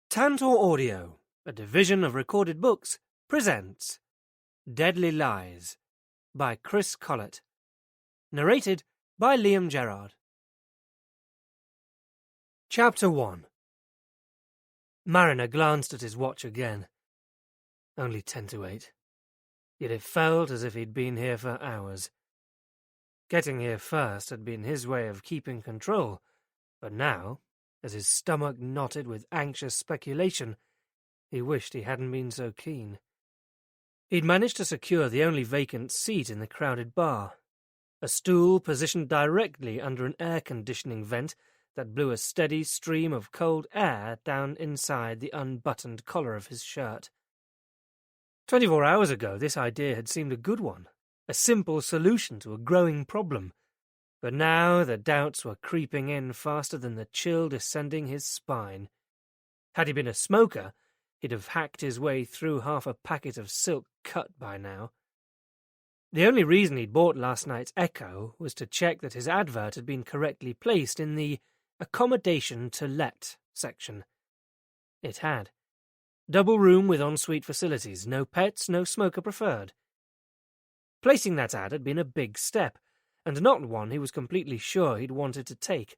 Tantor Audio, a division of Recorded Books, presents Deadly Lies by Chris Collett. Narrated by Liam Gerard. Chapter 1. Mariner glanced at his watch again. Only 10 to 8. Yet it felt as if he'd been here for hours. Getting here first had been his way of keeping control, but now, as his stomach knotted with anxious speculation, he wished he hadn't been so keen. He'd managed to secure the only vacant seat in the crowded bar, a stool positioned directly under an air-conditioning vent that blew a steady stream of cold air down inside the unbuttoned collar of his shirt. 24 hours ago, this idea had seemed a good one, a simple solution to a growing problem. But now the doubts were creeping in faster than the chill descending his spine. Had he been a smoker, he'd have hacked his way through half a packet of silk cut by now. The only reason he'd bought last night's Echo was to check that his advert had been correctly placed in the Accommodation to Let section. It had. Double room with ensuite facilities, no pets, no smoker preferred. Placing that ad had been a big step, and not one he was completely sure he'd wanted to take,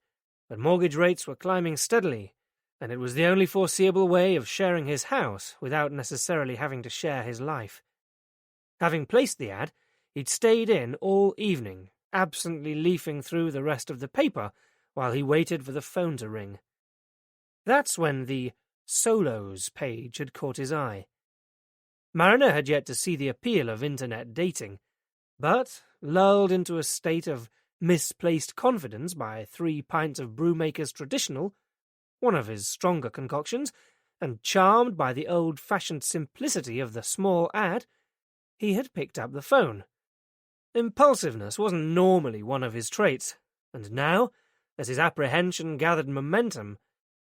but mortgage rates were climbing steadily, and it was the only foreseeable way of sharing his house without necessarily having to share his life. Having placed the ad, he'd stayed in all evening, absently leafing through the rest of the paper while he waited for the phone to ring. That's when the Solos page had caught his eye. Mariner had yet to see the appeal of internet dating, but, lulled into a state of misplaced confidence by 3 pints of Brewmaker's Traditional, one of his stronger concoctions, and charmed by the old-fashioned simplicity of the small ad, he had picked up the phone. Impulsiveness wasn't normally one of his traits, and now, as his apprehension gathered momentum,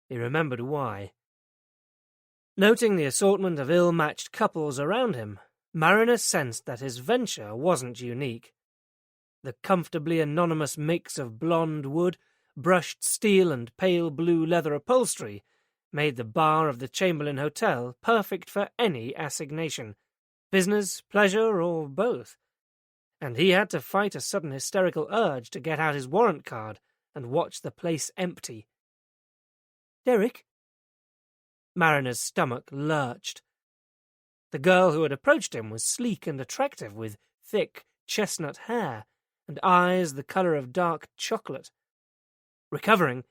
he remembered why. Noting the assortment of ill-matched couples around him, Mariner sensed that his venture wasn't unique. The comfortably anonymous mix of blonde wood, brushed steel and pale blue leather upholstery made the bar of the Chamberlain Hotel perfect for any assignation, business, pleasure, or both. And he had to fight a sudden hysterical urge to get out his warrant card and watch the place empty. "Derek?" Mariner's stomach lurched. The girl who had approached him was sleek and attractive, with thick, chestnut hair and eyes the colour of dark chocolate. Recovering,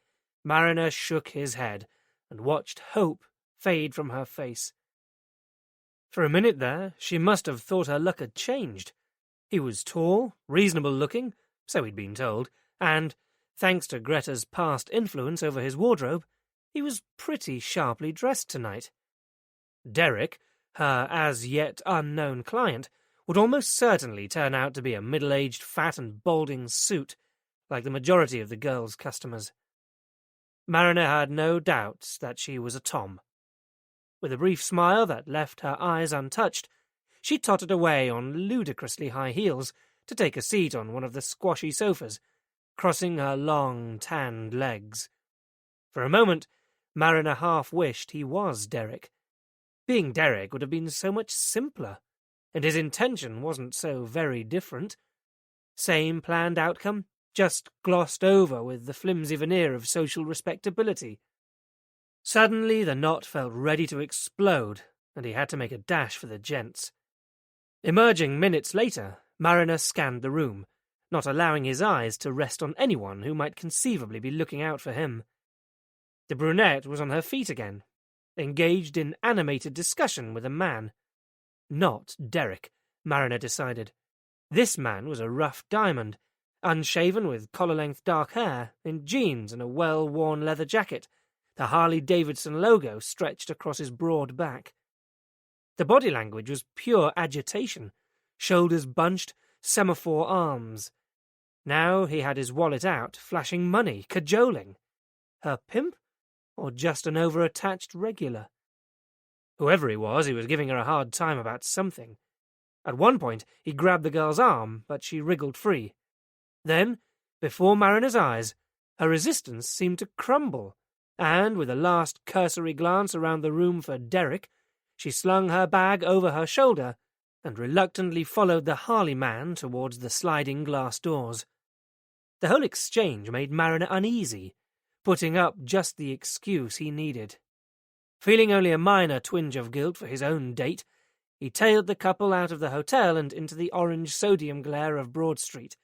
Mariner shook his head and watched hope fade from her face. For a minute there, she must have thought her luck had changed. He was tall, reasonable-looking, so he'd been told, and, thanks to Greta's past influence over his wardrobe, he was pretty sharply dressed tonight. Derek, her as-yet unknown client, would almost certainly turn out to be a middle-aged, fat and balding suit, like the majority of the girl's customers. Mariner had no doubts that she was a tom. With a brief smile that left her eyes untouched, she tottered away on ludicrously high heels to take a seat on one of the squashy sofas, crossing her long, tanned legs. For a moment, Mariner half wished he was Derek. Being Derek would have been so much simpler, and his intention wasn't so very different. Same planned outcome, just glossed over with the flimsy veneer of social respectability. Suddenly the knot felt ready to explode, and he had to make a dash for the gents. Emerging minutes later, Mariner scanned the room, not allowing his eyes to rest on anyone who might conceivably be looking out for him. The brunette was on her feet again, engaged in animated discussion with a man. Not Derek, Mariner decided. This man was a rough diamond, unshaven with collar-length dark hair, in jeans and a well-worn leather jacket, the Harley-Davidson logo stretched across his broad back. The body language was pure agitation, shoulders bunched, semaphore arms. Now he had his wallet out, flashing money, cajoling. Her pimp? Or just an over-attached regular? Whoever he was giving her a hard time about something. At one point, he grabbed the girl's arm, but she wriggled free. Then, before Mariner's eyes, her resistance seemed to crumble, and with a last cursory glance around the room for Derek, she slung her bag over her shoulder and reluctantly followed the Harley man towards the sliding glass doors. The whole exchange made Mariner uneasy, putting up just the excuse he needed. Feeling only a minor twinge of guilt for his own date, he tailed the couple out of the hotel and into the orange sodium glare of Broad Street,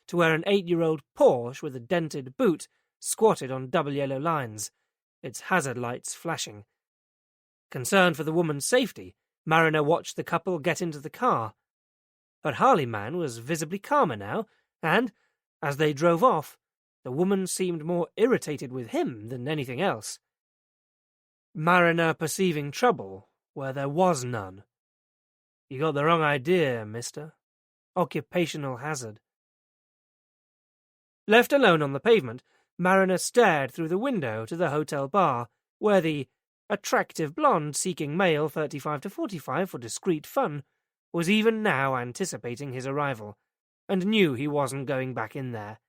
to where an 8-year-old Porsche with a dented boot squatted on double yellow lines, its hazard lights flashing. Concerned for the woman's safety, Mariner watched the couple get into the car. But Harley man was visibly calmer now, and, as they drove off, the woman seemed more irritated with him than anything else. Mariner perceiving trouble where there was none. "You got the wrong idea, mister. Occupational hazard." Left alone on the pavement, Mariner stared through the window to the hotel bar, where the attractive blonde seeking male 35 to 45 for discreet fun was even now anticipating his arrival, and knew he wasn't going back in there.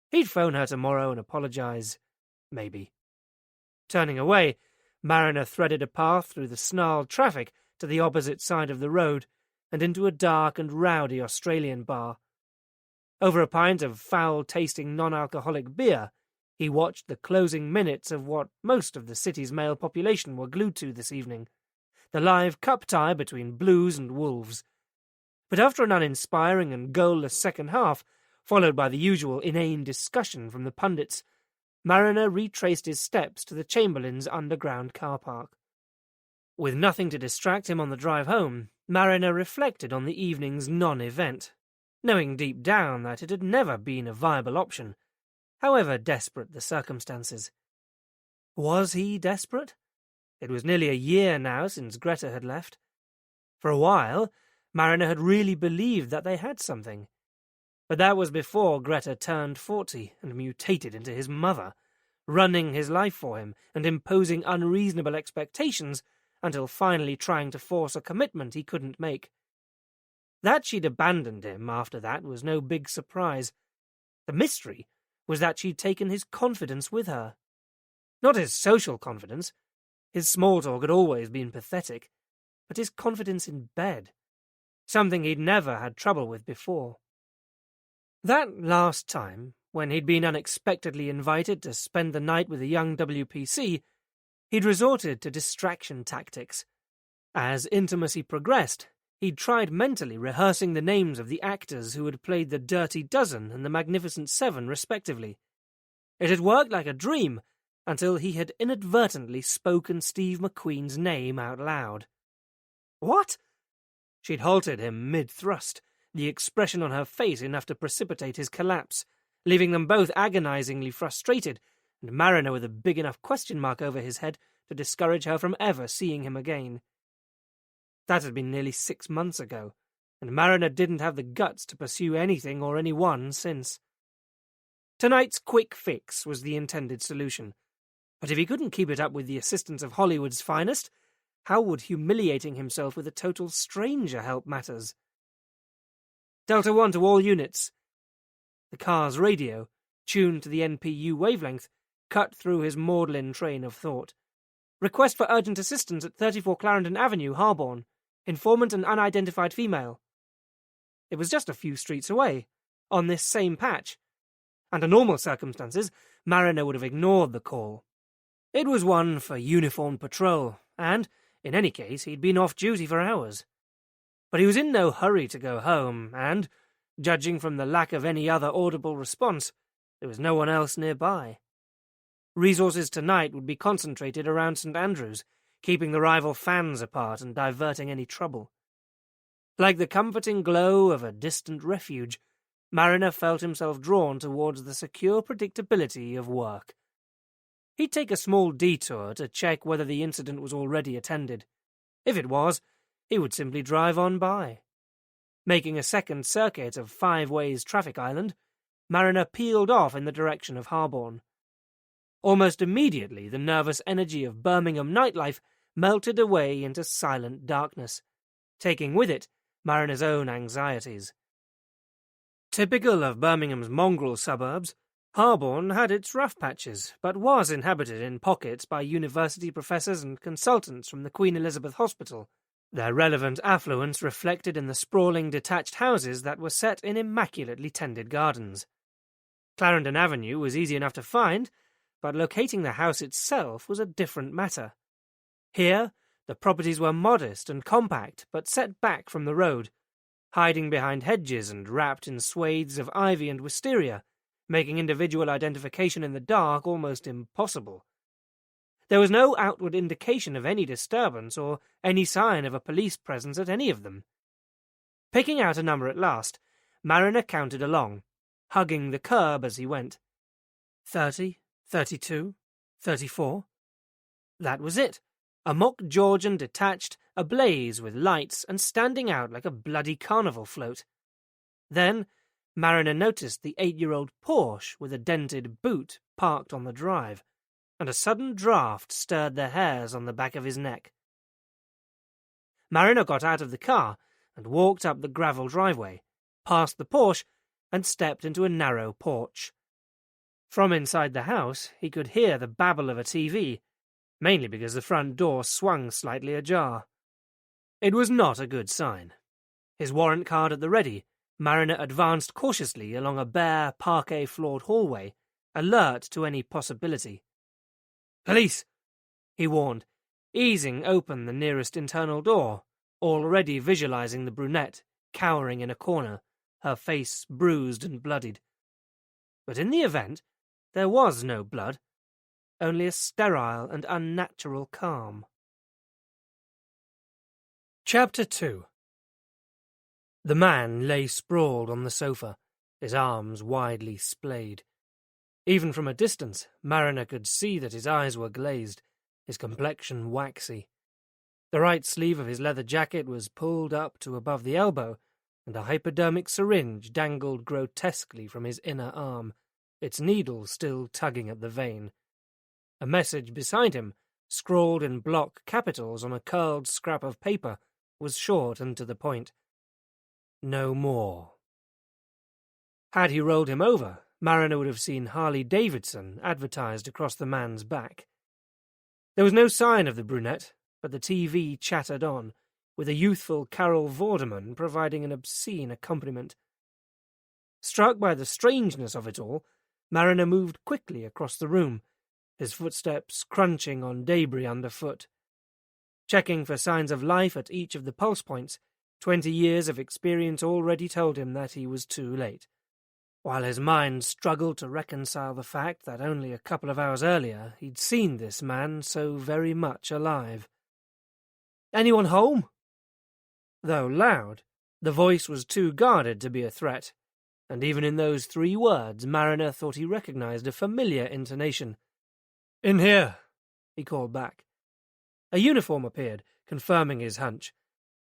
He'd phone her tomorrow and apologize. Maybe. Turning away, Mariner threaded a path through the snarled traffic to the opposite side of the road and into a dark and rowdy Australian bar. Over a pint of foul-tasting non-alcoholic beer, he watched the closing minutes of what most of the city's male population were glued to this evening, the live cup tie between Blues and Wolves. But after an uninspiring and goalless second half, followed by the usual inane discussion from the pundits, Mariner retraced his steps to the Chamberlain's underground car park. With nothing to distract him on the drive home, Mariner reflected on the evening's non-event, knowing deep down that it had never been a viable option, however desperate the circumstances. Was he desperate? It was nearly a year now since Greta had left. For a while, Mariner had really believed that they had something. But that was before Greta turned 40 and mutated into his mother, running his life for him and imposing unreasonable expectations until finally trying to force a commitment he couldn't make. That she'd abandoned him after that was no big surprise. The mystery was that she'd taken his confidence with her. Not his social confidence. His small talk had always been pathetic, but his confidence in bed, something he'd never had trouble with before. That last time, when he'd been unexpectedly invited to spend the night with a young WPC, he'd resorted to distraction tactics. As intimacy progressed, he'd tried mentally rehearsing the names of the actors who had played the Dirty Dozen and the Magnificent Seven, respectively. It had worked like a dream until he had inadvertently spoken Steve McQueen's name out loud. "What?" She'd halted him mid-thrust, the expression on her face enough to precipitate his collapse, leaving them both agonizingly frustrated, and Mariner with a big enough question mark over his head to discourage her from ever seeing him again. That had been nearly 6 months ago, and Mariner didn't have the guts to pursue anything or anyone since. Tonight's quick fix was the intended solution, but if he couldn't keep it up with the assistance of Hollywood's finest, how would humiliating himself with a total stranger help matters? Delta 1 to all units. The car's radio, tuned to the NPU wavelength, cut through his maudlin train of thought. Request for urgent assistance at 34 Clarendon Avenue, Harborne. Informant an unidentified female. It was just a few streets away, on this same patch. Under normal circumstances, Mariner would have ignored the call. It was one for uniformed patrol, and, in any case, he'd been off duty for hours. But he was in no hurry to go home, and, judging from the lack of any other audible response, there was no one else nearby. Resources tonight would be concentrated around St. Andrews, keeping the rival fans apart and diverting any trouble. Like the comforting glow of a distant refuge, Mariner felt himself drawn towards the secure predictability of work. He'd take a small detour to check whether the incident was already attended. If it was, he would simply drive on by. Making a second circuit of 5 Ways Traffic Island, Mariner peeled off in the direction of Harborne. Almost immediately, the nervous energy of Birmingham nightlife melted away into silent darkness, taking with it Mariner's own anxieties. Typical of Birmingham's mongrel suburbs, Harborne had its rough patches, but was inhabited in pockets by university professors and consultants from the Queen Elizabeth Hospital, their relevant affluence reflected in the sprawling detached houses that were set in immaculately tended gardens. Clarendon Avenue was easy enough to find, but locating the house itself was a different matter. Here, the properties were modest and compact, but set back from the road, hiding behind hedges and wrapped in swathes of ivy and wisteria, making individual identification in the dark almost impossible. There was no outward indication of any disturbance or any sign of a police presence at any of them. Picking out a number at last, Mariner counted along, hugging the curb as he went. 30, 32, 34. That was it. A mock Georgian detached, ablaze with lights and standing out like a bloody carnival float. Then Mariner noticed the 8-year-old Porsche with a dented boot parked on the drive, and a sudden draught stirred the hairs on the back of his neck. Mariner got out of the car and walked up the gravel driveway, past the Porsche, and stepped into a narrow porch. From inside the house he could hear the babble of a TV, mainly because the front door swung slightly ajar. It was not a good sign. His warrant card at the ready, Mariner advanced cautiously along a bare, parquet-floored hallway, alert to any possibility. "Police!" he warned, easing open the nearest internal door, already visualizing the brunette cowering in a corner, her face bruised and bloodied. But in the event, there was no blood, only a sterile and unnatural calm. Chapter 2. The man lay sprawled on the sofa, his arms widely splayed. Even from a distance, Mariner could see that his eyes were glazed, his complexion waxy. The right sleeve of his leather jacket was pulled up to above the elbow, and a hypodermic syringe dangled grotesquely from his inner arm, its needle still tugging at the vein. A message beside him, scrawled in block capitals on a curled scrap of paper, was short and to the point. No more. Had he rolled him over, Mariner would have seen Harley-Davidson advertised across the man's back. There was no sign of the brunette, but the TV chattered on, with a youthful Carol Vorderman providing an obscene accompaniment. Struck by the strangeness of it all, Mariner moved quickly across the room, his footsteps crunching on debris underfoot. Checking for signs of life at each of the pulse points, 20 years of experience already told him that he was too late, while his mind struggled to reconcile the fact that only a couple of hours earlier he'd seen this man so very much alive. "Anyone home?" Though loud, the voice was too guarded to be a threat, and even in those 3 words Mariner thought he recognized a familiar intonation. "In here," he called back. A uniform appeared, confirming his hunch.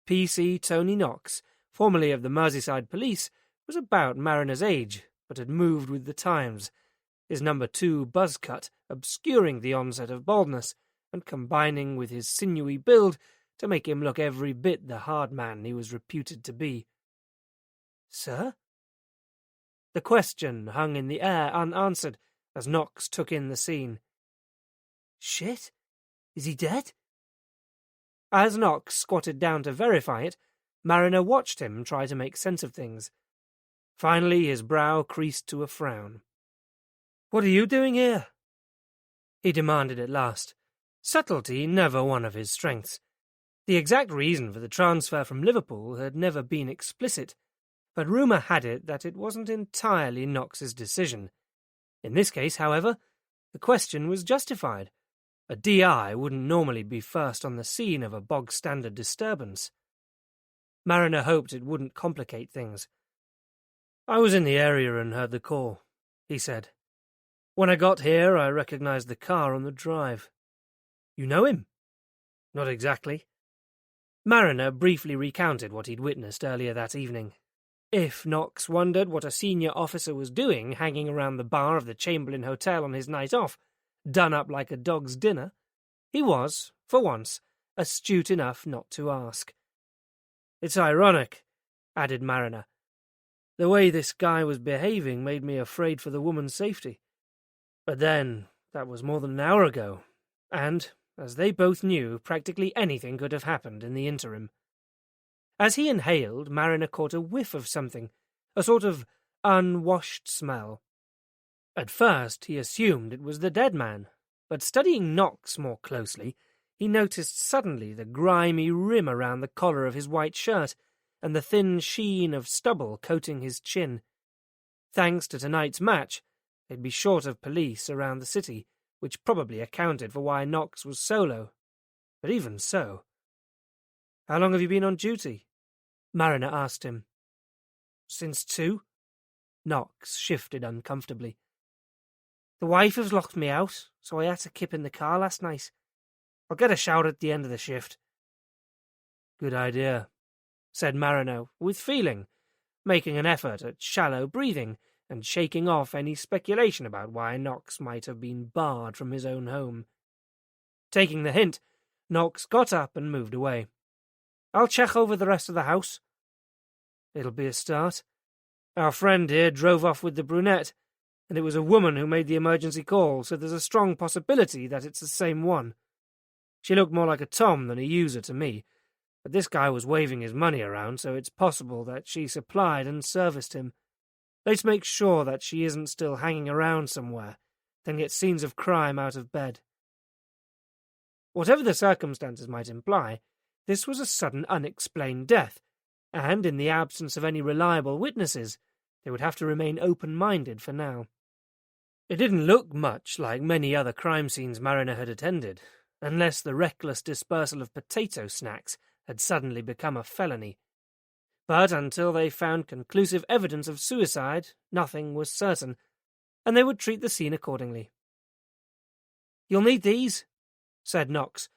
PC Tony Knox, formerly of the Merseyside Police, was about Mariner's age, but had moved with the times, his number 2 buzz cut obscuring the onset of baldness, and combining with his sinewy build to make him look every bit the hard man he was reputed to be. "Sir?" The question hung in the air unanswered as Knox took in the scene. "Shit? Is he dead?" As Knox squatted down to verify it, Mariner watched him try to make sense of things. Finally, his brow creased to a frown. "What are you doing here?" he demanded at last, subtlety never one of his strengths. The exact reason for the transfer from Liverpool had never been explicit, but rumour had it that it wasn't entirely Knox's decision. In this case, however, the question was justified. A DI wouldn't normally be first on the scene of a bog-standard disturbance. Mariner hoped it wouldn't complicate things. "I was in the area and heard the call," he said. "When I got here, I recognized the car on the drive." "You know him?" "Not exactly." Mariner briefly recounted what he'd witnessed earlier that evening. If Knox wondered what a senior officer was doing hanging around the bar of the Chamberlain Hotel on his night off, done up like a dog's dinner, he was, for once, astute enough not to ask. "It's ironic," added Mariner. The way this guy was behaving made me afraid for the woman's safety. But then, that was more than an hour ago, and, as they both knew, practically anything could have happened in the interim. As he inhaled, Mariner caught a whiff of something, a sort of unwashed smell. At first he assumed it was the dead man, but studying Knox more closely, he noticed suddenly the grimy rim around the collar of his white shirt and the thin sheen of stubble coating his chin. Thanks to tonight's match, they'd be short of police around the city, which probably accounted for why Knox was solo. But even so... "How long have you been on duty?" Mariner asked him. "Since 2. Knox shifted uncomfortably. "The wife has locked me out, so I had to kip in the car last night. I'll get a shower at the end of the shift." "Good idea," said Mariner, with feeling, making an effort at shallow breathing and shaking off any speculation about why Knox might have been barred from his own home. Taking the hint, Knox got up and moved away. "I'll check over the rest of the house." "It'll be a start. Our friend here drove off with the brunette, and it was a woman who made the emergency call, so there's a strong possibility that it's the same one. She looked more like a Tom than a user to me, but this guy was waving his money around, so it's possible that she supplied and serviced him. Let's make sure that she isn't still hanging around somewhere, then get scenes of crime out of bed." Whatever the circumstances might imply, this was a sudden unexplained death, and in the absence of any reliable witnesses, they would have to remain open-minded for now. It didn't look much like many other crime scenes Mariner had attended, unless the reckless dispersal of potato snacks had suddenly become a felony. But until they found conclusive evidence of suicide, nothing was certain, and they would treat the scene accordingly. "You'll need these," said Knox.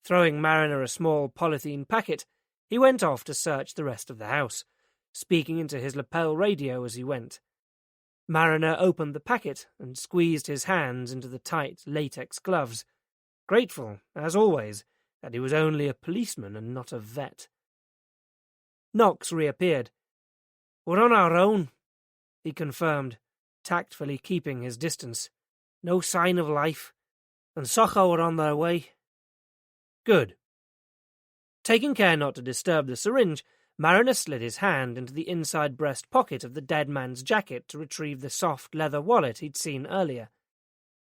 Throwing Mariner a small polythene packet, he went off to search the rest of the house, speaking into his lapel radio as he went. Mariner opened the packet and squeezed his hands into the tight latex gloves, grateful, as always, that he was only a policeman and not a vet. Knox reappeared. "We're on our own," he confirmed, tactfully keeping his distance. "No sign of life, and Soho are on their way." "Good." Taking care not to disturb the syringe, Mariner slid his hand into the inside breast pocket of the dead man's jacket to retrieve the soft leather wallet he'd seen earlier.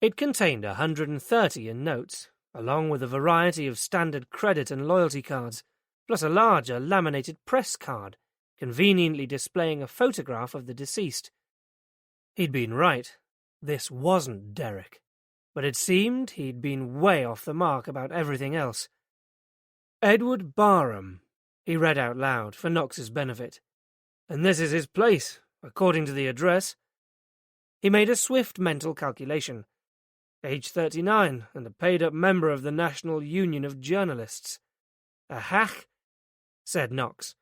It contained 130 in notes, along with a variety of standard credit and loyalty cards, plus a larger laminated press card, conveniently displaying a photograph of the deceased. He'd been right. This wasn't Derek, but it seemed he'd been way off the mark about everything else. "Edward Barham," he read out loud for Knox's benefit. "And this is his place, according to the address." He made a swift mental calculation. Age 39, and a paid-up member of the National Union of Journalists. "A hack," said Knox.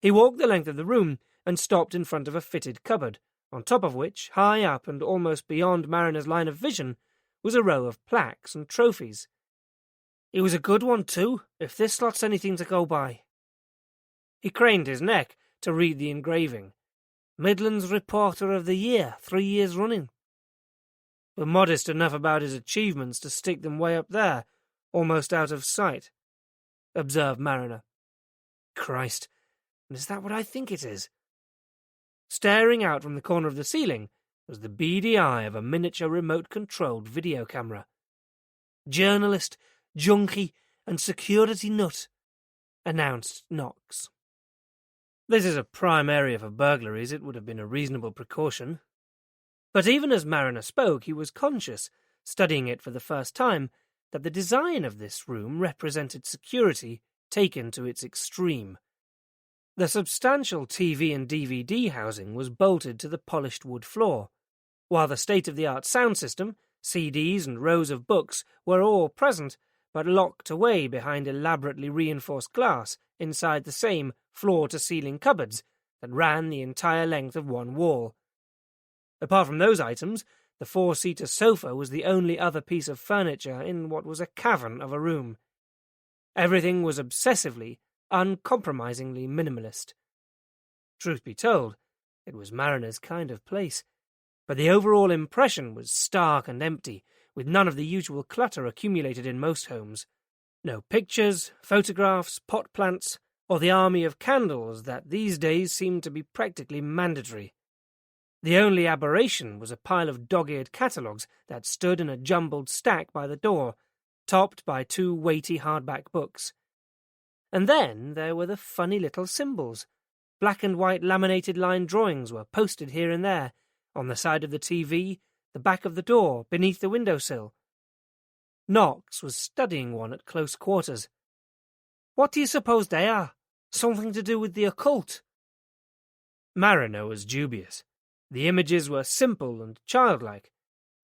He walked the length of the room and stopped in front of a fitted cupboard, on top of which, high up and almost beyond Mariner's line of vision, was a row of plaques and trophies. "He was a good one, too, if this slot's anything to go by." He craned his neck to read the engraving. "Midlands Reporter of the Year, 3 years running." But modest enough about his achievements to stick them way up there, almost out of sight, observed Mariner. "Christ, and is that what I think it is?" Staring out from the corner of the ceiling was the beady eye of a miniature remote-controlled video camera. "Journalist, junkie, and security nut," announced Knox. This is a prime area for burglaries. It would have been a reasonable precaution. But even as Mariner spoke, he was conscious, studying it for the first time, that the design of this room represented security taken to its extreme. The substantial TV and DVD housing was bolted to the polished wood floor, while the state-of-the-art sound system, CDs and rows of books were all present, but locked away behind elaborately reinforced glass inside the same floor-to-ceiling cupboards that ran the entire length of one wall. Apart from those items, the 4-seater sofa was the only other piece of furniture in what was a cavern of a room. Everything was obsessively, uncompromisingly minimalist. Truth be told, It was Mariner's kind of place, but the overall impression was stark and empty, with none of the usual clutter accumulated in most homes. No pictures, photographs, pot plants, or the army of candles that these days seemed to be practically mandatory. The only aberration was a pile of dog-eared catalogues that stood in a jumbled stack by the door, topped by 2 weighty hardback books. And then there were the funny little symbols. Black and white laminated line drawings were posted here and there, on the side of the TV, the back of the door, beneath the windowsill. Knox was studying one at close quarters. "What do you suppose they are? Something to do with the occult?" Mariner was dubious. The images were simple and childlike,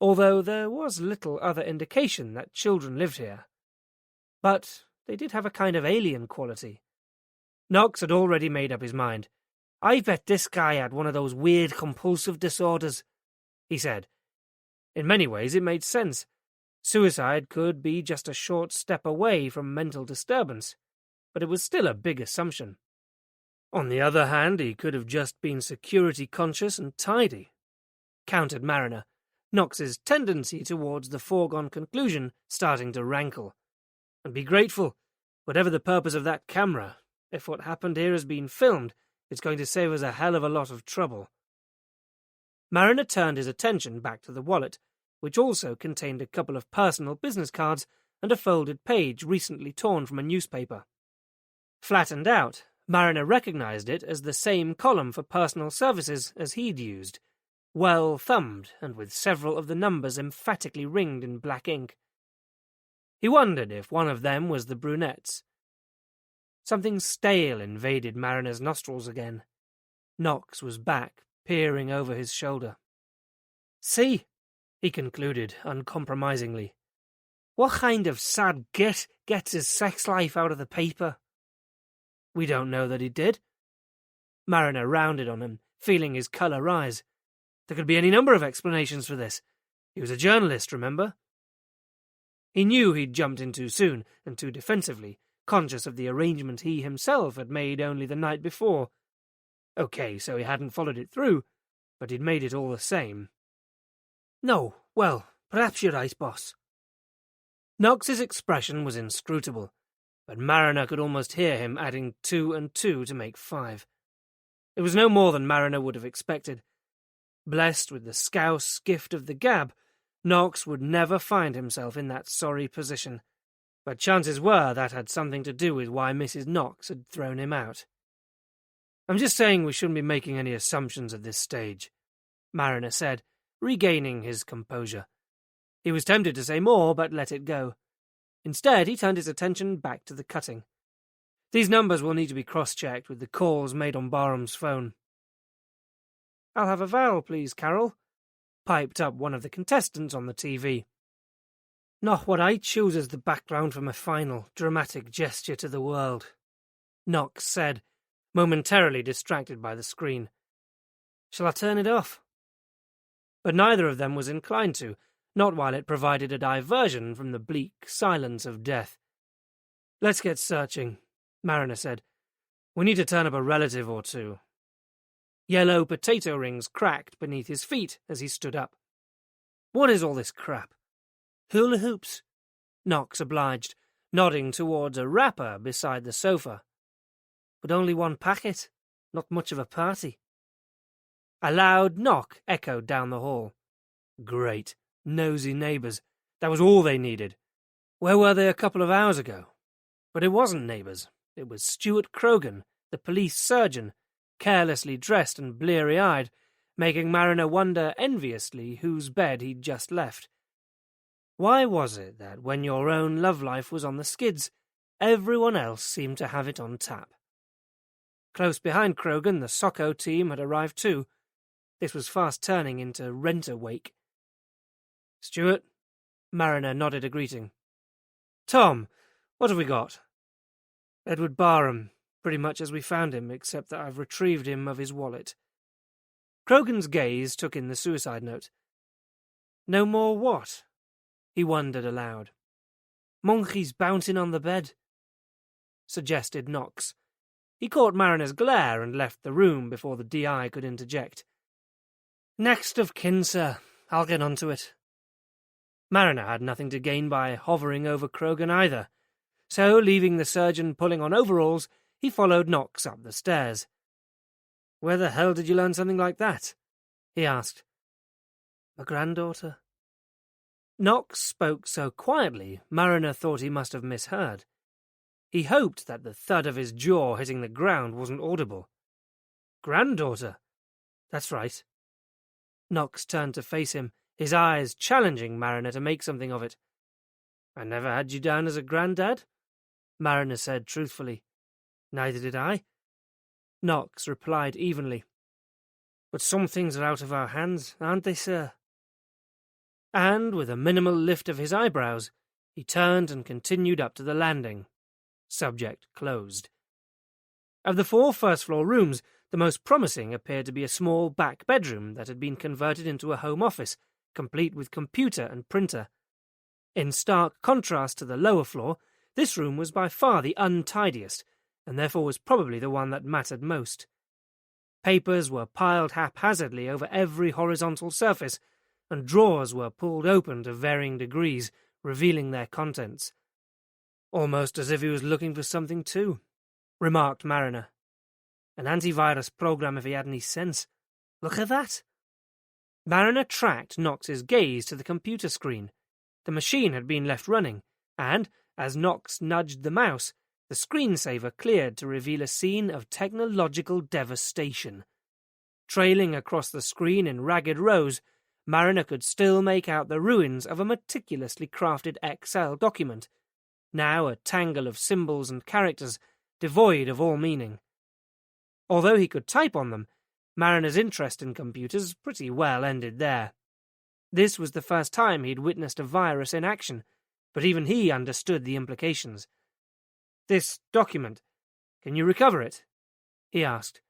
although there was little other indication that children lived here. But they did have a kind of alien quality. Knox had already made up his mind. "I bet this guy had one of those weird compulsive disorders," he said. In many ways it made sense. Suicide could be just a short step away from mental disturbance, but it was still a big assumption. On the other hand, he could have just been security-conscious and tidy, countered Mariner, Knox's tendency towards the foregone conclusion starting to rankle. "And be grateful, whatever the purpose of that camera. If what happened here has been filmed, it's going to save us a hell of a lot of trouble." Mariner turned his attention back to the wallet, which also contained a couple of personal business cards and a folded page recently torn from a newspaper. Flattened out, Mariner recognized it as the same column for personal services as he'd used, well thumbed and with several of the numbers emphatically ringed in black ink. He wondered if one of them was the brunette's. Something stale invaded Mariner's nostrils again. Knox was back, peering over his shoulder. "See," he concluded uncompromisingly, "what kind of sad git gets his sex life out of the paper?" "We don't know that he did." Mariner rounded on him, feeling his colour rise. There could be any number of explanations for this. He was a journalist, remember? He knew he'd jumped in too soon and too defensively, conscious of the arrangement he himself had made only the night before. Okay, so he hadn't followed it through, but he'd made it all the same. "No, well, perhaps you're right, boss." Knox's expression was inscrutable, but Mariner could almost hear him adding 2 and 2 to make 5. It was no more than Mariner would have expected. Blessed with the scouse gift of the gab, Knox would never find himself in that sorry position, but chances were that had something to do with why Mrs. Knox had thrown him out. "I'm just saying we shouldn't be making any assumptions at this stage," Mariner said, regaining his composure. He was tempted to say more, but let it go. Instead, he turned his attention back to the cutting. "These numbers will need to be cross-checked with the calls made on Barham's phone." "I'll have a vowel, please, Carol," piped up one of the contestants on the TV. "Not what I choose as the background for my final dramatic gesture to the world," Knox said, momentarily distracted by the screen. "Shall I turn it off?" But neither of them was inclined to, not while it provided a diversion from the bleak silence of death. "Let's get searching," Mariner said. "We need to turn up a relative or two." Yellow potato rings cracked beneath his feet as he stood up. "What is all this crap?" "Hula hoops," Knox obliged, nodding towards a wrapper beside the sofa. "But only one packet. Not much of a party." A loud knock echoed down the hall. Great. Nosy neighbours. That was all they needed. Where were they a couple of hours ago? But it wasn't neighbours. It was Stuart Croghan, the police surgeon, carelessly dressed and bleary-eyed, making Mariner wonder enviously whose bed he'd just left. Why was it that when your own love life was on the skids, everyone else seemed to have it on tap? Close behind Croghan, the Socko team had arrived too. This was fast turning into rent-a-wake. "Stuart?" Mariner nodded a greeting. "Tom, what have we got?" "Edward Barham, pretty much as we found him, except that I've retrieved him of his wallet." Croghan's gaze took in the suicide note. "No more what?" he wondered aloud. "Monkeys bouncing on the bed," suggested Knox. He caught Mariner's glare and left the room before the DI could interject. "Next of kin, sir. I'll get on to it." Mariner had nothing to gain by hovering over Krogan either, so leaving the surgeon pulling on overalls, he followed Knox up the stairs. "Where the hell did you learn something like that?" he asked. "My granddaughter." Knox spoke so quietly, Mariner thought he must have misheard. He hoped that the thud of his jaw hitting the ground wasn't audible. "Granddaughter? That's right." Knox turned to face him, his eyes challenging Mariner to make something of it. "I never had you down as a granddad," Mariner said truthfully. "Neither did I." Knox replied evenly. "But some things are out of our hands, aren't they, sir?" And, with a minimal lift of his eyebrows, he turned and continued up to the landing. Subject closed. Of the 4 first-floor rooms, the most promising appeared to be a small back bedroom that had been converted into a home office, complete with computer and printer. In stark contrast to the lower floor, this room was by far the untidiest, and therefore was probably the one that mattered most. Papers were piled haphazardly over every horizontal surface, and drawers were pulled open to varying degrees, revealing their contents. "Almost as if he was looking for something too," remarked Mariner. "An antivirus program if he had any sense. Look at that." Mariner tracked Knox's gaze to the computer screen. The machine had been left running, and, as Knox nudged the mouse, the screensaver cleared to reveal a scene of technological devastation. Trailing across the screen in ragged rows, Mariner could still make out the ruins of a meticulously crafted Excel document, now a tangle of symbols and characters, devoid of all meaning. Although he could type on them, Mariner's interest in computers pretty well ended there. This was the first time he'd witnessed a virus in action, but even he understood the implications. "This document, can you recover it?" he asked.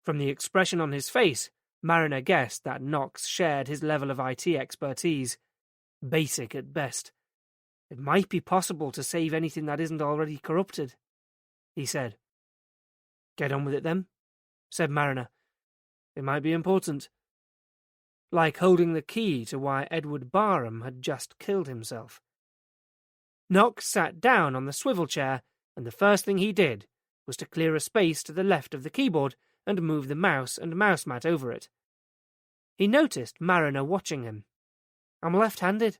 From the expression on his face, Mariner guessed that Knox shared his level of IT expertise. Basic at best. "It might be possible to save anything that isn't already corrupted," he said. "Get on with it then," said Mariner. "It might be important." Like holding the key to why Edward Barham had just killed himself. Knox sat down on the swivel chair, and the first thing he did was to clear a space to the left of the keyboard and move the mouse and mouse mat over it. He noticed Mariner watching him. "I'm left-handed,"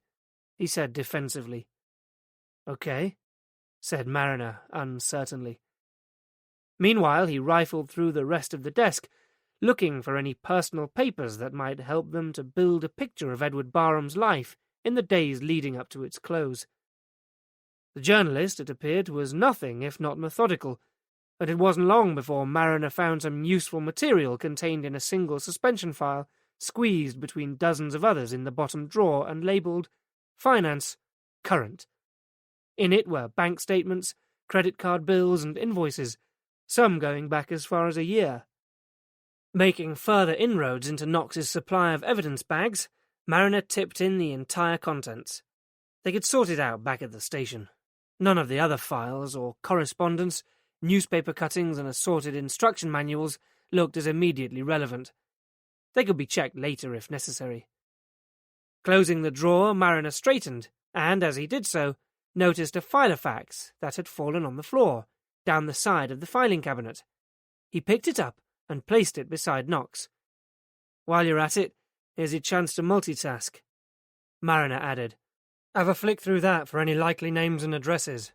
he said defensively. "Okay," said Mariner uncertainly. Meanwhile, he rifled through the rest of the desk, looking for any personal papers that might help them to build a picture of Edward Barham's life in the days leading up to its close. The journalist, it appeared, was nothing if not methodical, but it wasn't long before Mariner found some useful material contained in a single suspension file, squeezed between dozens of others in the bottom drawer and labelled Finance, Current. In it were bank statements, credit card bills and invoices, some going back as far as a year. Making further inroads into Knox's supply of evidence bags, Mariner tipped in the entire contents. They could sort it out back at the station. None of the other files or correspondence, newspaper cuttings and assorted instruction manuals looked as immediately relevant. They could be checked later if necessary. Closing the drawer, Mariner straightened, and as he did so, noticed a filofax that had fallen on the floor, down the side of the filing cabinet. He picked it up and placed it beside Knox. "While you're at it, here's your chance to multitask," Mariner added. "Have a flick through that for any likely names and addresses."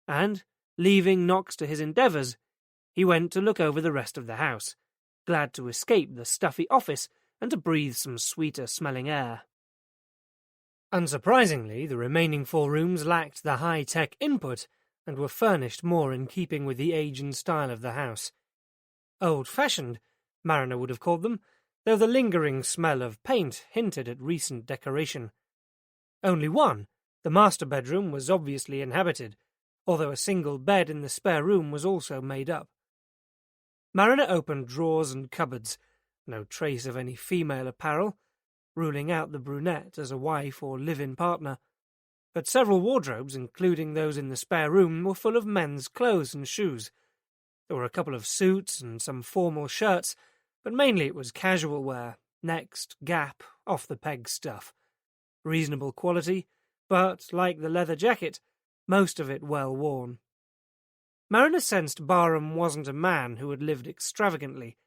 And, leaving Knox to his endeavours, he went to look over the rest of the house, glad to escape the stuffy office and to breathe some sweeter-smelling air. Unsurprisingly, the remaining 4 rooms lacked the high-tech input and were furnished more in keeping with the age and style of the house. Old-fashioned, Mariner would have called them, though the lingering smell of paint hinted at recent decoration. Only one, the master bedroom, was obviously inhabited, although a single bed in the spare room was also made up. Mariner opened drawers and cupboards, no trace of any female apparel, ruling out the brunette as a wife or live-in partner, but several wardrobes, including those in the spare room, were full of men's clothes and shoes. There were a couple of suits and some formal shirts, but mainly it was casual wear, Next, Gap, off-the-peg stuff. Reasonable quality, but, like the leather jacket, most of it well worn. Mariner sensed Barham wasn't a man who had lived extravagantly.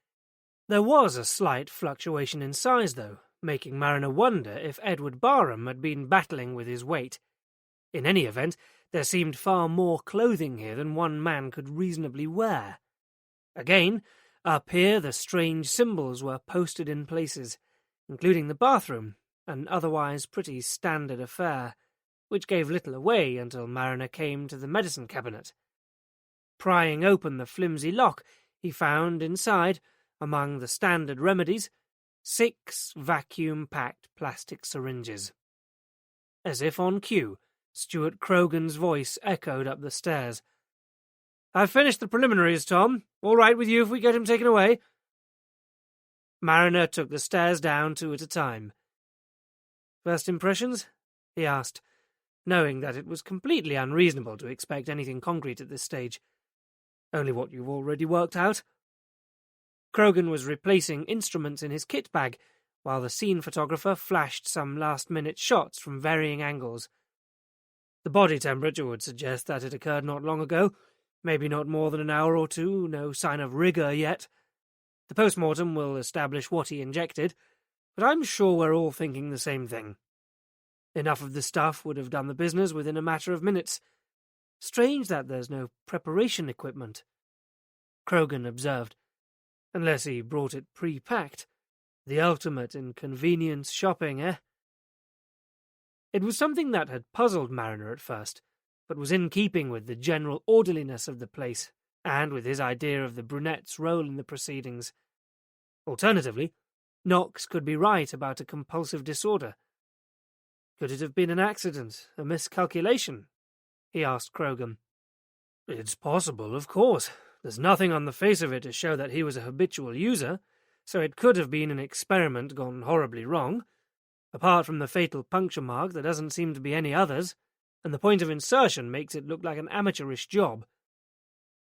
There was a slight fluctuation in size, though, making Mariner wonder if Edward Barham had been battling with his weight. In any event, there seemed far more clothing here than one man could reasonably wear. Again, up here the strange symbols were posted in places, including the bathroom, an otherwise pretty standard affair, which gave little away until Mariner came to the medicine cabinet. Prying open the flimsy lock, he found inside, among the standard remedies, 6 vacuum-packed plastic syringes. As if on cue, Stuart Croghan's voice echoed up the stairs. "I've finished the preliminaries, Tom. All right with you if we get him taken away?" Mariner took the stairs down 2 at a time. "First impressions?" he asked, knowing that it was completely unreasonable to expect anything concrete at this stage. "Only what you've already worked out." Croghan was replacing instruments in his kit bag, while the scene photographer flashed some last-minute shots from varying angles. "The body temperature would suggest that it occurred not long ago, maybe not more than an hour or two, no sign of rigour yet. The post-mortem will establish what he injected, but I'm sure we're all thinking the same thing. Enough of the stuff would have done the business within a matter of minutes. Strange that there's no preparation equipment," Croghan observed. "Unless he brought it pre-packed. The ultimate in convenience shopping, eh?" It was something that had puzzled Mariner at first, but was in keeping with the general orderliness of the place, and with his idea of the brunette's role in the proceedings. Alternatively, Knox could be right about a compulsive disorder. "Could it have been an accident, a miscalculation?" he asked Croghan. "It's possible, of course. There's nothing on the face of it to show that he was a habitual user, so it could have been an experiment gone horribly wrong. Apart from the fatal puncture mark, there doesn't seem to be any others, and the point of insertion makes it look like an amateurish job."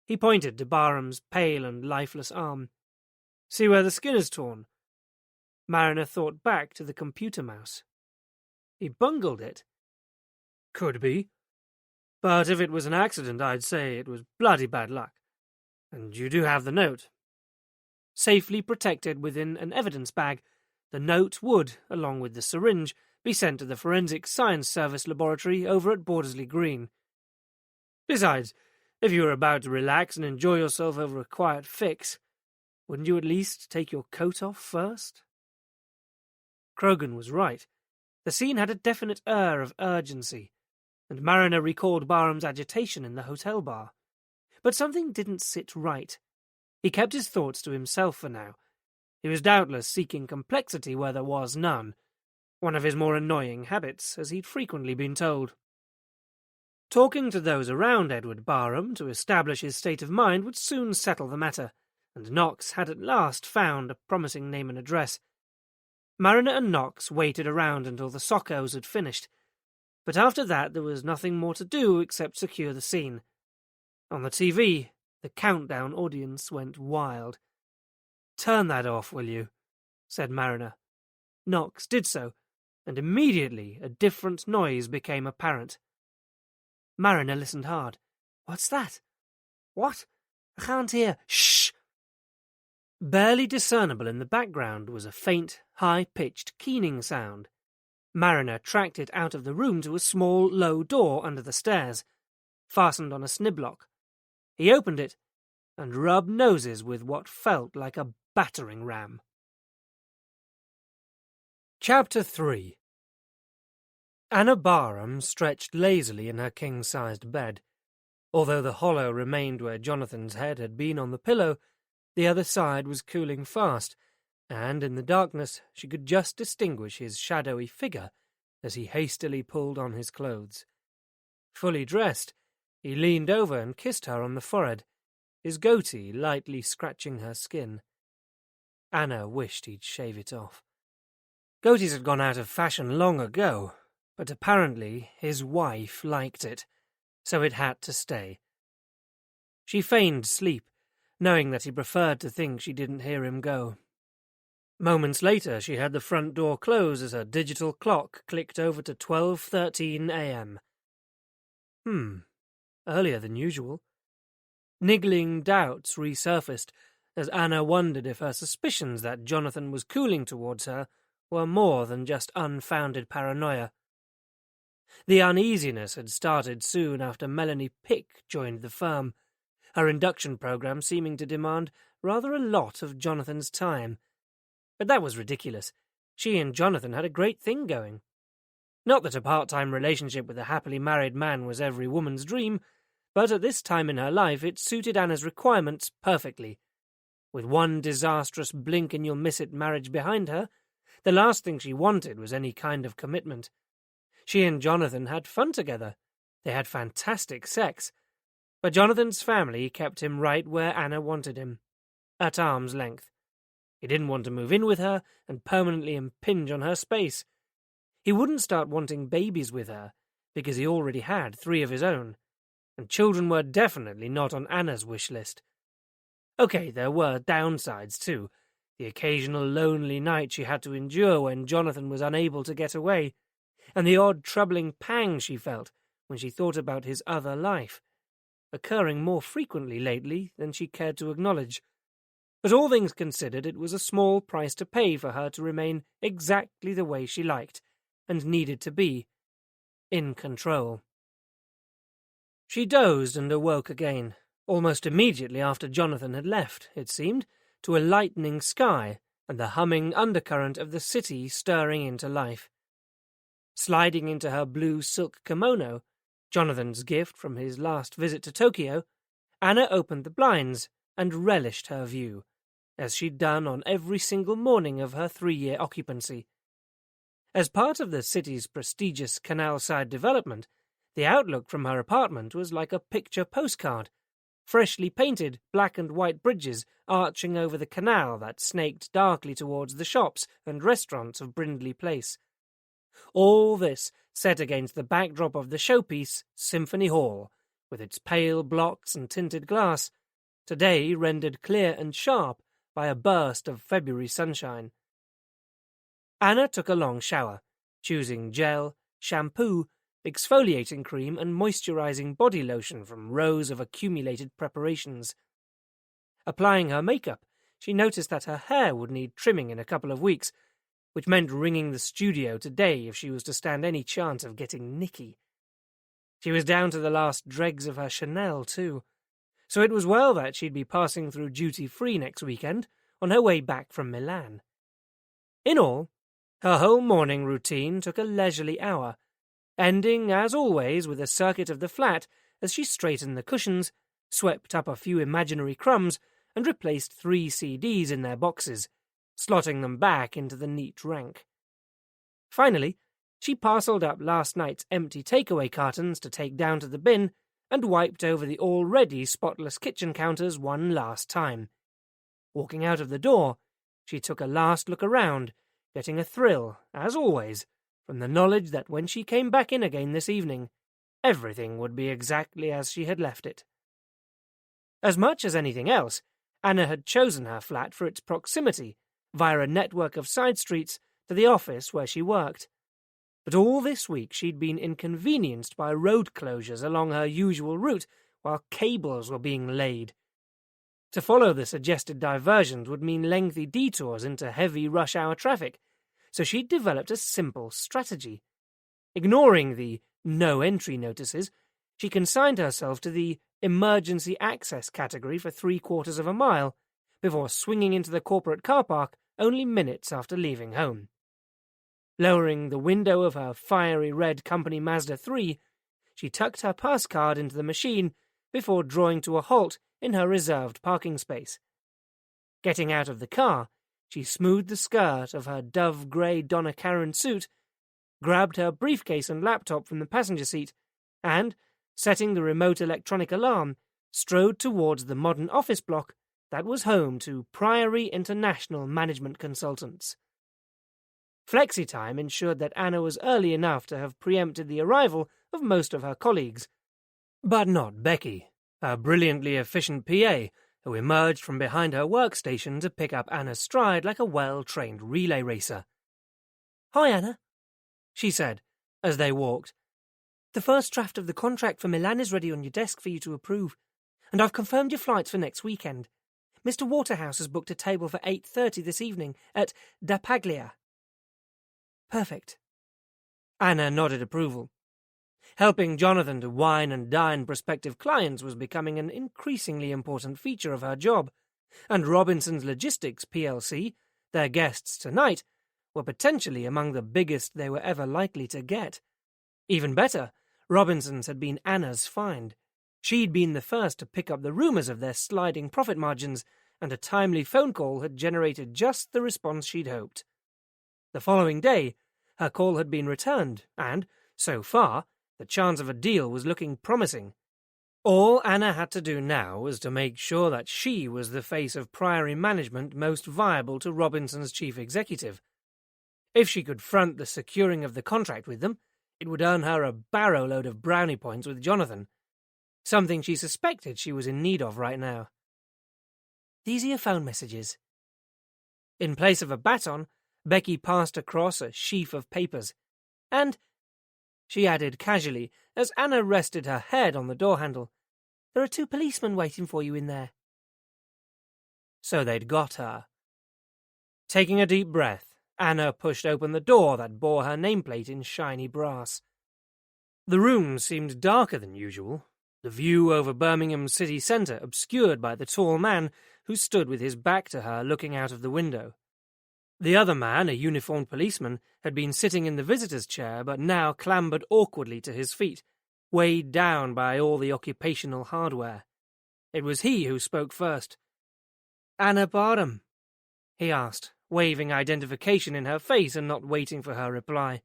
He pointed to Barham's pale and lifeless arm. "See where the skin is torn?" Mariner thought back to the computer mouse. He bungled it. "Could be. But if it was an accident, I'd say it was bloody bad luck. And you do have the note." Safely protected within an evidence bag, the note would, along with the syringe, be sent to the Forensic Science Service laboratory over at Bordersley Green. Besides, if you were about to relax and enjoy yourself over a quiet fix, wouldn't you at least take your coat off first? Croghan was right. The scene had a definite air of urgency, and Mariner recalled Barham's agitation in the hotel bar. But something didn't sit right. He kept his thoughts to himself for now. He was doubtless seeking complexity where there was none, one of his more annoying habits, as he'd frequently been told. Talking to those around Edward Barham to establish his state of mind would soon settle the matter, and Knox had at last found a promising name and address. Mariner and Knox waited around until the soccos had finished, but after that there was nothing more to do except secure the scene. On the TV, the countdown audience went wild. "Turn that off, will you?" said Mariner. Knox did so, and immediately a different noise became apparent. Mariner listened hard. "What's that? What? I can't hear. Shh!" Barely discernible in the background was a faint, high-pitched keening sound. Mariner tracked it out of the room to a small, low door under the stairs, fastened on a sniblock. He opened it, and rubbed noses with what felt like a battering ram. Chapter 3. Anna Barham stretched lazily in her king-sized bed. Although the hollow remained where Jonathan's head had been on the pillow, the other side was cooling fast, and in the darkness she could just distinguish his shadowy figure as he hastily pulled on his clothes. Fully dressed, he leaned over and kissed her on the forehead, his goatee lightly scratching her skin. Anna wished he'd shave it off. Goatees had gone out of fashion long ago, but apparently his wife liked it, so it had to stay. She feigned sleep, knowing that he preferred to think she didn't hear him go. Moments later, she had the front door close as her digital clock clicked over to 12:13 a.m. Earlier than usual. Niggling doubts resurfaced as Anna wondered if her suspicions that Jonathan was cooling towards her were more than just unfounded paranoia. The uneasiness had started soon after Melanie Pick joined the firm, her induction program seeming to demand rather a lot of Jonathan's time. But that was ridiculous. She and Jonathan had a great thing going. Not that a part-time relationship with a happily married man was every woman's dream, but at this time in her life it suited Anna's requirements perfectly. With one disastrous blink-and-you'll-miss-it marriage behind her, the last thing she wanted was any kind of commitment. She and Jonathan had fun together. They had fantastic sex. But Jonathan's family kept him right where Anna wanted him, at arm's length. He didn't want to move in with her and permanently impinge on her space. He wouldn't start wanting babies with her, because he already had 3 of his own, and children were definitely not on Anna's wish list. Okay, there were downsides too, the occasional lonely night she had to endure when Jonathan was unable to get away, and the odd troubling pang she felt when she thought about his other life, occurring more frequently lately than she cared to acknowledge. But all things considered, it was a small price to pay for her to remain exactly the way she liked, and needed to be, in control. She dozed and awoke again, almost immediately after Jonathan had left, it seemed, to a lightening sky and the humming undercurrent of the city stirring into life. Sliding into her blue silk kimono, Jonathan's gift from his last visit to Tokyo, Anna opened the blinds and relished her view, as she'd done on every single morning of her 3-year occupancy. As part of the city's prestigious canal-side development, the outlook from her apartment was like a picture postcard, freshly painted black and white bridges arching over the canal that snaked darkly towards the shops and restaurants of Brindley Place. All this set against the backdrop of the showpiece Symphony Hall, with its pale blocks and tinted glass, today rendered clear and sharp by a burst of February sunshine. Anna took a long shower, choosing gel, shampoo, exfoliating cream and moisturizing body lotion from rows of accumulated preparations. Applying her makeup, she noticed that her hair would need trimming in a couple of weeks, which meant ringing the studio today if she was to stand any chance of getting nicky. She was down to the last dregs of her Chanel, too, so it was well that she'd be passing through duty-free next weekend on her way back from Milan. In all, her whole morning routine took a leisurely hour, ending, as always, with a circuit of the flat as she straightened the cushions, swept up a few imaginary crumbs, and replaced 3 CDs in their boxes, slotting them back into the neat rank. Finally, she parcelled up last night's empty takeaway cartons to take down to the bin and wiped over the already spotless kitchen counters one last time. Walking out of the door, she took a last look around, getting a thrill, as always, from the knowledge that when she came back in again this evening, everything would be exactly as she had left it. As much as anything else, Anna had chosen her flat for its proximity, via a network of side streets, to the office where she worked. But all this week she'd been inconvenienced by road closures along her usual route while cables were being laid. To follow the suggested diversions would mean lengthy detours into heavy rush-hour traffic, so she'd developed a simple strategy. Ignoring the no-entry notices, she consigned herself to the emergency access category for 3/4 of a mile, before swinging into the corporate car park only minutes after leaving home. Lowering the window of her fiery red company Mazda 3, she tucked her pass card into the machine before drawing to a halt in her reserved parking space. Getting out of the car, she smoothed the skirt of her dove-grey Donna Karan suit, grabbed her briefcase and laptop from the passenger seat, and, setting the remote electronic alarm, strode towards the modern office block that was home to Priory International Management Consultants. Flexi-time ensured that Anna was early enough to have preempted the arrival of most of her colleagues, but not Becky, her brilliantly efficient PA, who emerged from behind her workstation to pick up Anna's stride like a well-trained relay racer. "Hi, Anna," she said, as they walked. "The first draft of the contract for Milan is ready on your desk for you to approve, and I've confirmed your flights for next weekend. Mr. Waterhouse has booked a table for 8:30 this evening at Da Paglia." "Perfect." Anna nodded approval. Helping Jonathan to wine and dine prospective clients was becoming an increasingly important feature of her job, and Robinson's Logistics plc, their guests tonight, were potentially among the biggest they were ever likely to get. Even better, Robinson's had been Anna's find. She'd been the first to pick up the rumours of their sliding profit margins, and a timely phone call had generated just the response she'd hoped. The following day, her call had been returned, and, so far, the chance of a deal was looking promising. All Anna had to do now was to make sure that she was the face of Priory management most viable to Robinson's chief executive. If she could front the securing of the contract with them, it would earn her a barrowload of brownie points with Jonathan, something she suspected she was in need of right now. "These are your phone messages." In place of a baton, Becky passed across a sheaf of papers, and, she added casually, as Anna rested her head on the door handle, "there are 2 policemen waiting for you in there." So they'd got her. Taking a deep breath, Anna pushed open the door that bore her nameplate in shiny brass. The room seemed darker than usual, the view over Birmingham's city centre obscured by the tall man who stood with his back to her looking out of the window. The other man, a uniformed policeman, had been sitting in the visitor's chair but now clambered awkwardly to his feet, weighed down by all the occupational hardware. It was he who spoke first. "Anna Barham?" he asked, waving identification in her face and not waiting for her reply.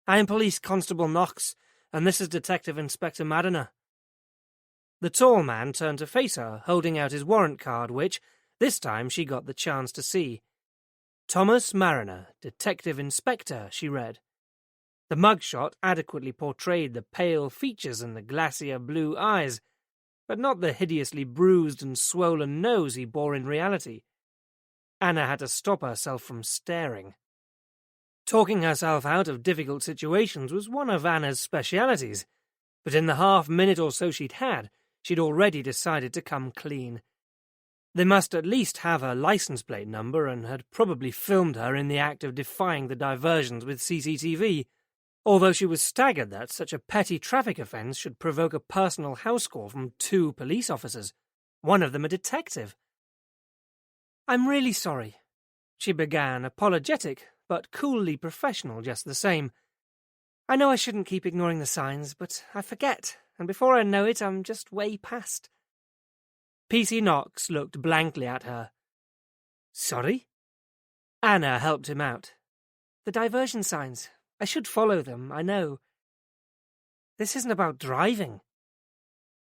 "I am Police Constable Knox, and this is Detective Inspector Mariner." The tall man turned to face her, holding out his warrant card, which, this time, she got the chance to see. "Thomas Mariner, Detective Inspector," she read. The mugshot adequately portrayed the pale features and the glacier blue eyes, but not the hideously bruised and swollen nose he bore in reality. Anna had to stop herself from staring. Talking herself out of difficult situations was one of Anna's specialities, but in the half-minute or so she'd already decided to come clean. They must at least have her license plate number and had probably filmed her in the act of defying the diversions with CCTV, although she was staggered that such a petty traffic offence should provoke a personal house call from 2 police officers, one of them a detective. "I'm really sorry," she began, apologetic, but coolly professional just the same. "I know I shouldn't keep ignoring the signs, but I forget, and before I know it, I'm just way past." P.C. Knox looked blankly at her. "Sorry?" Anna helped him out. "The diversion signs. I should follow them, I know." "This isn't about driving."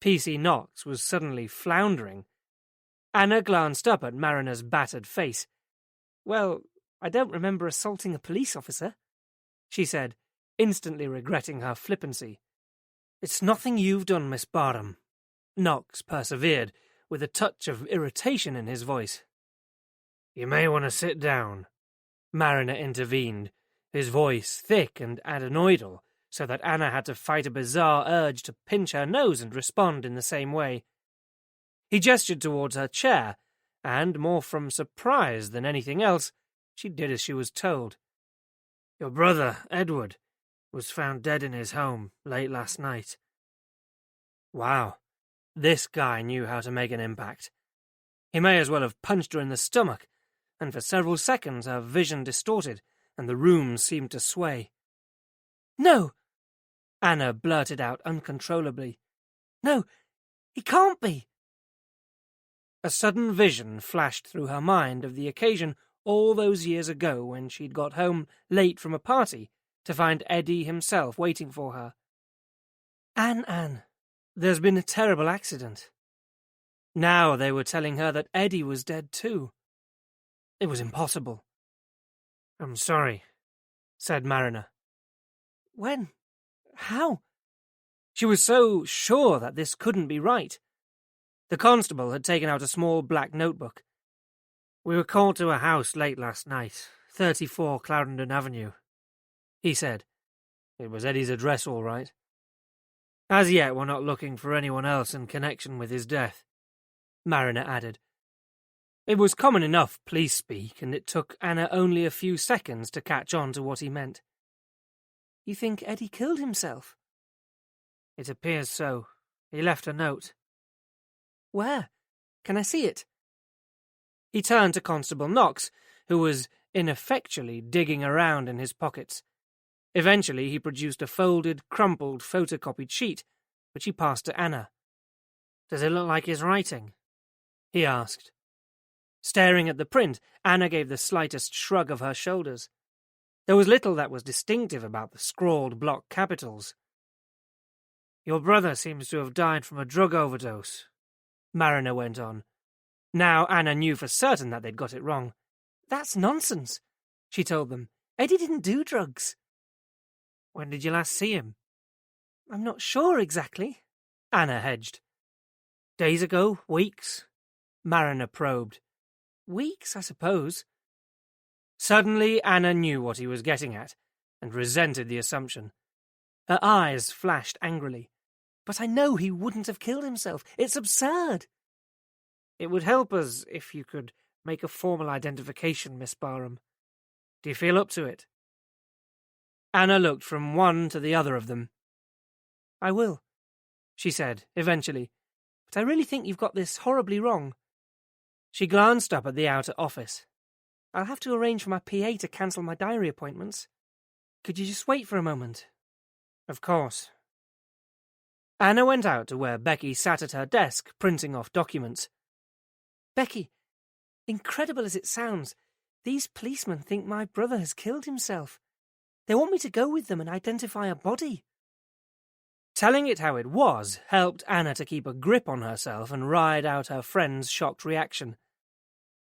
P.C. Knox was suddenly floundering. Anna glanced up at Mariner's battered face. "Well, I don't remember assaulting a police officer," she said, instantly regretting her flippancy. "It's nothing you've done, Miss Barham," Knox persevered, with a touch of irritation in his voice. "You may want to sit down," Mariner intervened, his voice thick and adenoidal, so that Anna had to fight a bizarre urge to pinch her nose and respond in the same way. He gestured towards her chair, and, more from surprise than anything else, she did as she was told. "Your brother, Edward, was found dead in his home late last night." Wow. This guy knew how to make an impact. He may as well have punched her in the stomach, and for several seconds her vision distorted, and the room seemed to sway. "No!" Anna blurted out uncontrollably. "No, he can't be!" A sudden vision flashed through her mind of the occasion all those years ago when she'd got home late from a party to find Eddie himself waiting for her. Anne, there's been a terrible accident." Now they were telling her that Eddie was dead too. It was impossible. "I'm sorry," said Mariner. "When? How?" She was so sure that this couldn't be right. The constable had taken out a small black notebook. "We were called to a house late last night, 34 Clarendon Avenue," he said. It was Eddie's address, all right. "As yet, we're not looking for anyone else in connection with his death," Mariner added. It was common enough police speak, and it took Anna only a few seconds to catch on to what he meant. "You think Eddie killed himself?" "It appears so. He left a note." "Where? Can I see it?" He turned to Constable Knox, who was ineffectually digging around in his pockets. Eventually he produced a folded, crumpled, photocopied sheet, which he passed to Anna. "Does it look like his writing?" he asked. Staring at the print, Anna gave the slightest shrug of her shoulders. There was little that was distinctive about the scrawled block capitals. "Your brother seems to have died from a drug overdose," Mariner went on. Now Anna knew for certain that they'd got it wrong. "That's nonsense," she told them. "Eddie didn't do drugs." "When did you last see him?" "I'm not sure exactly," Anna hedged. "Days ago? Weeks?" Mariner probed. "Weeks, I suppose." Suddenly Anna knew what he was getting at, and resented the assumption. Her eyes flashed angrily. "But I know he wouldn't have killed himself. It's absurd." "It would help us if you could make a formal identification, Miss Barham. Do you feel up to it?" Anna looked from one to the other of them. "I will," she said, eventually. "But I really think you've got this horribly wrong." She glanced up at the outer office. "I'll have to arrange for my PA to cancel my diary appointments. Could you just wait for a moment?" "Of course." Anna went out to where Becky sat at her desk, printing off documents. "Becky, incredible as it sounds, these policemen think my brother has killed himself. They want me to go with them and identify a body." Telling it how it was helped Anna to keep a grip on herself and ride out her friend's shocked reaction.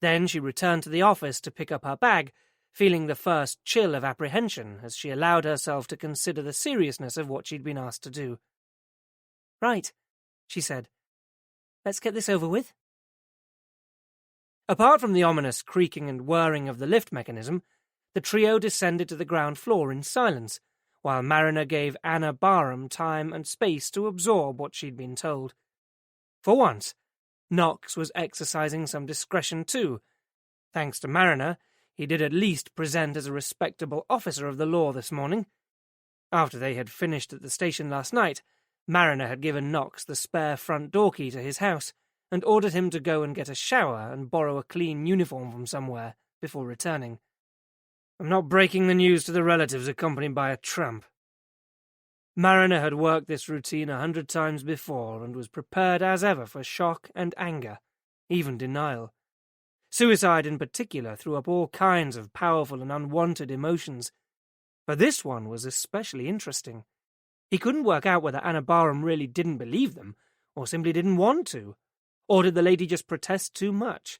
Then she returned to the office to pick up her bag, feeling the first chill of apprehension as she allowed herself to consider the seriousness of what she'd been asked to do. "Right," she said. "Let's get this over with." Apart from the ominous creaking and whirring of the lift mechanism, the trio descended to the ground floor in silence, while Mariner gave Anna Barham time and space to absorb what she'd been told. For once, Knox was exercising some discretion too. Thanks to Mariner, he did at least present as a respectable officer of the law this morning. After they had finished at the station last night, Mariner had given Knox the spare front door key to his house and ordered him to go and get a shower and borrow a clean uniform from somewhere before returning. "I'm not breaking the news to the relatives accompanied by a tramp." Mariner had worked this routine 100 times before and was prepared as ever for shock and anger, even denial. Suicide in particular threw up all kinds of powerful and unwanted emotions, but this one was especially interesting. He couldn't work out whether Anna Barham really didn't believe them, or simply didn't want to, or did the lady just protest too much?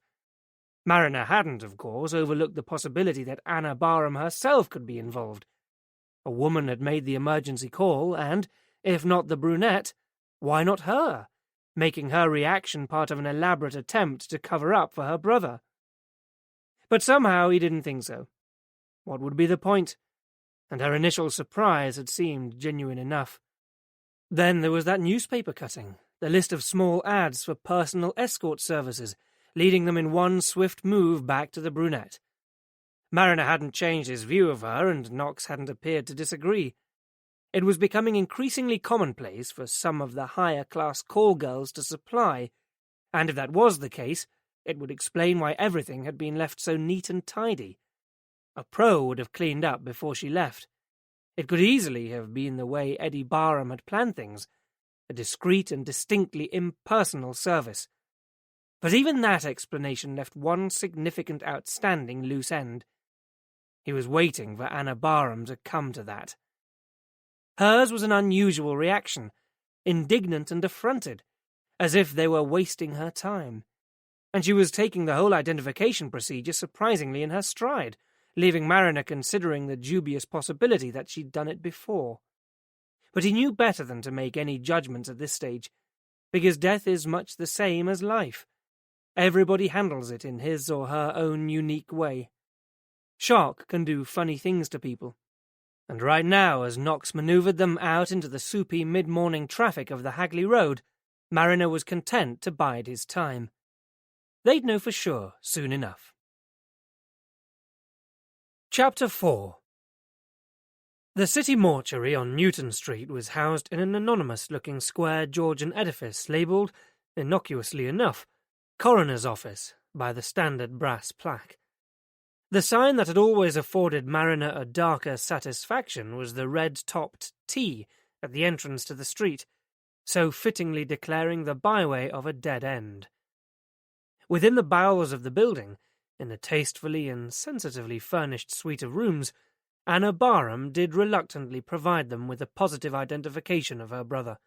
Mariner hadn't, of course, overlooked the possibility that Anna Barham herself could be involved. A woman had made the emergency call, and, if not the brunette, why not her, making her reaction part of an elaborate attempt to cover up for her brother? But somehow he didn't think so. What would be the point? And her initial surprise had seemed genuine enough. Then there was that newspaper cutting, the list of small ads for personal escort services, leading them in one swift move back to the brunette. Mariner hadn't changed his view of her, and Knox hadn't appeared to disagree. It was becoming increasingly commonplace for some of the higher-class call girls to supply, and if that was the case, it would explain why everything had been left so neat and tidy. A pro would have cleaned up before she left. It could easily have been the way Eddie Barham had planned things, a discreet and distinctly impersonal service. But even that explanation left one significant outstanding loose end. He was waiting for Anna Barham to come to that. Hers was an unusual reaction, indignant and affronted, as if they were wasting her time. And she was taking the whole identification procedure surprisingly in her stride, leaving Mariner considering the dubious possibility that she'd done it before. But he knew better than to make any judgments at this stage. because death is much the same as life. Everybody handles it in his or her own unique way. Shock can do funny things to people. And right now, as Knox manoeuvred them out into the soupy mid-morning traffic of the Hagley Road, Mariner was content to bide his time. They'd know for sure soon enough. Chapter 4. The city mortuary on Newton Street was housed in an anonymous-looking square Georgian edifice labelled, innocuously enough, Coroner's Office by the standard brass plaque. The sign that had always afforded Mariner a darker satisfaction was the red-topped T at the entrance to the street, so fittingly declaring the byway of a dead end. Within the bowels of the building, in a tastefully and sensitively furnished suite of rooms, Anna Barham did reluctantly provide them with a positive identification of her brother.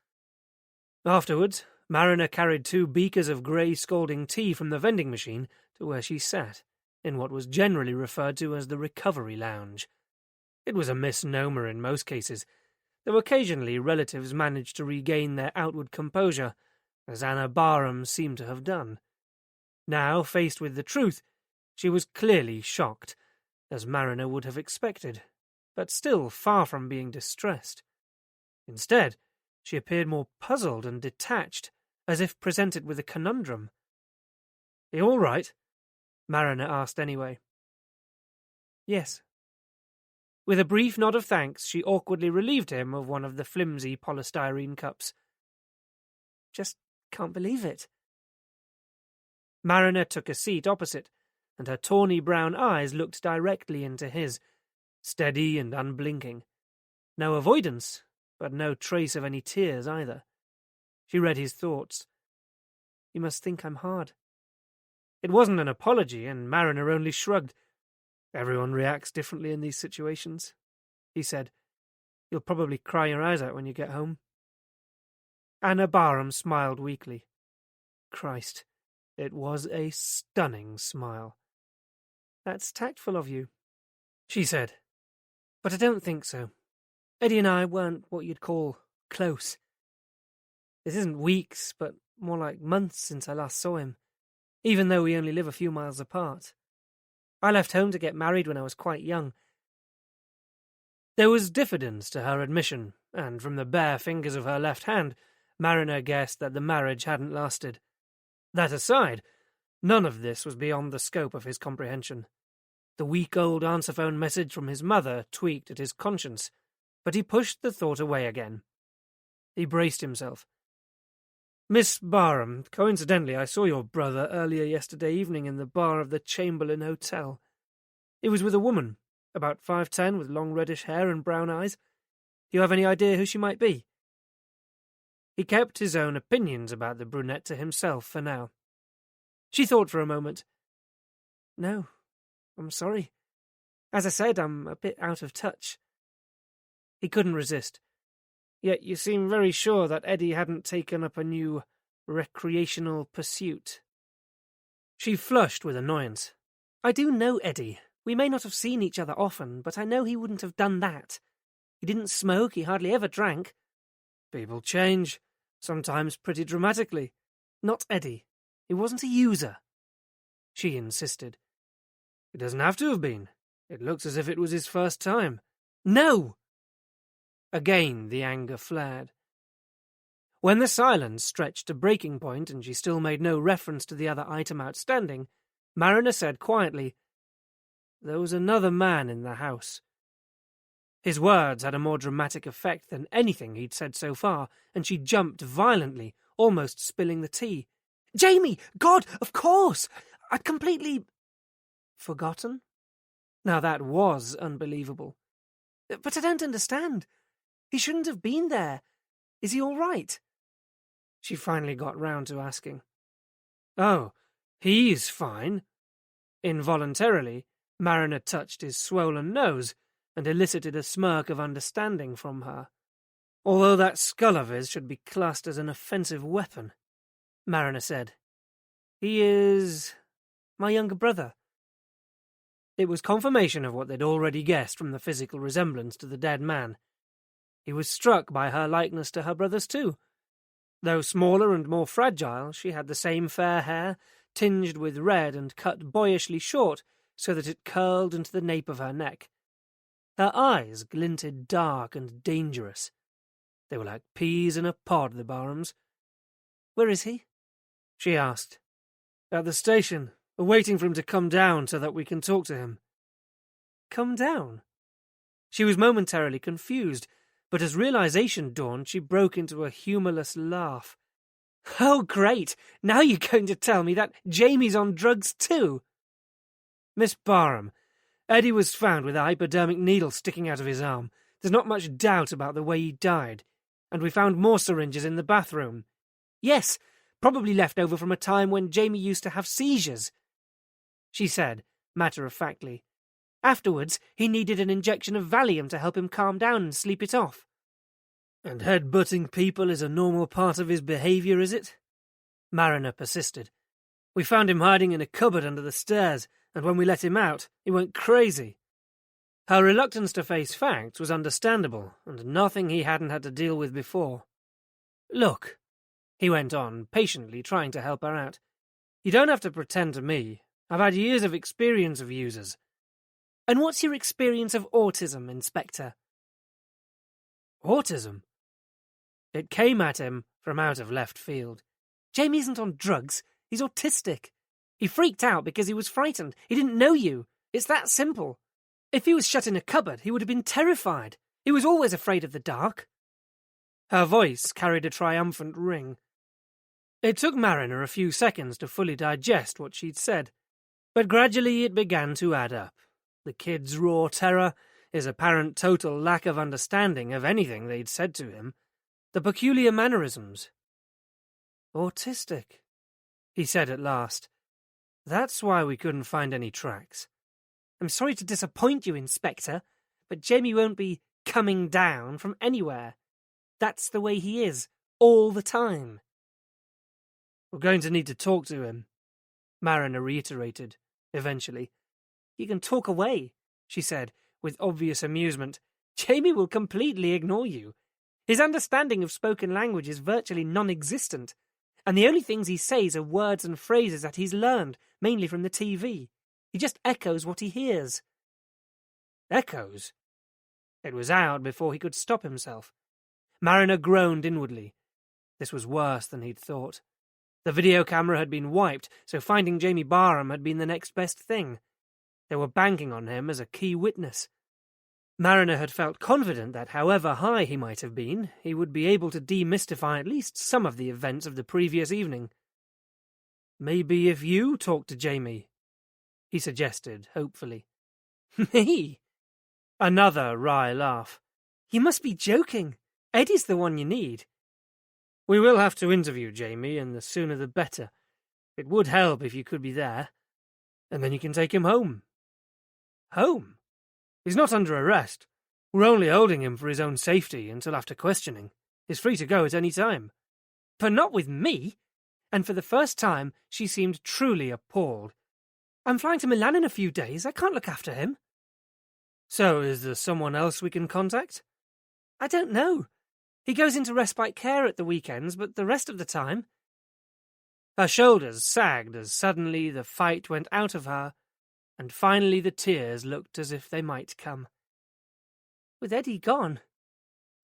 Afterwards, Mariner carried 2 beakers of grey scalding tea from the vending machine to where she sat, in what was generally referred to as the recovery lounge. It was a misnomer in most cases, though occasionally relatives managed to regain their outward composure, as Anna Barham seemed to have done. Now, faced with the truth, she was clearly shocked, as Mariner would have expected, but still far from being distressed. Instead, she appeared more puzzled and detached, as if presented with a conundrum. "You all right?" Mariner asked anyway. "Yes." With a brief nod of thanks, she awkwardly relieved him of one of the flimsy polystyrene cups. "Just can't believe it." Mariner took a seat opposite, and her tawny brown eyes looked directly into his, steady and unblinking. No avoidance, but no trace of any tears either. She read his thoughts. "You must think I'm hard." It wasn't an apology, and Mariner only shrugged. "Everyone reacts differently in these situations," he said. "You'll probably cry your eyes out when you get home." Anna Barham smiled weakly. Christ, it was a stunning smile. "That's tactful of you," she said. "But I don't think so. Eddie and I weren't what you'd call close. It isn't weeks, but more like months since I last saw him, even though we only live a few miles apart. I left home to get married when I was quite young." There was diffidence to her admission, and from the bare fingers of her left hand, Mariner guessed that the marriage hadn't lasted. That aside, none of this was beyond the scope of his comprehension. The week-old answer-phone message from his mother tweaked at his conscience, but he pushed the thought away again. He braced himself. "Miss Barham, coincidentally I saw your brother earlier yesterday evening in the bar of the Chamberlain Hotel. He was with a woman, about 5'10", with long reddish hair and brown eyes. Do you have any idea who she might be?" He kept his own opinions about the brunette to himself for now. She thought for a moment. "No, I'm sorry. As I said, I'm a bit out of touch." He couldn't resist. "Yet you seem very sure that Eddie hadn't taken up a new recreational pursuit." She flushed with annoyance. "I do know Eddie. We may not have seen each other often, but I know he wouldn't have done that. He didn't smoke, he hardly ever drank." "People change, sometimes pretty dramatically." "Not Eddie. He wasn't a user." She insisted. "It doesn't have to have been. It looks as if it was his first time." "No!" Again the anger flared. When the silence stretched to breaking point and she still made no reference to the other item outstanding, Mariner said quietly, "There was another man in the house." His words had a more dramatic effect than anything he'd said so far, and she jumped violently, almost spilling the tea. "Jamie! God, of course! I'd completely—" "Forgotten?" Now that was unbelievable. "But I don't understand. He shouldn't have been there. Is he all right?" She finally got round to asking. "Oh, he's fine." Involuntarily, Mariner touched his swollen nose and elicited a smirk of understanding from her. "Although that skull of his should be classed as an offensive weapon," Mariner said. "He is my younger brother." It was confirmation of what they'd already guessed from the physical resemblance to the dead man. He was struck by her likeness to her brother's too. Though smaller and more fragile, she had the same fair hair, tinged with red and cut boyishly short so that it curled into the nape of her neck. Her eyes glinted dark and dangerous. They were like peas in a pod, the Barhams. "Where is he?" she asked. "At the station, waiting for him to come down so that we can talk to him." "Come down?" She was momentarily confused, but as realization dawned, she broke into a humourless laugh. "Oh, great! Now you're going to tell me that Jamie's on drugs too!" "Miss Barham, Eddie was found with a hypodermic needle sticking out of his arm. There's not much doubt about the way he died. And we found more syringes in the bathroom. Yes, probably left over from a time when Jamie used to have seizures," she said, matter-of-factly. "Afterwards, he needed an injection of Valium to help him calm down and sleep it off." "And head-butting people is a normal part of his behaviour, is it?" Mariner persisted. "We found him hiding in a cupboard under the stairs, and when we let him out, he went crazy." Her reluctance to face facts was understandable, and nothing he hadn't had to deal with before. "Look," he went on, patiently trying to help her out, "you don't have to pretend to me. I've had years of experience of users." "And what's your experience of autism, Inspector?" "Autism?" It came at him from out of left field. "Jamie isn't on drugs. He's autistic. He freaked out because he was frightened. He didn't know you. It's that simple. If he was shut in a cupboard, he would have been terrified. He was always afraid of the dark." Her voice carried a triumphant ring. It took Mariner a few seconds to fully digest what she'd said, but gradually it began to add up. The kid's raw terror, his apparent total lack of understanding of anything they'd said to him, the peculiar mannerisms. "Autistic," he said at last. "That's why we couldn't find any tracks." "I'm sorry to disappoint you, Inspector, but Jamie won't be coming down from anywhere. That's the way he is, all the time." "We're going to need to talk to him," Mariner reiterated, eventually. "You can talk away," she said, with obvious amusement. "Jamie will completely ignore you. His understanding of spoken language is virtually non-existent, and the only things he says are words and phrases that he's learned, mainly from the TV. He just echoes what he hears." Echoes? It was out before he could stop himself. Mariner groaned inwardly. This was worse than he'd thought. The video camera had been wiped, so finding Jamie Barham had been the next best thing. They were banking on him as a key witness. Mariner had felt confident that however high he might have been, he would be able to demystify at least some of the events of the previous evening. "Maybe if you talk to Jamie," he suggested, hopefully. "Me?" Another wry laugh. "You must be joking. Eddie's the one you need." "We will have to interview Jamie, and the sooner the better. It would help if you could be there. And then you can take him home." "Home? He's not under arrest. We're only holding him for his own safety until after questioning. He's free to go at any time." "But not with me." And for the first time, she seemed truly appalled. "I'm flying to Milan in a few days. I can't look after him." "So is there someone else we can contact?" "I don't know. He goes into respite care at the weekends, but the rest of the time—" Her shoulders sagged as suddenly the fight went out of her, and finally the tears looked as if they might come. "With Eddie gone,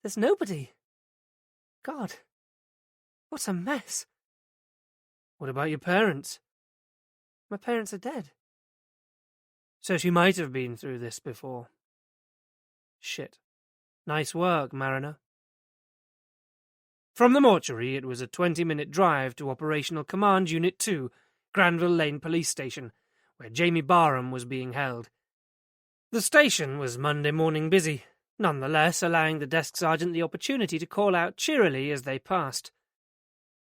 there's nobody. God, what a mess." "What about your parents?" "My parents are dead." So she might have been through this before. Shit. Nice work, Mariner. From the mortuary, it was a 20-minute drive to Operational Command Unit 2, Granville Lane Police Station, where Jamie Barham was being held. The station was Monday morning busy, nonetheless allowing the desk sergeant the opportunity to call out cheerily as they passed.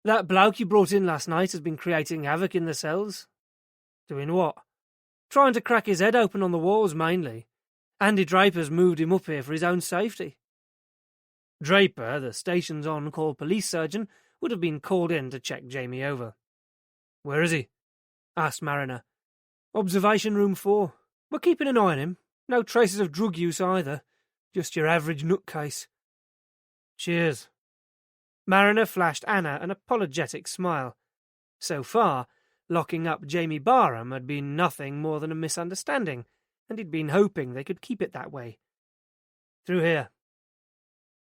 "That bloke you brought in last night has been creating havoc in the cells." "Doing what?" "Trying to crack his head open on the walls, mainly. Andy Draper's moved him up here for his own safety." Draper, the station's on-call police surgeon, would have been called in to check Jamie over. "Where is he?" asked Mariner. "Observation room 4. We're keeping an eye on him. No traces of drug use either. Just your average nutcase." "Cheers." Mariner flashed Anna an apologetic smile. So far, locking up Jamie Barham had been nothing more than a misunderstanding, and he'd been hoping they could keep it that way. Through here.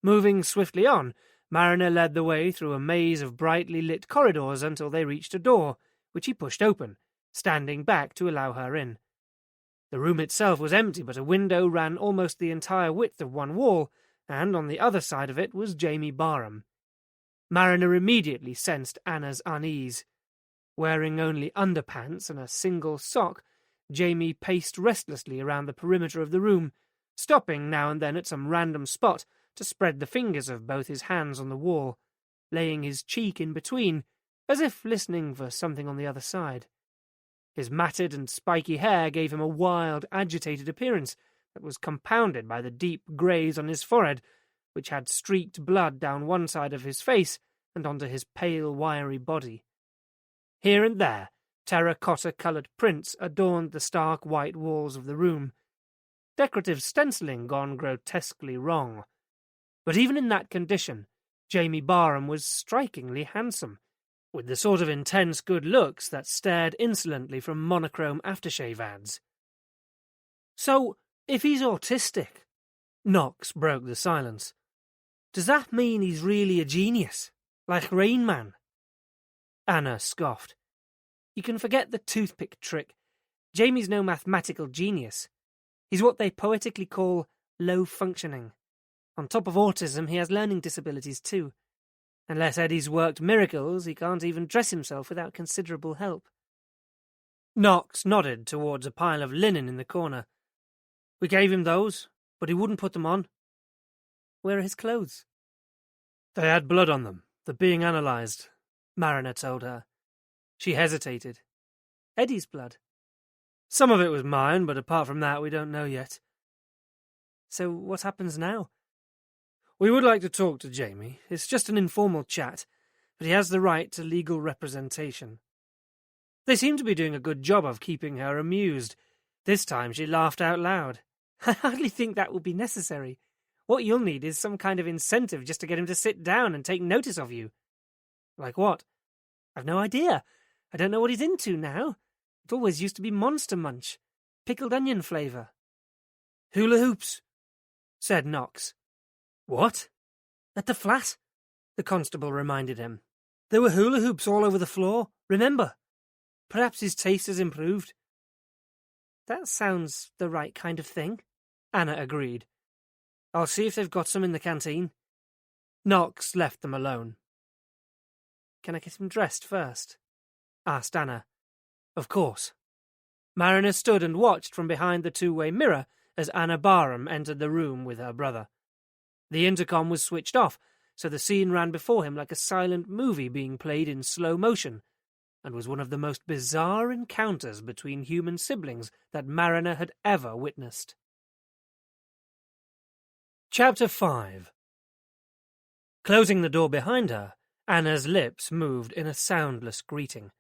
Moving swiftly on, Mariner led the way through a maze of brightly lit corridors until they reached a door, which he pushed open, standing back to allow her in. The room itself was empty, but a window ran almost the entire width of one wall, and on the other side of it was Jamie Barham. Mariner immediately sensed Anna's unease. Wearing only underpants and a single sock, Jamie paced restlessly around the perimeter of the room, stopping now and then at some random spot to spread the fingers of both his hands on the wall, laying his cheek in between, as if listening for something on the other side. His matted and spiky hair gave him a wild, agitated appearance that was compounded by the deep greys on his forehead, which had streaked blood down one side of his face and onto his pale, wiry body. Here and there, terracotta-coloured prints adorned the stark white walls of the room. Decorative stenciling gone grotesquely wrong. But even in that condition, Jamie Barham was strikingly handsome, with the sort of intense good looks that stared insolently from monochrome aftershave ads. So, if he's autistic, Knox broke the silence, does that mean he's really a genius, like Rain Man? Anna scoffed. You can forget the toothpick trick. Jamie's no mathematical genius. He's what they poetically call low-functioning. On top of autism, he has learning disabilities too. Unless Eddie's worked miracles, he can't even dress himself without considerable help. Knox nodded towards a pile of linen in the corner. We gave him those, but he wouldn't put them on. Where are his clothes? They had blood on them. They're being analysed, Mariner told her. She hesitated. Eddie's blood? Some of it was mine, but apart from that, we don't know yet. So what happens now? We would like to talk to Jamie. It's just an informal chat, but he has the right to legal representation. They seem to be doing a good job of keeping her amused. This time she laughed out loud. I hardly think that will be necessary. What you'll need is some kind of incentive just to get him to sit down and take notice of you. Like what? I've no idea. I don't know what he's into now. It always used to be Monster Munch. Pickled onion flavour. Hula hoops, said Knox. What? At the flat? The constable reminded him. There were hula hoops all over the floor, remember? Perhaps his taste has improved. That sounds the right kind of thing, Anna agreed. I'll see if they've got some in the canteen. Knox left them alone. Can I get him dressed first? Asked Anna. Of course. Mariner stood and watched from behind the two-way mirror as Anna Barham entered the room with her brother. The intercom was switched off, so the scene ran before him like a silent movie being played in slow motion, and was one of the most bizarre encounters between human siblings that Mariner had ever witnessed. Chapter 5. Closing the door behind her, Anna's lips moved in a soundless greeting.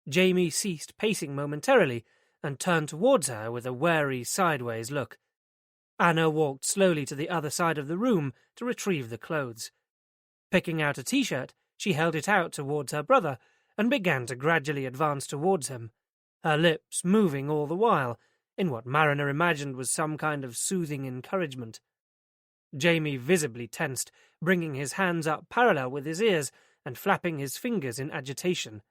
Jamie ceased pacing momentarily and turned towards her with a wary sideways look. Anna walked slowly to the other side of the room to retrieve the clothes. Picking out a t-shirt, she held it out towards her brother and began to gradually advance towards him, her lips moving all the while, in what Mariner imagined was some kind of soothing encouragement. Jamie visibly tensed, bringing his hands up parallel with his ears and flapping his fingers in agitation.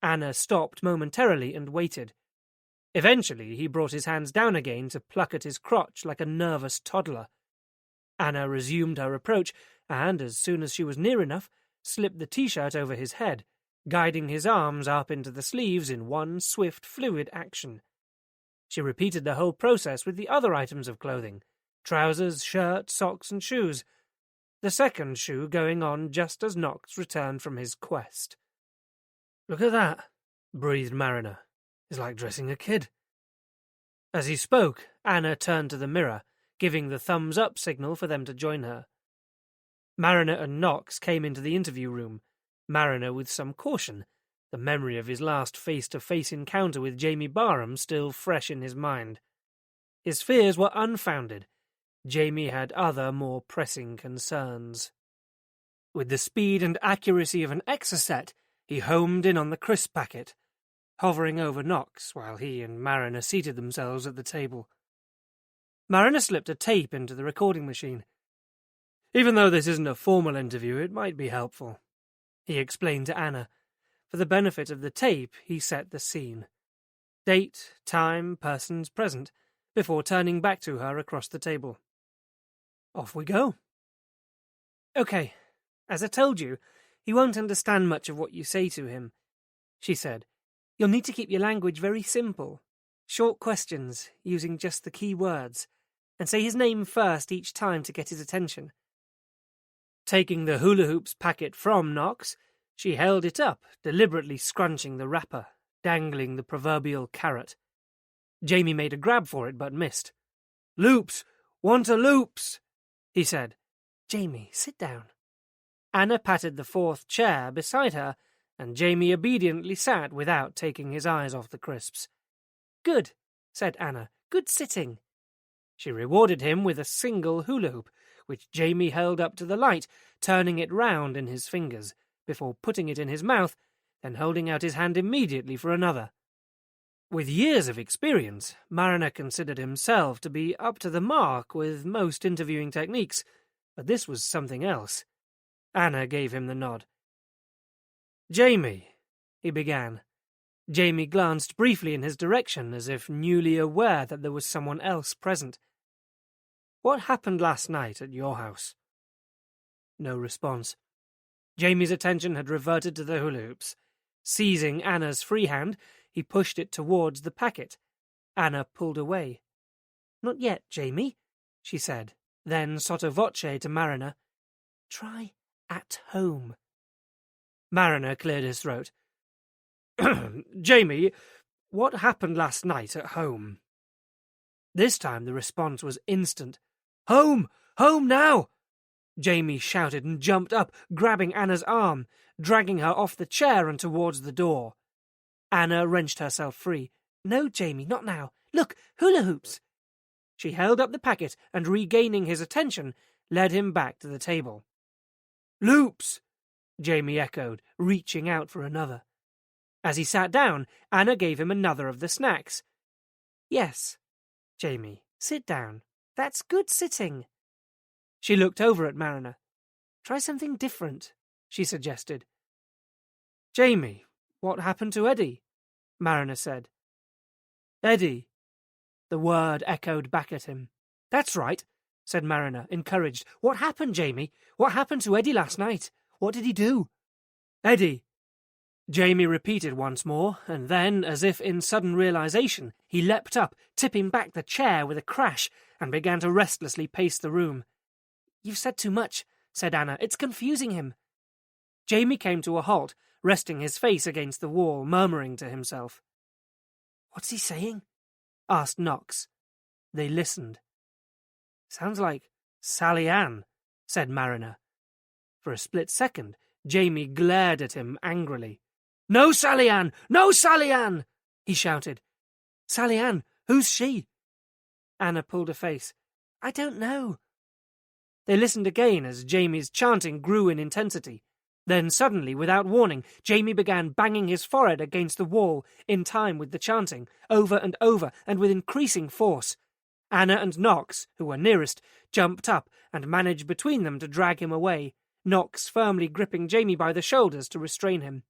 Anna stopped momentarily and waited. Eventually he brought his hands down again to pluck at his crotch like a nervous toddler. Anna resumed her approach, and as soon as she was near enough, slipped the t-shirt over his head, guiding his arms up into the sleeves in one swift, fluid action. She repeated the whole process with the other items of clothing, trousers, shirt, socks, and shoes, the second shoe going on just as Knox returned from his quest. "Look at that," breathed Mariner. "It's like dressing a kid." As he spoke, Anna turned to the mirror, giving the thumbs-up signal for them to join her. Mariner and Knox came into the interview room, Mariner with some caution, the memory of his last face-to-face encounter with Jamie Barham still fresh in his mind. His fears were unfounded. Jamie had other, more pressing concerns. With the speed and accuracy of an exocet, he homed in on the crisp packet, hovering over Knox while he and Mariner seated themselves at the table. Mariner slipped a tape into the recording machine. "Even though this isn't a formal interview, it might be helpful," he explained to Anna. For the benefit of the tape, he set the scene. Date, time, persons present, before turning back to her across the table. "Off we go." "Okay, as I told you, he won't understand much of what you say to him," she said. "You'll need to keep your language very simple. Short questions, using just the key words, and say his name first each time to get his attention." Taking the hula hoops packet from Knox, she held it up, deliberately scrunching the wrapper, dangling the proverbial carrot. Jamie made a grab for it, but missed. "Loops! Want a loops!" he said. "Jamie, sit down." Anna patted the fourth chair beside her, and Jamie obediently sat without taking his eyes off the crisps. "Good," said Anna. "Good sitting." She rewarded him with a single hula hoop, which Jamie held up to the light, turning it round in his fingers, before putting it in his mouth, then holding out his hand immediately for another. With years of experience, Mariner considered himself to be up to the mark with most interviewing techniques, but this was something else. Anna gave him the nod. "Jamie," he began. Jamie glanced briefly in his direction, as if newly aware that there was someone else present. "What happened last night at your house?" No response. Jamie's attention had reverted to the hula hoops. Seizing Anna's free hand, he pushed it towards the packet. Anna pulled away. "Not yet, Jamie," she said, then sotto voce to Mariner. "Try at home." Mariner cleared his throat. "Jamie, what happened last night at home?" This time the response was instant. "Home! Home now!" Jamie shouted and jumped up, grabbing Anna's arm, dragging her off the chair and towards the door. Anna wrenched herself free. "No, Jamie, not now. Look, hula hoops!" She held up the packet and, regaining his attention, led him back to the table. "Loops!" Jamie echoed, reaching out for another. As he sat down, Anna gave him another of the snacks. "Yes, Jamie, sit down. That's good sitting." She looked over at Mariner. "Try something different," she suggested. "Jamie, what happened to Eddie?" Mariner said. "Eddie." The word echoed back at him. "That's right," said Mariner, encouraged. "What happened, Jamie? What happened to Eddie last night? What did he do?" "Eddie." Jamie repeated once more, and then, as if in sudden realization, he leapt up, tipping back the chair with a crash, and began to restlessly pace the room. "You've said too much," said Anna. "It's confusing him." Jamie came to a halt, resting his face against the wall, murmuring to himself. "What's he saying?" asked Knox. They listened. "Sounds like Sally Ann," said Mariner. For a split second, Jamie glared at him angrily. "No, Sally Ann! No, Sally Ann!" he shouted. "Sally Ann? Who's she?" Anna pulled a face. "I don't know." They listened again as Jamie's chanting grew in intensity. Then suddenly, without warning, Jamie began banging his forehead against the wall in time with the chanting, over and over, and with increasing force. Anna and Knox, who were nearest, jumped up and managed between them to drag him away, Knox firmly gripping Jamie by the shoulders to restrain him.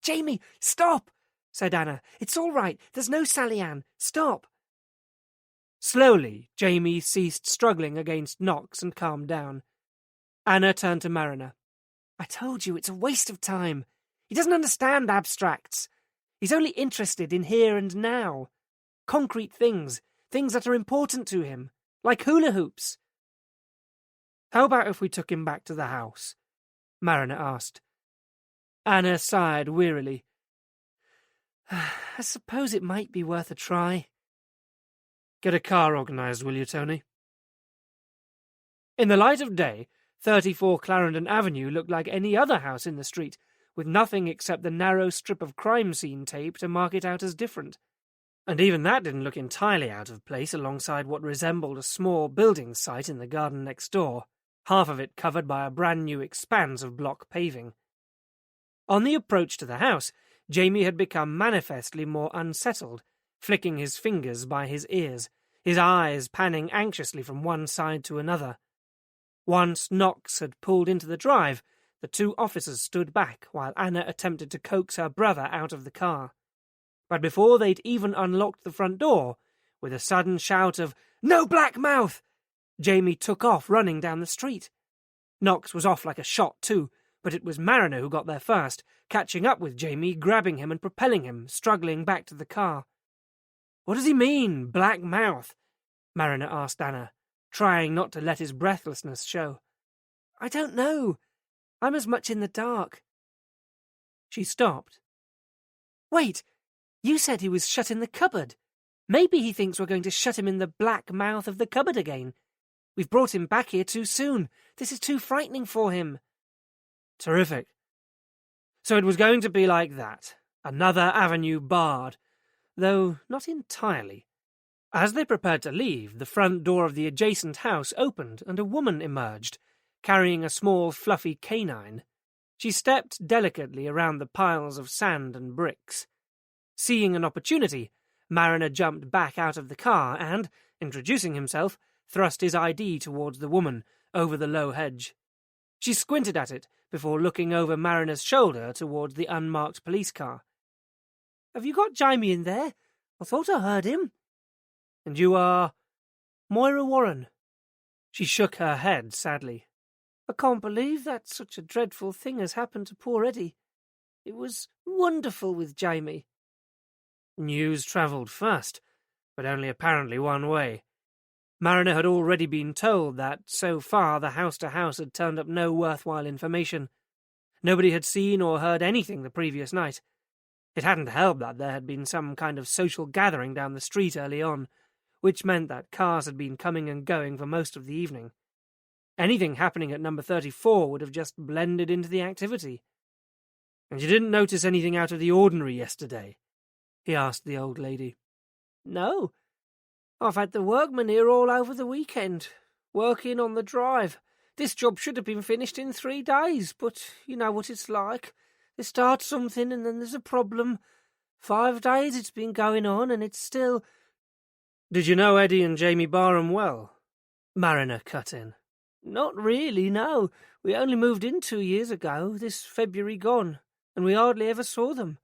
"Jamie, stop!" said Anna. "It's all right. There's no Sally Ann. Stop." Slowly, Jamie ceased struggling against Knox and calmed down. Anna turned to Mariner. "I told you it's a waste of time. He doesn't understand abstracts. He's only interested in here and now. Concrete things, things that are important to him, like hula hoops." "How about if we took him back to the house?" Mariner asked. Anna sighed wearily. "I suppose it might be worth a try." "Get a car organised, will you, Tony?" In the light of day, 34 Clarendon Avenue looked like any other house in the street, with nothing except the narrow strip of crime scene tape to mark it out as different. And even that didn't look entirely out of place alongside what resembled a small building site in the garden next door. half of it covered by a brand-new expanse of block paving. On the approach to the house, Jamie had become manifestly more unsettled, flicking his fingers by his ears, his eyes panning anxiously from one side to another. Once Knox had pulled into the drive, the two officers stood back while Anna attempted to coax her brother out of the car. But before they'd even unlocked the front door, with a sudden shout of, "No black mouth!" Jamie took off running down the street. Knox was off like a shot too, but it was Mariner who got there first, catching up with Jamie, grabbing him and propelling him, struggling back to the car. "What does he mean, black mouth?" Mariner asked Anna, trying not to let his breathlessness show. "I don't know. I'm as much in the dark." She stopped. "Wait, you said he was shut in the cupboard. Maybe he thinks we're going to shut him in the black mouth of the cupboard again. We've brought him back here too soon. This is too frightening for him." Terrific. So it was going to be like that. Another avenue barred, though not entirely. As they prepared to leave, the front door of the adjacent house opened and a woman emerged, carrying a small fluffy canine. She stepped delicately around the piles of sand and bricks. Seeing an opportunity, Mariner jumped back out of the car and, introducing himself, thrust his ID towards the woman, over the low hedge. She squinted at it before looking over Mariner's shoulder towards the unmarked police car. "Have you got Jamie in there? I thought I heard him." "And you are—" "Moira Warren." She shook her head sadly. "I can't believe that such a dreadful thing has happened to poor Eddie. It was wonderful with Jamie." News travelled first, but only apparently one way. Mariner had already been told that, so far, the house-to-house had turned up no worthwhile information. Nobody had seen or heard anything the previous night. It hadn't helped that there had been some kind of social gathering down the street early on, which meant that cars had been coming and going for most of the evening. Anything happening at number 34 would have just blended into the activity. "And you didn't notice anything out of the ordinary yesterday?" he asked the old lady. "No. I've had the workmen here all over the weekend, working on the drive. This job should have been finished in 3 days, but you know what it's like. They start something and then there's a problem. 5 days it's been going on and it's still—" "Did you know Eddie and Jamie Barham well?" Mariner cut in. "Not really, no. We only moved in 2 years ago, this February gone, and we hardly ever saw them.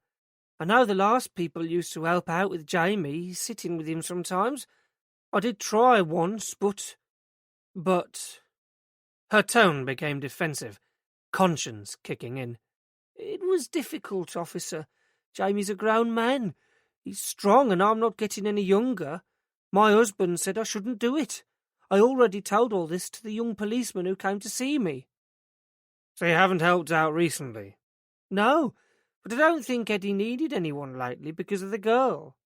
I know the last people used to help out with Jamie, sitting with him sometimes. I did try once, but... Her tone became defensive, conscience kicking in. "It was difficult, officer. Jamie's a grown man. He's strong and I'm not getting any younger. My husband said I shouldn't do it. I already told all this to the young policeman who came to see me." "So you haven't helped out recently?" "No, but I don't think Eddie needed anyone lately because of the girl."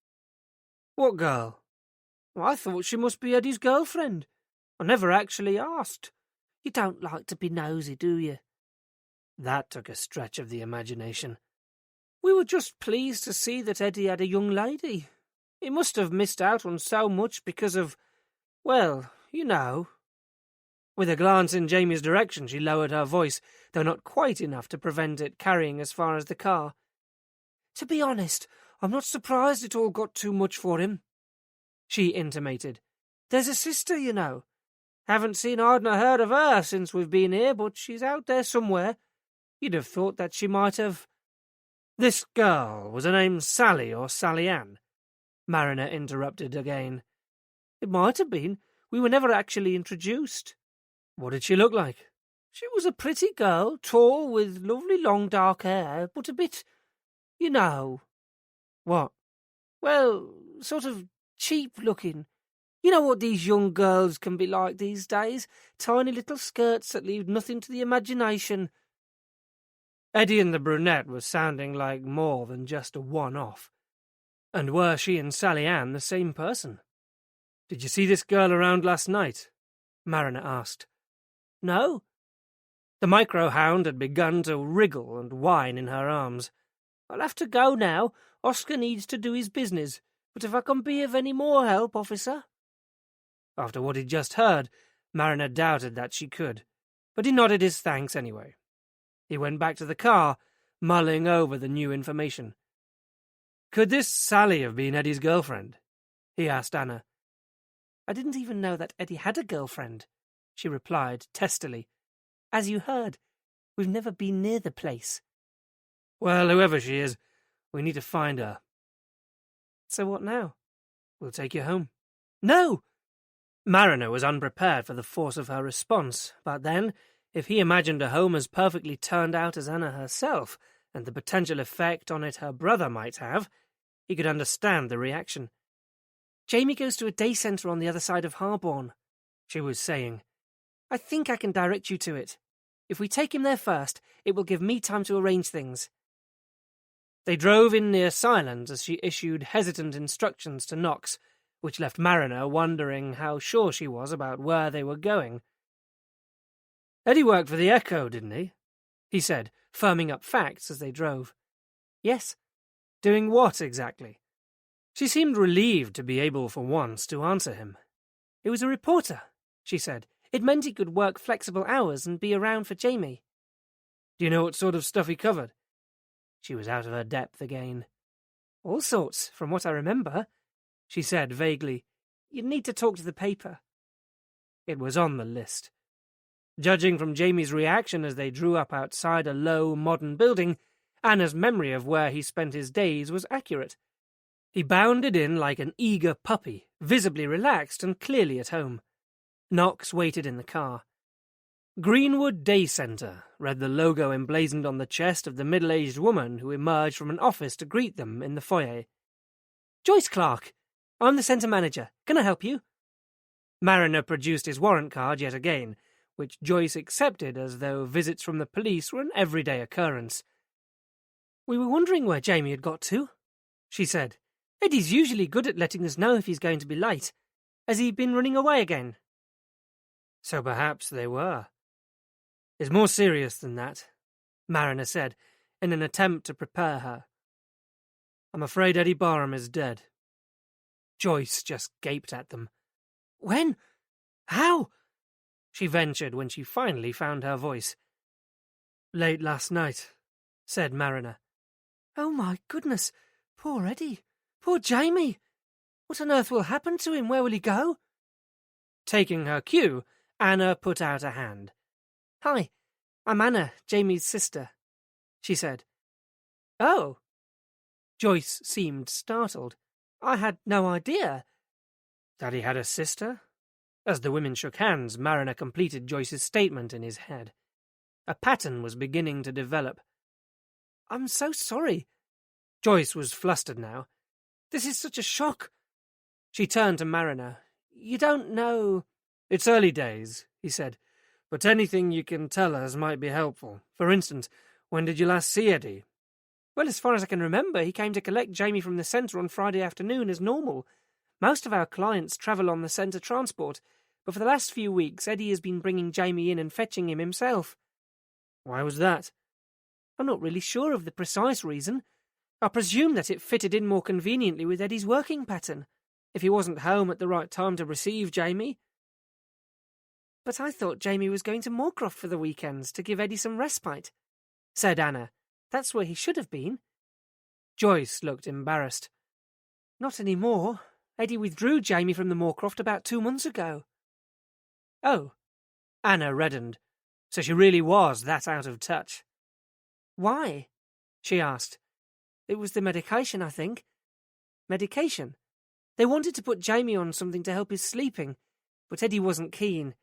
"What girl?" "I thought she must be Eddie's girlfriend. I never actually asked. You don't like to be nosy, do you?" That took a stretch of the imagination. "We were just pleased to see that Eddie had a young lady. He must have missed out on so much because of, well, you know." With a glance in Jamie's direction, she lowered her voice, though not quite enough to prevent it carrying as far as the car. "To be honest, I'm not surprised it all got too much for him," she intimated. "There's a sister, you know. Haven't seen hard nor heard of her since we've been here, but she's out there somewhere. You'd have thought that she might have—" "This girl, was her name Sally or Sally Ann?" Mariner interrupted again. "It might have been. We were never actually introduced." "What did she look like?" "She was a pretty girl, tall, with lovely long dark hair, but a bit, you know—" "What?" "Well, sort of cheap-looking. You know what these young girls can be like these days, tiny little skirts that leave nothing to the imagination." Eddie and the brunette was sounding like more than just a one-off. And were she and Sally Ann the same person? "Did you see this girl around last night?" Mariner asked. "No." The micro-hound had begun to wriggle and whine in her arms. "I'll have to go now. Oscar needs to do his business. But if I can be of any more help, officer—" After what he'd just heard, Mariner doubted that she could. but he nodded his thanks anyway. He went back to the car, mulling over the new information. "Could this Sally have been Eddie's girlfriend?" he asked Anna. "I didn't even know that Eddie had a girlfriend," she replied testily. "As you heard, we've never been near the place." "Well, whoever she is, we need to find her." "So what now?" "We'll take you home." "No!" Mariner was unprepared for the force of her response, but then, if he imagined a home as perfectly turned out as Anna herself, and the potential effect on it her brother might have, he could understand the reaction. "Jamie goes to a day centre on the other side of Harborne," she was saying. "I think I can direct you to it. If we take him there first, it will give me time to arrange things." They drove in near silence as she issued hesitant instructions to Knox, which left Mariner wondering how sure she was about where they were going. "Eddie worked for the Echo, didn't he?" he said, firming up facts as they drove. "Yes." "Doing what exactly?" She seemed relieved to be able for once to answer him. "He was a reporter," she said. "It meant he could work flexible hours and be around for Jamie." "Do you know what sort of stuff he covered?" She was out of her depth again. "All sorts, from what I remember," she said vaguely. "You'd need to talk to the paper." It was on the list. Judging from Jamie's reaction as they drew up outside a low, modern building, Anna's memory of where he spent his days was accurate. He bounded in like an eager puppy, visibly relaxed and clearly at home. Knox waited in the car. Greenwood Day Centre, read the logo emblazoned on the chest of the middle-aged woman who emerged from an office to greet them in the foyer. "Joyce Clark. I'm the centre manager. Can I help you?" Mariner produced his warrant card yet again, which Joyce accepted as though visits from the police were an everyday occurrence. "We were wondering where Jamie had got to," she said. "Eddie's usually good at letting us know if he's going to be late. Has he been running away again?" So perhaps they were. "It's more serious than that," Mariner said, in an attempt to prepare her. "I'm afraid Eddie Barham is dead." Joyce just gaped at them. "When? How?" she ventured when she finally found her voice. "Late last night," said Mariner. "Oh my goodness. Poor Eddie. Poor Jamie. What on earth will happen to him? Where will he go?" Taking her cue, Anna put out a hand. "Hi, I'm Anna, Jamie's sister," she said. "Oh." Joyce seemed startled. "I had no idea." That he had a sister? As the women shook hands, Mariner completed Joyce's statement in his head. A pattern was beginning to develop. "I'm so sorry." Joyce was flustered now. "This is such a shock." She turned to Mariner. "You don't know—" "It's early days," he said, "but anything you can tell us might be helpful. For instance, when did you last see Eddie?" "Well, as far as I can remember, he came to collect Jamie from the centre on Friday afternoon as normal. Most of our clients travel on the centre transport, but for the last few weeks Eddie has been bringing Jamie in and fetching him himself." "Why was that?" "I'm not really sure of the precise reason. I presume that it fitted in more conveniently with Eddie's working pattern, if he wasn't home at the right time to receive Jamie." "But I thought Jamie was going to Moorcroft for the weekends to give Eddie some respite," said Anna. "That's where he should have been." Joyce looked embarrassed. "Not any more. Eddie withdrew Jamie from the Moorcroft about 2 months ago." "Oh." Anna reddened. So she really was that out of touch. "Why?" she asked. "It was the medication, I think." "Medication?" "They wanted to put Jamie on something to help his sleeping, but Eddie wasn't keen.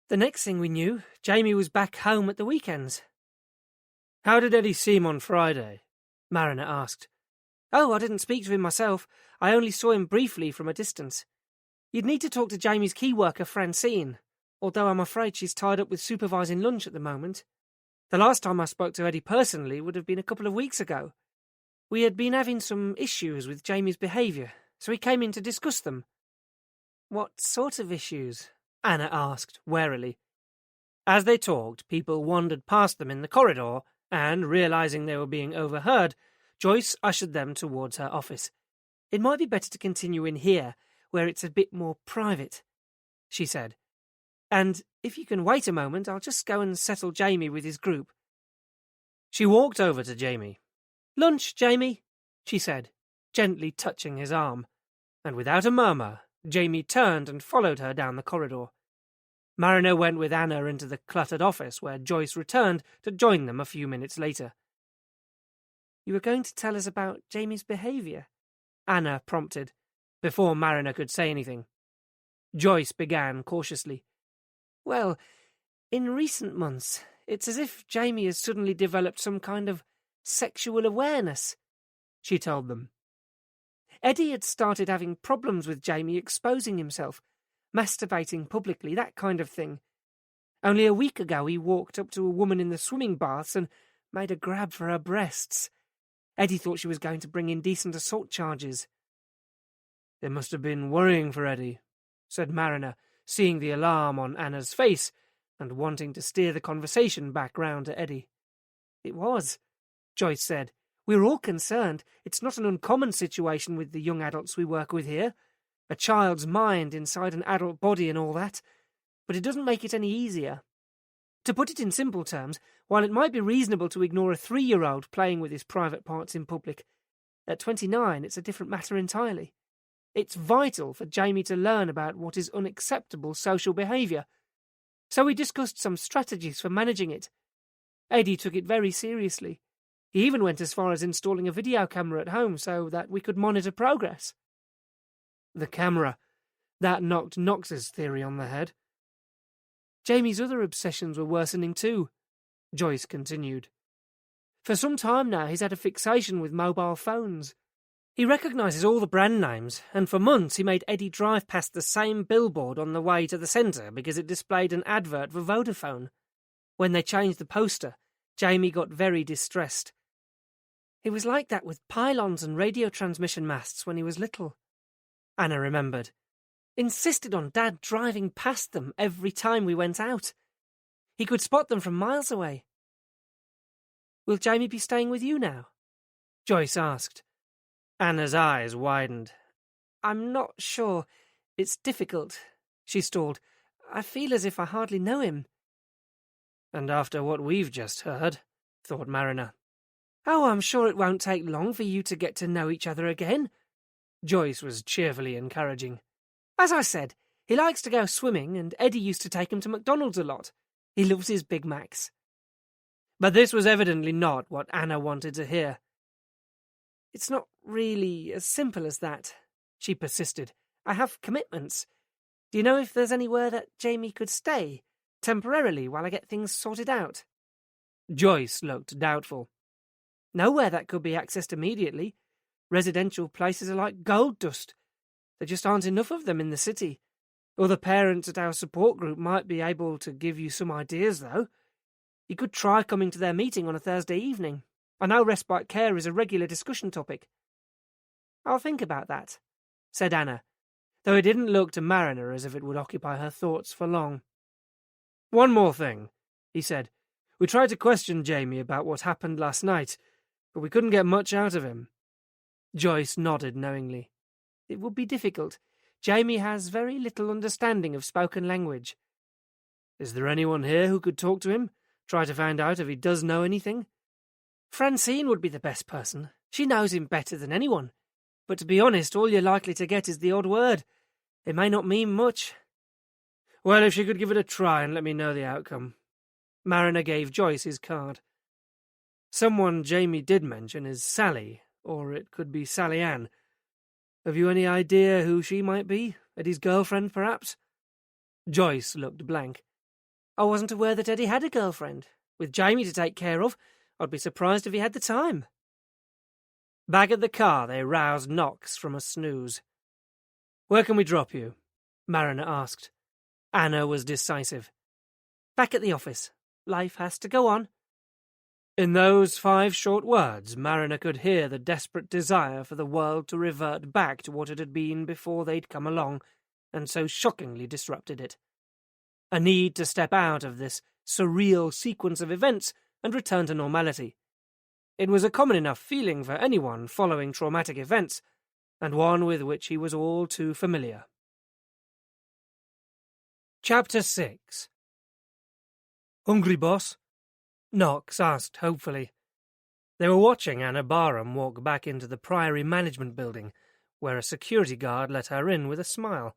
The next thing we knew, Jamie was back home at the weekends." "How did Eddie seem on Friday?" Mariner asked. "Oh, I didn't speak to him myself. I only saw him briefly from a distance. You'd need to talk to Jamie's key worker, Francine, although I'm afraid she's tied up with supervising lunch at the moment. The last time I spoke to Eddie personally would have been a couple of weeks ago. We had been having some issues with Jamie's behaviour, so he came in to discuss them." "What sort of issues?" Anna asked, warily. As they talked, people wandered past them in the corridor, and, realizing they were being overheard, Joyce ushered them towards her office. "It might be better to continue in here, where it's a bit more private," she said. And if you can wait a moment, I'll just go and settle Jamie with his group. She walked over to Jamie. Lunch, Jamie, she said, Gently touching his arm, and without a murmur, Jamie turned and followed her down the corridor. Mariner went with Anna into the cluttered office, where Joyce returned to join them a few minutes later. You were going to tell us about Jamie's behaviour, Anna prompted, before Mariner could say anything. Joyce began cautiously. Well, in recent months, it's as if Jamie has suddenly developed some kind of sexual awareness, she told them. Eddie had started having problems with Jamie exposing himself, masturbating publicly, that kind of thing. Only a week ago he walked up to a woman in the swimming baths and made a grab for her breasts. Eddie thought she was going to bring indecent assault charges. It must have been worrying for Eddie, said Mariner, seeing the alarm on Anna's face and wanting to steer the conversation back round to Eddie. It was, Joyce said. We're all concerned. It's not an uncommon situation with the young adults we work with here. A child's mind inside an adult body and all that. But it doesn't make it any easier. To put it in simple terms, while it might be reasonable to ignore a 3-year-old playing with his private parts in public, at 29 it's a different matter entirely. It's vital for Jamie to learn about what is unacceptable social behaviour. So we discussed some strategies for managing it. Eddie took it very seriously. He even went as far as installing a video camera at home so that we could monitor progress. The camera. That knocked Knox's theory on the head. Jamie's other obsessions were worsening too, Joyce continued. For some time now he's had a fixation with mobile phones. He recognises all the brand names, and for months he made Eddie drive past the same billboard on the way to the centre because it displayed an advert for Vodafone. When they changed the poster, Jamie got very distressed. He was like that with pylons and radio transmission masts when he was little, Anna remembered. Insisted on Dad driving past them every time we went out. He could spot them from miles away. Will Jamie be staying with you now? Joyce asked. Anna's eyes widened. I'm not sure. It's difficult, she stalled. I feel as if I hardly know him. And after what we've just heard, thought Mariner. Oh, I'm sure it won't take long for you to get to know each other again. Joyce was cheerfully encouraging. As I said, he likes to go swimming, and Eddie used to take him to McDonald's a lot. He loves his Big Macs. But this was evidently not what Anna wanted to hear. It's not really as simple as that, she persisted. I have commitments. Do you know if there's anywhere that Jamie could stay, temporarily, while I get things sorted out? Joyce looked doubtful. Nowhere that could be accessed immediately. Residential places are like gold dust. There just aren't enough of them in the city. Other parents at our support group might be able to give you some ideas, though. You could try coming to their meeting on a Thursday evening. I know respite care is a regular discussion topic. I'll think about that, said Anna, though it didn't look to Mariner as if it would occupy her thoughts for long. One more thing, he said. We tried to question Jamie about what happened last night, but we couldn't get much out of him. Joyce nodded knowingly. It would be difficult. Jamie has very little understanding of spoken language. Is there anyone here who could talk to him? Try to find out if he does know anything? Francine would be the best person. She knows him better than anyone. But to be honest, all you're likely to get is the odd word. It may not mean much. Well, if she could give it a try and let me know the outcome. Mariner gave Joyce his card. Someone Jamie did mention is Sally, or it could be Sally Ann. Have you any idea who she might be? Eddie's girlfriend, perhaps? Joyce looked blank. I wasn't aware that Eddie had a girlfriend. With Jamie to take care of, I'd be surprised if he had the time. Back at the car, they roused Knox from a snooze. Where can we drop you? Mariner asked. Anna was decisive. Back at the office. Life has to go on. In those 5 short words, Mariner could hear the desperate desire for the world to revert back to what it had been before they'd come along, and so shockingly disrupted it. A need to step out of this surreal sequence of events and return to normality. It was a common enough feeling for anyone following traumatic events, and one with which he was all too familiar. Chapter 6. "Hungry, boss?" Knox asked hopefully. They were watching Anna Barham walk back into the Priory Management Building, where a security guard let her in with a smile.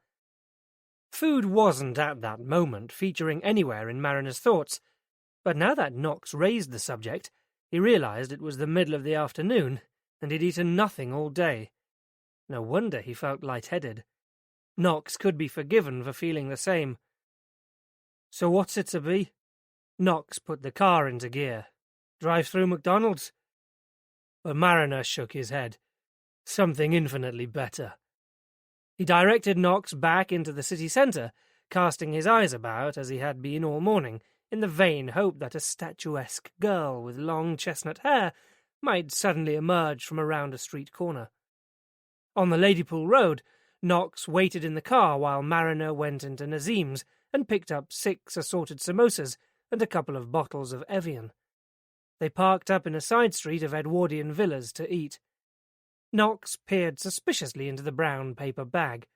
Food wasn't at that moment featuring anywhere in Mariner's thoughts, but now that Knox raised the subject, he realized it was the middle of the afternoon, and he'd eaten nothing all day. No wonder he felt lightheaded. Knox could be forgiven for feeling the same. "So what's it to be?" Knox put the car into gear. "Drive through McDonald's?" But Mariner shook his head. "Something infinitely better." He directed Knox back into the city centre, casting his eyes about as he had been all morning, in the vain hope that a statuesque girl with long chestnut hair might suddenly emerge from around a street corner. On the Ladypool Road, Knox waited in the car while Mariner went into Nazim's and picked up 6 assorted samosas and a couple of bottles of Evian. They parked up in a side street of Edwardian villas to eat. Knox peered suspiciously into the brown paper bag.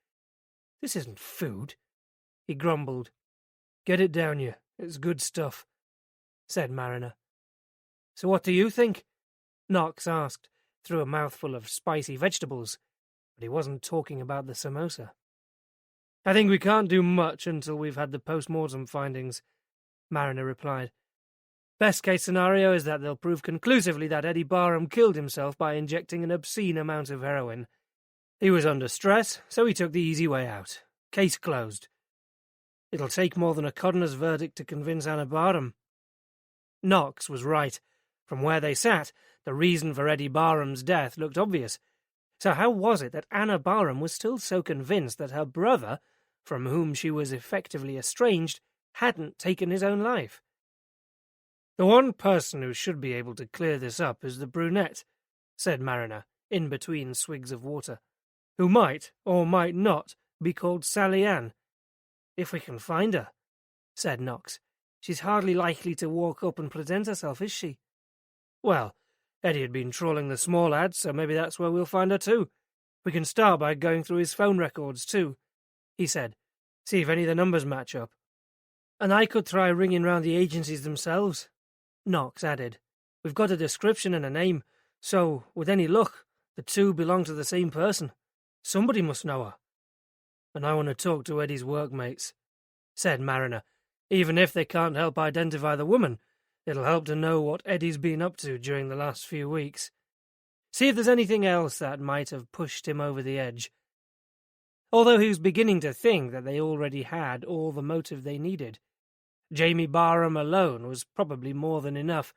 "This isn't food," he grumbled. "Get it down you. It's good stuff," said Mariner. "So what do you think?" Knox asked, through a mouthful of spicy vegetables, but he wasn't talking about the samosa. "I think we can't do much until we've had the post-mortem findings," Mariner replied. "Best case scenario is that they'll prove conclusively that Eddie Barham killed himself by injecting an obscene amount of heroin. He was under stress, so he took the easy way out. Case closed. It'll take more than a coroner's verdict to convince Anna Barham." Knox was right. From where they sat, the reason for Eddie Barham's death looked obvious. So how was it that Anna Barham was still so convinced that her brother, from whom she was effectively estranged, hadn't taken his own life? "The one person who should be able to clear this up is the brunette," said Mariner, in between swigs of water, "who might, or might not, be called Sally Ann." "If we can find her," said Knox. "She's hardly likely to walk up and present herself, is she?" "Well, Eddie had been trawling the small ads, so maybe that's where we'll find her too. We can start by going through his phone records too," he said. "See if any of the numbers match up." "And I could try ringing round the agencies themselves," Knox added. "We've got a description and a name, so, with any luck, the two belong to the same person. Somebody must know her." "And I want to talk to Eddie's workmates," said Mariner. "Even if they can't help identify the woman, it'll help to know what Eddie's been up to during the last few weeks. See if there's anything else that might have pushed him over the edge." Although he was beginning to think that they already had all the motive they needed, Jamie Barham alone was probably more than enough.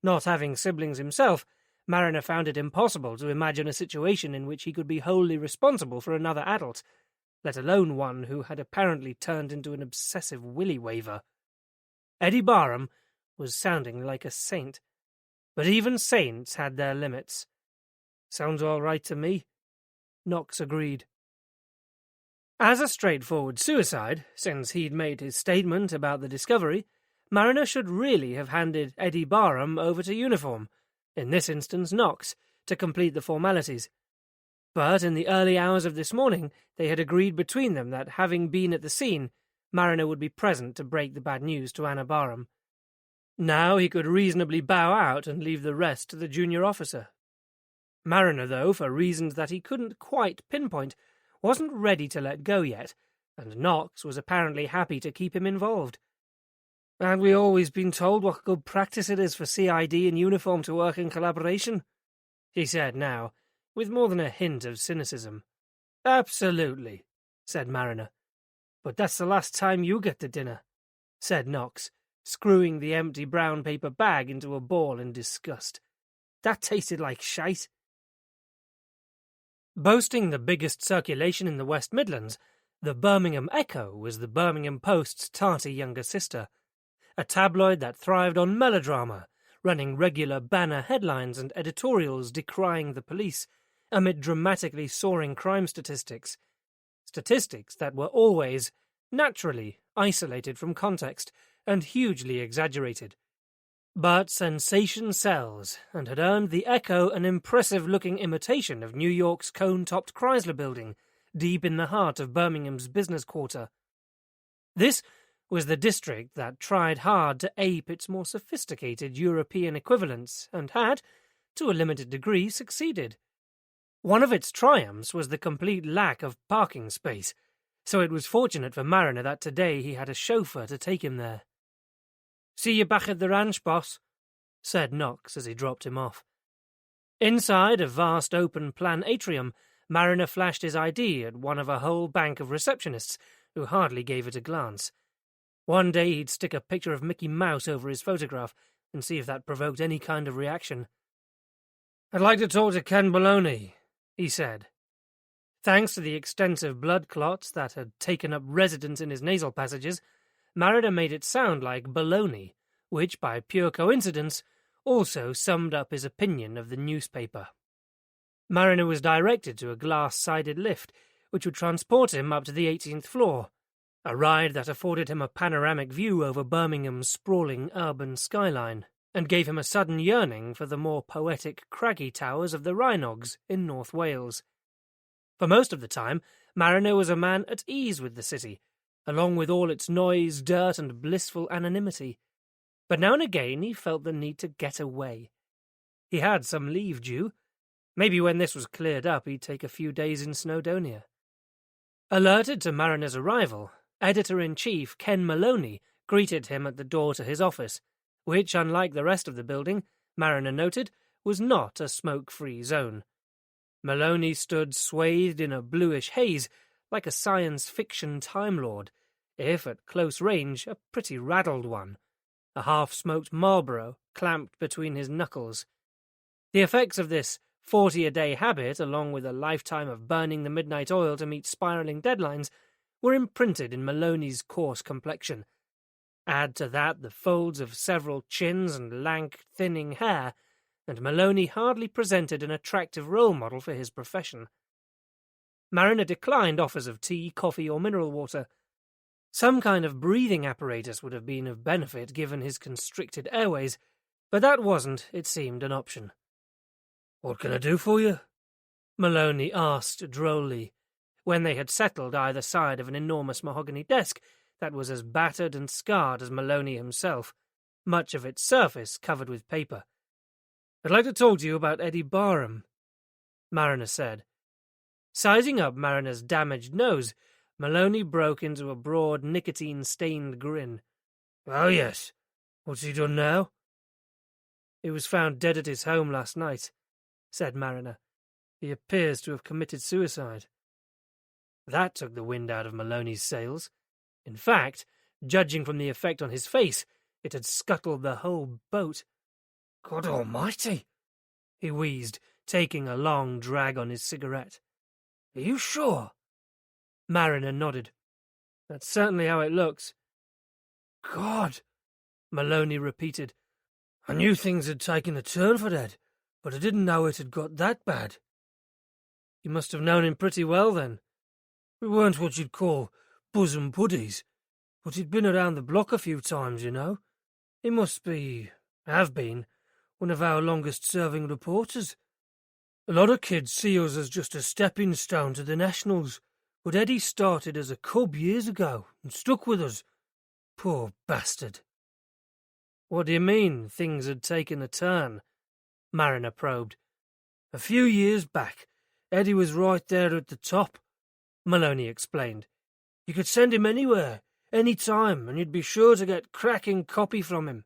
Not having siblings himself, Mariner found it impossible to imagine a situation in which he could be wholly responsible for another adult, let alone one who had apparently turned into an obsessive willy-waver. Eddie Barham was sounding like a saint, but even saints had their limits. "Sounds all right to me," Knox agreed. As a straightforward suicide, since he'd made his statement about the discovery, Mariner should really have handed Eddie Barham over to uniform, in this instance Knox, to complete the formalities. But in the early hours of this morning, they had agreed between them that, having been at the scene, Mariner would be present to break the bad news to Anna Barham. Now he could reasonably bow out and leave the rest to the junior officer. Mariner, though, for reasons that he couldn't quite pinpoint, wasn't ready to let go yet, and Knox was apparently happy to keep him involved. "Haven't we always been told what good practice it is for CID in uniform to work in collaboration?" he said now, with more than a hint of cynicism. "Absolutely," said Mariner. "But that's the last time you get to dinner," said Knox, screwing the empty brown paper bag into a ball in disgust. "That tasted like shite." Boasting the biggest circulation in the West Midlands, the Birmingham Echo was the Birmingham Post's tarty younger sister, a tabloid that thrived on melodrama, running regular banner headlines and editorials decrying the police, amid dramatically soaring crime statistics. Statistics that were always, naturally, isolated from context and hugely exaggerated. But sensation sells, and had earned the Echo an impressive-looking imitation of New York's cone-topped Chrysler Building, deep in the heart of Birmingham's business quarter. This was the district that tried hard to ape its more sophisticated European equivalents and had, to a limited degree, succeeded. One of its triumphs was the complete lack of parking space, so it was fortunate for Mariner that today he had a chauffeur to take him there. "See you back at the ranch, boss," said Knox as he dropped him off. Inside a vast open-plan atrium, Mariner flashed his ID at one of a whole bank of receptionists, who hardly gave it a glance. One day he'd stick a picture of Mickey Mouse over his photograph and see if that provoked any kind of reaction. "I'd like to talk to Ken Maloney," he said. Thanks to the extensive blood clots that had taken up residence in his nasal passages, Mariner made it sound like baloney, which, by pure coincidence, also summed up his opinion of the newspaper. Mariner was directed to a glass-sided lift, which would transport him up to the 18th floor, a ride that afforded him a panoramic view over Birmingham's sprawling urban skyline, and gave him a sudden yearning for the more poetic craggy towers of the Rhynogs in North Wales. For most of the time, Mariner was a man at ease with the city, along with all its noise, dirt, and blissful anonymity. But now and again he felt the need to get away. He had some leave due. Maybe when this was cleared up he'd take a few days in Snowdonia. Alerted to Mariner's arrival, Editor-in-Chief Ken Maloney greeted him at the door to his office, which, unlike the rest of the building, Mariner noted, was not a smoke-free zone. Maloney stood swathed in a bluish haze, like a science fiction Time Lord, if at close range a pretty raddled one, a half-smoked Marlboro clamped between his knuckles. The effects of this 40-a-day habit, along with a lifetime of burning the midnight oil to meet spiralling deadlines, were imprinted in Maloney's coarse complexion. Add to that the folds of several chins and lank, thinning hair, and Maloney hardly presented an attractive role model for his profession. Mariner declined offers of tea, coffee, or mineral water. Some kind of breathing apparatus would have been of benefit given his constricted airways, but that wasn't, it seemed, an option. "What can I do for you?" Maloney asked drolly, when they had settled either side of an enormous mahogany desk that was as battered and scarred as Maloney himself, much of its surface covered with paper. "I'd like to talk to you about Eddie Barham," Mariner said. Sizing up Mariner's damaged nose, Maloney broke into a broad, nicotine-stained grin. "Oh, yes. What's he done now?" "He was found dead at his home last night," said Mariner. "He appears to have committed suicide." That took the wind out of Maloney's sails. In fact, judging from the effect on his face, it had scuttled the whole boat. "God almighty!" he wheezed, taking a long drag on his cigarette. "Are you sure?" Mariner nodded. "That's certainly how it looks." "God!" Maloney repeated. "I knew things had taken a turn for Ed, but I didn't know it had got that bad." "You must have known him pretty well, then." "We weren't what you'd call bosom buddies, but he'd been around the block a few times, you know. He must have been, one of our longest-serving reporters. A lot of kids see us as just a stepping stone to the Nationals, but Eddie started as a cub years ago and stuck with us. Poor bastard." "What do you mean, things had taken a turn?" Mariner probed. "A few years back, Eddie was right there at the top," Maloney explained. "You could send him anywhere, any time, and you'd be sure to get cracking copy from him.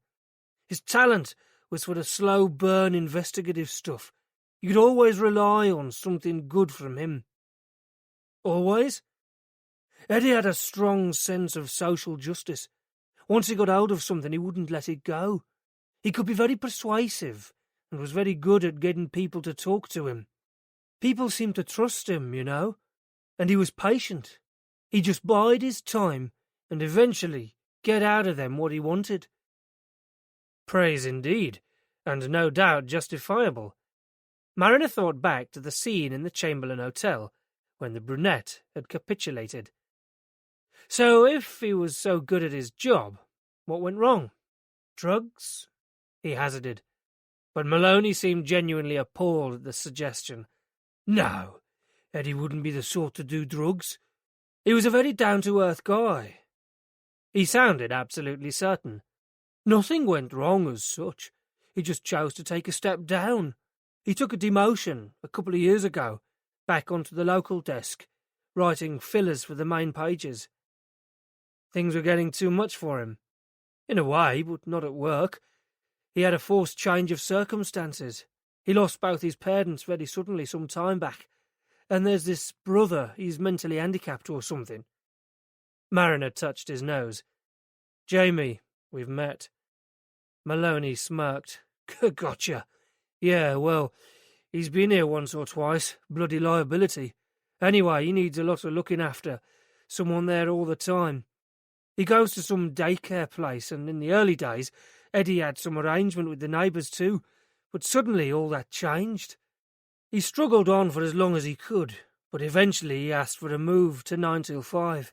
His talent was for the slow-burn investigative stuff. You could always rely on something good from him." "Always?" "Eddie had a strong sense of social justice. Once he got hold of something, he wouldn't let it go. He could be very persuasive, and was very good at getting people to talk to him. People seemed to trust him, you know, and he was patient. He just bide his time, and eventually get out of them what he wanted." Praise indeed, and no doubt justifiable. Mariner thought back to the scene in the Chamberlain Hotel, when the brunette had capitulated. So if he was so good at his job, what went wrong? Drugs? He hazarded. But Maloney seemed genuinely appalled at the suggestion. No, Eddie wouldn't be the sort to do drugs. He was a very down-to-earth guy. He sounded absolutely certain. Nothing went wrong as such. He just chose to take a step down. He took a demotion a couple of years ago, back onto the local desk, writing fillers for the main pages. Things were getting too much for him. In a way, but not at work. He had a forced change of circumstances. He lost both his parents very suddenly some time back, and there's this brother, he's mentally handicapped or something. Mariner touched his nose. Jamie, we've met. Maloney smirked. Gotcha. Yeah, well, he's been here once or twice. Bloody liability. Anyway, he needs a lot of looking after. Someone there all the time. He goes to some daycare place, and in the early days, Eddie had some arrangement with the neighbours too, but suddenly all that changed. He struggled on for as long as he could, but eventually he asked for a move to 9 till 5.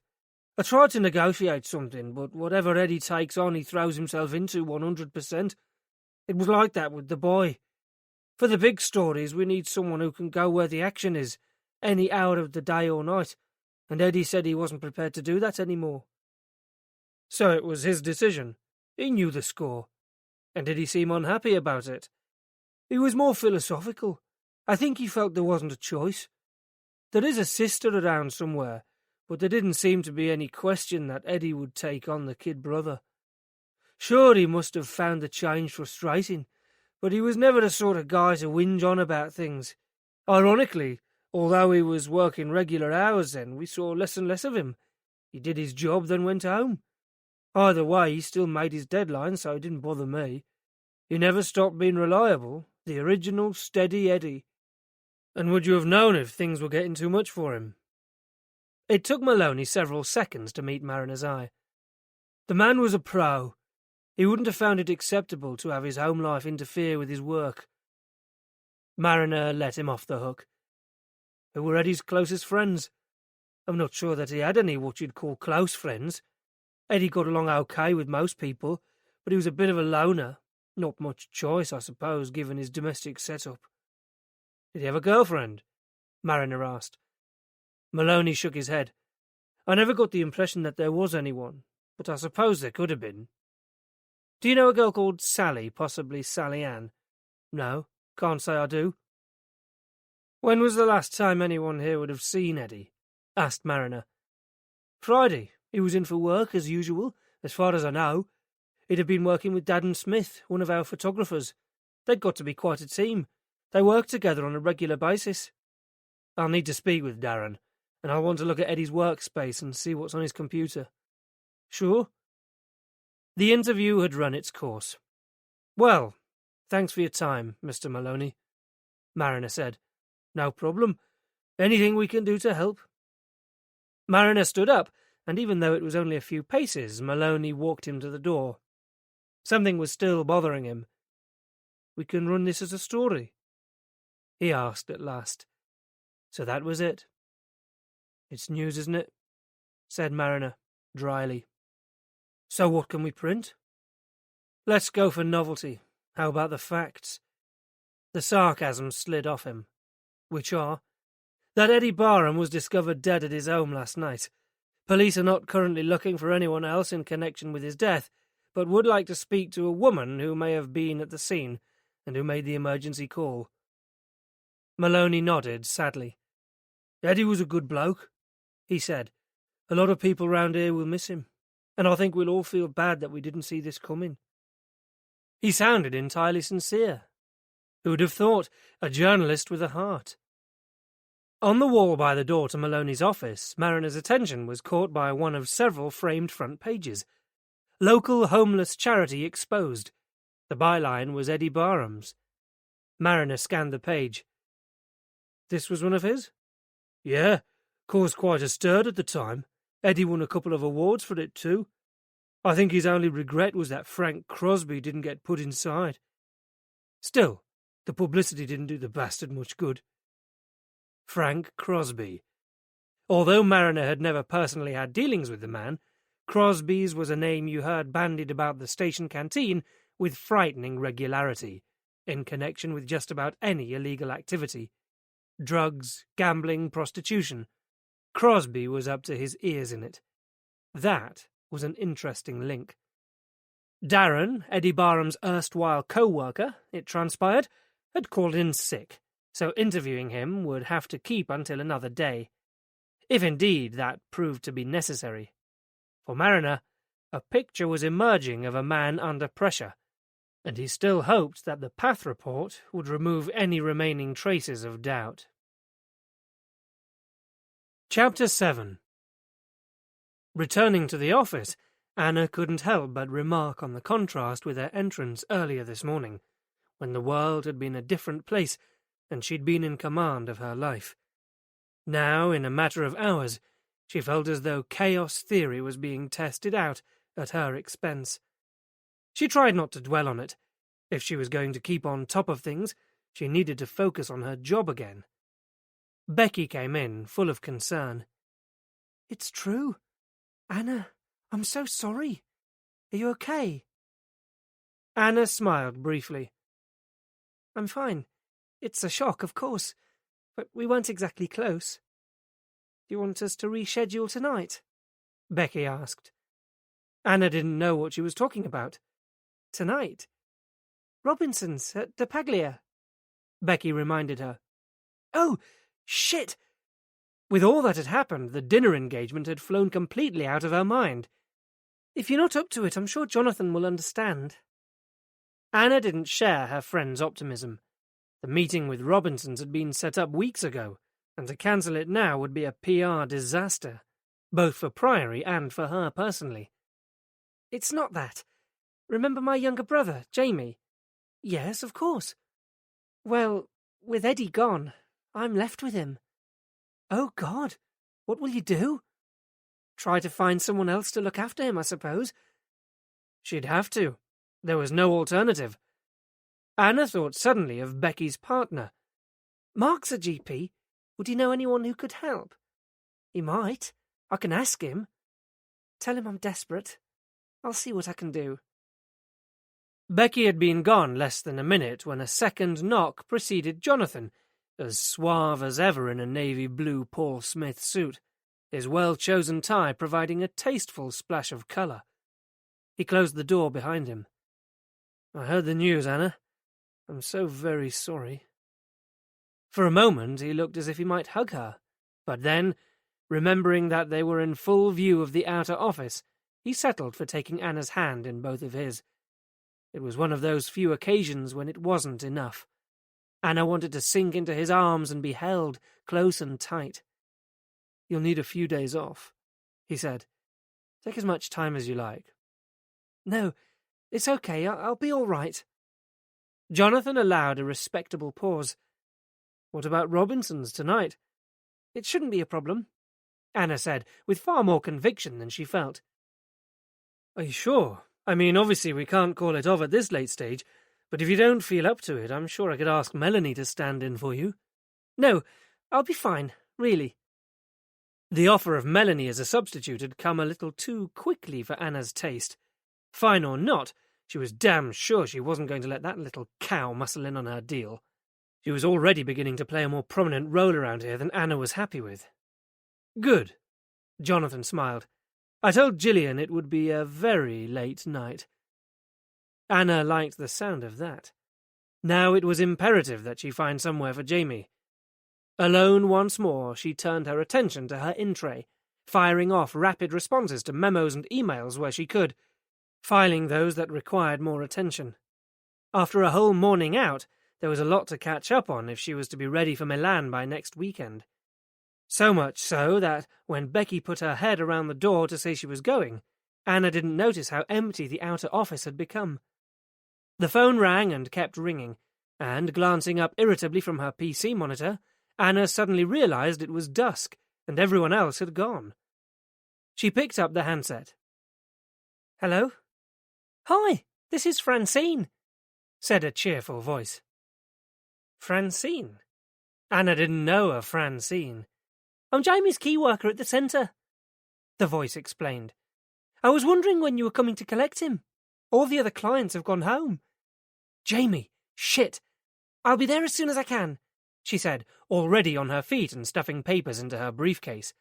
I tried to negotiate something, but whatever Eddie takes on, he throws himself into 100%. It was like that with the boy. For the big stories, we need someone who can go where the action is, any hour of the day or night, and Eddie said he wasn't prepared to do that anymore. So it was his decision. He knew the score. And did he seem unhappy about it? He was more philosophical. I think he felt there wasn't a choice. There is a sister around somewhere, but there didn't seem to be any question that Eddie would take on the kid brother. Sure, he must have found the change frustrating, but he was never the sort of guy to whinge on about things. Ironically, although he was working regular hours then, we saw less and less of him. He did his job, then went home. Either way, he still made his deadline, so it didn't bother me. He never stopped being reliable, the original steady Eddie. And would you have known if things were getting too much for him? It took Maloney several seconds to meet Mariner's eye. The man was a pro. He wouldn't have found it acceptable to have his home life interfere with his work. Mariner let him off the hook. Who were Eddie's closest friends? I'm not sure that he had any what you'd call close friends. Eddie got along okay with most people, but he was a bit of a loner. Not much choice, I suppose, given his domestic setup. Did he have a girlfriend? Mariner asked. Maloney shook his head. I never got the impression that there was anyone, but I suppose there could have been. Do you know a girl called Sally, possibly Sally Ann? No, can't say I do. When was the last time anyone here would have seen Eddie? Asked Mariner. Friday. He was in for work, as usual, as far as I know. He'd have been working with Dad and Smith, one of our photographers. They'd got to be quite a team. They work together on a regular basis. I'll need to speak with Darren, and I'll want to look at Eddie's workspace and see what's on his computer. Sure? The interview had run its course. Well, thanks for your time, Mr. Maloney, Mariner said. No problem. Anything we can do to help? Mariner stood up, and even though it was only a few paces, Maloney walked him to the door. Something was still bothering him. We can run this as a story? He asked at last. So that was it. It's news, isn't it? Said Mariner, dryly. So what can we print? Let's go for novelty. How about the facts? The sarcasm slid off him. Which are? That Eddie Barham was discovered dead at his home last night. Police are not currently looking for anyone else in connection with his death, but would like to speak to a woman who may have been at the scene and who made the emergency call. Maloney nodded sadly. Eddie was a good bloke, he said. A lot of people round here will miss him, and I think we'll all feel bad that we didn't see this coming. He sounded entirely sincere. Who'd have thought? A journalist with a heart. On the wall by the door to Maloney's office, Mariner's attention was caught by one of several framed front pages. Local homeless charity exposed. The byline was Eddie Barham's. Mariner scanned the page. This was one of his? Yeah, caused quite a stir at the time. Eddie won a couple of awards for it too. I think his only regret was that Frank Crosby didn't get put inside. Still, the publicity didn't do the bastard much good. Frank Crosby. Although Mariner had never personally had dealings with the man, Crosby's was a name you heard bandied about the station canteen with frightening regularity, in connection with just about any illegal activity. Drugs, gambling, prostitution. Crosby was up to his ears in it. That was an interesting link. Darren, Eddie Barham's erstwhile co-worker, it transpired, had called in sick, so interviewing him would have to keep until another day, if indeed that proved to be necessary. For Mariner, a picture was emerging of a man under pressure, and he still hoped that the Path report would remove any remaining traces of doubt. Chapter 7. Returning to the office, Anna couldn't help but remark on the contrast with her entrance earlier this morning, when the world had been a different place and she'd been in command of her life. Now, in a matter of hours, she felt as though chaos theory was being tested out at her expense. She tried not to dwell on it. If she was going to keep on top of things, she needed to focus on her job again. Becky came in, full of concern. "It's true. Anna, I'm so sorry. Are you okay?" Anna smiled briefly. "I'm fine. It's a shock, of course, but we weren't exactly close. Do you want us to reschedule tonight?" Becky asked. Anna didn't know what she was talking about. "Tonight? Robinson's at De Paglia," Becky reminded her. "Oh, shit!" With all that had happened, the dinner engagement had flown completely out of her mind. "If you're not up to it, I'm sure Jonathan will understand." Anna didn't share her friend's optimism. The meeting with Robinsons had been set up weeks ago, and to cancel it now would be a PR disaster, both for Priory and for her personally. "It's not that. Remember my younger brother, Jamie?" "Yes, of course." "Well, with Eddie gone, I'm left with him." "Oh, God! What will you do?" "Try to find someone else to look after him, I suppose." She'd have to. There was no alternative. Anna thought suddenly of Becky's partner. "Mark's a GP. Would he know anyone who could help?" "He might. I can ask him." "Tell him I'm desperate. I'll see what I can do." Becky had been gone less than a minute when a second knock preceded Jonathan, as suave as ever in a navy blue Paul Smith suit, his well-chosen tie providing a tasteful splash of colour. He closed the door behind him. "I heard the news, Anna. I'm so very sorry." For a moment he looked as if he might hug her, but then, remembering that they were in full view of the outer office, he settled for taking Anna's hand in both of his. It was one of those few occasions when it wasn't enough. Anna wanted to sink into his arms and be held close and tight. "You'll need a few days off," he said. "Take as much time as you like." "No, it's okay. I'll be all right." Jonathan allowed a respectable pause. "What about Robinson's tonight?" "It shouldn't be a problem," Anna said, with far more conviction than she felt. "Are you sure? I mean, obviously we can't call it off at this late stage, but if you don't feel up to it, I'm sure I could ask Melanie to stand in for you." "No, I'll be fine, really." The offer of Melanie as a substitute had come a little too quickly for Anna's taste. Fine or not, she was damn sure she wasn't going to let that little cow muscle in on her deal. She was already beginning to play a more prominent role around here than Anna was happy with. "Good," Jonathan smiled. "I told Gillian it would be a very late night." Anna liked the sound of that. Now it was imperative that she find somewhere for Jamie. Alone once more, she turned her attention to her in-tray, firing off rapid responses to memos and emails where she could, filing those that required more attention. After a whole morning out, there was a lot to catch up on if she was to be ready for Milan by next weekend. So much so that, when Becky put her head around the door to say she was going, Anna didn't notice how empty the outer office had become. The phone rang and kept ringing, and, glancing up irritably from her PC monitor, Anna suddenly realized it was dusk, and everyone else had gone. She picked up the handset. "Hello?" "Hi, this is Francine," said a cheerful voice. "Francine?" Anna didn't know a Francine. "I'm Jamie's key worker at the centre," the voice explained. "I was wondering when you were coming to collect him. All the other clients have gone home." "Jamie, shit! I'll be there as soon as I can," she said, already on her feet and stuffing papers into her briefcase.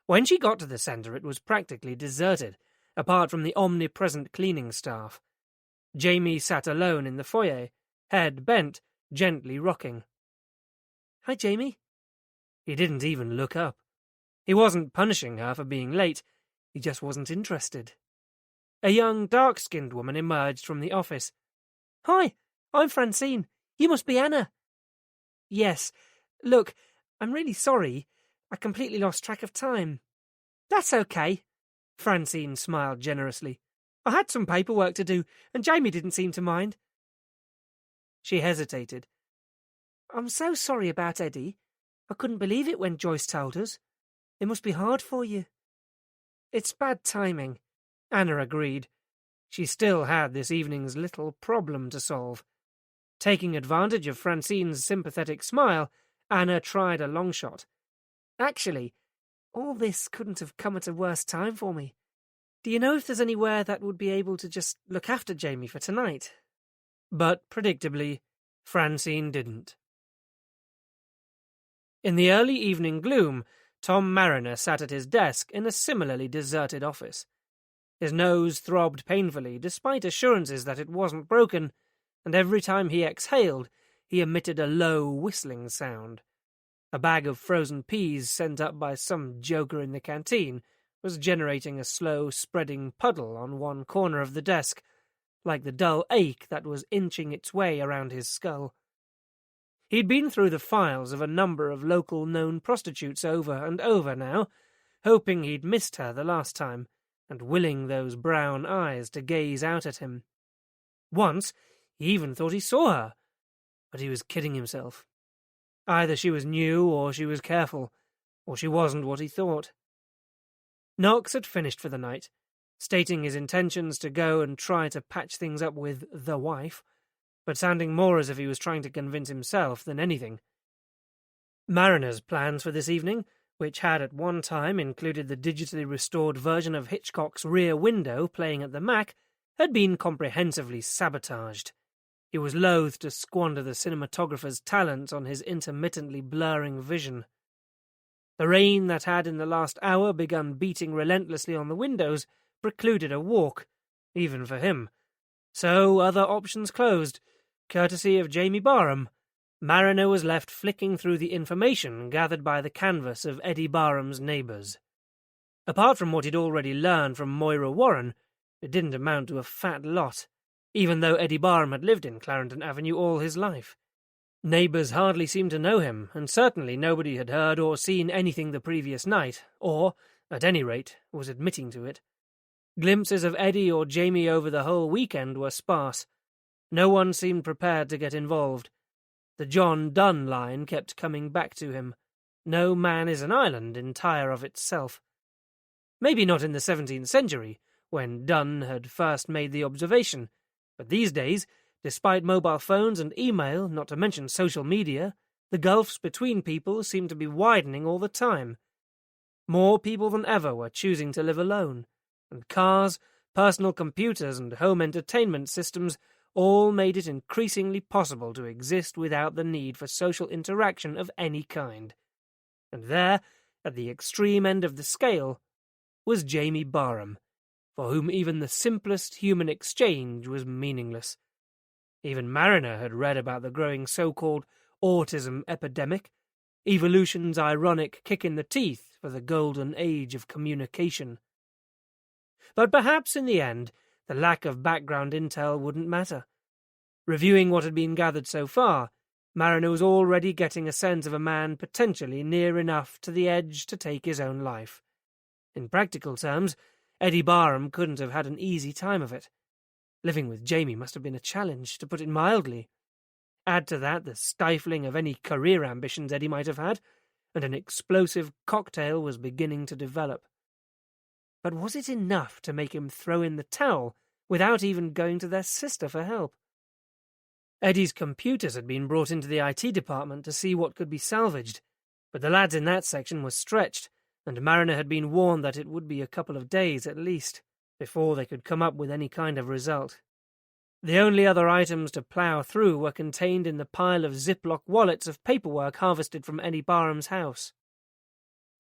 When she got to the centre, it was practically deserted, apart from the omnipresent cleaning staff. Jamie sat alone in the foyer, head bent, gently rocking. "Hi, Jamie." He didn't even look up. He wasn't punishing her for being late, he just wasn't interested. A young, dark-skinned woman emerged from the office. "Hi, I'm Francine. You must be Anna." "Yes. Look, I'm really sorry. I completely lost track of time." "That's okay." Francine smiled generously. "I had some paperwork to do, and Jamie didn't seem to mind." She hesitated. "I'm so sorry about Eddie. I couldn't believe it when Joyce told us. It must be hard for you." "It's bad timing," Anna agreed. She still had this evening's little problem to solve. Taking advantage of Francine's sympathetic smile, Anna tried a long shot. "Actually, all this couldn't have come at a worse time for me. Do you know if there's anywhere that would be able to just look after Jamie for tonight?" But, predictably, Francine didn't. In the early evening gloom, Tom Mariner sat at his desk in a similarly deserted office. His nose throbbed painfully, despite assurances that it wasn't broken, and every time he exhaled, he emitted a low, whistling sound. A bag of frozen peas sent up by some joker in the canteen was generating a slow, spreading puddle on one corner of the desk, like the dull ache that was inching its way around his skull. He'd been through the files of a number of local known prostitutes over and over now, hoping he'd missed her the last time, and willing those brown eyes to gaze out at him. Once, he even thought he saw her, but he was kidding himself. Either she was new, or she was careful, or she wasn't what he thought. Knox had finished for the night, stating his intentions to go and try to patch things up with the wife, but sounding more as if he was trying to convince himself than anything. Mariner's plans for this evening, which had at one time included the digitally restored version of Hitchcock's Rear Window playing at the Mac, had been comprehensively sabotaged. He was loath to squander the cinematographer's talents on his intermittently blurring vision. The rain that had in the last hour begun beating relentlessly on the windows precluded a walk, even for him. So other options closed. Courtesy of Jamie Barham, Mariner was left flicking through the information gathered by the canvas of Eddie Barham's neighbours. Apart from what he'd already learned from Moira Warren, it didn't amount to a fat lot, even though Eddie Barham had lived in Clarendon Avenue all his life. Neighbours hardly seemed to know him, and certainly nobody had heard or seen anything the previous night, or, at any rate, was admitting to it. Glimpses of Eddie or Jamie over the whole weekend were sparse. No one seemed prepared to get involved. The John Donne line kept coming back to him. No man is an island entire of itself. Maybe not in the 17th century, when Donne had first made the observation, but these days, despite mobile phones and email, not to mention social media, the gulfs between people seemed to be widening all the time. More people than ever were choosing to live alone, and cars, personal computers, and home entertainment systems all made it increasingly possible to exist without the need for social interaction of any kind. And there, at the extreme end of the scale, was Jamie Barham, for whom even the simplest human exchange was meaningless. Even Mariner had read about the growing so-called autism epidemic, evolution's ironic kick in the teeth for the golden age of communication. But perhaps in the end, the lack of background intel wouldn't matter. Reviewing what had been gathered so far, Mariner was already getting a sense of a man potentially near enough to the edge to take his own life. In practical terms, Eddie Barham couldn't have had an easy time of it. Living with Jamie must have been a challenge, to put it mildly. Add to that the stifling of any career ambitions Eddie might have had, and an explosive cocktail was beginning to develop. But was it enough to make him throw in the towel without even going to their sister for help? Eddie's computers had been brought into the IT department to see what could be salvaged, but the lads in that section were stretched, and Mariner had been warned that it would be a couple of days at least before they could come up with any kind of result. The only other items to plough through were contained in the pile of Ziploc wallets of paperwork harvested from Eddie Barham's house.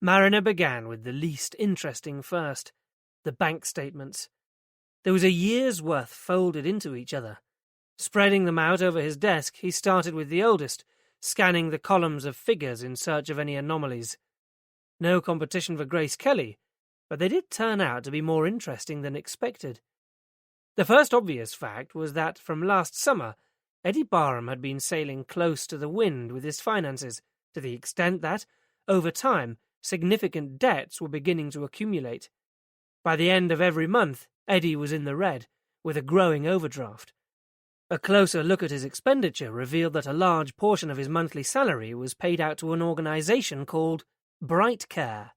Mariner began with the least interesting first, The bank statements. There was a year's worth folded into each other. Spreading them out over his desk, he started with the oldest, scanning the columns of figures in search of any anomalies. No competition for Grace Kelly, but they did turn out to be more interesting than expected. The first obvious fact was that from last summer, Eddie Barham had been sailing close to the wind with his finances, to the extent that, over time, significant debts were beginning to accumulate. By the end of every month, Eddie was in the red, with a growing overdraft. A closer look at his expenditure revealed that a large portion of his monthly salary was paid out to an organisation called Bright Care.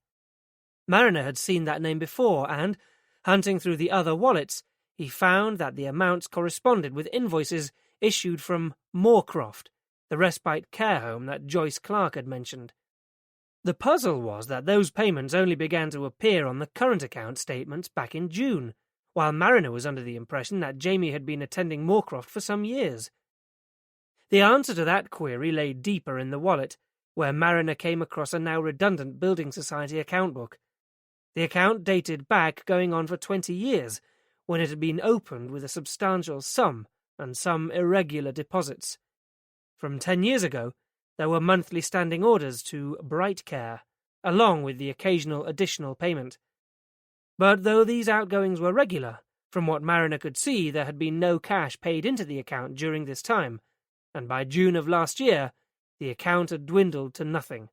Mariner had seen that name before and, hunting through the other wallets, he found that the amounts corresponded with invoices issued from Moorcroft, the respite care home that Joyce Clark had mentioned. The puzzle was that those payments only began to appear on the current account statements back in June, while Mariner was under the impression that Jamie had been attending Moorcroft for some years. The answer to that query lay deeper in the wallet, where Mariner came across a now redundant Building Society account book. The account dated back going on for 20 years, when it had been opened with a substantial sum and some irregular deposits. From 10 years ago, there were monthly standing orders to Bright Care, along with the occasional additional payment. But though these outgoings were regular, from what Mariner could see there had been no cash paid into the account during this time, and by June of last year, the account had dwindled to nothing.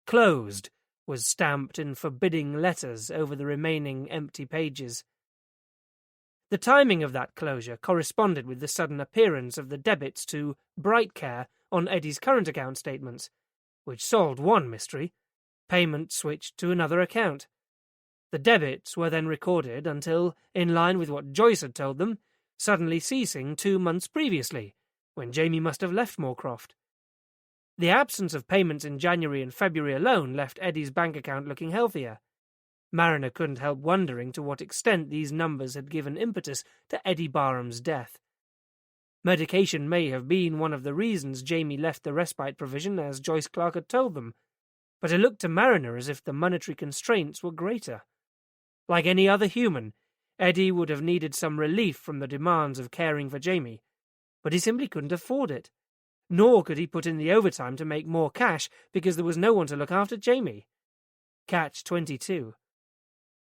Closed was stamped in forbidding letters over the remaining empty pages. The timing of that closure corresponded with the sudden appearance of the debits to Bright Care on Eddie's current account statements, which solved one mystery. Payment switched to another account. The debits were then recorded until, in line with what Joyce had told them, suddenly ceasing 2 months previously, when Jamie must have left Moorcroft. The absence of payments in January and February alone left Eddie's bank account looking healthier. Mariner couldn't help wondering to what extent these numbers had given impetus to Eddie Barham's death. Medication may have been one of the reasons Jamie left the respite provision, as Joyce Clark had told them, but it looked to Mariner as if the monetary constraints were greater. Like any other human, Eddie would have needed some relief from the demands of caring for Jamie, but he simply couldn't afford it. Nor could he put in the overtime to make more cash because there was no one to look after Jamie. Catch-22.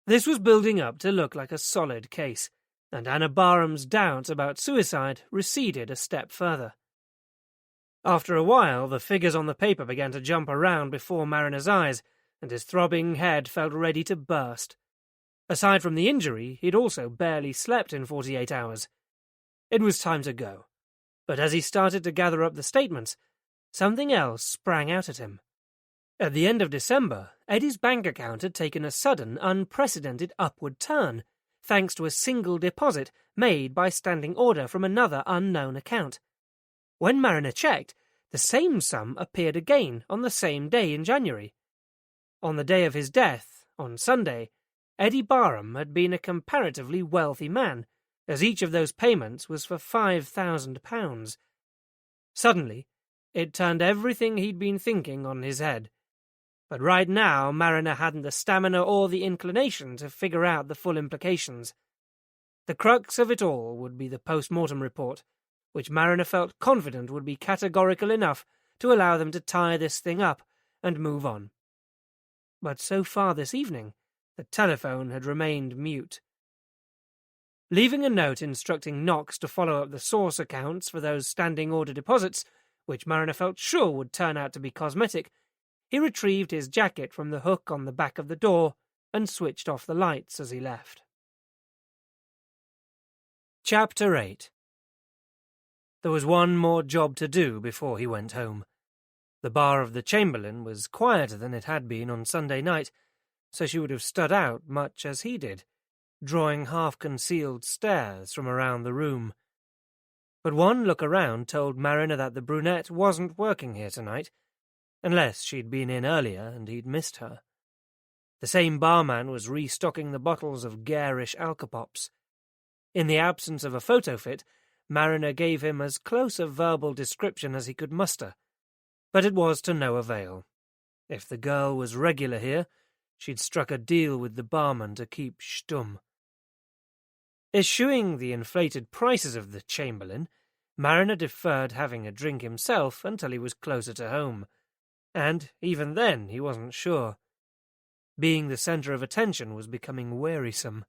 This was building up to look like a solid case, and Anna Barham's doubts about suicide receded a step further. After a while, the figures on the paper began to jump around before Mariner's eyes, and his throbbing head felt ready to burst. Aside from the injury, he'd also barely slept in 48 hours. It was time to go. But as he started to gather up the statements, something else sprang out at him. At the end of December, Eddie's bank account had taken a sudden, unprecedented upward turn, thanks to a single deposit made by standing order from another unknown account. When Mariner checked, the same sum appeared again on the same day in January. On the day of his death, on Sunday, Eddie Barham had been a comparatively wealthy man, as each of those payments was for £5,000. Suddenly, it turned everything he'd been thinking on his head. But right now, Mariner hadn't the stamina or the inclination to figure out the full implications. The crux of it all would be the post-mortem report, which Mariner felt confident would be categorical enough to allow them to tie this thing up and move on. But so far this evening, the telephone had remained mute. Leaving a note instructing Knox to follow up the source accounts for those standing order deposits, which Mariner felt sure would turn out to be cosmetic, he retrieved his jacket from the hook on the back of the door and switched off the lights as he left. Chapter 8. There was one more job to do before he went home. The bar of the Chamberlain was quieter than it had been on Sunday night, so she would have stood out much as he did, drawing half-concealed stares from around the room. But one look around told Mariner that the brunette wasn't working here tonight, unless she'd been in earlier and he'd missed her. The same barman was restocking the bottles of garish alcopops. In the absence of a photo fit, Mariner gave him as close a verbal description as he could muster, but it was to no avail. If the girl was regular here, she'd struck a deal with the barman to keep stum. Eschewing the inflated prices of the Chamberlain, Mariner deferred having a drink himself until he was closer to home, and even then he wasn't sure. Being the centre of attention was becoming wearisome.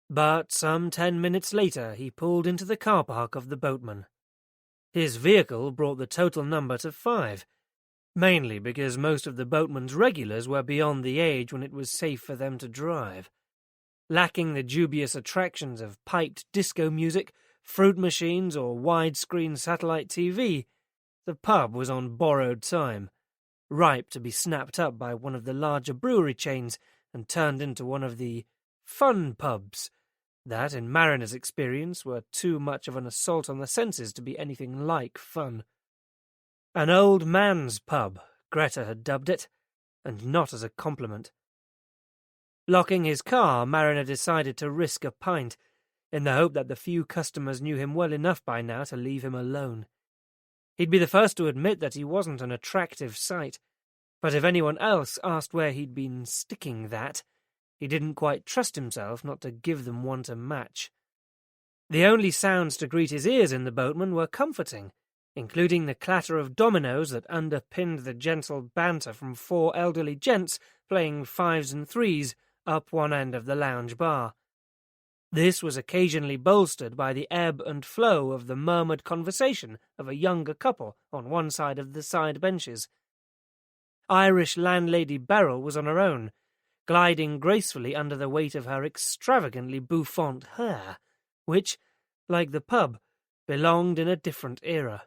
But some 10 minutes later he pulled into the car park of the Boatman. His vehicle brought the total number to 5, mainly because most of the Boatman's regulars were beyond the age when it was safe for them to drive. Lacking the dubious attractions of piped disco music, fruit machines, or widescreen satellite TV, the pub was on borrowed time, ripe to be snapped up by one of the larger brewery chains and turned into one of the fun pubs that, in Mariner's experience, were too much of an assault on the senses to be anything like fun. An old man's pub, Greta had dubbed it, and not as a compliment. Locking his car, Mariner decided to risk a pint, in the hope that the few customers knew him well enough by now to leave him alone. He'd be the first to admit that he wasn't an attractive sight, but if anyone else asked where he'd been sticking that, he didn't quite trust himself not to give them one to match. The only sounds to greet his ears in the Boatman were comforting, including the clatter of dominoes that underpinned the gentle banter from 4 elderly gents playing 5s and 3s up one end of the lounge bar. This was occasionally bolstered by the ebb and flow of the murmured conversation of a younger couple on one side of the side benches. Irish landlady Beryl was on her own, gliding gracefully under the weight of her extravagantly bouffant hair, which, like the pub, belonged in a different era.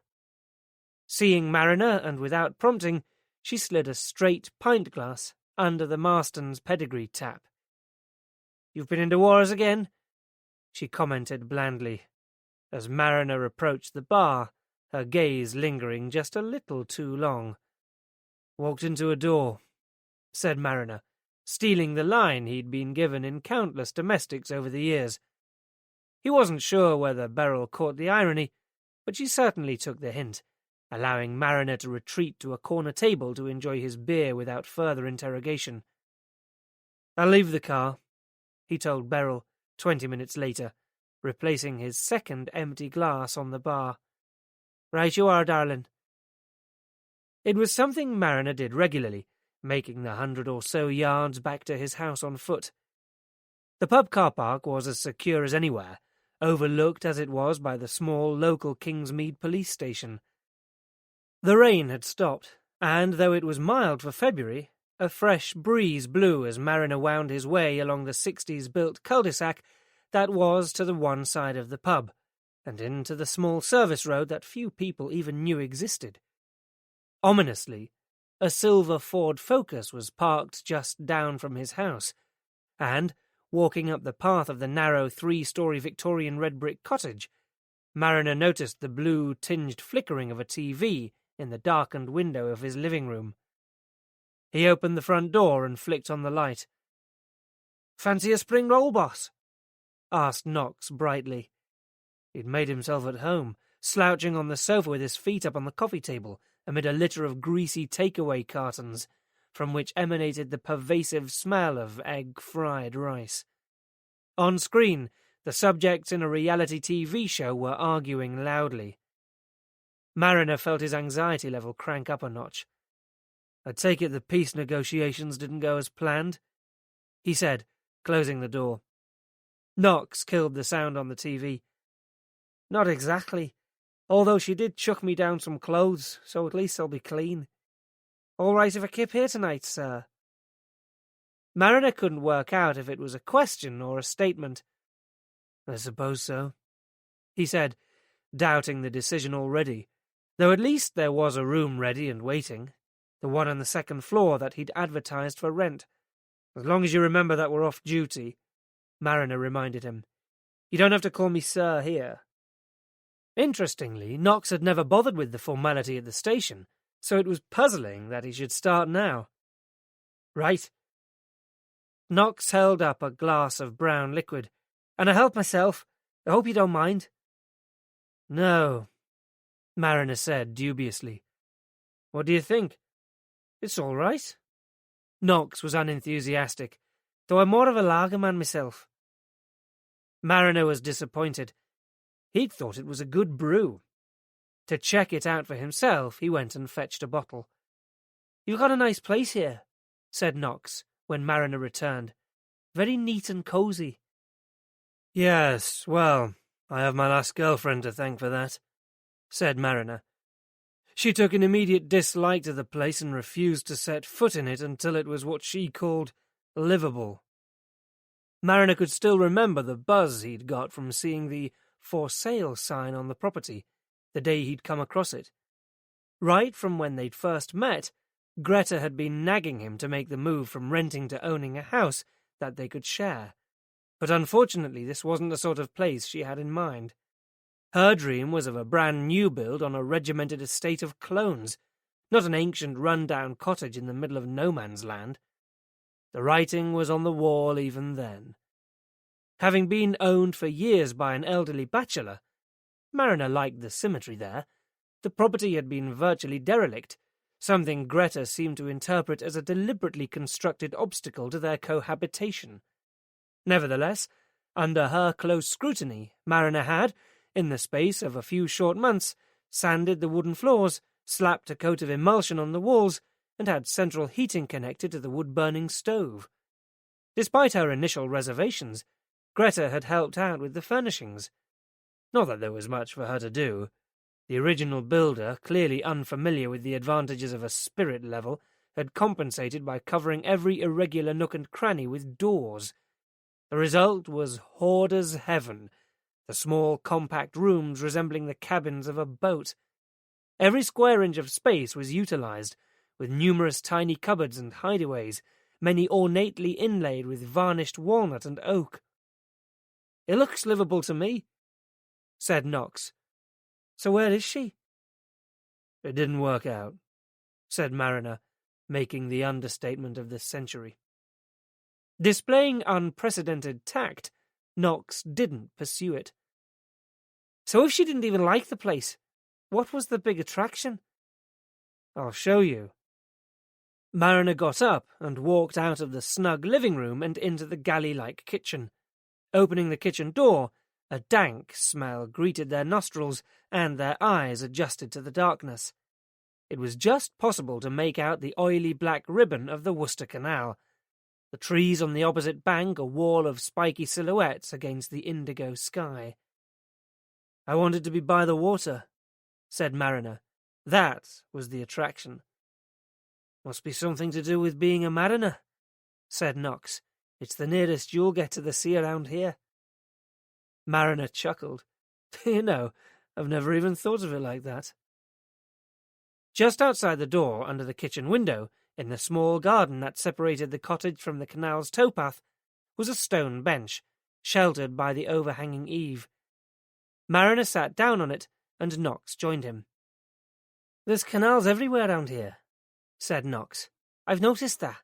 Seeing Mariner, and without prompting, she slid a straight pint glass under the Marston's pedigree tap. "You've been into wars again?" she commented blandly, as Mariner approached the bar, her gaze lingering just a little too long. "Walked into a door," said Mariner, stealing the line he'd been given in countless domestics over the years. He wasn't sure whether Beryl caught the irony, but she certainly took the hint, allowing Mariner to retreat to a corner table to enjoy his beer without further interrogation. "I'll leave the car," he told Beryl 20 minutes later, replacing his second empty glass on the bar. "Right you are, darling." It was something Mariner did regularly, making the 100 or so yards back to his house on foot. The pub car park was as secure as anywhere, overlooked as it was by the small local Kingsmead police station. The rain had stopped, and though it was mild for February, a fresh breeze blew as Mariner wound his way along the 60s-built cul-de-sac that was to the one side of the pub, and into the small service road that few people even knew existed. Ominously, a silver Ford Focus was parked just down from his house, and, walking up the path of the narrow 3-story Victorian red-brick cottage, Mariner noticed the blue-tinged flickering of a TV in the darkened window of his living room. He opened the front door and flicked on the light. "Fancy a spring roll, boss?" asked Knox brightly. He'd made himself at home, slouching on the sofa with his feet up on the coffee table, amid a litter of greasy takeaway cartons, from which emanated the pervasive smell of egg-fried rice. On screen, the subjects in a reality TV show were arguing loudly. Mariner felt his anxiety level crank up a notch. "I take it the peace negotiations didn't go as planned?" he said, closing the door. Knox killed the sound on the TV. "Not exactly. Although she did chuck me down some clothes, so at least I'll be clean. All right if I kip here tonight, sir?" Mariner couldn't work out if it was a question or a statement. "I suppose so," he said, doubting the decision already, though at least there was a room ready and waiting, the one on the second floor that he'd advertised for rent. "As long as you remember that we're off duty," Mariner reminded him. "You don't have to call me sir here." Interestingly, Knox had never bothered with the formality at the station, so it was puzzling that he should start now. "Right." Knox held up a glass of brown liquid. "And I helped myself. I hope you don't mind." "No," Mariner said dubiously. "What do you think?" "It's all right." Knox was unenthusiastic, though I'm more of a lager man myself. Mariner was disappointed. He'd thought it was a good brew. To check it out for himself, he went and fetched a bottle. "You've got a nice place here," said Knox, when Mariner returned. "Very neat and cosy." "Yes, well, I have my last girlfriend to thank for that," said Mariner. "She took an immediate dislike to the place and refused to set foot in it until it was what she called livable." Mariner could still remember the buzz he'd got from seeing the "for sale" sign on the property the day he'd come across it. Right from when they'd first met, Greta had been nagging him to make the move from renting to owning a house that they could share. But unfortunately, this wasn't the sort of place she had in mind. Her dream was of a brand new build on a regimented estate of clones, not an ancient run-down cottage in the middle of no man's land. The writing was on the wall even then. Having been owned for years by an elderly bachelor, Mariner liked the symmetry there. The property had been virtually derelict, something Greta seemed to interpret as a deliberately constructed obstacle to their cohabitation. Nevertheless, under her close scrutiny, Mariner had, in the space of a few short months, sanded the wooden floors, slapped a coat of emulsion on the walls, and had central heating connected to the wood-burning stove. Despite her initial reservations, Greta had helped out with the furnishings. Not that there was much for her to do. The original builder, clearly unfamiliar with the advantages of a spirit level, had compensated by covering every irregular nook and cranny with doors. The result was hoarder's heaven, the small, compact rooms resembling the cabins of a boat. Every square inch of space was utilized, with numerous tiny cupboards and hideaways, many ornately inlaid with varnished walnut and oak. "It looks livable to me," said Knox. "So where is she?" "It didn't work out," said Mariner, making the understatement of the century. Displaying unprecedented tact, Knox didn't pursue it. "So if she didn't even like the place, what was the big attraction?" "I'll show you." Mariner got up and walked out of the snug living room and into the galley-like kitchen. Opening the kitchen door, a dank smell greeted their nostrils, and their eyes adjusted to the darkness. It was just possible to make out the oily black ribbon of the Worcester Canal, the trees on the opposite bank a wall of spiky silhouettes against the indigo sky. "I wanted to be by the water," said Mariner. "That was the attraction." "Must be something to do with being a mariner," said Knox. "It's the nearest you'll get to the sea around here." Mariner chuckled. "You know, I've never even thought of it like that." Just outside the door, under the kitchen window, in the small garden that separated the cottage from the canal's towpath, was a stone bench, sheltered by the overhanging eave. Mariner sat down on it, and Knox joined him. "There's canals everywhere around here," said Knox. "I've noticed that,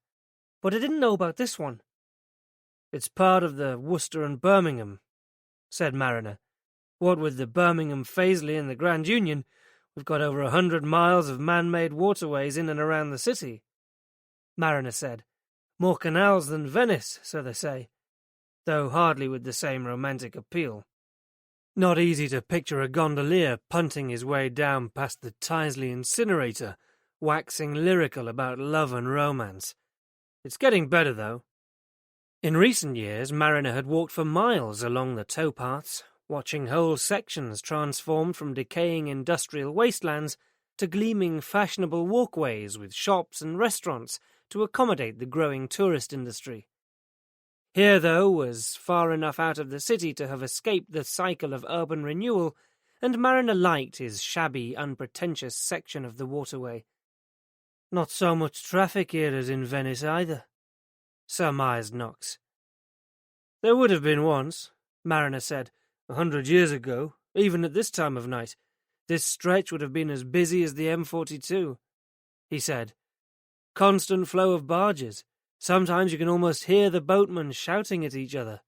but I didn't know about this one." "It's part of the Worcester and Birmingham," said Mariner. "What with the Birmingham-Fazeley and the Grand Union, we've got over 100 miles of man-made waterways in and around the city." Mariner said. "More canals than Venice, so they say, though hardly with the same romantic appeal. Not easy to picture a gondolier punting his way down past the Tyseley incinerator, waxing lyrical about love and romance. It's getting better, though." In recent years, Mariner had walked for miles along the towpaths, watching whole sections transformed from decaying industrial wastelands to gleaming fashionable walkways with shops and restaurants to accommodate the growing tourist industry. Here, though, was far enough out of the city to have escaped the cycle of urban renewal, and Mariner liked his shabby, unpretentious section of the waterway. "Not so much traffic here as in Venice, either," surmised Knox. "There would have been once," Mariner said. 100 years ago, even at this time of night, this stretch would have been as busy as the M42, he said. "Constant flow of barges. Sometimes you can almost hear the boatmen shouting at each other."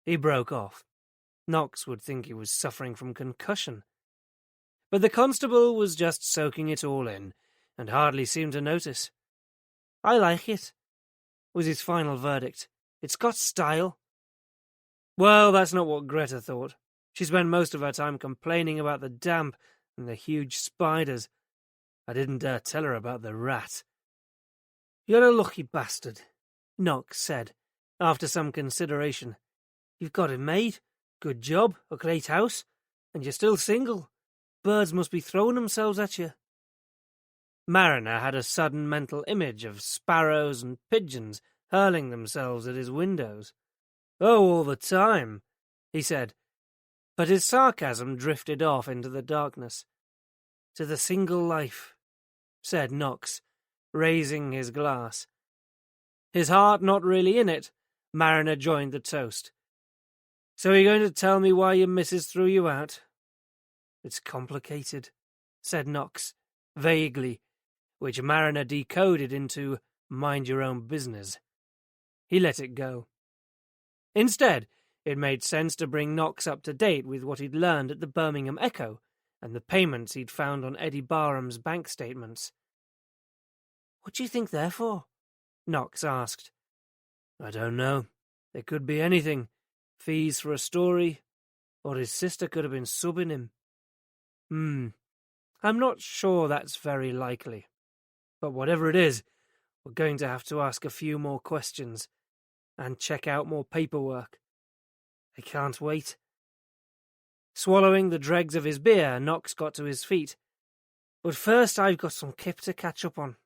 He broke off. Knox would think he was suffering from concussion. But the constable was just soaking it all in, and hardly seemed to notice. I like it, was his final verdict. It's got style. Well, that's not what Greta thought. She spent most of her time complaining about the damp and the huge spiders. I didn't dare tell her about the rat. You're a lucky bastard, Knox said, after some consideration. You've got it made, good job, a great house, and you're still single. Birds must be throwing themselves at you. Mariner had a sudden mental image of sparrows and pigeons hurling themselves at his windows. Oh, all the time, he said, but his sarcasm drifted off into the darkness. To the single life, said Knox, raising his glass. His heart not really in it, Mariner joined the toast. So you're going to tell me why your missus threw you out? It's complicated, said Knox, vaguely, which Mariner decoded into mind your own business. He let it go. Instead, it made sense to bring Knox up to date with what he'd learned at the Birmingham Echo and the payments he'd found on Eddie Barham's bank statements. What do you think they're for? Knox asked. I don't know. There could be anything. Fees for a story, or his sister could have been subbing him. I'm not sure that's very likely. But whatever it is, we're going to have to ask a few more questions and check out more paperwork. I can't wait. Swallowing the dregs of his beer, Knox got to his feet. But first I've got some kip to catch up on.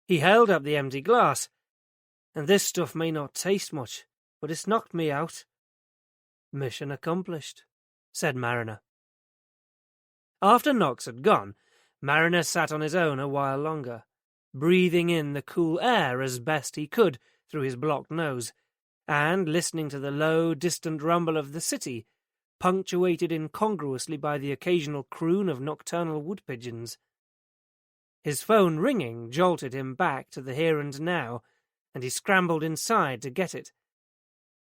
He held up the empty glass. And this stuff may not taste much, but it's knocked me out. Mission accomplished, said Mariner. After Knox had gone, Mariner sat on his own a while longer, breathing in the cool air as best he could through his blocked nose, and listening to the low, distant rumble of the city, punctuated incongruously by the occasional croon of nocturnal wood-pigeons. His phone ringing jolted him back to the here and now, and he scrambled inside to get it.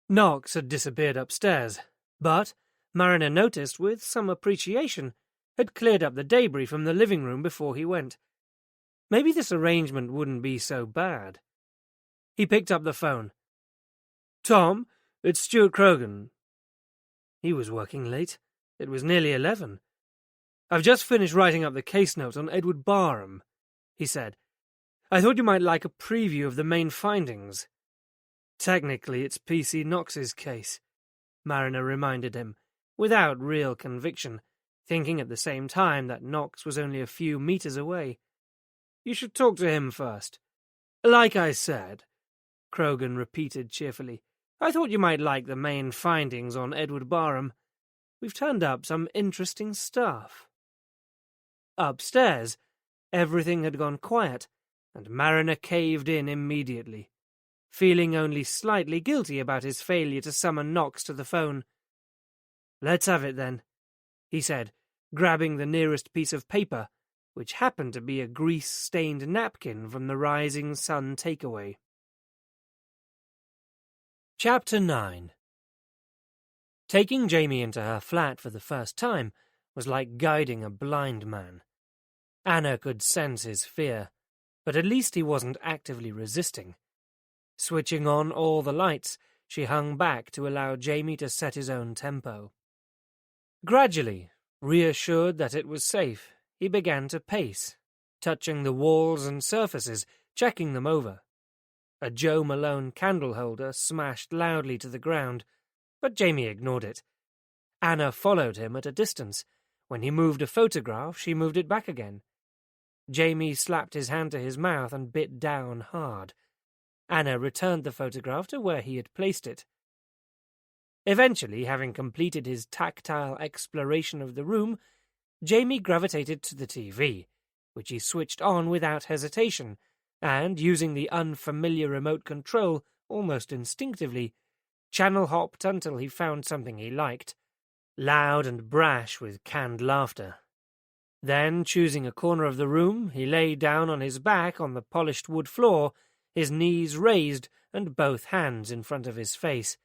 Knox had disappeared upstairs, but, Mariner noticed with some appreciation, had cleared up the debris from the living room before he went. Maybe this arrangement wouldn't be so bad. He picked up the phone. Tom, it's Stuart Croghan. He was working late. It was nearly 11. I've just finished writing up the case note on Edward Barham, he said. I thought you might like a preview of the main findings. Technically, it's P.C. Knox's case, Mariner reminded him, without real conviction, thinking at the same time that Knox was only a few meters away. You should talk to him first. Like I said, Croghan repeated cheerfully, I thought you might like the main findings on Edward Barham. We've turned up some interesting stuff. Upstairs, everything had gone quiet, and Mariner caved in immediately, feeling only slightly guilty about his failure to summon Knox to the phone. Let's have it then, he said, grabbing the nearest piece of paper, which happened to be a grease-stained napkin from the Rising Sun takeaway. Chapter 9. Taking Jamie into her flat for the first time was like guiding a blind man. Anna could sense his fear, but at least he wasn't actively resisting. Switching on all the lights, she hung back to allow Jamie to set his own tempo. Gradually, reassured that it was safe, he began to pace, touching the walls and surfaces, checking them over. A Joe Malone candle holder smashed loudly to the ground, but Jamie ignored it. Anna followed him at a distance. When he moved a photograph, she moved it back again. Jamie slapped his hand to his mouth and bit down hard. Anna returned the photograph to where he had placed it. Eventually, having completed his tactile exploration of the room, Jamie gravitated to the TV, which he switched on without hesitation, and, using the unfamiliar remote control almost instinctively, channel-hopped until he found something he liked, loud and brash with canned laughter. Then, choosing a corner of the room, he lay down on his back on the polished wood floor, his knees raised and both hands in front of his face,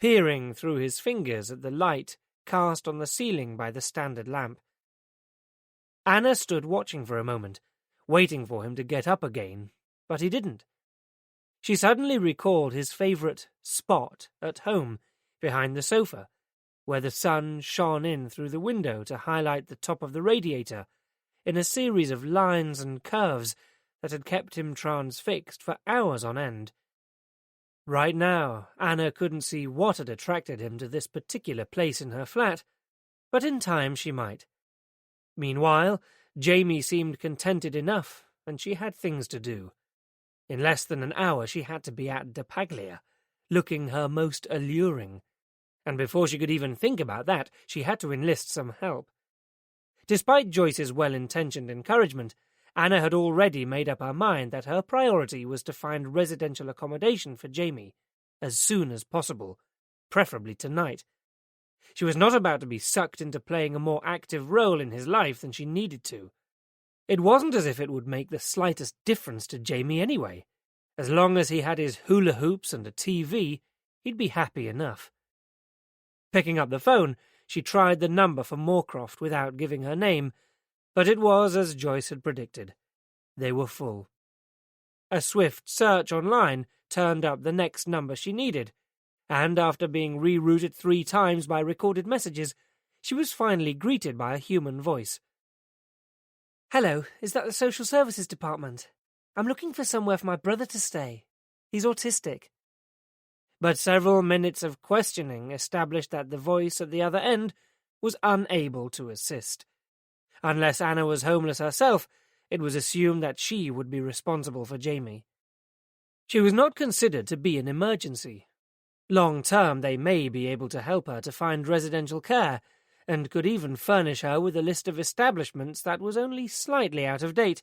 peering through his fingers at the light cast on the ceiling by the standard lamp. Anna stood watching for a moment, waiting for him to get up again, but he didn't. She suddenly recalled his favourite spot at home, behind the sofa, where the sun shone in through the window to highlight the top of the radiator in a series of lines and curves that had kept him transfixed for hours on end. Right now, Anna couldn't see what had attracted him to this particular place in her flat, but in time she might. Meanwhile, Jamie seemed contented enough, and she had things to do. In less than an hour she had to be at De Paglia, looking her most alluring, and before she could even think about that, she had to enlist some help. Despite Joyce's well-intentioned encouragement, Anna had already made up her mind that her priority was to find residential accommodation for Jamie as soon as possible, preferably tonight. She was not about to be sucked into playing a more active role in his life than she needed to. It wasn't as if it would make the slightest difference to Jamie anyway. As long as he had his hula hoops and a TV, he'd be happy enough. Picking up the phone, she tried the number for Moorcroft without giving her name, but it was as Joyce had predicted. They were full. A swift search online turned up the next number she needed, and after being rerouted 3 times by recorded messages, she was finally greeted by a human voice. "Hello, is that the social services department? I'm looking for somewhere for my brother to stay. He's autistic." But several minutes of questioning established that the voice at the other end was unable to assist. Unless Anna was homeless herself, it was assumed that she would be responsible for Jamie. She was not considered to be an emergency. Long term, they may be able to help her to find residential care, and could even furnish her with a list of establishments that was only slightly out of date,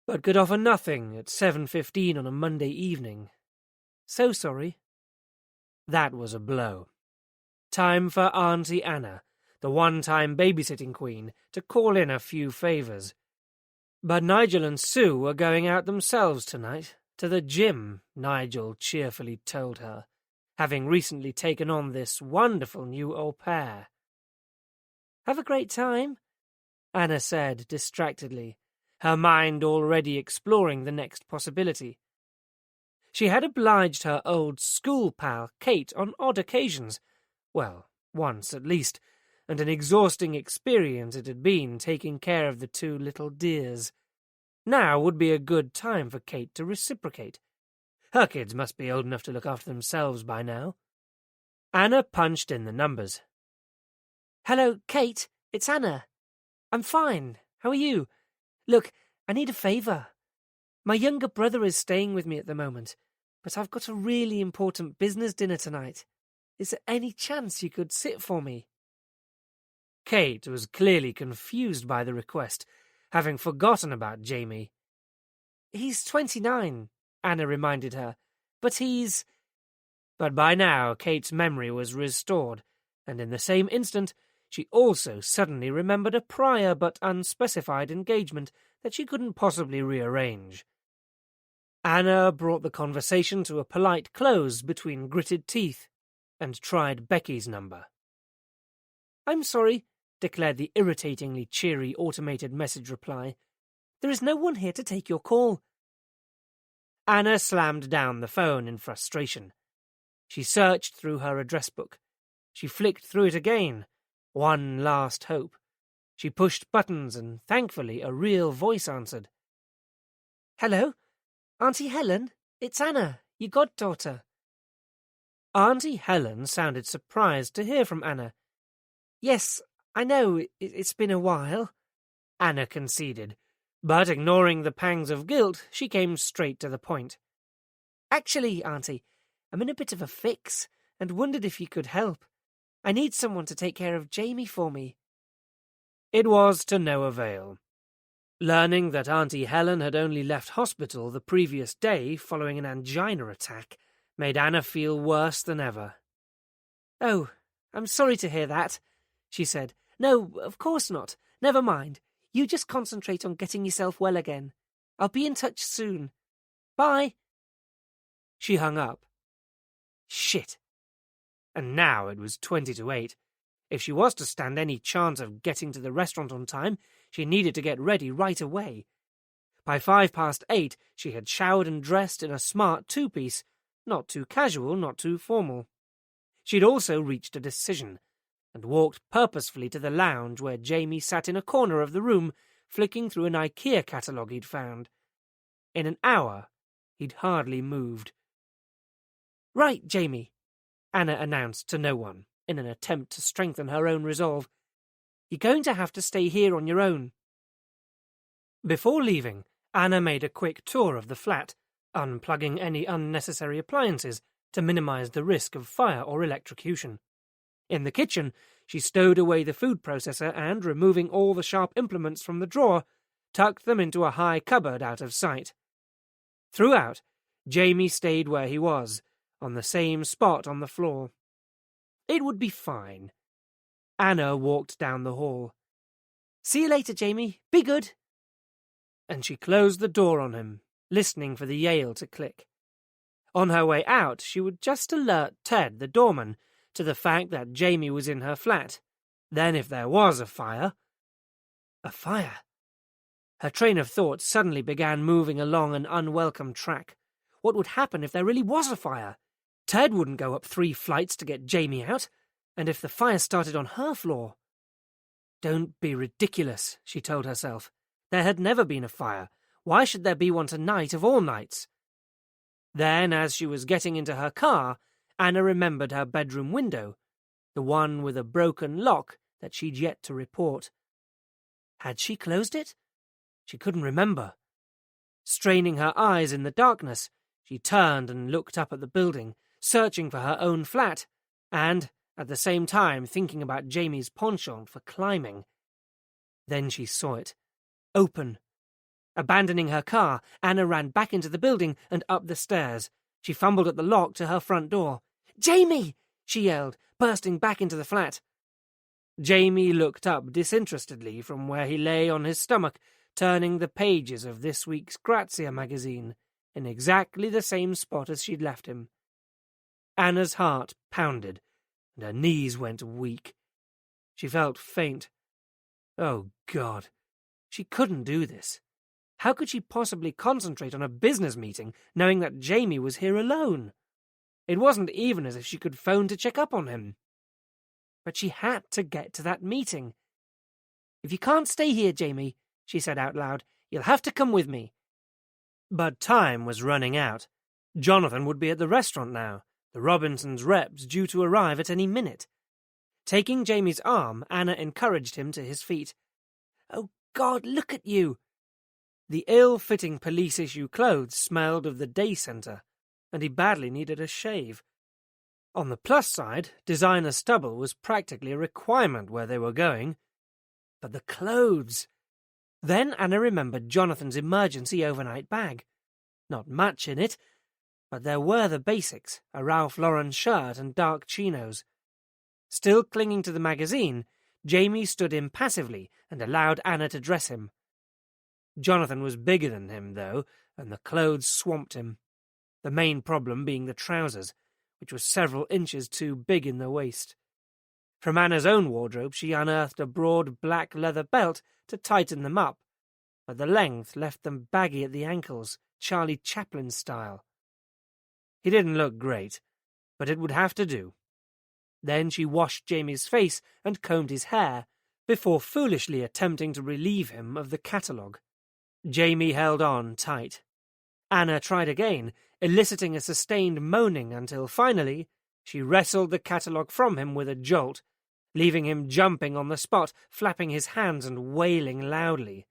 but could offer nothing at 7:15 on a Monday evening. "So sorry." That was a blow. Time for Auntie Anna, the one-time babysitting queen, to call in a few favours. But Nigel and Sue were going out themselves tonight, to the gym, Nigel cheerfully told her, having recently taken on this wonderful new au pair. "Have a great time," Anna said distractedly, her mind already exploring the next possibility. She had obliged her old school pal, Kate, on odd occasions. Well, once at least, and an exhausting experience it had been taking care of the 2 little dears. Now would be a good time for Kate to reciprocate. Her kids must be old enough to look after themselves by now. Anna punched in the numbers. "Hello, Kate, it's Anna. I'm fine. How are you? Look, I need a favour. My younger brother is staying with me at the moment, but I've got a really important business dinner tonight. Is there any chance you could sit for me?" Kate was clearly confused by the request, having forgotten about Jamie. "He's 29, Anna reminded her, but he's—" But by now Kate's memory was restored, and in the same instant she also suddenly remembered a prior but unspecified engagement that she couldn't possibly rearrange. Anna brought the conversation to a polite close between gritted teeth, and tried Becky's number. "I'm sorry," declared the irritatingly cheery automated message reply. "There is no one here to take your call." Anna slammed down the phone in frustration. She searched through her address book. She flicked through it again. One last hope. She pushed buttons, and thankfully a real voice answered. "Hello? Auntie Helen? It's Anna, your goddaughter." Auntie Helen sounded surprised to hear from Anna. "Yes, I know, it's been a while," Anna conceded, but ignoring the pangs of guilt, she came straight to the point. "Actually, Auntie, I'm in a bit of a fix, and wondered if you could help. I need someone to take care of Jamie for me." It was to no avail. Learning that Auntie Helen had only left hospital the previous day following an angina attack made Anna feel worse than ever. "Oh, I'm sorry to hear that," she said. "No, of course not. Never mind. You just concentrate on getting yourself well again. I'll be in touch soon. Bye." She hung up. Shit. And now it was 20 to 8. If she was to stand any chance of getting to the restaurant on time, she needed to get ready right away. By 8:05, she had showered and dressed in a smart two-piece, not too casual, not too formal. She'd also reached a decision, and walked purposefully to the lounge where Jamie sat in a corner of the room, flicking through an IKEA catalogue he'd found. In an hour, he'd hardly moved. "Right, Jamie," Anna announced to no one, in an attempt to strengthen her own resolve. "You're going to have to stay here on your own." Before leaving, Anna made a quick tour of the flat, unplugging any unnecessary appliances to minimize the risk of fire or electrocution. In the kitchen, she stowed away the food processor and, removing all the sharp implements from the drawer, tucked them into a high cupboard out of sight. Throughout, Jamie stayed where he was, on the same spot on the floor. It would be fine. Anna walked down the hall. "See you later, Jamie. Be good." And she closed the door on him, listening for the Yale to click. On her way out, she would just alert Ted, the doorman, to the fact that Jamie was in her flat. Then if there was a fire... A fire? Her train of thought suddenly began moving along an unwelcome track. What would happen if there really was a fire? Ted wouldn't go up 3 flights to get Jamie out, and if the fire started on her floor... Don't be ridiculous, she told herself. There had never been a fire. Why should there be one tonight of all nights? Then, as she was getting into her car, Anna remembered her bedroom window, the one with a broken lock that she'd yet to report. Had she closed it? She couldn't remember. Straining her eyes in the darkness, she turned and looked up at the building, searching for her own flat, and, at the same time, thinking about Jamie's penchant for climbing. Then she saw it. Open. Abandoning her car, Anna ran back into the building and up the stairs. She fumbled at the lock to her front door. "Jamie!" she yelled, bursting back into the flat. Jamie looked up disinterestedly from where he lay on his stomach, turning the pages of this week's Grazia magazine, in exactly the same spot as she'd left him. Anna's heart pounded, and her knees went weak. She felt faint. Oh, God. She couldn't do this. How could she possibly concentrate on a business meeting, knowing that Jamie was here alone? It wasn't even as if she could phone to check up on him. But she had to get to that meeting. "If you can't stay here, Jamie," she said out loud, "you'll have to come with me." But time was running out. Jonathan would be at the restaurant now, the Robinsons' reps due to arrive at any minute. Taking Jamie's arm, Anna encouraged him to his feet. "Oh, God, look at you!" The ill-fitting police-issue clothes smelled of the day centre, and he badly needed a shave. On the plus side, designer stubble was practically a requirement where they were going. But the clothes... Then Anna remembered Jonathan's emergency overnight bag. Not much in it, but there were the basics, a Ralph Lauren shirt and dark chinos. Still clinging to the magazine, Jamie stood impassively and allowed Anna to dress him. Jonathan was bigger than him, though, and the clothes swamped him. The main problem being the trousers, which was several inches too big in the waist. From Anna's own wardrobe she unearthed a broad black leather belt to tighten them up, but the length left them baggy at the ankles, Charlie Chaplin style. He didn't look great, but it would have to do. Then she washed Jamie's face and combed his hair, before foolishly attempting to relieve him of the catalogue. Jamie held on tight. Anna tried again, eliciting a sustained moaning until finally she wrestled the catalogue from him with a jolt, leaving him jumping on the spot, flapping his hands and wailing loudly.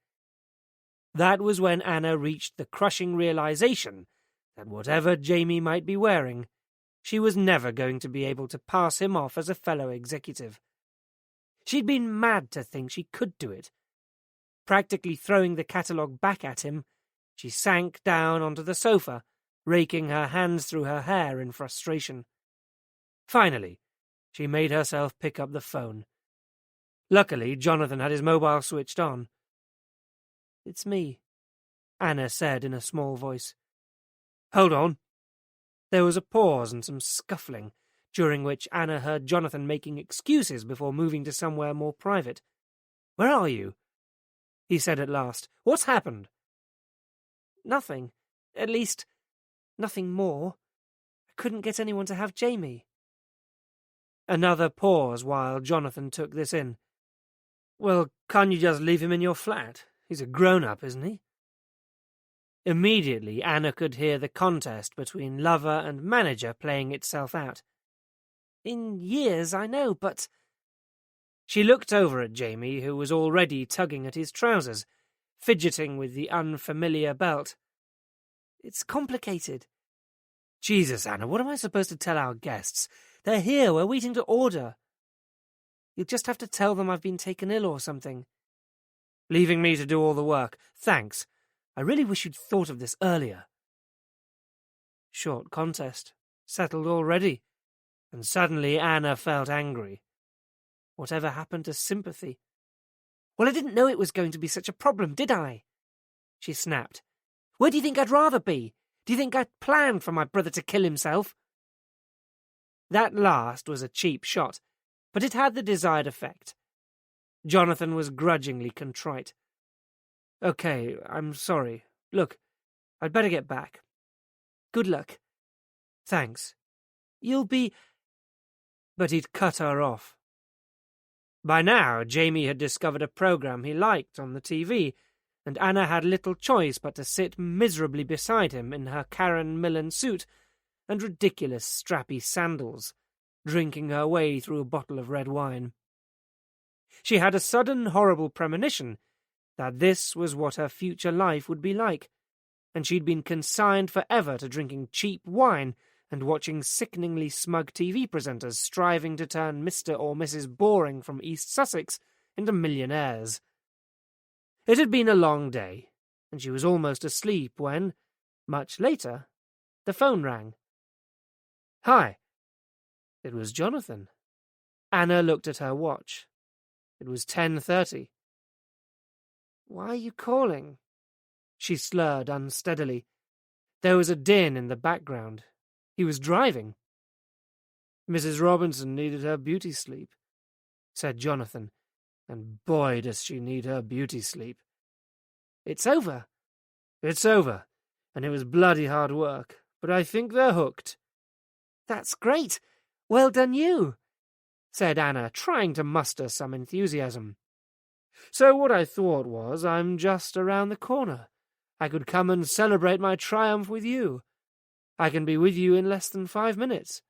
That was when Anna reached the crushing realization that whatever Jamie might be wearing, she was never going to be able to pass him off as a fellow executive. She'd been mad to think she could do it. Practically throwing the catalogue back at him, she sank down onto the sofa, raking her hands through her hair in frustration. Finally, she made herself pick up the phone. Luckily, Jonathan had his mobile switched on. "It's me," Anna said in a small voice. "Hold on." There was a pause and some scuffling, during which Anna heard Jonathan making excuses before moving to somewhere more private. "Where are you?" he said at last. "What's happened?" Nothing. At least, nothing more. I couldn't get anyone to have Jamie. Another pause while Jonathan took this in. Well, can't you just leave him in your flat? He's a grown-up, isn't he? Immediately, Anna could hear the contest between lover and manager playing itself out. In years, I know, but... She looked over at Jamie, who was already tugging at his trousers, fidgeting with the unfamiliar belt. It's complicated. Jesus, Anna, what am I supposed to tell our guests? They're here, we're waiting to order. You'll just have to tell them I've been taken ill or something. Leaving me to do all the work. Thanks. I really wish you'd thought of this earlier. Short contest. Settled already. And suddenly Anna felt angry. Whatever happened to sympathy? Well, I didn't know it was going to be such a problem, did I? She snapped. Where do you think I'd rather be? Do you think I'd planned for my brother to kill himself? That last was a cheap shot, but it had the desired effect. Jonathan was grudgingly contrite. Okay, I'm sorry. Look, I'd better get back. Good luck. Thanks. You'll be... But he'd cut her off. By now, Jamie had discovered a program he liked on the TV, and Anna had little choice but to sit miserably beside him in her Karen Millen suit and ridiculous strappy sandals, drinking her way through a bottle of red wine. She had a sudden horrible premonition that this was what her future life would be like, and she'd been consigned forever to drinking cheap wine and watching sickeningly smug TV presenters striving to turn Mr. or Mrs. Boring from East Sussex into millionaires. It had been a long day, and she was almost asleep when, much later, the phone rang. Hi. It was Jonathan. Anna looked at her watch. It was 10:30. Why are you calling? She slurred unsteadily. There was a din in the background. He was driving. Mrs. Robinson needed her beauty sleep, said Jonathan, and boy does she need her beauty sleep. It's over. It's over, and it was bloody hard work, but I think they're hooked. That's great. Well done you, said Anna, trying to muster some enthusiasm. So what I thought was, I'm just around the corner. I could come and celebrate my triumph with you. I can be with you in less than 5 minutes.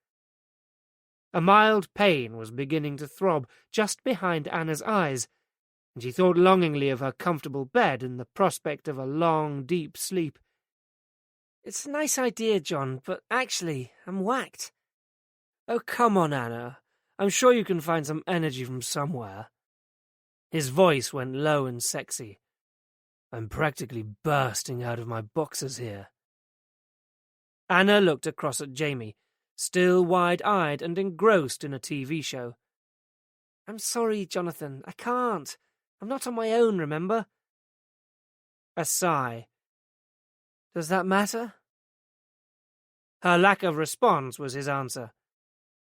A mild pain was beginning to throb just behind Anna's eyes, and she thought longingly of her comfortable bed and the prospect of a long, deep sleep. It's a nice idea, John, but actually, I'm whacked. Oh, come on, Anna. I'm sure you can find some energy from somewhere. His voice went low and sexy. I'm practically bursting out of my boxers here. Anna looked across at Jamie, still wide-eyed and engrossed in a TV show. I'm sorry, Jonathan. I can't. I'm not on my own, remember? A sigh. Does that matter? Her lack of response was his answer.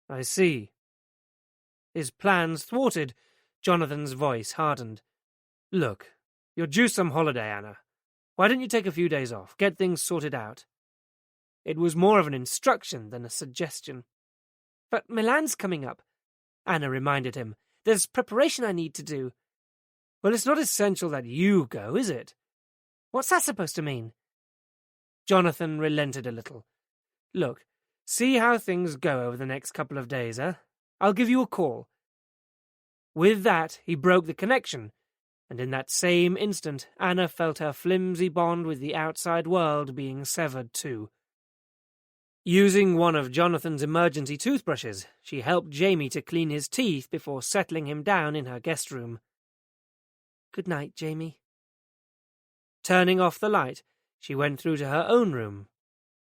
I see. His plans thwarted, Jonathan's voice hardened. Look, you're due some holiday, Anna. Why don't you take a few days off, get things sorted out? It was more of an instruction than a suggestion. But Milan's coming up, Anna reminded him. There's preparation I need to do. Well, it's not essential that you go, is it? What's that supposed to mean? Jonathan relented a little. Look, see how things go over the next couple of days, eh? I'll give you a call. With that, he broke the connection, and in that same instant, Anna felt her flimsy bond with the outside world being severed too. Using one of Jonathan's emergency toothbrushes, she helped Jamie to clean his teeth before settling him down in her guest room. Good night, Jamie. Turning off the light, she went through to her own room,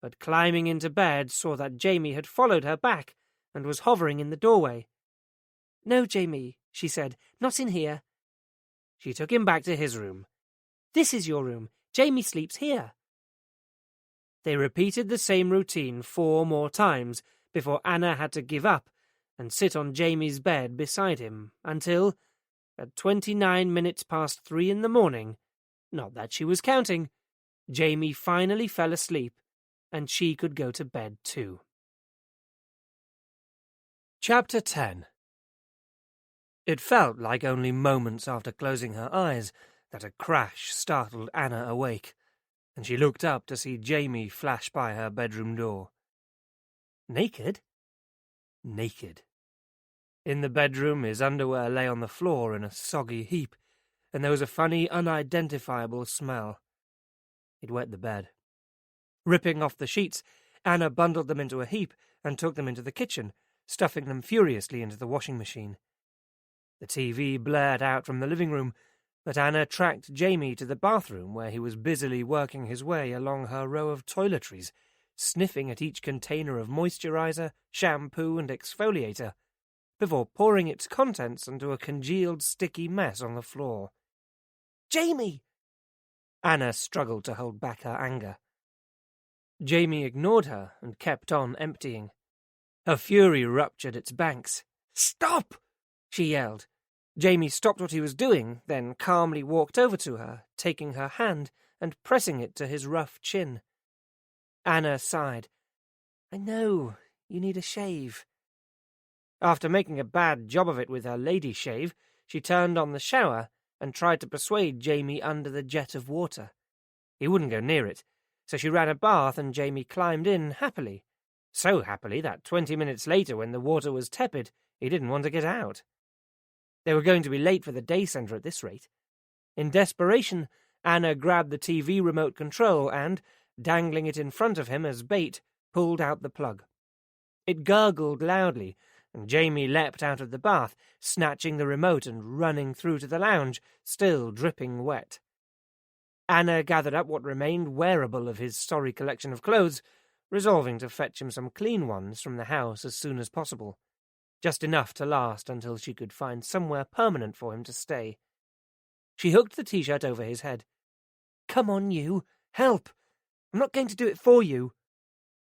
but climbing into bed saw that Jamie had followed her back and was hovering in the doorway. No, Jamie, she said, not in here. She took him back to his room. This is your room. Jamie sleeps here. They repeated the same routine 4 more times before Anna had to give up and sit on Jamie's bed beside him until, at 29 minutes past 3 in the morning, not that she was counting, Jamie finally fell asleep, and she could go to bed too. Chapter 10. It felt like only moments after closing her eyes that a crash startled Anna awake, and she looked up to see Jamie flash by her bedroom door. Naked? Naked. In the bedroom, his underwear lay on the floor in a soggy heap, and there was a funny, unidentifiable smell. It wet the bed. Ripping off the sheets, Anna bundled them into a heap and took them into the kitchen, stuffing them furiously into the washing machine. The TV blared out from the living room, but Anna tracked Jamie to the bathroom where he was busily working his way along her row of toiletries, sniffing at each container of moisturizer, shampoo, and exfoliator, before pouring its contents into a congealed, sticky mess on the floor. "Jamie!" Anna struggled to hold back her anger. Jamie ignored her and kept on emptying. Her fury ruptured its banks. "Stop!" she yelled. Jamie stopped what he was doing, then calmly walked over to her, taking her hand and pressing it to his rough chin. Anna sighed. "I know, you need a shave." After making a bad job of it with her lady shave, she turned on the shower and tried to persuade Jamie under the jet of water. He wouldn't go near it, so she ran a bath and Jamie climbed in happily. So happily that 20 minutes later, when the water was tepid, he didn't want to get out. They were going to be late for the day centre at this rate. In desperation, Anna grabbed the TV remote control and, dangling it in front of him as bait, pulled out the plug. It gurgled loudly, and Jamie leapt out of the bath, snatching the remote and running through to the lounge, still dripping wet. Anna gathered up what remained wearable of his sorry collection of clothes, resolving to fetch him some clean ones from the house as soon as possible, just enough to last until she could find somewhere permanent for him to stay. She hooked the T-shirt over his head. "Come on, you! Help! I'm not going to do it for you!"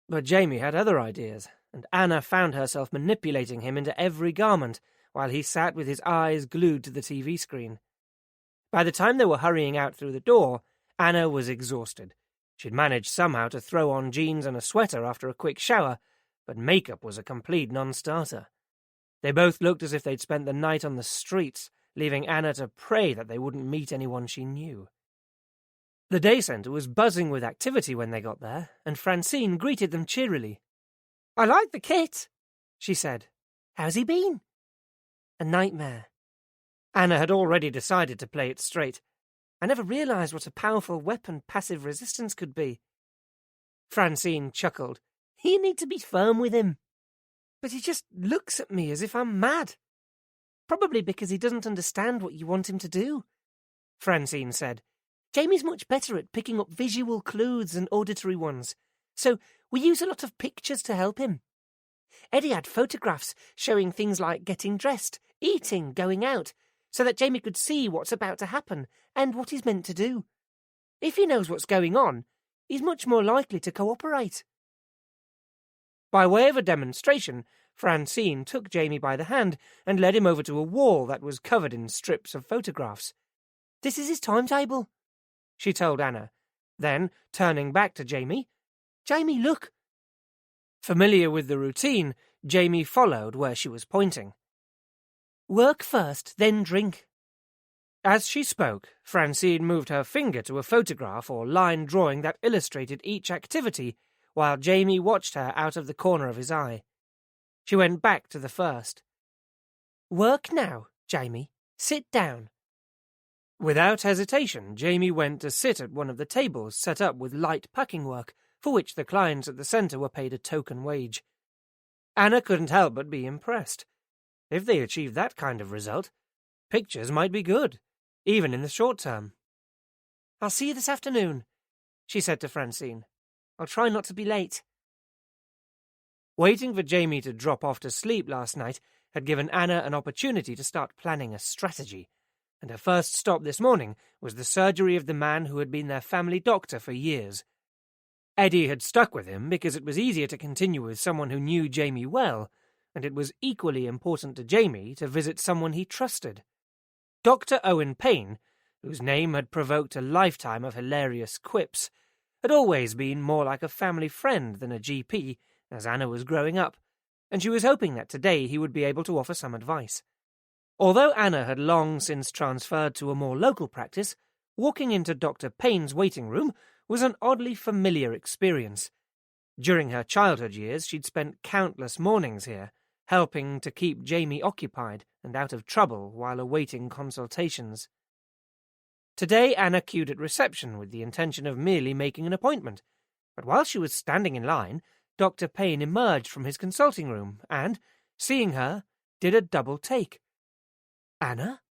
But Jamie had other ideas, and Anna found herself manipulating him into every garment, while he sat with his eyes glued to the TV screen. By the time they were hurrying out through the door, Anna was exhausted. She'd managed somehow to throw on jeans and a sweater after a quick shower, but makeup was a complete non-starter. They both looked as if they'd spent the night on the streets, leaving Anna to pray that they wouldn't meet anyone she knew. The day centre was buzzing with activity when they got there, and Francine greeted them cheerily. "I like the kit," she said. "How's he been?" "A nightmare." Anna had already decided to play it straight. "I never realised what a powerful weapon passive resistance could be." Francine chuckled. "You need to be firm with him." "But he just looks at me as if I'm mad." "Probably because he doesn't understand what you want him to do," Francine said. "Jamie's much better at picking up visual clues than auditory ones, so we use a lot of pictures to help him. Eddie had photographs showing things like getting dressed, eating, going out, so that Jamie could see what's about to happen and what he's meant to do. If he knows what's going on, he's much more likely to cooperate." By way of a demonstration, Francine took Jamie by the hand and led him over to a wall that was covered in strips of photographs. "This is his timetable," she told Anna. Then, turning back to Jamie, "Jamie, look." Familiar with the routine, Jamie followed where she was pointing. "Work first, then drink." As she spoke, Francine moved her finger to a photograph or line drawing that illustrated each activity, while Jamie watched her out of the corner of his eye. She went back to the first. "Work now, Jamie. Sit down." Without hesitation, Jamie went to sit at one of the tables set up with light packing work, for which the clients at the centre were paid a token wage. Anna couldn't help but be impressed. If they achieved that kind of result, pictures might be good, even in the short term. "I'll see you this afternoon," she said to Francine. "I'll try not to be late." Waiting for Jamie to drop off to sleep last night had given Anna an opportunity to start planning a strategy, and her first stop this morning was the surgery of the man who had been their family doctor for years. Eddie had stuck with him because it was easier to continue with someone who knew Jamie well, and it was equally important to Jamie to visit someone he trusted. Dr. Owen Payne, whose name had provoked a lifetime of hilarious quips, had always been more like a family friend than a GP as Anna was growing up, and she was hoping that today he would be able to offer some advice. Although Anna had long since transferred to a more local practice, walking into Dr. Payne's waiting room was an oddly familiar experience. During her childhood years, she'd spent countless mornings here, helping to keep Jamie occupied and out of trouble while awaiting consultations. Today, Anna queued at reception with the intention of merely making an appointment, but while she was standing in line, Dr. Payne emerged from his consulting room and, seeing her, did a double take. "Anna?"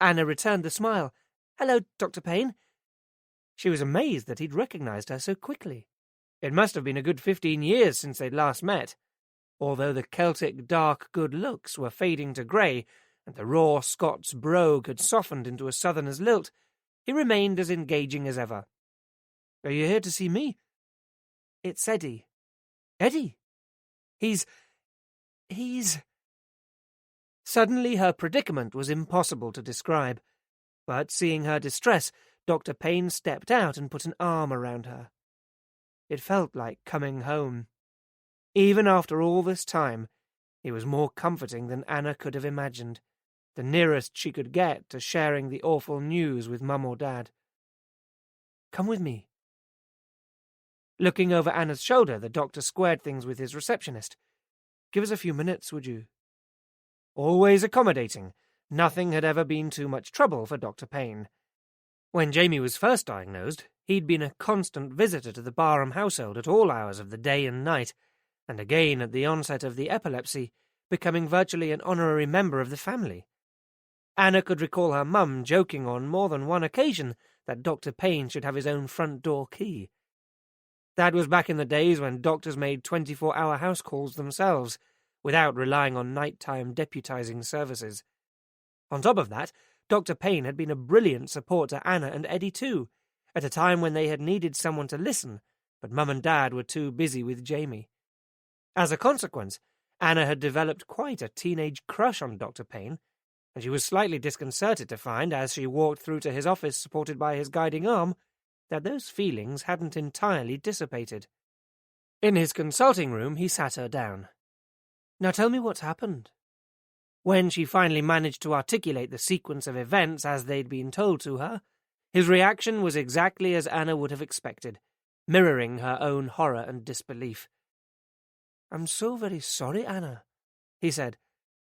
Anna returned the smile. "Hello, Dr. Payne." She was amazed that he'd recognized her so quickly. It must have been a good 15 years since they'd last met. Although the Celtic dark good looks were fading to grey, and the raw Scots brogue had softened into a southerner's lilt, he remained as engaging as ever. "Are you here to see me?" "It's Eddie." "Eddie? He's... Suddenly her predicament was impossible to describe, but seeing her distress, Dr. Payne stepped out and put an arm around her. It felt like coming home. Even after all this time, it was more comforting than Anna could have imagined, the nearest she could get to sharing the awful news with Mum or Dad. "Come with me." Looking over Anna's shoulder, the doctor squared things with his receptionist. "Give us a few minutes, would you?" Always accommodating, nothing had ever been too much trouble for Dr. Payne. When Jamie was first diagnosed, he'd been a constant visitor to the Barham household at all hours of the day and night, and again at the onset of the epilepsy, becoming virtually an honorary member of the family. Anna could recall her mum joking on more than one occasion that Dr. Payne should have his own front door key. That was back in the days when doctors made 24-hour house calls themselves, without relying on nighttime deputizing services. On top of that, Dr. Payne had been a brilliant support to Anna and Eddie too, at a time when they had needed someone to listen, but Mum and Dad were too busy with Jamie. As a consequence, Anna had developed quite a teenage crush on Dr. Payne, and she was slightly disconcerted to find, as she walked through to his office supported by his guiding arm, that those feelings hadn't entirely dissipated. In his consulting room, he sat her down. "Now tell me what's happened." When she finally managed to articulate the sequence of events as they'd been told to her, his reaction was exactly as Anna would have expected, mirroring her own horror and disbelief. "I'm so very sorry, Anna," he said.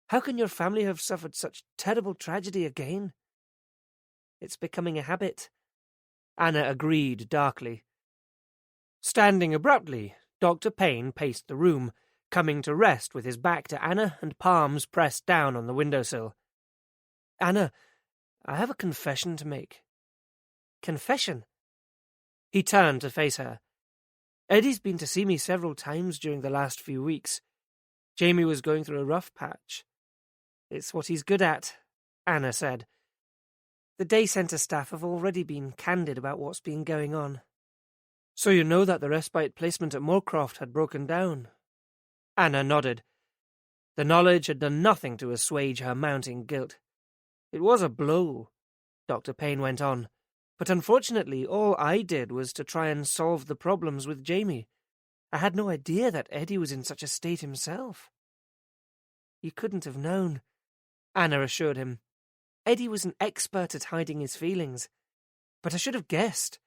"How can your family have suffered such terrible tragedy again?" "It's becoming a habit," Anna agreed darkly. Standing abruptly, Dr. Payne paced the room, coming to rest with his back to Anna and palms pressed down on the windowsill. "Anna, I have a confession to make." "Confession?" He turned to face her. "Eddie's been to see me several times during the last few weeks. Jamie was going through a rough patch." "It's what he's good at," Anna said. "The day centre staff have already been candid about what's been going on." "So you know that the respite placement at Moorcroft had broken down?" Anna nodded. The knowledge had done nothing to assuage her mounting guilt. "It was a blow," Dr. Payne went on, "but unfortunately all I did was to try and solve the problems with Jamie. I had no idea that Eddie was in such a state himself." "You couldn't have known," Anna assured him. "Eddie was an expert at hiding his feelings. But I should have guessed.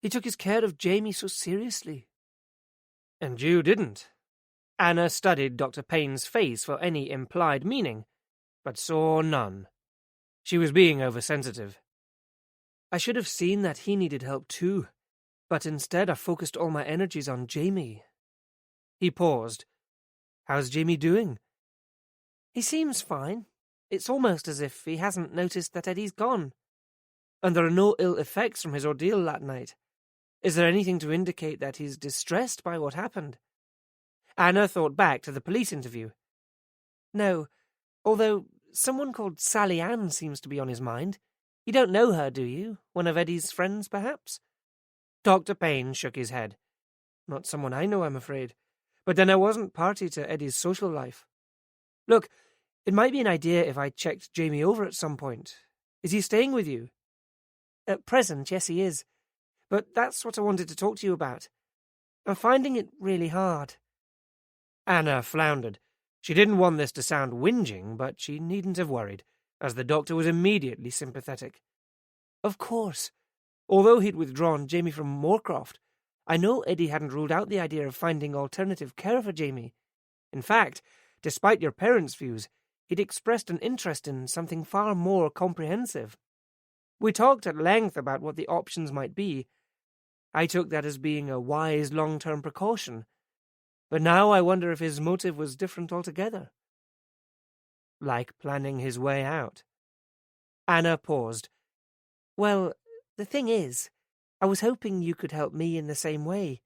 He took his care of Jamie so seriously." "And you didn't?" Anna studied Dr. Payne's face for any implied meaning, but saw none. She was being oversensitive. "I should have seen that he needed help too, but instead I focused all my energies on Jamie." He paused. "How's Jamie doing?" "He seems fine. It's almost as if he hasn't noticed that Eddie's gone. And there are no ill effects from his ordeal that night. Is there anything to indicate that he's distressed by what happened?" Anna thought back to the police interview. "No, although someone called Sally Ann seems to be on his mind. You don't know her, do you? One of Eddie's friends, perhaps?" Dr. Payne shook his head. "Not someone I know, I'm afraid. But then I wasn't party to Eddie's social life. Look, it might be an idea if I checked Jamie over at some point. Is he staying with you?" "At present, yes, he is. but that's what I wanted to talk to you about. I'm finding it really hard. Anna floundered. She didn't want this to sound whinging, but she needn't have worried, as the doctor was immediately sympathetic. Of course. Although he'd withdrawn Jamie from Moorcroft, I know Eddie hadn't ruled out the idea of finding alternative care for Jamie. In fact, despite your parents' views, he'd expressed an interest in something far more comprehensive. We talked at length about what the options might be. I took that as being a wise long-term precaution. But now I wonder if his motive was different altogether. Like planning his way out. Anna paused. Well, the thing is, I was hoping you could help me in the same way.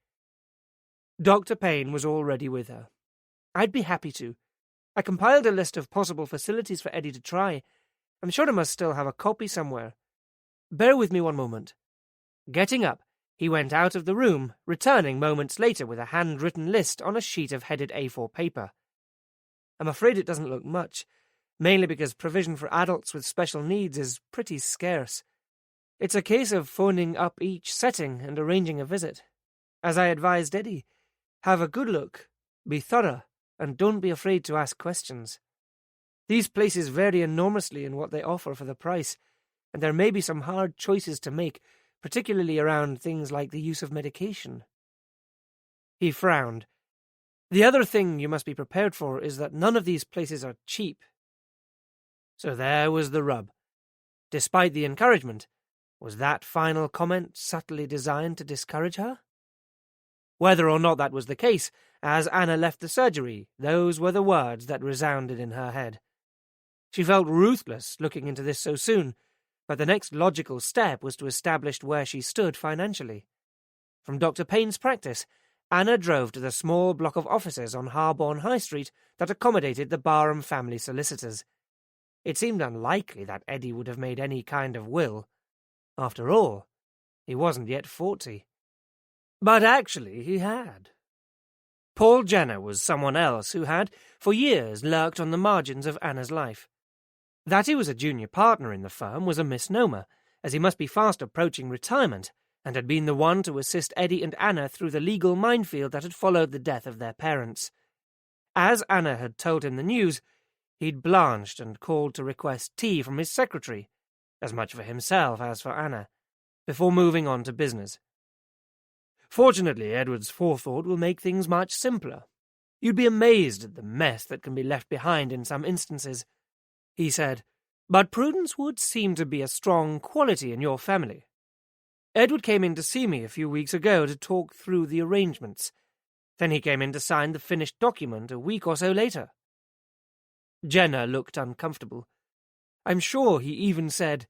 Dr. Payne was already with her. I'd be happy to. I compiled a list of possible facilities for Eddie to try. I'm sure I must still have a copy somewhere. Bear with me one moment. Getting up, he went out of the room, returning moments later with a handwritten list on a sheet of headed A4 paper. I'm afraid it doesn't look much, mainly because provision for adults with special needs is pretty scarce. It's a case of phoning up each setting and arranging a visit. As I advised Eddie, have a good look, be thorough, and don't be afraid to ask questions. These places vary enormously in what they offer for the price, and there may be some hard choices to make, particularly around things like the use of medication. He frowned. The other thing you must be prepared for is that none of these places are cheap. So there was the rub. Despite the encouragement, was that final comment subtly designed to discourage her? Whether or not that was the case, as Anna left the surgery, those were the words that resounded in her head. She felt ruthless looking into this so soon, but the next logical step was to establish where she stood financially. From Dr. Payne's practice, Anna drove to the small block of offices on Harborne High Street that accommodated the Barham family solicitors. It seemed unlikely that Eddie would have made any kind of will. After all, he wasn't yet 40. But actually he had. Paul Jenner was someone else who had, for years, lurked on the margins of Anna's life. That he was a junior partner in the firm was a misnomer, as he must be fast approaching retirement, and had been the one to assist Eddie and Anna through the legal minefield that had followed the death of their parents. As Anna had told him the news, he'd blanched and called to request tea from his secretary, as much for himself as for Anna, before moving on to business. Fortunately, Edward's forethought will make things much simpler. You'd be amazed at the mess that can be left behind in some instances, he said, but prudence would seem to be a strong quality in your family. Edward came in to see me a few weeks ago to talk through the arrangements. Then he came in to sign the finished document a week or so later. Jenner looked uncomfortable. I'm sure he even said,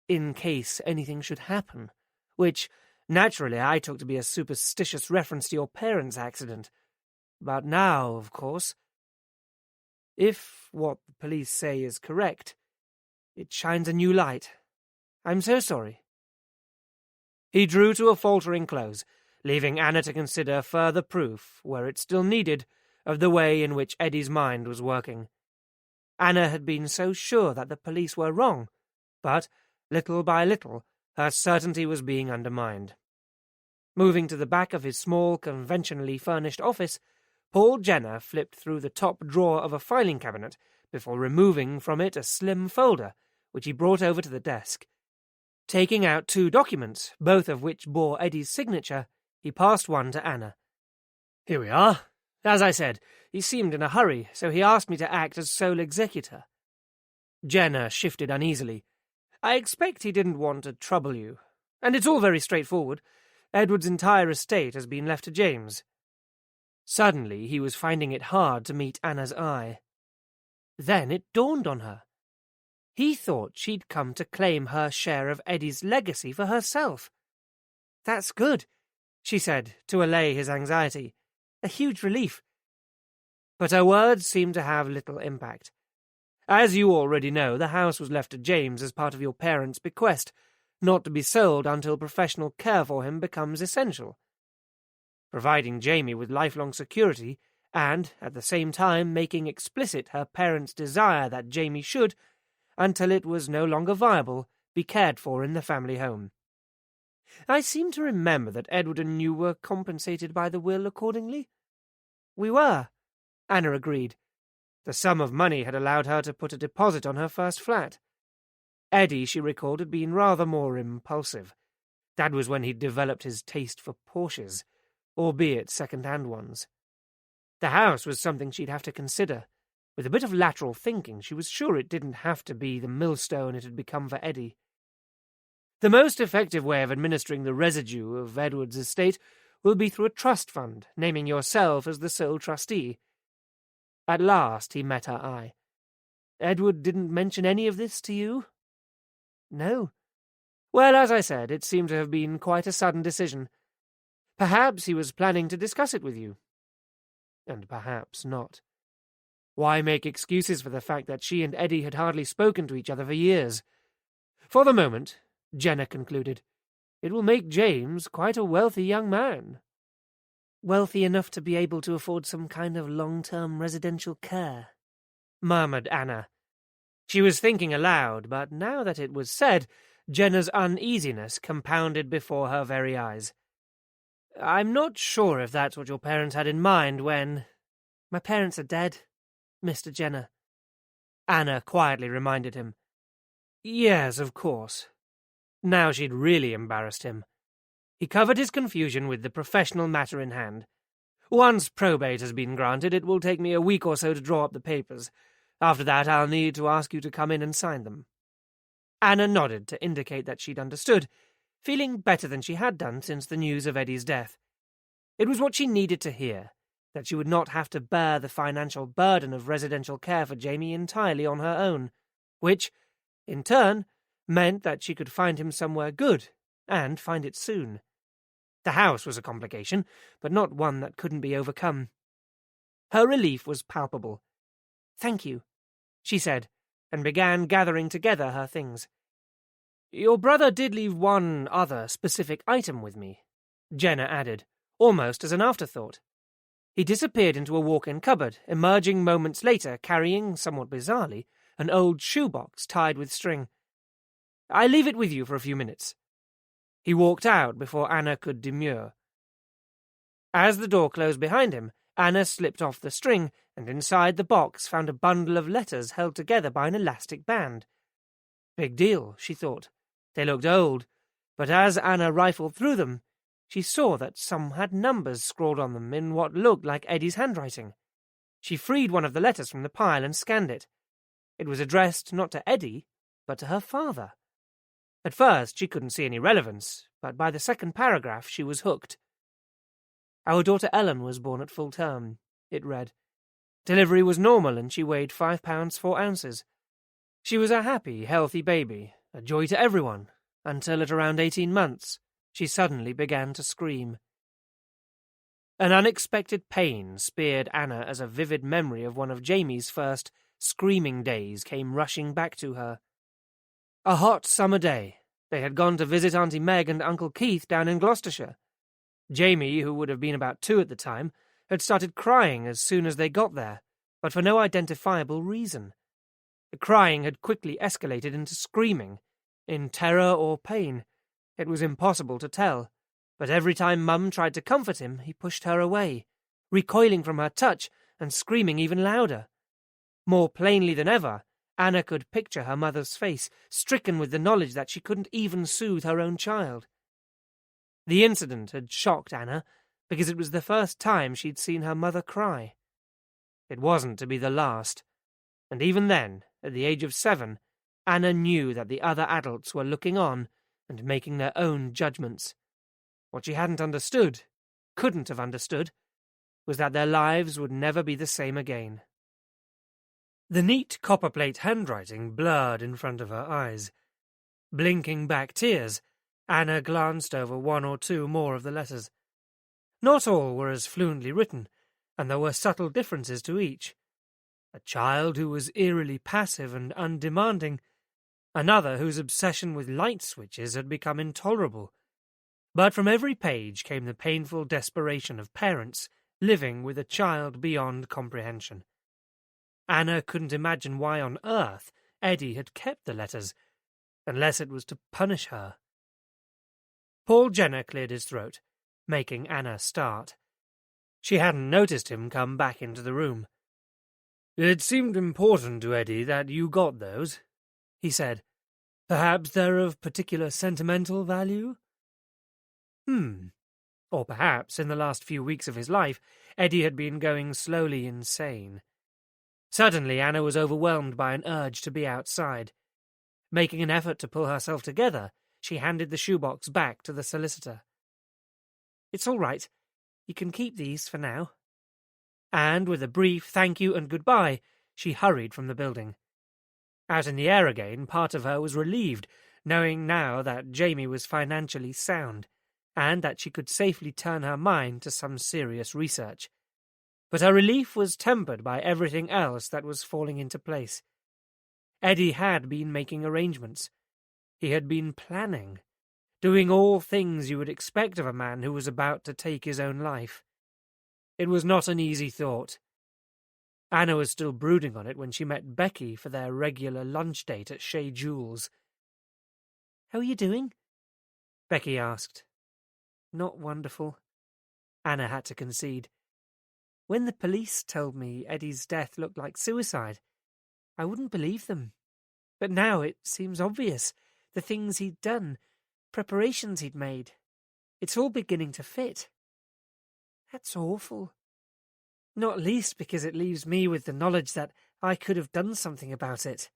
in case anything should happen, which, naturally, I took to be a superstitious reference to your parents' accident. But now, of course, if what the police say is correct, it shines a new light. I'm so sorry. He drew to a faltering close, leaving Anna to consider further proof, where it still needed, of the way in which Eddie's mind was working. Anna had been so sure that the police were wrong, but, little by little, her certainty was being undermined. Moving to the back of his small, conventionally furnished office, Paul Jenner flipped through the top drawer of a filing cabinet before removing from it a slim folder, which he brought over to the desk. Taking out 2 documents, both of which bore Eddie's signature, he passed one to Anna. Here we are. As I said, he seemed in a hurry, so he asked me to act as sole executor. Jenner shifted uneasily. I expect he didn't want to trouble you. And it's all very straightforward. Edward's entire estate has been left to James. Suddenly he was finding it hard to meet Anna's eye. Then it dawned on her. He thought she'd come to claim her share of Eddie's legacy for herself. That's good, she said, to allay his anxiety. A huge relief. But her words seemed to have little impact. As you already know, the house was left to James as part of your parents' bequest, not to be sold until professional care for him becomes essential. Providing Jamie with lifelong security, and, at the same time, making explicit her parents' desire that Jamie should, until it was no longer viable, be cared for in the family home. I seem to remember that Edward and you were compensated by the will accordingly. We were, Anna agreed. The sum of money had allowed her to put a deposit on her first flat. Eddie, she recalled, had been rather more impulsive. That was when he'd developed his taste for Porsches, albeit second-hand ones. The house was something she'd have to consider. With a bit of lateral thinking, she was sure it didn't have to be the millstone it had become for Eddie. The most effective way of administering the residue of Edward's estate will be through a trust fund, naming yourself as the sole trustee. At last he met her eye. Edward didn't mention any of this to you? No. Well, as I said, it seemed to have been quite a sudden decision. Perhaps he was planning to discuss it with you. And perhaps not. Why make excuses for the fact that she and Eddie had hardly spoken to each other for years? For the moment, Jenna concluded, it will make James quite a wealthy young man. Wealthy enough to be able to afford some kind of long-term residential care, murmured Anna. She was thinking aloud, but now that it was said, Jenna's uneasiness compounded before her very eyes. I'm not sure if that's what your parents had in mind when— My parents are dead, Mr. Jenner. Anna quietly reminded him. Yes, of course. Now she'd really embarrassed him. He covered his confusion with the professional matter in hand. Once probate has been granted, it will take me a week or so to draw up the papers. After that, I'll need to ask you to come in and sign them. Anna nodded to indicate that she'd understood, feeling better than she had done since the news of Eddie's death. It was what she needed to hear, that she would not have to bear the financial burden of residential care for Jamie entirely on her own, which, in turn, meant that she could find him somewhere good, and find it soon. The house was a complication, but not one that couldn't be overcome. Her relief was palpable. Thank you, she said, and began gathering together her things. Your brother did leave one other specific item with me, Jenna added, almost as an afterthought. He disappeared into a walk-in cupboard, emerging moments later carrying, somewhat bizarrely, an old shoebox tied with string. I leave it with you for a few minutes. He walked out before Anna could demur. As the door closed behind him, Anna slipped off the string and inside the box found a bundle of letters held together by an elastic band. Big deal, she thought. They looked old, but as Anna rifled through them, she saw that some had numbers scrawled on them in what looked like Eddie's handwriting. She freed one of the letters from the pile and scanned it. It was addressed not to Eddie, but to her father. At first she couldn't see any relevance, but by the second paragraph she was hooked. Our daughter Ellen was born at full term, it read. Delivery was normal and she weighed 5 pounds 4 ounces. She was a happy, healthy baby, a joy to everyone, until at around 18 months she suddenly began to scream. An unexpected pain speared Anna as a vivid memory of one of Jamie's first screaming days came rushing back to her. A hot summer day. They had gone to visit Auntie Meg and Uncle Keith down in Gloucestershire. Jamie, who would have been about 2 at the time, had started crying as soon as they got there, but for no identifiable reason. The crying had quickly escalated into screaming, in terror or pain. It was impossible to tell, but every time Mum tried to comfort him, he pushed her away, recoiling from her touch and screaming even louder. More plainly than ever, Anna could picture her mother's face, stricken with the knowledge that she couldn't even soothe her own child. The incident had shocked Anna, because it was the first time she'd seen her mother cry. It wasn't to be the last, and even then, at the age of 7, Anna knew that the other adults were looking on and making their own judgments. What she hadn't understood, couldn't have understood, was that their lives would never be the same again. The neat copperplate handwriting blurred in front of her eyes. Blinking back tears, Anna glanced over 1 or 2 more of the letters. Not all were as fluently written, and there were subtle differences to each. A child who was eerily passive and undemanding, another whose obsession with light switches had become intolerable. But from every page came the painful desperation of parents living with a child beyond comprehension. Anna couldn't imagine why on earth Eddie had kept the letters, unless it was to punish her. Paul Jenner cleared his throat, making Anna start. She hadn't noticed him come back into the room. "It seemed important to Eddie that you got those," he said. "Perhaps they're of particular sentimental value?" Or perhaps, in the last few weeks of his life, Eddie had been going slowly insane. Suddenly, Anna was overwhelmed by an urge to be outside. Making an effort to pull herself together, she handed the shoebox back to the solicitor. "It's all right. You can keep these for now." And, with a brief thank you and goodbye, she hurried from the building. Out in the air again, part of her was relieved, knowing now that Jamie was financially sound, and that she could safely turn her mind to some serious research. But her relief was tempered by everything else that was falling into place. Eddie had been making arrangements. He had been planning, doing all things you would expect of a man who was about to take his own life. It was not an easy thought. Anna was still brooding on it when she met Becky for their regular lunch date at Chez Jules. "How are you doing?" Becky asked. "Not wonderful," Anna had to concede. "When the police told me Eddie's death looked like suicide, I wouldn't believe them. But now it seems obvious. The things he'd done, preparations he'd made. It's all beginning to fit." "That's awful." "Not least because it leaves me with the knowledge that I could have done something about it.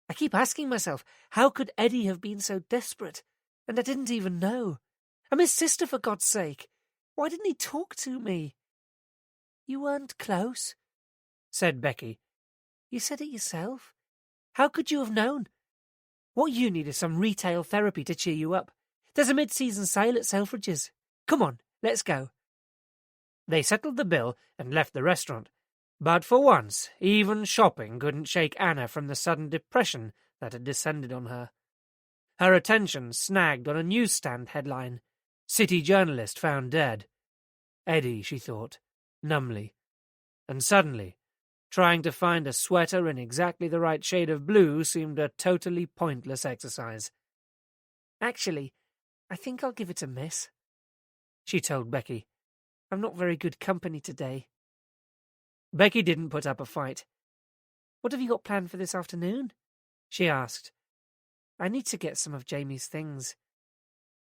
I keep asking myself, how could Eddie have been so desperate? And I didn't even know. I'm his sister, for God's sake. Why didn't he talk to me?" "You weren't close," said Becky. "You said it yourself. How could you have known? What you need is some retail therapy to cheer you up. There's a mid-season sale at Selfridges. Come on, let's go." They settled the bill and left the restaurant. But for once, even shopping couldn't shake Anna from the sudden depression that had descended on her. Her attention snagged on a newsstand headline: "City journalist found dead." Eddie, she thought, numbly. And suddenly, trying to find a sweater in exactly the right shade of blue seemed a totally pointless exercise. "Actually, I think I'll give it a miss," she told Becky. "I'm not very good company today." Becky didn't put up a fight. "What have you got planned for this afternoon?" she asked. "I need to get some of Jamie's things."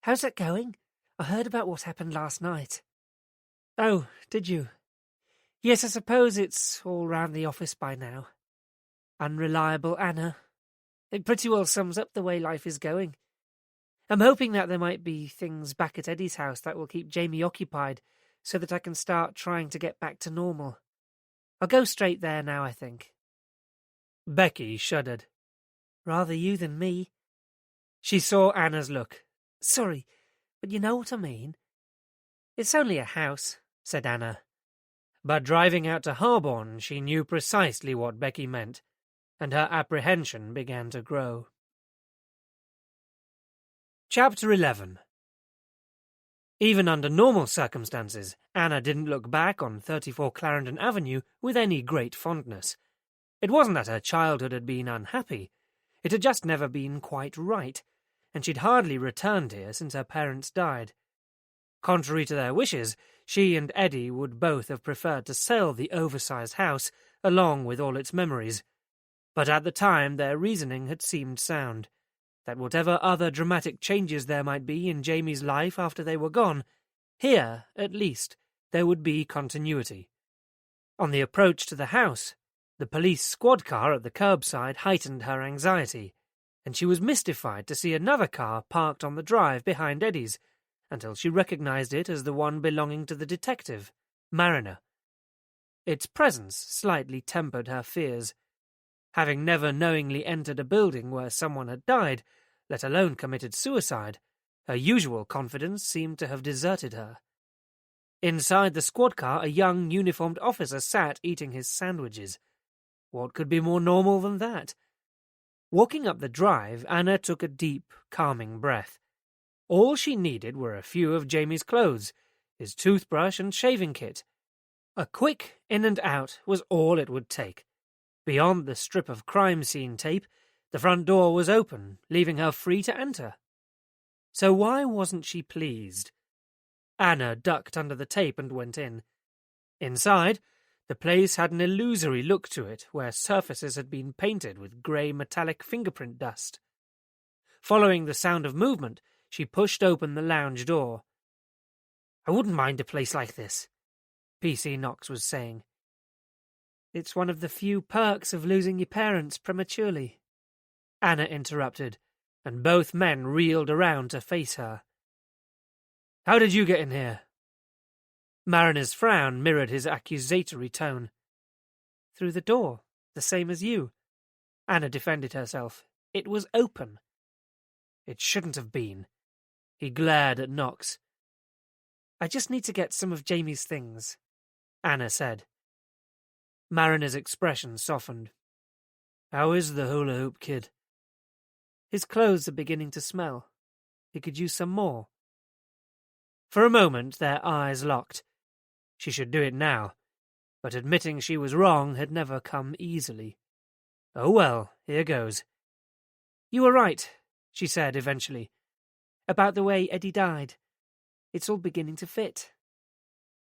"How's that going? I heard about what happened last night." "Oh, did you? Yes, I suppose it's all round the office by now. Unreliable Anna. It pretty well sums up the way life is going. I'm hoping that there might be things back at Eddie's house that will keep Jamie occupied so that I can start trying to get back to normal. I'll go straight there now, I think." Becky shuddered. "Rather you than me." She saw Anna's look. "Sorry, but you know what I mean." "It's only a house," said Anna. But driving out to Harborne, she knew precisely what Becky meant, and her apprehension began to grow. Chapter 11. Even under normal circumstances, Anna didn't look back on 34 Clarendon Avenue with any great fondness. It wasn't that her childhood had been unhappy. It had just never been quite right, and she'd hardly returned here since her parents died. Contrary to their wishes, she and Eddie would both have preferred to sell the oversized house along with all its memories. But at the time their reasoning had seemed sound, that whatever other dramatic changes there might be in Jamie's life after they were gone, here, at least, there would be continuity. On the approach to the house, the police squad car at the curbside heightened her anxiety, and she was mystified to see another car parked on the drive behind Eddie's, until she recognized it as the one belonging to the detective, Mariner. Its presence slightly tempered her fears. Having never knowingly entered a building where someone had died, let alone committed suicide, her usual confidence seemed to have deserted her. Inside the squad car, a young uniformed officer sat eating his sandwiches. What could be more normal than that? Walking up the drive, Anna took a deep, calming breath. All she needed were a few of Jamie's clothes, his toothbrush and shaving kit. A quick in and out was all it would take. Beyond the strip of crime scene tape, the front door was open, leaving her free to enter. So why wasn't she pleased? Anna ducked under the tape and went in. Inside, the place had an illusory look to it, where surfaces had been painted with grey metallic fingerprint dust. Following the sound of movement, she pushed open the lounge door. "I wouldn't mind a place like this," PC Knox was saying. "It's one of the few perks of losing your parents prematurely," Anna interrupted, and both men reeled around to face her. "How did you get in here?" Mariner's frown mirrored his accusatory tone. "Through the door, the same as you." Anna defended herself. "It was open." "It shouldn't have been." He glared at Knox. "I just need to get some of Jamie's things," Anna said. Mariner's expression softened. "How is the hula hoop kid?" "His clothes are beginning to smell. He could use some more." For a moment their eyes locked. She should do it now, but admitting she was wrong had never come easily. "Oh well, here goes." "You were right," she said eventually, "about the way Eddie died. It's all beginning to fit.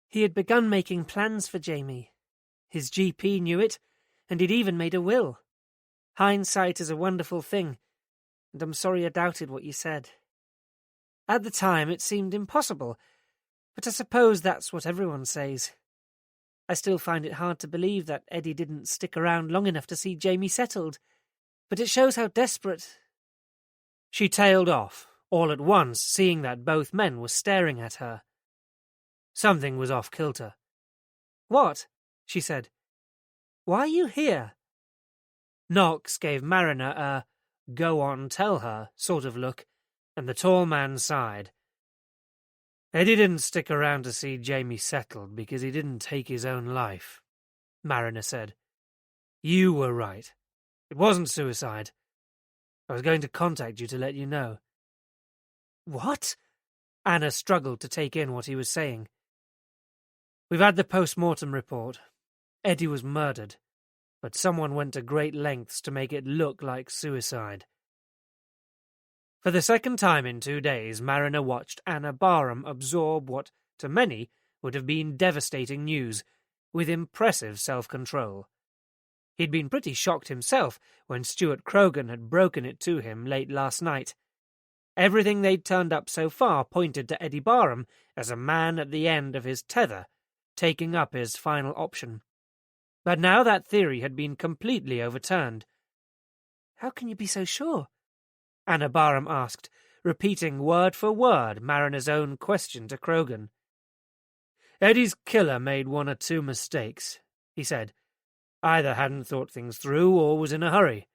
He had begun making plans for Jamie. His GP knew it, and he'd even made a will. Hindsight is a wonderful thing, and I'm sorry I doubted what you said. At the time it seemed impossible, but I suppose that's what everyone says. I still find it hard to believe that Eddie didn't stick around long enough to see Jamie settled, but it shows how desperate—" She tailed off, all at once seeing that both men were staring at her. Something was off-kilter. "What?" she said. "Why are you here?" Knox gave Mariner a "go on, tell her" sort of look, and the tall man sighed. "Eddie didn't stick around to see Jamie settled because he didn't take his own life," Mariner said. "You were right. It wasn't suicide. I was going to contact you to let you know." "What?" Anna struggled to take in what he was saying. "We've had the post-mortem report. Eddie was murdered, but someone went to great lengths to make it look like suicide." For the second time in 2 days, Mariner watched Anna Barham absorb what, to many, would have been devastating news, with impressive self-control. He'd been pretty shocked himself when Stuart Croghan had broken it to him late last night. Everything they'd turned up so far pointed to Eddie Barham as a man at the end of his tether, taking up his final option. But now that theory had been completely overturned. "How can you be so sure?" Anna Barham asked, repeating word for word Mariner's own question to Croghan. "Eddie's killer made 1 or 2 mistakes," he said. "Either hadn't thought things through or was in a hurry.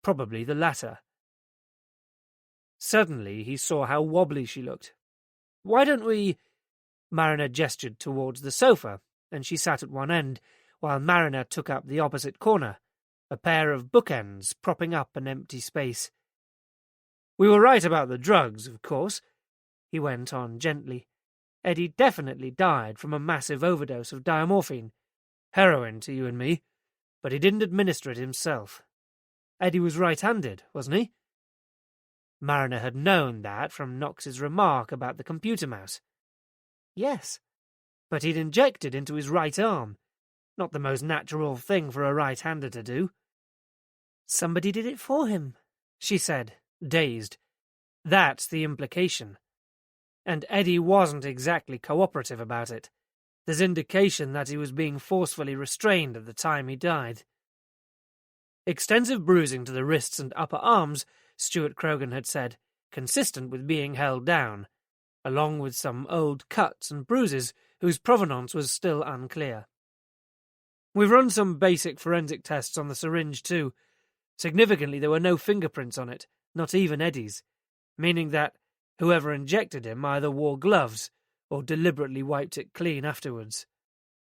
Probably the latter." Suddenly he saw how wobbly she looked. "Why don't we—" Mariner gestured towards the sofa, and she sat at one end, while Mariner took up the opposite corner, a pair of bookends propping up an empty space. "We were right about the drugs, of course," he went on gently. "Eddie definitely died from a massive overdose of diamorphine. Heroin to you and me, but he didn't administer it himself. Eddie was right-handed, wasn't he?" Mariner had known that from Knox's remark about the computer mouse. "Yes, but he'd injected into his right arm. Not the most natural thing for a right-hander to do." "Somebody did it for him," she said, dazed. "That's the implication. And Eddie wasn't exactly cooperative about it. There's indication that he was being forcefully restrained at the time he died." Extensive bruising to the wrists and upper arms, Stuart Croghan had said, consistent with being held down, along with some old cuts and bruises whose provenance was still unclear. "We've run some basic forensic tests on the syringe too. Significantly, there were no fingerprints on it, not even Eddie's, meaning that whoever injected him either wore gloves or deliberately wiped it clean afterwards.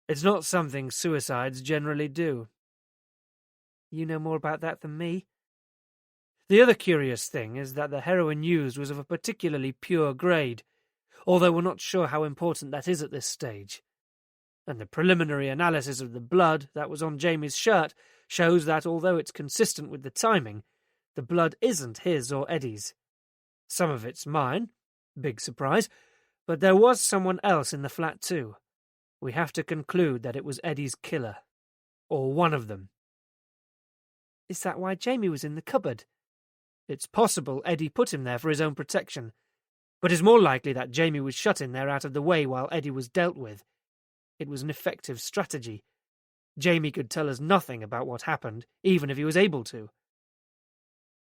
It's not something suicides generally do." "You know more about that than me." "The other curious thing is that the heroin used was of a particularly pure grade, although we're not sure how important that is at this stage. And the preliminary analysis of the blood that was on Jamie's shirt shows that although it's consistent with the timing, the blood isn't his or Eddie's. Some of it's mine. Big surprise. But there was someone else in the flat too. We have to conclude that it was Eddie's killer. Or one of them. Is that why Jamie was in the cupboard? It's possible Eddie put him there for his own protection. But it's more likely that Jamie was shut in there out of the way while Eddie was dealt with. It was an effective strategy. Jamie could tell us nothing about what happened, even if he was able to.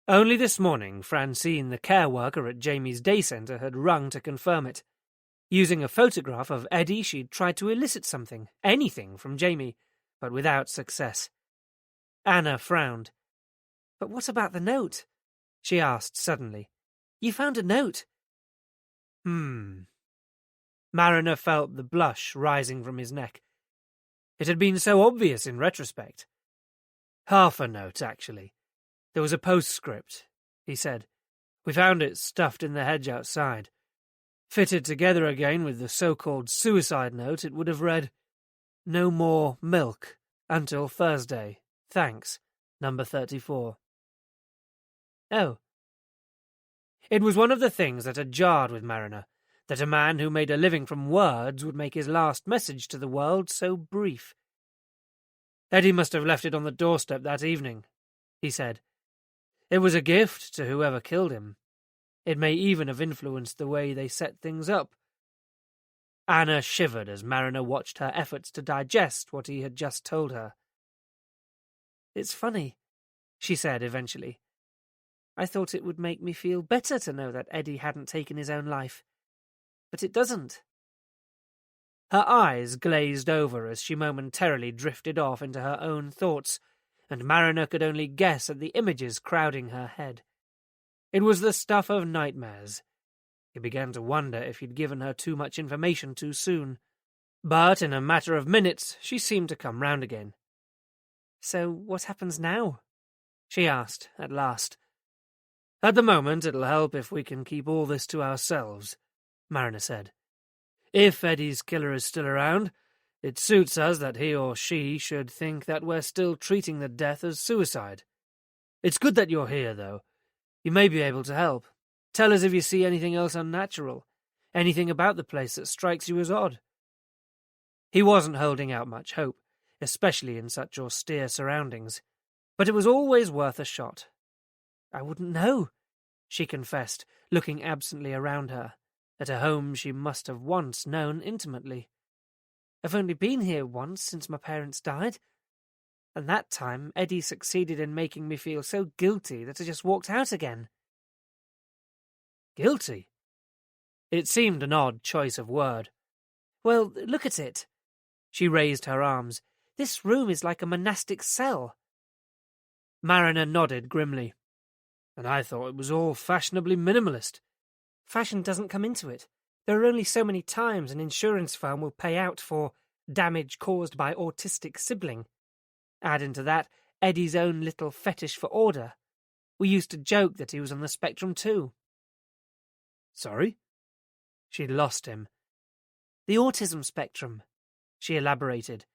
Only this morning, Francine, the care worker at Jamie's day centre, had rung to confirm it. Using a photograph of Eddie, she'd tried to elicit something, anything, from Jamie, but without success. Anna frowned. But what about the note? She asked suddenly. You found a note. Mariner felt the blush rising from his neck. It had been so obvious in retrospect. Half a note, actually. There was a postscript, he said. We found it stuffed in the hedge outside. Fitted together again with the so-called suicide note, it would have read, "No more milk until Thursday. Thanks, number 34. Oh. It was one of the things that had jarred with Mariner, that a man who made a living from words would make his last message to the world so brief. Eddie must have left it on the doorstep that evening, he said. It was a gift to whoever killed him. It may even have influenced the way they set things up. Anna shivered as Mariner watched her efforts to digest what he had just told her. It's funny, she said eventually. I thought it would make me feel better to know that Eddie hadn't taken his own life. But it doesn't. Her eyes glazed over as she momentarily drifted off into her own thoughts, and Mariner could only guess at the images crowding her head. It was the stuff of nightmares. He began to wonder if he'd given her too much information too soon. But in a matter of minutes, she seemed to come round again. So what happens now? She asked, at last. At the moment, it'll help if we can keep all this to ourselves, Mariner said. If Eddie's killer is still around, it suits us that he or she should think that we're still treating the death as suicide. It's good that you're here, though. You may be able to help. Tell us if you see anything else unnatural, anything about the place that strikes you as odd. He wasn't holding out much hope, especially in such austere surroundings, but it was always worth a shot. I wouldn't know, she confessed, looking absently around her, at a home she must have once known intimately. I've only been here once since my parents died, and that time Eddie succeeded in making me feel so guilty that I just walked out again. Guilty? It seemed an odd choice of word. Well, look at it. She raised her arms. This room is like a monastic cell. Mariner nodded grimly. And I thought it was all fashionably minimalist. Fashion doesn't come into it. There are only so many times an insurance firm will pay out for damage caused by autistic sibling. Add into that Eddie's own little fetish for order. We used to joke that he was on the spectrum too. Sorry? She'd lost him. The autism spectrum, she elaborated.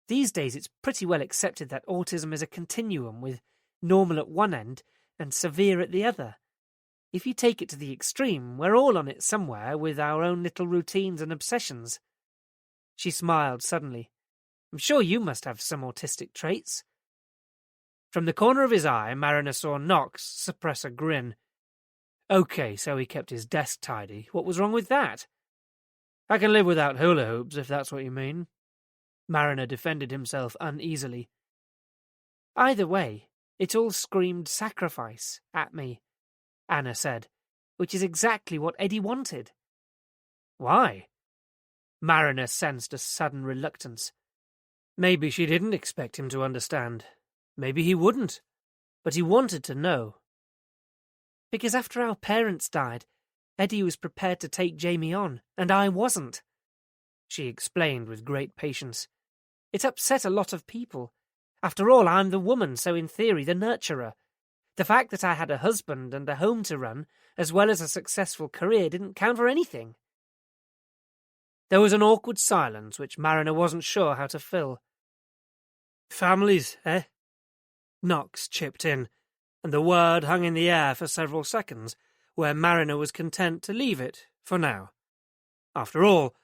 These days it's pretty well accepted that autism is a continuum with normal at one end and severe at the other. If you take it to the extreme, we're all on it somewhere with our own little routines and obsessions. She smiled suddenly. I'm sure you must have some autistic traits. From the corner of his eye, Mariner saw Knox suppress a grin. OK, so he kept his desk tidy. What was wrong with that? I can live without hula hoops, if that's what you mean. Mariner defended himself uneasily. Either way, it all screamed sacrifice at me, Anna said, which is exactly what Eddie wanted. Why? Mariner sensed a sudden reluctance. Maybe she didn't expect him to understand. Maybe he wouldn't. But he wanted to know. Because after our parents died, Eddie was prepared to take Jamie on, and I wasn't. She explained with great patience. It upset a lot of people. After all, I'm the woman, so in theory the nurturer. The fact that I had a husband and a home to run, as well as a successful career, didn't count for anything. There was an awkward silence which Mariner wasn't sure how to fill. Families, eh? Knox chipped in, and the word hung in the air for several seconds, where Mariner was content to leave it for now. After all,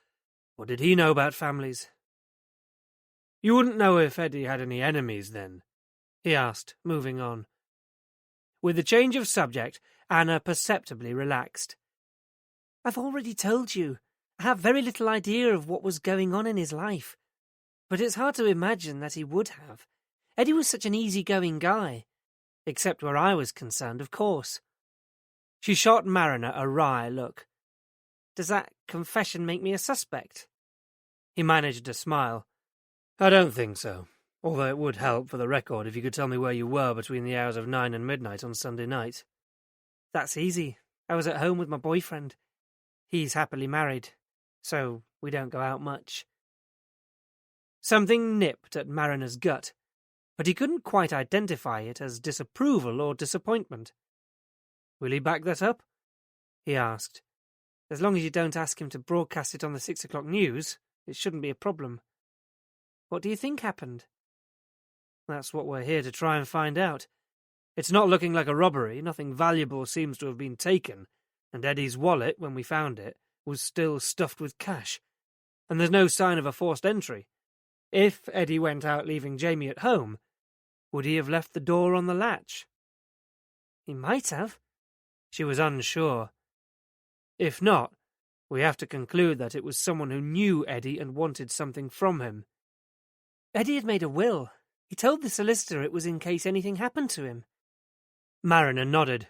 what did he know about families? "You wouldn't know if Eddie had any enemies, then?" he asked, moving on. With the change of subject, Anna perceptibly relaxed. "I've already told you. I have very little idea of what was going on in his life. But it's hard to imagine that he would have. Eddie was such an easygoing guy. Except where I was concerned, of course." She shot Mariner a wry look. "Does that confession make me a suspect?" He managed a smile. "I don't think so, although it would help for the record if you could tell me where you were between the hours of 9 and midnight on Sunday night." "That's easy. I was at home with my boyfriend. He's happily married, so we don't go out much." Something nipped at Mariner's gut, but he couldn't quite identify it as disapproval or disappointment. "Will he back that up?" he asked. "As long as you don't ask him to broadcast it on the 6 o'clock news, it shouldn't be a problem." "What do you think happened?" "That's what we're here to try and find out. It's not looking like a robbery. Nothing valuable seems to have been taken, and Eddie's wallet, when we found it, was still stuffed with cash. And there's no sign of a forced entry. If Eddie went out leaving Jamie at home, would he have left the door on the latch?" "He might have." She was unsure. "If not, we have to conclude that it was someone who knew Eddie and wanted something from him." "Eddie had made a will. He told the solicitor it was in case anything happened to him." Mariner nodded.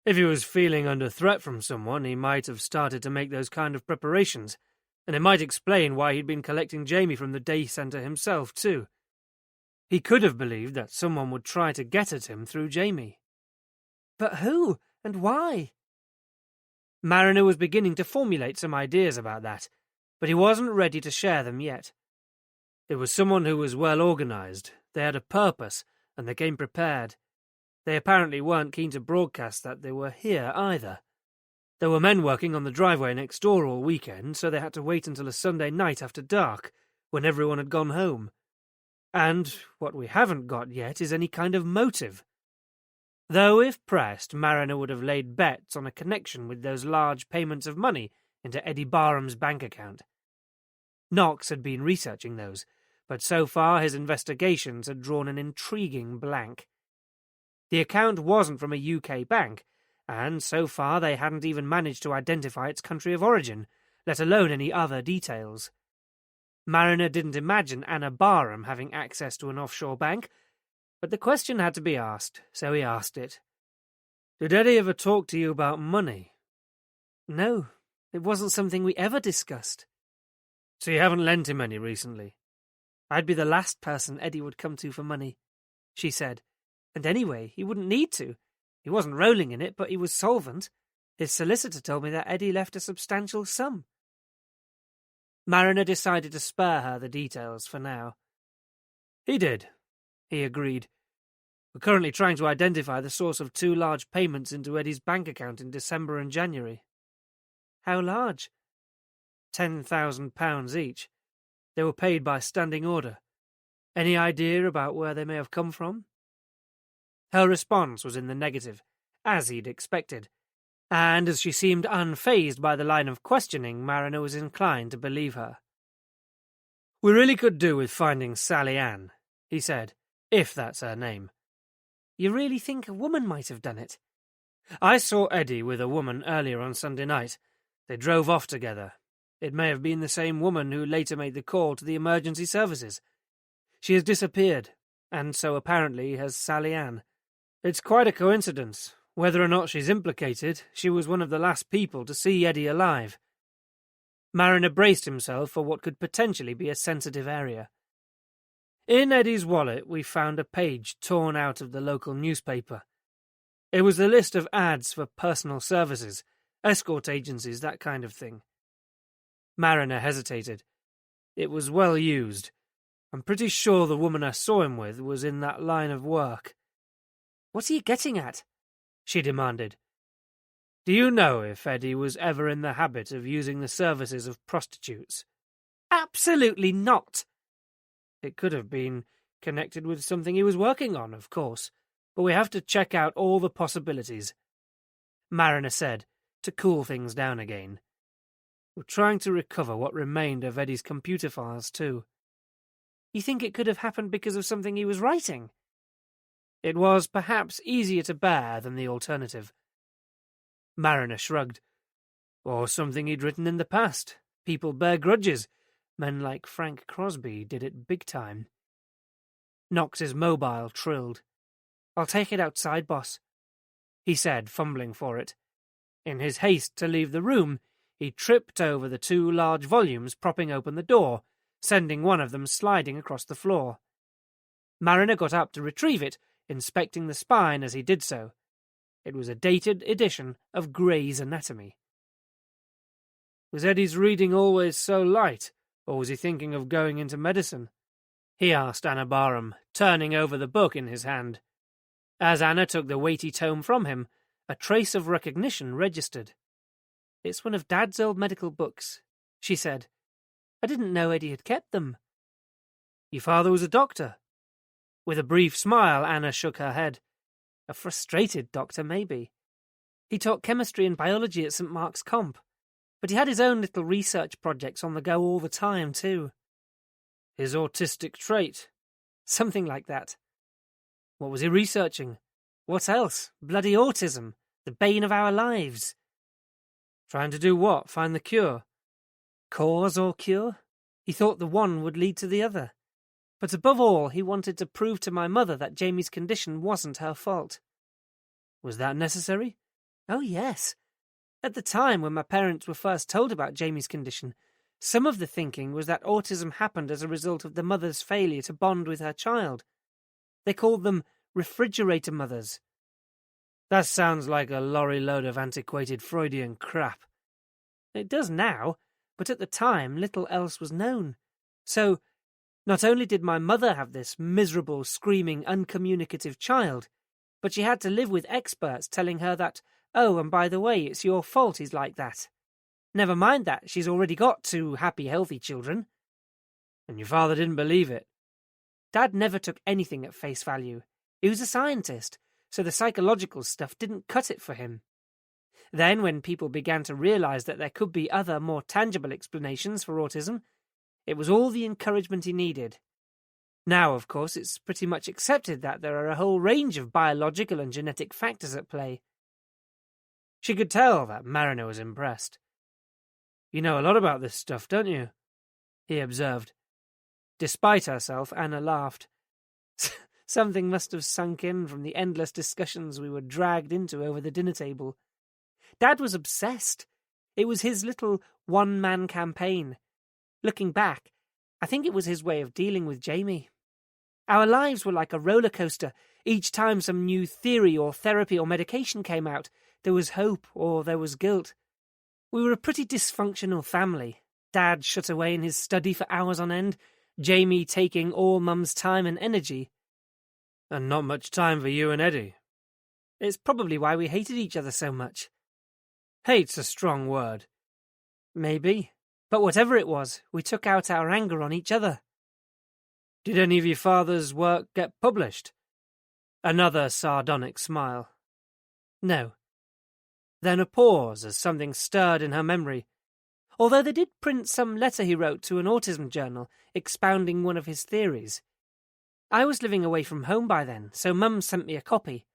If he was feeling under threat from someone, he might have started to make those kind of preparations, and it might explain why he'd been collecting Jamie from the day centre himself, too. He could have believed that someone would try to get at him through Jamie. "But who, and why?" Mariner was beginning to formulate some ideas about that, but he wasn't ready to share them yet. It was someone who was well organised. They had a purpose, and they came prepared. They apparently weren't keen to broadcast that they were here either. There were men working on the driveway next door all weekend, so they had to wait until a Sunday night after dark, when everyone had gone home. And what we haven't got yet is any kind of motive. Though if pressed, Mariner would have laid bets on a connection with those large payments of money into Eddie Barham's bank account. Knox had been researching those, but so far his investigations had drawn an intriguing blank. The account wasn't from a UK bank, and so far they hadn't even managed to identify its country of origin, let alone any other details. Mariner didn't imagine Anna Barham having access to an offshore bank, but the question had to be asked, so he asked it. "Did Eddie ever talk to you about money?" "No, it wasn't something we ever discussed." "So you haven't lent him any recently?" "I'd be the last person Eddie would come to for money," she said. "And anyway, he wouldn't need to. He wasn't rolling in it, but he was solvent. His solicitor told me that Eddie left a substantial sum." Mariner decided to spare her the details for now. "He did," he agreed. "We're currently trying to identify the source of 2 large payments into Eddie's bank account in December and January." "How large?" £10,000 each. They were paid by standing order. Any idea about where they may have come from?" Her response was in the negative, as he'd expected, and as she seemed unfazed by the line of questioning, Mariner was inclined to believe her. "We really could do with finding Sally Ann," he said, "if that's her name." "You really think a woman might have done it?" "I saw Eddie with a woman earlier on Sunday night. They drove off together. It may have been the same woman who later made the call to the emergency services. She has disappeared, and so apparently has Sally Ann. It's quite a coincidence. Whether or not she's implicated, she was one of the last people to see Eddie alive." Mariner braced himself for what could potentially be a sensitive area. "In Eddie's wallet we found a page torn out of the local newspaper. It was the list of ads for personal services, escort agencies, that kind of thing." Mariner hesitated. "It was well used. I'm pretty sure the woman I saw him with was in that line of work." "What are you getting at?" she demanded. "Do you know if Eddie was ever in the habit of using the services of prostitutes?" "Absolutely not." "It could have been connected with something he was working on, of course, but we have to check out all the possibilities." Mariner said, to cool things down again. We're trying to recover what remained of Eddie's computer files, too. You think it could have happened because of something he was writing? It was perhaps easier to bear than the alternative. Mariner shrugged. Or something he'd written in the past. People bear grudges. Men like Frank Crosby did it big time. Knox's mobile trilled. I'll take it outside, boss, he said, fumbling for it. In his haste to leave the room, he tripped over the 2 large volumes propping open the door, sending one of them sliding across the floor. Mariner got up to retrieve it, inspecting the spine as he did so. It was a dated edition of Gray's Anatomy. Was Eddie's reading always so light, or was he thinking of going into medicine? He asked Anna Barham, turning over the book in his hand. As Anna took the weighty tome from him, a trace of recognition registered. It's one of Dad's old medical books, she said. I didn't know Eddie had kept them. Your father was a doctor? With a brief smile, Anna shook her head. A frustrated doctor, maybe. He taught chemistry and biology at St. Mark's Comp, but he had his own little research projects on the go all the time, too. His autistic trait? Something like that. What was he researching? What else? Bloody autism, the bane of our lives. Trying to do what? Find the cure? Cause or cure? He thought the one would lead to the other. But above all, he wanted to prove to my mother that Jamie's condition wasn't her fault. Was that necessary? Oh, yes. At the time when my parents were first told about Jamie's condition, some of the thinking was that autism happened as a result of the mother's failure to bond with her child. They called them refrigerator mothers. That sounds like a lorry load of antiquated Freudian crap. It does now, but at the time little else was known. So, not only did my mother have this miserable, screaming, uncommunicative child, but she had to live with experts telling her that, oh, and by the way, it's your fault he's like that. Never mind that, she's already got 2 happy, healthy children. And your father didn't believe it? Dad never took anything at face value. He was a scientist, so the psychological stuff didn't cut it for him. Then, when people began to realize that there could be other, more tangible explanations for autism, it was all the encouragement he needed. Now, of course, it's pretty much accepted that there are a whole range of biological and genetic factors at play. She could tell that Mariner was impressed. You know a lot about this stuff, don't you? He observed. Despite herself, Anna laughed. Something must have sunk in from the endless discussions we were dragged into over the dinner table. Dad was obsessed. It was his little one-man campaign. Looking back, I think it was his way of dealing with Jamie. Our lives were like a roller coaster. Each time some new theory or therapy or medication came out, there was hope or there was guilt. We were a pretty dysfunctional family. Dad shut away in his study for hours on end, Jamie taking all Mum's time and energy. And not much time for you and Eddie. It's probably why we hated each other so much. Hate's a strong word. Maybe. But whatever it was, we took out our anger on each other. Did any of your father's work get published? Another sardonic smile. No. Then a pause as something stirred in her memory. Although they did print some letter he wrote to an autism journal expounding one of his theories. I was living away from home by then, so Mum sent me a copy.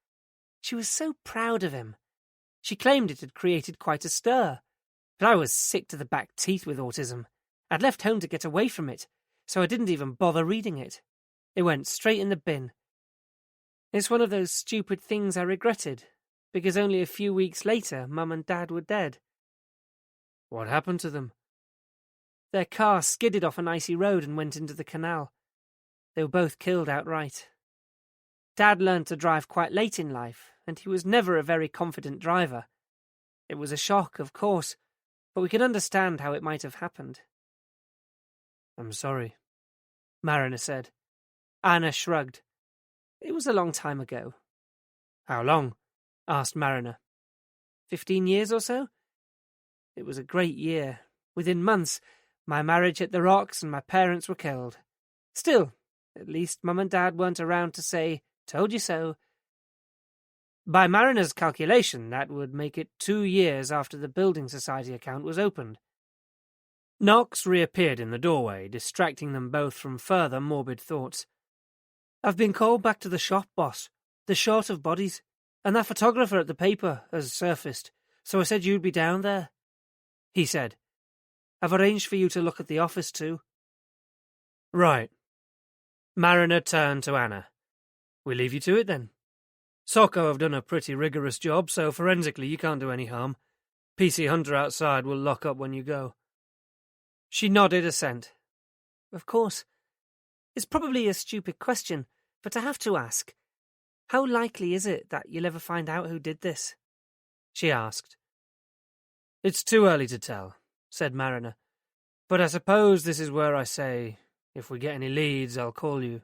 She was so proud of him. She claimed it had created quite a stir. But I was sick to the back teeth with autism. I'd left home to get away from it, so I didn't even bother reading it. It went straight in the bin. It's one of those stupid things I regretted, because only a few weeks later Mum and Dad were dead. What happened to them? Their car skidded off an icy road and went into the canal. They were both killed outright. Dad learned to drive quite late in life, and he was never a very confident driver. It was a shock, of course, but we could understand how it might have happened. I'm sorry, Mariner said. Anna shrugged. It was a long time ago. How long? Asked Mariner. 15 years or so? It was a great year. Within months, my marriage hit the rocks and my parents were killed. Still, at least Mum and Dad weren't around to say, "Told you so." By Mariner's calculation, that would make it 2 years after the Building Society account was opened. Knox reappeared in the doorway, distracting them both from further morbid thoughts. "I've been called back to the shop, boss. They're short of bodies, and that photographer at the paper has surfaced, so I said you'd be down there," he said. "I've arranged for you to look at the office too." "Right." Mariner turned to Anna. "We leave you to it then. Socko have done a pretty rigorous job, so forensically you can't do any harm. PC Hunter outside will lock up when you go." She nodded assent. "Of course. It's probably a stupid question, but I have to ask. How likely is it that you'll ever find out who did this?" she asked. "It's too early to tell," said Mariner. "But I suppose this is where I say, if we get any leads, I'll call you."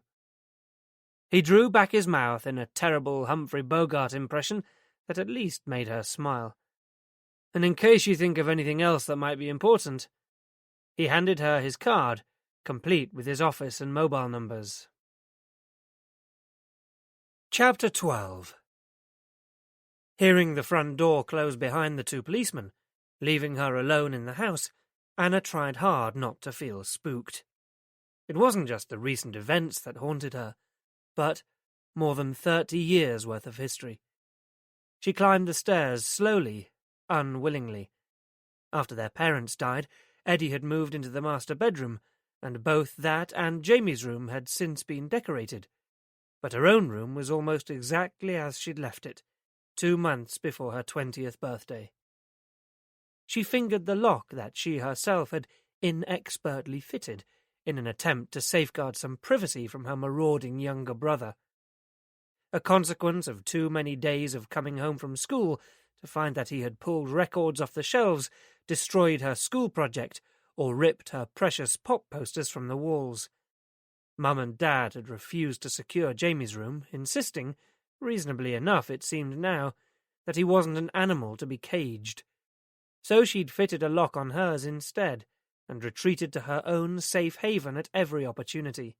He drew back his mouth in a terrible Humphrey Bogart impression that at least made her smile. "And in case you think of anything else that might be important," he handed her his card, complete with his office and mobile numbers. Chapter 12. Hearing the front door close behind the two policemen, leaving her alone in the house, Anna tried hard not to feel spooked. It wasn't just the recent events that haunted her, but more than 30 years' worth of history. She climbed the stairs slowly, unwillingly. After their parents died, Eddie had moved into the master bedroom, and both that and Jamie's room had since been decorated. But her own room was almost exactly as she'd left it, 2 months before her 20th birthday. She fingered the lock that she herself had inexpertly fitted, in an attempt to safeguard some privacy from her marauding younger brother. A consequence of too many days of coming home from school to find that he had pulled records off the shelves, destroyed her school project, or ripped her precious pop posters from the walls. Mum and Dad had refused to secure Jamie's room, insisting, reasonably enough it seemed now, that he wasn't an animal to be caged. So she'd fitted a lock on hers instead, and retreated to her own safe haven at every opportunity.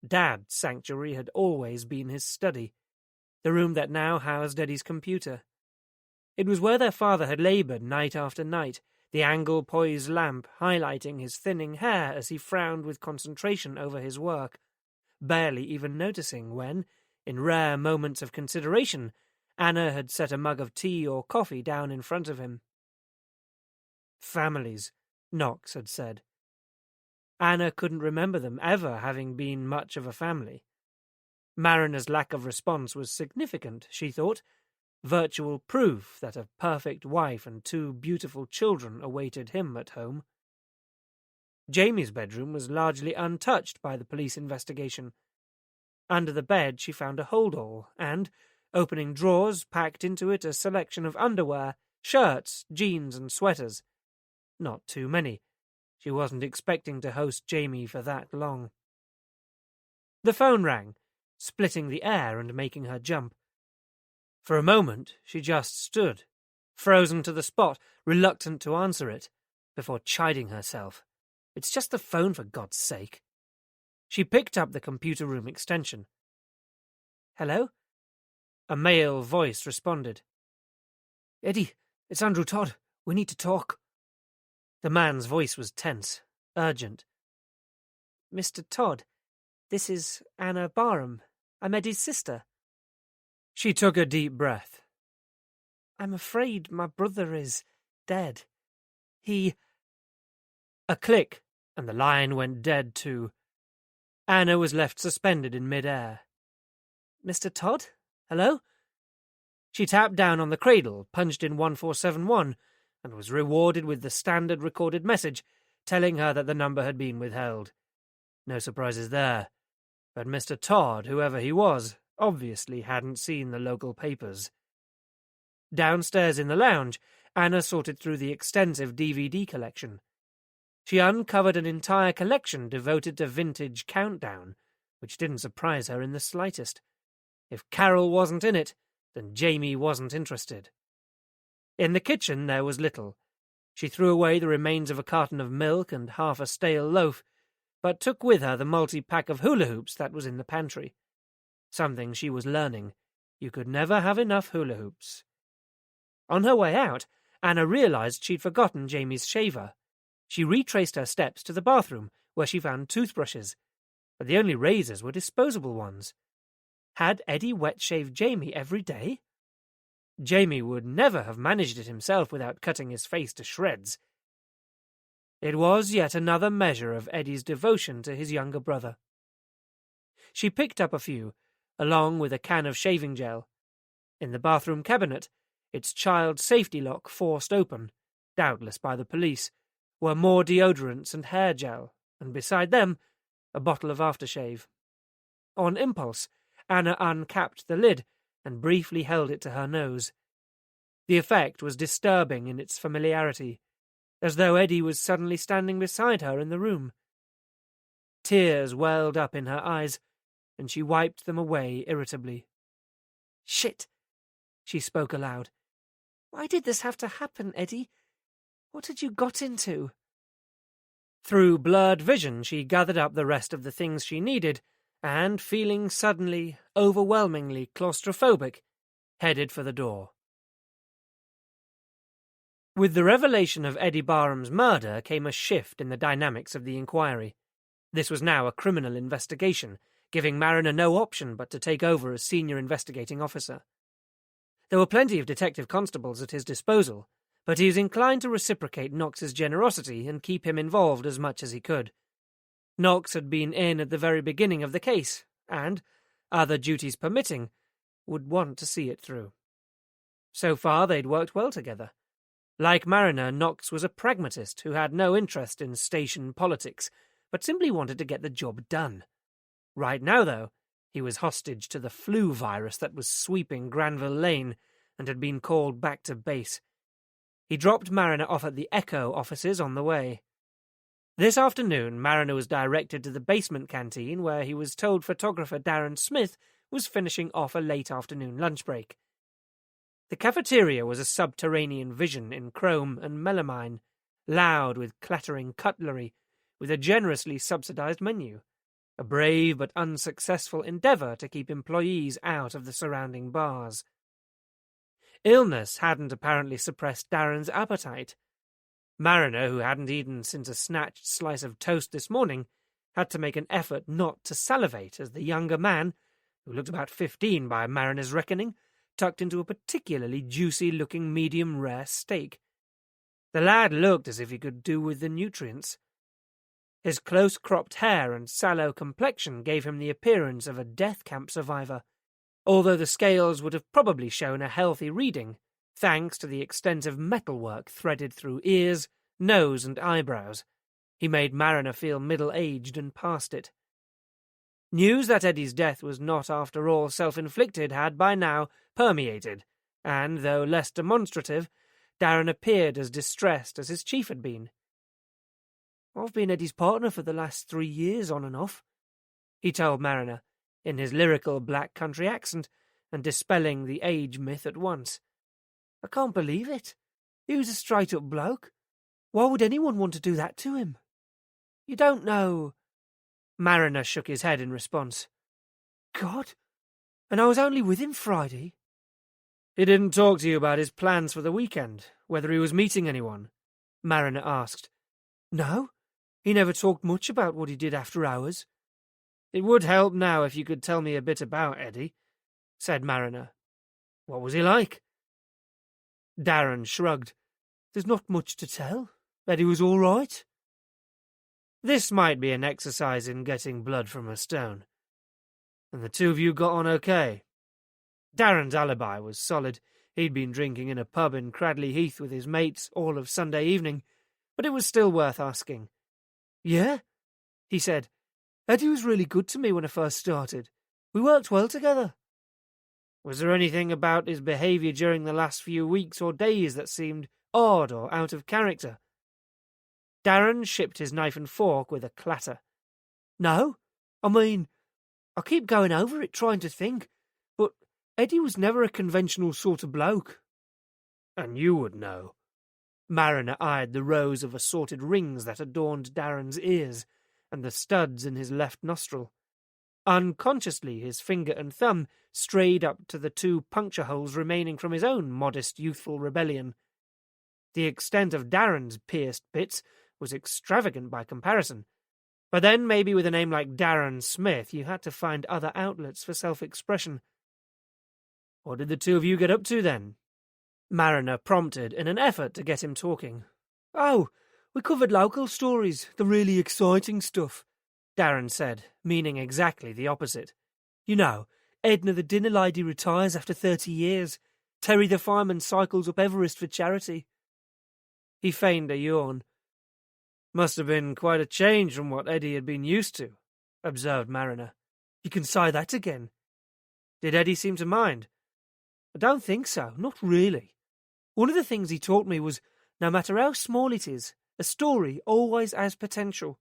Dad's sanctuary had always been his study, the room that now housed Eddie's computer. It was where their father had laboured night after night, the angle-poised lamp highlighting his thinning hair as he frowned with concentration over his work, barely even noticing when, in rare moments of consideration, Anna had set a mug of tea or coffee down in front of him. Families, Knox had said. Anna couldn't remember them ever having been much of a family. Mariner's lack of response was significant, she thought, virtual proof that a perfect wife and 2 beautiful children awaited him at home. Jamie's bedroom was largely untouched by the police investigation. Under the bed she found a holdall, and, opening drawers, packed into it a selection of underwear, shirts, jeans and sweaters. Not too many. She wasn't expecting to host Jamie for that long. The phone rang, splitting the air and making her jump. For a moment she just stood, frozen to the spot, reluctant to answer it, before chiding herself. It's just the phone, for God's sake. She picked up the computer room extension. "Hello?" A male voice responded. "Eddie, it's Andrew Todd. We need to talk." The man's voice was tense, urgent. "Mr. Todd, this is Anna Barham. I'm Eddie's sister." She took a deep breath. "I'm afraid my brother is dead. He—" A click, and the line went dead too. Anna was left suspended in mid-air. "Mr. Todd? Hello?" She tapped down on the cradle, punched in 1471, and was rewarded with the standard recorded message telling her that the number had been withheld. No surprises there. But Mr. Todd, whoever he was, obviously hadn't seen the local papers. Downstairs in the lounge, Anna sorted through the extensive DVD collection. She uncovered an entire collection devoted to vintage Countdown, which didn't surprise her in the slightest. If Carol wasn't in it, then Jamie wasn't interested. In the kitchen there was little. She threw away the remains of a carton of milk and half a stale loaf, but took with her the multi-pack of hula hoops that was in the pantry. Something she was learning. You could never have enough hula hoops. On her way out, Anna realized she'd forgotten Jamie's shaver. She retraced her steps to the bathroom, where she found toothbrushes, but the only razors were disposable ones. Had Eddie wet-shaved Jamie every day? Jamie would never have managed it himself without cutting his face to shreds. It was yet another measure of Eddie's devotion to his younger brother. She picked up a few, along with a can of shaving gel. In the bathroom cabinet, its child safety lock forced open, doubtless by the police, were more deodorants and hair gel, and beside them, a bottle of aftershave. On impulse, Anna uncapped the lid and briefly held it to her nose. The effect was disturbing in its familiarity, as though Eddie was suddenly standing beside her in the room. Tears welled up in her eyes, and she wiped them away irritably. "Shit," she spoke aloud. "Why did this have to happen, Eddie? What had you got into?" Through blurred vision, she gathered up the rest of the things she needed, and, feeling suddenly, overwhelmingly claustrophobic, headed for the door. With the revelation of Eddie Barham's murder came a shift in the dynamics of the inquiry. This was now a criminal investigation, giving Mariner no option but to take over as senior investigating officer. There were plenty of detective constables at his disposal, but he was inclined to reciprocate Knox's generosity and keep him involved as much as he could. Knox had been in at the very beginning of the case, and, other duties permitting, would want to see it through. So far they'd worked well together. Like Mariner, Knox was a pragmatist who had no interest in station politics, but simply wanted to get the job done. Right now, though, he was hostage to the flu virus that was sweeping Granville Lane and had been called back to base. He dropped Mariner off at the Echo offices on the way. This afternoon, Mariner was directed to the basement canteen where he was told photographer Darren Smith was finishing off a late afternoon lunch break. The cafeteria was a subterranean vision in chrome and melamine, loud with clattering cutlery, with a generously subsidized menu, a brave but unsuccessful endeavor to keep employees out of the surrounding bars. Illness hadn't apparently suppressed Darren's appetite. Mariner, who hadn't eaten since a snatched slice of toast this morning, had to make an effort not to salivate as the younger man, who looked about 15 by Mariner's reckoning, tucked into a particularly juicy-looking medium-rare steak. The lad looked as if he could do with the nutrients. His close-cropped hair and sallow complexion gave him the appearance of a death camp survivor, although the scales would have probably shown a healthy reading, thanks to the extensive metalwork threaded through ears, nose, and eyebrows. He made Mariner feel middle-aged and past it. News that Eddie's death was not, after all, self-inflicted had by now permeated, and, though less demonstrative, Darren appeared as distressed as his chief had been. "I've been Eddie's partner for the last 3 years, on and off," he told Mariner, in his lyrical black country accent, and dispelling the age myth at once. "I can't believe it. He was a straight-up bloke. Why would anyone want to do that to him?" "You don't know." Mariner shook his head in response. "God, and I was only with him Friday." "He didn't talk to you about his plans for the weekend, whether he was meeting anyone?" Mariner asked. "No, he never talked much about what he did after hours." "It would help now if you could tell me a bit about Eddie," said Mariner. "What was he like?" Darren shrugged. "There's not much to tell. Eddie was all right." This might be an exercise in getting blood from a stone. "And the two of you got on okay?" Darren's alibi was solid. He'd been drinking in a pub in Cradley Heath with his mates all of Sunday evening, but it was still worth asking. "Yeah," he said. "Eddie was really good to me when I first started. We worked well together." "Was there anything about his behaviour during the last few weeks or days that seemed odd or out of character?" Darren shipped his knife and fork with a clatter. "No, I mean, I keep going over it trying to think, but Eddie was never a conventional sort of bloke." "And you would know." Mariner eyed the rows of assorted rings that adorned Darren's ears, and the studs in his left nostril. Unconsciously, his finger and thumb strayed up to the 2 puncture holes remaining from his own modest youthful rebellion. The extent of Darren's pierced bits was extravagant by comparison, but then maybe with a name like Darren Smith you had to find other outlets for self-expression. "What did the 2 of you get up to then?" Mariner prompted in an effort to get him talking. "Oh, we covered local stories, the really exciting stuff," Darren said, meaning exactly the opposite. "You know, Edna the dinner lady retires after 30 years. Terry the fireman cycles up Everest for charity." He feigned a yawn. "Must have been quite a change from what Eddie had been used to," observed Mariner. "You can say that again." "Did Eddie seem to mind?" "I don't think so, not really. One of the things he taught me was, no matter how small it is, a story always has potential.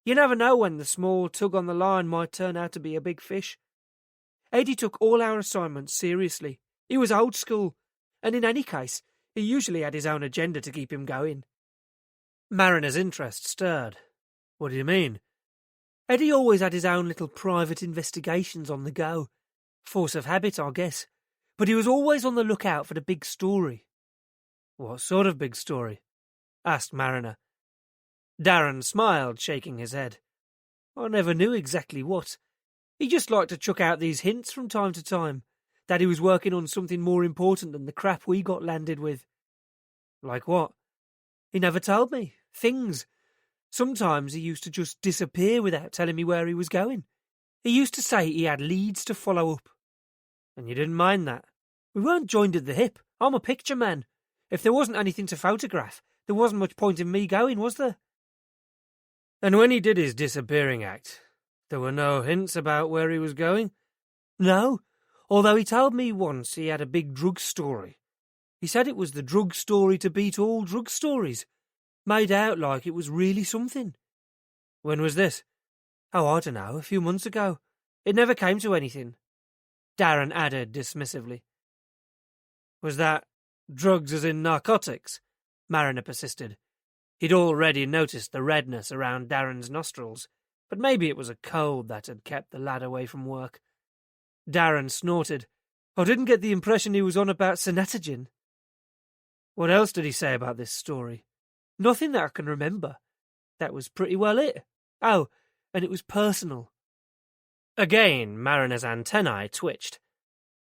You never know when the small tug on the line might turn out to be a big fish. Eddie took all our assignments seriously. He was old school, and in any case, he usually had his own agenda to keep him going." Mariner's interest stirred. "What do you mean?" "Eddie always had his own little private investigations on the go. Force of habit, I guess. But he was always on the lookout for the big story." "What sort of big story?" asked Mariner. Darren smiled, shaking his head. "I never knew exactly what. He just liked to chuck out these hints from time to time, that he was working on something more important than the crap we got landed with." "Like what?" "He never told me. Things. Sometimes he used to just disappear without telling me where he was going. He used to say he had leads to follow up." "And you didn't mind that?" "We weren't joined at the hip. I'm a picture man. If there wasn't anything to photograph, there wasn't much point in me going, was there?" "And when he did his disappearing act, there were no hints about where he was going?" "No, although he told me once he had a big drug story. He said it was the drug story to beat all drug stories. Made out like it was really something." "When was this?" "Oh, I don't know, a few months ago. It never came to anything." Darren added dismissively. "Was that drugs as in narcotics?" Mariner persisted. He'd already noticed the redness around Darren's nostrils, but maybe it was a cold that had kept the lad away from work. Darren snorted. "I didn't get the impression he was on about Sanatogen." "What else did he say about this story?" "Nothing that I can remember. That was pretty well it. Oh, and it was personal." Again, Mariner's antennae twitched.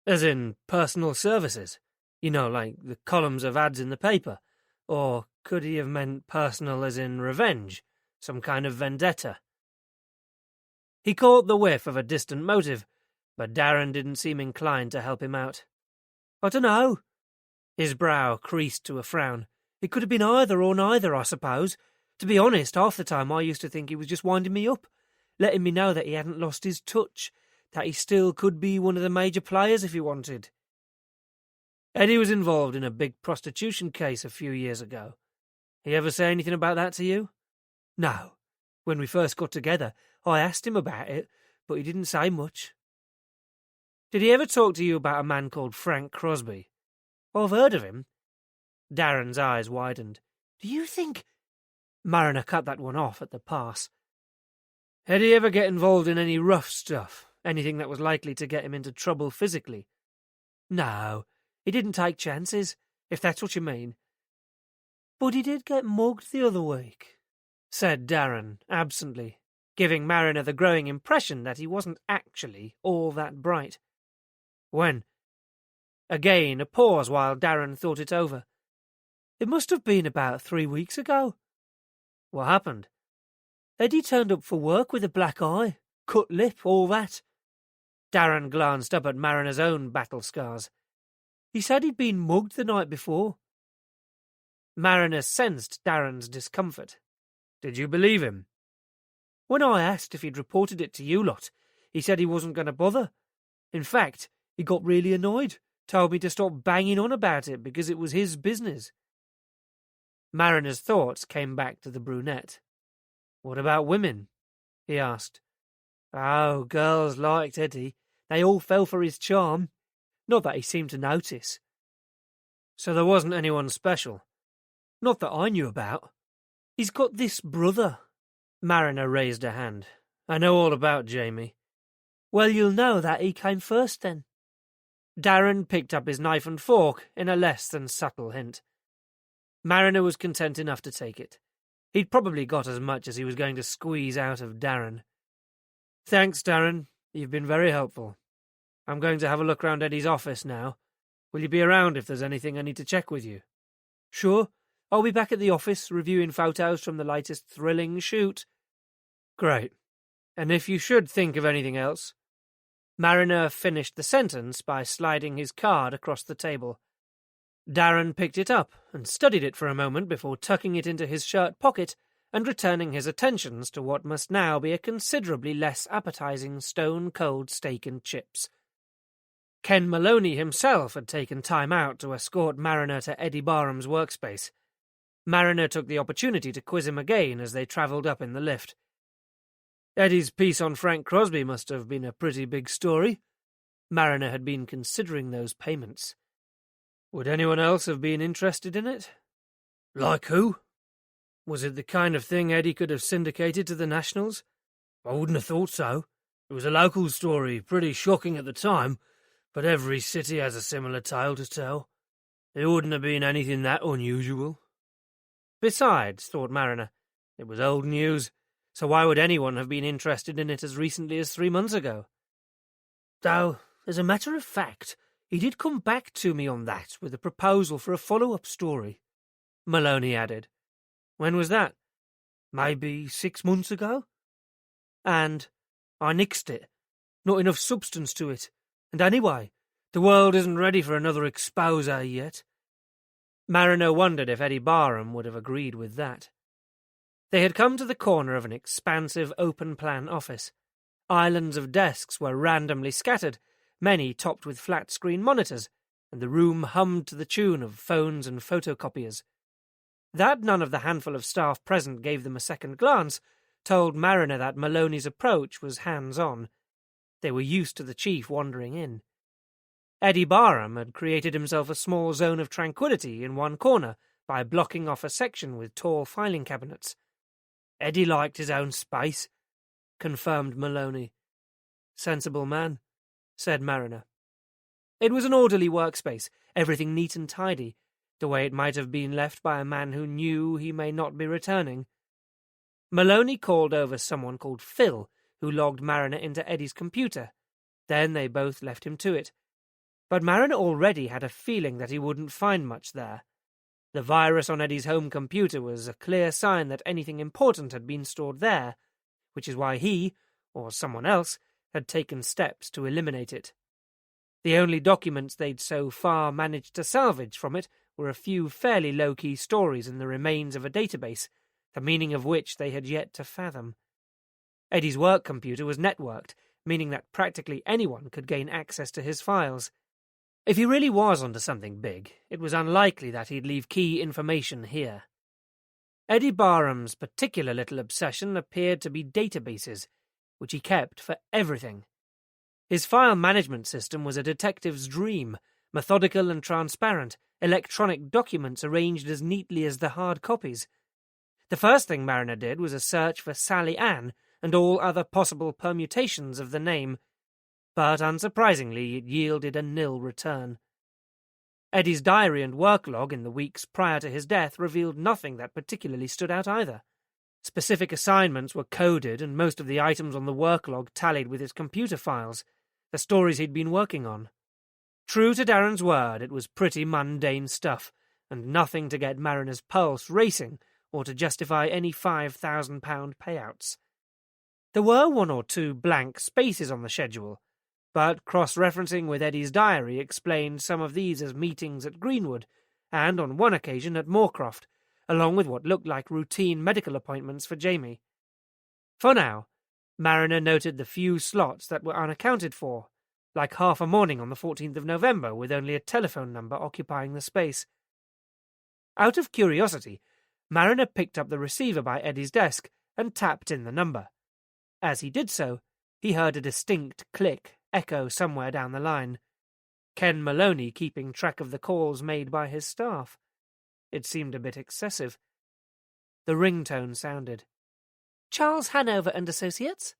"As in personal services? You know, like the columns of ads in the paper? Or could he have meant personal as in revenge? Some kind of vendetta?" He caught the whiff of a distant motive, but Darren didn't seem inclined to help him out. "I don't know." His brow creased to a frown. "It could have been either or neither, I suppose. To be honest, half the time I used to think he was just winding me up, letting me know that he hadn't lost his touch, that he still could be one of the major players if he wanted." "Eddie was involved in a big prostitution case a few years ago. He ever say anything about that to you?" "No. When we first got together, I asked him about it, but he didn't say much." "Did he ever talk to you about a man called Frank Crosby?" "I've heard of him." Darren's eyes widened. "Do you think—" Mariner cut that one off at the pass. "Had he ever get involved in any rough stuff? Anything that was likely to get him into trouble physically?" "No, he didn't take chances, if that's what you mean." "But he did get mugged the other week," said Darren, absently, giving Mariner the growing impression that he wasn't actually all that bright. "When?" Again a pause while Darren thought it over. "It must have been about 3 weeks ago." "What happened?" "Eddie turned up for work with a black eye, cut lip, all that." Darren glanced up at Mariner's own battle scars. "He said he'd been mugged the night before." Mariner sensed Darren's discomfort. "Did you believe him?" "When I asked if he'd reported it to you lot, he said he wasn't going to bother. In fact, he got really annoyed, told me to stop banging on about it because it was his business." Mariner's thoughts came back to the brunette. "What about women?" he asked. "Oh, girls liked Eddie. They all fell for his charm. Not that he seemed to notice." "So there wasn't anyone special?" "Not that I knew about. He's got this brother." Mariner raised a hand. "I know all about Jamie. Well, you'll know that he came first, then. Darren picked up his knife and fork in a less than subtle hint. Mariner was content enough to take it. He'd probably got as much as he was going to squeeze out of Darren. Thanks, Darren. You've been very helpful. I'm going to have a look round Eddie's office now. Will you be around if there's anything I need to check with you? Sure. I'll be back at the office reviewing photos from the latest thrilling shoot. Great. And if you should think of anything else... Mariner finished the sentence by sliding his card across the table. Darren picked it up and studied it for a moment before tucking it into his shirt pocket and returning his attentions to what must now be a considerably less appetizing stone-cold steak and chips. Ken Maloney himself had taken time out to escort Mariner to Eddie Barham's workspace. Mariner took the opportunity to quiz him again as they travelled up in the lift. Eddie's piece on Frank Crosby must have been a pretty big story. Mariner had been considering those payments. Would anyone else have been interested in it? Like who? Was it the kind of thing Eddie could have syndicated to the Nationals? I wouldn't have thought so. It was a local story, pretty shocking at the time, but every city has a similar tale to tell. It wouldn't have been anything that unusual. Besides, thought Mariner, it was old news, so why would anyone have been interested in it as recently as 3 months ago? Though, as a matter of fact, he did come back to me on that with a proposal for a follow-up story, Maloney added. When was that? Maybe 6 months ago? And I nixed it. Not enough substance to it. And anyway, the world isn't ready for another expose yet. Mariner wondered if Eddie Barham would have agreed with that. They had come to the corner of an expansive open-plan office. Islands of desks were randomly scattered, many topped with flat-screen monitors, and the room hummed to the tune of phones and photocopiers. That none of the handful of staff present gave them a second glance told Mariner that Maloney's approach was hands-on. They were used to the chief wandering in. Eddie Barham had created himself a small zone of tranquility in one corner by blocking off a section with tall filing cabinets. Eddie liked his own space, confirmed Maloney. Sensible man, said Mariner. It was an orderly workspace, everything neat and tidy, the way it might have been left by a man who knew he may not be returning. Maloney called over someone called Phil, who logged Mariner into Eddie's computer. Then they both left him to it. But Mariner already had a feeling that he wouldn't find much there. The virus on Eddie's home computer was a clear sign that anything important had been stored there, which is why he, or someone else, had taken steps to eliminate it. The only documents they'd so far managed to salvage from it were a few fairly low-key stories in the remains of a database, the meaning of which they had yet to fathom. Eddie's work computer was networked, meaning that practically anyone could gain access to his files. If he really was onto something big, it was unlikely that he'd leave key information here. Eddie Barham's particular little obsession appeared to be databases, which he kept for everything. His file management system was a detective's dream, methodical and transparent, electronic documents arranged as neatly as the hard copies. The first thing Mariner did was a search for Sally Ann and all other possible permutations of the name, but unsurprisingly it yielded a nil return. Eddie's diary and work log in the weeks prior to his death revealed nothing that particularly stood out either. Specific assignments were coded, and most of the items on the work log tallied with his computer files, the stories he'd been working on. True to Darren's word, it was pretty mundane stuff, and nothing to get Mariner's pulse racing or to justify any £5,000 payouts. There were 1 or 2 blank spaces on the schedule, but cross-referencing with Eddie's diary explained some of these as meetings at Greenwood, and on one occasion at Moorcroft, along with what looked like routine medical appointments for Jamie. For now, Mariner noted the few slots that were unaccounted for, like half a morning on the 14th of November with only a telephone number occupying the space. Out of curiosity, Mariner picked up the receiver by Eddie's desk and tapped in the number. As he did so, he heard a distinct click echo somewhere down the line. Ken Maloney keeping track of the calls made by his staff. It seemed a bit excessive. The ringtone sounded. "Charles Hanover and Associates?"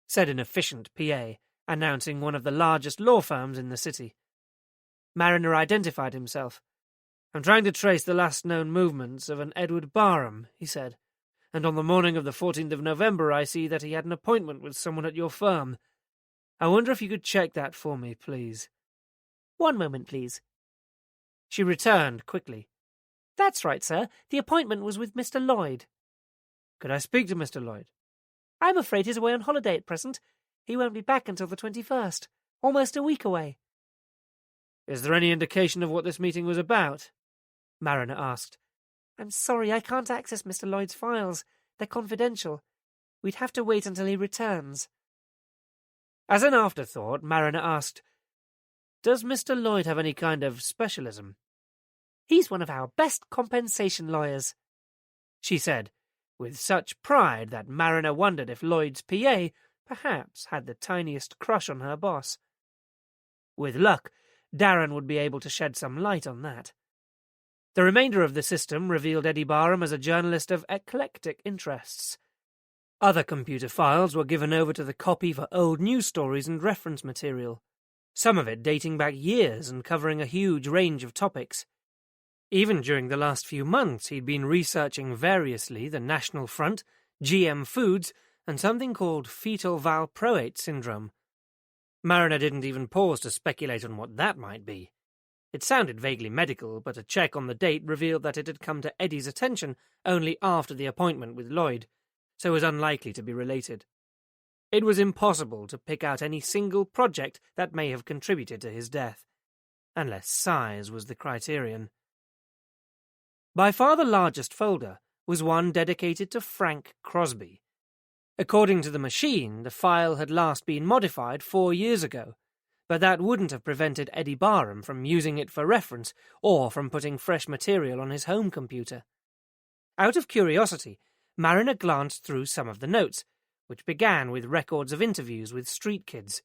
said an efficient PA, announcing one of the largest law firms in the city. Mariner identified himself. "I'm trying to trace the last known movements of an Edward Barham," he said, "and on the morning of the 14th of November I see that he had an appointment with someone at your firm. I wonder if you could check that for me, please." "One moment, please." She returned quickly. "That's right, sir. The appointment was with Mr. Lloyd." "Could I speak to Mr. Lloyd?" "I'm afraid he's away on holiday at present. He won't be back until the 21st. Almost a week away." "Is there any indication of what this meeting was about?" Mariner asked. "I'm sorry, I can't access Mr. Lloyd's files. They're confidential. We'd have to wait until he returns." As an afterthought, Mariner asked, "Does Mr. Lloyd have any kind of specialism?" "He's one of our best compensation lawyers," she said, with such pride that Mariner wondered if Lloyd's PA perhaps had the tiniest crush on her boss. With luck, Darren would be able to shed some light on that. The remainder of the system revealed Eddie Barham as a journalist of eclectic interests. Other computer files were given over to the copy for old news stories and reference material, some of it dating back years and covering a huge range of topics. Even during the last few months, he'd been researching variously the National Front, GM Foods, and something called fetal valproate syndrome. Mariner didn't even pause to speculate on what that might be. It sounded vaguely medical, but a check on the date revealed that it had come to Eddie's attention only after the appointment with Lloyd, so was unlikely to be related. It was impossible to pick out any single project that may have contributed to his death, unless size was the criterion. By far the largest folder was one dedicated to Frank Crosby. According to the machine, the file had last been modified 4 years ago, but that wouldn't have prevented Eddie Barham from using it for reference or from putting fresh material on his home computer. Out of curiosity, Mariner glanced through some of the notes, which began with records of interviews with street kids.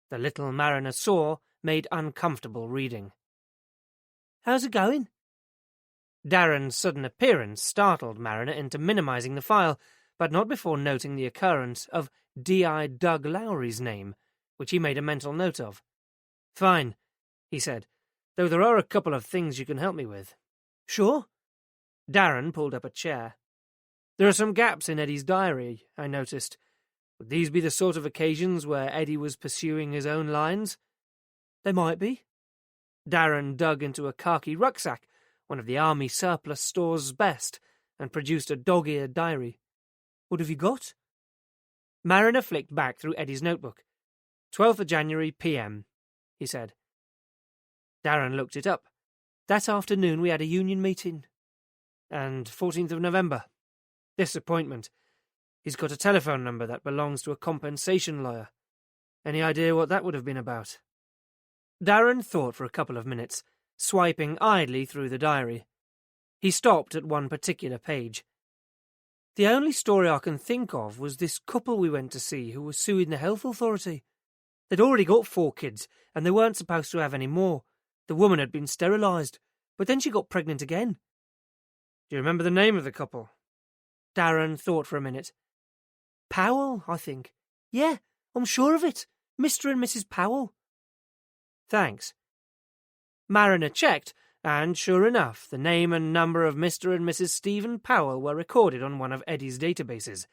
The little Mariner saw made uncomfortable reading. "How's it going?" Darren's sudden appearance startled Mariner into minimizing the file, but not before noting the occurrence of D.I. Doug Lowry's name, which he made a mental note of. "Fine," he said, "though there are a couple of things you can help me with." "Sure." Darren pulled up a chair. "There are some gaps in Eddie's diary, I noticed. Would these be the sort of occasions where Eddie was pursuing his own lines?" "They might be." Darren dug into a khaki rucksack, one of the Army surplus store's best, and produced a dog-eared diary. "What have you got?" Mariner flicked back through Eddie's notebook. 12th of January, p.m., he said. Darren looked it up. "That afternoon we had a union meeting." "And 14th of November. This appointment. He's got a telephone number that belongs to a compensation lawyer. Any idea what that would have been about?" Darren thought for a couple of minutes, swiping idly through the diary. He stopped at one particular page. "The only story I can think of was this couple we went to see who was suing the health authority. They'd already got 4 kids, and they weren't supposed to have any more. The woman had been sterilised, but then she got pregnant again." "Do you remember the name of the couple?" Darren thought for a minute. "Powell, I think. Yeah, I'm sure of it. Mr. and Mrs. Powell." "Thanks." Mariner checked, and sure enough, the name and number of Mr. and Mrs. Stephen Powell were recorded on one of Eddie's databases.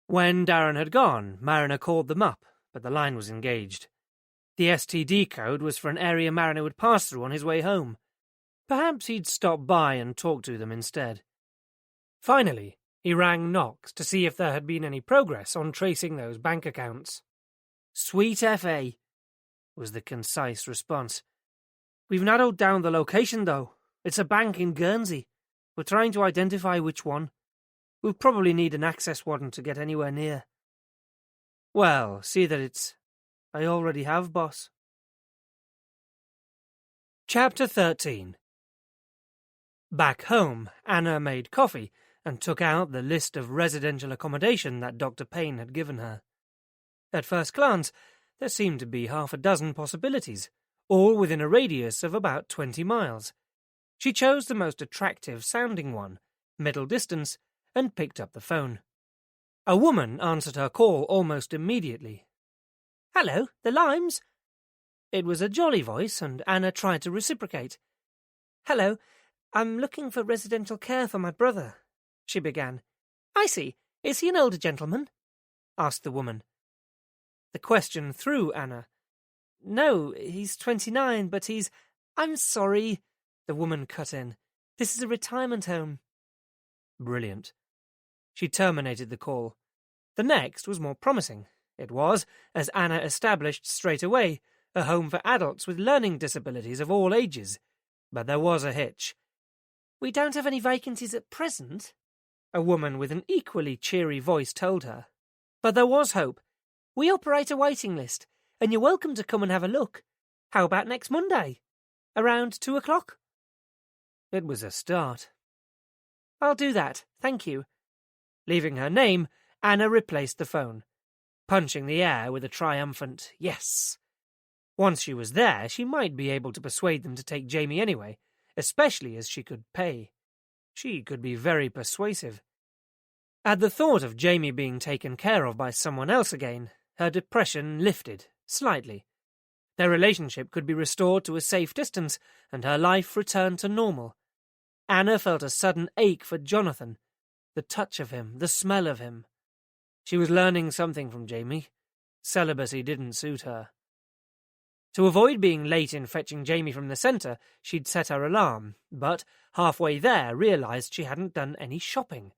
When Darren had gone, Mariner called them up, but the line was engaged. The STD code was for an area Mariner would pass through on his way home. Perhaps he'd stop by and talk to them instead. Finally, he rang Knox to see if there had been any progress on tracing those bank accounts. "Sweet F.A.," was the concise response. "We've narrowed down the location, though. It's a bank in Guernsey. We're trying to identify which one. We'll probably need an access warrant to get anywhere near." "Well, see that it's—" "I already have, boss." Chapter 13. Back home, Anna made coffee and took out the list of residential accommodation that Dr. Payne had given her. At first glance, there seemed to be 6 possibilities, all within a radius of about 20 miles. She chose the most attractive-sounding one, middle distance, and picked up the phone. A woman answered her call almost immediately. Hello, the Limes? It was a jolly voice, and Anna tried to reciprocate. Hello, I'm looking for residential care for my brother, she began. I see. Is he an older gentleman? Asked the woman. The question threw Anna. No, he's 29, but he's... I'm sorry, the woman cut in. This is a retirement home. Brilliant. She terminated the call. The next was more promising. It was, as Anna established straight away, a home for adults with learning disabilities of all ages. But there was a hitch. We don't have any vacancies at present, a woman with an equally cheery voice told her. But there was hope. We operate a waiting list, and you're welcome to come and have a look. How about next Monday? Around 2 o'clock? It was a start. I'll do that, thank you. Leaving her name, Anna replaced the phone, punching the air with a triumphant yes. Once she was there, she might be able to persuade them to take Jamie anyway, especially as she could pay. She could be very persuasive. At the thought of Jamie being taken care of by someone else again, her depression lifted, slightly. Their relationship could be restored to a safe distance, and her life returned to normal. Anna felt a sudden ache for Jonathan, the touch of him, the smell of him. She was learning something from Jamie. Celibacy didn't suit her. To avoid being late in fetching Jamie from the centre, she'd set her alarm, but halfway there realised she hadn't done any shopping.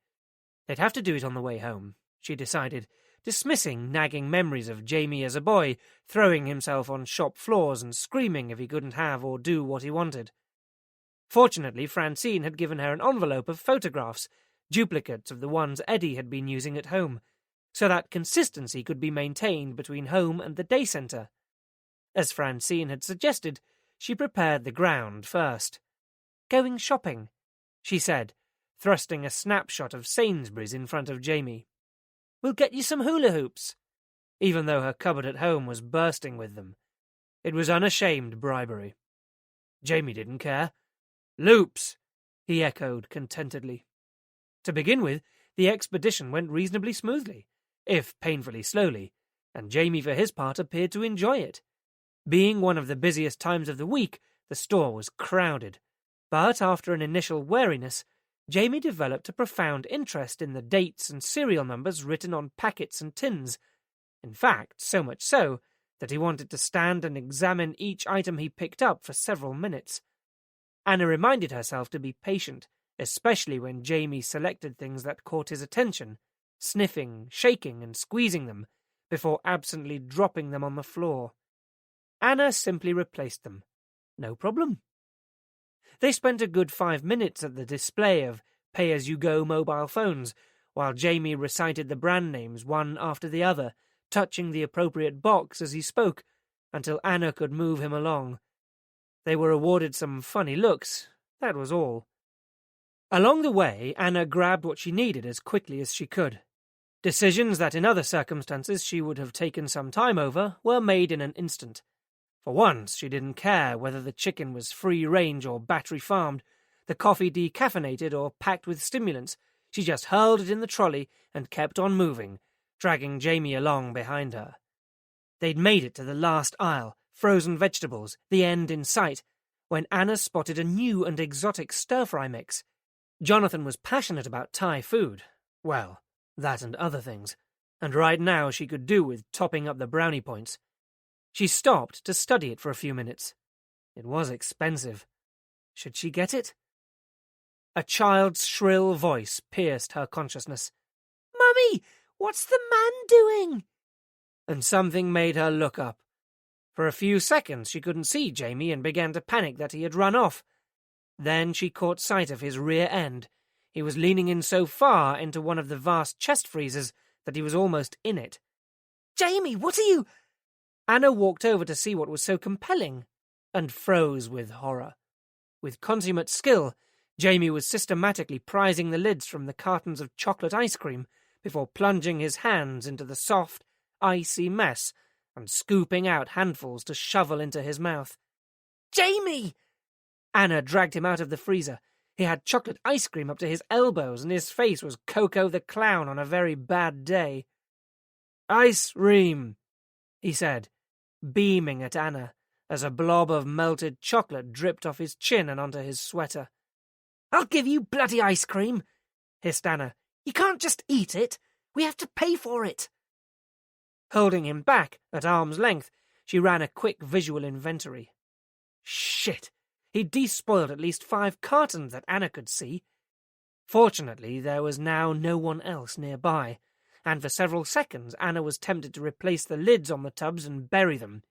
They'd have to do it on the way home, she decided, dismissing nagging memories of Jamie as a boy, throwing himself on shop floors and screaming if he couldn't have or do what he wanted. Fortunately, Francine had given her an envelope of photographs, duplicates of the ones Eddie had been using at home, so that consistency could be maintained between home and the day centre. As Francine had suggested, she prepared the ground first. Going shopping, she said, thrusting a snapshot of Sainsbury's in front of Jamie. We'll get you some hula hoops, even though her cupboard at home was bursting with them. It was unashamed bribery. Jamie didn't care. Loops, he echoed contentedly. To begin with, the expedition went reasonably smoothly, if painfully slowly, and Jamie for his part appeared to enjoy it. Being one of the busiest times of the week, the store was crowded, but after an initial wariness, Jamie developed a profound interest in the dates and serial numbers written on packets and tins. In fact, so much so that he wanted to stand and examine each item he picked up for several minutes. Anna reminded herself to be patient, especially when Jamie selected things that caught his attention, sniffing, shaking, and squeezing them, before absently dropping them on the floor. Anna simply replaced them. No problem. They spent a good 5 minutes at the display of pay-as-you-go mobile phones, while Jamie recited the brand names one after the other, touching the appropriate box as he spoke, until Anna could move him along. They were awarded some funny looks, that was all. Along the way, Anna grabbed what she needed as quickly as she could. Decisions that in other circumstances she would have taken some time over were made in an instant. For once, she didn't care whether the chicken was free-range or battery-farmed, the coffee decaffeinated or packed with stimulants. She just hurled it in the trolley and kept on moving, dragging Jamie along behind her. They'd made it to the last aisle, frozen vegetables, the end in sight, when Anna spotted a new and exotic stir-fry mix. Jonathan was passionate about Thai food. Well, that and other things. And right now she could do with topping up the brownie points. She stopped to study it for a few minutes. It was expensive. Should she get it? A child's shrill voice pierced her consciousness. "Mummy, what's the man doing?" And something made her look up. For a few seconds she couldn't see Jamie and began to panic that he had run off. Then she caught sight of his rear end. He was leaning in so far into one of the vast chest freezers that he was almost in it. "Jamie, what are you—" Anna walked over to see what was so compelling, and froze with horror. With consummate skill, Jamie was systematically prizing the lids from the cartons of chocolate ice cream before plunging his hands into the soft, icy mess and scooping out handfuls to shovel into his mouth. "Jamie!" Anna dragged him out of the freezer. He had chocolate ice cream up to his elbows, and his face was Coco the Clown on a very bad day. "Ice ream," he said, beaming at Anna, as a blob of melted chocolate dripped off his chin and onto his sweater. "I'll give you bloody ice cream," hissed Anna. "You can't just eat it. We have to pay for it." Holding him back at arm's length, she ran a quick visual inventory. Shit! He'd despoiled at least 5 cartons that Anna could see. Fortunately, there was now no one else nearby, and for several seconds Anna was tempted to replace the lids on the tubs and bury them.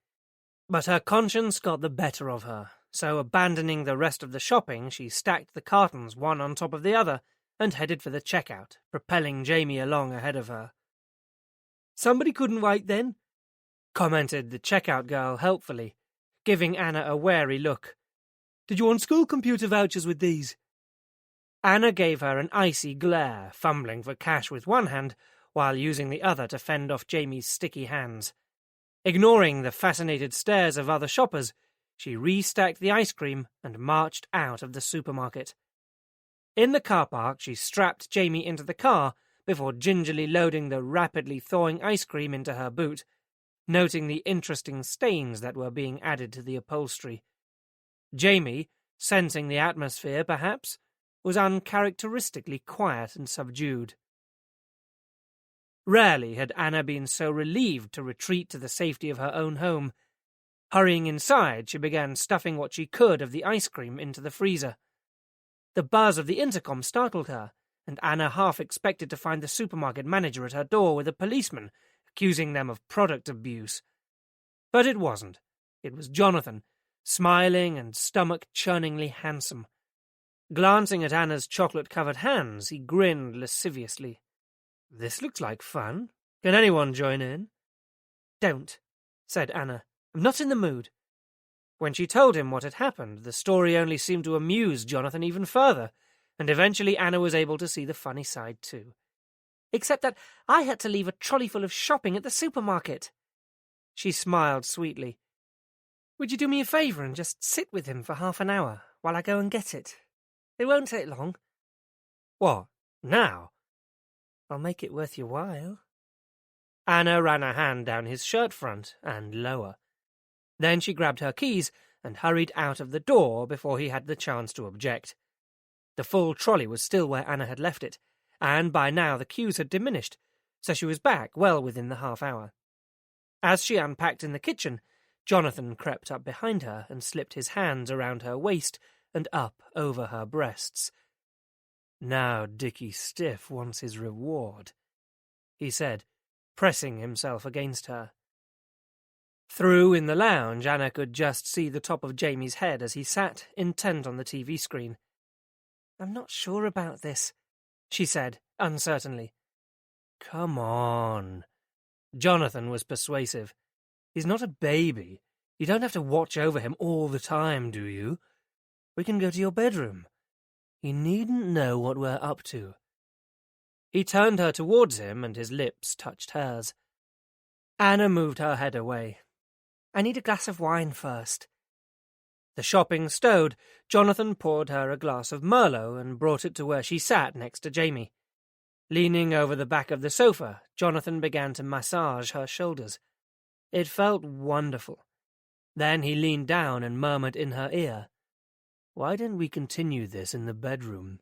But her conscience got the better of her, so abandoning the rest of the shopping, she stacked the cartons one on top of the other and headed for the checkout, propelling Jamie along ahead of her. "Somebody couldn't wait then," commented the checkout girl helpfully, giving Anna a wary look. "Did you want school computer vouchers with these?" Anna gave her an icy glare, fumbling for cash with one hand while using the other to fend off Jamie's sticky hands. Ignoring the fascinated stares of other shoppers, she restacked the ice cream and marched out of the supermarket. In the car park, she strapped Jamie into the car before gingerly loading the rapidly thawing ice cream into her boot, noting the interesting stains that were being added to the upholstery. Jamie, sensing the atmosphere perhaps, was uncharacteristically quiet and subdued. Rarely had Anna been so relieved to retreat to the safety of her own home. Hurrying inside, she began stuffing what she could of the ice cream into the freezer. The buzz of the intercom startled her, and Anna half expected to find the supermarket manager at her door with a policeman, accusing them of product abuse. But it wasn't. It was Jonathan, smiling and stomach-churningly handsome. Glancing at Anna's chocolate-covered hands, he grinned lasciviously. "This looks like fun. Can anyone join in?" "Don't," said Anna. "I'm not in the mood." When she told him what had happened, the story only seemed to amuse Jonathan even further, and eventually Anna was able to see the funny side too. "Except that I had to leave a trolley full of shopping at the supermarket." She smiled sweetly. "Would you do me a favour and just sit with him for half an hour while I go and get it? It won't take long." "What, now?" "I'll make it worth your while." Anna ran a hand down his shirt front and lower. Then she grabbed her keys and hurried out of the door before he had the chance to object. The full trolley was still where Anna had left it, and by now the queues had diminished, so she was back well within the half hour. As she unpacked in the kitchen, Jonathan crept up behind her and slipped his hands around her waist and up over her breasts. "Now Dickie Stiff wants his reward," he said, pressing himself against her. Through in the lounge, Anna could just see the top of Jamie's head as he sat, intent on the TV screen. "I'm not sure about this," she said, uncertainly. "Come on." Jonathan was persuasive. "He's not a baby. You don't have to watch over him all the time, do you? We can go to your bedroom. You needn't know what we're up to." He turned her towards him, and his lips touched hers. Anna moved her head away. "I need a glass of wine first." The shopping stowed, Jonathan poured her a glass of Merlot and brought it to where she sat next to Jamie. Leaning over the back of the sofa, Jonathan began to massage her shoulders. It felt wonderful. Then he leaned down and murmured in her ear, "Why didn't we continue this in the bedroom?"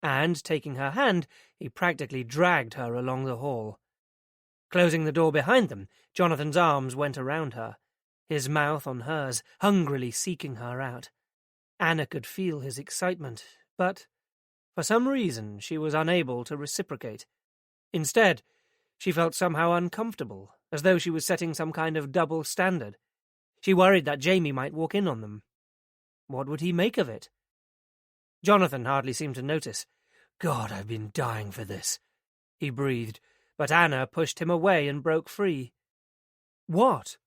And, taking her hand, he practically dragged her along the hall. Closing the door behind them, Jonathan's arms went around her, his mouth on hers, hungrily seeking her out. Anna could feel his excitement, but for some reason she was unable to reciprocate. Instead, she felt somehow uncomfortable, as though she was setting some kind of double standard. She worried that Jamie might walk in on them. What would he make of it? Jonathan hardly seemed to notice. "God, I've been dying for this," he breathed, but Anna pushed him away and broke free. "What?"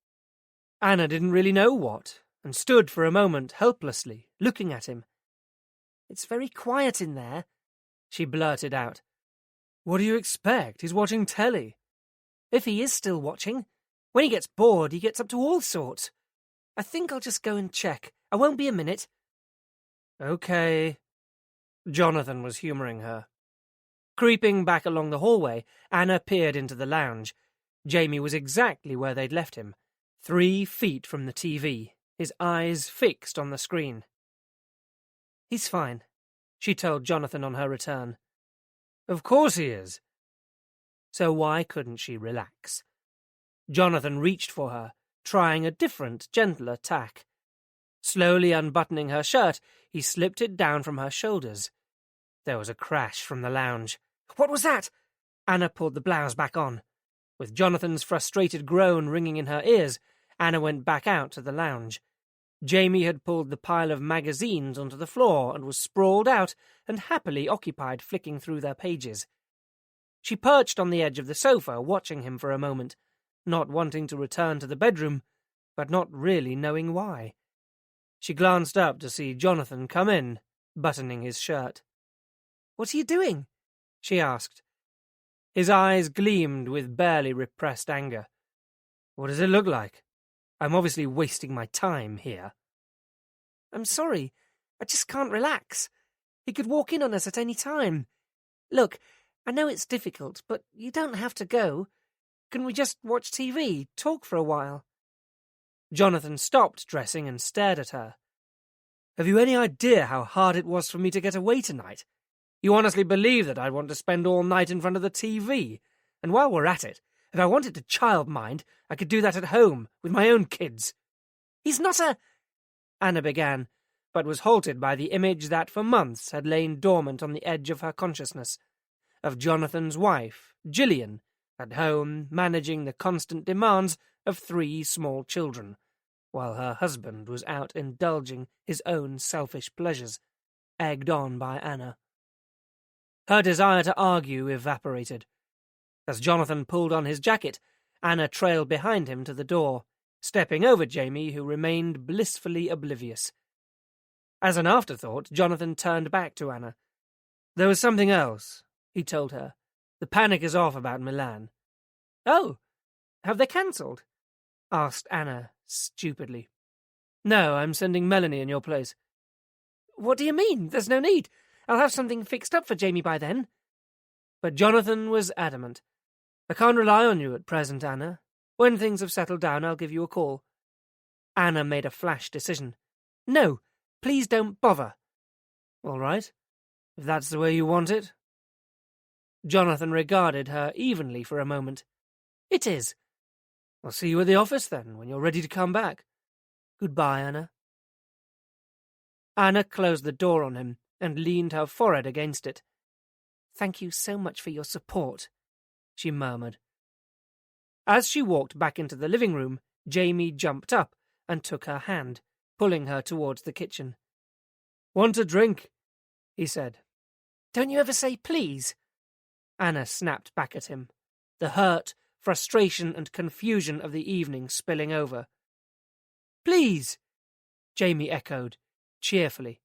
Anna didn't really know what, and stood for a moment helplessly, looking at him. "It's very quiet in there," she blurted out. "What do you expect? He's watching telly." "If he is still watching. When he gets bored, he gets up to all sorts. I think I'll just go and check. I won't be a minute." "Okay." Jonathan was humouring her. Creeping back along the hallway, Anna peered into the lounge. Jamie was exactly where they'd left him, 3 feet from the TV, his eyes fixed on the screen. "He's fine," she told Jonathan on her return. "Of course he is." So why couldn't she relax? Jonathan reached for her, trying a different, gentler tack. Slowly unbuttoning her shirt, he slipped it down from her shoulders. There was a crash from the lounge. "What was that?" Anna pulled the blouse back on. With Jonathan's frustrated groan ringing in her ears, Anna went back out to the lounge. Jamie had pulled the pile of magazines onto the floor and was sprawled out and happily occupied flicking through their pages. She perched on the edge of the sofa, watching him for a moment, not wanting to return to the bedroom, but not really knowing why. She glanced up to see Jonathan come in, buttoning his shirt. "What are you doing?" she asked. His eyes gleamed with barely repressed anger. "What does it look like? I'm obviously wasting my time here." "I'm sorry. I just can't relax. He could walk in on us at any time. Look, I know it's difficult, but you don't have to go. Can we just watch TV, talk for a while?" Jonathan stopped dressing and stared at her. "Have you any idea how hard it was for me to get away tonight? You honestly believe that I'd want to spend all night in front of the TV? And while we're at it, if I wanted to child-mind, I could do that at home, with my own kids." "He's not a—" Anna began, but was halted by the image that for months had lain dormant on the edge of her consciousness, of Jonathan's wife, Gillian, at home managing the constant demands of 3 small children, while her husband was out indulging his own selfish pleasures, egged on by Anna. Her desire to argue evaporated. As Jonathan pulled on his jacket, Anna trailed behind him to the door, stepping over Jamie, who remained blissfully oblivious. As an afterthought, Jonathan turned back to Anna. "There was something else," he told her. "The panic is off about Milan." "Oh, have they cancelled?" asked Anna, stupidly. "No, I'm sending Melanie in your place." "What do you mean? There's no need. I'll have something fixed up for Jamie by then." But Jonathan was adamant. "I can't rely on you at present, Anna. When things have settled down, I'll give you a call." Anna made a flash decision. "No, please don't bother." "All right, if that's the way you want it." Jonathan regarded her evenly for a moment. "It is." "I'll see you at the office then, when you're ready to come back. Goodbye, Anna." Anna closed the door on him and leaned her forehead against it. "Thank you so much for your support," she murmured. As she walked back into the living room, Jamie jumped up and took her hand, pulling her towards the kitchen. "Want a drink?" he said. "Don't you ever say please?" Anna snapped back at him, the hurt, frustration and confusion of the evening spilling over. "Please," Jamie echoed, cheerfully.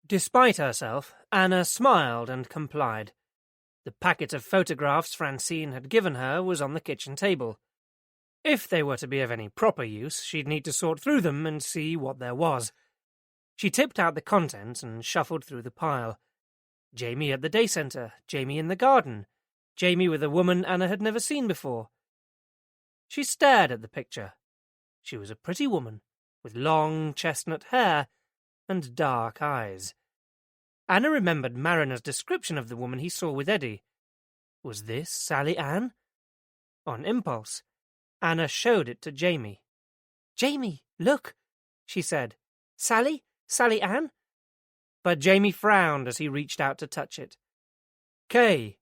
Despite herself, Anna smiled and complied. The packet of photographs Francine had given her was on the kitchen table. If they were to be of any proper use, she'd need to sort through them and see what there was. She tipped out the contents and shuffled through the pile. Jamie at the day centre, Jamie in the garden, Jamie with a woman Anna had never seen before. She stared at the picture. She was a pretty woman, with long chestnut hair and dark eyes. Anna remembered Mariner's description of the woman he saw with Eddie. Was this Sally Ann? On impulse, Anna showed it to Jamie. "Jamie, look," she said. Sally Ann?" But Jamie frowned as he reached out to touch it. "Kay,"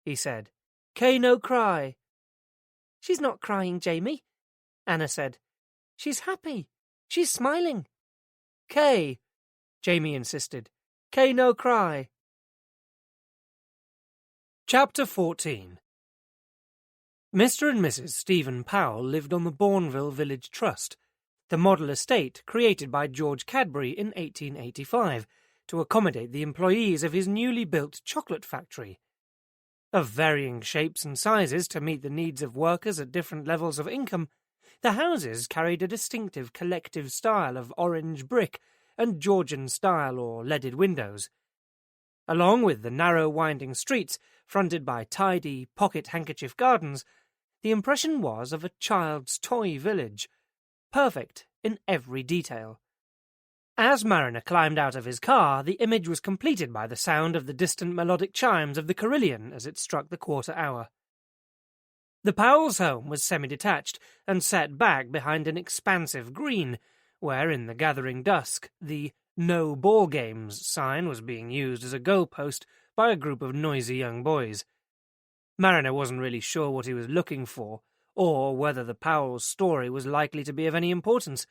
he said. "Kay no cry." "She's not crying, Jamie," Anna said. "She's happy. She's smiling." "Kay," Jamie insisted. "Kay no cry." Chapter 14. Mr. and Mrs. Stephen Powell lived on the Bourneville Village Trust, the model estate created by George Cadbury in 1885 to accommodate the employees of his newly built chocolate factory. Of varying shapes and sizes to meet the needs of workers at different levels of income, the houses carried a distinctive collective style of orange brick and Georgian style or leaded windows. Along with the narrow winding streets fronted by tidy pocket-handkerchief gardens, the impression was of a child's toy village, perfect in every detail. As Mariner climbed out of his car, the image was completed by the sound of the distant melodic chimes of the carillon as it struck the quarter hour. The Powells' home was semi-detached and set back behind an expansive green, where in the gathering dusk the "No Ball Games" sign was being used as a goalpost by a group of noisy young boys. Mariner wasn't really sure what he was looking for, or whether the Powells' story was likely to be of any importance,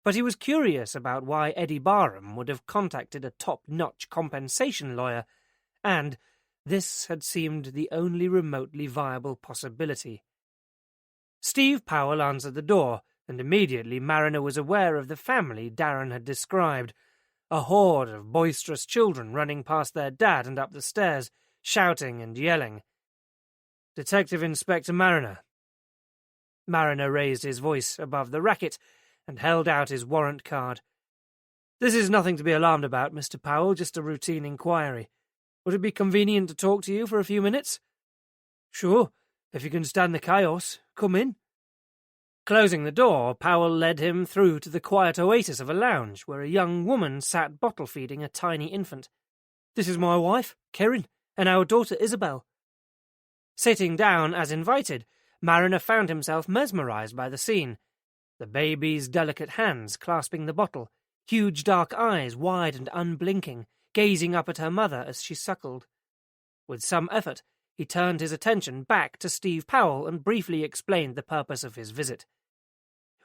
but he was curious about why Eddie Barham would have contacted a top-notch compensation lawyer, and this had seemed the only remotely viable possibility. Steve Powell answered the door, and immediately Mariner was aware of the family Darren had described, a horde of boisterous children running past their dad and up the stairs, shouting and yelling. "Detective Inspector Mariner." Mariner raised his voice above the racket and held out his warrant card. "This is nothing to be alarmed about, Mr. Powell, just a routine inquiry. Would it be convenient to talk to you for a few minutes?" "Sure, if you can stand the chaos. Come in." Closing the door, Powell led him through to the quiet oasis of a lounge where a young woman sat bottle-feeding a tiny infant. "This is my wife, Karen, and our daughter, Isabel." Sitting down as invited, Mariner found himself mesmerized by the scene. The baby's delicate hands clasping the bottle, huge dark eyes wide and unblinking, gazing up at her mother as she suckled. With some effort, he turned his attention back to Steve Powell and briefly explained the purpose of his visit.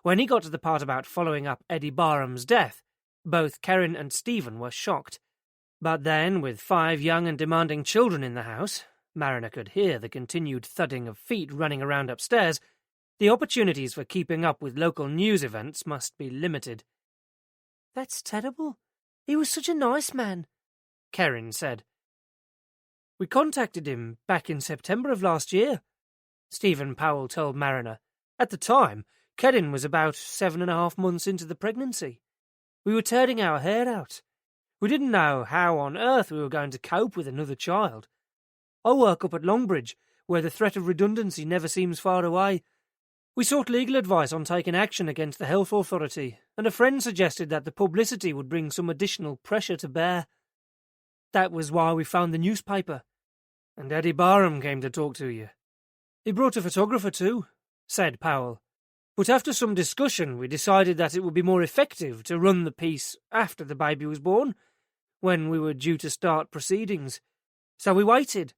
When he got to the part about following up Eddie Barham's death, both Karen and Stephen were shocked. But then, with 5 young and demanding children in the house, Mariner could hear the continued thudding of feet running around upstairs, the opportunities for keeping up with local news events must be limited. "That's terrible. He was such a nice man," Karen said. "We contacted him back in September of last year," Stephen Powell told Mariner. "At the time, Karen was about 7.5 months into the pregnancy. We were tearing our hair out. We didn't know how on earth we were going to cope with another child. I work up at Longbridge, where the threat of redundancy never seems far away. We sought legal advice on taking action against the health authority, and a friend suggested that the publicity would bring some additional pressure to bear. That was why we found the newspaper." "And Eddie Barham came to talk to you?" "He brought a photographer too," said Powell. "But after some discussion, we decided that it would be more effective to run the piece after the baby was born, when we were due to start proceedings. So we waited,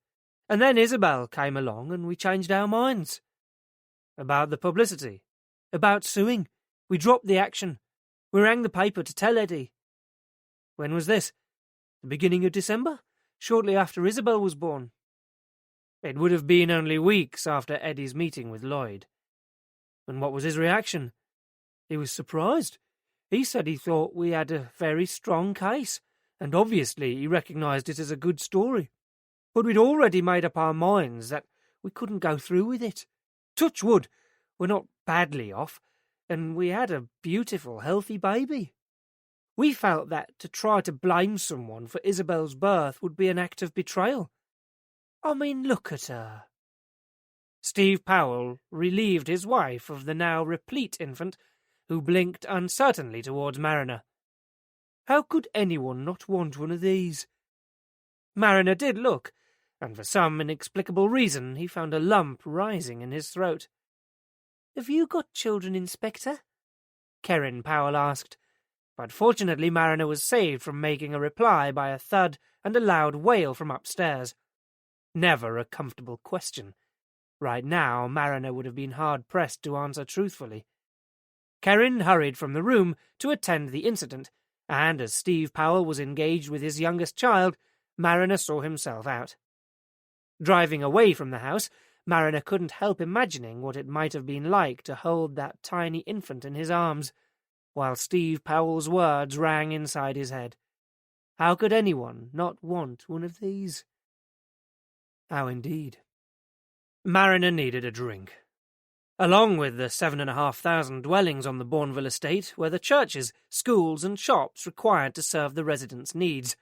and then Isabel came along and we changed our minds." "About the publicity?" "About suing. We dropped the action. We rang the paper to tell Eddie." "When was this?" "The beginning of December, shortly after Isabel was born." It would have been only weeks after Eddie's meeting with Lloyd. "And what was his reaction?" "He was surprised. He said he thought we had a very strong case, and obviously he recognised it as a good story. But we'd already made up our minds that we couldn't go through with it. Touch wood, we're not badly off, and we had a beautiful, healthy baby. We felt that to try to blame someone for Isabel's birth would be an act of betrayal. I mean, look at her." Steve Powell relieved his wife of the now replete infant, who blinked uncertainly towards Mariner. "How could anyone not want one of these?" Mariner did look, and for some inexplicable reason he found a lump rising in his throat. "Have you got children, Inspector?" Karen Powell asked, but fortunately Mariner was saved from making a reply by a thud and a loud wail from upstairs. Never a comfortable question. Right now, Mariner would have been hard-pressed to answer truthfully. Karen hurried from the room to attend the incident, and as Steve Powell was engaged with his youngest child, Mariner saw himself out. Driving away from the house, Mariner couldn't help imagining what it might have been like to hold that tiny infant in his arms, while Steve Powell's words rang inside his head. How could anyone not want one of these? How indeed. Mariner needed a drink. Along with the 7,500 dwellings on the Bourneville estate were the churches, schools, and shops required to serve the residents' needs.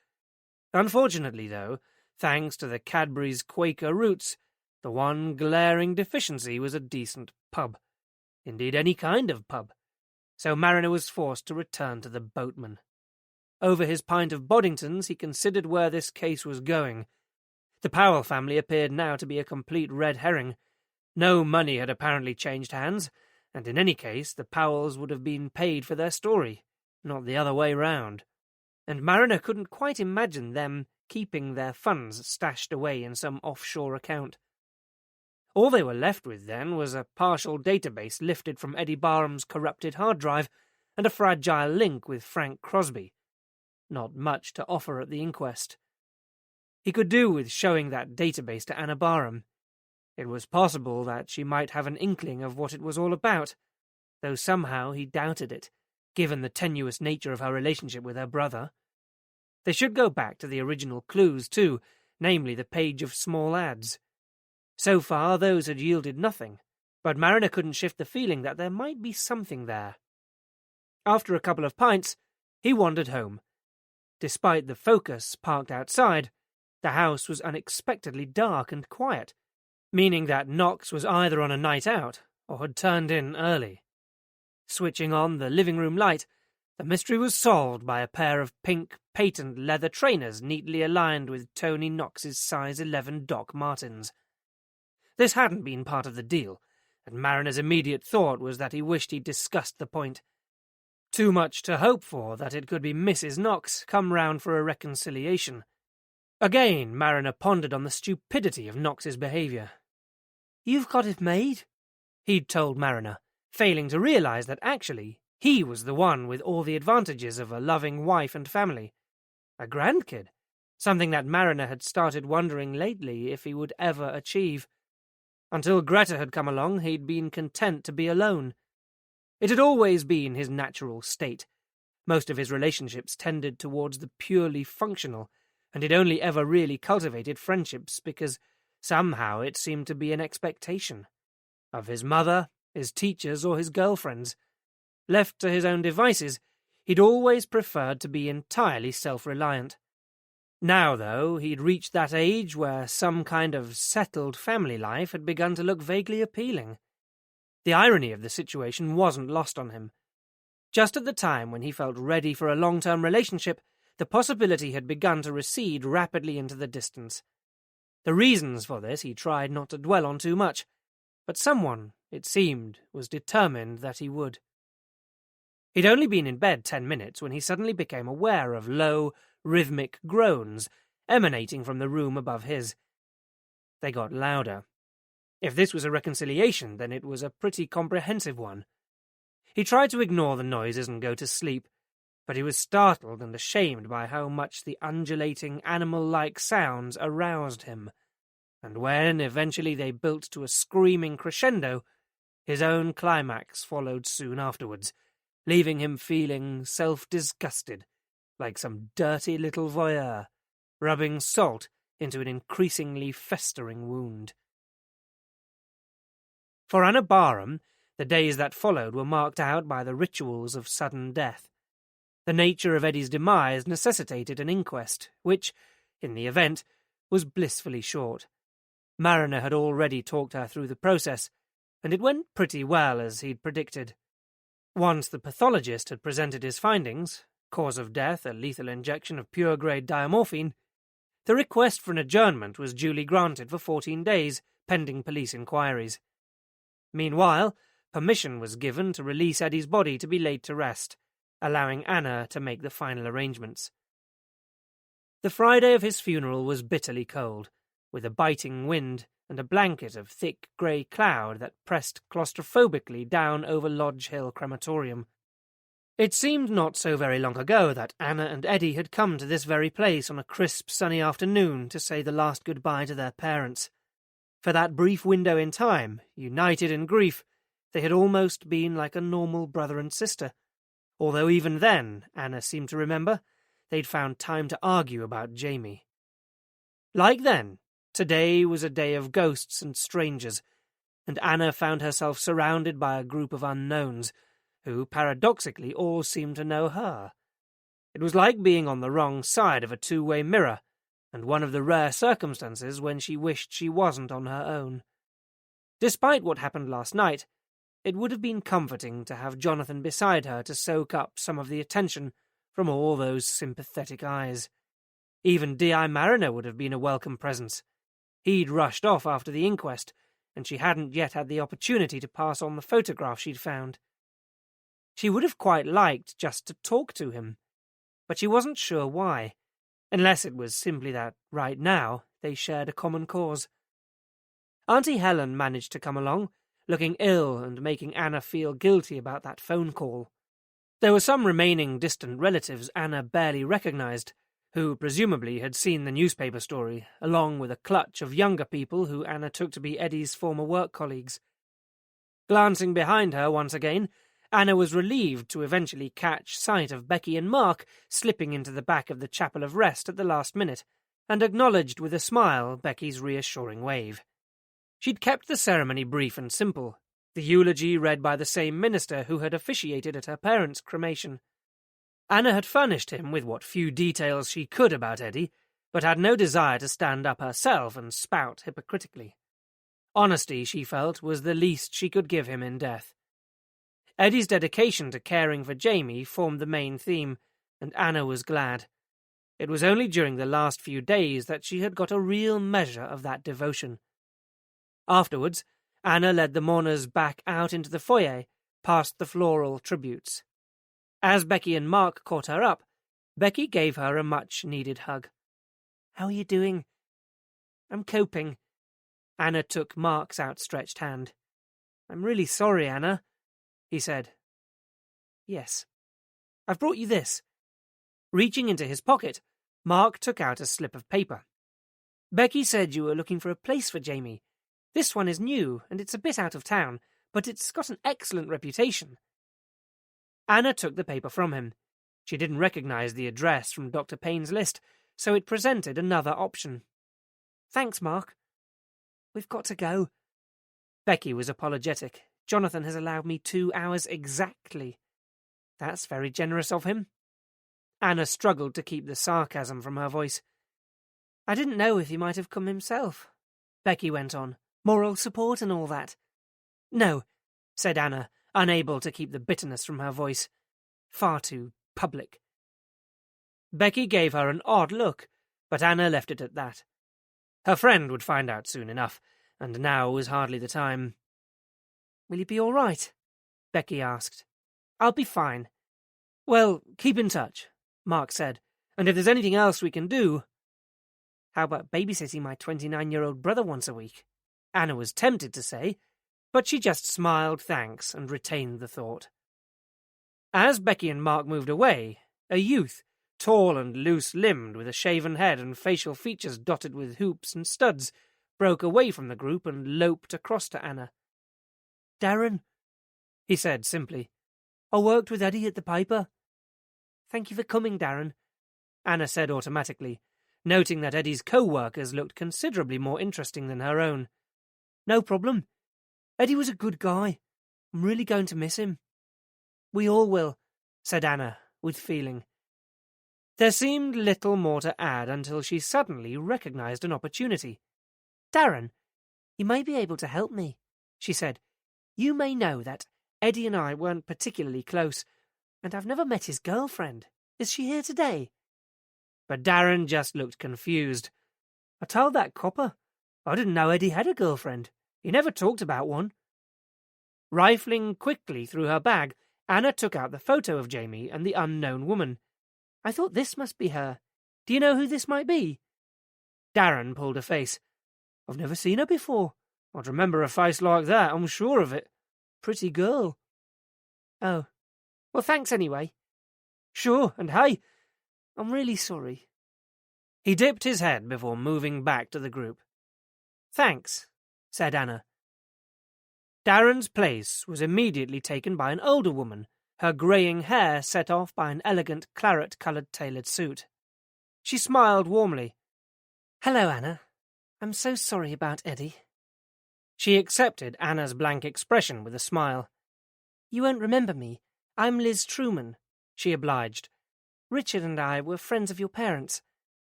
Unfortunately, though, thanks to the Cadbury's Quaker roots, The one glaring deficiency was a decent pub. Indeed, any kind of pub. So Mariner was forced to return to the boatman. Over his pint of Boddingtons, he considered where this case was going. The Powell family appeared now to be a complete red herring. No money had apparently changed hands, and in any case the Powells would have been paid for their story, not the other way round. And Mariner couldn't quite imagine them keeping their funds stashed away in some offshore account. All they were left with, then, was a partial database lifted from Eddie Barham's corrupted hard drive and a fragile link with Frank Crosby. Not much to offer at the inquest. He could do with showing that database to Anna Barham. It was possible that she might have an inkling of what it was all about, though somehow he doubted it, given the tenuous nature of her relationship with her brother. They should go back to the original clues, too, namely the page of small ads. So far, those had yielded nothing, but Mariner couldn't shift the feeling that there might be something there. After a couple of pints, he wandered home. Despite the Focus parked outside, the house was unexpectedly dark and quiet, meaning that Knox was either on a night out or had turned in early. Switching on the living room light, the mystery was solved by a pair of pink patent leather trainers neatly aligned with Tony Knox's size 11 Doc Martens. This hadn't been part of the deal, and Mariner's immediate thought was that he wished he'd discussed the point. Too much to hope for that it could be Mrs. Knox come round for a reconciliation. Again, Mariner pondered on the stupidity of Knox's behaviour. "You've got it made," he'd told Mariner, failing to realise that actually he was the one with all the advantages of a loving wife and family. A grandkid, something that Mariner had started wondering lately if he would ever achieve. Until Greta had come along, he'd been content to be alone. It had always been his natural state. Most of his relationships tended towards the purely functional, and he'd only ever really cultivated friendships because somehow it seemed to be an expectation. Of his mother, his teachers, or his girlfriends. Left to his own devices, he'd always preferred to be entirely self-reliant. Now, though, he'd reached that age where some kind of settled family life had begun to look vaguely appealing. The irony of the situation wasn't lost on him. Just at the time when he felt ready for a long-term relationship, the possibility had begun to recede rapidly into the distance. The reasons for this he tried not to dwell on too much, but someone, it seemed, was determined that he would. He'd only been in bed 10 minutes when he suddenly became aware of low, rhythmic groans emanating from the room above his. They got louder. If this was a reconciliation, then it was a pretty comprehensive one. He tried to ignore the noises and go to sleep, but he was startled and ashamed by how much the undulating, animal-like sounds aroused him, and when eventually they built to a screaming crescendo, his own climax followed soon afterwards, leaving him feeling self-disgusted, like some dirty little voyeur, rubbing salt into an increasingly festering wound. For Anna Barham, the days that followed were marked out by the rituals of sudden death. The nature of Eddie's demise necessitated an inquest, which, in the event, was blissfully short. Mariner had already talked her through the process, and it went pretty well as he'd predicted. Once the pathologist had presented his findings, cause of death a lethal injection of pure-grade diamorphine, the request for an adjournment was duly granted for 14 days, pending police inquiries. Meanwhile, permission was given to release Eddie's body to be laid to rest, allowing Anna to make the final arrangements. The Friday of his funeral was bitterly cold, with a biting wind and a blanket of thick grey cloud that pressed claustrophobically down over Lodge Hill Crematorium. It seemed not so very long ago that Anna and Eddie had come to this very place on a crisp sunny afternoon to say the last goodbye to their parents. For that brief window in time, united in grief, they had almost been like a normal brother and sister, although even then, Anna seemed to remember, they'd found time to argue about Jamie. Like then, today was a day of ghosts and strangers, and Anna found herself surrounded by a group of unknowns, who paradoxically all seemed to know her. It was like being on the wrong side of a two-way mirror, and one of the rare circumstances when she wished she wasn't on her own. Despite what happened last night, it would have been comforting to have Jonathan beside her to soak up some of the attention from all those sympathetic eyes. Even D.I. Mariner would have been a welcome presence. He'd rushed off after the inquest, and she hadn't yet had the opportunity to pass on the photograph she'd found. She would have quite liked just to talk to him, but she wasn't sure why, unless it was simply that, right now, they shared a common cause. Auntie Helen managed to come along, looking ill and making Anna feel guilty about that phone call. There were some remaining distant relatives Anna barely recognized, who presumably had seen the newspaper story, along with a clutch of younger people who Anna took to be Eddie's former work colleagues. Glancing behind her once again, Anna was relieved to eventually catch sight of Becky and Mark slipping into the back of the Chapel of Rest at the last minute, and acknowledged with a smile Becky's reassuring wave. She'd kept the ceremony brief and simple, the eulogy read by the same minister who had officiated at her parents' cremation. Anna had furnished him with what few details she could about Eddie, but had no desire to stand up herself and spout hypocritically. Honesty, she felt, was the least she could give him in death. Eddie's dedication to caring for Jamie formed the main theme, and Anna was glad. It was only during the last few days that she had got a real measure of that devotion. Afterwards, Anna led the mourners back out into the foyer, past the floral tributes. As Becky and Mark caught her up, Becky gave her a much-needed hug. "How are you doing?" "I'm coping." Anna took Mark's outstretched hand. "I'm really sorry, Anna," he said. "Yes. I've brought you this." Reaching into his pocket, Mark took out a slip of paper. "Becky said you were looking for a place for Jamie. This one is new, and it's a bit out of town, but it's got an excellent reputation." Anna took the paper from him. She didn't recognize the address from Dr. Payne's list, so it presented another option. "Thanks, Mark. We've got to go." Becky was apologetic. "Jonathan has allowed me 2 hours exactly." "That's very generous of him." Anna struggled to keep the sarcasm from her voice. "I didn't know if he might have come himself," Becky went on. "Moral support and all that." "No," said Anna, unable to keep the bitterness from her voice. Far too public. Becky gave her an odd look, but Anna left it at that. Her friend would find out soon enough, and now was hardly the time. "Will you be all right?" Becky asked. "I'll be fine." "Well, keep in touch," Mark said, "and if there's anything else we can do—" "How about babysitting my 29-year-old brother once a week?" Anna was tempted to say, but she just smiled thanks and retained the thought. As Becky and Mark moved away, a youth, tall and loose-limbed, with a shaven head and facial features dotted with hoops and studs, broke away from the group and loped across to Anna. "Darren," he said simply. "I worked with Eddie at the paper." "Thank you for coming, Darren," Anna said automatically, noting that Eddie's co-workers looked considerably more interesting than her own. "No problem. Eddie was a good guy. I'm really going to miss him." "We all will," said Anna, with feeling. There seemed little more to add until she suddenly recognized an opportunity. "Darren, you may be able to help me," she said. "You may know that Eddie and I weren't particularly close, and I've never met his girlfriend. Is she here today?" But Darren just looked confused. "I told that copper. I didn't know Eddie had a girlfriend. He never talked about one." Rifling quickly through her bag, Anna took out the photo of Jamie and the unknown woman. "I thought this must be her. Do you know who this might be?" Darren pulled a face. "I've never seen her before. I'd remember a face like that, I'm sure of it. Pretty girl." "Oh. Well, thanks anyway." "Sure, and hey, I'm really sorry." He dipped his head before moving back to the group. "Thanks," said Anna. Darren's place was immediately taken by an older woman, her greying hair set off by an elegant claret-coloured tailored suit. She smiled warmly. "Hello, Anna. I'm so sorry about Eddie." She accepted Anna's blank expression with a smile. "You won't remember me. I'm Liz Truman," she obliged. "Richard and I were friends of your parents.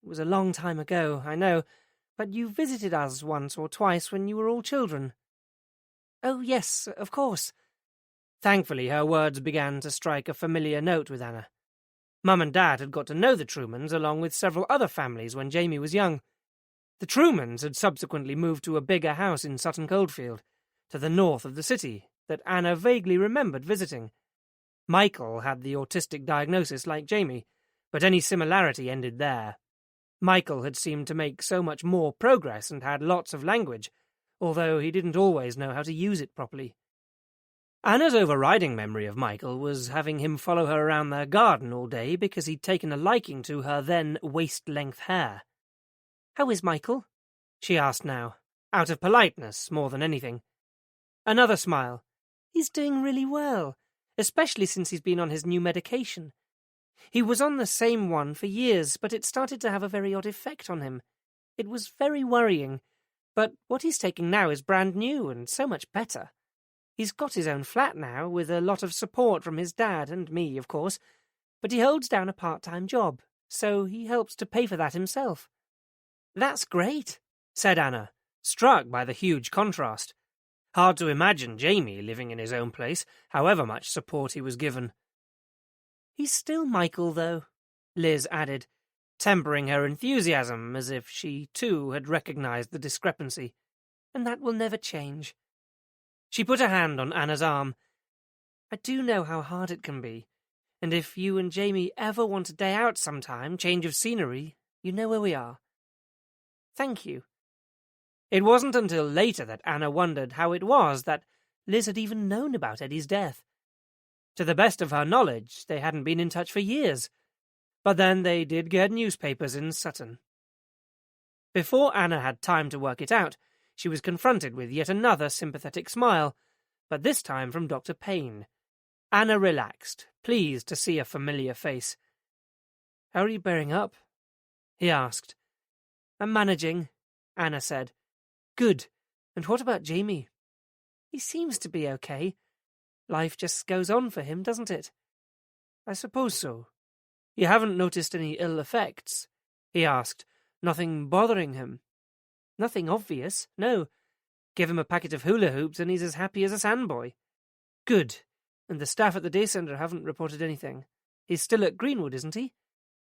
It was a long time ago, I know, but you visited us once or twice when you were all children. Oh, yes, of course. Thankfully, her words began to strike a familiar note with Anna. Mum and Dad had got to know the Trumans along with several other families when Jamie was young. The Trumans had subsequently moved to a bigger house in Sutton Coldfield, to the north of the city, that Anna vaguely remembered visiting. Michael had the autistic diagnosis like Jamie, but any similarity ended there. Michael had seemed to make so much more progress and had lots of language, although he didn't always know how to use it properly. Anna's overriding memory of Michael was having him follow her around their garden all day because he'd taken a liking to her then waist-length hair. "How is Michael?" she asked now, out of politeness more than anything. Another smile. "He's doing really well, especially since he's been on his new medication. He was on the same one for years, but it started to have a very odd effect on him. It was very worrying, but what he's taking now is brand new and so much better. He's got his own flat now, with a lot of support from his dad and me, of course, but he holds down a part-time job, so he helps to pay for that himself." "That's great," said Anna, struck by the huge contrast. Hard to imagine Jamie living in his own place, however much support he was given. "He's still Michael, though," Liz added, tempering her enthusiasm as if she, too, had recognized the discrepancy. "And that will never change." She put a hand on Anna's arm. "I do know how hard it can be, and if you and Jamie ever want a day out sometime, change of scenery, you know where we are." "Thank you." It wasn't until later that Anna wondered how it was that Liz had even known about Eddie's death. To the best of her knowledge, they hadn't been in touch for years, but then they did get newspapers in Sutton. Before Anna had time to work it out, she was confronted with yet another sympathetic smile, but this time from Dr. Payne. Anna relaxed, pleased to see a familiar face. "How are you bearing up?" he asked. "I'm managing," Anna said. "Good. And what about Jamie?" "He seems to be okay. Life just goes on for him, doesn't it?" "I suppose so. You haven't noticed any ill effects?" he asked. "Nothing bothering him?" "Nothing obvious, no. Give him a packet of hula hoops and he's as happy as a sandboy." "Good. And the staff at the day centre haven't reported anything. He's still at Greenwood, isn't he?"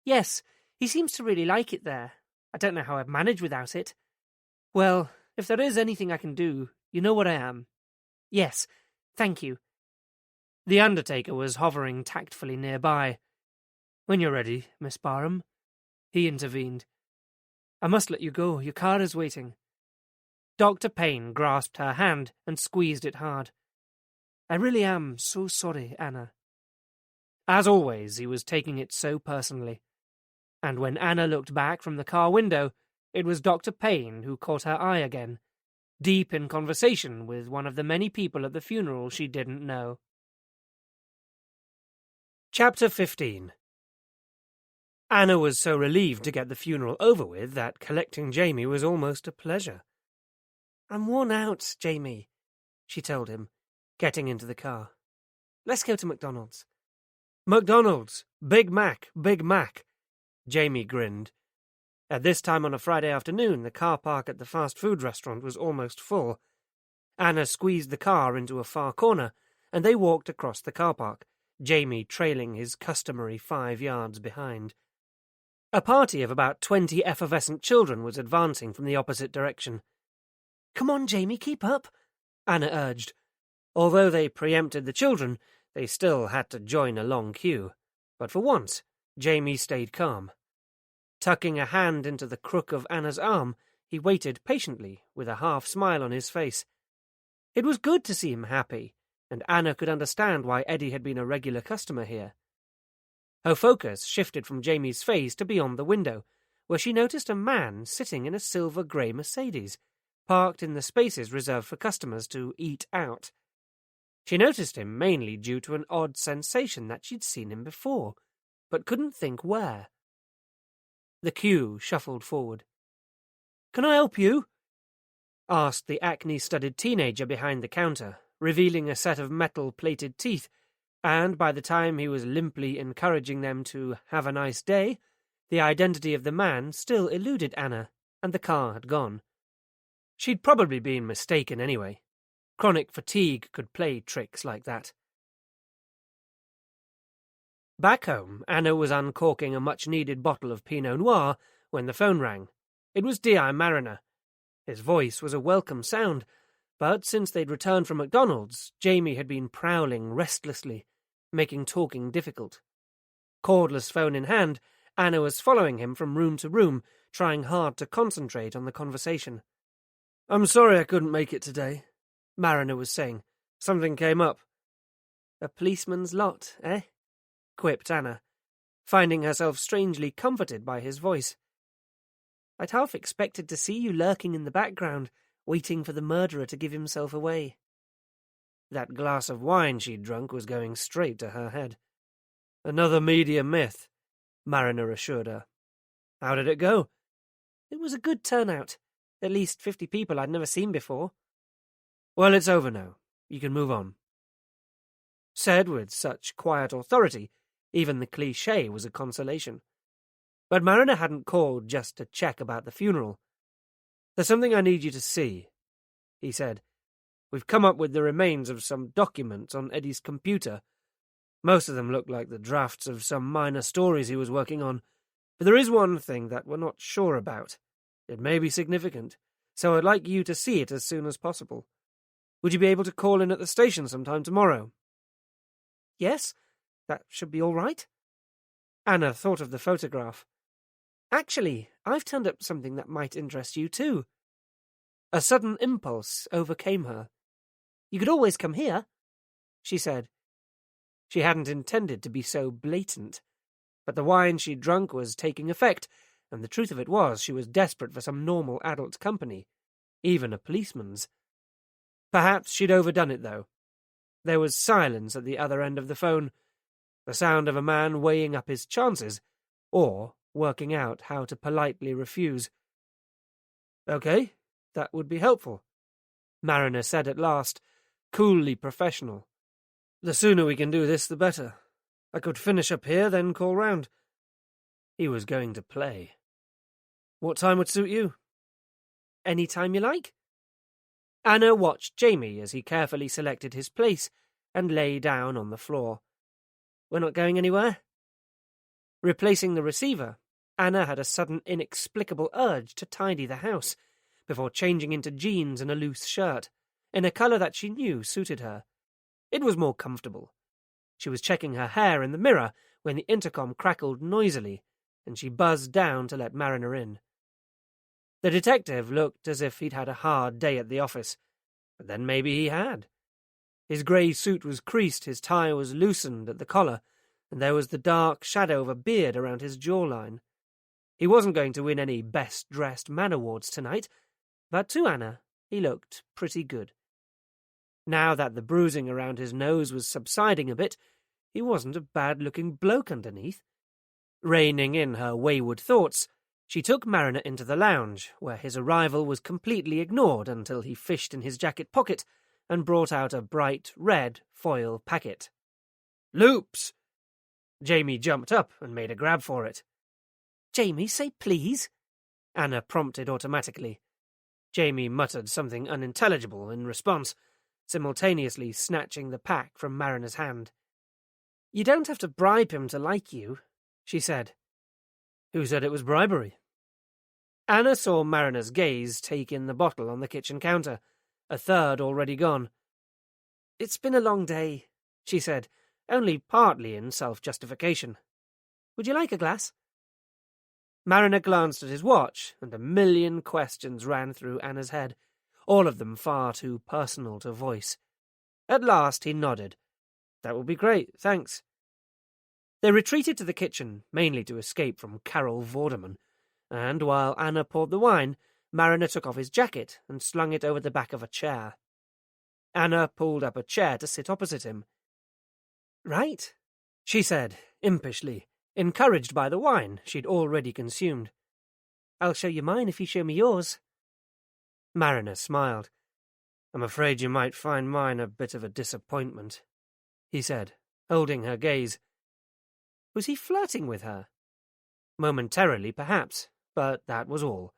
"Yes. He seems to really like it there. I don't know how I'd manage without it." "Well, if there is anything I can do, you know what I am." "Yes. Thank you." The undertaker was hovering tactfully nearby. "When you're ready, Miss Barham," he intervened. "I must let you go. Your car is waiting." Dr. Payne grasped her hand and squeezed it hard. "I really am so sorry, Anna." As always, he was taking it so personally. And when Anna looked back from the car window, it was Dr. Payne who caught her eye again, deep in conversation with one of the many people at the funeral she didn't know. Chapter 15. Anna was so relieved to get the funeral over with that collecting Jamie was almost a pleasure. "I'm worn out, Jamie," she told him, getting into the car. "Let's go to McDonald's." "McDonald's! Big Mac, Big Mac!" Jamie grinned. At this time on a Friday afternoon, the car park at the fast food restaurant was almost full. Anna squeezed the car into a far corner, and they walked across the car park, Jamie trailing his customary 5 yards behind. A party of about 20 effervescent children was advancing from the opposite direction. "Come on, Jamie, keep up," Anna urged. Although they preempted the children, they still had to join a long queue. But for once, Jamie stayed calm. Tucking a hand into the crook of Anna's arm, he waited patiently, with a half-smile on his face. It was good to see him happy, and Anna could understand why Eddie had been a regular customer here. Her focus shifted from Jamie's face to beyond the window, where she noticed a man sitting in a silver-grey Mercedes, parked in the spaces reserved for customers to eat out. She noticed him mainly due to an odd sensation that she'd seen him before, but couldn't think where. The queue shuffled forward. "Can I help you?" asked the acne-studded teenager behind the counter, revealing a set of metal-plated teeth, and by the time he was limply encouraging them to have a nice day, The identity of the man still eluded Anna, and the car had gone. She'd probably been mistaken anyway. Chronic fatigue could play tricks like that. Back home, Anna was uncorking a much-needed bottle of Pinot Noir when the phone rang. It was D.I. Mariner. His voice was a welcome sound, but since they'd returned from McDonald's, Jamie had been prowling restlessly, making talking difficult. Cordless phone in hand, Anna was following him from room to room, trying hard to concentrate on the conversation. "I'm sorry I couldn't make it today," Mariner was saying. "Something came up." "A policeman's lot, eh?" quipped Anna, finding herself strangely comforted by his voice. "I'd half expected to see you lurking in the background, waiting for the murderer to give himself away." That glass of wine she'd drunk was going straight to her head. "Another media myth," Mariner assured her. "How did it go?" "It was a good turnout. At least 50 people I'd never seen before." "Well, it's over now. You can move on." Said with such quiet authority, even the cliché was a consolation. But Mariner hadn't called just to check about the funeral. "There's something I need you to see," he said. "We've come up with the remains of some documents on Eddie's computer. Most of them look like the drafts of some minor stories he was working on, but there is one thing that we're not sure about. It may be significant, so I'd like you to see it as soon as possible. Would you be able to call in at the station sometime tomorrow?" "Yes, that should be all right." Anna thought of the photograph. "Actually, I've turned up something that might interest you too." A sudden impulse overcame her. "You could always come here," she said. She hadn't intended to be so blatant, but the wine she'd drunk was taking effect, and the truth of it was she was desperate for some normal adult company, even a policeman's. Perhaps she'd overdone it, though. There was silence at the other end of the phone, the sound of a man weighing up his chances, or working out how to politely refuse. "Okay, that would be helpful," Mariner said at last, coolly professional. "The sooner we can do this, the better. I could finish up here, then call round." He was going to play. "What time would suit you?" "Any time you like." Anna watched Jamie as he carefully selected his place and lay down on the floor. "We're not going anywhere?" Replacing the receiver, Anna had a sudden inexplicable urge to tidy the house, before changing into jeans and a loose shirt, in a colour that she knew suited her. It was more comfortable. She was checking her hair in the mirror when the intercom crackled noisily, and she buzzed down to let Mariner in. The detective looked as if he'd had a hard day at the office, but then maybe he had. His grey suit was creased, his tie was loosened at the collar, and there was the dark shadow of a beard around his jawline. He wasn't going to win any best-dressed man awards tonight, but to Anna, he looked pretty good. Now that the bruising around his nose was subsiding a bit, he wasn't a bad-looking bloke underneath. Reining in her wayward thoughts, she took Mariner into the lounge, where his arrival was completely ignored until he fished in his jacket pocket and brought out a bright red foil packet. "Loops!" Jamie jumped up and made a grab for it. "Jamie, say please," Anna prompted automatically. Jamie muttered something unintelligible in response, simultaneously snatching the pack from Mariner's hand. "You don't have to bribe him to like you," she said. "Who said it was bribery?" Anna saw Mariner's gaze take in the bottle on the kitchen counter, a third already gone. "It's been a long day," she said, only partly in self-justification. "Would you like a glass?" Mariner glanced at his watch, and a million questions ran through Anna's head, all of them far too personal to voice. At last he nodded. "That will be great, thanks." They retreated to the kitchen, mainly to escape from Carol Vorderman, and while Anna poured the wine, Mariner took off his jacket and slung it over the back of a chair. Anna pulled up a chair to sit opposite him. "Right," she said, impishly, encouraged by the wine she'd already consumed. "I'll show you mine if you show me yours." Mariner smiled. "I'm afraid you might find mine a bit of a disappointment," he said, holding her gaze. Was he flirting with her? Momentarily, perhaps, but that was all.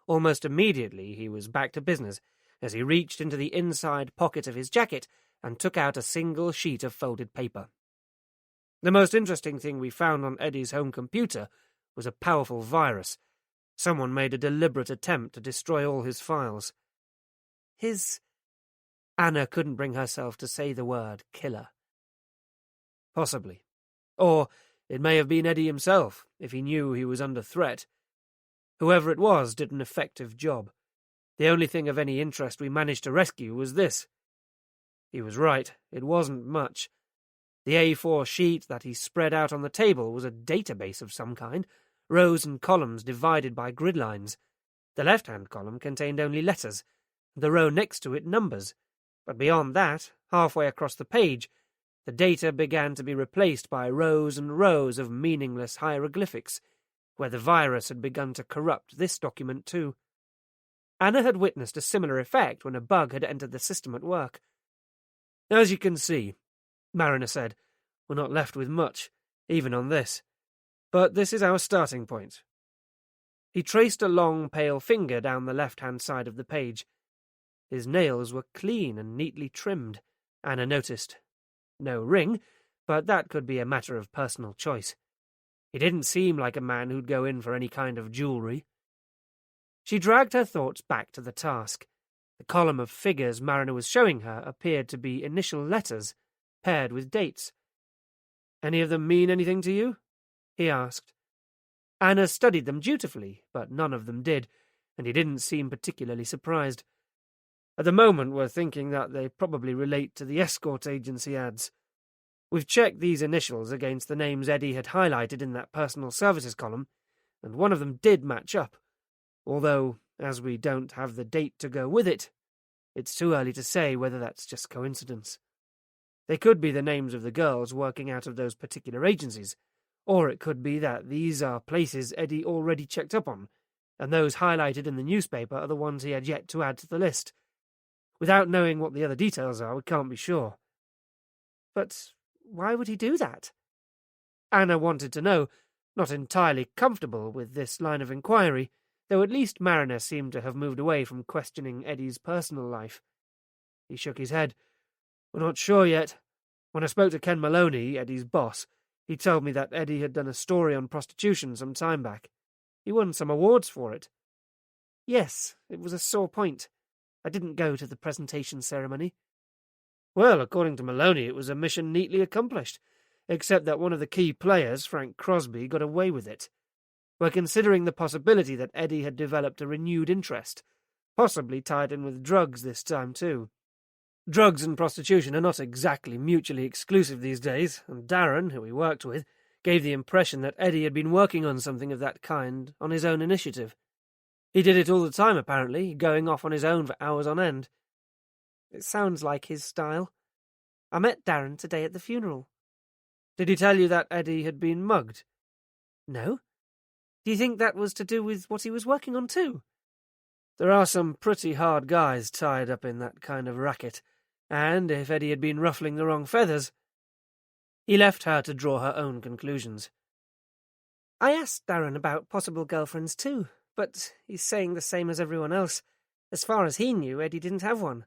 Almost immediately he was back to business, as he reached into the inside pocket of his jacket and took out a single sheet of folded paper. The most interesting thing we found on Eddie's home computer was a powerful virus. Someone made a deliberate attempt to destroy all his files. Anna couldn't bring herself to say the word killer. Possibly. Or it may have been Eddie himself, if he knew he was under threat. Whoever it was did an effective job. The only thing of any interest we managed to rescue was this. He was right, it wasn't much. The A4 sheet that he spread out on the table was a database of some kind, rows and columns divided by grid lines. The left-hand column contained only letters, the row next to it numbers. But beyond that, halfway across the page, the data began to be replaced by rows and rows of meaningless hieroglyphics, where the virus had begun to corrupt this document too. Anna had witnessed a similar effect when a bug had entered the system at work. "As you can see," Mariner said, "we're not left with much, even on this. But this is our starting point." He traced a long, pale finger down the left-hand side of the page. His nails were clean and neatly trimmed, Anna noticed. No ring, but that could be a matter of personal choice. He didn't seem like a man who'd go in for any kind of jewellery. She dragged her thoughts back to the task. The column of figures Mariner was showing her appeared to be initial letters, paired with dates. "Any of them mean anything to you?" he asked. Anna studied them dutifully, but none of them did, and he didn't seem particularly surprised. "At the moment we're thinking that they probably relate to the escort agency ads. We've checked these initials against the names Eddie had highlighted in that personal services column, and one of them did match up, although, as we don't have the date to go with it, it's too early to say whether that's just coincidence. They could be the names of the girls working out of those particular agencies, or it could be that these are places Eddie already checked up on, and those highlighted in the newspaper are the ones he had yet to add to the list. Without knowing what the other details are, we can't be sure." "But why would he do that?" Anna wanted to know, not entirely comfortable with this line of inquiry, though at least Mariner seemed to have moved away from questioning Eddie's personal life. He shook his head. "We're not sure yet. When I spoke to Ken Maloney, Eddie's boss, he told me that Eddie had done a story on prostitution some time back. He won some awards for it." "Yes, it was a sore point. I didn't go to the presentation ceremony." "Well, according to Maloney, it was a mission neatly accomplished, except that one of the key players, Frank Crosby, got away with it. We're considering the possibility that Eddie had developed a renewed interest, possibly tied in with drugs this time too. Drugs and prostitution are not exactly mutually exclusive these days, and Darren, who he worked with, gave the impression that Eddie had been working on something of that kind on his own initiative. He did it all the time, apparently, going off on his own for hours on end." "It sounds like his style. I met Darren today at the funeral." "Did he tell you that Eddie had been mugged?" "No. Do you think that was to do with what he was working on too?" "There are some pretty hard guys tied up in that kind of racket, and if Eddie had been ruffling the wrong feathers—" He left her to draw her own conclusions. "I asked Darren about possible girlfriends too, but he's saying the same as everyone else. As far as he knew, Eddie didn't have one."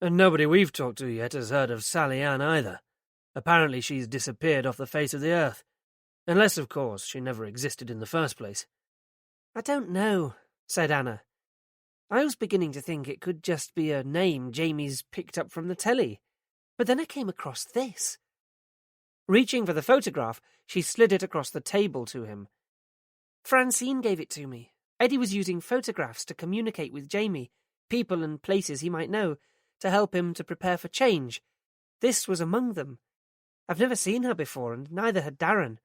"And nobody we've talked to yet has heard of Sally Ann either. Apparently she's disappeared off the face of the earth. Unless, of course, she never existed in the first place." "I don't know," said Anna. "I was beginning to think it could just be a name Jamie's picked up from the telly. But then I came across this." Reaching for the photograph, she slid it across the table to him. "Francine gave it to me. Eddie was using photographs to communicate with Jamie, people and places he might know, to help him to prepare for change. This was among them. I've never seen her before, and neither had Darren."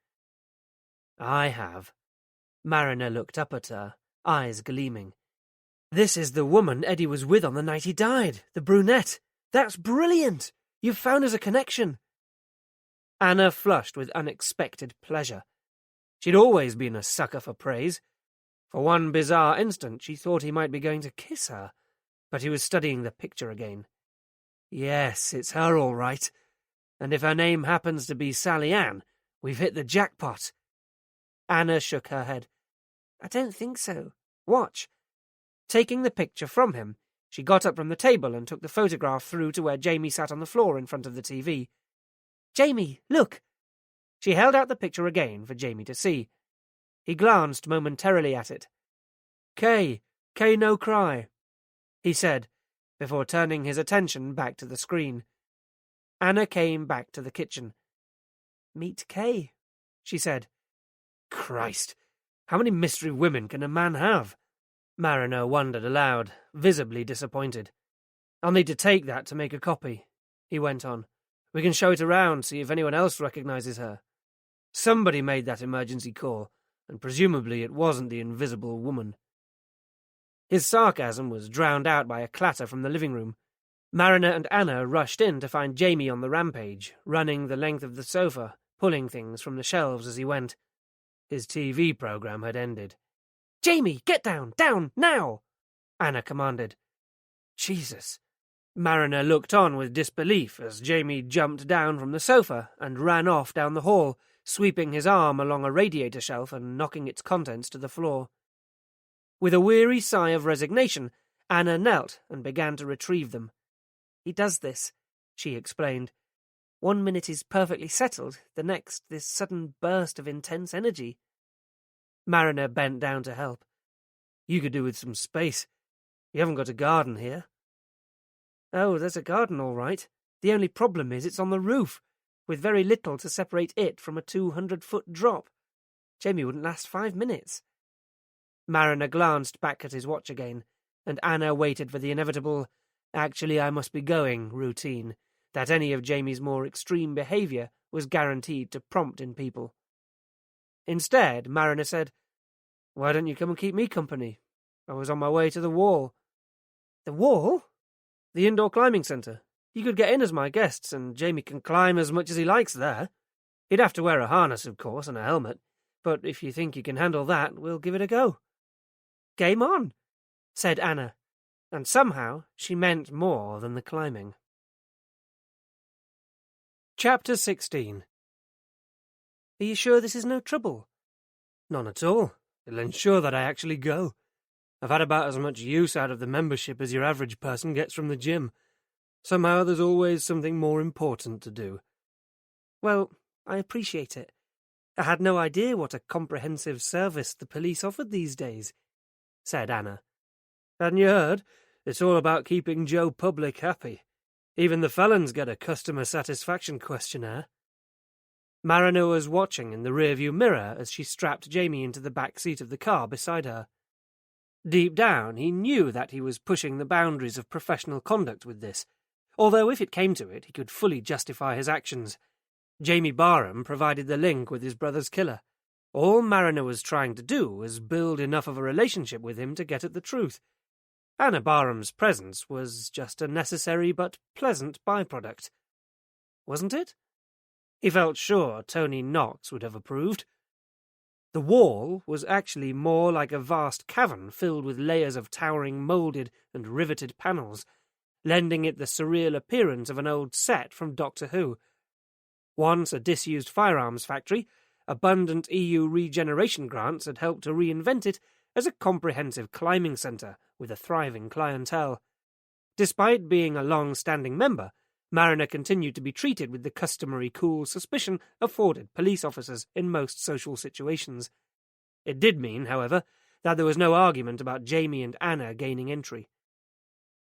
"I have." Mariner looked up at her, eyes gleaming. "This is the woman Eddie was with on the night he died, the brunette. That's brilliant! You've found us a connection." Anna flushed with unexpected pleasure. She'd always been a sucker for praise. For one bizarre instant, she thought he might be going to kiss her, but he was studying the picture again. "Yes, it's her all right. And if her name happens to be Sally Ann, we've hit the jackpot." Anna shook her head. I don't think so. Watch. Taking the picture from him, she got up from the table and took the photograph through to where Jamie sat on the floor in front of the TV. Jamie, look! She held out the picture again for Jamie to see. He glanced momentarily at it. Kay no cry, he said, before turning his attention back to the screen. Anna came back to the kitchen. Meet Kay, she said. Christ, how many mystery women can a man have? Mariner wondered aloud, visibly disappointed. I'll need to take that to make a copy, he went on. We can show it around, see if anyone else recognizes her. Somebody made that emergency call, and presumably it wasn't the invisible woman. His sarcasm was drowned out by a clatter from the living room. Mariner and Anna rushed in to find Jamie on the rampage, running the length of the sofa, pulling things from the shelves as he went. His TV program had ended. Jamie, get down, now! Anna commanded. Jesus. Mariner looked on with disbelief as Jamie jumped down from the sofa and ran off down the hall, sweeping his arm along a radiator shelf and knocking its contents to the floor. With a weary sigh of resignation, Anna knelt and began to retrieve them. He does this, she explained. 1 minute is perfectly settled, the next this sudden burst of intense energy. Mariner bent down to help. You could do with some space. You haven't got a garden here. Oh, there's a garden all right. The only problem is it's on the roof, with very little to separate it from a 200-foot drop. Jamie wouldn't last 5 minutes. Mariner glanced back at his watch again, and Anna waited for the inevitable, actually I must be going routine, that any of Jamie's more extreme behaviour was guaranteed to prompt in people. Instead, Mariner said, Why don't you come and keep me company? I was on my way to the wall. The wall? The indoor climbing centre. You could get in as my guests, and Jamie can climb as much as he likes there. He'd have to wear a harness, of course, and a helmet, but if you think you can handle that, we'll give it a go. Game on, said Anna, and somehow she meant more than the climbing. Chapter 16. Are you sure this is no trouble? None at all. It'll ensure that I actually go. I've had about as much use out of the membership as your average person gets from the gym. Somehow there's always something more important to do. Well, I appreciate it. I had no idea what a comprehensive service the police offered these days, said Anna. Hadn't you heard? It's all about keeping Joe Public happy. Even the felons get a customer satisfaction questionnaire. Mariner was watching in the rearview mirror as she strapped Jamie into the back seat of the car beside her. Deep down, he knew that he was pushing the boundaries of professional conduct with this, although if it came to it, he could fully justify his actions. Jamie Barham provided the link with his brother's killer. All Mariner was trying to do was build enough of a relationship with him to get at the truth. Anna Barham's presence was just a necessary but pleasant byproduct. Wasn't it? He felt sure Tony Knox would have approved. The wall was actually more like a vast cavern filled with layers of towering moulded and riveted panels, lending it the surreal appearance of an old set from Doctor Who. Once a disused firearms factory, abundant EU regeneration grants had helped to reinvent it as a comprehensive climbing centre with a thriving clientele. Despite being a long-standing member, Mariner continued to be treated with the customary cool suspicion afforded police officers in most social situations. It did mean, however, that there was no argument about Jamie and Anna gaining entry.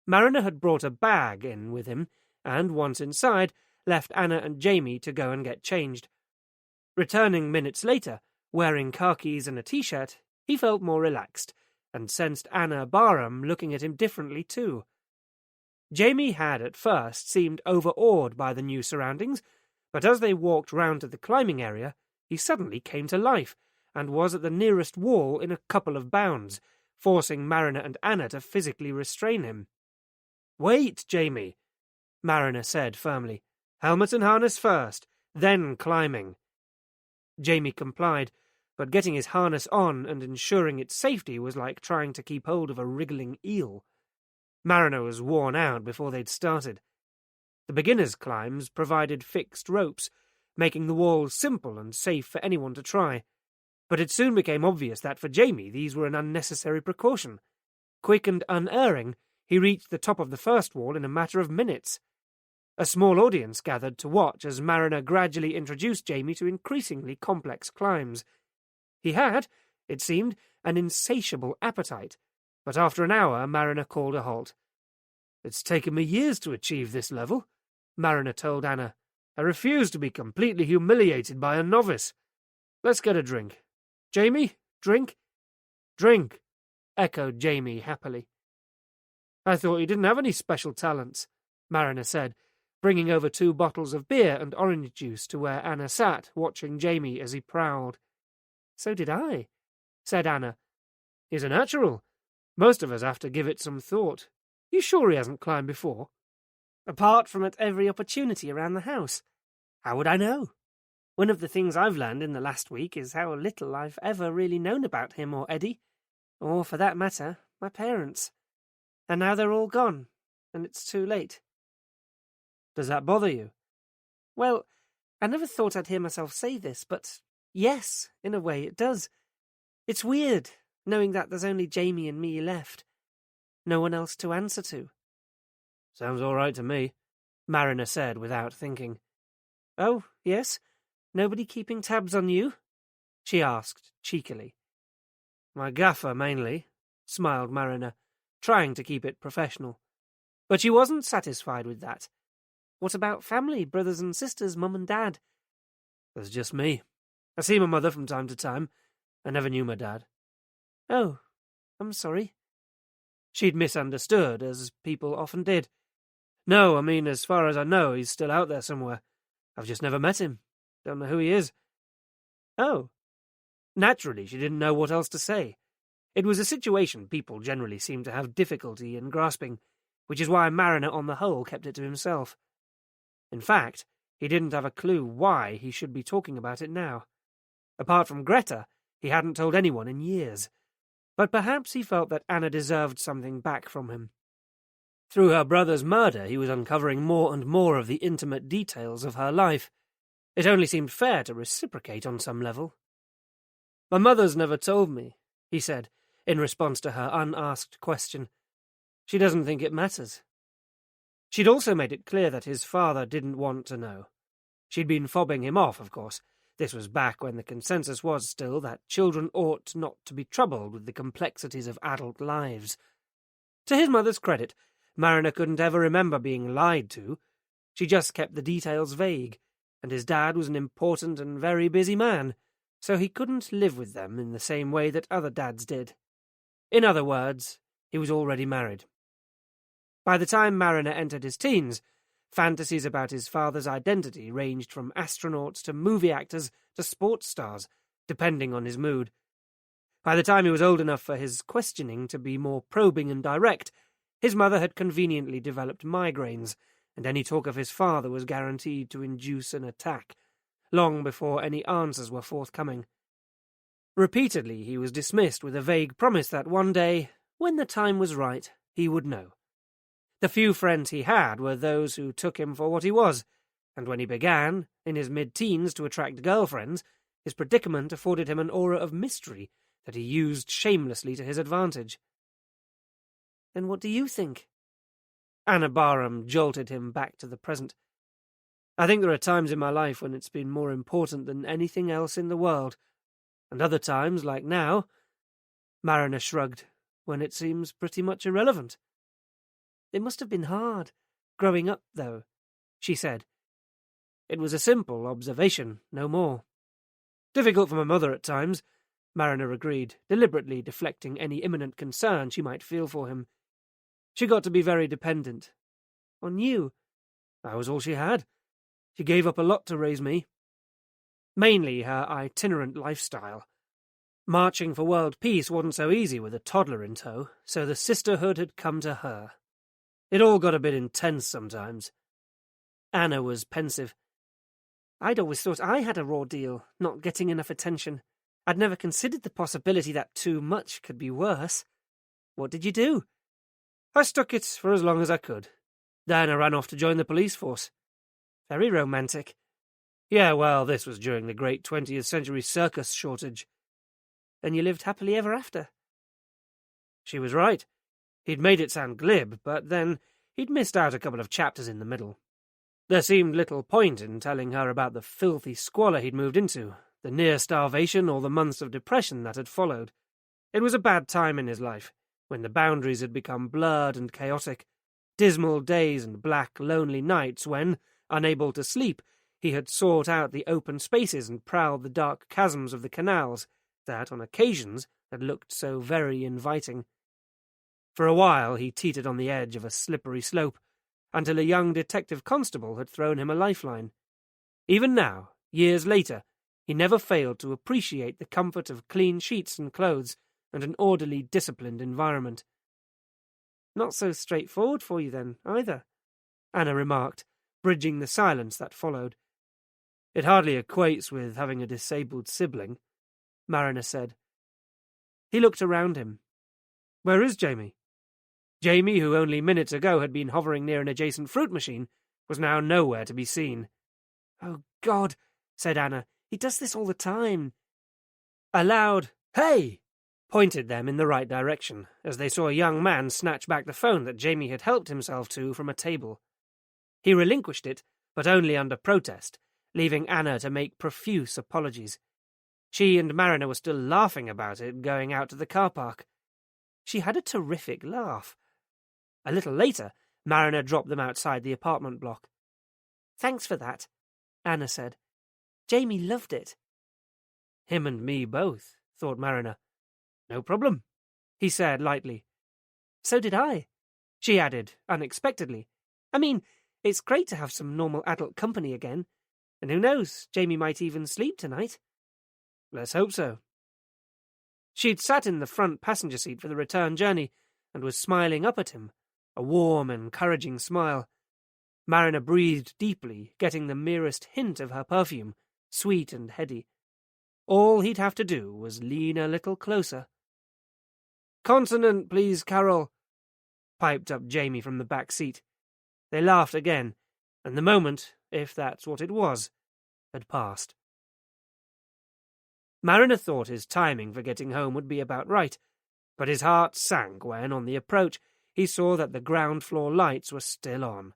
Mariner had brought a bag in with him, and once inside, left Anna and Jamie to go and get changed. Returning minutes later, wearing khakis and a t-shirt, he felt more relaxed, and sensed Anna Barham looking at him differently too. Jamie had at first seemed overawed by the new surroundings, but as they walked round to the climbing area, he suddenly came to life, and was at the nearest wall in a couple of bounds, forcing Mariner and Anna to physically restrain him. "Wait, Jamie," Mariner said firmly. "Helmet and harness first, then climbing." Jamie complied, but getting his harness on and ensuring its safety was like trying to keep hold of a wriggling eel. Mariner was worn out before they'd started. The beginners' climbs provided fixed ropes, making the walls simple and safe for anyone to try. But it soon became obvious that for Jamie these were an unnecessary precaution. Quick and unerring, he reached the top of the first wall in a matter of minutes. A small audience gathered to watch as Mariner gradually introduced Jamie to increasingly complex climbs. He had, it seemed, an insatiable appetite, but after an hour Mariner called a halt. "It's taken me years to achieve this level," Mariner told Anna. "I refuse to be completely humiliated by a novice. Let's get a drink. Jamie, drink?" "Drink," echoed Jamie happily. "I thought you didn't have any special talents," Mariner said, bringing over 2 bottles of beer and orange juice to where Anna sat, watching Jamie as he prowled. "So did I," said Anna. "He's a natural. Most of us have to give it some thought. You sure he hasn't climbed before?" "Apart from at every opportunity around the house. How would I know? One of the things I've learned in the last week is how little I've ever really known about him or Eddie, or, for that matter, my parents. And now they're all gone, and it's too late." "Does that bother you?" "Well, I never thought I'd hear myself say this, but yes, in a way it does. It's weird, knowing that there's only Jamie and me left. No one else to answer to." "Sounds all right to me," Mariner said without thinking. "Oh, yes? Nobody keeping tabs on you?" she asked cheekily. "My gaffer, mainly," smiled Mariner, trying to keep it professional. But she wasn't satisfied with that. "What about family, brothers and sisters, mum and dad?" "There's just me. I see my mother from time to time. I never knew my dad." "Oh, I'm sorry." She'd misunderstood, as people often did. "No, I mean, as far as I know, he's still out there somewhere. I've just never met him. Don't know who he is." "Oh." Naturally, she didn't know what else to say. It was a situation people generally seemed to have difficulty in grasping, which is why Mariner on the whole kept it to himself. In fact, he didn't have a clue why he should be talking about it now. Apart from Greta, he hadn't told anyone in years. But perhaps he felt that Anna deserved something back from him. Through her brother's murder, he was uncovering more and more of the intimate details of her life. It only seemed fair to reciprocate on some level. "My mother's never told me," he said, in response to her unasked question. "She doesn't think it matters." She'd also made it clear that his father didn't want to know. She'd been fobbing him off, of course. This was back when the consensus was still that children ought not to be troubled with the complexities of adult lives. To his mother's credit, Mariner couldn't ever remember being lied to. She just kept the details vague, and his dad was an important and very busy man, so he couldn't live with them in the same way that other dads did. In other words, he was already married. By the time Mariner entered his teens, fantasies about his father's identity ranged from astronauts to movie actors to sports stars, depending on his mood. By the time he was old enough for his questioning to be more probing and direct, his mother had conveniently developed migraines, and any talk of his father was guaranteed to induce an attack, long before any answers were forthcoming. Repeatedly he was dismissed with a vague promise that one day, when the time was right, he would know. The few friends he had were those who took him for what he was, and when he began, in his mid-teens, to attract girlfriends, his predicament afforded him an aura of mystery that he used shamelessly to his advantage. "Then what do you think?" Anna Barham jolted him back to the present. "I think there are times in my life when it's been more important than anything else in the world, and other times, like now," Mariner shrugged, "when it seems pretty much irrelevant." "It must have been hard, growing up, though," she said. "It was a simple observation, no more." "Difficult for my mother at times," Mariner agreed, deliberately deflecting any imminent concern she might feel for him. "She got to be very dependent." "On you?" "I was all she had. She gave up a lot to raise me. Mainly her itinerant lifestyle. Marching for world peace wasn't so easy with a toddler in tow, so the sisterhood had come to her. It all got a bit intense sometimes." Anna was pensive. "I'd always thought I had a raw deal, not getting enough attention. I'd never considered the possibility that too much could be worse. What did you do?" "I stuck it for as long as I could. Then I ran off to join the police force." "Very romantic." "Yeah, well, this was during the great 20th century circus shortage. and you lived happily ever after. She was right. He'd made it sound glib, but then he'd missed out a couple of chapters in the middle. There seemed little point in telling her about the filthy squalor he'd moved into, the near starvation or the months of depression that had followed. It was a bad time in his life, when the boundaries had become blurred and chaotic, dismal days and black, lonely nights when, unable to sleep, he had sought out the open spaces and prowled the dark chasms of the canals that, on occasions, had looked so very inviting. For a while he teetered on the edge of a slippery slope, until a young detective constable had thrown him a lifeline. Even now, years later, he never failed to appreciate the comfort of clean sheets and clothes and an orderly, disciplined environment. Not so straightforward for you then, either, Anna remarked, bridging the silence that followed. It hardly equates with having a disabled sibling, Mariner said. He looked around him. Where is Jamie? Jamie, who only minutes ago had been hovering near an adjacent fruit machine, was now nowhere to be seen. Oh, God, said Anna. He does this all the time. A loud, "Hey!" pointed them in the right direction, as they saw a young man snatch back the phone that Jamie had helped himself to from a table. He relinquished it, but only under protest, leaving Anna to make profuse apologies. She and Mariner were still laughing about it going out to the car park. She had a terrific laugh. A little later, Mariner dropped them outside the apartment block. Thanks for that, Anna said. Jamie loved it. Him and me both, thought Mariner. No problem, he said lightly. So did I, she added, unexpectedly. I mean, it's great to have some normal adult company again. And who knows, Jamie might even sleep tonight. Let's hope so. She'd sat in the front passenger seat for the return journey and was smiling up at him, a warm, encouraging smile. Mariner breathed deeply, getting the merest hint of her perfume, sweet and heady. All he'd have to do was lean a little closer. "Consonant, please, Carol," piped up Jamie from the back seat. They laughed again, and the moment, if that's what it was, had passed. Mariner thought his timing for getting home would be about right, but his heart sank when, on the approach, he saw that the ground-floor lights were still on.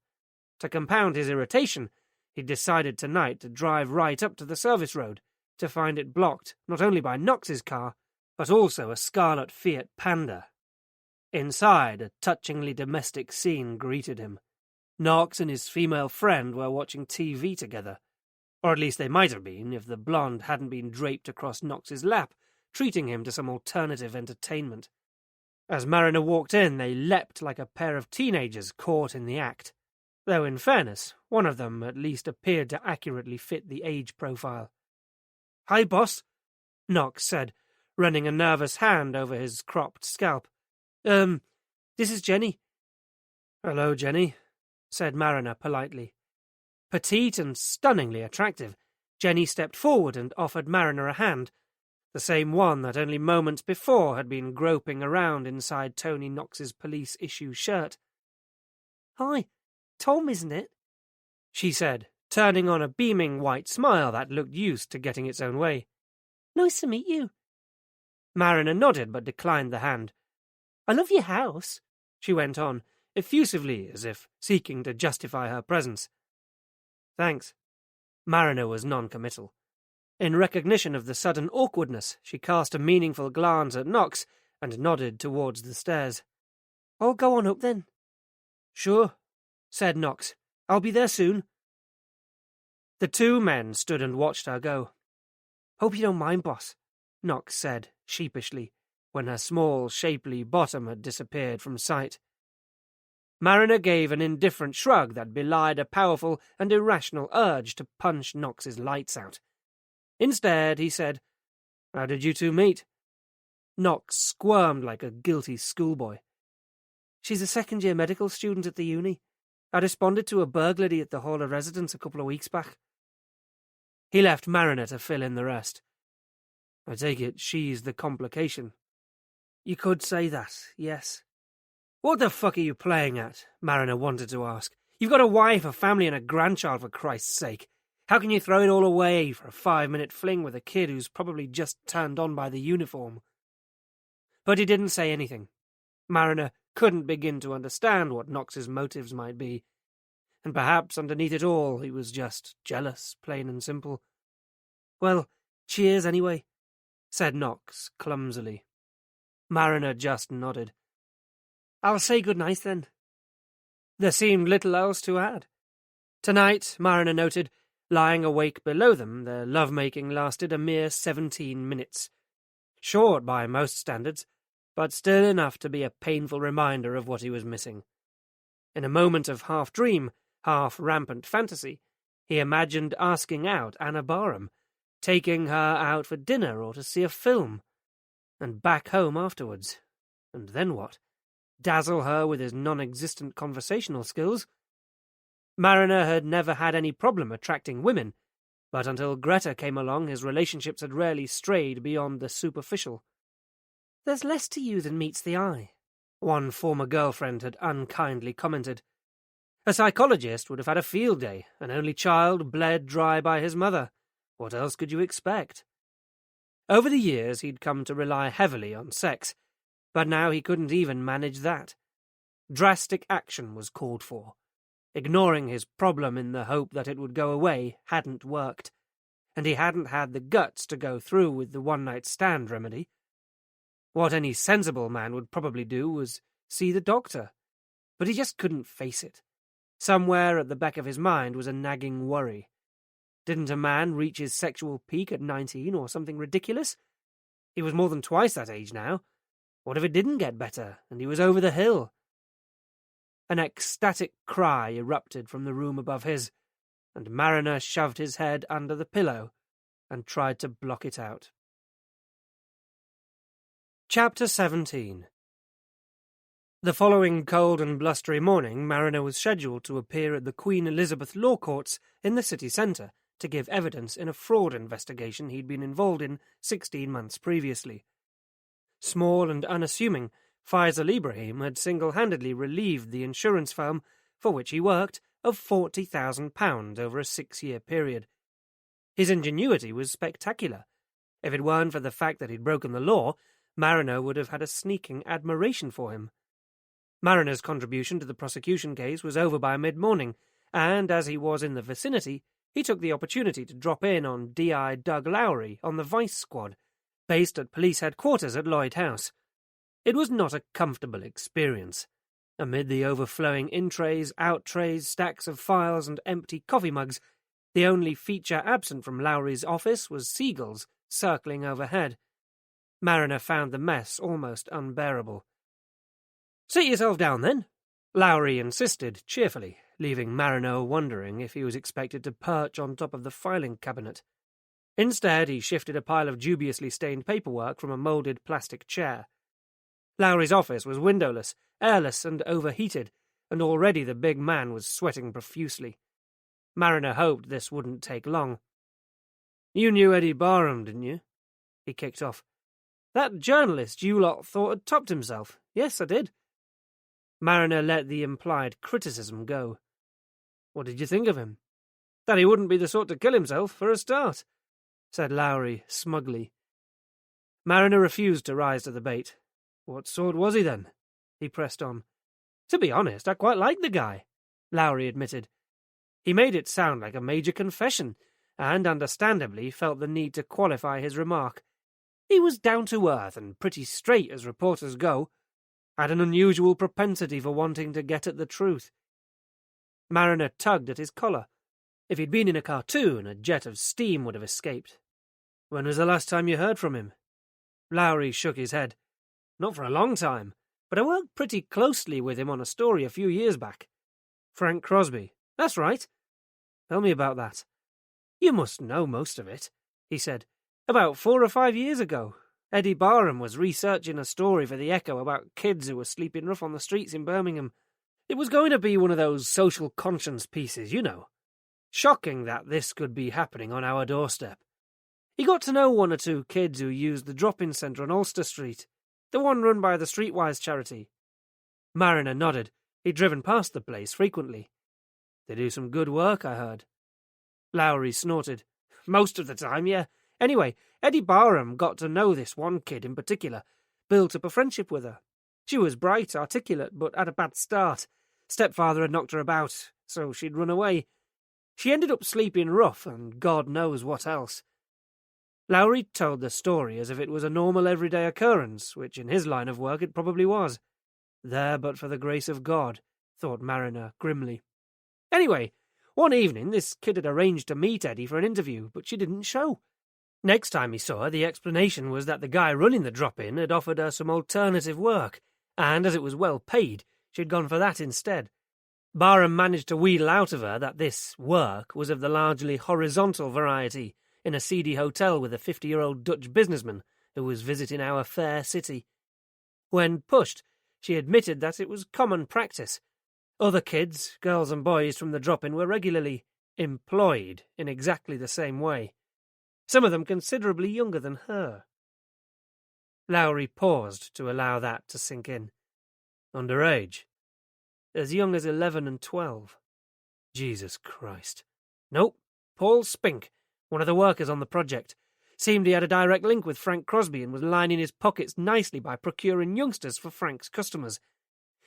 To compound his irritation, he decided tonight to drive right up to the service road, to find it blocked not only by Knox's car, but also a scarlet Fiat Panda. Inside, a touchingly domestic scene greeted him. Knox and his female friend were watching TV together. Or at least they might have been, if the blonde hadn't been draped across Knox's lap, treating him to some alternative entertainment. As Mariner walked in, they leapt like a pair of teenagers caught in the act. Though, in fairness, one of them at least appeared to accurately fit the age profile. "Hi, boss," Knox said, running a nervous hand over his cropped scalp. This is Jenny." "Hello, Jenny," said Mariner politely. Petite and stunningly attractive, Jenny stepped forward and offered Mariner a hand, the same one that only moments before had been groping around inside Tony Knox's police-issue shirt. "Hi, Tom, isn't it?" she said, turning on a beaming white smile that looked used to getting its own way. "Nice to meet you." Mariner nodded but declined the hand. "I love your house," she went on, effusively, as if seeking to justify her presence. "Thanks." Mariner was non-committal. In recognition of the sudden awkwardness, she cast a meaningful glance at Knox and nodded towards the stairs. "I'll go on up then." "Sure," said Knox. "I'll be there soon." The two men stood and watched her go. "Hope you don't mind, boss," Knox said, sheepishly, when her small, shapely bottom had disappeared from sight. Mariner gave an indifferent shrug that belied a powerful and irrational urge to punch Knox's lights out. Instead, he said, "How did you two meet?" Knox squirmed like a guilty schoolboy. "She's a second-year medical student at the uni. I responded to a burglary at the Hall of Residence a couple of weeks back." He left Mariner to fill in the rest. "I take it she's the complication." "You could say that, yes." "What the fuck are you playing at?" Mariner wanted to ask. "You've got a wife, a family, and a grandchild, for Christ's sake. How can you throw it all away for a 5-minute fling with a kid who's probably just turned on by the uniform? But he didn't say anything. Mariner couldn't begin to understand what Knox's motives might be, and perhaps underneath it all he was just jealous, plain and simple. "Well, cheers anyway," said Knox clumsily. Mariner just nodded. "I'll say good night then." There seemed little else to add. Tonight, Mariner noted, lying awake below them, their love-making lasted a mere 17 minutes. Short by most standards, but still enough to be a painful reminder of what he was missing. In a moment of half-dream, half-rampant fantasy, he imagined asking out Anna Barham, taking her out for dinner or to see a film, and back home afterwards. And then what? Dazzle her with his non-existent conversational skills? Mariner had never had any problem attracting women, but until Greta came along his relationships had rarely strayed beyond the superficial. "There's less to you than meets the eye," one former girlfriend had unkindly commented. A psychologist would have had a field day, an only child bled dry by his mother. What else could you expect? Over the years he'd come to rely heavily on sex, but now he couldn't even manage that. Drastic action was called for. Ignoring his problem in the hope that it would go away hadn't worked, and he hadn't had the guts to go through with the one-night stand remedy. What any sensible man would probably do was see the doctor, but he just couldn't face it. Somewhere at the back of his mind was a nagging worry. Didn't a man reach his sexual peak at 19 or something ridiculous? He was more than twice that age now. What if it didn't get better, and he was over the hill? An ecstatic cry erupted from the room above his, and Mariner shoved his head under the pillow and tried to block it out. Chapter 17. The following cold and blustery morning, Mariner was scheduled to appear at the Queen Elizabeth Law Courts in the city centre to give evidence in a fraud investigation he'd been involved in 16 months previously. Small and unassuming, Faisal Ibrahim had single-handedly relieved the insurance firm for which he worked of £40,000 over a 6-year period. His ingenuity was spectacular. If it weren't for the fact that he'd broken the law, Mariner would have had a sneaking admiration for him. Mariner's contribution to the prosecution case was over by mid-morning, and as he was in the vicinity, he took the opportunity to drop in on D.I. Doug Lowry on the Vice Squad, based at police headquarters at Lloyd House. It was not a comfortable experience. Amid the overflowing in-trays, out-trays, stacks of files and empty coffee mugs, the only feature absent from Lowry's office was seagulls circling overhead. Mariner found the mess almost unbearable. "Sit yourself down, then," Lowry insisted cheerfully, leaving Mariner wondering if he was expected to perch on top of the filing cabinet. Instead, he shifted a pile of dubiously stained paperwork from a moulded plastic chair. Lowry's office was windowless, airless, and overheated, and already the big man was sweating profusely. Mariner hoped this wouldn't take long. "You knew Eddie Barham, didn't you?" he kicked off. "That journalist you lot thought had topped himself. Yes, I did." Mariner let the implied criticism go. "What did you think of him?" "That he wouldn't be the sort to kill himself, for a start," said Lowry smugly. Mariner refused to rise to the bait. "What sort was he, then?" he pressed on. "To be honest, I quite liked the guy," Lowry admitted. He made it sound like a major confession, and understandably felt the need to qualify his remark. He was down-to-earth and pretty straight as reporters go, had an unusual propensity for wanting to get at the truth. Mariner tugged at his collar. If he'd been in a cartoon, a jet of steam would have escaped. "When was the last time you heard from him?" Lowry shook his head. "Not for a long time, but I worked pretty closely with him on a story a few years back." "Frank Crosby." "That's right." "Tell me about that." "You must know most of it," he said. "About 4 or 5 years ago, Eddie Barham was researching a story for the Echo about kids who were sleeping rough on the streets in Birmingham. It was going to be one of those social conscience pieces, you know. Shocking that this could be happening on our doorstep. He got to know 1 or 2 kids who used the drop-in centre on Ulster Street, the one run by the Streetwise charity." Mariner nodded. He'd driven past the place frequently. "They do some good work, I heard." Lowry snorted. Most of the time, yeah. Anyway, Eddie Barham got to know this one kid in particular, built up a friendship with her. She was bright, articulate, but had a bad start. Stepfather had knocked her about, so she'd run away. She ended up sleeping rough, and God knows what else. Lowry told the story as if it was a normal everyday occurrence, which in his line of work it probably was. There but for the grace of God, thought Mariner grimly. Anyway, one evening this kid had arranged to meet Eddie for an interview, but she didn't show. Next time he saw her, the explanation was that the guy running the drop-in had offered her some alternative work, and as it was well paid, she'd gone for that instead. Barham managed to wheedle out of her that this work was of the largely horizontal variety, in a seedy hotel with a 50-year-old Dutch businessman who was visiting our fair city. When pushed, she admitted that it was common practice. Other kids, girls and boys from the drop-in were regularly employed in exactly the same way, some of them considerably younger than her. Lowry paused to allow that to sink in. Underage? As young as 11 and 12. Jesus Christ. Nope, Paul Spink, one of the workers on the project. Seemed he had a direct link with Frank Crosby and was lining his pockets nicely by procuring youngsters for Frank's customers.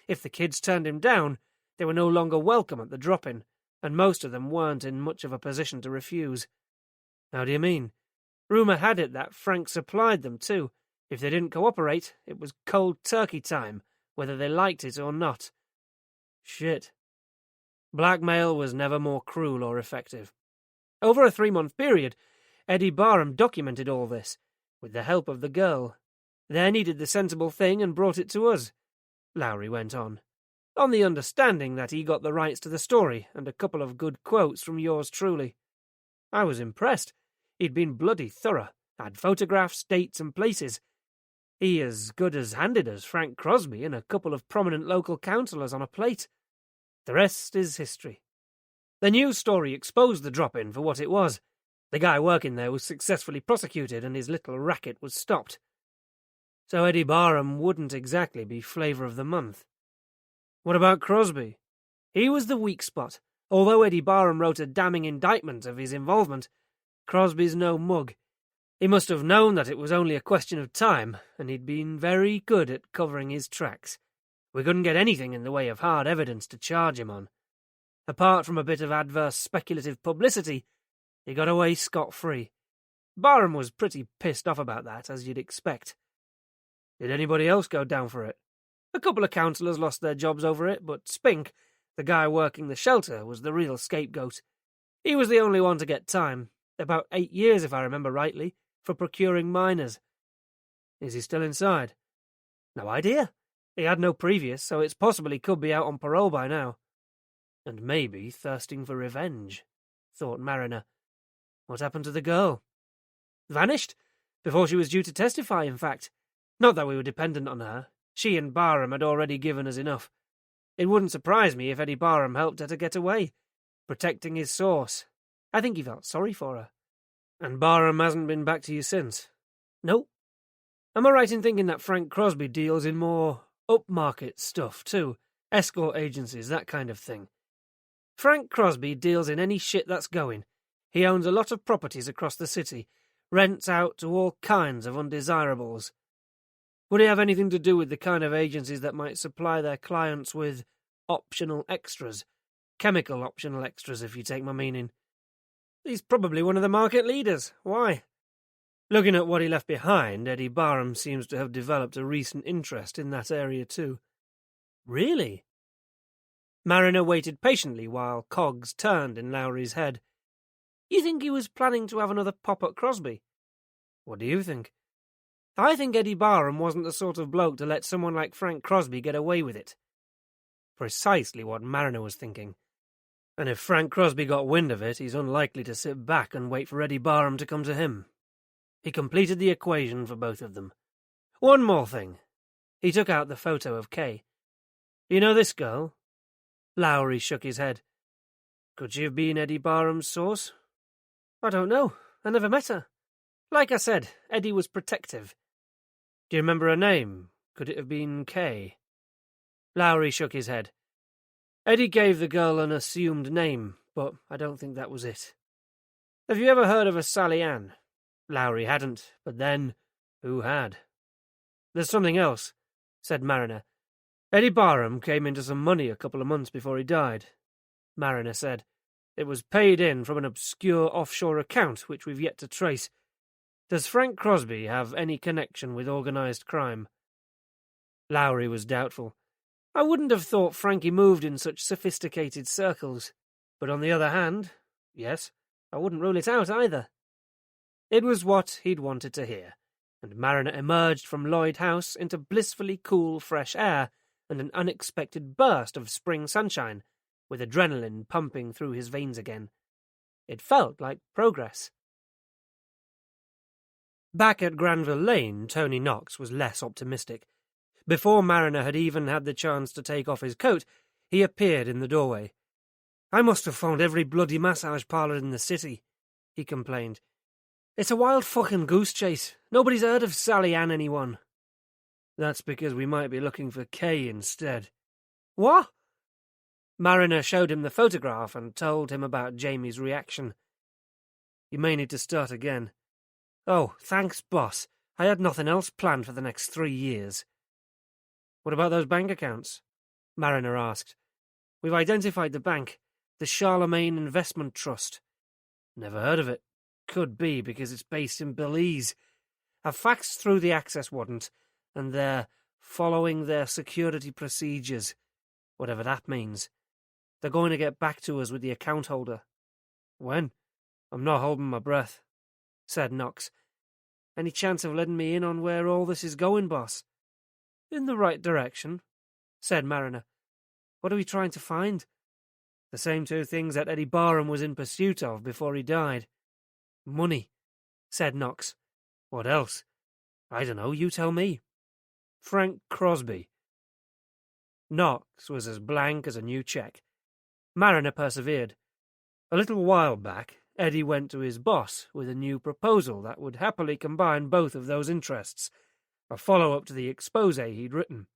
If the kids turned him down, they were no longer welcome at the drop-in, and most of them weren't in much of a position to refuse. How do you mean? Rumour had it that Frank supplied them too. If they didn't cooperate, it was cold turkey time, whether they liked it or not. Shit. Blackmail was never more cruel or effective. Over a 3-month period, Eddie Barham documented all this, with the help of the girl. Then he did the sensible thing and brought it to us, Lowry went on, on the understanding that he got the rights to the story and a couple of good quotes from yours truly. I was impressed. He'd been bloody thorough, had photographs, dates and places. He as good as handed us Frank Crosby and a couple of prominent local councillors on a plate. The rest is history. The news story exposed the drop-in for what it was. The guy working there was successfully prosecuted and his little racket was stopped. So Eddie Barham wouldn't exactly be flavour of the month. What about Crosby? He was the weak spot. Although Eddie Barham wrote a damning indictment of his involvement, Crosby's no mug. He must have known that it was only a question of time, and he'd been very good at covering his tracks. We couldn't get anything in the way of hard evidence to charge him on. Apart from a bit of adverse speculative publicity, he got away scot-free. Barham was pretty pissed off about that, as you'd expect. Did anybody else go down for it? A couple of councillors lost their jobs over it, but Spink, the guy working the shelter, was the real scapegoat. He was the only one to get time, about 8 years if I remember rightly, for procuring minors. Is he still inside? No idea. He had no previous, so it's possible he could be out on parole by now. And maybe thirsting for revenge, thought Mariner. What happened to the girl? Vanished, before she was due to testify, in fact. Not that we were dependent on her. She and Barham had already given us enough. It wouldn't surprise me if Eddie Barham helped her to get away, protecting his source. I think he felt sorry for her. And Barham hasn't been back to you since? No. Am I right in thinking that Frank Crosby deals in more upmarket stuff, too? Escort agencies, that kind of thing. Frank Crosby deals in any shit that's going. He owns a lot of properties across the city, rents out to all kinds of undesirables. Would he have anything to do with the kind of agencies that might supply their clients with optional extras? Chemical optional extras, if you take my meaning. He's probably one of the market leaders. Why? Looking at what he left behind, Eddie Barham seems to have developed a recent interest in that area too. Really? Mariner waited patiently while cogs turned in Lowry's head. You think he was planning to have another pop at Crosby? What do you think? I think Eddie Barham wasn't the sort of bloke to let someone like Frank Crosby get away with it. Precisely what Mariner was thinking. And if Frank Crosby got wind of it, he's unlikely to sit back and wait for Eddie Barham to come to him. He completed the equation for both of them. One more thing. He took out the photo of Kay. You know this girl? Lowry shook his head. Could she have been Eddie Barham's source? I don't know. I never met her. Like I said, Eddie was protective. Do you remember her name? Could it have been Kay? Lowry shook his head. Eddie gave the girl an assumed name, but I don't think that was it. Have you ever heard of a Sally Ann? Lowry hadn't, but then, who had? There's something else, said Mariner. Eddie Barham came into some money a couple of months before he died. Mariner said. It was paid in from an obscure offshore account which we've yet to trace. Does Frank Crosby have any connection with organised crime? Lowry was doubtful. I wouldn't have thought Frankie moved in such sophisticated circles. But on the other hand, yes, I wouldn't rule it out either. It was what he'd wanted to hear, and Mariner emerged from Lloyd House into blissfully cool, fresh air and an unexpected burst of spring sunshine, with adrenaline pumping through his veins again. It felt like progress. Back at Granville Lane, Tony Knox was less optimistic. Before Mariner had even had the chance to take off his coat, he appeared in the doorway. I must have found every bloody massage parlour in the city, he complained. It's a wild fucking goose chase. Nobody's heard of Sally Ann anyone. That's because we might be looking for Kay instead. What? Mariner showed him the photograph and told him about Jamie's reaction. You may need to start again. Oh, thanks, boss. I had nothing else planned for the next 3 years. What about those bank accounts? Mariner asked. We've identified the bank, the Charlemagne Investment Trust. Never heard of it. Could be because it's based in Belize. I've faxed through the access warrant, and they're following their security procedures, whatever that means. They're going to get back to us with the account holder. When? I'm not holding my breath, said Knox. Any chance of letting me in on where all this is going, boss? In the right direction, said Mariner. What are we trying to find? The same two things that Eddie Barham was in pursuit of before he died. Money, said Knox. What else? I don't know, you tell me. Frank Crosby. Knox was as blank as a new cheque. Mariner persevered. A little while back, Eddie went to his boss with a new proposal that would happily combine both of those interests, a follow-up to the exposé he'd written.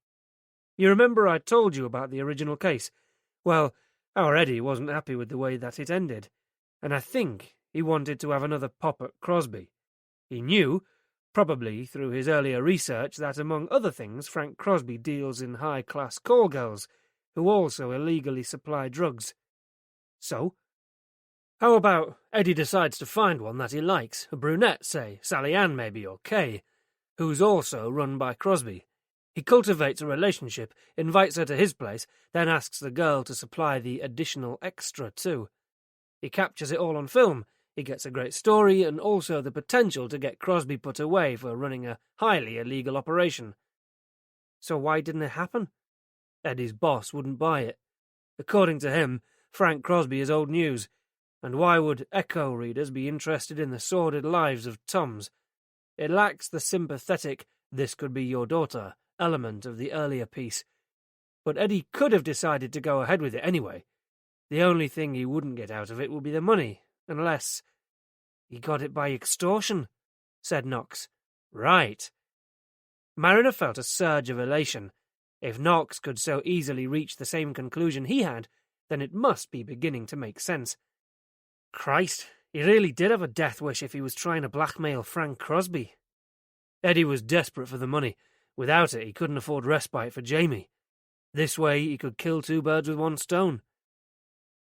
You remember I told you about the original case? Well, our Eddie wasn't happy with the way that it ended, and I think he wanted to have another pop at Crosby. He knew, probably through his earlier research, that among other things Frank Crosby deals in high-class call girls, who also illegally supply drugs. So? How about Eddie decides to find one that he likes, a brunette, say, Sally Ann maybe, or Kay, who's also run by Crosby. He cultivates a relationship, invites her to his place, then asks the girl to supply the additional extra too. He captures it all on film. He gets a great story and also the potential to get Crosby put away for running a highly illegal operation. So why didn't it happen? Eddie's boss wouldn't buy it. According to him, Frank Crosby is old news, and why would Echo readers be interested in the sordid lives of Toms? It lacks the sympathetic, this could be your daughter, element of the earlier piece. But Eddie could have decided to go ahead with it anyway. The only thing he wouldn't get out of it would be the money, unless he got it by extortion, said Knox. Right. Mariner felt a surge of elation. If Knox could so easily reach the same conclusion he had, then it must be beginning to make sense. Christ, he really did have a death wish if he was trying to blackmail Frank Crosby. Eddie was desperate for the money. Without it, he couldn't afford respite for Jamie. This way, he could kill two birds with one stone.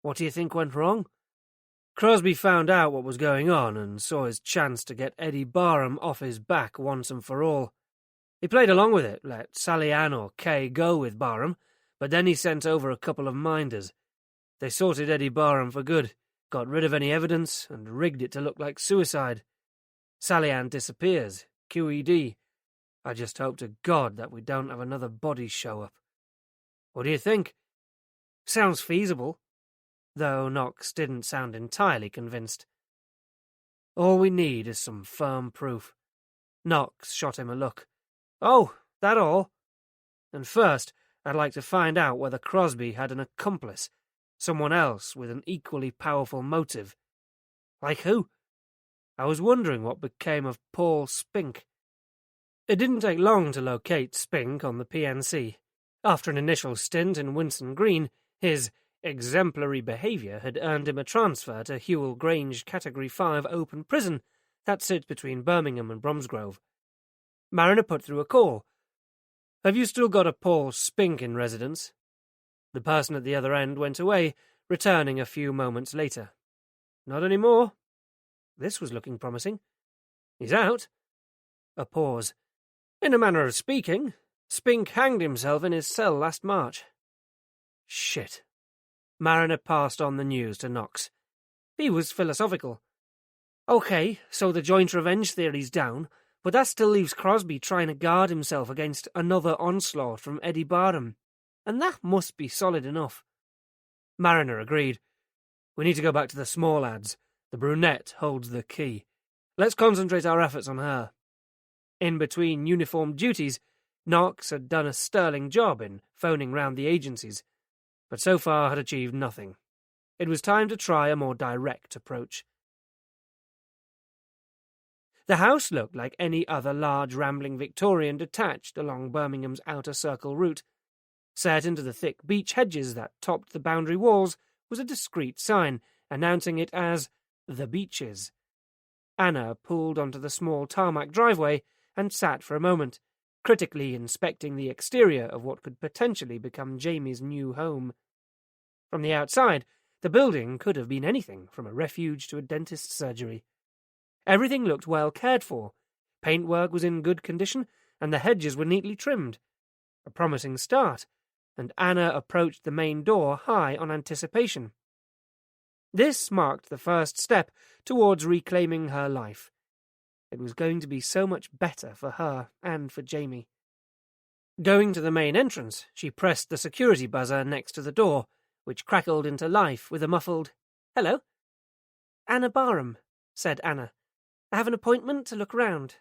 What do you think went wrong? Crosby found out what was going on and saw his chance to get Eddie Barham off his back once and for all. He played along with it, let Sally Ann or Kay go with Barham, but then he sent over a couple of minders. They sorted Eddie Barham for good, got rid of any evidence, and rigged it to look like suicide. Sally Ann disappears, QED. I just hope to God that we don't have another body show up. What do you think? Sounds feasible, though Knox didn't sound entirely convinced. All we need is some firm proof. Knox shot him a look. Oh, that all? And first, I'd like to find out whether Crosby had an accomplice, someone else with an equally powerful motive. Like who? I was wondering what became of Paul Spink. It didn't take long to locate Spink on the PNC. After an initial stint in Winson Green, his exemplary behaviour had earned him a transfer to Hewell Grange Category 5 open prison that sits between Birmingham and Bromsgrove. Mariner put through a call. "Have you still got a Paul Spink in residence?" The person at the other end went away, returning a few moments later. "Not any more." This was looking promising. "He's out." A pause. "In a manner of speaking, Spink hanged himself in his cell last March." Shit. Mariner passed on the news to Knox. He was philosophical. "OK, so the joint revenge theory's down, but that still leaves Crosby trying to guard himself against another onslaught from Eddie Barham. And that must be solid enough." Mariner agreed. "We need to go back to the small ads. The brunette holds the key. Let's concentrate our efforts on her." In between uniformed duties, Knox had done a sterling job in phoning round the agencies, but so far had achieved nothing. It was time to try a more direct approach. The house looked like any other large rambling Victorian detached along Birmingham's outer circle route. Set into the thick beech hedges that topped the boundary walls was a discreet sign announcing it as The Beeches. Anna pulled onto the small tarmac driveway and sat for a moment, critically inspecting the exterior of what could potentially become Jamie's new home. From the outside, the building could have been anything from a refuge to a dentist's surgery. Everything looked well cared for. Paintwork was in good condition, and the hedges were neatly trimmed. A promising start, and Anna approached the main door high on anticipation. This marked the first step towards reclaiming her life. It was going to be so much better for her and for Jamie. Going to the main entrance, she pressed the security buzzer next to the door, which crackled into life with a muffled, "Hello." "Anna Barham," said Anna. "I have an appointment to look round."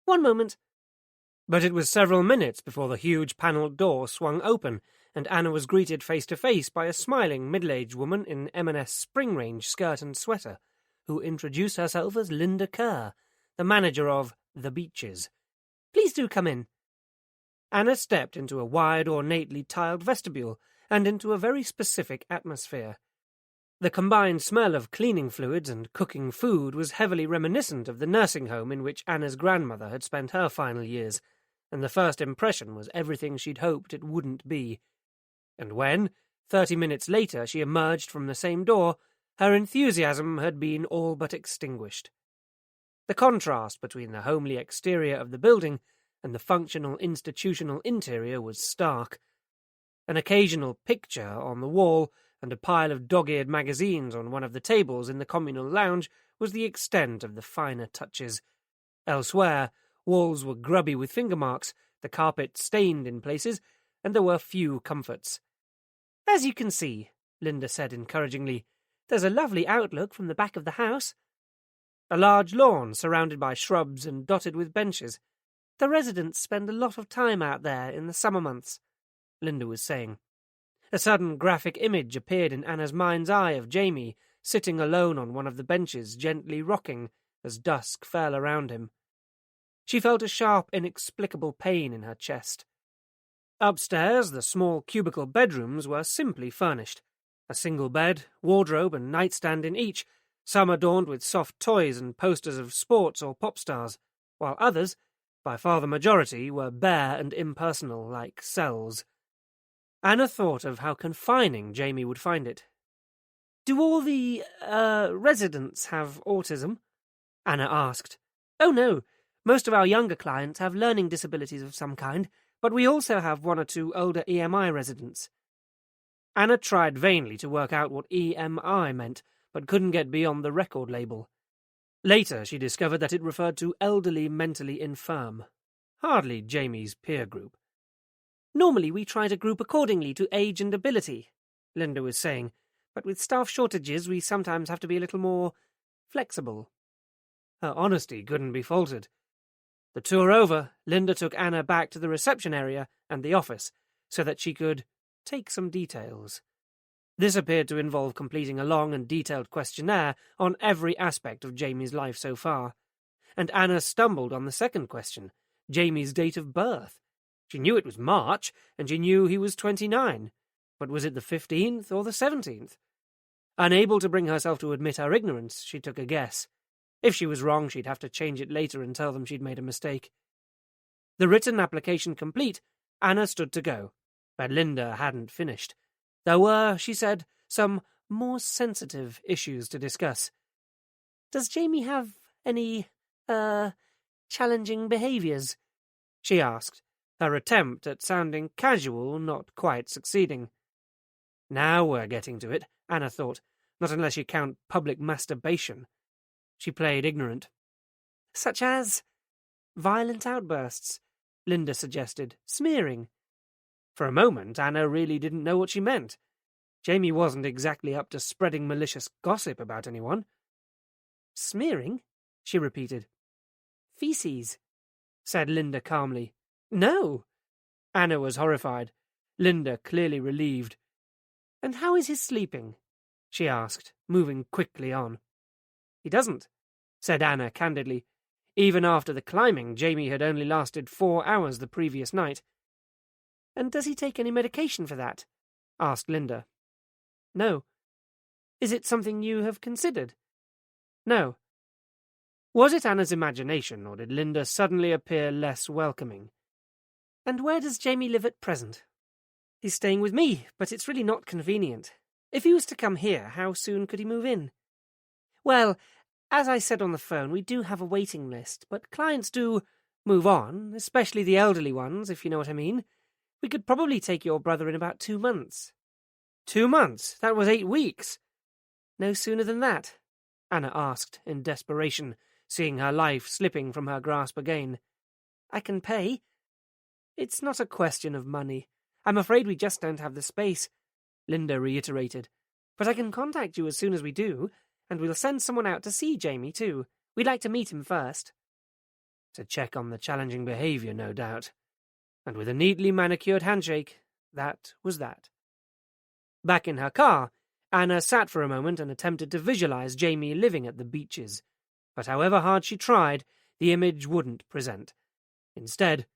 "One moment." But it was several minutes before the huge panelled door swung open, and Anna was greeted face-to-face by a smiling middle-aged woman in M&S spring-range skirt and sweater, who introduced herself as Linda Kerr, the manager of The Beeches. "Please do come in." Anna stepped into a wide, ornately tiled vestibule, and into a very specific atmosphere. The combined smell of cleaning fluids and cooking food was heavily reminiscent of the nursing home in which Anna's grandmother had spent her final years, and the first impression was everything she'd hoped it wouldn't be. And when, 30 minutes later, she emerged from the same door, her enthusiasm had been all but extinguished. The contrast between the homely exterior of the building and the functional institutional interior was stark. An occasional picture on the wall and a pile of dog-eared magazines on one of the tables in the communal lounge was the extent of the finer touches. Elsewhere, walls were grubby with finger marks, the carpet stained in places, and there were few comforts. "As you can see," Linda said encouragingly, "there's a lovely outlook from the back of the house." A large lawn surrounded by shrubs and dotted with benches. "The residents spend a lot of time out there in the summer months," Linda was saying. A sudden graphic image appeared in Anna's mind's eye of Jamie, sitting alone on one of the benches, gently rocking as dusk fell around him. She felt a sharp, inexplicable pain in her chest. Upstairs, the small cubicle bedrooms were simply furnished. A single bed, wardrobe and nightstand in each, some adorned with soft toys and posters of sports or pop stars, while others, by far the majority, were bare and impersonal, like cells. Anna thought of how confining Jamie would find it. "Do all the, residents have autism?" Anna asked. "Oh, no. Most of our younger clients have learning disabilities of some kind, but we also have one or two older EMI residents." Anna tried vainly to work out what EMI meant, but couldn't get beyond the record label. Later she discovered that it referred to elderly mentally infirm. Hardly Jamie's peer group. "Normally we try to group accordingly to age and ability," Linda was saying, "but with staff shortages we sometimes have to be a little more flexible." Her honesty couldn't be faulted. The tour over, Linda took Anna back to the reception area and the office so that she could take some details. This appeared to involve completing a long and detailed questionnaire on every aspect of Jamie's life so far. And Anna stumbled on the second question, Jamie's date of birth. She knew it was March, and she knew he was 29. but was it the 15th or the 17th? Unable to bring herself to admit her ignorance, she took a guess. If she was wrong, she'd have to change it later and tell them she'd made a mistake. The written application complete, Anna stood to go, but Linda hadn't finished. There were, she said, some more sensitive issues to discuss. "Does Jamie have any, challenging behaviours?" she asked, her attempt at sounding casual not quite succeeding. Now we're getting to it, Anna thought, not unless you count public masturbation. She played ignorant. "Such as violent outbursts," Linda suggested, smearing. For a moment, Anna really didn't know what she meant. Jamie wasn't exactly up to spreading malicious gossip about anyone. "Smearing?" she repeated. "Feces," said Linda calmly. "No!" Anna was horrified. Linda clearly relieved. "And how is his sleeping?" she asked, moving quickly on. "He doesn't," said Anna candidly. Even after the climbing, Jamie had only lasted 4 hours the previous night. "And does he take any medication for that?" asked Linda. "No." "Is it something you have considered?" "No." Was it Anna's imagination, or did Linda suddenly appear less welcoming? "And where does Jamie live at present?" "He's staying with me, but it's really not convenient. If he was to come here, how soon could he move in?" "Well, as I said on the phone, we do have a waiting list, but clients do move on, especially the elderly ones, if you know what I mean. We could probably take your brother in about 2 months." 2 months? That was 8 weeks. "No sooner than that?" Anna asked in desperation, seeing her life slipping from her grasp again. "I can pay." "It's not a question of money. I'm afraid we just don't have the space," Linda reiterated. "But I can contact you as soon as we do, and we'll send someone out to see Jamie, too. We'd like to meet him first." To check on the challenging behaviour, no doubt. And with a neatly manicured handshake, that was that. Back in her car, Anna sat for a moment and attempted to visualize Jamie living at the beaches. But however hard she tried, the image wouldn't present. Instead,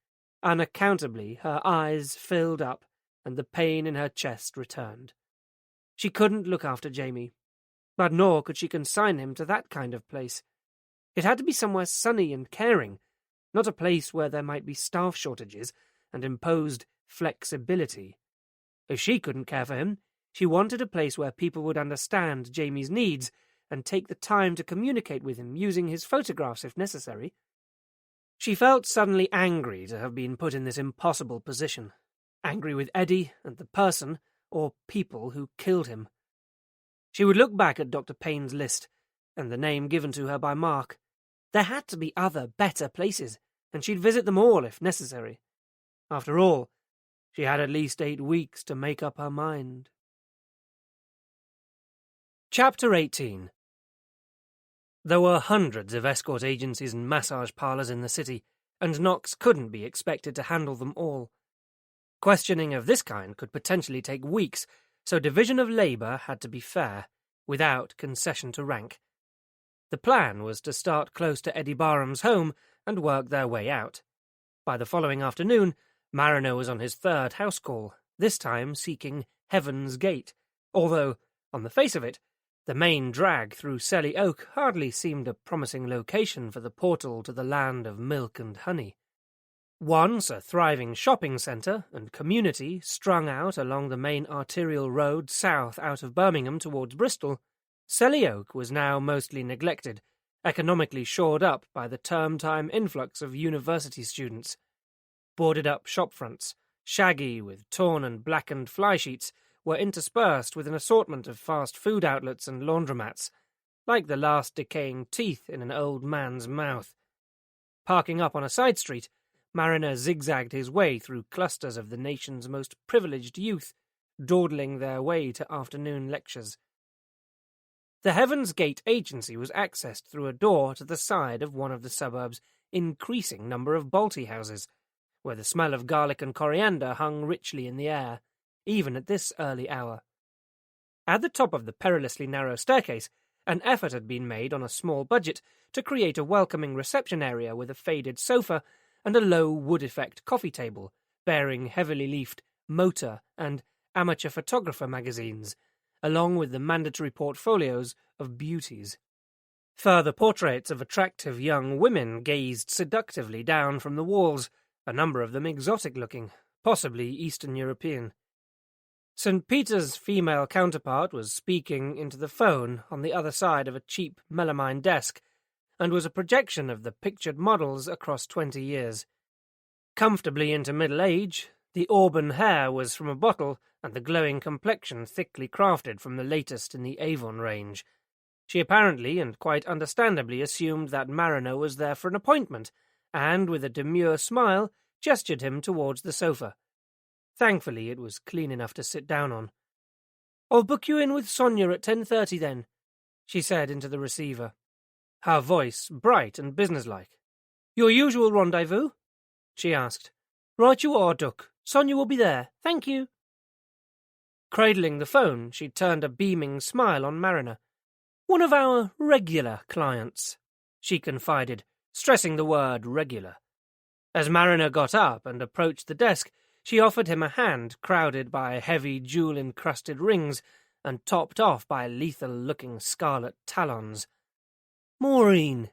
unaccountably, her eyes filled up, and the pain in her chest returned. She couldn't look after Jamie, but nor could she consign him to that kind of place. It had to be somewhere sunny and caring, not a place where there might be staff shortages and imposed flexibility. If she couldn't care for him, she wanted a place where people would understand Jamie's needs and take the time to communicate with him using his photographs if necessary. She felt suddenly angry to have been put in this impossible position. Angry with Eddie and the person, or people, who killed him. She would look back at Dr. Payne's list, and the name given to her by Mark. There had to be other, better places, and she'd visit them all if necessary. After all, she had at least 8 weeks to make up her mind. Chapter 18. There were hundreds of escort agencies and massage parlours in the city, and Knox couldn't be expected to handle them all. Questioning of this kind could potentially take weeks, so division of labour had to be fair, without concession to rank. The plan was to start close to Eddie Barham's home and work their way out. By the following afternoon, Mariner was on his 3rd house call, this time seeking Heaven's Gate, although, on the face of it, the main drag through Selly Oak hardly seemed a promising location for the portal to the land of milk and honey. Once a thriving shopping centre and community strung out along the main arterial road south out of Birmingham towards Bristol, Selly Oak was now mostly neglected, economically shored up by the term-time influx of university students. Boarded-up shopfronts, shaggy with torn and blackened fly-sheets, were interspersed with an assortment of fast food outlets and laundromats, like the last decaying teeth in an old man's mouth. Parking up on a side street, Mariner zigzagged his way through clusters of the nation's most privileged youth, dawdling their way to afternoon lectures. The Heaven's Gate agency was accessed through a door to the side of one of the suburb's increasing number of Balti houses, where the smell of garlic and coriander hung richly in the air, even at this early hour. At the top of the perilously narrow staircase, an effort had been made on a small budget to create a welcoming reception area with a faded sofa and a low wood-effect coffee table, bearing heavily leafed motor and amateur photographer magazines, along with the mandatory portfolios of beauties. Further portraits of attractive young women gazed seductively down from the walls, a number of them exotic-looking, possibly Eastern European. St. Peter's female counterpart was speaking into the phone on the other side of a cheap melamine desk, and was a projection of the pictured models across 20 years. Comfortably into middle age, the auburn hair was from a bottle, and the glowing complexion thickly crafted from the latest in the Avon range. She apparently, and quite understandably, assumed that Mariner was there for an appointment, and, with a demure smile, gestured him towards the sofa. Thankfully, it was clean enough to sit down on. "I'll book you in with Sonia at 10:30 then," she said into the receiver, her voice bright and businesslike. "Your usual rendezvous?" she asked. "Right you are, Duck. Sonia will be there. Thank you." Cradling the phone, she turned a beaming smile on Mariner. "One of our regular clients," she confided, stressing the word regular. As Mariner got up and approached the desk, she offered him a hand crowded by heavy jewel-encrusted rings and topped off by lethal-looking scarlet talons. "Maureen,"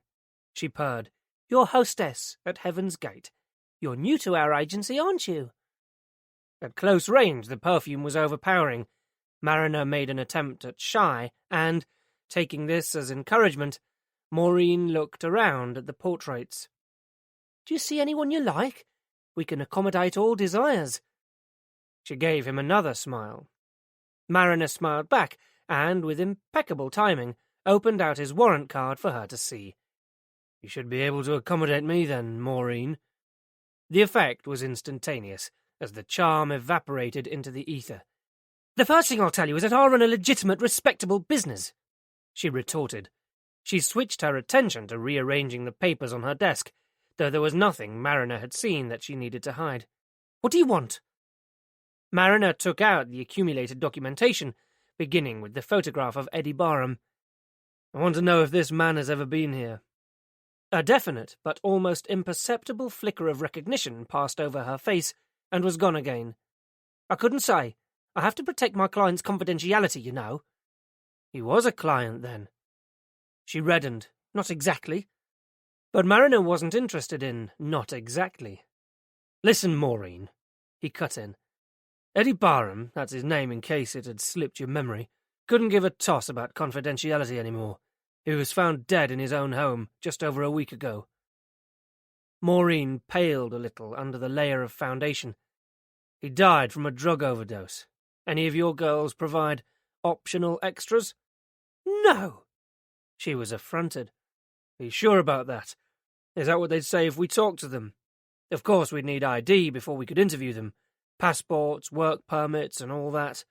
she purred, "your hostess at Heaven's Gate. You're new to our agency, aren't you?" At close range, the perfume was overpowering. Mariner made an attempt at shy, and, taking this as encouragement, Maureen looked around at the portraits. "Do you see anyone you like? We can accommodate all desires." She gave him another smile. Mariner smiled back, and, with impeccable timing, opened out his warrant card for her to see. "You should be able to accommodate me then, Maureen." The effect was instantaneous, as the charm evaporated into the ether. "The first thing I'll tell you is that I run a legitimate, respectable business," she retorted. She switched her attention to rearranging the papers on her desk, though there was nothing Mariner had seen that she needed to hide. "What do you want?" Mariner took out the accumulated documentation, beginning with the photograph of Eddie Barham. "I want to know if this man has ever been here." A definite but almost imperceptible flicker of recognition passed over her face and was gone again. "I couldn't say. I have to protect my client's confidentiality, you know." "He was a client, then?" She reddened. "Not exactly." But Mariner wasn't interested in "not exactly." "Listen, Maureen," he cut in. "Eddie Barham, that's his name in case it had slipped your memory, couldn't give a toss about confidentiality anymore. He was found dead in his own home just over a week ago." Maureen paled a little under the layer of foundation. "He died from a drug overdose. Any of your girls provide optional extras?" "No!" She was affronted. "Are you sure about that? Is that what they'd say if we talked to them? Of course we'd need ID before we could interview them. Passports, work permits, and all that."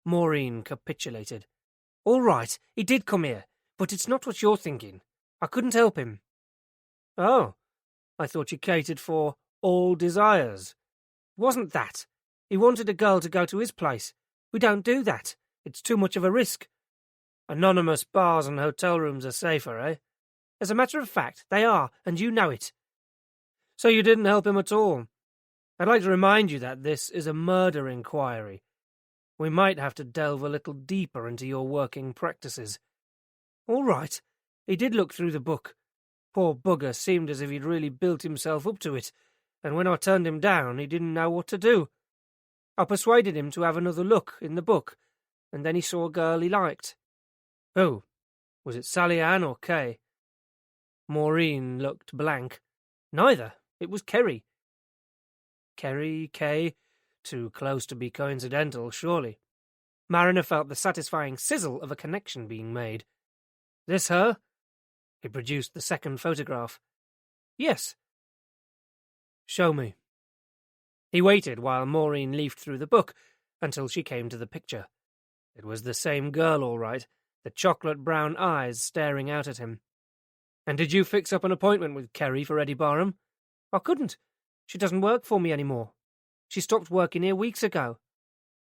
Maureen capitulated. "All right, he did come here, but it's not what you're thinking. I couldn't help him." "Oh, I thought you catered for all desires." "It wasn't that. He wanted a girl to go to his place. We don't do that. It's too much of a risk." "Anonymous bars and hotel rooms are safer, eh?" "As a matter of fact, they are, and you know it." "So you didn't help him at all. I'd like to remind you that this is a murder inquiry. We might have to delve a little deeper into your working practices." "All right. He did look through the book. Poor bugger seemed as if he'd really built himself up to it, and when I turned him down, he didn't know what to do. I persuaded him to have another look in the book, and then he saw a girl he liked." "Who? Was it Sally Ann or Kay?" Maureen looked blank. "Neither. It was Kerry." "Kerry, Kay, too close to be coincidental, surely." Mariner felt the satisfying sizzle of a connection being made. "This her?" He produced the second photograph. "Yes." "Show me." He waited while Maureen leafed through the book until she came to the picture. It was the same girl, all right, the chocolate-brown eyes staring out at him. "And did you fix up an appointment with Kerry for Eddie Barham?" "I couldn't. She doesn't work for me anymore. She stopped working here weeks ago."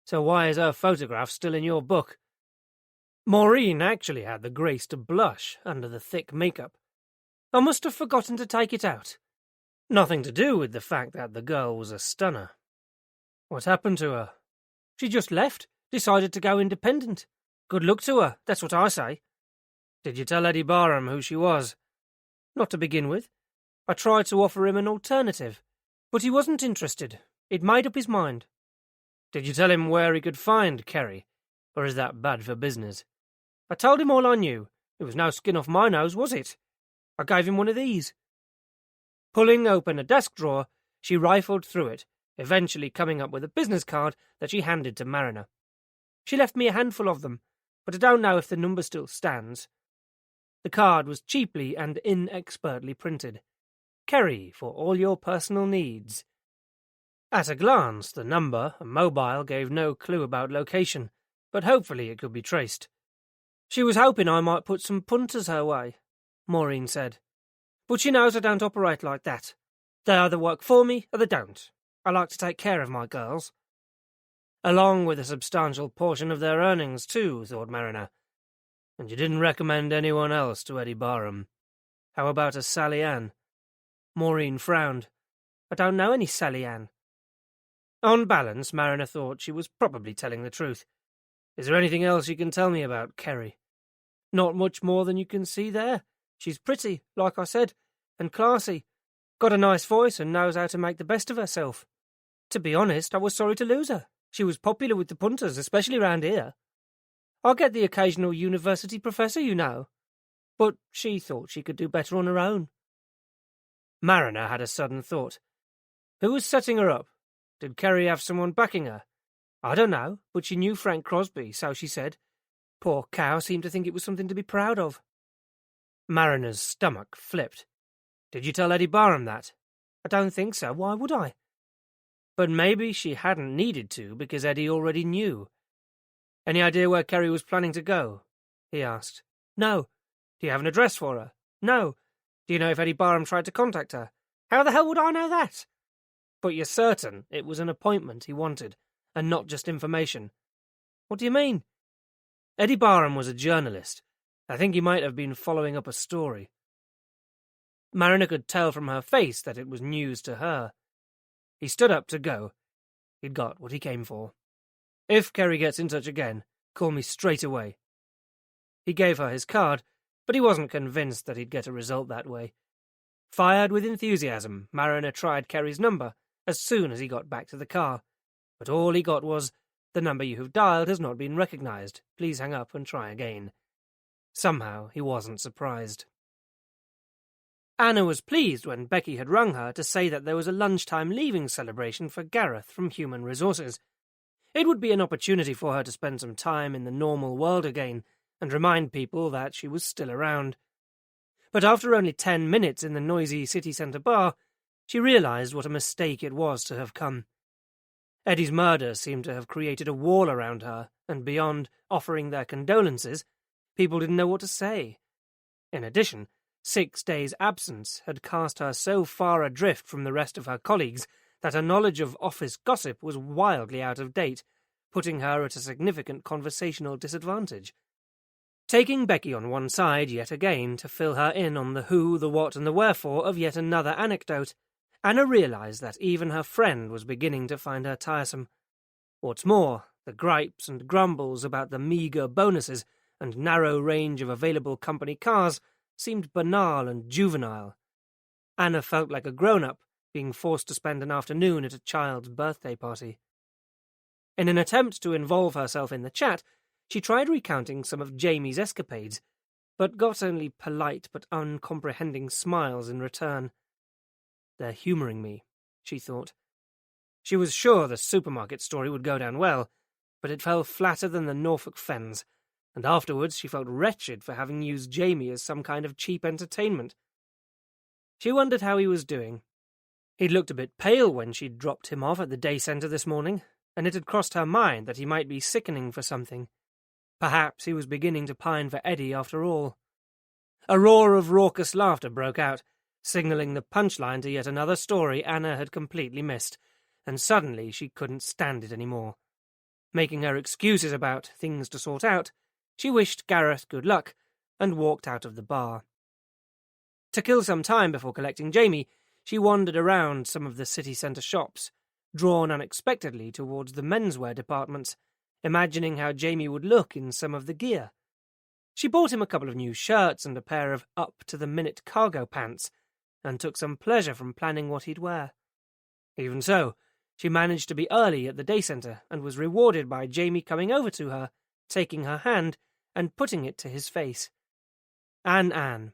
"So why is her photograph still in your book?" Maureen actually had the grace to blush under the thick makeup. "I must have forgotten to take it out. Nothing to do with the fact that the girl was a stunner." "What happened to her?" She just left, decided to go independent. Good luck to her, that's what I say. Did you tell Eddie Barham who she was? Not to begin with. I tried to offer him an alternative, but he wasn't interested. He'd made up his mind. Did you tell him where he could find Kerry, or is that bad for business? I told him all I knew. It was no skin off my nose, was it? I gave him one of these. Pulling open a desk drawer, she rifled through it, eventually coming up with a business card that she handed to Mariner. She left me a handful of them, but I don't know if the number still stands. The card was cheaply and inexpertly printed. Kerry, for all your personal needs. At a glance, the number, a mobile, gave no clue about location, but hopefully it could be traced. She was hoping I might put some punters her way, Maureen said. But she knows I don't operate like that. They either work for me or they don't. I like to take care of my girls. Along with a substantial portion of their earnings, too, thought Mariner. And you didn't recommend anyone else to Eddie Barham. How about a Sally Ann? Maureen frowned. I don't know any Sally Ann. On balance, Mariner thought she was probably telling the truth. Is there anything else you can tell me about Kerry? Not much more than you can see there. She's pretty, like I said, and classy. Got a nice voice and knows how to make the best of herself. To be honest, I was sorry to lose her. She was popular with the punters, especially round here. I get the occasional university professor, you know. But she thought she could do better on her own. Mariner had a sudden thought. Who was setting her up? Did Kerry have someone backing her? I don't know, but she knew Frank Crosby, so she said. Poor cow seemed to think it was something to be proud of. Mariner's stomach flipped. Did you tell Eddie Barham that? I don't think so. Why would I? But maybe she hadn't needed to because Eddie already knew. Any idea where Kerry was planning to go? He asked. No. Do you have an address for her? No. Do you know if Eddie Barham tried to contact her? How the hell would I know that? But you're certain it was an appointment he wanted, and not just information. What do you mean? Eddie Barham was a journalist. I think he might have been following up a story. Mariner could tell from her face that it was news to her. He stood up to go. He'd got what he came for. If Kerry gets in touch again, call me straight away. He gave her his card, but he wasn't convinced that he'd get a result that way. Fired with enthusiasm, Mariner tried Kerry's number as soon as he got back to the car, but all he got was, "The number you have dialed has not been recognized. Please hang up and try again." Somehow he wasn't surprised. Anna was pleased when Becky had rung her to say that there was a lunchtime leaving celebration for Gareth from Human Resources. It would be an opportunity for her to spend some time in the normal world again and remind people that she was still around. But after only 10 minutes in the noisy city centre bar, she realised what a mistake it was to have come. Eddie's murder seemed to have created a wall around her, and beyond offering their condolences, people didn't know what to say. In addition, 6 days' absence had cast her so far adrift from the rest of her colleagues that her knowledge of office gossip was wildly out of date, putting her at a significant conversational disadvantage. Taking Becky on one side yet again to fill her in on the who, the what, and the wherefore of yet another anecdote, Anna realised that even her friend was beginning to find her tiresome. What's more, the gripes and grumbles about the meagre bonuses and narrow range of available company cars seemed banal and juvenile. Anna felt like a grown-up being forced to spend an afternoon at a child's birthday party. In an attempt to involve herself in the chat, she tried recounting some of Jamie's escapades, but got only polite but uncomprehending smiles in return. They're humouring me, she thought. She was sure the supermarket story would go down well, but it fell flatter than the Norfolk Fens, and afterwards she felt wretched for having used Jamie as some kind of cheap entertainment. She wondered how he was doing. He'd looked a bit pale when she'd dropped him off at the day centre this morning, and it had crossed her mind that he might be sickening for something. Perhaps he was beginning to pine for Eddie after all. A roar of raucous laughter broke out, signalling the punchline to yet another story Anna had completely missed, and suddenly she couldn't stand it any more. Making her excuses about things to sort out, she wished Gareth good luck and walked out of the bar. To kill some time before collecting Jamie, she wandered around some of the city centre shops, drawn unexpectedly towards the menswear departments, imagining how Jamie would look in some of the gear. She bought him a couple of new shirts and a pair of up-to-the-minute cargo pants, and took some pleasure from planning what he'd wear. Even so, she managed to be early at the day centre and was rewarded by Jamie coming over to her, taking her hand, and putting it to his face. Anne.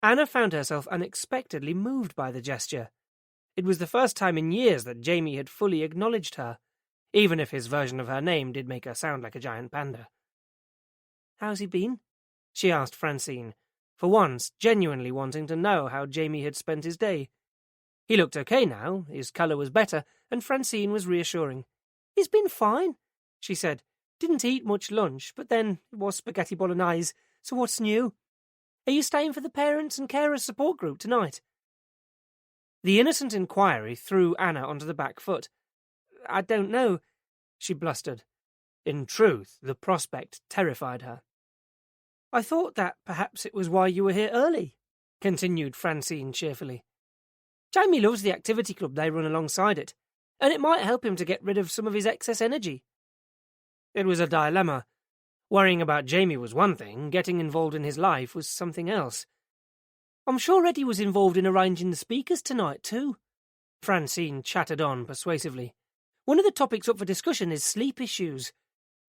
Anna found herself unexpectedly moved by the gesture. It was the first time in years that Jamie had fully acknowledged her, even if his version of her name did make her sound like a giant panda. "How's he been?" she asked Francine, for once genuinely wanting to know how Jamie had spent his day. He looked okay now, his colour was better, and Francine was reassuring. "He's been fine," she said. "Didn't eat much lunch, but then it was spaghetti bolognese, so what's new? Are you staying for the parents and carers support group tonight?" The innocent inquiry threw Anna onto the back foot. "I don't know," she blustered. In truth, the prospect terrified her. "I thought that perhaps it was why you were here early," continued Francine cheerfully. "Jamie loves the activity club they run alongside it, and it might help him to get rid of some of his excess energy." It was a dilemma. Worrying about Jamie was one thing, getting involved in his life was something else. "I'm sure Eddie was involved in arranging the speakers tonight, too," Francine chattered on persuasively. "One of the topics up for discussion is sleep issues.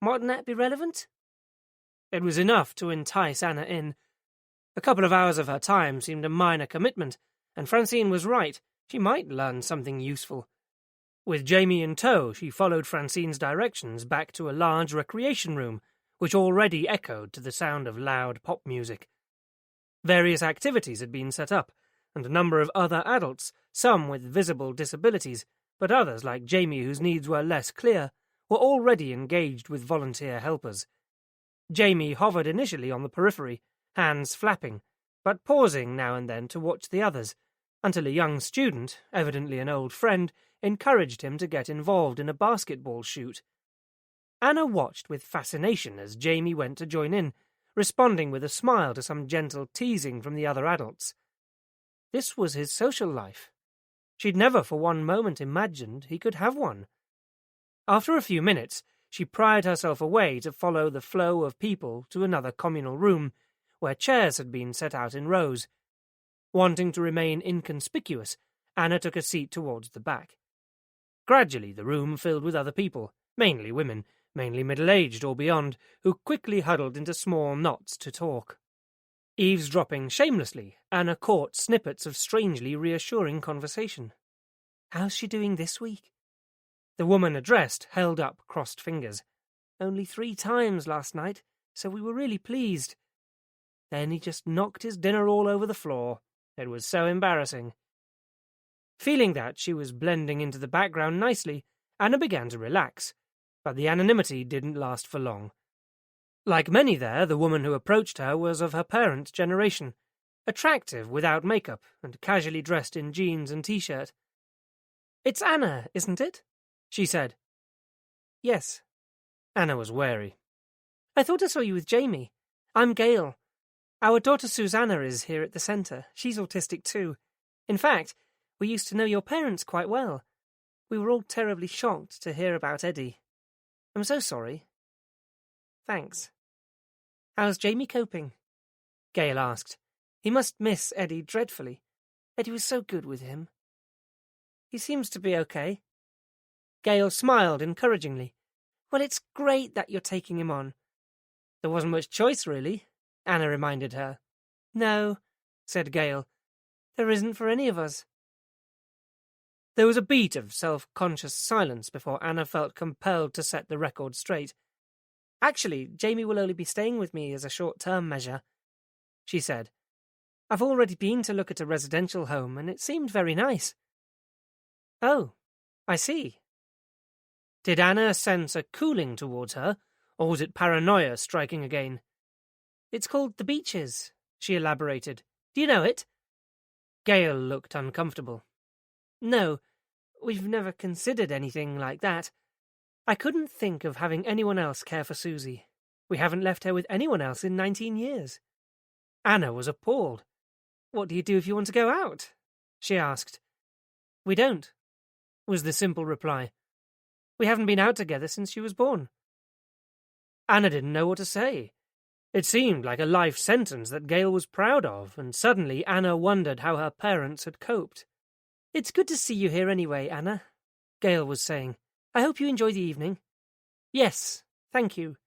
Mightn't that be relevant?" It was enough to entice Anna in. A couple of hours of her time seemed a minor commitment, and Francine was right. She might learn something useful. With Jamie in tow, she followed Francine's directions back to a large recreation room, which already echoed to the sound of loud pop music. Various activities had been set up, and a number of other adults, some with visible disabilities, but others like Jamie whose needs were less clear, were already engaged with volunteer helpers. Jamie hovered initially on the periphery, hands flapping, but pausing now and then to watch the others, until a young student, evidently an old friend, encouraged him to get involved in a basketball shoot. Anna watched with fascination as Jamie went to join in, responding with a smile to some gentle teasing from the other adults. This was his social life. She'd never for one moment imagined he could have one. After a few minutes, she pried herself away to follow the flow of people to another communal room, where chairs had been set out in rows. Wanting to remain inconspicuous, Anna took a seat towards the back. Gradually the room filled with other people, mainly women, mainly middle-aged or beyond, who quickly huddled into small knots to talk. Eavesdropping shamelessly, Anna caught snippets of strangely reassuring conversation. "How's she doing this week?" The woman addressed held up crossed fingers. "Only 3 times last night, so we were really pleased. Then he just knocked his dinner all over the floor. It was so embarrassing." Feeling that she was blending into the background nicely, Anna began to relax, but the anonymity didn't last for long. Like many there, the woman who approached her was of her parents' generation, attractive without makeup and casually dressed in jeans and t-shirt. "It's Anna, isn't it?" she said. "Yes." Anna was wary. "I thought I saw you with Jamie. I'm Gail. Our daughter Susanna is here at the centre. She's autistic too. In fact, we used to know your parents quite well. We were all terribly shocked to hear about Eddie. I'm so sorry." "Thanks." "How's Jamie coping?" Gail asked. "He must miss Eddie dreadfully. Eddie was so good with him." "He seems to be okay." Gail smiled encouragingly. "Well, it's great that you're taking him on." "There wasn't much choice, really," Anna reminded her. "No," said Gail. "There isn't for any of us." There was a beat of self-conscious silence before Anna felt compelled to set the record straight. "Actually, Jamie will only be staying with me as a short-term measure," she said. "I've already been to look at a residential home, and it seemed very nice." "Oh, I see." Did Anna sense a cooling towards her, or was it paranoia striking again? "It's called The Beaches," she elaborated. "Do you know it?" Gail looked uncomfortable. "No, we've never considered anything like that. I couldn't think of having anyone else care for Susie. We haven't left her with anyone else in 19 years. Anna was appalled. "What do you do if you want to go out?" she asked. "We don't." was the simple reply. "We haven't been out together since she was born." Anna didn't know what to say. It seemed like a life sentence that Gail was proud of, and suddenly Anna wondered how her parents had coped. "It's good to see you here anyway, Anna," Gail was saying. "I hope you enjoy the evening." "Yes, thank you."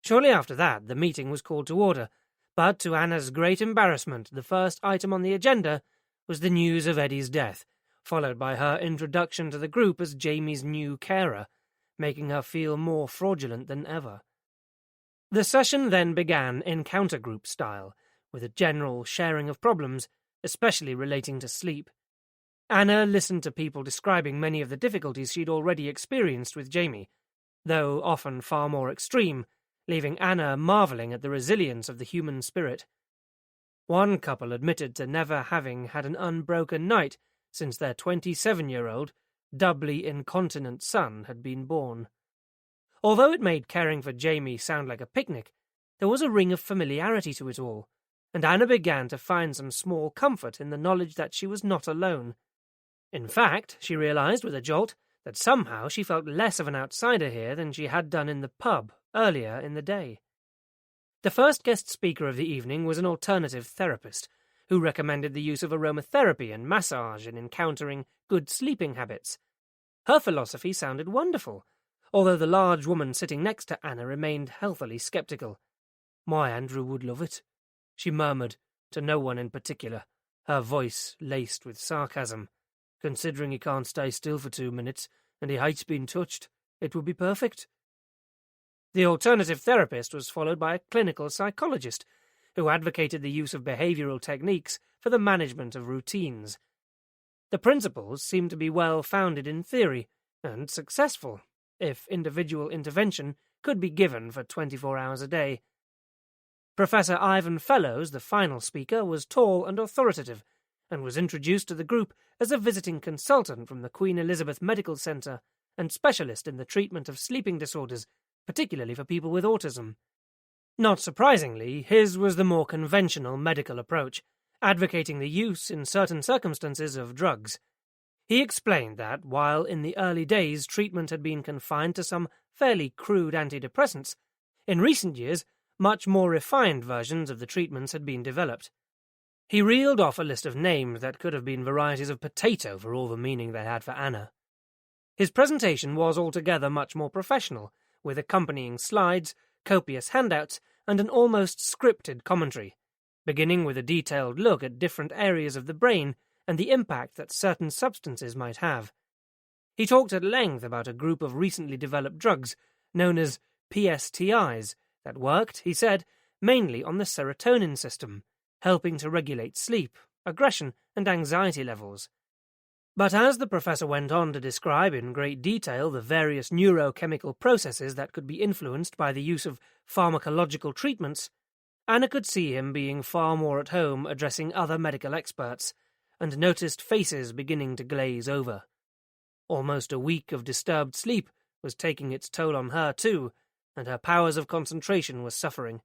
Shortly after that, the meeting was called to order, but to Anna's great embarrassment, the first item on the agenda was the news of Eddie's death, followed by her introduction to the group as Jamie's new carer, making her feel more fraudulent than ever. The session then began encounter group style, with a general sharing of problems, especially relating to sleep. Anna listened to people describing many of the difficulties she'd already experienced with Jamie, though often far more extreme, leaving Anna marvelling at the resilience of the human spirit. One couple admitted to never having had an unbroken night since their 27-year-old, doubly incontinent son had been born. Although it made caring for Jamie sound like a picnic, there was a ring of familiarity to it all, and Anna began to find some small comfort in the knowledge that she was not alone. In fact, she realized with a jolt that somehow she felt less of an outsider here than she had done in the pub earlier in the day. The first guest speaker of the evening was an alternative therapist, who recommended the use of aromatherapy and massage in encountering good sleeping habits. Her philosophy sounded wonderful, although the large woman sitting next to Anna remained healthily sceptical. "My Andrew would love it," she murmured, to no one in particular, her voice laced with sarcasm. "Considering he can't stay still for 2 minutes, and he hates being touched, it would be perfect." The alternative therapist was followed by a clinical psychologist, who advocated the use of behavioral techniques for the management of routines. The principles seemed to be well founded in theory, and successful, if individual intervention could be given for 24 hours a day. Professor Ivan Fellows, the final speaker, was tall and authoritative, and was introduced to the group as a visiting consultant from the Queen Elizabeth Medical Centre and specialist in the treatment of sleeping disorders, particularly for people with autism. Not surprisingly, his was the more conventional medical approach, advocating the use, in certain circumstances, of drugs. He explained that, while in the early days treatment had been confined to some fairly crude antidepressants, in recent years much more refined versions of the treatments had been developed. He reeled off a list of names that could have been varieties of potato for all the meaning they had for Anna. His presentation was altogether much more professional, with accompanying slides, copious handouts, and an almost scripted commentary, beginning with a detailed look at different areas of the brain and the impact that certain substances might have. He talked at length about a group of recently developed drugs known as PSTIs that worked, he said, mainly on the serotonin system, helping to regulate sleep, aggression, and anxiety levels. But as the professor went on to describe in great detail the various neurochemical processes that could be influenced by the use of pharmacological treatments, Anna could see him being far more at home addressing other medical experts, and noticed faces beginning to glaze over. Almost a week of disturbed sleep was taking its toll on her too, and her powers of concentration were suffering.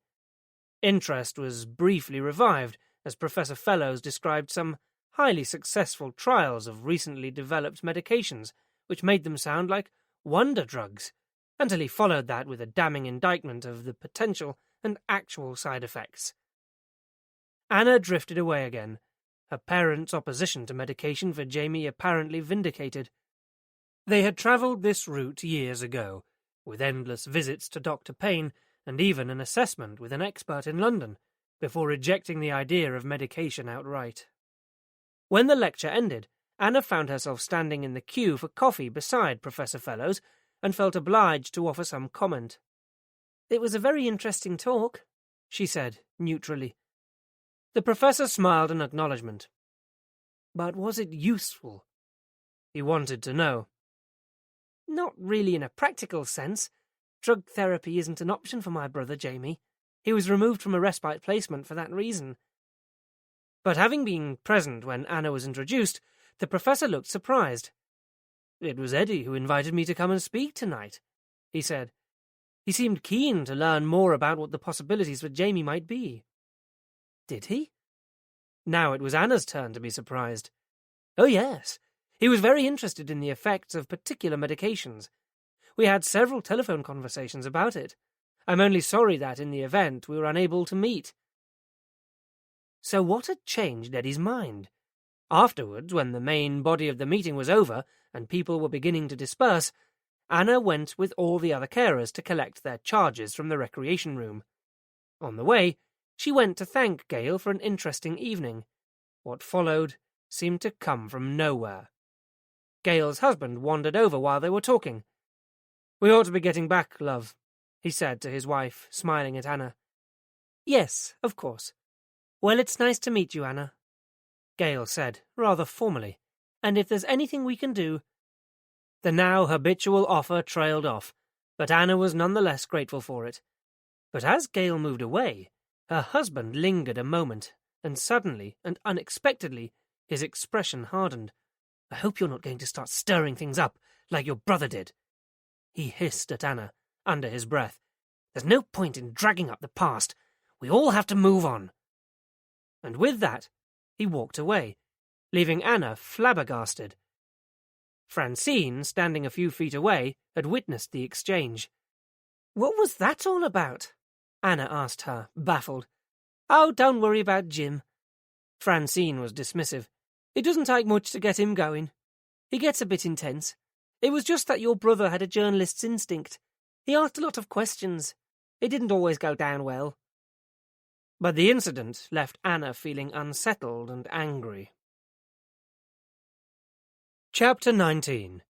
Interest was briefly revived as Professor Fellows described some highly successful trials of recently developed medications, which made them sound like wonder drugs, until he followed that with a damning indictment of the potential and actual side effects. Anna drifted away again, her parents' opposition to medication for Jamie apparently vindicated. They had travelled this route years ago, with endless visits to Dr. Payne and even an assessment with an expert in London, before rejecting the idea of medication outright. When the lecture ended, Anna found herself standing in the queue for coffee beside Professor Fellows and felt obliged to offer some comment. "It was a very interesting talk," she said, neutrally. The professor smiled in acknowledgement. "But was it useful?" He wanted to know. "Not really in a practical sense. Drug therapy isn't an option for my brother Jamie. He was removed from a respite placement for that reason." But having been present when Anna was introduced, the professor looked surprised. "It was Eddie who invited me to come and speak tonight," he said. "He seemed keen to learn more about what the possibilities for Jamie might be." "Did he?" Now it was Anna's turn to be surprised. "Oh yes, He was very interested in the effects of particular medications. We had several telephone conversations about it. I'm only sorry that, in the event, we were unable to meet. So what had changed Eddie's mind? Afterwards, when the main body of the meeting was over and people were beginning to disperse, Anna went with all the other carers to collect their charges from the recreation room. On the way, she went to thank Gail for an interesting evening. What followed seemed to come from nowhere. Gail's husband wandered over while they were talking. "We ought to be getting back, love," he said to his wife, smiling at Anna. "Yes, of course. Well, it's nice to meet you, Anna," Gail said, rather formally. "And if there's anything we can do—" The now habitual offer trailed off, but Anna was none the less grateful for it. But as Gail moved away, her husband lingered a moment, and suddenly and unexpectedly his expression hardened. "I hope you're not going to start stirring things up like your brother did," he hissed at Anna, under his breath. "There's no point in dragging up the past. We all have to move on." And with that, he walked away, leaving Anna flabbergasted. Francine, standing a few feet away, had witnessed the exchange. "What was that all about?" Anna asked her, baffled. "Oh, don't worry about Jim." Francine was dismissive. "It doesn't take much to get him going. He gets a bit intense. It was just that your brother had a journalist's instinct. He asked a lot of questions. It didn't always go down well." But the incident left Anna feeling unsettled and angry. Chapter 19.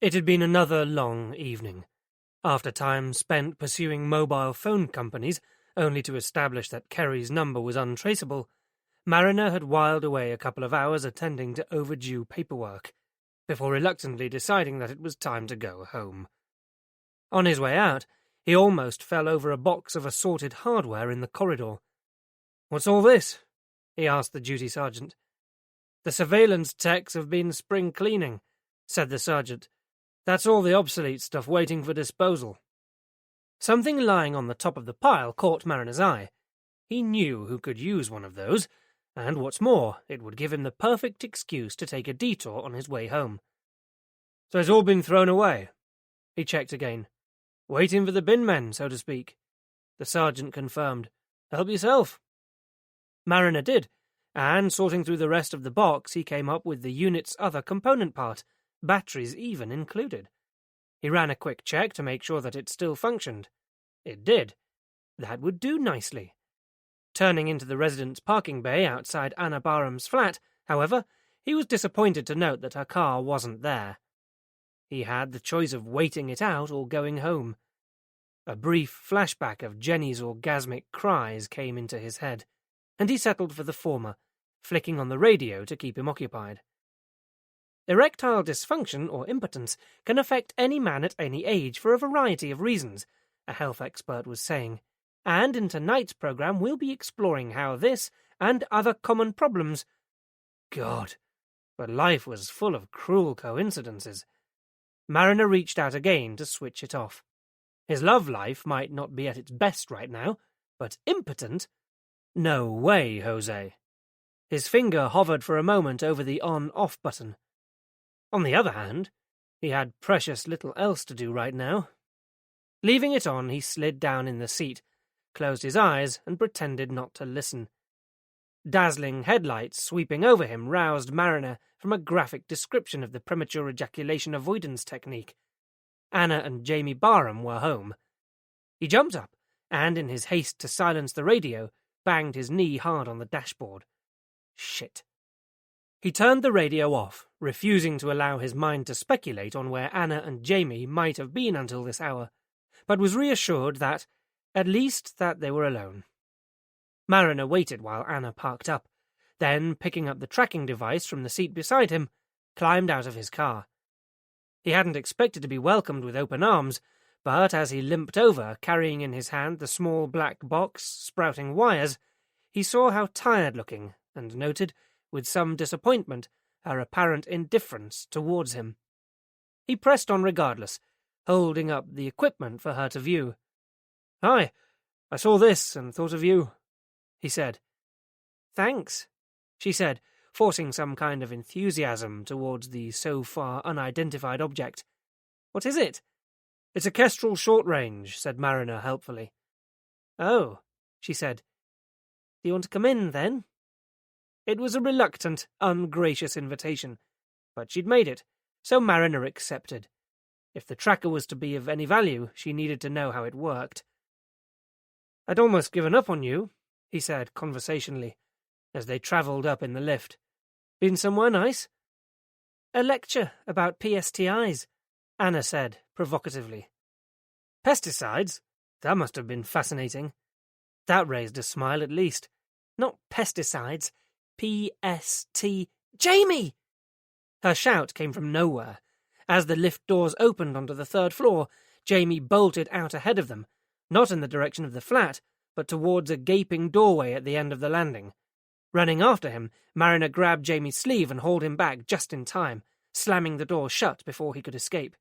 It had been another long evening. After time spent pursuing mobile phone companies, only to establish that Kerry's number was untraceable, Mariner had whiled away a couple of hours attending to overdue paperwork, before reluctantly deciding that it was time to go home. On his way out, he almost fell over a box of assorted hardware in the corridor. "What's all this?" he asked the duty sergeant. "The surveillance techs have been spring cleaning," said the sergeant. "That's all the obsolete stuff waiting for disposal." Something lying on the top of the pile caught Mariner's eye. He knew who could use one of those, and what's more, it would give him the perfect excuse to take a detour on his way home. "So it's all been thrown away?" He checked again. "Waiting for the bin men, so to speak." The sergeant confirmed. "Help yourself." Mariner did, and sorting through the rest of the box, he came up with the unit's other component part, batteries even included. He ran a quick check to make sure that it still functioned. It did. That would do nicely. Turning into the residence parking bay outside Anna Barham's flat, however, he was disappointed to note that her car wasn't there. He had the choice of waiting it out or going home. A brief flashback of Jenny's orgasmic cries came into his head, and he settled for the former, flicking on the radio to keep him occupied. Erectile dysfunction or impotence can affect any man at any age for a variety of reasons, a health expert was saying, and in tonight's program we'll be exploring how this and other common problems— God, but life was full of cruel coincidences. Mariner reached out again to switch it off. His love life might not be at its best right now, but impotent? No way, Jose. His finger hovered for a moment over the on-off button. On the other hand, he had precious little else to do right now. Leaving it on, he slid down in the seat, closed his eyes, and pretended not to listen. Dazzling headlights sweeping over him roused Mariner from a graphic description of the premature ejaculation avoidance technique. Anna and Jamie Barham were home. He jumped up, and in his haste to silence the radio, banged his knee hard on the dashboard. Shit. He turned the radio off, refusing to allow his mind to speculate on where Anna and Jamie might have been until this hour, but was reassured that, at least, that they were alone. Mariner waited while Anna parked up, then, picking up the tracking device from the seat beside him, climbed out of his car. He hadn't expected to be welcomed with open arms, but as he limped over, carrying in his hand the small black box sprouting wires, he saw how tired-looking, and noted, with some disappointment, her apparent indifference towards him. He pressed on regardless, holding up the equipment for her to view. "Hi, I saw this and thought of you," he said. "Thanks," she said, forcing some kind of enthusiasm towards the so far unidentified object. "What is it?" "It's a Kestrel short-range," said Mariner helpfully. "Oh," she said. "Do you want to come in, then?" It was a reluctant, ungracious invitation, but she'd made it, so Mariner accepted. If the tracker was to be of any value, she needed to know how it worked. "I'd almost given up on you," he said conversationally, as they travelled up in the lift. "Been somewhere nice?" "A lecture about PSTIs," Anna said, provocatively. "Pesticides? That must have been fascinating." That raised a smile at least. "Not pesticides. PST... Jamie!" Her shout came from nowhere. As the lift doors opened onto the third floor, Jamie bolted out ahead of them, not in the direction of the flat, but towards a gaping doorway at the end of the landing. Running after him, Mariner grabbed Jamie's sleeve and hauled him back just in time, slamming the door shut before he could escape.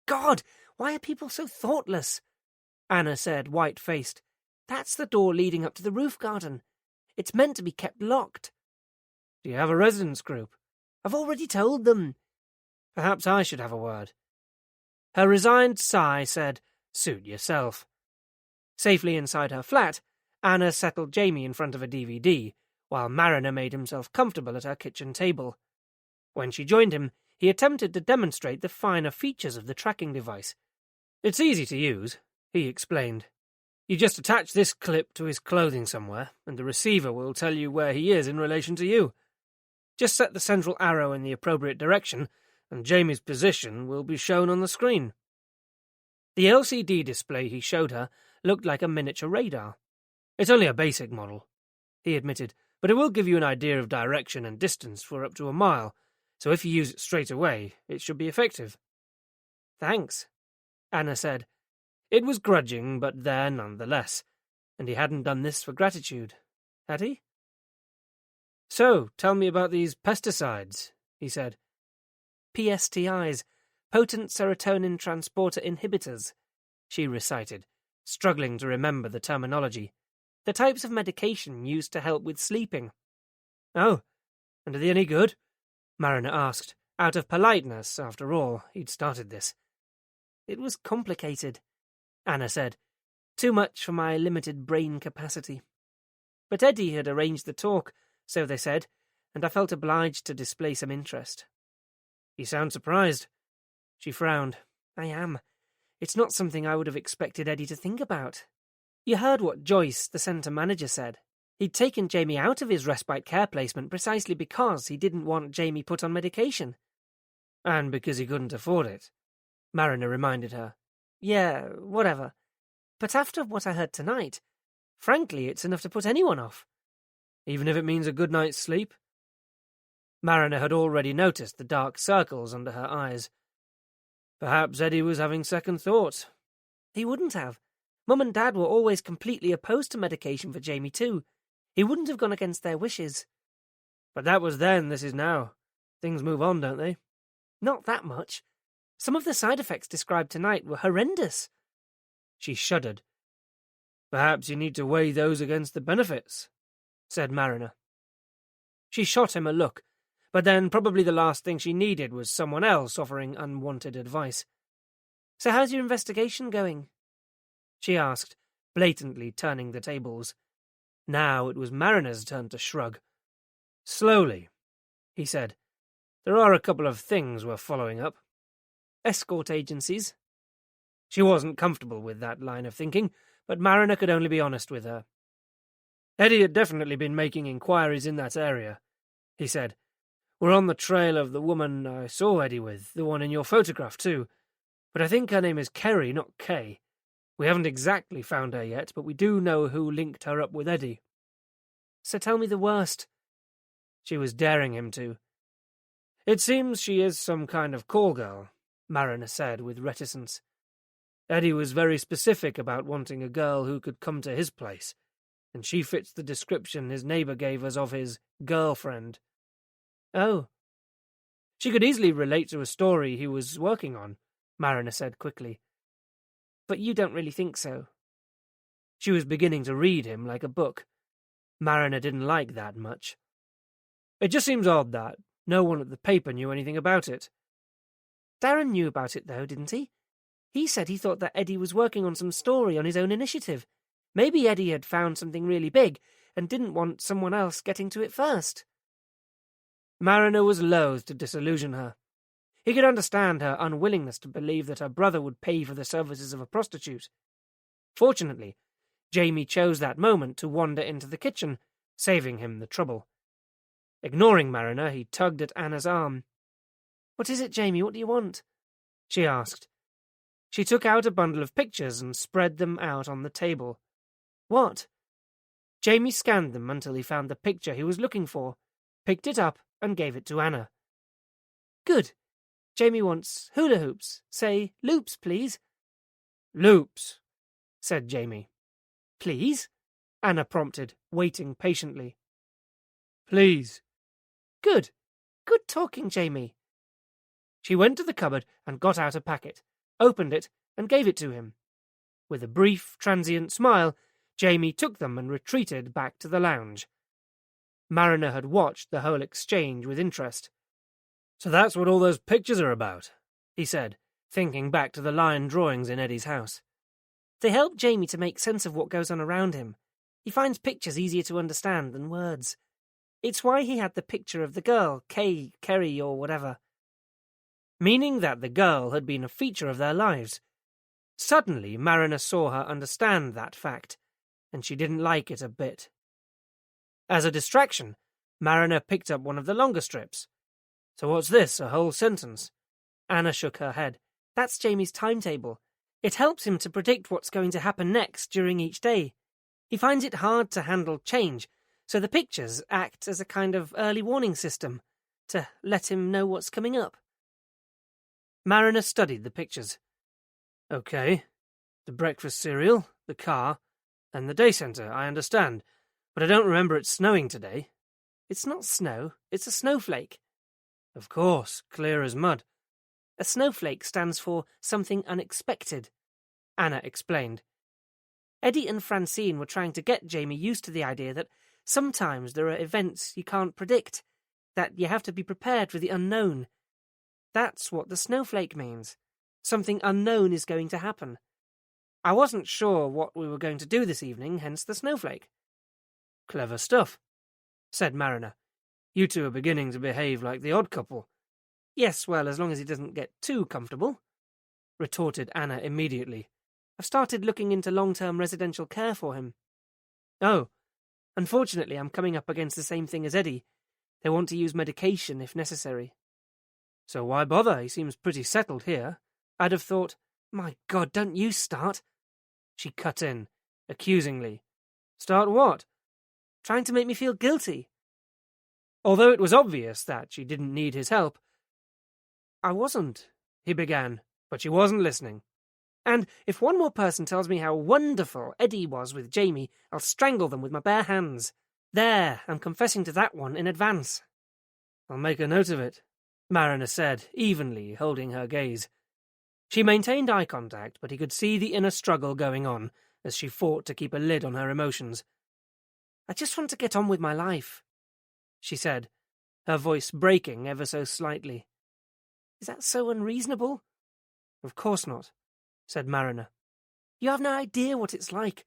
"God, why are people so thoughtless?" Anna said, white-faced. "That's the door leading up to the roof garden. It's meant to be kept locked." "Do you have a residence group?" "I've already told them." "Perhaps I should have a word." Her resigned sigh said, "Suit yourself." Safely inside her flat, Anna settled Jamie in front of a DVD, while Mariner made himself comfortable at her kitchen table. When she joined him, he attempted to demonstrate the finer features of the tracking device. "It's easy to use," he explained. "You just attach this clip to his clothing somewhere, and the receiver will tell you where he is in relation to you. Just set the central arrow in the appropriate direction, and Jamie's position will be shown on the screen." The LCD display he showed her looked like a miniature radar. "It's only a basic model," he admitted, "but it will give you an idea of direction and distance for up to a mile, so if you use it straight away, it should be effective." "Thanks," Anna said. It was grudging, but there nonetheless, and he hadn't done this for gratitude, had he? "So, tell me about these pesticides," he said. "PSTIs, potent serotonin transporter inhibitors," she recited, struggling to remember the terminology. "The types of medication used to help with sleeping." "Oh, and are they any good?" Mariner asked. Out of politeness, after all, he'd started this. "It was complicated," Anna said. "Too much for my limited brain capacity. But Eddie had arranged the talk, so they said, and I felt obliged to display some interest." "You sound surprised." She frowned. "I am. It's not something I would have expected Eddie to think about. You heard what Joyce, the centre manager, said. He'd taken Jamie out of his respite care placement precisely because he didn't want Jamie put on medication." "And because he couldn't afford it," Mariner reminded her. "Yeah, whatever. But after what I heard tonight, frankly, it's enough to put anyone off." "Even if it means a good night's sleep?" Mariner had already noticed the dark circles under her eyes. Perhaps Eddie was having second thoughts. "He wouldn't have. Mum and Dad were always completely opposed to medication for Jamie too. He wouldn't have gone against their wishes." "But that was then, this is now. Things move on, don't they?" "Not that much. Some of the side effects described tonight were horrendous." She shuddered. "Perhaps you need to weigh those against the benefits," said Mariner. She shot him a look, but then probably the last thing she needed was someone else offering unwanted advice. "So how's your investigation going?" she asked, blatantly turning the tables. Now it was Mariner's turn to shrug. "Slowly," he said. "There are a couple of things we're following up." "Escort agencies?" She wasn't comfortable with that line of thinking, but Mariner could only be honest with her. "Eddie had definitely been making inquiries in that area," he said. "We're on the trail of the woman I saw Eddie with, the one in your photograph too. But I think her name is Kerry, not Kay. We haven't exactly found her yet, but we do know who linked her up with Eddie." "So tell me the worst." She was daring him to. "It seems she is some kind of call girl," Mariner said with reticence. "Eddie was very specific about wanting a girl who could come to his place, and she fits the description his neighbour gave us of his girlfriend." "Oh." "She could easily relate to a story he was working on," Mariner said quickly. "But you don't really think so?" She was beginning to read him like a book. Mariner didn't like that much. It just seems odd that no one at the paper knew anything about it. Darren knew about it, though, didn't he? He said he thought that Eddie was working on some story on his own initiative. Maybe Eddie had found something really big and didn't want someone else getting to it first. Mariner was loath to disillusion her. He could understand her unwillingness to believe that her brother would pay for the services of a prostitute. Fortunately, Jamie chose that moment to wander into the kitchen, saving him the trouble. Ignoring Mariner, he tugged at Anna's arm. "What is it, Jamie? What do you want?" she asked. She took out a bundle of pictures and spread them out on the table. "What?" Jamie scanned them until he found the picture he was looking for, picked it up, and gave it to Anna. "Good. Jamie wants hula hoops. Say, loops, please." "Loops," said Jamie. "Please?" Anna prompted, waiting patiently. "Please." "Good. Good talking, Jamie." She went to the cupboard and got out a packet, opened it, and gave it to him. With a brief, transient smile, Jamie took them and retreated back to the lounge. Mariner had watched the whole exchange with interest. "So that's what all those pictures are about," he said, thinking back to the line drawings in Eddie's house. "They help Jamie to make sense of what goes on around him. He finds pictures easier to understand than words. It's why he had the picture of the girl, Kerry or whatever." Meaning that the girl had been a feature of their lives. Suddenly, Mariner saw her understand that fact, and she didn't like it a bit. As a distraction, Mariner picked up one of the longer strips. "So what's this, a whole sentence?" Anna shook her head. "That's Jamie's timetable. It helps him to predict what's going to happen next during each day. He finds it hard to handle change, so the pictures act as a kind of early warning system to let him know what's coming up." Mariner studied the pictures. "Okay, the breakfast cereal, the car, and the day centre, I understand, but I don't remember it snowing today." "It's not snow, it's a snowflake." "Of course, clear as mud." "A snowflake stands for something unexpected," Anna explained. "Eddie and Francine were trying to get Jamie used to the idea that sometimes there are events you can't predict, that you have to be prepared for the unknown. That's what the snowflake means. Something unknown is going to happen. I wasn't sure what we were going to do this evening, hence the snowflake." "Clever stuff," said Mariner. "You two are beginning to behave like the odd couple." "Yes, well, as long as he doesn't get too comfortable," retorted Anna immediately. "I've started looking into long-term residential care for him." "Oh, unfortunately, I'm coming up against the same thing as Eddie. They want to use medication if necessary." "So why bother? He seems pretty settled here." "I'd have thought—" "My God, don't you start!" She cut in, accusingly. "Start what?" "Trying to make me feel guilty." Although it was obvious that she didn't need his help. "I wasn't," he began, but she wasn't listening. "And if one more person tells me how wonderful Eddie was with Jamie, I'll strangle them with my bare hands. There, I'm confessing to that one in advance." "I'll make a note of it," Mariner said, evenly, holding her gaze. She maintained eye contact, but he could see the inner struggle going on as she fought to keep a lid on her emotions. "I just want to get on with my life," she said, her voice breaking ever so slightly. "Is that so unreasonable?" "Of course not," said Mariner. "You have no idea what it's like.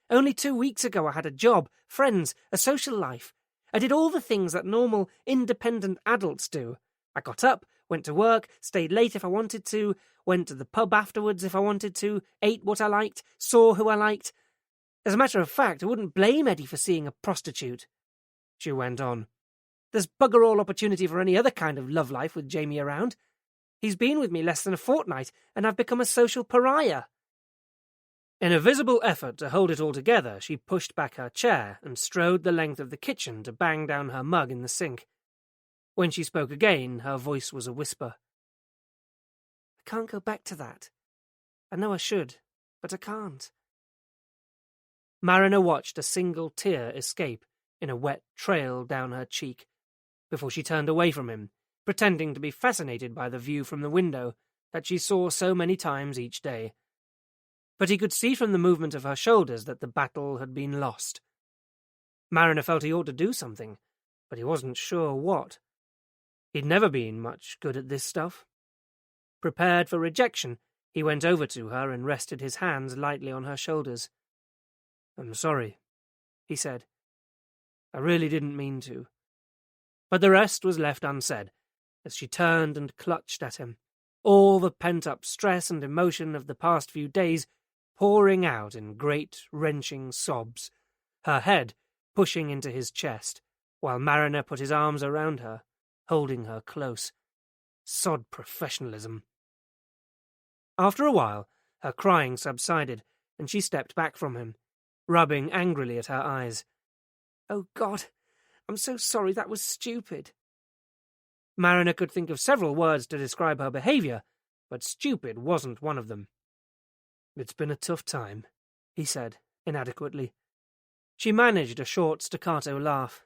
Only 2 weeks ago I had a job, friends, a social life. I did all the things that normal, independent adults do. I got up, went to work, stayed late if I wanted to, went to the pub afterwards if I wanted to, ate what I liked, saw who I liked. As a matter of fact, I wouldn't blame Eddie for seeing a prostitute," she went on. "There's bugger all opportunity for any other kind of love life with Jamie around. He's been with me less than a fortnight, and I've become a social pariah." In a visible effort to hold it all together, she pushed back her chair and strode the length of the kitchen to bang down her mug in the sink. When she spoke again, her voice was a whisper. "I can't go back to that. I know I should, but I can't." Mariner watched a single tear escape in a wet trail down her cheek before she turned away from him, pretending to be fascinated by the view from the window that she saw so many times each day. But he could see from the movement of her shoulders that the battle had been lost. Mariner felt he ought to do something, but he wasn't sure what. He'd never been much good at this stuff. Prepared for rejection, he went over to her and rested his hands lightly on her shoulders. "I'm sorry," he said. "I really didn't mean to." But the rest was left unsaid, as she turned and clutched at him, all the pent-up stress and emotion of the past few days pouring out in great, wrenching sobs, her head pushing into his chest, while Mariner put his arms around her, holding her close. Sod professionalism. After a while, her crying subsided, and she stepped back from him, rubbing angrily at her eyes. "Oh, God, I'm so sorry, that was stupid." Mariner could think of several words to describe her behaviour, but stupid wasn't one of them. "It's been a tough time," he said, inadequately. She managed a short staccato laugh.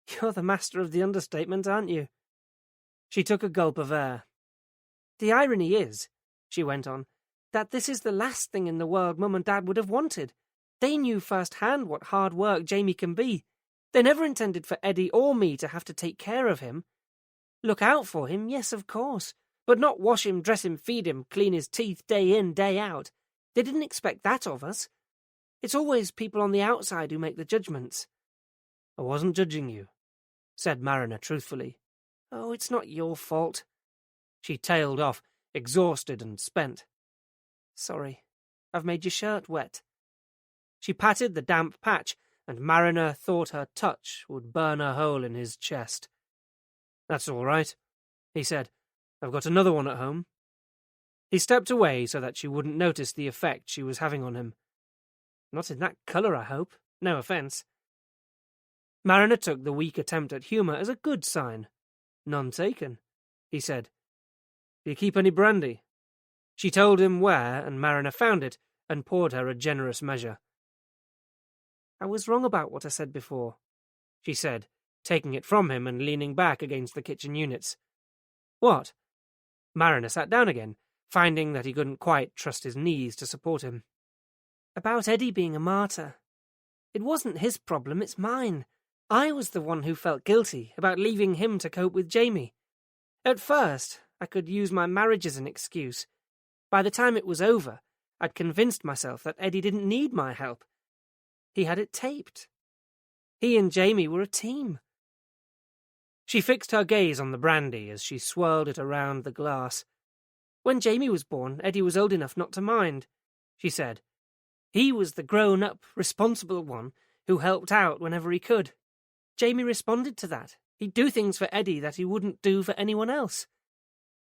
"You're the master of the understatement, aren't you?" She took a gulp of air. "The irony is," she went on, "that this is the last thing in the world Mum and Dad would have wanted. They knew firsthand what hard work Jamie can be. They never intended for Eddie or me to have to take care of him. Look out for him, yes, of course, but not wash him, dress him, feed him, clean his teeth day in, day out. They didn't expect that of us. It's always people on the outside who make the judgments." "I wasn't judging you," said Mariner truthfully. "Oh, it's not your fault." She tailed off, exhausted and spent. "Sorry, I've made your shirt wet." She patted the damp patch, and Mariner thought her touch would burn a hole in his chest. "That's all right," he said. "I've got another one at home." He stepped away so that she wouldn't notice the effect she was having on him. "Not in that colour, I hope. No offence." Mariner took the weak attempt at humour as a good sign. "None taken," he said. "Do you keep any brandy?" She told him where, and Mariner found it and poured her a generous measure. "I was wrong about what I said before," she said, taking it from him and leaning back against the kitchen units. "What?" Mariner sat down again, finding that he couldn't quite trust his knees to support him. "About Eddie being a martyr. It wasn't his problem, it's mine. I was the one who felt guilty about leaving him to cope with Jamie. At first, I could use my marriage as an excuse. By the time it was over, I'd convinced myself that Eddie didn't need my help. He had it taped. He and Jamie were a team." She fixed her gaze on the brandy as she swirled it around the glass. "When Jamie was born, Eddie was old enough not to mind," she said. "He was the grown-up, responsible one who helped out whenever he could. Jamie responded to that. He'd do things for Eddie that he wouldn't do for anyone else.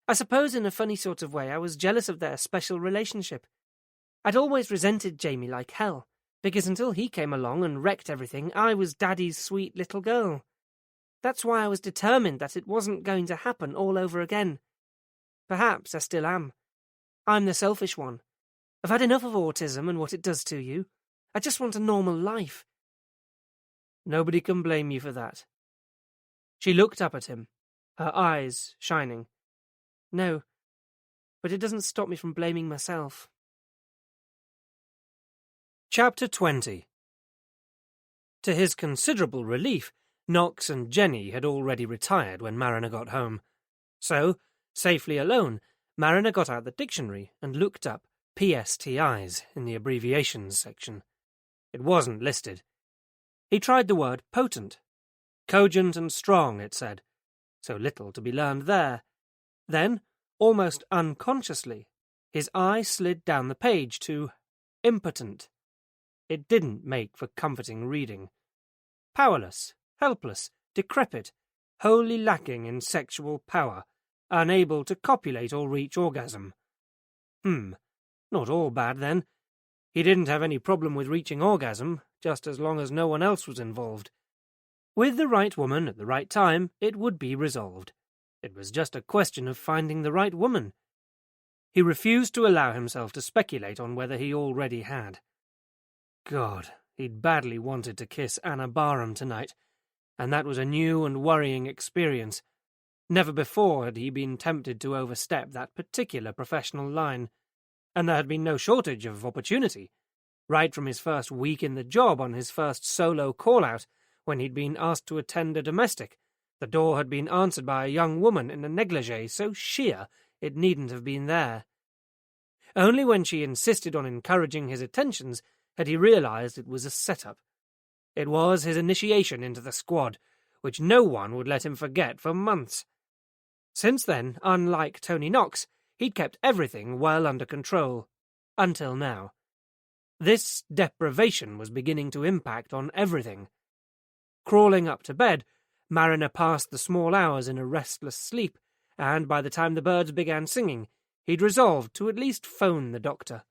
I suppose in a funny sort of way I was jealous of their special relationship. I'd always resented Jamie like hell, because until he came along and wrecked everything, I was Daddy's sweet little girl. That's why I was determined that it wasn't going to happen all over again. Perhaps I still am. I'm the selfish one. I've had enough of autism and what it does to you. I just want a normal life." "Nobody can blame you for that." She looked up at him, her eyes shining. "No, but it doesn't stop me from blaming myself." Chapter 20. To his considerable relief, Knox and Jenny had already retired when Mariner got home. So, safely alone, Mariner got out the dictionary and looked up PSTIs in the abbreviations section. It wasn't listed. He tried the word potent. Cogent and strong, it said. So little to be learned there. Then, almost unconsciously, his eye slid down the page to impotent. It didn't make for comforting reading. Powerless, helpless, decrepit, wholly lacking in sexual power, unable to copulate or reach orgasm. Not all bad, then. He didn't have any problem with reaching orgasm, just as long as no one else was involved. With the right woman at the right time, it would be resolved. It was just a question of finding the right woman. He refused to allow himself to speculate on whether he already had. God, he'd badly wanted to kiss Anna Barham tonight, and that was a new and worrying experience. Never before had he been tempted to overstep that particular professional line, and there had been no shortage of opportunity. Right from his first week in the job on his first solo call-out, when he'd been asked to attend a domestic. The door had been answered by a young woman in a negligee so sheer it needn't have been there. Only when she insisted on encouraging his attentions had he realized it was a setup. It was his initiation into the squad, which no one would let him forget for months. Since then, unlike Tony Knox, he'd kept everything well under control. Until now. This deprivation was beginning to impact on everything. Crawling up to bed, Mariner passed the small hours in a restless sleep, and by the time the birds began singing, he'd resolved to at least phone the doctor.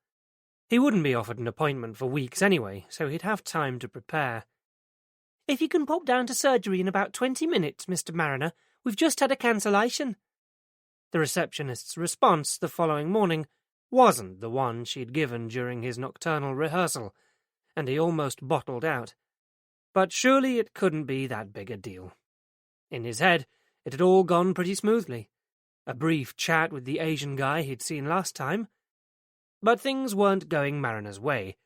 He wouldn't be offered an appointment for weeks anyway, so he'd have time to prepare. "If you can pop down to surgery in about 20 minutes, Mr. Mariner, we've just had a cancellation." The receptionist's response the following morning wasn't the one she'd given during his nocturnal rehearsal, and he almost bottled out. But surely it couldn't be that big a deal. In his head, it had all gone pretty smoothly. A brief chat with the Asian guy he'd seen last time. But things weren't going Mariner's way.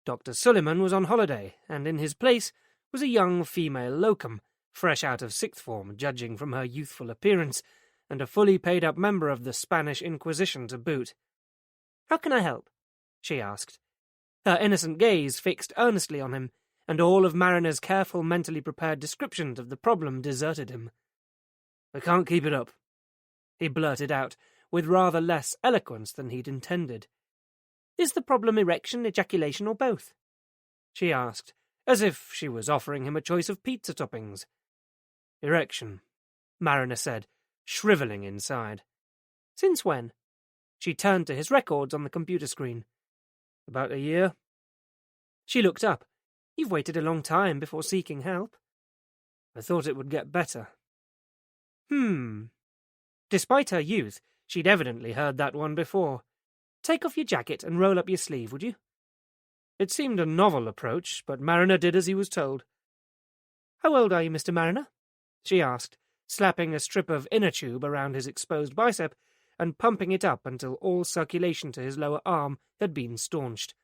Dr. Suleiman was on holiday, and in his place was a young female locum, fresh out of sixth form, judging from her youthful appearance, and a fully paid-up member of the Spanish Inquisition to boot. "How can I help?" she asked. Her innocent gaze fixed earnestly on him, and all of Mariner's careful, mentally prepared descriptions of the problem deserted him. "I can't keep it up," he blurted out, with rather less eloquence than he'd intended. "Is the problem erection, ejaculation, or both?" she asked, as if she was offering him a choice of pizza toppings. "Erection," Mariner said, shrivelling inside. "Since when?" She turned to his records on the computer screen. "About a year." She looked up. "You've waited a long time before seeking help." "I thought it would get better." Despite her youth, she'd evidently heard that one before. "Take off your jacket and roll up your sleeve, would you?" It seemed a novel approach, but Mariner did as he was told. "How old are you, Mr. Mariner?" she asked, slapping a strip of inner tube around his exposed bicep and pumping it up until all circulation to his lower arm had been staunched.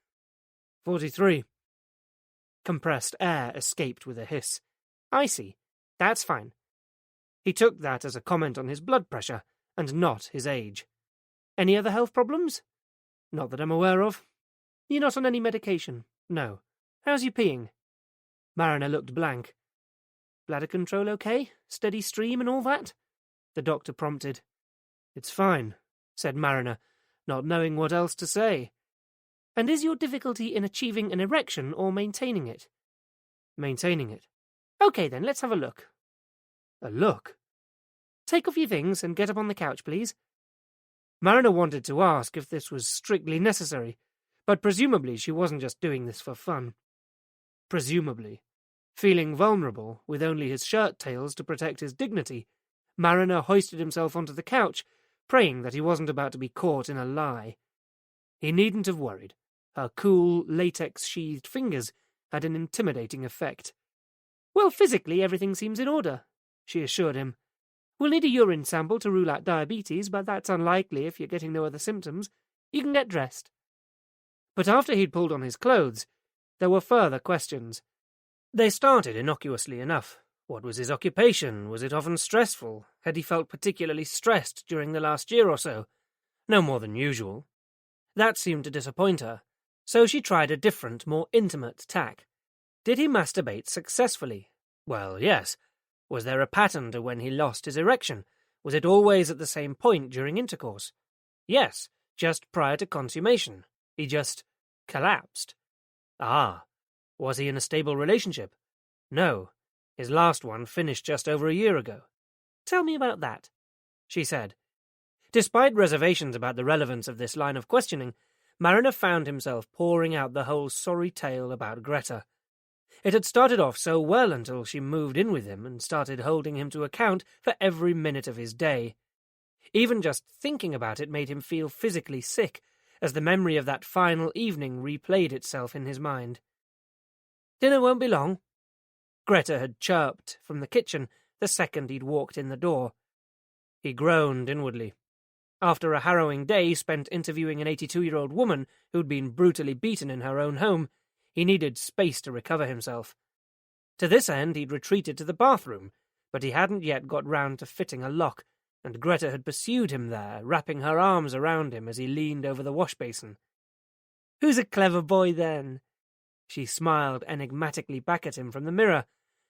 43. Compressed air escaped with a hiss. "I see. That's fine." He took that as a comment on his blood pressure, and not his age. "Any other health problems?" "Not that I'm aware of." "You're not on any medication?" "No." "How's you peeing?" Mariner looked blank. "Bladder control okay? Steady stream and all that?" the doctor prompted. "It's fine," said Mariner, not knowing what else to say. "And is your difficulty in achieving an erection or maintaining it?" "Maintaining it." "Okay then, let's have a look." "A look?" "Take off your things and get up on the couch, please." Mariner wanted to ask if this was strictly necessary, but presumably she wasn't just doing this for fun. Presumably. Feeling vulnerable, with only his shirt tails to protect his dignity, Mariner hoisted himself onto the couch, praying that he wasn't about to be caught in a lie. He needn't have worried. Her cool, latex-sheathed fingers had an intimidating effect. "Well, physically everything seems in order," she assured him. "We'll need a urine sample to rule out diabetes, but that's unlikely if you're getting no other symptoms. You can get dressed." But after he'd pulled on his clothes, there were further questions. They started innocuously enough. What was his occupation? Was it often stressful? Had he felt particularly stressed during the last year or so? No more than usual. That seemed to disappoint her, so she tried a different, more intimate tack. Did he masturbate successfully? Well, yes. Was there a pattern to when he lost his erection? Was it always at the same point during intercourse? Yes, just prior to consummation. He just collapsed. Ah. Was he in a stable relationship? No. His last one finished just over a year ago. "Tell me about that," she said. Despite reservations about the relevance of this line of questioning, Mariner found himself pouring out the whole sorry tale about Greta. It had started off so well until she moved in with him and started holding him to account for every minute of his day. Even just thinking about it made him feel physically sick, as the memory of that final evening replayed itself in his mind. "Dinner won't be long," Greta had chirped from the kitchen the second he'd walked in the door. He groaned inwardly. After a harrowing day spent interviewing an 82-year-old woman who'd been brutally beaten in her own home, he needed space to recover himself. To this end he'd retreated to the bathroom, but he hadn't yet got round to fitting a lock, and Greta had pursued him there, wrapping her arms around him as he leaned over the wash-basin. "Who's a clever boy, then?" She smiled enigmatically back at him from the mirror,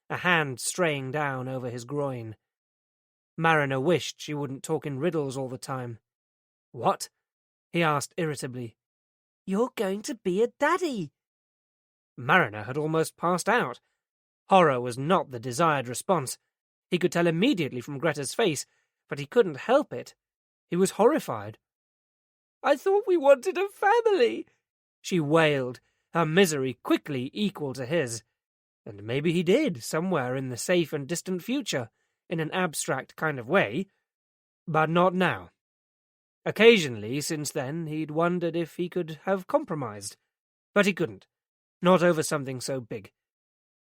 a hand straying down over his groin. Mariner wished she wouldn't talk in riddles all the time. "What?" he asked irritably. "You're going to be a daddy." Mariner had almost passed out. Horror was not the desired response. He could tell immediately from Greta's face, but he couldn't help it. He was horrified. "I thought we wanted a family," she wailed, her misery quickly equal to his. And maybe he did, somewhere in the safe and distant future, in an abstract kind of way. But not now. Occasionally, since then, he'd wondered if he could have compromised. But he couldn't. Not over something so big.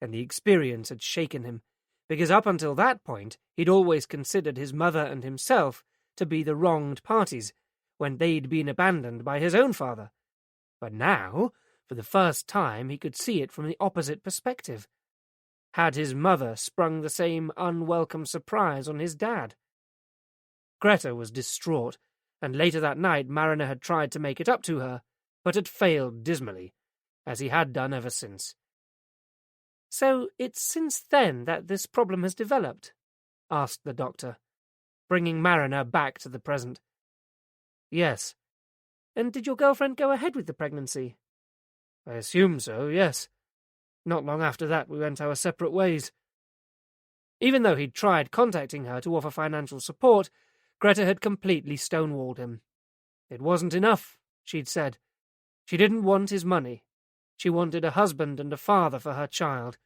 And the experience had shaken him, because up until that point he'd always considered his mother and himself to be the wronged parties, when they'd been abandoned by his own father. But now, for the first time, he could see it from the opposite perspective. Had his mother sprung the same unwelcome surprise on his dad? Greta was distraught, and later that night Mariner had tried to make it up to her, but had failed dismally, as he had done ever since. "So it's since then that this problem has developed?" asked the doctor, bringing Mariner back to the present. "Yes." "And did your girlfriend go ahead with the pregnancy?" "I assume so, yes. Not long after that we went our separate ways." Even though he'd tried contacting her to offer financial support, Greta had completely stonewalled him. It wasn't enough, she'd said. She didn't want his money. She wanted a husband and a father for her child.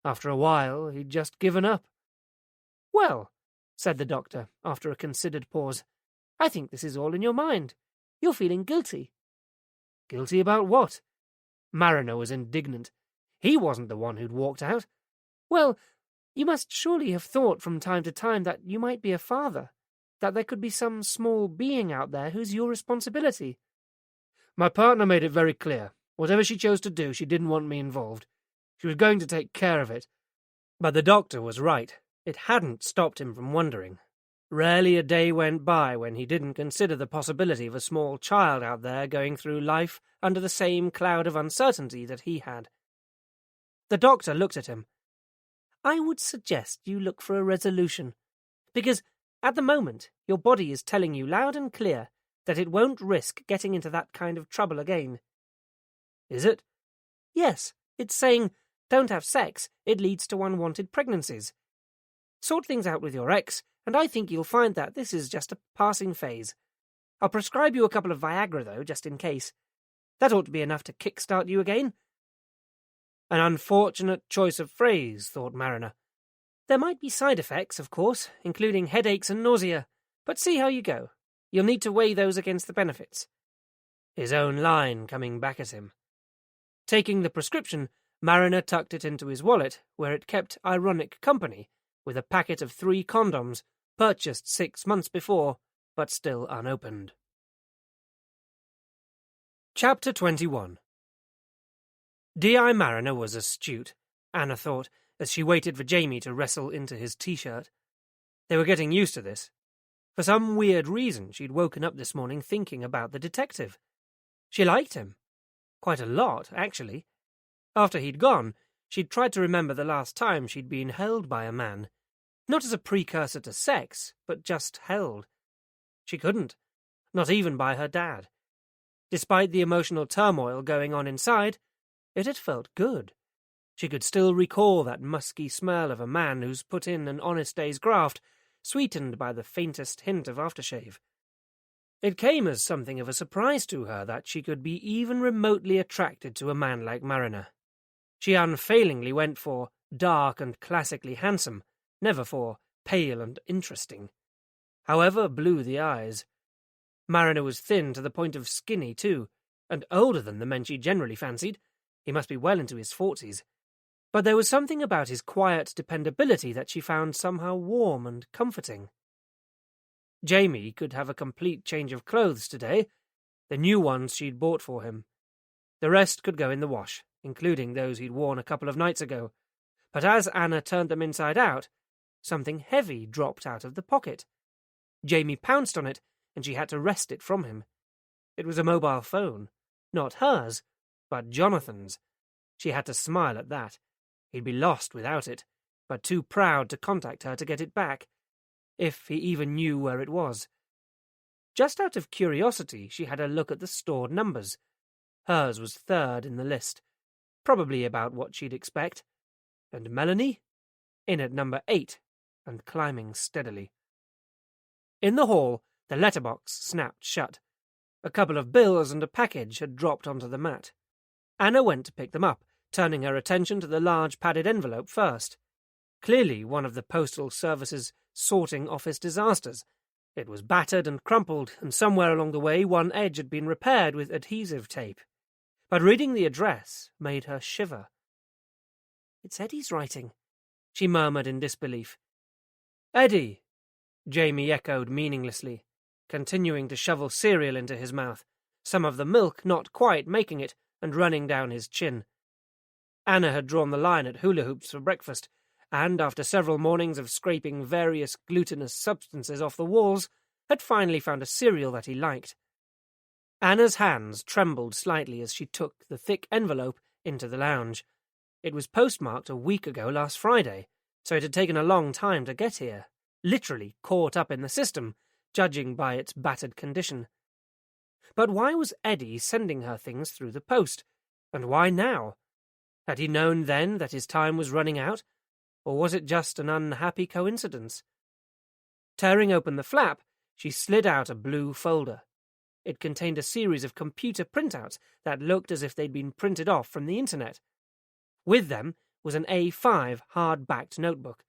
After a while, he'd just given up. "Well," said the doctor, after a considered pause, "I think this is all in your mind. You're feeling guilty." "Guilty about what?" Mariner was indignant. He wasn't the one who'd walked out. "Well, you must surely have thought from time to time that you might be a father, that there could be some small being out there who's your responsibility." "My partner made it very clear. Whatever she chose to do, she didn't want me involved. She was going to take care of it." But the doctor was right. It hadn't stopped him from wondering. Rarely a day went by when he didn't consider the possibility of a small child out there going through life under the same cloud of uncertainty that he had. The doctor looked at him. "I would suggest you look for a resolution, because at the moment your body is telling you loud and clear that it won't risk getting into that kind of trouble again." "Is it?" "Yes, it's saying, don't have sex, it leads to unwanted pregnancies. Sort things out with your ex, and I think you'll find that this is just a passing phase. I'll prescribe you a couple of Viagra, though, just in case. That ought to be enough to kick-start you again." An unfortunate choice of phrase, thought Mariner. There might be side effects, of course, including headaches and nausea, but see how you go. You'll need to weigh those against the benefits. His own line coming back at him. Taking the prescription, Mariner tucked it into his wallet, where it kept ironic company with a packet of 3 condoms, purchased 6 months before, but still unopened. Chapter 21. D.I. Mariner was astute, Anna thought, as she waited for Jamie to wrestle into his T-shirt. They were getting used to this. For some weird reason, she'd woken up this morning thinking about the detective. She liked him. Quite a lot, actually. After he'd gone, she'd tried to remember the last time she'd been held by a man. Not as a precursor to sex, but just held. She couldn't. Not even by her dad. Despite the emotional turmoil going on inside, it had felt good. She could still recall that musky smell of a man who's put in an honest day's graft, sweetened by the faintest hint of aftershave. It came as something of a surprise to her that she could be even remotely attracted to a man like Mariner. She unfailingly went for dark and classically handsome, never for pale and interesting. However blue the eyes. Mariner was thin to the point of skinny, too, and older than the men she generally fancied. He must be well into his 40s. But there was something about his quiet dependability that she found somehow warm and comforting. Jamie could have a complete change of clothes today, the new ones she'd bought for him. The rest could go in the wash, including those he'd worn a couple of nights ago. But as Anna turned them inside out, something heavy dropped out of the pocket. Jamie pounced on it, and she had to wrest it from him. It was a mobile phone. Not hers, but Jonathan's. She had to smile at that. He'd be lost without it, but too proud to contact her to get it back, if he even knew where it was. Just out of curiosity, she had a look at the stored numbers. Hers was third in the list, probably about what she'd expect. And Melanie? In at number 8, and climbing steadily. In the hall, the letterbox snapped shut. A couple of bills and a package had dropped onto the mat. Anna went to pick them up, turning her attention to the large padded envelope first. Clearly one of the Postal Service's sorting office disasters. It was battered and crumpled, and somewhere along the way one edge had been repaired with adhesive tape. But reading the address made her shiver. "It's Eddie's writing," she murmured in disbelief. "Eddie," Jamie echoed meaninglessly, continuing to shovel cereal into his mouth, some of the milk not quite making it and running down his chin. Anna had drawn the line at hula hoops for breakfast, and after several mornings of scraping various glutinous substances off the walls, had finally found a cereal that he liked. Anna's hands trembled slightly as she took the thick envelope into the lounge. It was postmarked a week ago last Friday, so it had taken a long time to get here, literally caught up in the system, judging by its battered condition. But why was Eddie sending her things through the post, and why now? Had he known then that his time was running out, or was it just an unhappy coincidence? Tearing open the flap, she slid out a blue folder. It contained a series of computer printouts that looked as if they'd been printed off from the internet. With them was an A5 hard-backed notebook.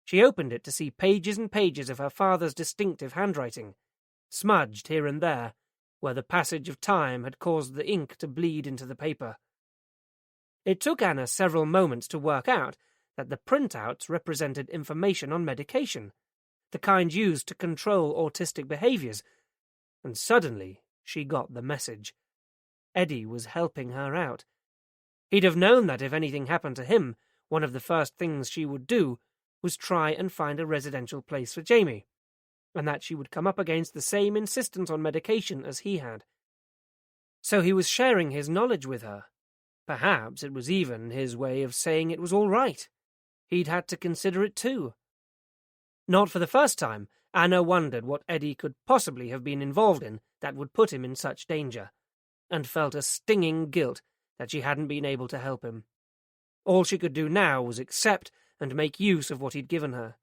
She opened it to see pages and pages of her father's distinctive handwriting, smudged here and there, where the passage of time had caused the ink to bleed into the paper. It took Anna several moments to work out that the printouts represented information on medication, the kind used to control autistic behaviors, and suddenly she got the message. Eddie was helping her out. He'd have known that if anything happened to him, one of the first things she would do was try and find a residential place for Jamie, and that she would come up against the same insistence on medication as he had. So he was sharing his knowledge with her. Perhaps it was even his way of saying it was all right. He'd had to consider it too. Not for the first time, Anna wondered what Eddie could possibly have been involved in that would put him in such danger, and felt a stinging guilt that she hadn't been able to help him. All she could do now was accept and make use of what he'd given her.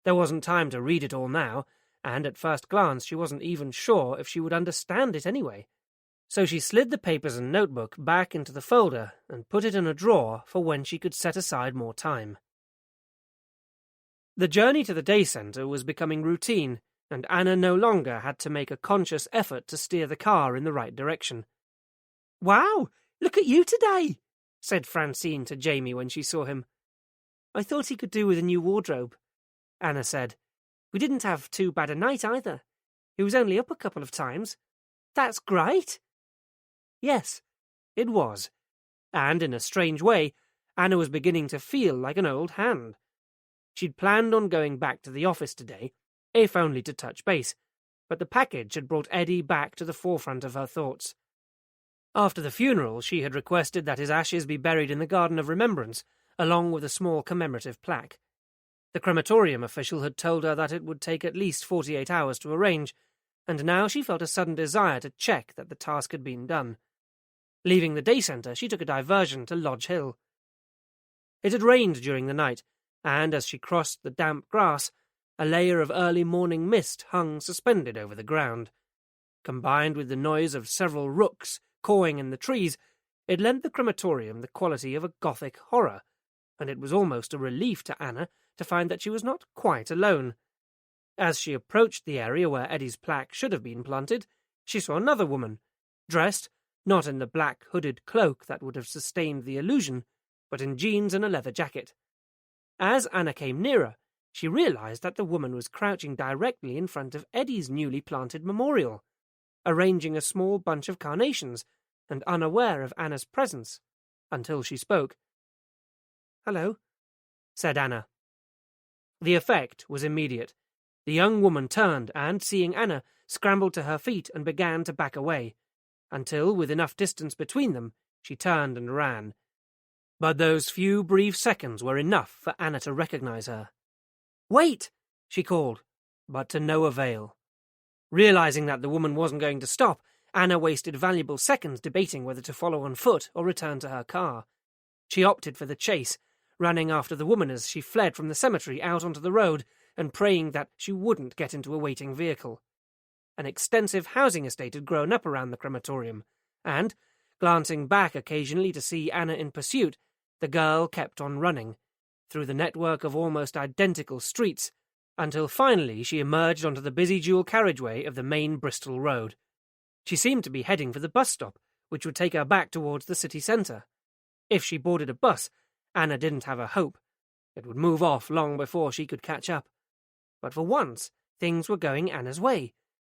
There wasn't time to read it all now, and at first glance she wasn't even sure if she would understand it anyway. So she slid the papers and notebook back into the folder and put it in a drawer for when she could set aside more time. The journey to the day centre was becoming routine, and Anna no longer had to make a conscious effort to steer the car in the right direction. "Wow, look at you today," said Francine to Jamie when she saw him. "I thought he could do with a new wardrobe," Anna said. "We didn't have too bad a night either. He was only up a couple of times." "That's great." Yes, it was, and in a strange way, Anna was beginning to feel like an old hand. She'd planned on going back to the office today, if only to touch base, but the package had brought Eddie back to the forefront of her thoughts. After the funeral, she had requested that his ashes be buried in the Garden of Remembrance, along with a small commemorative plaque. The crematorium official had told her that it would take at least 48 hours to arrange, and now she felt a sudden desire to check that the task had been done. Leaving the day centre, she took a diversion to Lodge Hill. It had rained during the night, and as she crossed the damp grass, a layer of early morning mist hung suspended over the ground. Combined with the noise of several rooks cawing in the trees, it lent the crematorium the quality of a Gothic horror, and it was almost a relief to Anna to find that she was not quite alone. As she approached the area where Eddie's plaque should have been planted, she saw another woman, dressed not in the black hooded cloak that would have sustained the illusion, but in jeans and a leather jacket. As Anna came nearer, she realized that the woman was crouching directly in front of Eddie's newly planted memorial, arranging a small bunch of carnations, and unaware of Anna's presence, until she spoke. "Hello, said Anna. The effect was immediate. The young woman turned and, seeing Anna, scrambled to her feet and began to back away, until, with enough distance between them, she turned and ran. But those few brief seconds were enough for Anna to recognize her. "Wait!" she called, but to no avail. Realizing that the woman wasn't going to stop, Anna wasted valuable seconds debating whether to follow on foot or return to her car. She opted for the chase, running after the woman as she fled from the cemetery out onto the road and praying that she wouldn't get into a waiting vehicle. An extensive housing estate had grown up around the crematorium, and, glancing back occasionally to see Anna in pursuit, the girl kept on running, through the network of almost identical streets, until finally she emerged onto the busy dual carriageway of the main Bristol road. She seemed to be heading for the bus stop, which would take her back towards the city centre. If she boarded a bus, Anna didn't have a hope. It would move off long before she could catch up. But for once, things were going Anna's way,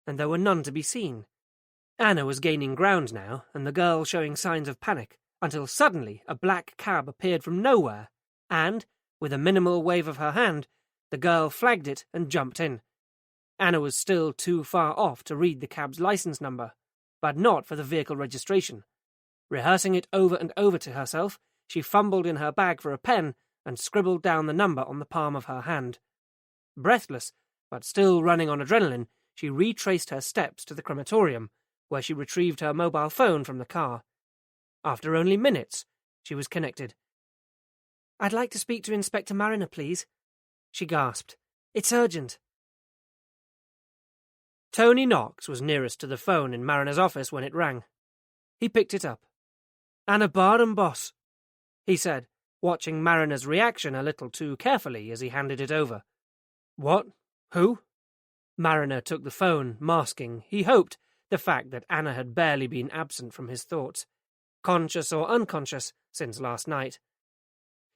and there were none to be seen. Anna was gaining ground now, and the girl showing signs of panic, until suddenly a black cab appeared from nowhere, and, with a minimal wave of her hand, the girl flagged it and jumped in. Anna was still too far off to read the cab's license number, but not for the vehicle registration. Rehearsing it over and over to herself, she fumbled in her bag for a pen and scribbled down the number on the palm of her hand. Breathless, but still running on adrenaline, she retraced her steps to the crematorium, where she retrieved her mobile phone from the car. After only minutes, she was connected. "I'd like to speak to Inspector Mariner, please," she gasped. "It's urgent." Tony Knox was nearest to the phone in Mariner's office when it rang. He picked it up. "Anna Barham, boss," he said, watching Mariner's reaction a little too carefully as he handed it over. "What? Who?" Mariner took the phone, masking, he hoped, the fact that Anna had barely been absent from his thoughts, conscious or unconscious, since last night.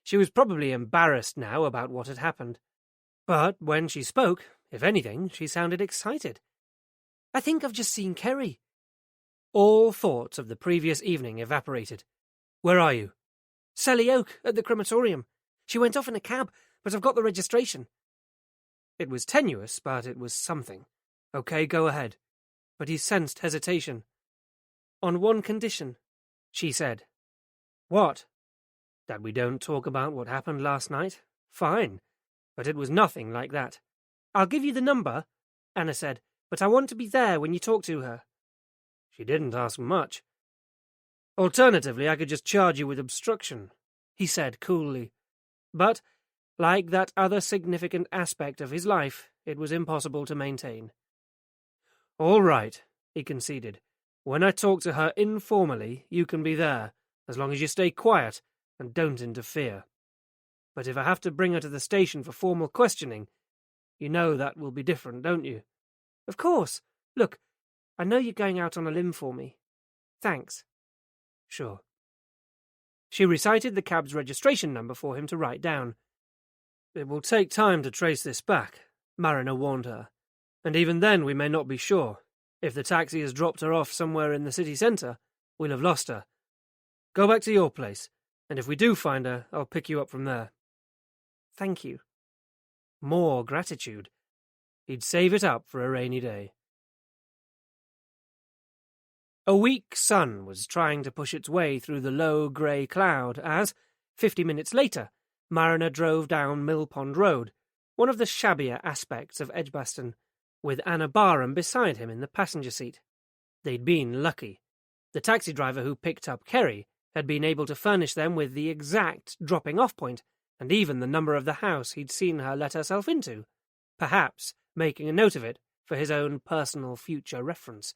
She was probably embarrassed now about what had happened. But when she spoke, if anything, she sounded excited. "I think I've just seen Kerry." All thoughts of the previous evening evaporated. "Where are you?" "Selly Oak, at the crematorium. She went off in a cab, but I've got the registration." It was tenuous, but it was something. "Okay, go ahead." But he sensed hesitation. "On one condition," she said. "What?" "That we don't talk about what happened last night? Fine. But it was nothing like that." "I'll give you the number," Anna said, "but I want to be there when you talk to her." She didn't ask much. "Alternatively, I could just charge you with obstruction," he said coolly. But, like that other significant aspect of his life, it was impossible to maintain. "All right," he conceded. "When I talk to her informally, you can be there, as long as you stay quiet and don't interfere. But if I have to bring her to the station for formal questioning, you know that will be different, don't you?" "Of course. Look, I know you're going out on a limb for me. Thanks." "Sure." She recited the cab's registration number for him to write down. "It will take time to trace this back," Mariner warned her. "And even then we may not be sure. If the taxi has dropped her off somewhere in the city centre, we'll have lost her. Go back to your place, and if we do find her, I'll pick you up from there." "Thank you." More gratitude. He'd save it up for a rainy day. A weak sun was trying to push its way through the low grey cloud as, 50 minutes later, Mariner drove down Mill Pond Road, one of the shabbier aspects of Edgbaston, with Anna Barham beside him in the passenger seat. They'd been lucky. The taxi driver who picked up Kerry had been able to furnish them with the exact dropping-off point, and even the number of the house he'd seen her let herself into, perhaps making a note of it for his own personal future reference.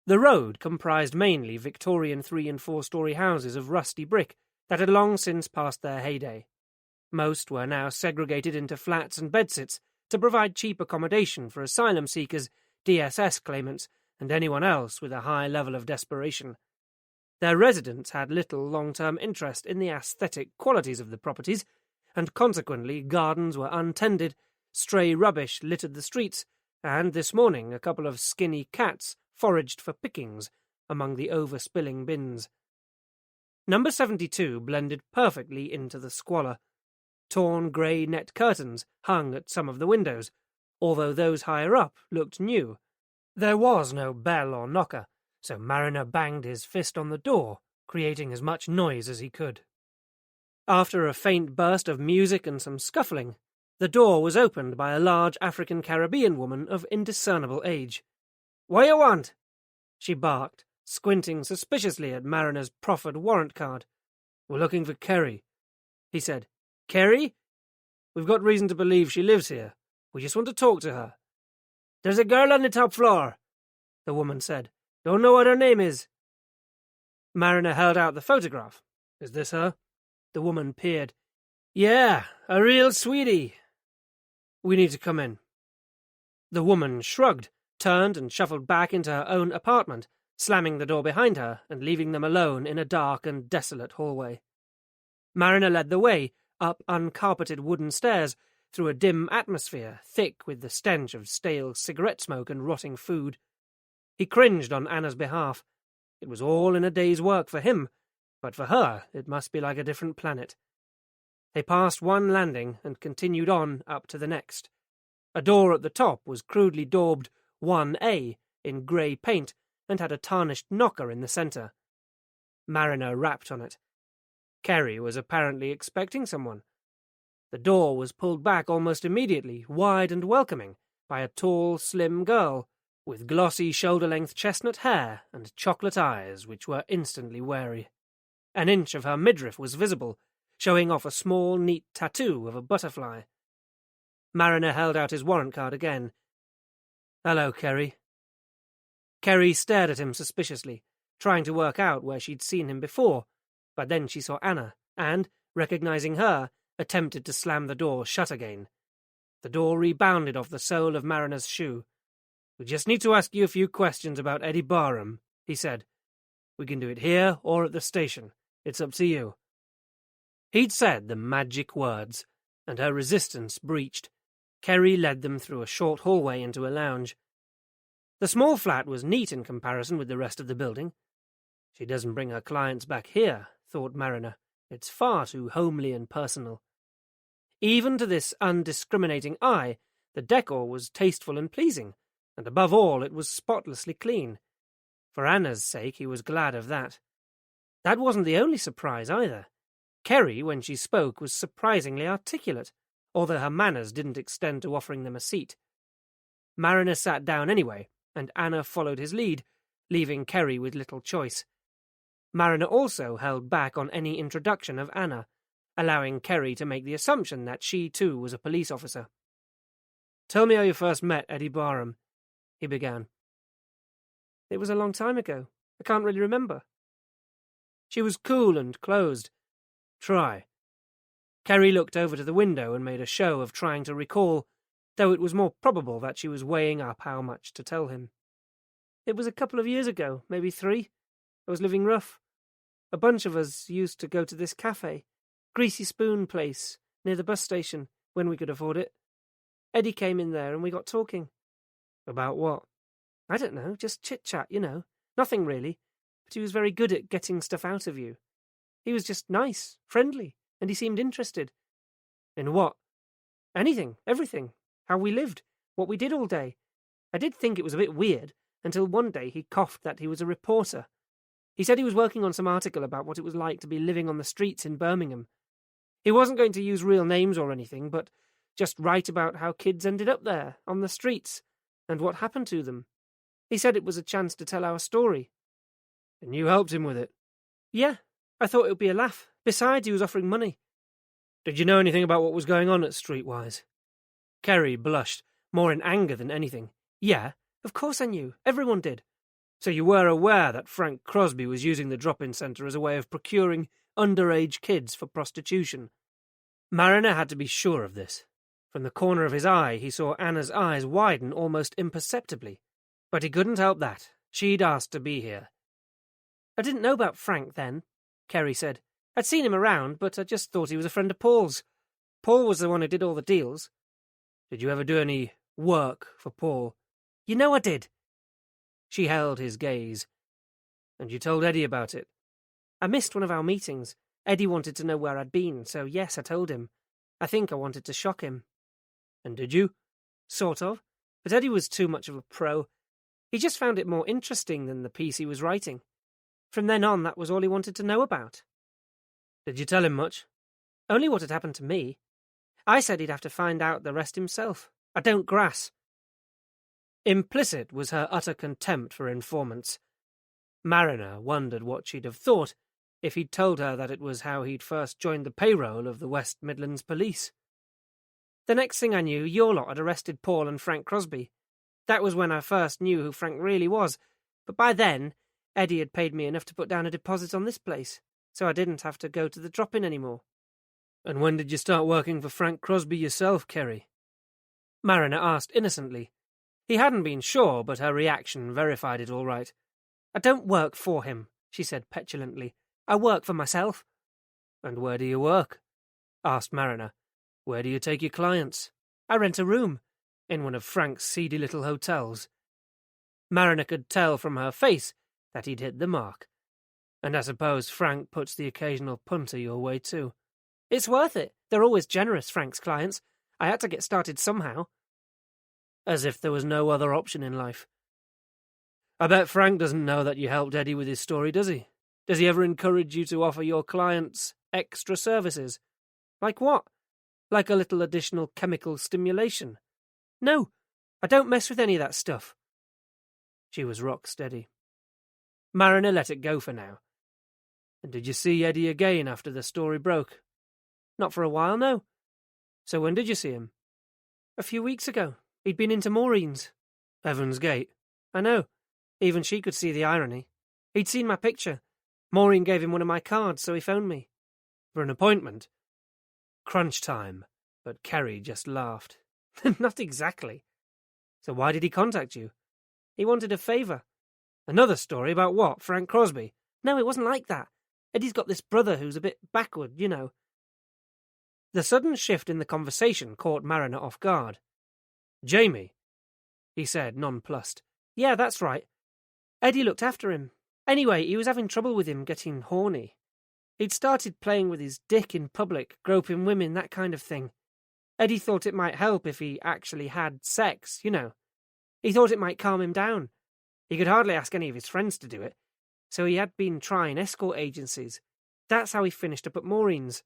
The road comprised mainly Victorian 3- and 4-storey houses of rusty brick that had long since passed their heyday. Most were now segregated into flats and bedsits to provide cheap accommodation for asylum seekers, DSS claimants, and anyone else with a high level of desperation. Their residents had little long-term interest in the aesthetic qualities of the properties, and consequently gardens were untended, stray rubbish littered the streets, and this morning a couple of skinny cats foraged for pickings among the overspilling bins. Number 72 blended perfectly into the squalor. Torn grey net curtains hung at some of the windows, although those higher up looked new. There was no bell or knocker, so Mariner banged his fist on the door, creating as much noise as he could. After a faint burst of music and some scuffling, the door was opened by a large African Caribbean woman of indiscernible age. "What you want?" she barked, squinting suspiciously at Mariner's proffered warrant card. "We're looking for Kerry," he said. "Kerry? We've got reason to believe she lives here. We just want to talk to her." "There's a girl on the top floor," the woman said. "Don't know what her name is." Mariner held out the photograph. "Is this her?" The woman peered. "Yeah, a real sweetie." "We need to come in." The woman shrugged, turned and shuffled back into her own apartment, slamming the door behind her and leaving them alone in a dark and desolate hallway. Mariner led the way up uncarpeted wooden stairs through a dim atmosphere thick with the stench of stale cigarette smoke and rotting food. He cringed on Anna's behalf. It was all in a day's work for him, but for her it must be like a different planet. They passed one landing and continued on up to the next. A door at the top was crudely daubed 1A in grey paint and had a tarnished knocker in the centre. Mariner rapped on it. Kerry was apparently expecting someone. The door was pulled back almost immediately, wide and welcoming, by a tall, slim girl, with glossy shoulder-length chestnut hair and chocolate eyes which were instantly wary. An inch of her midriff was visible, showing off a small, neat tattoo of a butterfly. Mariner held out his warrant card again. "Hello, Kerry." Kerry stared at him suspiciously, trying to work out where she'd seen him before, but then she saw Anna, and, recognizing her, attempted to slam the door shut again. The door rebounded off the sole of Mariner's shoe. "We just need to ask you a few questions about Eddie Barham," he said. "We can do it here or at the station. It's up to you." He'd said the magic words, and her resistance breached. Kerry led them through a short hallway into a lounge. The small flat was neat in comparison with the rest of the building. She doesn't bring her clients back here, thought Mariner. It's far too homely and personal. Even to this undiscriminating eye, the decor was tasteful and pleasing, and above all it was spotlessly clean. For Anna's sake he was glad of that. That wasn't the only surprise either. Kerry, when she spoke, was surprisingly articulate, although her manners didn't extend to offering them a seat. Mariner sat down anyway, and Anna followed his lead, leaving Kerry with little choice. Mariner also held back on any introduction of Anna, allowing Kerry to make the assumption that she too was a police officer. "Tell me how you first met Eddie Barham," he began. "It was a long time ago. I can't really remember." She was cool and closed. "Try." Kerry looked over to the window and made a show of trying to recall, though it was more probable that she was weighing up how much to tell him. "It was a couple of years ago, maybe 3. I was living rough. A bunch of us used to go to this cafe, Greasy Spoon place, near the bus station, when we could afford it. Eddie came in there and we got talking." "About what?" "I don't know, just chit-chat, you know. Nothing really, but he was very good at getting stuff out of you. He was just nice, friendly, and he seemed interested." "In what?" "Anything, everything. How we lived, what we did all day. I did think it was a bit weird, until one day he coughed that he was a reporter. He said he was working on some article about what it was like to be living on the streets in Birmingham. He wasn't going to use real names or anything, but just write about how kids ended up there, on the streets, and what happened to them. He said it was a chance to tell our story." "And you helped him with it?" "Yeah, I thought it would be a laugh. Besides, he was offering money." "Did you know anything about what was going on at Streetwise?" Kerry blushed, more in anger than anything. "Yeah, of course I knew. Everyone did." "So you were aware that Frank Crosby was using the drop-in centre as a way of procuring underage kids for prostitution?" Mariner had to be sure of this. From the corner of his eye he saw Anna's eyes widen almost imperceptibly. But he couldn't help that. She'd asked to be here. "I didn't know about Frank then," Kerry said. "I'd seen him around, but I just thought he was a friend of Paul's. Paul was the one who did all the deals." "Did you ever do any work for Paul?" "You know I did." She held his gaze. "And you told Eddie about it?" "I missed one of our meetings. Eddie wanted to know where I'd been, so yes, I told him. I think I wanted to shock him. And did you? Sort of. But Eddie was too much of a pro. He just found it more interesting than the piece he was writing. From then on, that was all he wanted to know about. Did you tell him much? Only what had happened to me. I said he'd have to find out the rest himself. I don't grass. Implicit was her utter contempt for informants. Mariner wondered what she'd have thought if he'd told her that it was how he'd first joined the payroll of the West Midlands Police. The next thing I knew, your lot had arrested Paul and Frank Crosby. That was when I first knew who Frank really was, but by then, Eddie had paid me enough to put down a deposit on this place, so I didn't have to go to the drop-in anymore. And when did you start working for Frank Crosby yourself, Kerry? Mariner asked innocently. He hadn't been sure, but her reaction verified it all right. I don't work for him, she said petulantly. I work for myself. And where do you work? Asked Mariner. Where do you take your clients? I rent a room. In one of Frank's seedy little hotels. Mariner could tell from her face that he'd hit the mark. And I suppose Frank puts the occasional punter your way too. It's worth it. They're always generous, Frank's clients. I had to get started somehow. As if there was no other option in life. I bet Frank doesn't know that you helped Eddie with his story, does he? Does he ever encourage you to offer your clients extra services? Like what? Like a little additional chemical stimulation? No, I don't mess with any of that stuff. She was rock steady. Mariner let it go for now. And did you see Eddie again after the story broke? Not for a while, no. So when did you see him? A few weeks ago. He'd been into Maureen's. Heaven's Gate. I know. Even she could see the irony. He'd seen my picture. Maureen gave him one of my cards, so he phoned me. For an appointment? Crunch time. But Kerry just laughed. Not exactly. So why did he contact you? He wanted a favour. Another story about what? Frank Crosby? No, it wasn't like that. Eddie's got this brother who's a bit backward, you know. The sudden shift in the conversation caught Mariner off guard. Jamie, he said, nonplussed. Yeah, that's right. Eddie looked after him. Anyway, he was having trouble with him getting horny. He'd started playing with his dick in public, groping women, that kind of thing. Eddie thought it might help if he actually had sex, you know. He thought it might calm him down. He could hardly ask any of his friends to do it, so he had been trying escort agencies. That's how he finished up at Maureen's.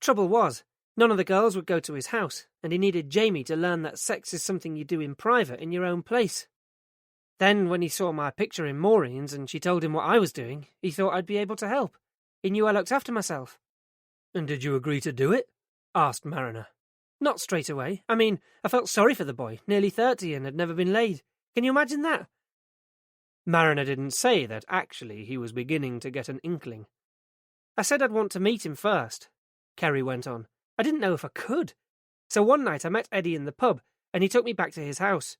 Trouble was, none of the girls would go to his house, and he needed Jamie to learn that sex is something you do in private in your own place. Then, when he saw my picture in Maureen's and she told him what I was doing, he thought I'd be able to help. He knew I looked after myself. And did you agree to do it? Asked Mariner. Not straight away. I mean, I felt sorry for the boy, nearly 30 and had never been laid. Can you imagine that? Mariner didn't say that actually he was beginning to get an inkling. I said I'd want to meet him first, Kerry went on. I didn't know if I could. So one night I met Eddie in the pub, and he took me back to his house.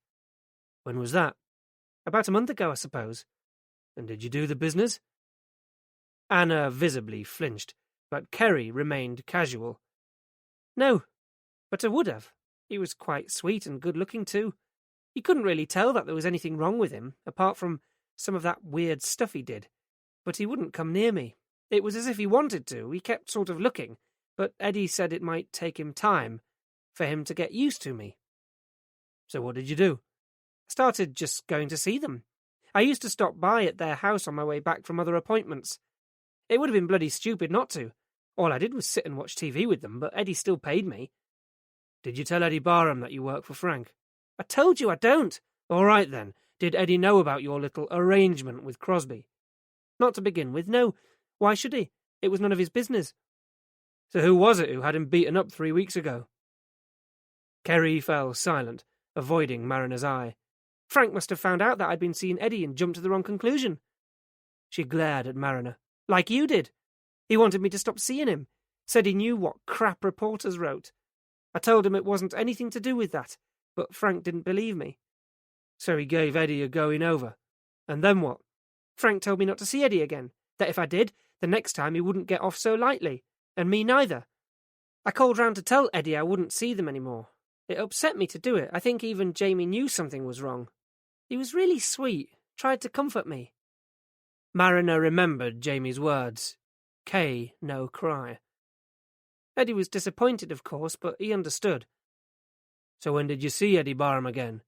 When was that? About a month ago, I suppose. And did you do the business? Anna visibly flinched, but Kerry remained casual. No, but I would have. He was quite sweet and good-looking, too. You couldn't really tell that there was anything wrong with him, apart from some of that weird stuff he did. But he wouldn't come near me. It was as if he wanted to. He kept sort of looking, but Eddie said it might take him time for him to get used to me. So what did you do? I started just going to see them. I used to stop by at their house on my way back from other appointments. It would have been bloody stupid not to. All I did was sit and watch TV with them, but Eddie still paid me. Did you tell Eddie Barham that you work for Frank? I told you I don't. All right, then. Did Eddie know about your little arrangement with Crosby? Not to begin with, no. Why should he? It was none of his business. So who was it who had him beaten up 3 weeks ago? Kerry fell silent, avoiding Mariner's eye. Frank must have found out that I'd been seeing Eddie and jumped to the wrong conclusion. She glared at Mariner. Like you did. He wanted me to stop seeing him. Said he knew what crap reporters wrote. I told him it wasn't anything to do with that, but Frank didn't believe me. So he gave Eddie a going over. And then what? Frank told me not to see Eddie again, that if I did, the next time he wouldn't get off so lightly, and me neither. I called round to tell Eddie I wouldn't see them anymore. It upset me to do it. I think even Jamie knew something was wrong. He was really sweet, tried to comfort me. Mariner remembered Jamie's words. K, no cry. Eddie was disappointed, of course, but he understood. So when did you see Eddie Barham again?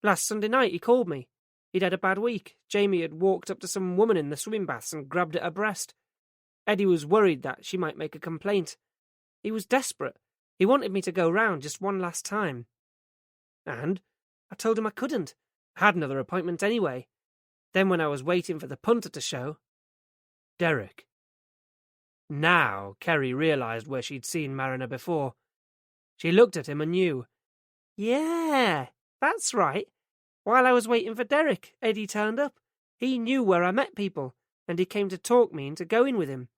Last Sunday night he called me. He'd had a bad week. Jamie had walked up to some woman in the swimming baths and grabbed at her breast. Eddie was worried that she might make a complaint. He was desperate. He wanted me to go round just one last time. And I told him I couldn't. I had another appointment anyway. Then when I was waiting for the punter to show... Derek. Now Kerry realised where she'd seen Mariner before. She looked at him and knew. Yeah, that's right. While I was waiting for Derek, Eddie turned up. He knew where I met people, and he came to talk me into going with him.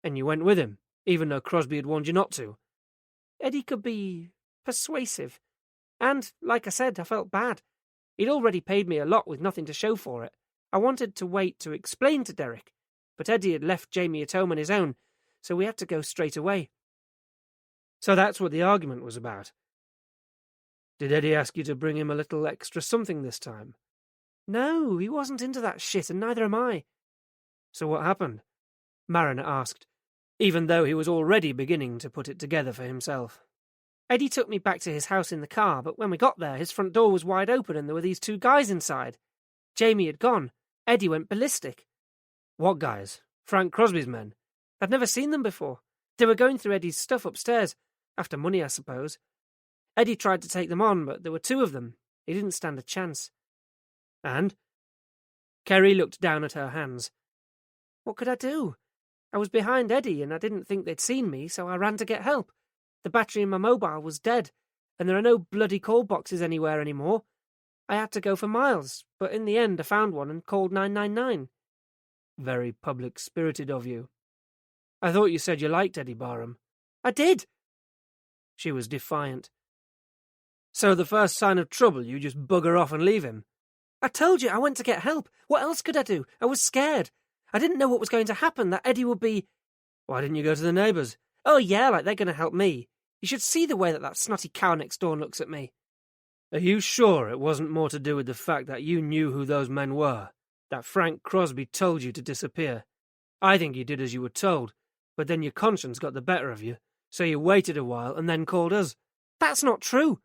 And you went with him, even though Crosby had warned you not to? Eddie could be persuasive. And, like I said, I felt bad. He'd already paid me a lot with nothing to show for it. I wanted to wait to explain to Derek, but Eddie had left Jamie at home on his own, so we had to go straight away. So that's what the argument was about. Did Eddie ask you to bring him a little extra something this time? No, he wasn't into that shit, and neither am I. So what happened? Mariner asked, even though he was already beginning to put it together for himself. Eddie took me back to his house in the car, but when we got there, his front door was wide open and there were these two guys inside. Jamie had gone. Eddie went ballistic. What guys? Frank Crosby's men? I'd never seen them before. They were going through Eddie's stuff upstairs. After money, I suppose. Eddie tried to take them on, but there were two of them. He didn't stand a chance. And? Kerry looked down at her hands. What could I do? I was behind Eddie, and I didn't think they'd seen me, so I ran to get help. The battery in my mobile was dead, and there are no bloody call boxes anywhere anymore. I had to go for miles, but in the end I found one and called 999. Very public-spirited of you. I thought you said you liked Eddie Barham. I did! She was defiant. So the first sign of trouble, you just bugger off and leave him? I told you I went to get help. What else could I do? I was scared. I didn't know what was going to happen, that Eddie would be... Why didn't you go to the neighbours? Oh yeah, like they're going to help me. You should see the way that snotty cow next door looks at me. Are you sure it wasn't more to do with the fact that you knew who those men were? That Frank Crosby told you to disappear? I think you did as you were told, but then your conscience got the better of you, so you waited a while and then called us. That's not true.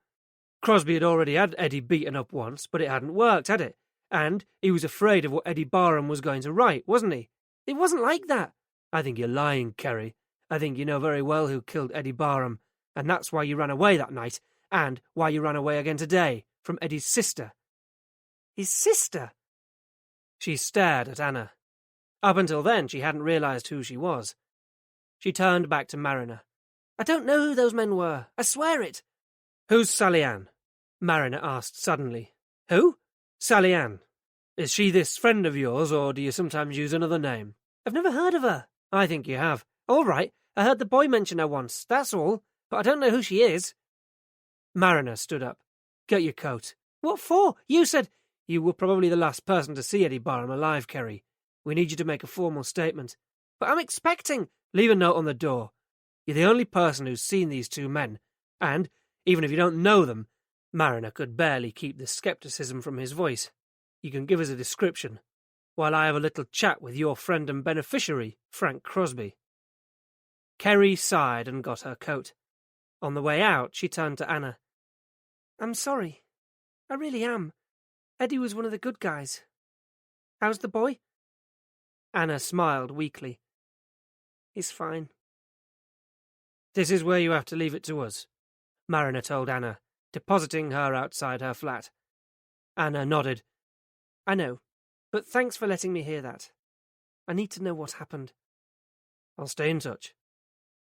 Crosby had already had Eddie beaten up once, but it hadn't worked, had it? And he was afraid of what Eddie Barham was going to write, wasn't he? It wasn't like that. I think you're lying, Kerry. I think you know very well who killed Eddie Barham, and that's why you ran away that night, and why you ran away again today, from Eddie's sister. His sister? She stared at Anna. Up until then, she hadn't realised who she was. She turned back to Mariner. I don't know who those men were. I swear it. Who's Sally Ann? Mariner asked suddenly. Who? Sally Ann. Is she this friend of yours, or do you sometimes use another name? I've never heard of her. I think you have. All right, I heard the boy mention her once, that's all, but I don't know who she is. Mariner stood up. Get your coat. What for? You said... You were probably the last person to see Eddie Barham alive, Kerry. We need you to make a formal statement. But I'm expecting... Leave a note on the door. You're the only person who's seen these two men, and, even if you don't know them, Mariner could barely keep the scepticism from his voice. You can give us a description, while I have a little chat with your friend and beneficiary, Frank Crosby. Kerry sighed and got her coat. On the way out, she turned to Anna. I'm sorry. I really am. Eddie was one of the good guys. How's the boy? Anna smiled weakly. He's fine. This is where you have to leave it to us, Mariner told Anna, depositing her outside her flat. Anna nodded. I know, but thanks for letting me hear that. I need to know what happened. I'll stay in touch.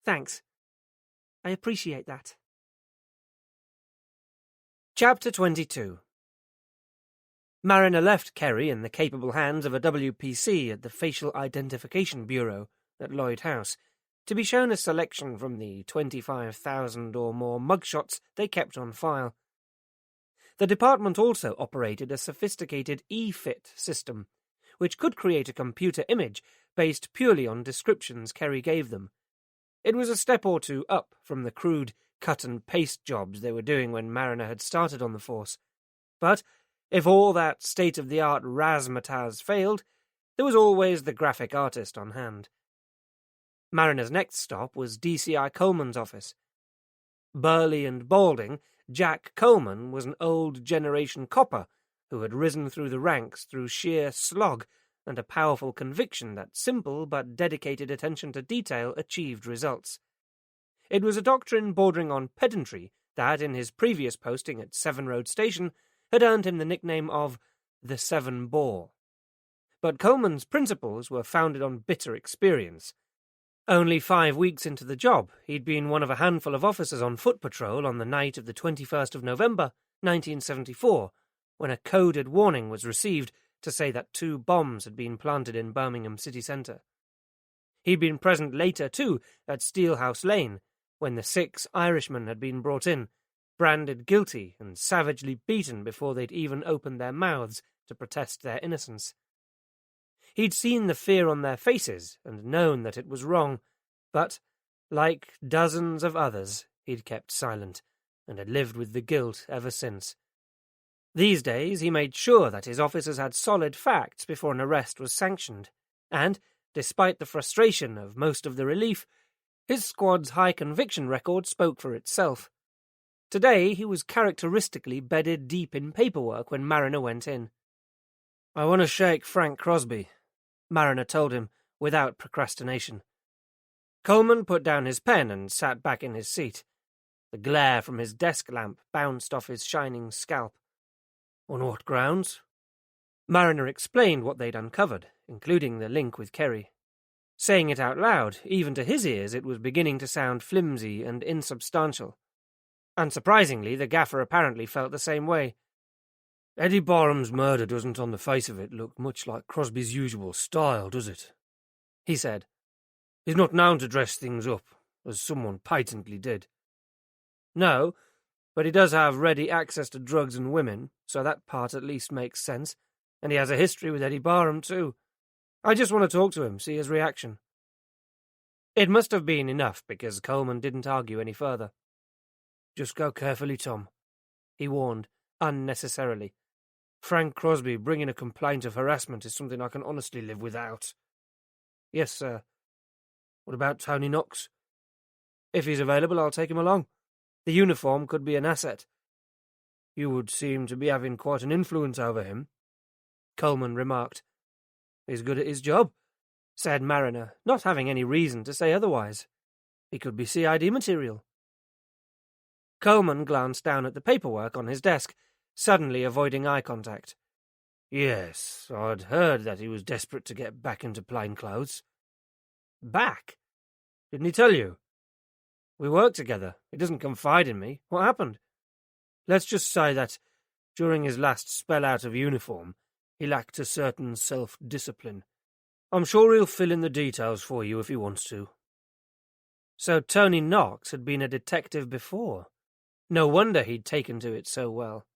Thanks. I appreciate that. Chapter 22. Mariner left Kerry in the capable hands of a WPC at the Facial Identification Bureau at Lloyd House, to be shown a selection from the 25,000 or more mugshots they kept on file. The department also operated a sophisticated e-fit system, which could create a computer image based purely on descriptions Kerry gave them. It was a step or two up from the crude cut-and-paste jobs they were doing when Mariner had started on the force. But if all that state-of-the-art razzmatazz failed, there was always the graphic artist on hand. Mariner's next stop was DCI Coleman's office. Burly and balding, Jack Coleman was an old generation copper who had risen through the ranks through sheer slog and a powerful conviction that simple but dedicated attention to detail achieved results. It was a doctrine bordering on pedantry that, in his previous posting at Seven Road Station, had earned him the nickname of the Seven Bore. But Coleman's principles were founded on bitter experience. Only 5 weeks into the job, he'd been one of a handful of officers on foot patrol on the night of the 21st of November, 1974, when a coded warning was received to say that 2 bombs had been planted in Birmingham city centre. He'd been present later, too, at Steelhouse Lane, when the 6 Irishmen had been brought in, branded guilty and savagely beaten before they'd even opened their mouths to protest their innocence. He'd seen the fear on their faces and known that it was wrong, but, like dozens of others, he'd kept silent and had lived with the guilt ever since. These days he made sure that his officers had solid facts before an arrest was sanctioned, and, despite the frustration of most of the relief, his squad's high conviction record spoke for itself. Today he was characteristically bedded deep in paperwork when Mariner went in. "I want to shake Frank Crosby," Mariner told him, without procrastination. Coleman put down his pen and sat back in his seat. The glare from his desk lamp bounced off his shining scalp. "On what grounds?" Mariner explained what they'd uncovered, including the link with Kerry. Saying it out loud, even to his ears, it was beginning to sound flimsy and insubstantial. Unsurprisingly, the gaffer apparently felt the same way. "Eddie Barham's murder doesn't on the face of it look much like Crosby's usual style, does it?" he said. "He's not known to dress things up, as someone patently did." "No, but he does have ready access to drugs and women, so that part at least makes sense, and he has a history with Eddie Barham, too. I just want to talk to him, see his reaction." It must have been enough, because Coleman didn't argue any further. "Just go carefully, Tom," he warned, unnecessarily. "Frank Crosby bringing a complaint of harassment is something I can honestly live without." "Yes, sir." "What about Tony Knox?" "If he's available, I'll take him along. The uniform could be an asset." "You would seem to be having quite an influence over him," Coleman remarked. "He's good at his job," said Mariner, not having any reason to say otherwise. "He could be CID material." Coleman glanced down at the paperwork on his desk, suddenly avoiding eye contact. "Yes, I'd heard that he was desperate to get back into plain clothes." "Back? Didn't he tell you?" "We work together. He doesn't confide in me. What happened?" "Let's just say that, during his last spell out of uniform, he lacked a certain self-discipline. I'm sure he'll fill in the details for you if he wants to." So Tony Knox had been a detective before. No wonder he'd taken to it so well.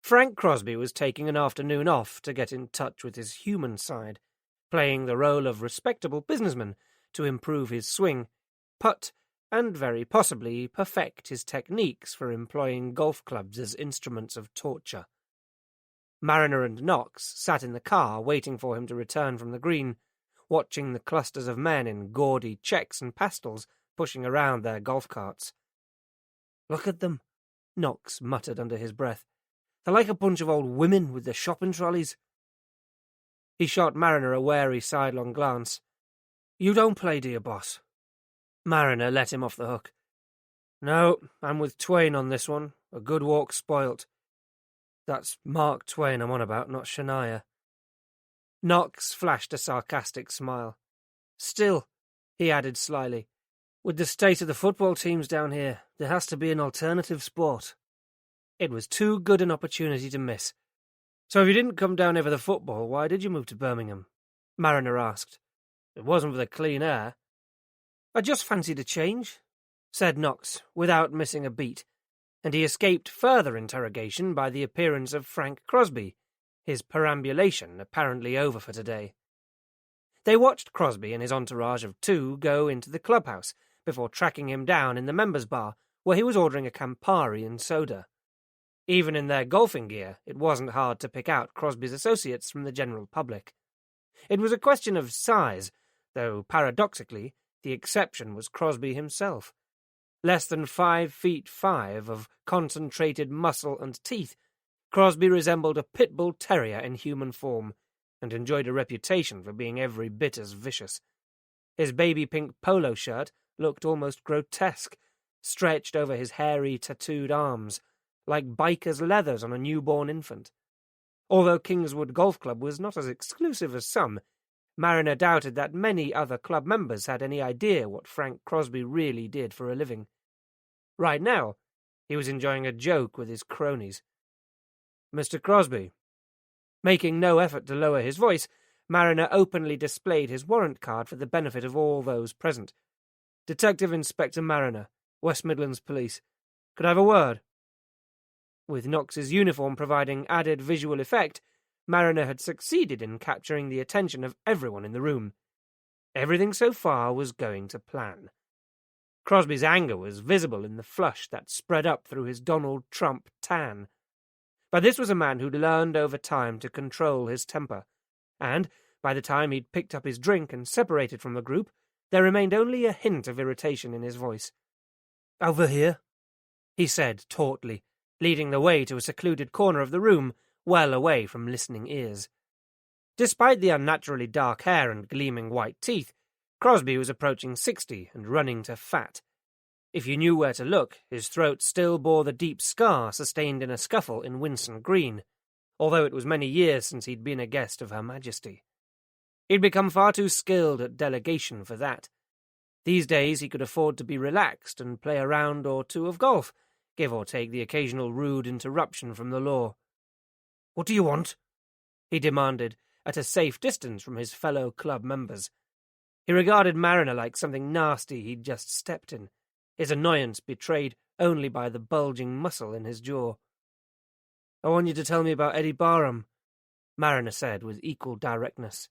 Frank Crosby was taking an afternoon off to get in touch with his human side, playing the role of respectable businessman to improve his swing, putt, and very possibly perfect his techniques for employing golf clubs as instruments of torture. Mariner and Knox sat in the car waiting for him to return from the green, watching the clusters of men in gaudy checks and pastels pushing around their golf carts. "Look at them," Knox muttered under his breath. "They're like a bunch of old women with their shopping trolleys." He shot Mariner a wary sidelong glance. "You don't play, do you, boss?" Mariner let him off the hook. "No, I'm with Twain on this one. A good walk spoilt. That's Mark Twain I'm on about, not Shania." Knox flashed a sarcastic smile. "Still," he added slyly, "with the state of the football teams down here, there has to be an alternative sport." It was too good an opportunity to miss. "So if you didn't come down here for the football, why did you move to Birmingham?" Mariner asked. "It wasn't for the clean air." "I just fancied a change," said Knox, without missing a beat, and he escaped further interrogation by the appearance of Frank Crosby, his perambulation apparently over for today. They watched Crosby and his entourage of 2 go into the clubhouse before tracking him down in the members' bar, where he was ordering a Campari and soda. Even in their golfing gear, it wasn't hard to pick out Crosby's associates from the general public. It was a question of size, though paradoxically the exception was Crosby himself. Less than 5'5" of concentrated muscle and teeth, Crosby resembled a pit bull terrier in human form, and enjoyed a reputation for being every bit as vicious. His baby pink polo shirt looked almost grotesque, stretched over his hairy, tattooed arms, like biker's leathers on a newborn infant. Although Kingswood Golf Club was not as exclusive as some, Mariner doubted that many other club members had any idea what Frank Crosby really did for a living. Right now, he was enjoying a joke with his cronies. "Mr. Crosby." Making no effort to lower his voice, Mariner openly displayed his warrant card for the benefit of all those present. "Detective Inspector Mariner, West Midlands Police. Could I have a word?" With Knox's uniform providing added visual effect, Mariner had succeeded in capturing the attention of everyone in the room. Everything so far was going to plan. Crosby's anger was visible in the flush that spread up through his Donald Trump tan. But this was a man who'd learned over time to control his temper, and by the time he'd picked up his drink and separated from the group, there remained only a hint of irritation in his voice. "Over here," he said tautly, leading the way to a secluded corner of the room, well away from listening ears. Despite the unnaturally dark hair and gleaming white teeth, Crosby was approaching 60 and running to fat. If you knew where to look, his throat still bore the deep scar sustained in a scuffle in Winson Green, although it was many years since he'd been a guest of Her Majesty. He'd become far too skilled at delegation for that. These days he could afford to be relaxed and play a round or two of golf, give or take the occasional rude interruption from the law. "What do you want?" he demanded, at a safe distance from his fellow club members. He regarded Mariner like something nasty he'd just stepped in, his annoyance betrayed only by the bulging muscle in his jaw. "I want you to tell me about Eddie Barham," Mariner said with equal directness.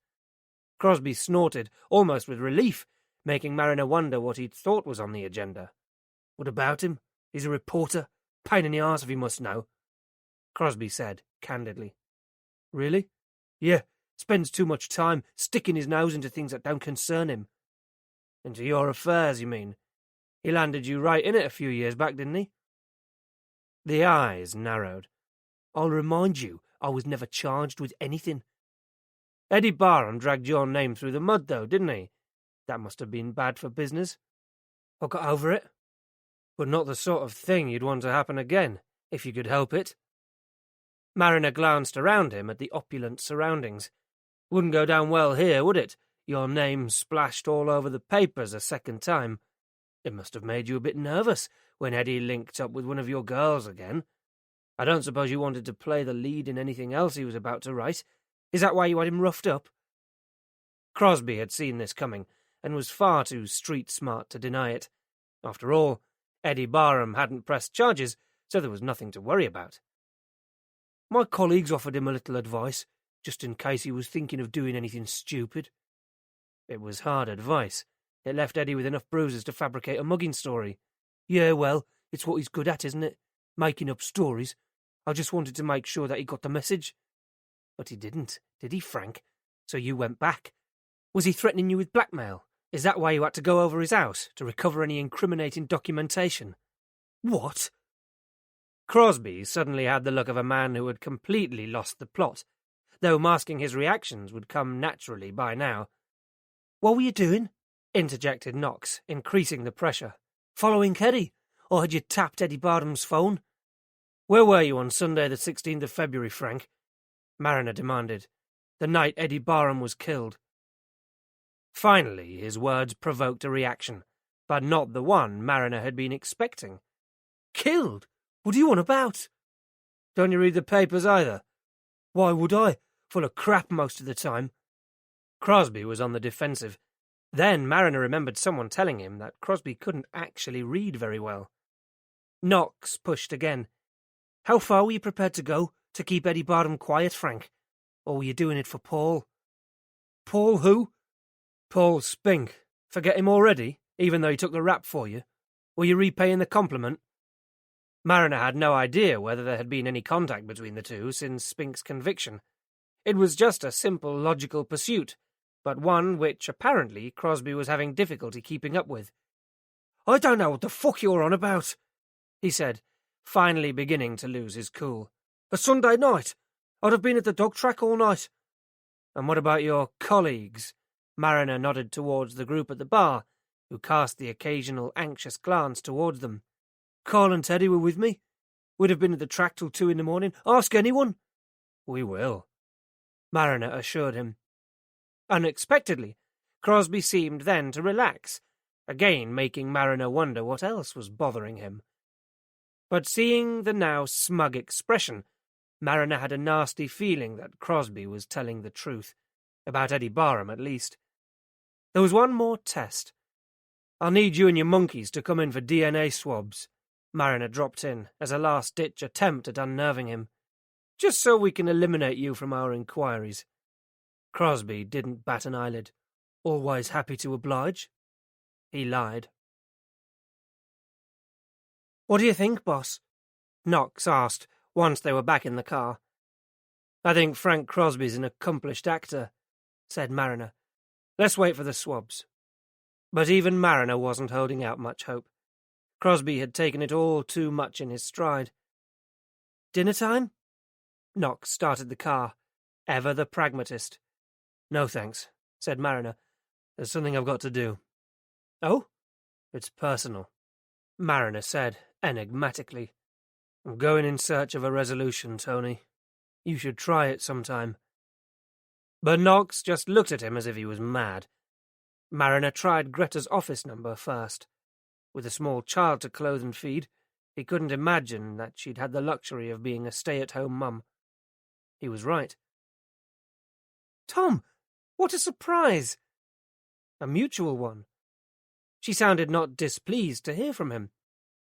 Crosby snorted, almost with relief, making Mariner wonder what he'd thought was on the agenda. "What about him? He's a reporter. Pain in the arse if he must know," Crosby said candidly. "Really?" "Yeah, spends too much time sticking his nose into things that don't concern him." "Into your affairs, you mean? He landed you right in it a few years back, didn't he?" The eyes narrowed. "I'll remind you, I was never charged with anything." "Eddie Barham dragged your name through the mud, though, didn't he? That must have been bad for business." "I got over it. But not the sort of thing you'd want to happen again, if you could help it." Mariner glanced around him at the opulent surroundings. "Wouldn't go down well here, would it? Your name splashed all over the papers a second time. It must have made you a bit nervous when Eddie linked up with one of your girls again. I don't suppose you wanted to play the lead in anything else he was about to write. Is that why you had him roughed up?" Crosby had seen this coming, and was far too street-smart to deny it. After all, Eddie Barham hadn't pressed charges, so there was nothing to worry about. "My colleagues offered him a little advice, just in case he was thinking of doing anything stupid." It was hard advice. It left Eddie with enough bruises to fabricate a mugging story. "Yeah, well, it's what he's good at, isn't it? Making up stories. I just wanted to make sure that he got the message." "But he didn't, did he, Frank? So you went back. Was he threatening you with blackmail? Is that why you had to go over his house, to recover any incriminating documentation?" "What?" Crosby suddenly had the look of a man who had completely lost the plot, though masking his reactions would come naturally by now. "What were you doing?" interjected Knox, increasing the pressure. "Following Eddie? Or had you tapped Eddie Barham's phone?" "Where were you on Sunday the 16th of February, Frank?" Mariner demanded. "The night Eddie Barham was killed." Finally, his words provoked a reaction, but not the one Mariner had been expecting. "Killed? What are you on about?" "Don't you read the papers either?" "Why would I? Full of crap most of the time." Crosby was on the defensive. Then Mariner remembered someone telling him that Crosby couldn't actually read very well. Knox pushed again. "How far were you prepared to go to keep Eddie Barham quiet, Frank? Or were you doing it for Paul?" "Paul who?" "Paul Spink. Forget him already, even though he took the rap for you? Were you repaying the compliment?" Mariner had no idea whether there had been any contact between the two since Spink's conviction. It was just a simple logical pursuit. but one which apparently Crosby was having difficulty keeping up with. "I don't know what the fuck you're on about," he said, finally beginning to lose his cool. "A Sunday night? I'd have been at the dog track all night." "And what about your colleagues?" Mariner nodded towards the group at the bar, who cast the occasional anxious glance towards them. "Carl and Teddy were with me. We'd have been at the track till 2 a.m. Ask anyone." "We will," Mariner assured him. Unexpectedly, Crosby seemed then to relax, again making Mariner wonder what else was bothering him. But seeing the now smug expression, Mariner had a nasty feeling that Crosby was telling the truth, about Eddie Barham at least. There was one more test. "I'll need you and your monkeys to come in for DNA swabs," Mariner dropped in as a last-ditch attempt at unnerving him. "Just so we can eliminate you from our inquiries." Crosby didn't bat an eyelid. "Always happy to oblige." He lied. "What do you think, boss?" Knox asked once they were back in the car. "I think Frank Crosby's an accomplished actor," said Mariner. "Let's wait for the swabs." But even Mariner wasn't holding out much hope. Crosby had taken it all too much in his stride. "Dinner time?" Knox started the car, ever the pragmatist. "No thanks," said Mariner. "There's something I've got to do." "Oh?" "It's personal," Mariner said enigmatically. "I'm going in search of a resolution, Tony. You should try it sometime." But Knox just looked at him as if he was mad. Mariner tried Greta's office number first. With a small child to clothe and feed, he couldn't imagine that she'd had the luxury of being a stay-at-home mum. He was right. "Tom, what a surprise!" A mutual one. She sounded not displeased to hear from him.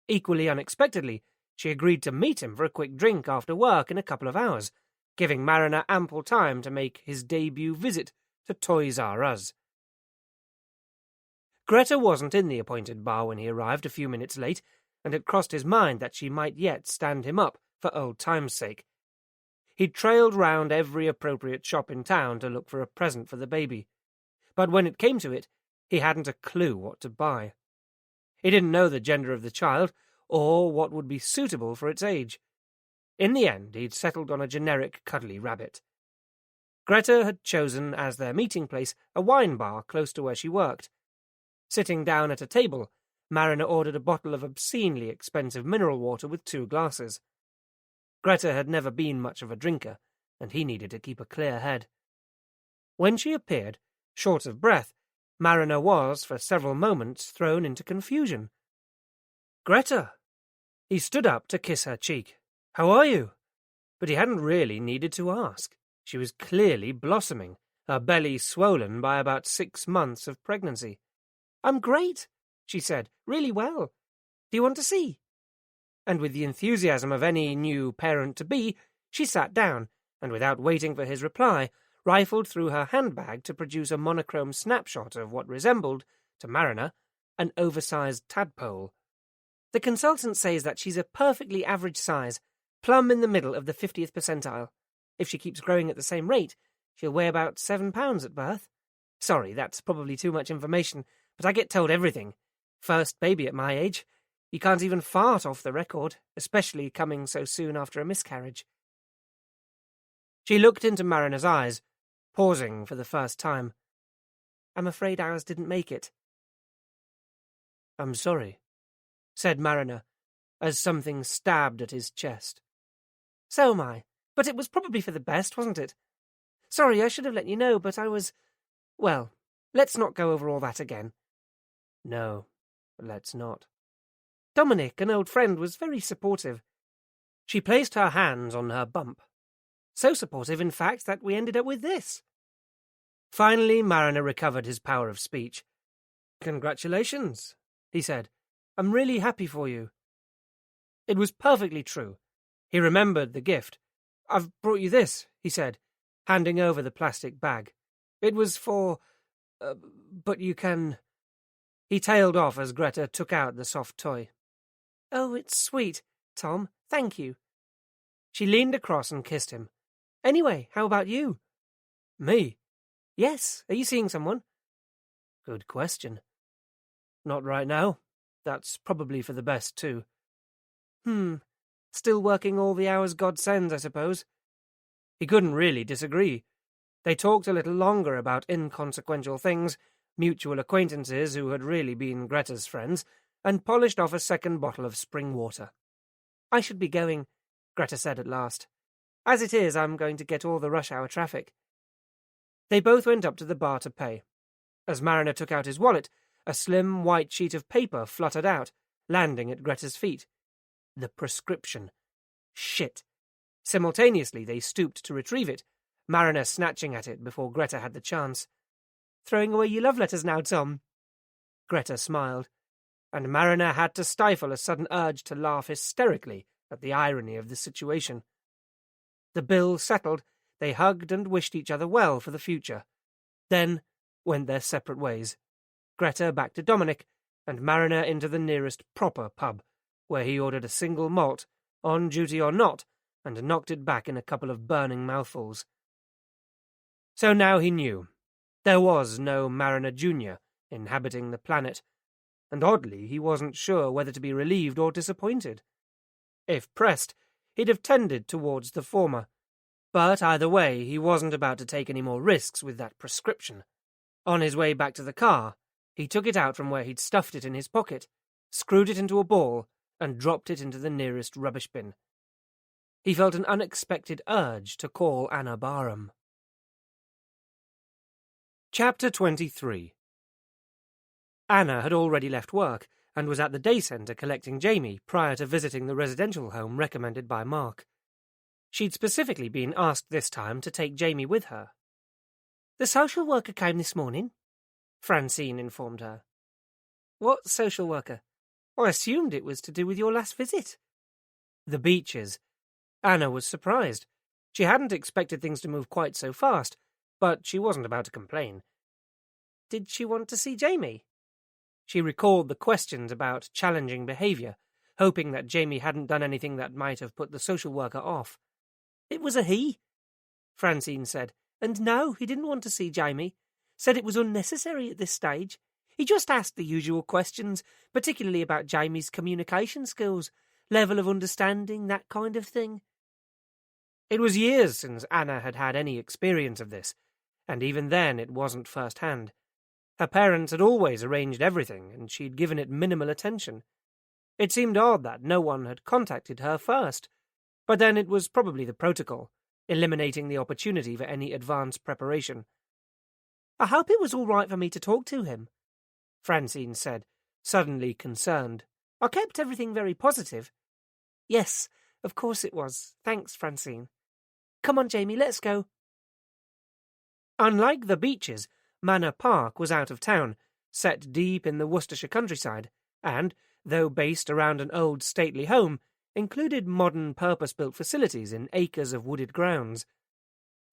Equally unexpectedly, she agreed to meet him for a quick drink after work in a couple of hours, giving Mariner ample time to make his debut visit to Toys R Us. Greta wasn't in the appointed bar when he arrived a few minutes late, and it crossed his mind that she might yet stand him up for old time's sake. He'd trailed round every appropriate shop in town to look for a present for the baby, but when it came to it, he hadn't a clue what to buy. He didn't know the gender of the child, or what would be suitable for its age. In the end, he'd settled on a generic cuddly rabbit. Greta had chosen as their meeting place a wine bar close to where she worked. Sitting down at a table, Mariner ordered a bottle of obscenely expensive mineral water with 2 glasses. Greta had never been much of a drinker, and he needed to keep a clear head. When she appeared, short of breath, Mariner was, for several moments, thrown into confusion. "Greta!" He stood up to kiss her cheek. "How are you?" But he hadn't really needed to ask. She was clearly blossoming, her belly swollen by about 6 months of pregnancy. "I'm great," she said. "Really well. Do you want to see?" And with the enthusiasm of any new parent-to-be, she sat down, and without waiting for his reply, rifled through her handbag to produce a monochrome snapshot of what resembled, to Mariner, an oversized tadpole. "The consultant says that she's a perfectly average size, plumb in the middle of the 50th percentile. If she keeps growing at the same rate, she'll weigh about 7 pounds at birth. Sorry, that's probably too much information, but I get told everything. First baby at my age. You can't even fart off the record, especially coming so soon after a miscarriage." She looked into Mariner's eyes, pausing for the first time. "I'm afraid ours didn't make it." "I'm sorry," said Mariner, as something stabbed at his chest. "So am I, but it was probably for the best, wasn't it? Sorry, I should have let you know, but I was... Well, let's not go over all that again." "No, let's not." "Dominic, an old friend, was very supportive." She placed her hands on her bump. "So supportive, in fact, that we ended up with this." Finally, Mariner recovered his power of speech. "Congratulations," he said. "I'm really happy for you." It was perfectly true. He remembered the gift. "I've brought you this," he said, handing over the plastic bag. "It was for... but you can..." He tailed off as Greta took out the soft toy. "Oh, it's sweet, Tom. Thank you." She leaned across and kissed him. "Anyway, how about you?" "Me?" Yes, are you seeing someone? Good question. Not right now. That's probably for the best, too. Still working all the hours God sends, I suppose. He couldn't really disagree. They talked a little longer about inconsequential things, mutual acquaintances who had really been Greta's friends, and polished off a second bottle of spring water. I should be going, Greta said at last. As it is, I'm going to get all the rush hour traffic. They both went up to the bar to pay. As Mariner took out his wallet, a slim white sheet of paper fluttered out, landing at Greta's feet. The prescription. Shit. Simultaneously, they stooped to retrieve it, Mariner snatching at it before Greta had the chance. Throwing away your love letters now, Tom? Greta smiled, and Mariner had to stifle a sudden urge to laugh hysterically at the irony of the situation. The bill settled, they hugged and wished each other well for the future. Then went their separate ways. Greta back to Dominic, and Mariner into the nearest proper pub, where he ordered a single malt, on duty or not, and knocked it back in a couple of burning mouthfuls. So now he knew. There was no Mariner Jr. inhabiting the planet, and oddly he wasn't sure whether to be relieved or disappointed. If pressed, he'd have tended towards the former, but either way he wasn't about to take any more risks with that prescription. On his way back to the car, he took it out from where he'd stuffed it in his pocket, screwed it into a ball, and dropped it into the nearest rubbish bin. He felt an unexpected urge to call Anna Barham. Chapter 23. Anna had already left work and was at the day centre collecting Jamie prior to visiting the residential home recommended by Mark. She'd specifically been asked this time to take Jamie with her. The social worker came this morning, Francine informed her. What social worker? I assumed it was to do with your last visit. The Beeches. Anna was surprised. She hadn't expected things to move quite so fast, but she wasn't about to complain. Did she want to see Jamie? She recalled the questions about challenging behaviour, hoping that Jamie hadn't done anything that might have put the social worker off. It was a he, Francine said, and no, he didn't want to see Jamie. Said it was unnecessary at this stage. He just asked the usual questions, particularly about Jamie's communication skills, level of understanding, that kind of thing. It was years since Anna had had any experience of this, and even then it wasn't first-hand. Her parents had always arranged everything, and she'd given it minimal attention. It seemed odd that no one had contacted her first, but then it was probably the protocol, eliminating the opportunity for any advance preparation. I hope it was all right for me to talk to him, Francine said, suddenly concerned. I kept everything very positive. Yes, of course it was. Thanks, Francine. Come on, Jamie, let's go. Unlike the Beeches, Manor Park was out of town, set deep in the Worcestershire countryside, and, though based around an old stately home, included modern purpose-built facilities in acres of wooded grounds.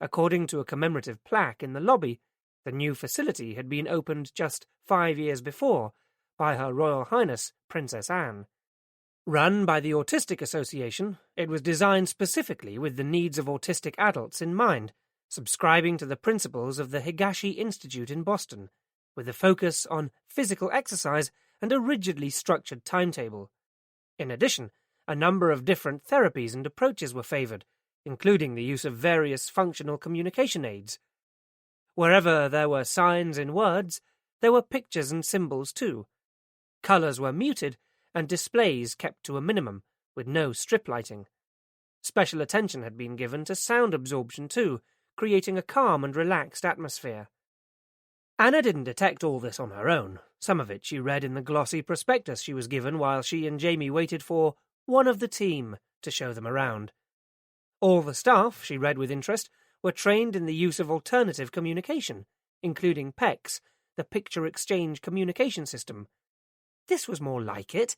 According to a commemorative plaque in the lobby, the new facility had been opened just 5 years before by Her Royal Highness Princess Anne. Run by the Autistic Association, it was designed specifically with the needs of autistic adults in mind, subscribing to the principles of the Higashi Institute in Boston, with a focus on physical exercise and a rigidly structured timetable. In addition, a number of different therapies and approaches were favoured, including the use of various functional communication aids. Wherever there were signs in words, there were pictures and symbols too. Colours were muted, and displays kept to a minimum, with no strip lighting. Special attention had been given to sound absorption too, creating a calm and relaxed atmosphere. Anna didn't detect all this on her own. Some of it she read in the glossy prospectus she was given while she and Jamie waited for one of the team to show them around. All the staff, she read with interest, were trained in the use of alternative communication, including PECS, the Picture Exchange Communication System. This was more like it,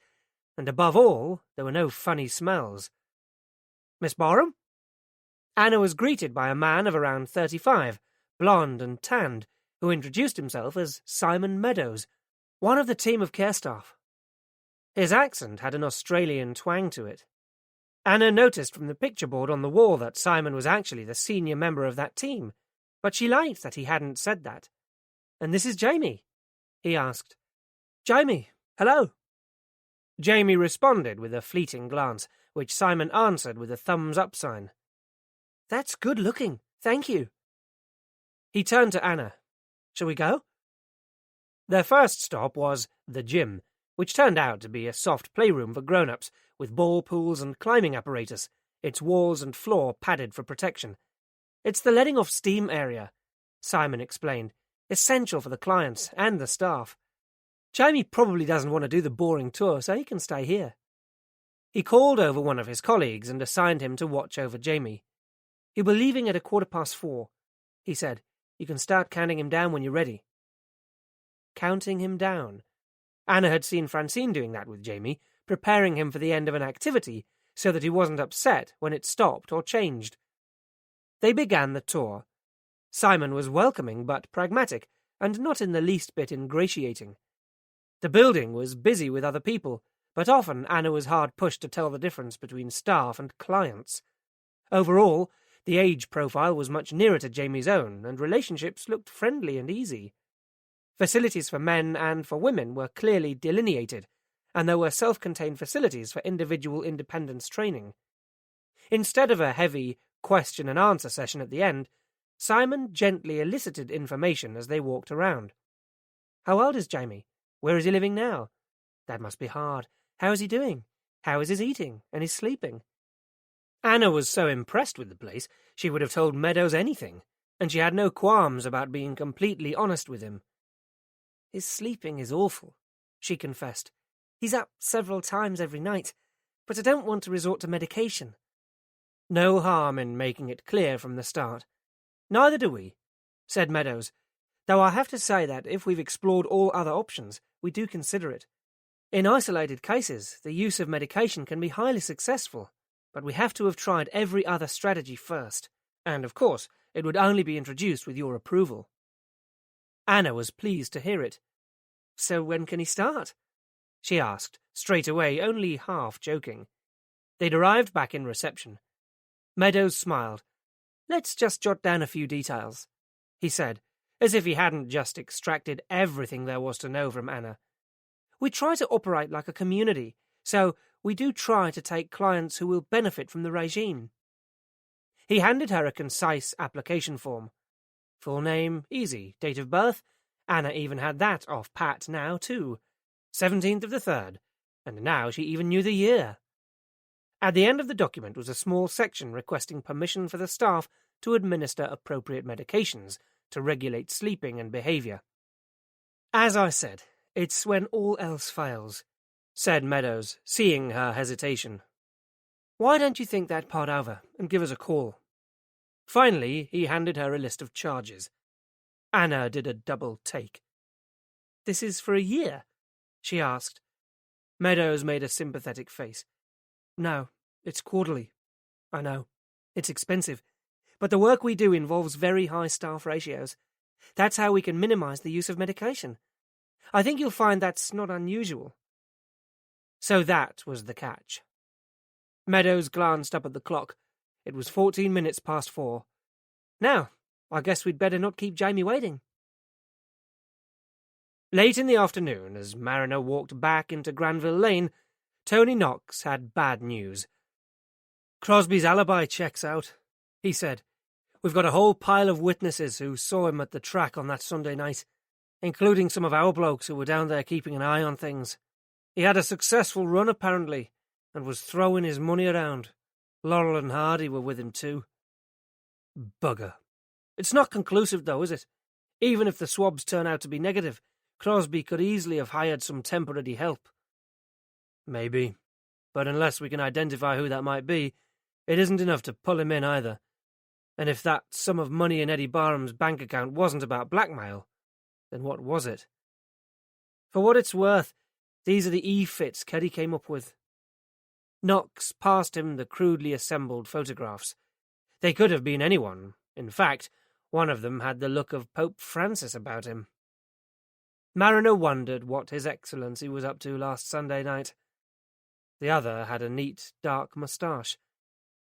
and above all, there were no funny smells. Miss Barham? Anna was greeted by a man of around 35, blond and tanned, who introduced himself as Simon Meadows, one of the team of care staff. His accent had an Australian twang to it. Anna noticed from the picture board on the wall that Simon was actually the senior member of that team, But she liked that he hadn't said that. "And this is Jamie?" he asked. "Jamie, hello." Jamie responded with a fleeting glance, which Simon answered with a thumbs-up sign. "That's good looking, thank you." He turned to Anna. "Shall we go?" Their first stop was the gym, which turned out to be a soft playroom for grown-ups, with ball pools and climbing apparatus, its walls and floor padded for protection. "It's the letting off steam area," Simon explained, "essential for the clients and the staff. Jamie probably doesn't want to do the boring tour, so he can stay here." He called over one of his colleagues and assigned him to watch over Jamie. "He'll be leaving at 4:15, he said. "You can start counting him down when you're ready." Counting him down. Anna had seen Francine doing that with Jamie, preparing him for the end of an activity so that he wasn't upset when it stopped or changed. They began the tour. Simon was welcoming but pragmatic, and not in the least bit ingratiating. The building was busy with other people, but often Anna was hard pushed to tell the difference between staff and clients. Overall, the age profile was much nearer to Jamie's own, and relationships looked friendly and easy. Facilities for men and for women were clearly delineated, and there were self-contained facilities for individual independence training. Instead of a heavy question-and-answer session at the end, Simon gently elicited information as they walked around. "How old is Jamie? Where is he living now? That must be hard. How is he doing? How is his eating and his sleeping?" Anna was so impressed with the place, she would have told Meadows anything, and she had no qualms about being completely honest with him. "His sleeping is awful," she confessed. "He's up several times every night, but I don't want to resort to medication." No harm in making it clear from the start. "Neither do we," said Meadows, "though I have to say that if we've explored all other options, we do consider it. In isolated cases, the use of medication can be highly successful, but we have to have tried every other strategy first, and of course it would only be introduced with your approval." Anna was pleased to hear it. "So when can he start?" she asked, straight away, only half joking. They'd arrived back in reception. Meadows smiled. "Let's just jot down a few details," he said, as if he hadn't just extracted everything there was to know from Anna. "We try to operate like a community, so we do try to take clients who will benefit from the regime." He handed her a concise application form. Full name, easy. Date of birth, Anna even had that off pat now, too. 17th of the 3rd, and now she even knew the year. At the end of the document was a small section requesting permission for the staff to administer appropriate medications to regulate sleeping and behavior. "As I said, it's when all else fails," said Meadows, seeing her hesitation. "Why don't you think that part over and give us a call?" Finally, he handed her a list of charges. Anna did a double take. "This is for a year?" she asked. Meadows made a sympathetic face. "No, it's quarterly. I know. It's expensive. But the work we do involves very high staff ratios. That's how we can minimize the use of medication. I think you'll find that's not unusual." So that was the catch. Meadows glanced up at the clock. It was 14 minutes past 4. "Now, I guess we'd better not keep Jamie waiting." Late in the afternoon, as Mariner walked back into Granville Lane, Tony Knox had bad news. "Crosby's alibi checks out," he said. "We've got a whole pile of witnesses who saw him at the track on that Sunday night, including some of our blokes who were down there keeping an eye on things. He had a successful run, apparently, and was throwing his money around. Laurel and Hardy were with him, too." "Bugger. It's not conclusive, though, is it? Even if the swabs turn out to be negative, Crosby could easily have hired some temporary help." "Maybe. But unless we can identify who that might be, it isn't enough to pull him in either. And if that sum of money in Eddie Barham's bank account wasn't about blackmail, then what was it? For what it's worth, these are the E-fits Keddy came up with." Knox passed him the crudely assembled photographs. They could have been anyone. In fact, one of them had the look of Pope Francis about him. Mariner wondered what His Excellency was up to last Sunday night. The other had a neat, dark moustache.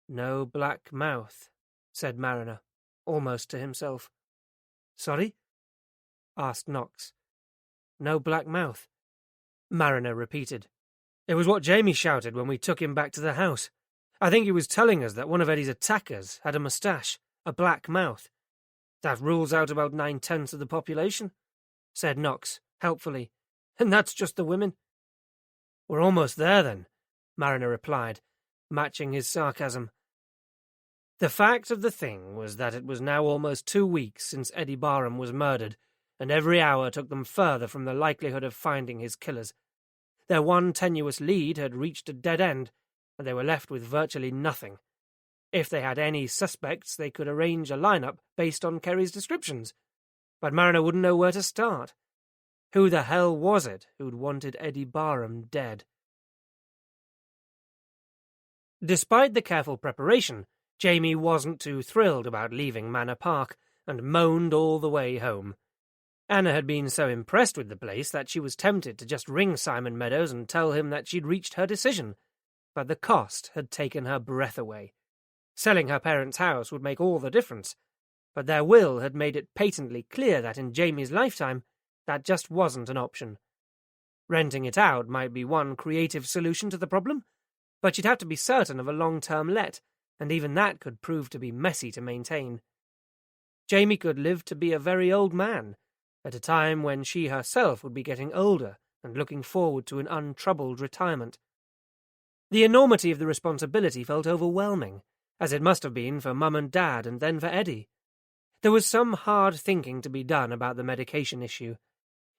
"No black mouth," said Mariner, almost to himself. Sorry? Asked Knox. No black mouth, Mariner repeated. It was what Jamie shouted when we took him back to the house. I think he was telling us that one of Eddie's attackers had a moustache, a black mouth. That rules out about 9/10 of the population, said Knox, helpfully. And that's just the women. We're almost there, then, Mariner replied, matching his sarcasm. The fact of the thing was that it was now almost 2 weeks since Eddie Barham was murdered, and every hour took them further from the likelihood of finding his killers. Their one tenuous lead had reached a dead end, and they were left with virtually nothing. If they had any suspects, they could arrange a lineup based on Kerry's descriptions. But Mariner wouldn't know where to start. Who the hell was it who'd wanted Eddie Barham dead? Despite the careful preparation, Jamie wasn't too thrilled about leaving Manor Park, and moaned all the way home. Anna had been so impressed with the place that she was tempted to just ring Simon Meadows and tell him that she'd reached her decision, but the cost had taken her breath away. Selling her parents' house would make all the difference, but their will had made it patently clear that in Jamie's lifetime that just wasn't an option. Renting it out might be one creative solution to the problem, but she'd have to be certain of a long-term let, and even that could prove to be messy to maintain. Jamie could live to be a very old man, at a time when she herself would be getting older and looking forward to an untroubled retirement. The enormity of the responsibility felt overwhelming, as it must have been for Mum and Dad and then for Eddie. There was some hard thinking to be done about the medication issue.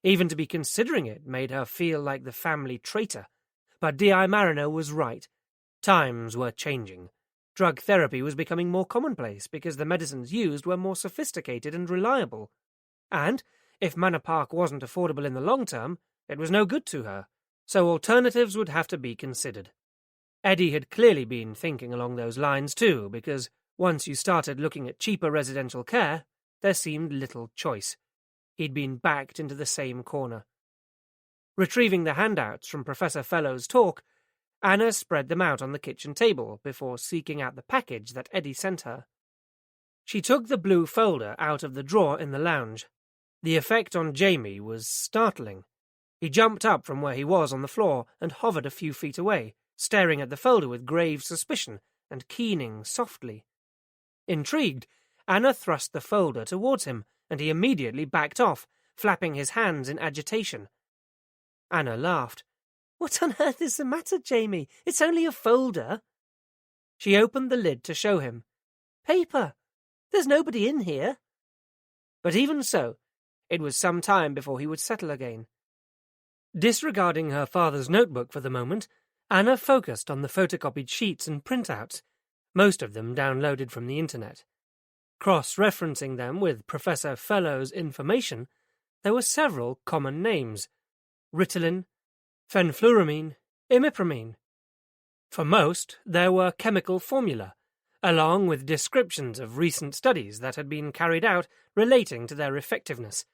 Even to be considering it made her feel like the family traitor. But D.I. Mariner was right. Times were changing. Drug therapy was becoming more commonplace because the medicines used were more sophisticated and reliable. And, if Manor Park wasn't affordable in the long term, it was no good to her, so alternatives would have to be considered. Eddie had clearly been thinking along those lines too, because once you started looking at cheaper residential care, there seemed little choice. He'd been backed into the same corner. Retrieving the handouts from Professor Fellowes' talk, Anna spread them out on the kitchen table before seeking out the package that Eddie sent her. She took the blue folder out of the drawer in the lounge. The effect on Jamie was startling. He jumped up from where he was on the floor and hovered a few feet away, staring at the folder with grave suspicion and keening softly. Intrigued, Anna thrust the folder towards him, and he immediately backed off, flapping his hands in agitation. Anna laughed. "What on earth is the matter, Jamie? It's only a folder." She opened the lid to show him. "Paper. There's nobody in here." But even so, it was some time before he would settle again. Disregarding her father's notebook for the moment, Anna focused on the photocopied sheets and printouts, most of them downloaded from the internet. Cross-referencing them with Professor Fellowes' information, there were several common names: Ritalin, fenfluramine, imipramine. For most, there were chemical formula, along with descriptions of recent studies that had been carried out relating to their effectiveness.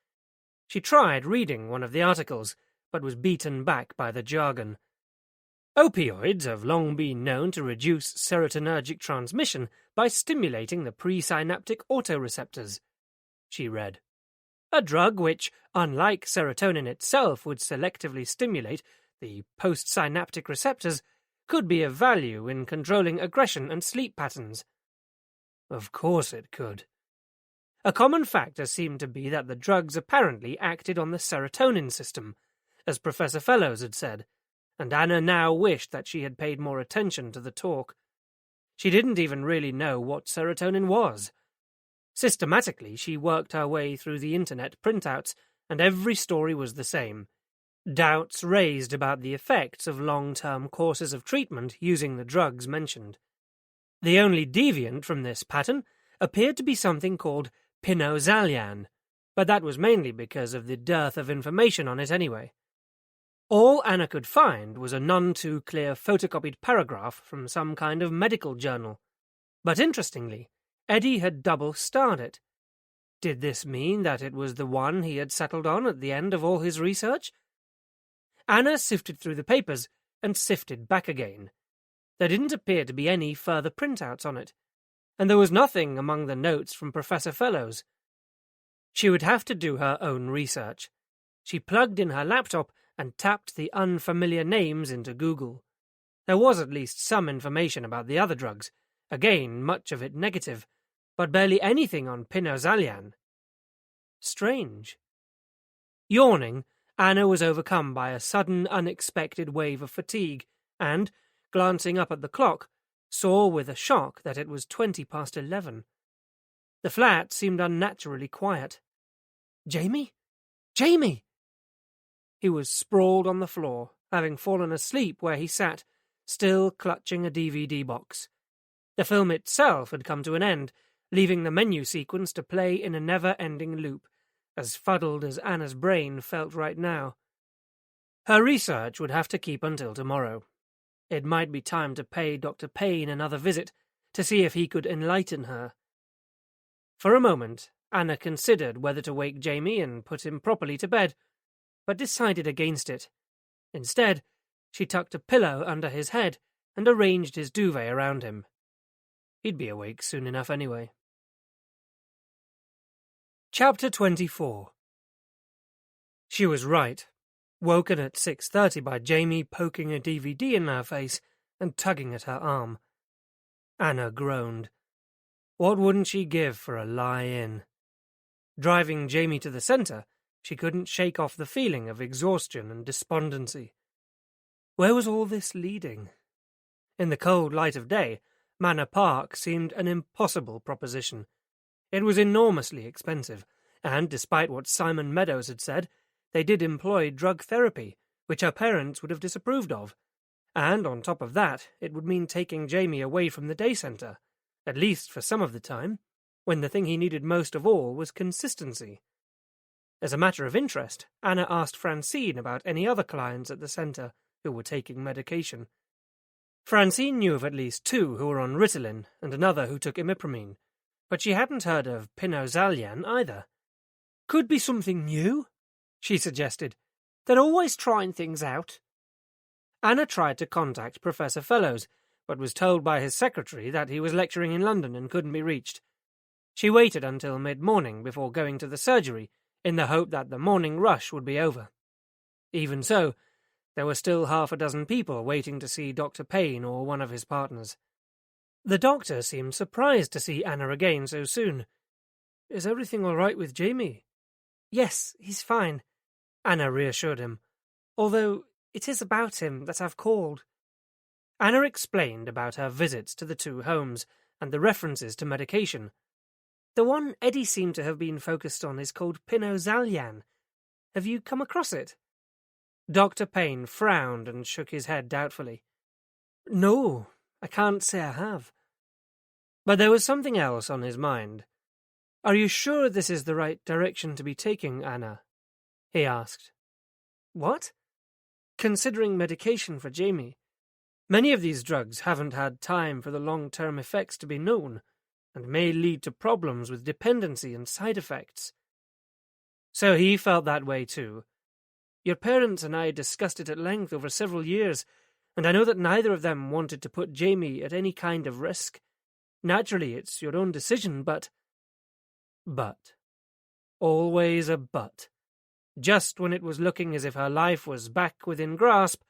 She tried reading one of the articles, but was beaten back by the jargon. Opioids have long been known to reduce serotonergic transmission by stimulating the presynaptic autoreceptors, she read. A drug which, unlike serotonin itself, would selectively stimulate the postsynaptic receptors, could be of value in controlling aggression and sleep patterns. Of course it could. A common factor seemed to be that the drugs apparently acted on the serotonin system, as Professor Fellowes had said, and Anna now wished that she had paid more attention to the talk. She didn't even really know what serotonin was. Systematically, she worked her way through the internet printouts, and every story was the same. Doubts raised about the effects of long-term courses of treatment using the drugs mentioned. The only deviant from this pattern appeared to be something called pinozalian, but that was mainly because of the dearth of information on it anyway. All Anna could find was a none-too-clear photocopied paragraph from some kind of medical journal. But interestingly, Eddie had double-starred it. Did this mean that it was the one he had settled on at the end of all his research? Anna sifted through the papers and sifted back again. There didn't appear to be any further printouts on it, and there was nothing among the notes from Professor Fellowes. She would have to do her own research. She plugged in her laptop and tapped the unfamiliar names into Google. There was at least some information about the other drugs, again much of it negative, but barely anything on Pinozalian. Strange. Yawning, Anna was overcome by a sudden, unexpected wave of fatigue, and, glancing up at the clock, saw with a shock that it was 11:20. The flat seemed unnaturally quiet. Jamie? Jamie! He was sprawled on the floor, having fallen asleep where he sat, still clutching a DVD box. The film itself had come to an end, leaving the menu sequence to play in a never-ending loop, as fuddled as Anna's brain felt right now. Her research would have to keep until tomorrow. It might be time to pay Dr. Payne another visit to see if he could enlighten her. For a moment, Anna considered whether to wake Jamie and put him properly to bed, but decided against it. Instead, she tucked a pillow under his head and arranged his duvet around him. He'd be awake soon enough anyway. Chapter 24. She was right. Woken at 6:30 by Jamie poking a DVD in her face and tugging at her arm. Anna groaned. What wouldn't she give for a lie-in? Driving Jamie to the centre, she couldn't shake off the feeling of exhaustion and despondency. Where was all this leading? In the cold light of day, Manor Park seemed an impossible proposition. It was enormously expensive, and despite what Simon Meadows had said, they did employ drug therapy, which her parents would have disapproved of. And on top of that, it would mean taking Jamie away from the day centre, at least for some of the time, when the thing he needed most of all was consistency. As a matter of interest, Anna asked Francine about any other clients at the centre who were taking medication. Francine knew of at least 2 who were on Ritalin and another who took imipramine, but she hadn't heard of Pinozalian either. Could be something new, she suggested. They're always trying things out. Anna tried to contact Professor Fellows, but was told by his secretary that he was lecturing in London and couldn't be reached. She waited until mid-morning before going to the surgery, in the hope that the morning rush would be over. Even so, there were still 6 people waiting to see Dr. Payne or one of his partners. The doctor seemed surprised to see Anna again so soon. Is everything all right with Jamie? Yes, he's fine, Anna reassured him, although it is about him that I've called. Anna explained about her visits to the 2 homes and the references to medication. The one Eddie seemed to have been focused on is called Pinozalian. Have you come across it? Dr. Payne frowned and shook his head doubtfully. No, I can't say I have. But there was something else on his mind. Are you sure this is the right direction to be taking, Anna? He asked. What? Considering medication for Jamie. Many of these drugs haven't had time for the long-term effects to be known, and may lead to problems with dependency and side effects. So he felt that way too. Your parents and I discussed it at length over several years, and I know that neither of them wanted to put Jamie at any kind of risk. Naturally, it's your own decision, but... But. Always a but. Just when it was looking as if her life was back within grasp,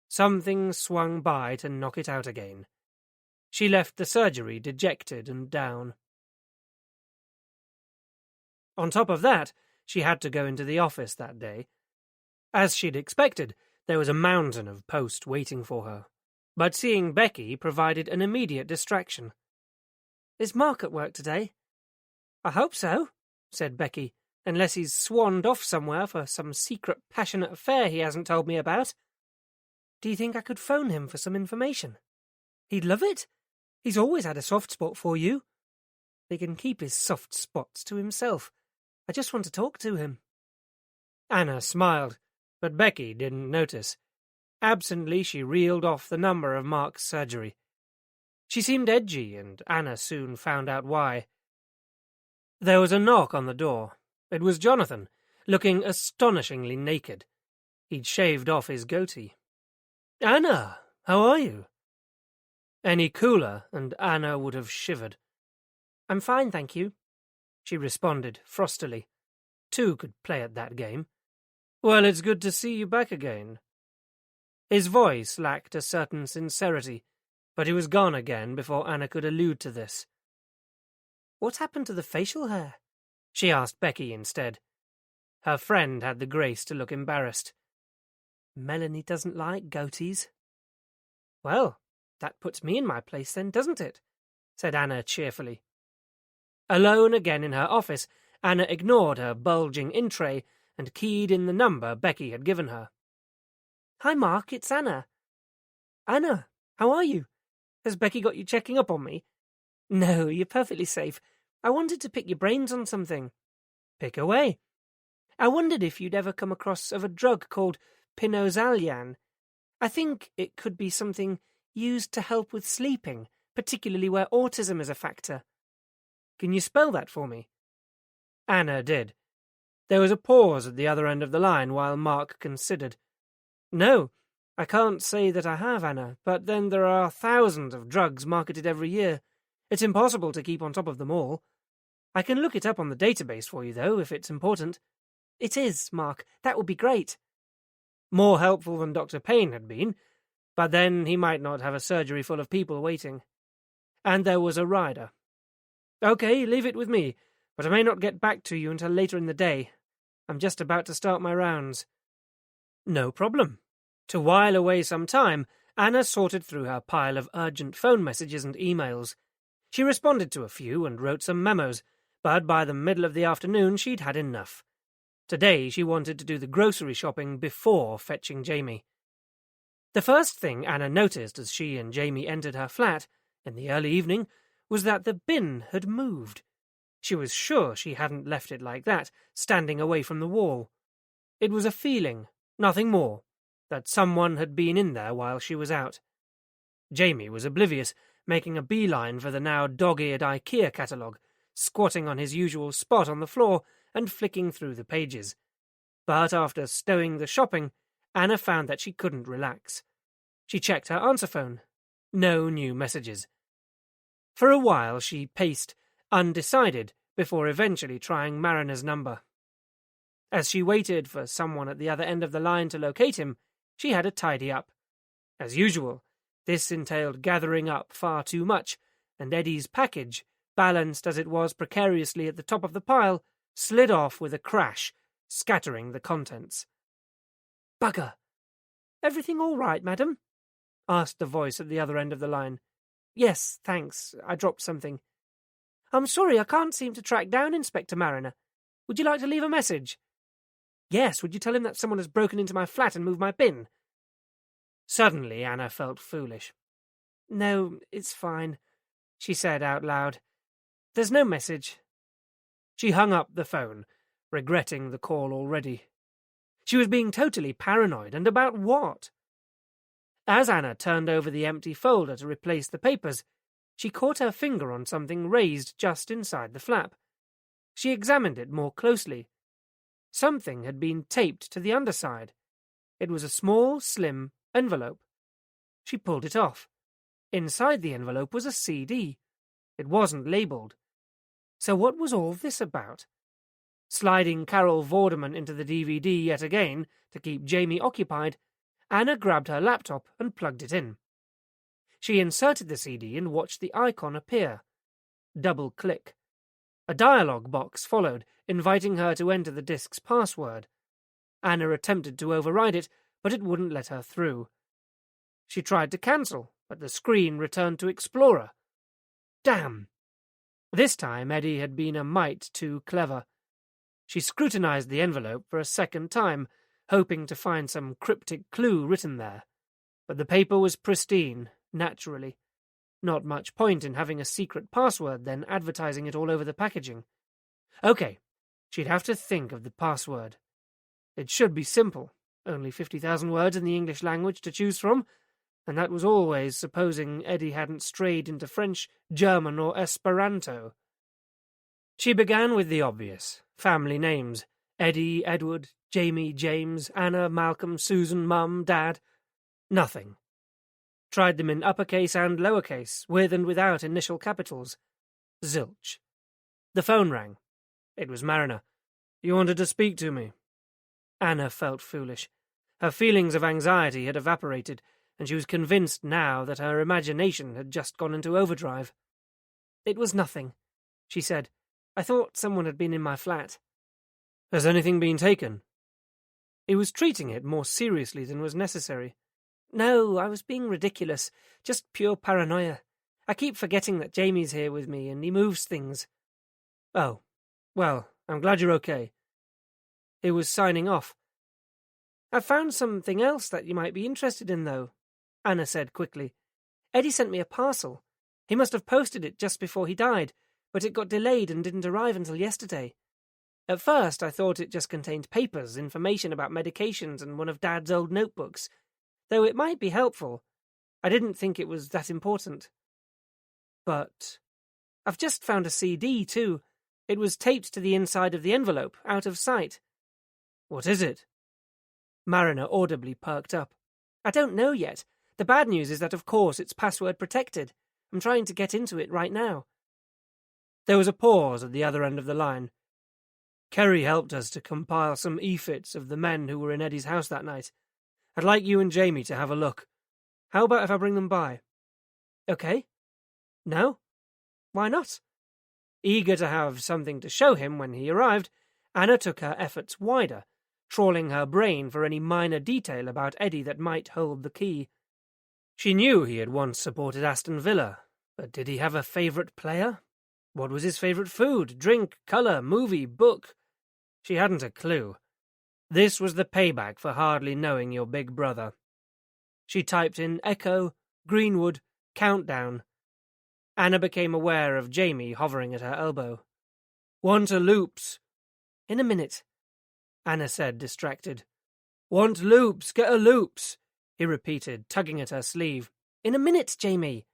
something swung by to knock it out again. She left the surgery dejected and down. On top of that, she had to go into the office that day. As she'd expected, there was a mountain of post waiting for her. But seeing Becky provided an immediate distraction. Is Mark at work today? I hope so, said Becky, unless he's swanned off somewhere for some secret passionate affair he hasn't told me about. Do you think I could phone him for some information? He'd love it. He's always had a soft spot for you. He can keep his soft spots to himself. I just want to talk to him. Anna smiled, but Becky didn't notice. Absently, she reeled off the number of Mark's surgery. She seemed edgy, and Anna soon found out why. There was a knock on the door. It was Jonathan, looking astonishingly naked. He'd shaved off his goatee. Anna, how are you? Any cooler, and Anna would have shivered. I'm fine, thank you, she responded frostily. too could play at that game. Well, it's good to see you back again. His voice lacked a certain sincerity, but he was gone again before Anna could allude to this. What happened to the facial hair? She asked Becky instead. Her friend had the grace to look embarrassed. Melanie doesn't like goatees. Well, that puts me in my place then, doesn't it? Said Anna cheerfully. Alone again in her office, Anna ignored her bulging in-tray and keyed in the number Becky had given her. Hi, Mark, it's Anna. Anna, how are you? Has Becky got you checking up on me? No, you're perfectly safe. I wanted to pick your brains on something. Pick away. I wondered if you'd ever come across of a drug called pinozalyan. I think it could be something used to help with sleeping, particularly where autism is a factor. Can you spell that for me? Anna did. There was a pause at the other end of the line while Mark considered. No, I can't say that I have, Anna, but then there are thousands of drugs marketed every year. It's impossible to keep on top of them all. I can look it up on the database for you, though, if it's important. It is, Mark. That would be great. More helpful than Dr. Payne had been, but then he might not have a surgery full of people waiting. And there was a rider. Okay, leave it with me, but I may not get back to you until later in the day. I'm just about to start my rounds. No problem. To while away some time, Anna sorted through her pile of urgent phone messages and emails. She responded to a few and wrote some memos, but by the middle of the afternoon she'd had enough. Today she wanted to do the grocery shopping before fetching Jamie. The first thing Anna noticed as she and Jamie entered her flat in the early evening was that the bin had moved. She was sure she hadn't left it like that, standing away from the wall. It was a feeling, nothing more, that someone had been in there while she was out. Jamie was oblivious, making a beeline for the now dog-eared IKEA catalogue, squatting on his usual spot on the floor and flicking through the pages. But after stowing the shopping, Anna found that she couldn't relax. She checked her answer phone. No new messages. For a while she paced, undecided, before eventually trying Marina's number. As she waited for someone at the other end of the line to locate him, she had to tidy up. As usual, this entailed gathering up far too much, and Eddie's package, balanced as it was precariously at the top of the pile, slid off with a crash, scattering the contents. Bugger! Everything all right, madam? Asked the voice at the other end of the line. Yes, thanks. I dropped something. I'm sorry I can't seem to track down Inspector Mariner. Would you like to leave a message? Yes, would you tell him that someone has broken into my flat and moved my bin? Suddenly Anna felt foolish. No, it's fine, she said out loud. There's no message. She hung up the phone, regretting the call already. She was being totally paranoid, and about what? As Anna turned over the empty folder to replace the papers, she caught her finger on something raised just inside the flap. She examined it more closely. Something had been taped to the underside. It was a small, slim envelope. She pulled it off. Inside the envelope was a CD. It wasn't labelled. So what was all this about? Sliding Carol Vorderman into the DVD yet again to keep Jamie occupied, Anna grabbed her laptop and plugged it in. She inserted the CD and watched the icon appear. Double-click. A dialog box followed, inviting her to enter the disk's password. Anna attempted to override it, but it wouldn't let her through. She tried to cancel, but the screen returned to Explorer. Damn! This time Eddie had been a mite too clever. She scrutinized the envelope for a second time, hoping to find some cryptic clue written there. But the paper was pristine, naturally. Not much point in having a secret password, then advertising it all over the packaging. Okay, she'd have to think of the password. It should be simple, only 50,000 words in the English language to choose from, and that was always supposing Eddie hadn't strayed into French, German, or Esperanto. She began with the obvious, family names: Eddie, Edward, Jamie, James, Anna, Malcolm, Susan, Mum, Dad. Nothing. Tried them in uppercase and lowercase, with and without initial capitals. Zilch. The phone rang. It was Mariner. You wanted to speak to me? Anna felt foolish. Her feelings of anxiety had evaporated, and she was convinced now that her imagination had just gone into overdrive. It was nothing, she said. I thought someone had been in my flat. Has anything been taken? He was treating it more seriously than was necessary. No, I was being ridiculous. Just pure paranoia. I keep forgetting that Jamie's here with me, and he moves things. Oh, well, I'm glad you're okay. He was signing off. I found something else that you might be interested in, though, Anna said quickly. Eddie sent me a parcel. He must have posted it just before he died, but it got delayed and didn't arrive until yesterday. At first, I thought it just contained papers, information about medications, and one of Dad's old notebooks. Though it might be helpful, I didn't think it was that important. But I've just found a CD, too. It was taped to the inside of the envelope, out of sight. What is it? Mariner audibly perked up. I don't know yet. The bad news is that, of course, it's password protected. I'm trying to get into it right now. There was a pause at the other end of the line. Kerry helped us to compile some e-fits of the men who were in Eddie's house that night. I'd like you and Jamie to have a look. How about if I bring them by? Okay. No? Why not? Eager to have something to show him when he arrived, Anna took her efforts wider, trawling her brain for any minor detail about Eddie that might hold the key. She knew he had once supported Aston Villa, but did he have a favourite player? What was his favourite food, drink, colour, movie, book? She hadn't a clue. This was the payback for hardly knowing your big brother. She typed in Echo, Greenwood, Countdown. Anna became aware of Jamie hovering at her elbow. Want a loops? In a minute, Anna said, distracted. Want loops, get a loops, he repeated, tugging at her sleeve. In a minute, Jamie.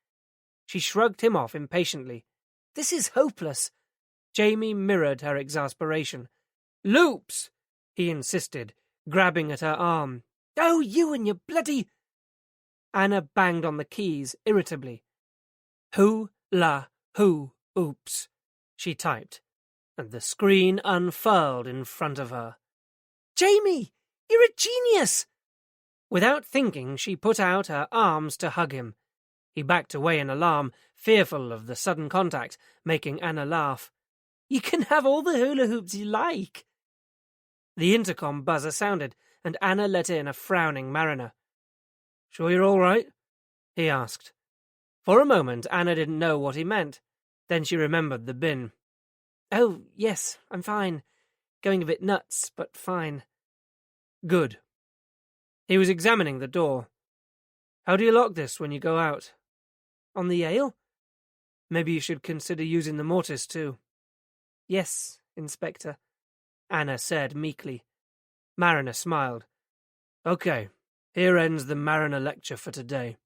She shrugged him off impatiently. This is hopeless. Jamie mirrored her exasperation. Loops, he insisted, grabbing at her arm. Oh, you and your bloody... Anna banged on the keys irritably. Who, la, who, oops, she typed, and the screen unfurled in front of her. Jamie, you're a genius! Without thinking, she put out her arms to hug him. He backed away in alarm, fearful of the sudden contact, making Anna laugh. You can have all the hula hoops you like. The intercom buzzer sounded, and Anna let in a frowning Mariner. Sure you're all right? He asked. For a moment, Anna didn't know what he meant. Then she remembered the bin. Oh, yes, I'm fine. Going a bit nuts, but fine. Good. He was examining the door. How do you lock this when you go out? On the Yale? Maybe you should consider using the mortise too. Yes, Inspector, Anna said meekly. Mariner smiled. Okay, here ends the Mariner lecture for today.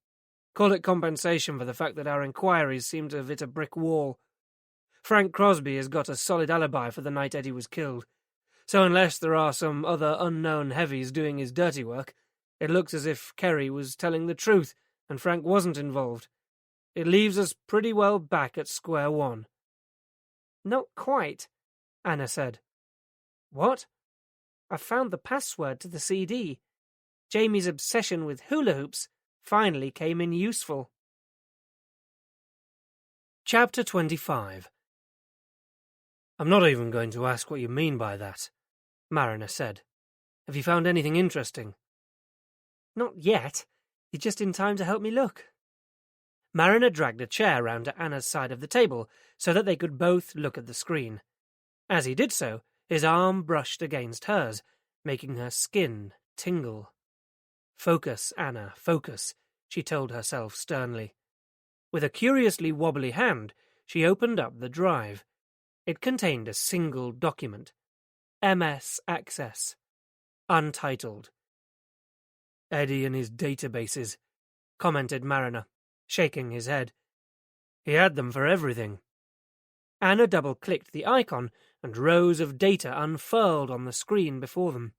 Call it compensation for the fact that our inquiries seem to have hit a brick wall. Frank Crosby has got a solid alibi for the night Eddie was killed. So unless there are some other unknown heavies doing his dirty work, it looks as if Kerry was telling the truth and Frank wasn't involved. It leaves us pretty well back at square one. Not quite, Anna said. What? I've found the password to the CD. Jamie's obsession with hula hoops finally came in useful. Chapter 25. I'm not even going to ask what you mean by that, Mariner said. Have you found anything interesting? Not yet. You're just in time to help me look. Mariner dragged a chair round to Anna's side of the table so that they could both look at the screen. As he did so, his arm brushed against hers, making her skin tingle. Focus, Anna, focus, she told herself sternly. With a curiously wobbly hand, she opened up the drive. It contained a single document. MS Access. Untitled. Eddie and his databases, commented Mariner, shaking his head. He had them for everything. Anna double-clicked the icon, and rows of data unfurled on the screen before them.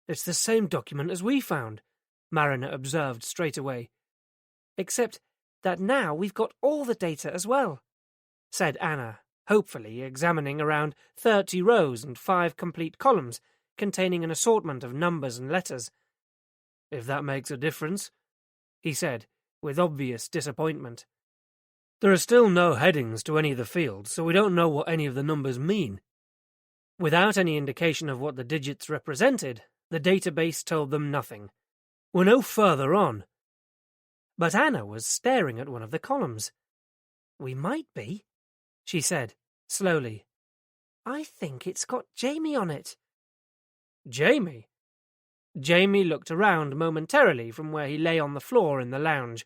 It's the same document as we found, Mariner observed straight away. Except that now we've got all the data as well, said Anna, hopefully examining around 30 rows and 5 complete columns containing an assortment of numbers and letters. "If that makes a difference," he said, with obvious disappointment. "There are still no headings to any of the fields, so we don't know what any of the numbers mean." Without any indication of what the digits represented, the database told them nothing. "We're no further on." But Anna was staring at one of the columns. "We might be," she said, slowly. "I think it's got Jamie on it." "Jamie?" Jamie looked around momentarily from where he lay on the floor in the lounge.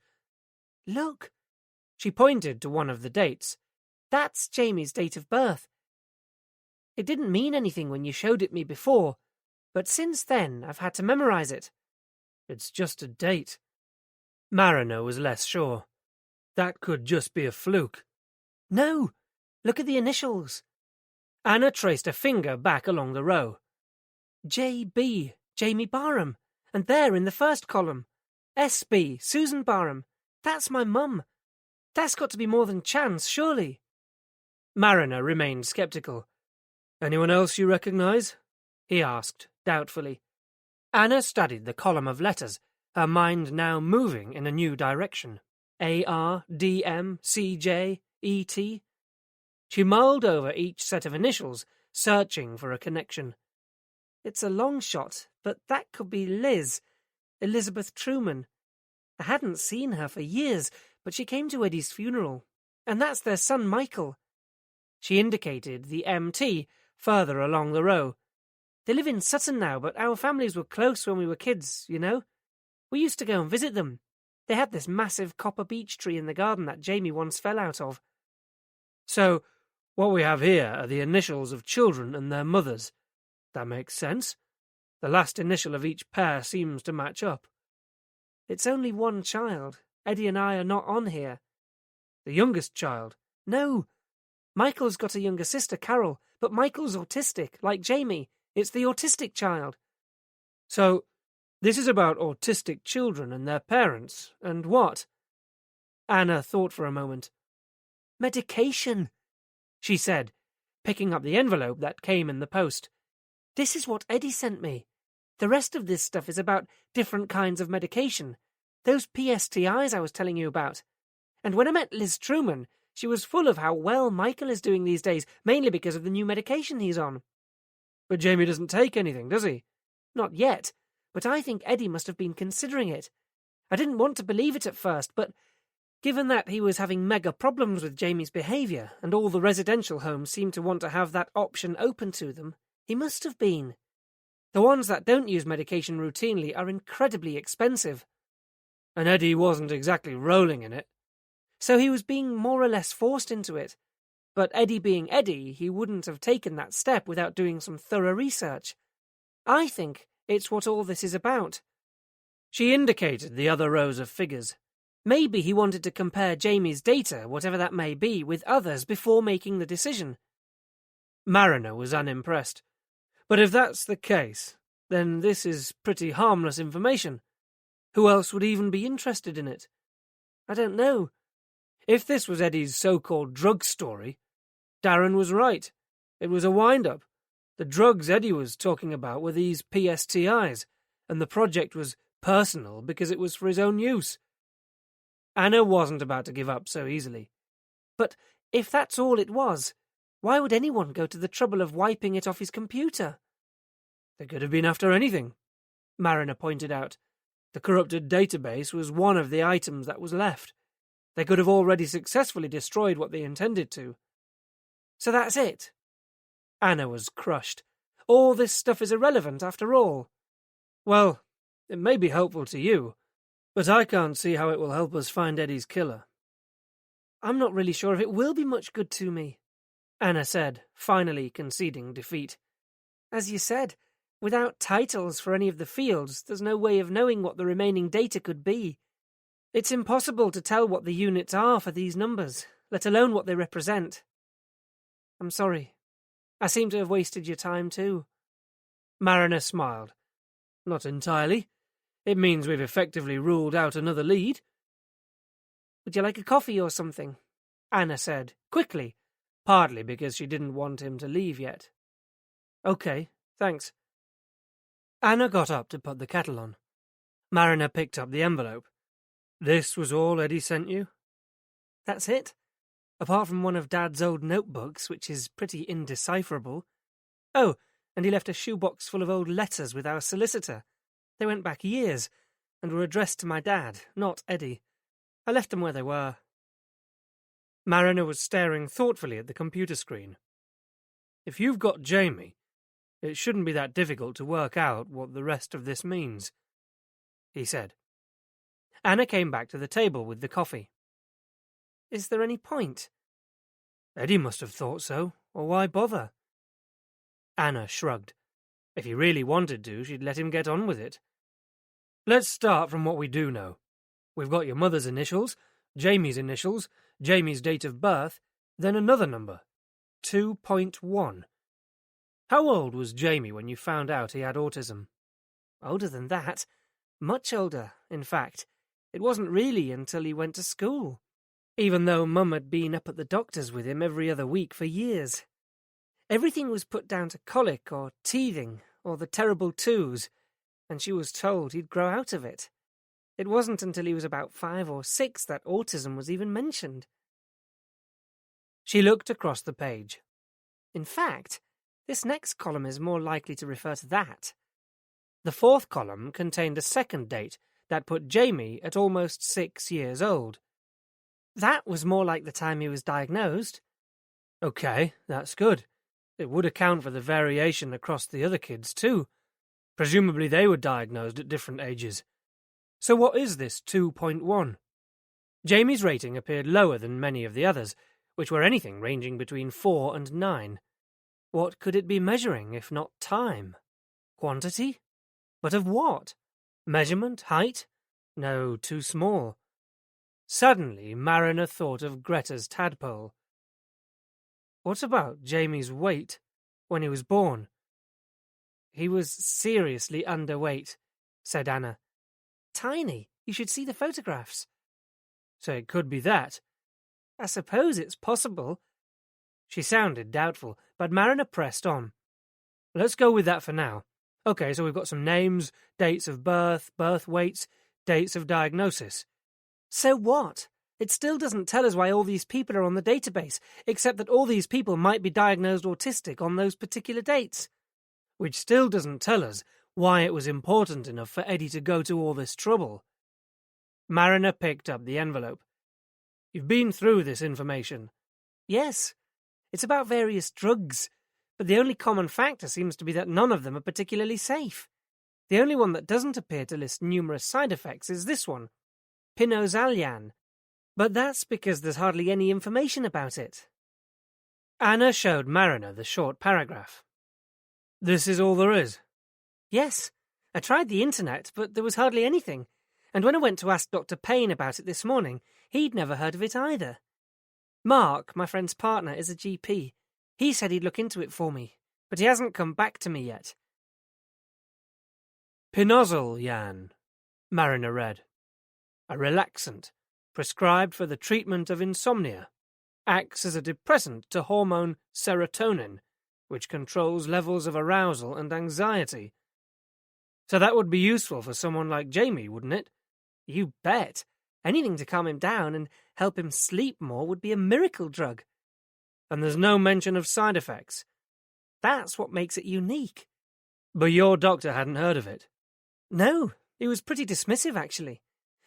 "Look." She pointed to one of the dates. "That's Jamie's date of birth. It didn't mean anything when you showed it me before, but since then I've had to memorize it." "It's just a date." Mariner was less sure. "That could just be a fluke." "No, look at the initials." Anna traced a finger back along the row. "J.B., Jamie Barham, and there in the first column, S.B., Susan Barham. That's my mum. That's got to be more than chance, surely." Mariner remained sceptical. "Anyone else you recognize?" he asked, doubtfully. Anna studied the column of letters, her mind now moving in a new direction. A.R., D.M., C.J., E.T. She mulled over each set of initials, searching for a connection. "It's a long shot, but that could be Liz, Elizabeth Truman. I hadn't seen her for years, but she came to Eddie's funeral, and that's their son Michael." She indicated the M.T. further along the row. "They live in Sutton now, but our families were close when we were kids, you know. We used to go and visit them. They had this massive copper beech tree in the garden that Jamie once fell out of." "So, what we have here are the initials of children and their mothers. That makes sense. The last initial of each pair seems to match up." "It's only one child. Eddie and I are not on here." "The youngest child?" "No. Michael's got a younger sister, Carol, but Michael's autistic, like Jamie. It's the autistic child." "So, this is about autistic children and their parents, and what?" Anna thought for a moment. "Medication," she said, picking up the envelope that came in the post. "This is what Eddie sent me. The rest of this stuff is about different kinds of medication. Those PSTIs I was telling you about. And when I met Liz Truman, she was full of how well Michael is doing these days, mainly because of the new medication he's on." "But Jamie doesn't take anything, does he?" "Not yet, but I think Eddie must have been considering it. I didn't want to believe it at first, but given that he was having mega problems with Jamie's behaviour, and all the residential homes seem to want to have that option open to them, he must have been. The ones that don't use medication routinely are incredibly expensive." "And Eddie wasn't exactly rolling in it." "So he was being more or less forced into it. But Eddie being Eddie, he wouldn't have taken that step without doing some thorough research. I think it's what all this is about." She indicated the other rows of figures. "Maybe he wanted to compare Jamie's data, whatever that may be, with others before making the decision." Mariner was unimpressed. "But if that's the case, then this is pretty harmless information. Who else would even be interested in it?" "I don't know. If this was Eddie's so-called drug story, Darren was right. It was a wind-up. The drugs Eddie was talking about were these PSTIs, and the project was personal because it was for his own use." Anna wasn't about to give up so easily. "But if that's all it was, why would anyone go to the trouble of wiping it off his computer?" "They could have been after anything," Mariner pointed out. "The corrupted database was one of the items that was left. They could have already successfully destroyed what they intended to." "So that's it?" Anna was crushed. "All this stuff is irrelevant after all." "Well, it may be helpful to you, but I can't see how it will help us find Eddie's killer." "I'm not really sure if it will be much good to me," Anna said, finally conceding defeat. "As you said, without titles for any of the fields, there's no way of knowing what the remaining data could be. It's impossible to tell what the units are for these numbers, let alone what they represent. I'm sorry. I seem to have wasted your time too." Mariner smiled. "Not entirely. It means we've effectively ruled out another lead." "Would you like a coffee or something?" Anna said, quickly, partly because she didn't want him to leave yet. "Okay, thanks." Anna got up to put the kettle on. Mariner picked up the envelope. "This was all Eddie sent you?" "That's it. Apart from one of Dad's old notebooks, which is pretty indecipherable. Oh, and he left a shoebox full of old letters with our solicitor. They went back years, and were addressed to my dad, not Eddie. I left them where they were." Mariner was staring thoughtfully at the computer screen. "If you've got Jamie, it shouldn't be that difficult to work out what the rest of this means," he said. Anna came back to the table with the coffee. "Is there any point?" "Eddie must have thought so, or why bother?" Anna shrugged. If he really wanted to, she'd let him get on with it. "Let's start from what we do know. We've got your mother's initials, Jamie's date of birth, then another number, 2.1. How old was Jamie when you found out he had autism?" "Older than that. Much older, in fact. It wasn't really until he went to school, even though Mum had been up at the doctor's with him every other week for years. Everything was put down to colic or teething or the terrible twos, and she was told he'd grow out of it. It wasn't until he was about 5 or 6 that autism was even mentioned." She looked across the page. "In fact, this next column is more likely to refer to that." The 4th column contained a second date that put Jamie at almost 6 years old. "That was more like the time he was diagnosed." "Okay, that's good. It would account for the variation across the other kids, too. Presumably they were diagnosed at different ages. So what is this 2.1? Jamie's rating appeared lower than many of the others, which were anything ranging between 4 and 9. What could it be measuring, if not time? Quantity? But of what? Measurement? Height? No, too small. Suddenly, Mariner thought of Greta's tadpole. What about Jamie's weight when he was born? "He was seriously underweight," said Anna. "Tiny. You should see the photographs." So it could be that. "I suppose it's possible." She sounded doubtful, but Mariner pressed on. "Let's go with that for now. Okay, so we've got some names, dates of birth, birth weights, dates of diagnosis." "So what? It still doesn't tell us why all these people are on the database, except that all these people might be diagnosed autistic on those particular dates." "Which still doesn't tell us why it was important enough for Eddie to go to all this trouble." Mariner picked up the envelope. "You've been through this information?" "Yes. It's about various drugs, but the only common factor seems to be that none of them are particularly safe. The only one that doesn't appear to list numerous side effects is this one, Pinozalyan. But that's because there's hardly any information about it." Anna showed Mariner the short paragraph. "This is all there is?" "Yes. I tried the internet, but there was hardly anything. And when I went to ask Dr. Payne about it this morning, he'd never heard of it either. Mark, my friend's partner, is a GP. He said he'd look into it for me, but he hasn't come back to me yet." Pinozalyan, Mariner read. "A relaxant, prescribed for the treatment of insomnia. Acts as a depressant to hormone serotonin, which controls levels of arousal and anxiety. So that would be useful for someone like Jamie, wouldn't it?" "You bet. Anything to calm him down and help him sleep more would be a miracle drug." "And there's no mention of side effects?" "That's what makes it unique." "But your doctor hadn't heard of it?" "No, he was pretty dismissive, actually.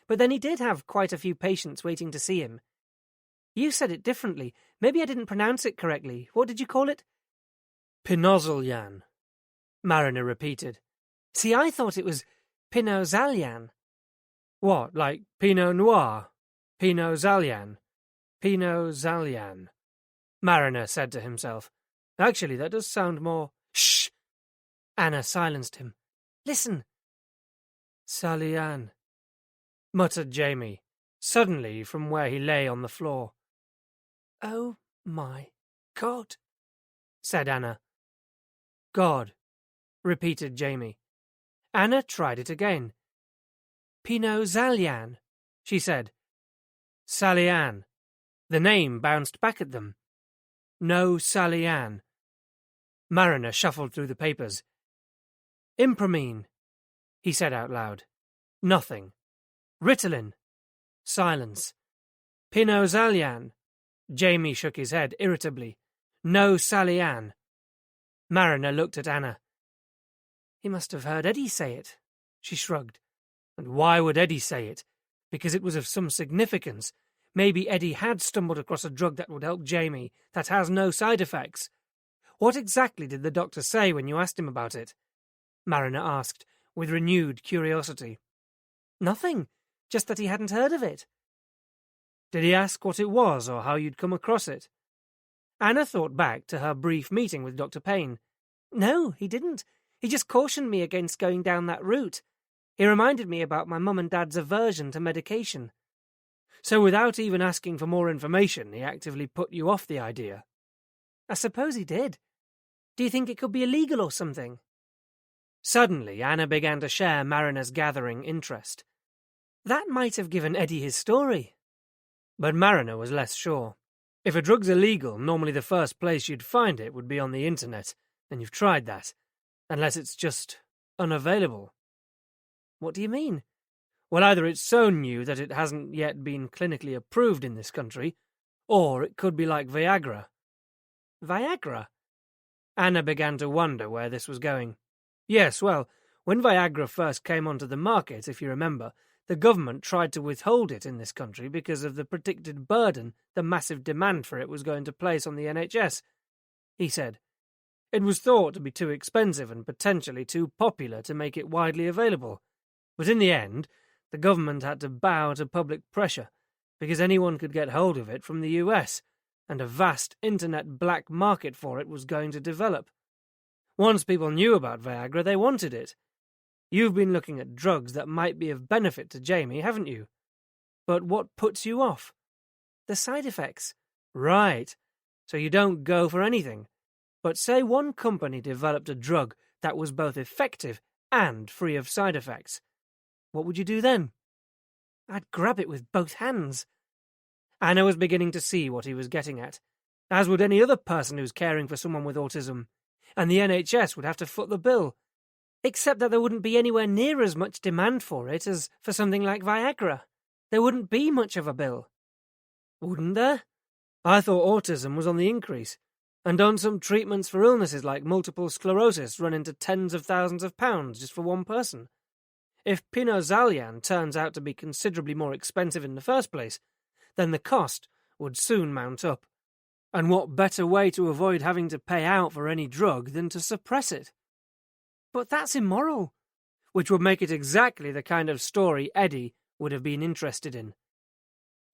But then he did have quite a few patients waiting to see him. You said it differently. Maybe I didn't pronounce it correctly. What did you call it?" "Pinozalyan," Mariner repeated. "See, I thought it was Pinozalyan." "What, like Pinot Noir? Pinozalyan. Pinozalyan," Mariner said to himself. "Actually, that does sound more—" "Shh!" Anna silenced him. "Listen." "Salian," muttered Jamie, suddenly from where he lay on the floor. "Oh, my God," said Anna. "God," repeated Jamie. Anna tried it again. "Pinozalyan," she said. "Salian." The name bounced back at them. No Sally Ann. Mariner shuffled through the papers. Impramine, he said out loud. Nothing. Ritalin. Silence. Pinozalian. Jamie shook his head irritably. No Sally Ann. Mariner looked at Anna. He must have heard Eddie say it. She shrugged. And why would Eddie say it? Because it was of some significance. Maybe Eddie had stumbled across a drug that would help Jamie, that has no side effects. What exactly did the doctor say when you asked him about it? Mariner asked, with renewed curiosity. Nothing, just that he hadn't heard of it. Did he ask what it was or how you'd come across it? Anna thought back to her brief meeting with Dr. Payne. No, he didn't. He just cautioned me against going down that route. He reminded me about my mum and dad's aversion to medication. So without even asking for more information, he actively put you off the idea? I suppose he did. Do you think it could be illegal or something? Suddenly, Anna began to share Mariner's gathering interest. That might have given Eddie his story. But Mariner was less sure. If a drug's illegal, normally the first place you'd find it would be on the internet, and you've tried that. Unless it's just unavailable. What do you mean? Well, either it's so new that it hasn't yet been clinically approved in this country, or it could be like Viagra. Viagra? Anna began to wonder where this was going. Yes, well, when Viagra first came onto the market, if you remember, the government tried to withhold it in this country because of the predicted burden the massive demand for it was going to place on the NHS, he said. It was thought to be too expensive and potentially too popular to make it widely available. But in the end, the government had to bow to public pressure because anyone could get hold of it from the US, and a vast internet black market for it was going to develop. Once people knew about Viagra, they wanted it. You've been looking at drugs that might be of benefit to Jamie, haven't you? But what puts you off? The side effects. Right. So you don't go for anything. But say one company developed a drug that was both effective and free of side effects. What would you do then? I'd grab it with both hands. Anna was beginning to see what he was getting at, as would any other person who's caring for someone with autism, and the NHS would have to foot the bill. Except that there wouldn't be anywhere near as much demand for it as for something like Viagra. There wouldn't be much of a bill. Wouldn't there? I thought autism was on the increase, and don't some treatments for illnesses like multiple sclerosis run into tens of thousands of pounds just for one person? If Pinozalian turns out to be considerably more expensive in the first place, then the cost would soon mount up. And what better way to avoid having to pay out for any drug than to suppress it? But that's immoral. Which would make it exactly the kind of story Eddie would have been interested in.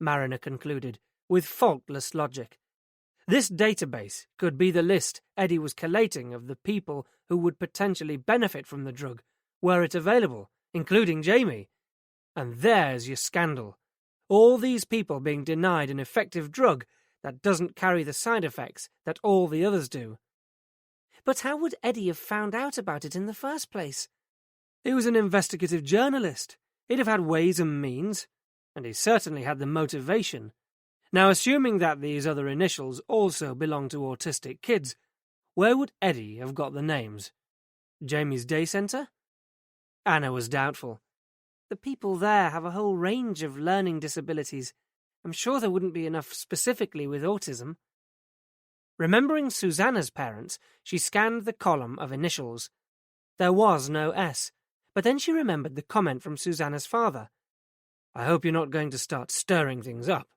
Mariner concluded, with faultless logic. This database could be the list Eddie was collating of the people who would potentially benefit from the drug, were it available, including Jamie. And there's your scandal. All these people being denied an effective drug that doesn't carry the side effects that all the others do. But how would Eddie have found out about it in the first place? He was an investigative journalist. He'd have had ways and means, and he certainly had the motivation. Now, assuming that these other initials also belong to autistic kids, where would Eddie have got the names? Jamie's day centre? Anna was doubtful. The people there have a whole range of learning disabilities. I'm sure there wouldn't be enough specifically with autism. Remembering Susanna's parents, she scanned the column of initials. There was no S, but then she remembered the comment from Susanna's father. I hope you're not going to start stirring things up.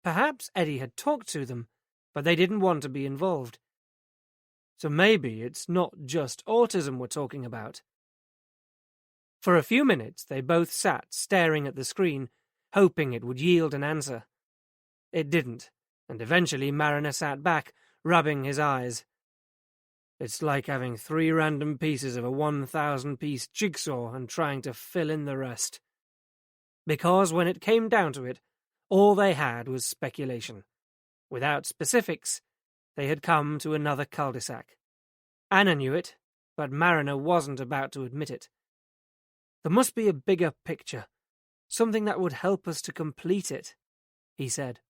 Perhaps Eddie had talked to them, but they didn't want to be involved. So maybe it's not just autism we're talking about. For a few minutes they both sat staring at the screen, hoping it would yield an answer. It didn't, and eventually Mariner sat back, rubbing his eyes. It's like having 3 random pieces of a 1,000-piece jigsaw and trying to fill in the rest. Because when it came down to it, all they had was speculation. Without specifics, they had come to another cul-de-sac. Anna knew it, but Mariner wasn't about to admit it. There must be a bigger picture, something that would help us to complete it, he said.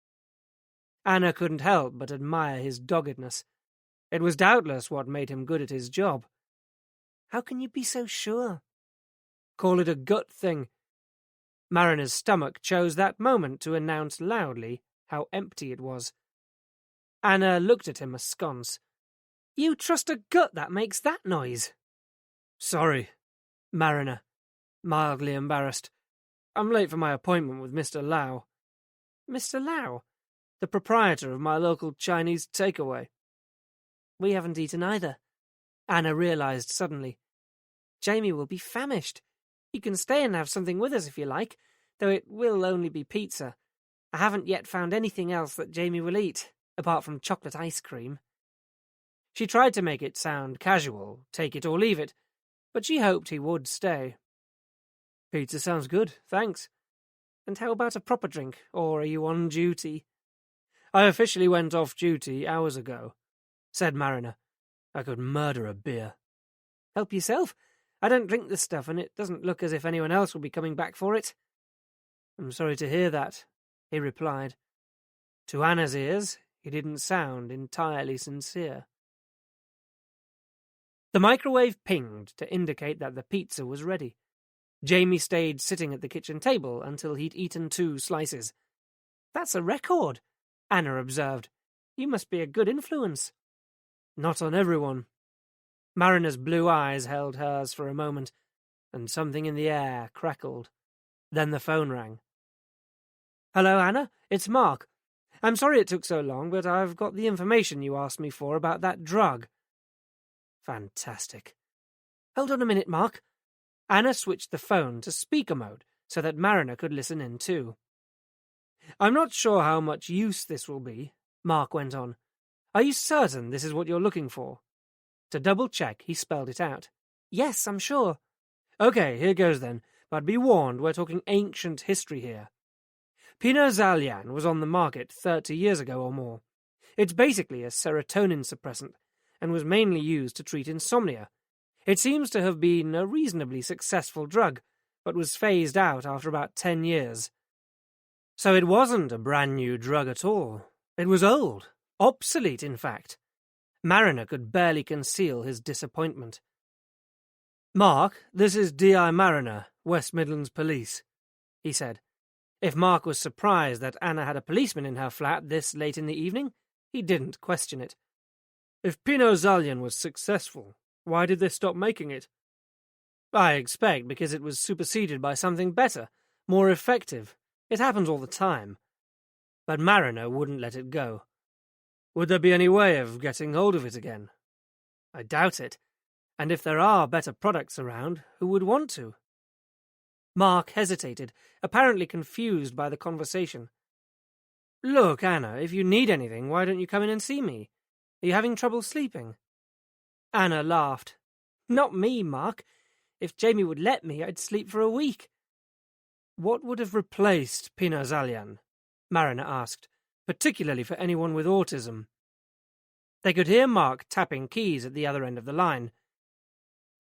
Anna couldn't help but admire his doggedness. It was doubtless what made him good at his job. How can you be so sure? Call it a gut thing. Marina's stomach chose that moment to announce loudly how empty it was. Anna looked at him askance. You trust a gut that makes that noise? Sorry, Mariner, mildly embarrassed. I'm late for my appointment with Mr. Lau. Mr. Lau? The proprietor of my local Chinese takeaway. We haven't eaten either, Anna realized suddenly. Jamie will be famished. You can stay and have something with us if you like, though it will only be pizza. I haven't yet found anything else that Jamie will eat, apart from chocolate ice cream. She tried to make it sound casual, take it or leave it, but she hoped he would stay. Pizza sounds good, thanks. And how about a proper drink, or are you on duty? I officially went off duty hours ago, said Mariner. I could murder a beer. Help yourself. I don't drink this stuff, and it doesn't look as if anyone else will be coming back for it. I'm sorry to hear that, he replied. To Anna's ears, he didn't sound entirely sincere. The microwave pinged to indicate that the pizza was ready. Jamie stayed sitting at the kitchen table until he'd eaten 2 slices. That's a record, Anna observed. You must be a good influence. Not on everyone. Mariner's blue eyes held hers for a moment, and something in the air crackled. Then the phone rang. Hello, Anna. It's Mark. I'm sorry it took so long, but I've got the information you asked me for about that drug. Fantastic. Hold on a minute, Mark. Anna switched the phone to speaker mode so that Mariner could listen in too. I'm not sure how much use this will be, Mark went on. Are you certain this is what you're looking for? To double-check, he spelled it out. Yes, I'm sure. Okay, here goes then, but be warned, we're talking ancient history here. Pinozalian was on the market 30 years ago or more. It's basically a serotonin suppressant, and was mainly used to treat insomnia. It seems to have been a reasonably successful drug, but was phased out after about 10 years. So it wasn't a brand new drug at all. It was old, obsolete in fact. Mariner could barely conceal his disappointment. Mark, this is D.I. Mariner, West Midlands Police, he said. If Mark was surprised that Anna had a policeman in her flat this late in the evening, he didn't question it. If Pinozalian was successful, why did they stop making it? I expect because it was superseded by something better, more effective. It happens all the time. But Mariner wouldn't let it go. Would there be any way of getting hold of it again? I doubt it. And if there are better products around, who would want to? Mark hesitated, apparently confused by the conversation. Look, Anna, if you need anything, why don't you come in and see me? Are you having trouble sleeping? Anna laughed. Not me, Mark. If Jamie would let me, I'd sleep for a week. What would have replaced Pinozalian? Mariner asked, particularly for anyone with autism. They could hear Mark tapping keys at the other end of the line.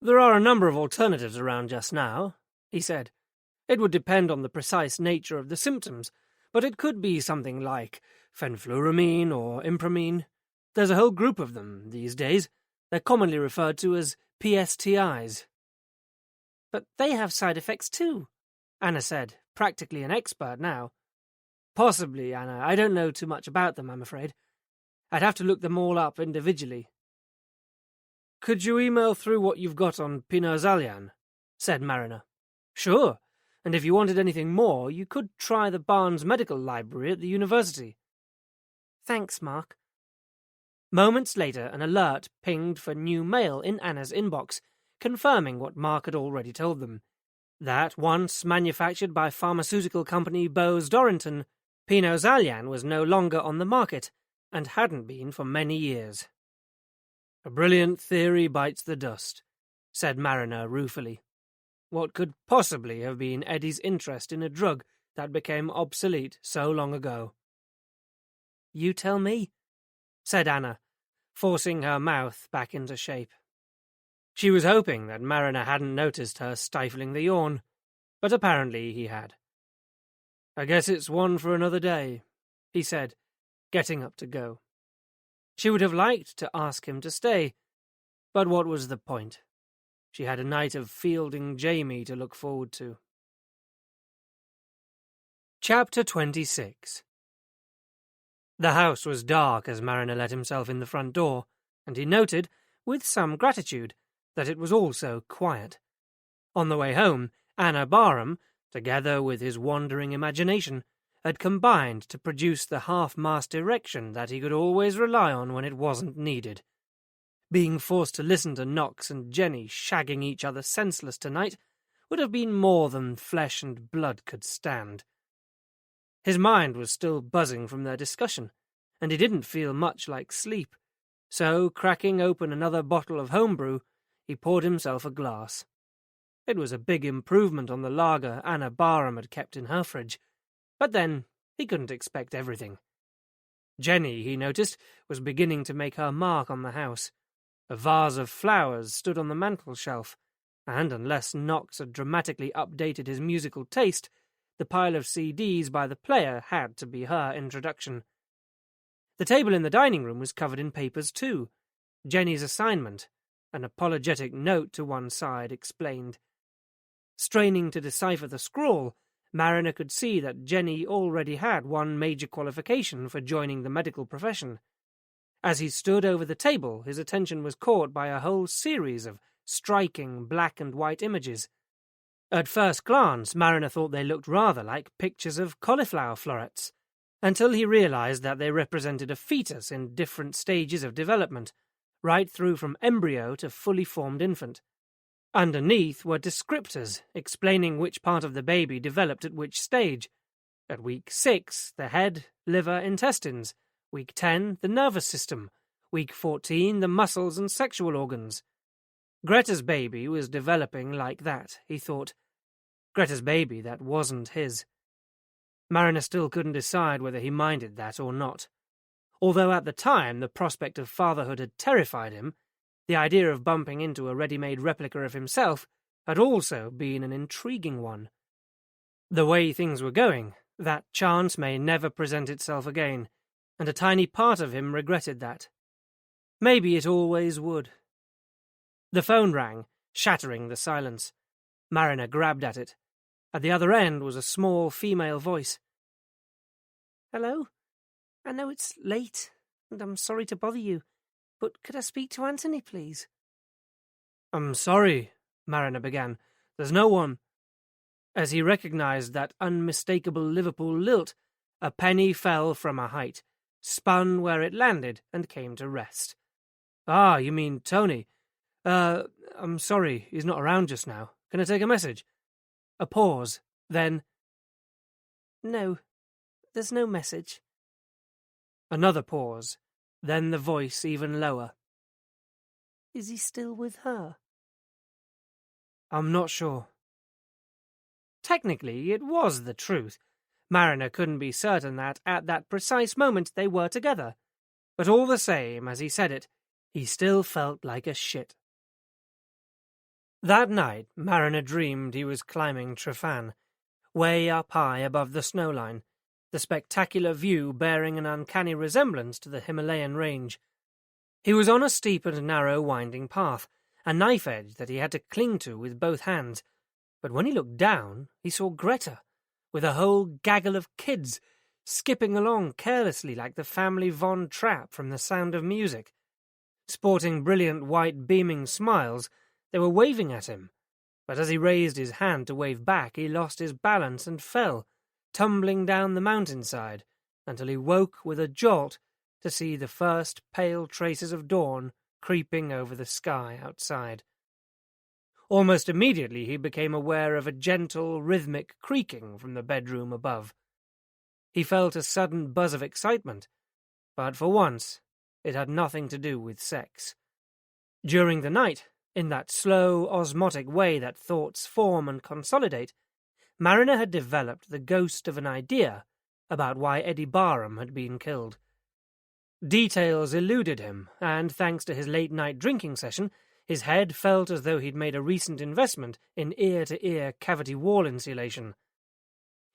There are a number of alternatives around just now, he said. It would depend on the precise nature of the symptoms, but it could be something like fenfluramine or impramine. There's a whole group of them these days. They're commonly referred to as PSTIs. But they have side effects too, Anna said, practically an expert now. Possibly, Anna. I don't know too much about them, I'm afraid. I'd have to look them all up individually. Could you email through what you've got on Pinozalian? Said Mariner. Sure, and if you wanted anything more, you could try the Barnes Medical Library at the university. Thanks, Mark. Moments later, an alert pinged for new mail in Anna's inbox, confirming what Mark had already told them. That, once manufactured by pharmaceutical company Bose Dorrington, Pinozalian was no longer on the market, and hadn't been for many years. A brilliant theory bites the dust, said Mariner ruefully. What could possibly have been Eddie's interest in a drug that became obsolete so long ago? You tell me, said Anna, forcing her mouth back into shape. She was hoping that Mariner hadn't noticed her stifling the yawn, but apparently he had. I guess it's one for another day, he said, getting up to go. She would have liked to ask him to stay, but what was the point? She had a night of fielding Jamie to look forward to. Chapter 26. The house was dark as Mariner let himself in the front door, and he noted, with some gratitude, that it was also quiet. On the way home, Anna Barham, together with his wandering imagination, had combined to produce the half-mast erection that he could always rely on when it wasn't needed. Being forced to listen to Knox and Jenny shagging each other senseless tonight would have been more than flesh and blood could stand. His mind was still buzzing from their discussion, and he didn't feel much like sleep, so, cracking open another bottle of homebrew, he poured himself a glass. It was a big improvement on the lager Anna Barham had kept in her fridge, but then he couldn't expect everything. Jenny, he noticed, was beginning to make her mark on the house. A vase of flowers stood on the mantel-shelf, and unless Knox had dramatically updated his musical taste, the pile of CDs by the player had to be her introduction. The table in the dining room was covered in papers too. Jenny's assignment, an apologetic note to one side, explained. Straining to decipher the scrawl, Mariner could see that Jenny already had one major qualification for joining the medical profession. As he stood over the table, his attention was caught by a whole series of striking black and white images. At first glance, Mariner thought they looked rather like pictures of cauliflower florets, until he realized that they represented a fetus in different stages of development, right through from embryo to fully formed infant. Underneath were descriptors explaining which part of the baby developed at which stage. At week 6, the head, liver, intestines. Week 10, the nervous system. Week 14, the muscles and sexual organs. Greta's baby was developing like that, he thought. Greta's baby that wasn't his. Mariner still couldn't decide whether he minded that or not. Although at the time the prospect of fatherhood had terrified him, the idea of bumping into a ready-made replica of himself had also been an intriguing one. The way things were going, that chance may never present itself again, and a tiny part of him regretted that. Maybe it always would. The phone rang, shattering the silence. Mariner grabbed at it. At the other end was a small female voice. Hello? I know it's late, and I'm sorry to bother you, but could I speak to Anthony, please? I'm sorry, Mariner began. There's no one. As he recognized that unmistakable Liverpool lilt, a penny fell from a height, spun where it landed, and came to rest. Ah, you mean Tony. I'm sorry, he's not around just now. Can I take a message? A pause, then... No, there's no message. Another pause, then the voice even lower. Is he still with her? I'm not sure. Technically, it was the truth. Mariner couldn't be certain that at that precise moment they were together. But all the same, as he said it, he still felt like a shit. That night, Mariner dreamed he was climbing Trefan, way up high above the snowline, the spectacular view bearing an uncanny resemblance to the Himalayan range. He was on a steep and narrow winding path, a knife edge that he had to cling to with both hands, but when he looked down, he saw Greta, with a whole gaggle of kids, skipping along carelessly like the family Von Trapp from The Sound of Music. Sporting brilliant white beaming smiles, they were waving at him, but as he raised his hand to wave back, he lost his balance and fell, tumbling down the mountainside, until he woke with a jolt to see the first pale traces of dawn creeping over the sky outside. Almost immediately he became aware of a gentle, rhythmic creaking from the bedroom above. He felt a sudden buzz of excitement, but for once it had nothing to do with sex. During the night, in that slow, osmotic way that thoughts form and consolidate, Mariner had developed the ghost of an idea about why Eddie Barham had been killed. Details eluded him, and thanks to his late-night drinking session, his head felt as though he'd made a recent investment in ear-to-ear cavity wall insulation.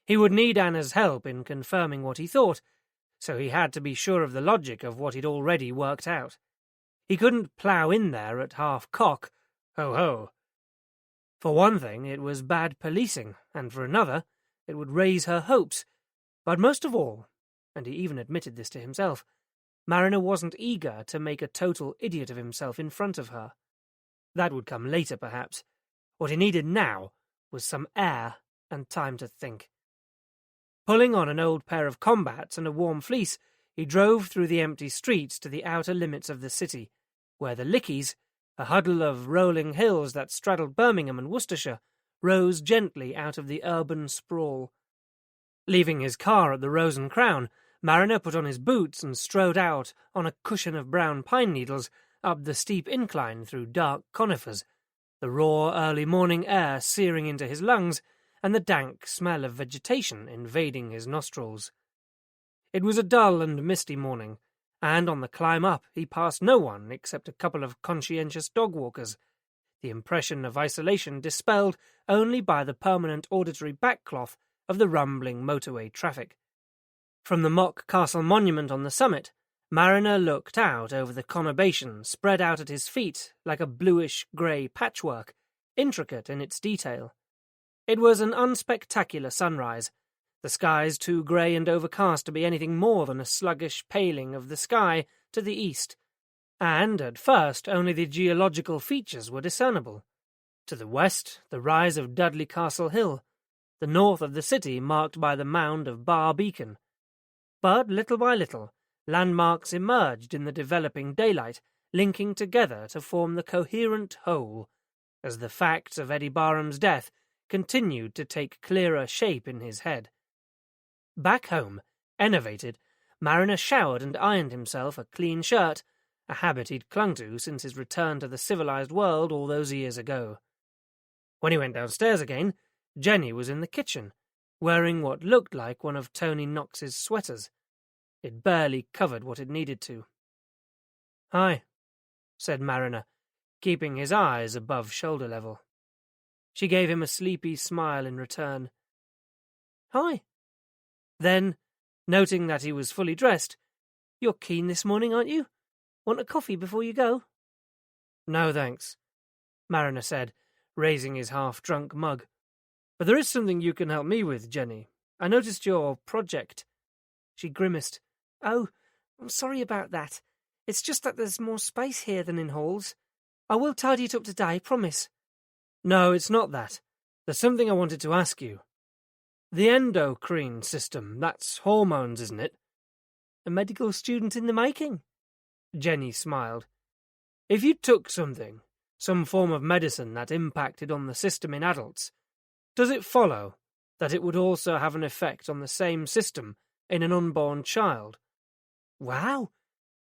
He would need Anna's help in confirming what he thought, so he had to be sure of the logic of what he'd already worked out. He couldn't plough in there at half-cock, ho-ho. For one thing, it was bad policing, and for another, it would raise her hopes. But most of all, and he even admitted this to himself, Mariner wasn't eager to make a total idiot of himself in front of her. That would come later, perhaps. What he needed now was some air and time to think. Pulling on an old pair of combats and a warm fleece, he drove through the empty streets to the outer limits of the city, where the Lickeys, a huddle of rolling hills that straddled Birmingham and Worcestershire, rose gently out of the urban sprawl. Leaving his car at the Rose and Crown, Mariner put on his boots and strode out on a cushion of brown pine needles up the steep incline through dark conifers, the raw early morning air searing into his lungs and the dank smell of vegetation invading his nostrils. It was a dull and misty morning, and on the climb up he passed no one except a couple of conscientious dog-walkers, the impression of isolation dispelled only by the permanent auditory backcloth of the rumbling motorway traffic. From the mock castle monument on the summit, Mariner looked out over the conurbation spread out at his feet like a bluish-grey patchwork, intricate in its detail. It was an unspectacular sunrise, the skies too grey and overcast to be anything more than a sluggish paling of the sky to the east, and at first only the geological features were discernible. To the west, the rise of Dudley Castle Hill, the north of the city marked by the mound of Bar Beacon. But little by little, landmarks emerged in the developing daylight, linking together to form the coherent whole, as the facts of Eddie Barham's death continued to take clearer shape in his head. Back home, enervated, Mariner showered and ironed himself a clean shirt, a habit he'd clung to since his return to the civilized world all those years ago. When he went downstairs again, Jenny was in the kitchen, wearing what looked like one of Tony Knox's sweaters. It barely covered what it needed to. "Hi," said Mariner, keeping his eyes above shoulder level. She gave him a sleepy smile in return. "Hi." Then, noting that he was fully dressed, "You're keen this morning, aren't you? Want a coffee before you go?" "No, thanks," Mariner said, raising his half-drunk mug. "But there is something you can help me with, Jenny. I noticed your project." She grimaced. "Oh, I'm sorry about that. It's just that there's more space here than in halls. I will tidy it up today, promise." "No, it's not that. There's something I wanted to ask you. The endocrine system, that's hormones, isn't it?" "A medical student in the making." Jenny smiled. "If you took something, some form of medicine that impacted on the system in adults, does it follow that it would also have an effect on the same system in an unborn child?" "Wow,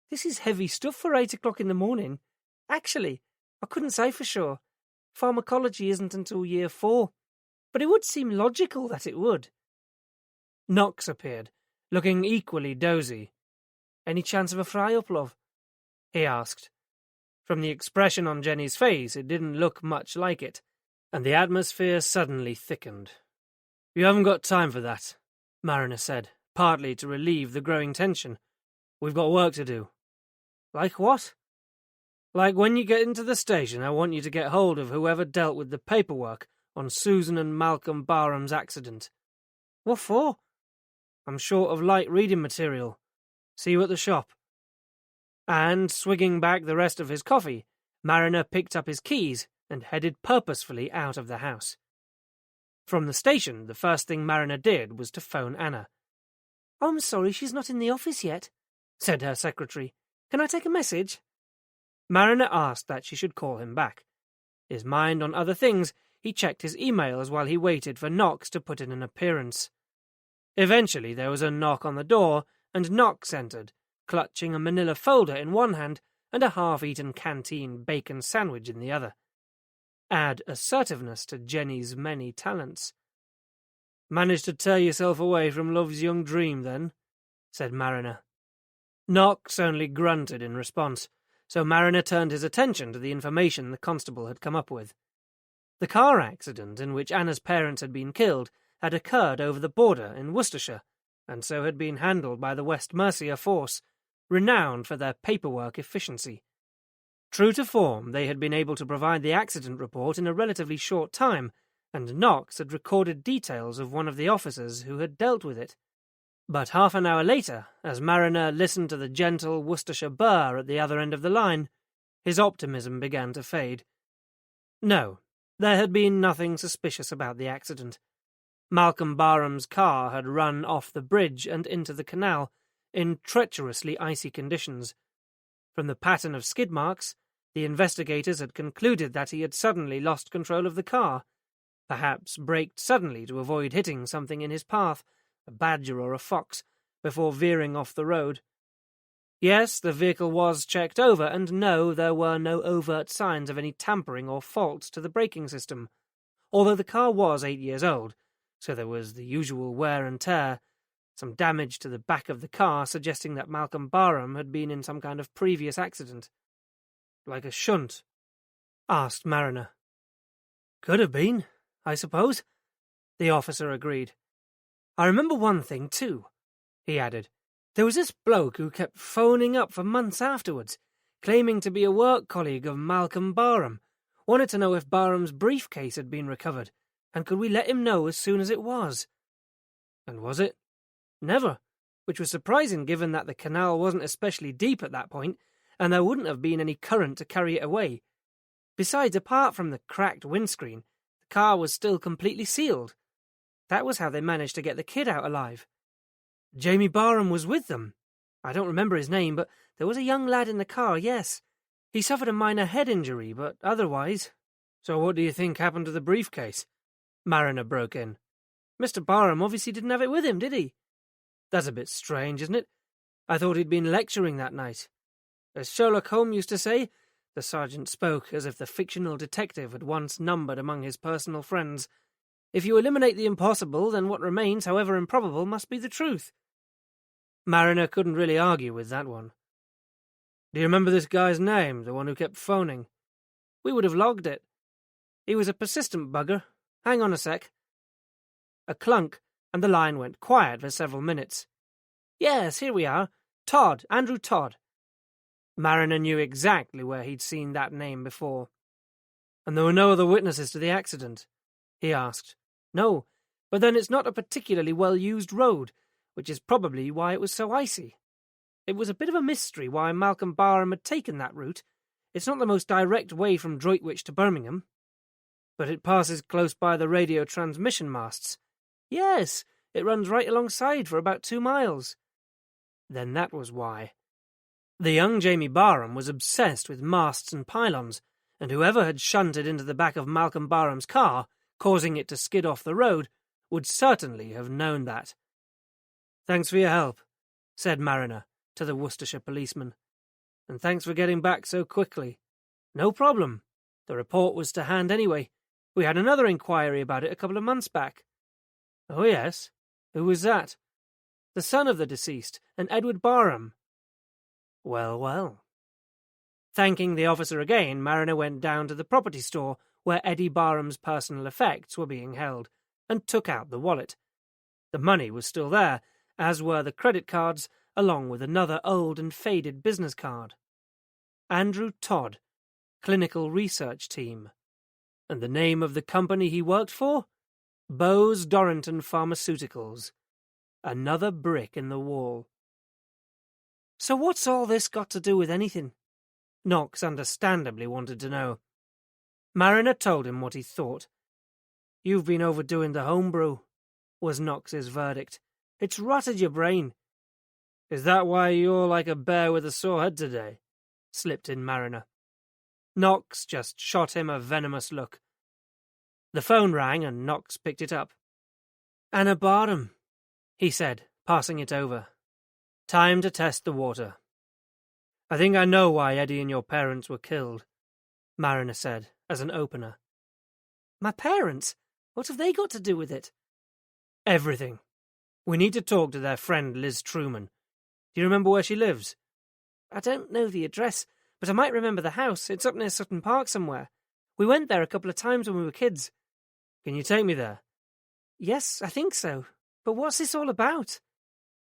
this is heavy stuff for 8 o'clock in the morning. Actually, I couldn't say for sure. Pharmacology isn't until year 4, but it would seem logical that it would." Knox appeared, looking equally dozy. "Any chance of a fry-up, love?" he asked. From the expression on Jenny's face, it didn't look much like it, and the atmosphere suddenly thickened. "You haven't got time for that," Mariner said, partly to relieve the growing tension. "We've got work to do." "Like what?" "Like when you get into the station, I want you to get hold of whoever dealt with the paperwork on Susan and Malcolm Barham's accident." "What for?" "I'm short of light reading material. See you at the shop." And, swigging back the rest of his coffee, Mariner picked up his keys and headed purposefully out of the house. From the station, the first thing Mariner did was to phone Anna. "I'm sorry she's not in the office yet," said her secretary. "Can I take a message?" Mariner asked that she should call him back. His mind on other things, he checked his emails while he waited for Knox to put in an appearance. Eventually there was a knock on the door, and Knox entered, clutching a manila folder in one hand and a half-eaten canteen bacon sandwich in the other. Add assertiveness to Jenny's many talents. "Managed to tear yourself away from love's young dream, then?" said Mariner. Knox only grunted in response, so Mariner turned his attention to the information the constable had come up with. The car accident in which Anna's parents had been killed had occurred over the border in Worcestershire, and so had been handled by the West Mercia force, renowned for their paperwork efficiency. True to form, they had been able to provide the accident report in a relatively short time, and Knox had recorded details of one of the officers who had dealt with it. But half an hour later, as Mariner listened to the gentle Worcestershire burr at the other end of the line, his optimism began to fade. No, there had been nothing suspicious about the accident. Malcolm Barham's car had run off the bridge and into the canal in treacherously icy conditions. From the pattern of skid marks, the investigators had concluded that he had suddenly lost control of the car, perhaps braked suddenly to avoid hitting something in his path, a badger or a fox, before veering off the road. Yes, the vehicle was checked over, and no, there were no overt signs of any tampering or faults to the braking system, although the car was 8 years old, so there was the usual wear and tear, some damage to the back of the car suggesting that Malcolm Barham had been in some kind of previous accident. Like a shunt? Asked Mariner. Could have been, I suppose, the officer agreed. I remember one thing, too, he added. There was this bloke who kept phoning up for months afterwards, claiming to be a work colleague of Malcolm Barham, wanted to know if Barham's briefcase had been recovered, and could we let him know as soon as it was. And was it? Never, which was surprising given that the canal wasn't especially deep at that point, and there wouldn't have been any current to carry it away. Besides, apart from the cracked windscreen, the car was still completely sealed. That was how they managed to get the kid out alive. Jamie Barham was with them. I don't remember his name, but there was a young lad in the car, yes. He suffered a minor head injury, but otherwise... So what do you think happened to the briefcase? Mariner broke in. Mr. Barham obviously didn't have it with him, did he? That's a bit strange, isn't it? I thought he'd been lecturing that night. As Sherlock Holmes used to say, the sergeant spoke as if the fictional detective had once numbered among his personal friends. If you eliminate the impossible, then what remains, however improbable, must be the truth. Mariner couldn't really argue with that one. Do you remember this guy's name, the one who kept phoning? We would have logged it. He was a persistent bugger. Hang on a sec. A clunk, and the line went quiet for several minutes. Yes, here we are. Todd, Andrew Todd. Mariner knew exactly where he'd seen that name before. And there were no other witnesses to the accident? He asked. No, but then it's not a particularly well-used road, which is probably why it was so icy. It was a bit of a mystery why Malcolm Barham had taken that route. It's not the most direct way from Droitwich to Birmingham. But it passes close by the radio transmission masts. Yes, it runs right alongside for about 2 miles. Then that was why. The young Jamie Barham was obsessed with masts and pylons, and whoever had shunted into the back of Malcolm Barham's car, causing it to skid off the road, would certainly have known that. Thanks for your help, said Mariner to the Worcestershire policeman. And thanks for getting back so quickly. No problem. The report was to hand anyway. We had another inquiry about it a couple of months back. Oh, yes. Who was that? The son of the deceased, an Edward Barham. Well, well. Thanking the officer again, Mariner went down to the property store where Eddie Barham's personal effects were being held, and took out the wallet. The money was still there, as were the credit cards, along with another old and faded business card. Andrew Todd, Clinical Research Team. And the name of the company he worked for? Bose Dorrington Pharmaceuticals. Another brick in the wall. So what's all this got to do with anything? Knox understandably wanted to know. Mariner told him what he thought. You've been overdoing the homebrew, was Knox's verdict. It's rotted your brain. Is that why you're like a bear with a sore head today? Slipped in Mariner. Knox just shot him a venomous look. The phone rang and Knox picked it up. Anna Barham, he said, passing it over. Time to test the water. I think I know why Eddie and your parents were killed, Mariner said, as an opener. My parents? What have they got to do with it? Everything. We need to talk to their friend Liz Truman. Do you remember where she lives? I don't know the address, but I might remember the house. It's up near Sutton Park somewhere. We went there a couple of times when we were kids. Can you take me there? Yes, I think so. But what's this all about?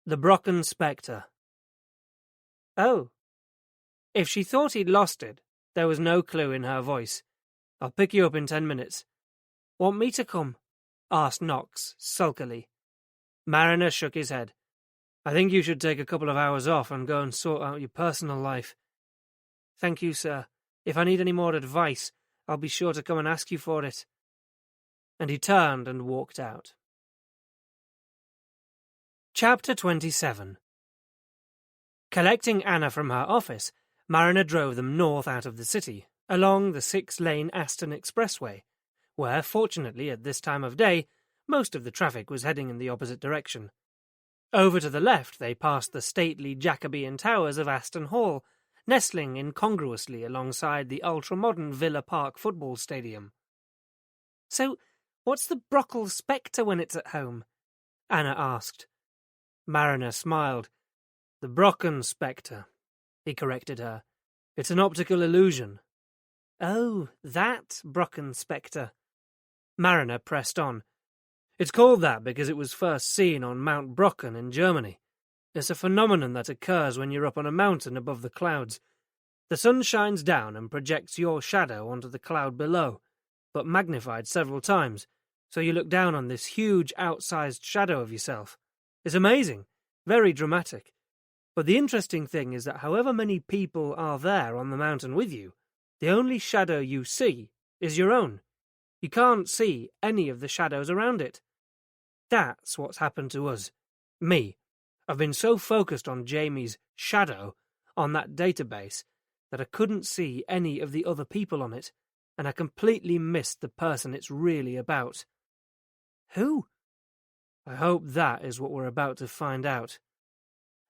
The Brocken Spectre. Oh. If she thought he'd lost it, there was no clue in her voice. I'll pick you up in 10 minutes. Want me to come? Asked Knox, sulkily. Mariner shook his head. I think you should take a couple of hours off and go and sort out your personal life. Thank you, sir. If I need any more advice, I'll be sure to come and ask you for it. And he turned and walked out. Chapter 27. Collecting Anna from her office, Mariner drove them north out of the city, along the 6-lane Aston Expressway, where, fortunately at this time of day, most of the traffic was heading in the opposite direction. Over to the left they passed the stately Jacobean towers of Aston Hall, nestling incongruously alongside the ultra-modern Villa Park football stadium. So, what's the Brockle Spectre when it's at home? Anna asked. Mariner smiled. The Brocken Spectre, he corrected her. It's an optical illusion. Oh, that Brocken Spectre. Mariner pressed on. It's called that because it was first seen on Mount Brocken in Germany. It's a phenomenon that occurs when you're up on a mountain above the clouds. The sun shines down and projects your shadow onto the cloud below, but magnified several times, so you look down on this huge outsized shadow of yourself. It's amazing, very dramatic. But the interesting thing is that however many people are there on the mountain with you, the only shadow you see is your own. You can't see any of the shadows around it. That's what's happened to us. Me. I've been so focused on Jamie's shadow on that database that I couldn't see any of the other people on it, and I completely missed the person it's really about. Who? I hope that is what we're about to find out.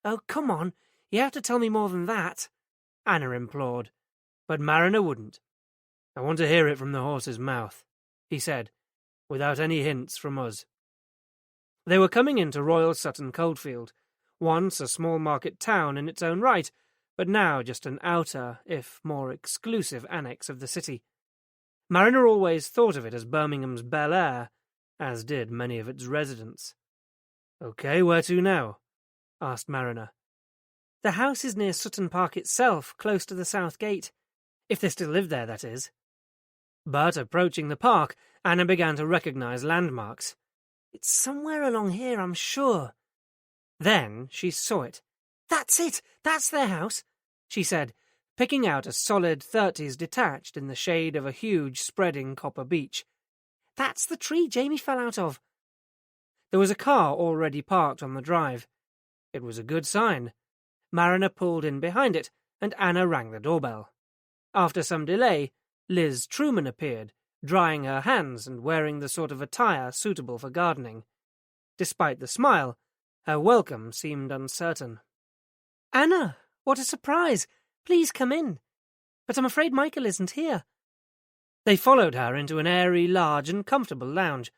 Oh, come on, you have to tell me more than that, Anna implored, but Mariner wouldn't. I want to hear it from the horse's mouth, he said, without any hints from us. They were coming into Royal Sutton Coldfield, once a small market town in its own right, but now just an outer, if more exclusive annex of the city. Mariner always thought of it as Birmingham's Bel Air, as did many of its residents. Okay, where to now? Asked Mariner. The house is near Sutton Park itself, close to the south gate. If they still live there, that is. But approaching the park, Anna began to recognize landmarks. It's somewhere along here, I'm sure. Then she saw it. That's it! That's their house, she said, picking out a solid 30s detached in the shade of a huge spreading copper beech. That's the tree Jamie fell out of. There was a car already parked on the drive. It was a good sign. Mariner pulled in behind it, and Anna rang the doorbell. After some delay, Liz Truman appeared, drying her hands and wearing the sort of attire suitable for gardening. Despite the smile, her welcome seemed uncertain. Anna, what a surprise! Please come in. But I'm afraid Michael isn't here. They followed her into an airy, large and comfortable lounge.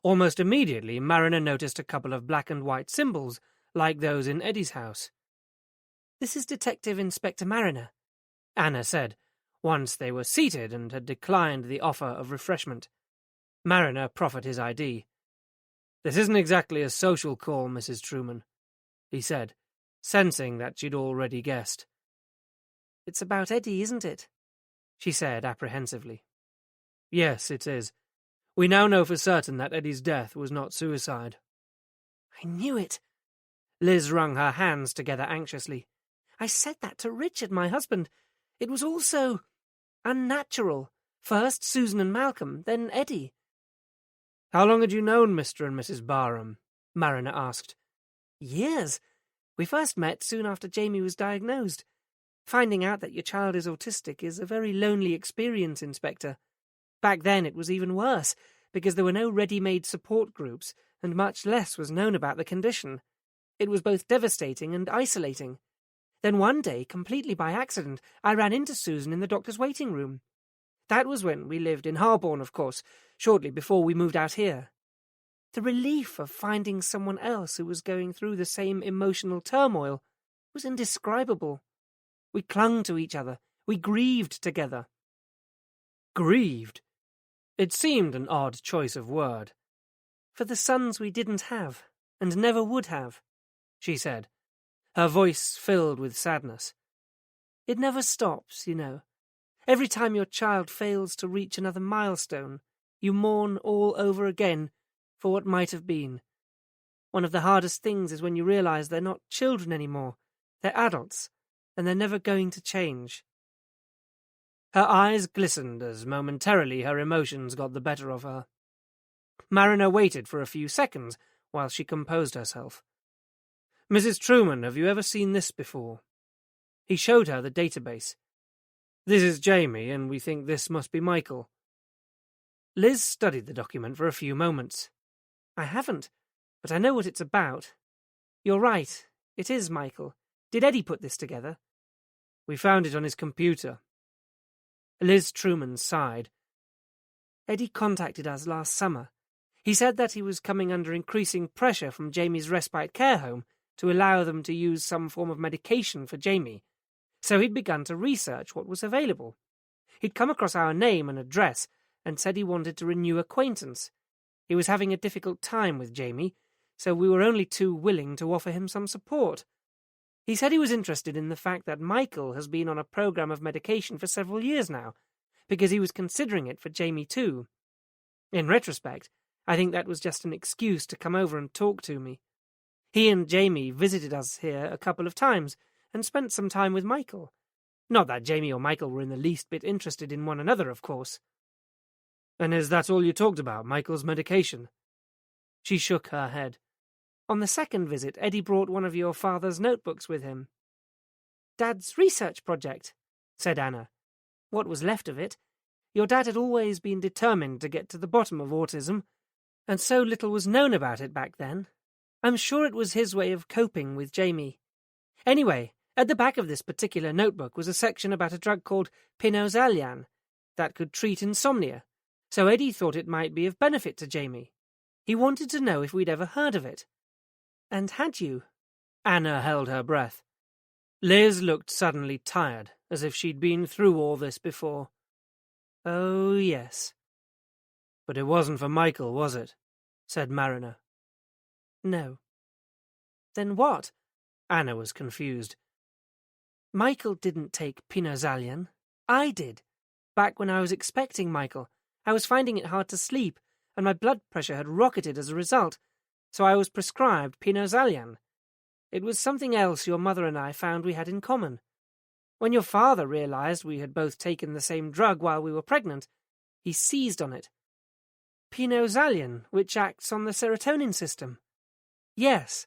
Almost immediately, Mariner noticed a couple of black and white symbols, like those in Eddie's house. This is Detective Inspector Mariner, Anna said, once they were seated and had declined the offer of refreshment. Mariner proffered his ID. This isn't exactly a social call, Mrs. Truman, he said, sensing that she'd already guessed. It's about Eddie, isn't it? She said apprehensively. Yes, it is. We now know for certain that Eddie's death was not suicide. I knew it. Liz wrung her hands together anxiously. I said that to Richard, my husband. It was all so unnatural. First Susan and Malcolm, then Eddie. How long had you known Mr. and Mrs. Barham? Mariner asked. Years. We first met soon after Jamie was diagnosed. Finding out that your child is autistic is a very lonely experience, Inspector. Back then it was even worse, because there were no ready-made support groups, and much less was known about the condition. It was both devastating and isolating. Then one day, completely by accident, I ran into Susan in the doctor's waiting room. That was when we lived in Harborne, of course, shortly before we moved out here. The relief of finding someone else who was going through the same emotional turmoil was indescribable. We clung to each other. We grieved together. Grieved? It seemed an odd choice of word. For the sons we didn't have, and never would have. she said, her voice filled with sadness. It never stops, you know. Every time your child fails to reach another milestone, you mourn all over again for what might have been. One of the hardest things is when you realize they're not children anymore. They're adults, and they're never going to change. Her eyes glistened as momentarily her emotions got the better of her. Mariner waited for a few seconds while she composed herself. "Mrs. Truman, have you ever seen this before?" He showed her the database. "This is Jamie, and we think this must be Michael." Liz studied the document for a few moments. "I haven't, but I know what it's about. You're right, it is Michael. Did Eddie put this together?" "We found it on his computer." Liz Truman sighed. "Eddie contacted us last summer. He said that he was coming under increasing pressure from Jamie's respite care home to allow them to use some form of medication for Jamie, so he'd begun to research what was available. He'd come across our name and address and said he wanted to renew acquaintance. He was having a difficult time with Jamie, so we were only too willing to offer him some support. He said he was interested in the fact that Michael has been on a program of medication for several years now, because he was considering it for Jamie too. In retrospect, I think that was just an excuse to come over and talk to me. He and Jamie visited us here a couple of times and spent some time with Michael. Not that Jamie or Michael were in the least bit interested in one another, of course." "And is that all you talked about, Michael's medication?" She shook her head. "On the second visit, Eddie brought one of your father's notebooks with him." "Dad's research project," said Anna. "What was left of it. Your dad had always been determined to get to the bottom of autism, and so little was known about it back then. I'm sure it was his way of coping with Jamie. Anyway, at the back of this particular notebook was a section about a drug called pinozalyan that could treat insomnia, so Eddie thought it might be of benefit to Jamie. He wanted to know if we'd ever heard of it." "And had you?" Anna held her breath. Liz looked suddenly tired, as if she'd been through all this before. "Oh, yes." "But it wasn't for Michael, was it?" said Mariner. "No." "Then what?" Anna was confused. "Michael didn't take pinozalyan. I did. Back when I was expecting Michael, I was finding it hard to sleep, and my blood pressure had rocketed as a result, so I was prescribed pinozalyan. It was something else your mother and I found we had in common. When your father realized we had both taken the same drug while we were pregnant, he seized on it. Pinozalyan, which acts on the serotonin system. Yes.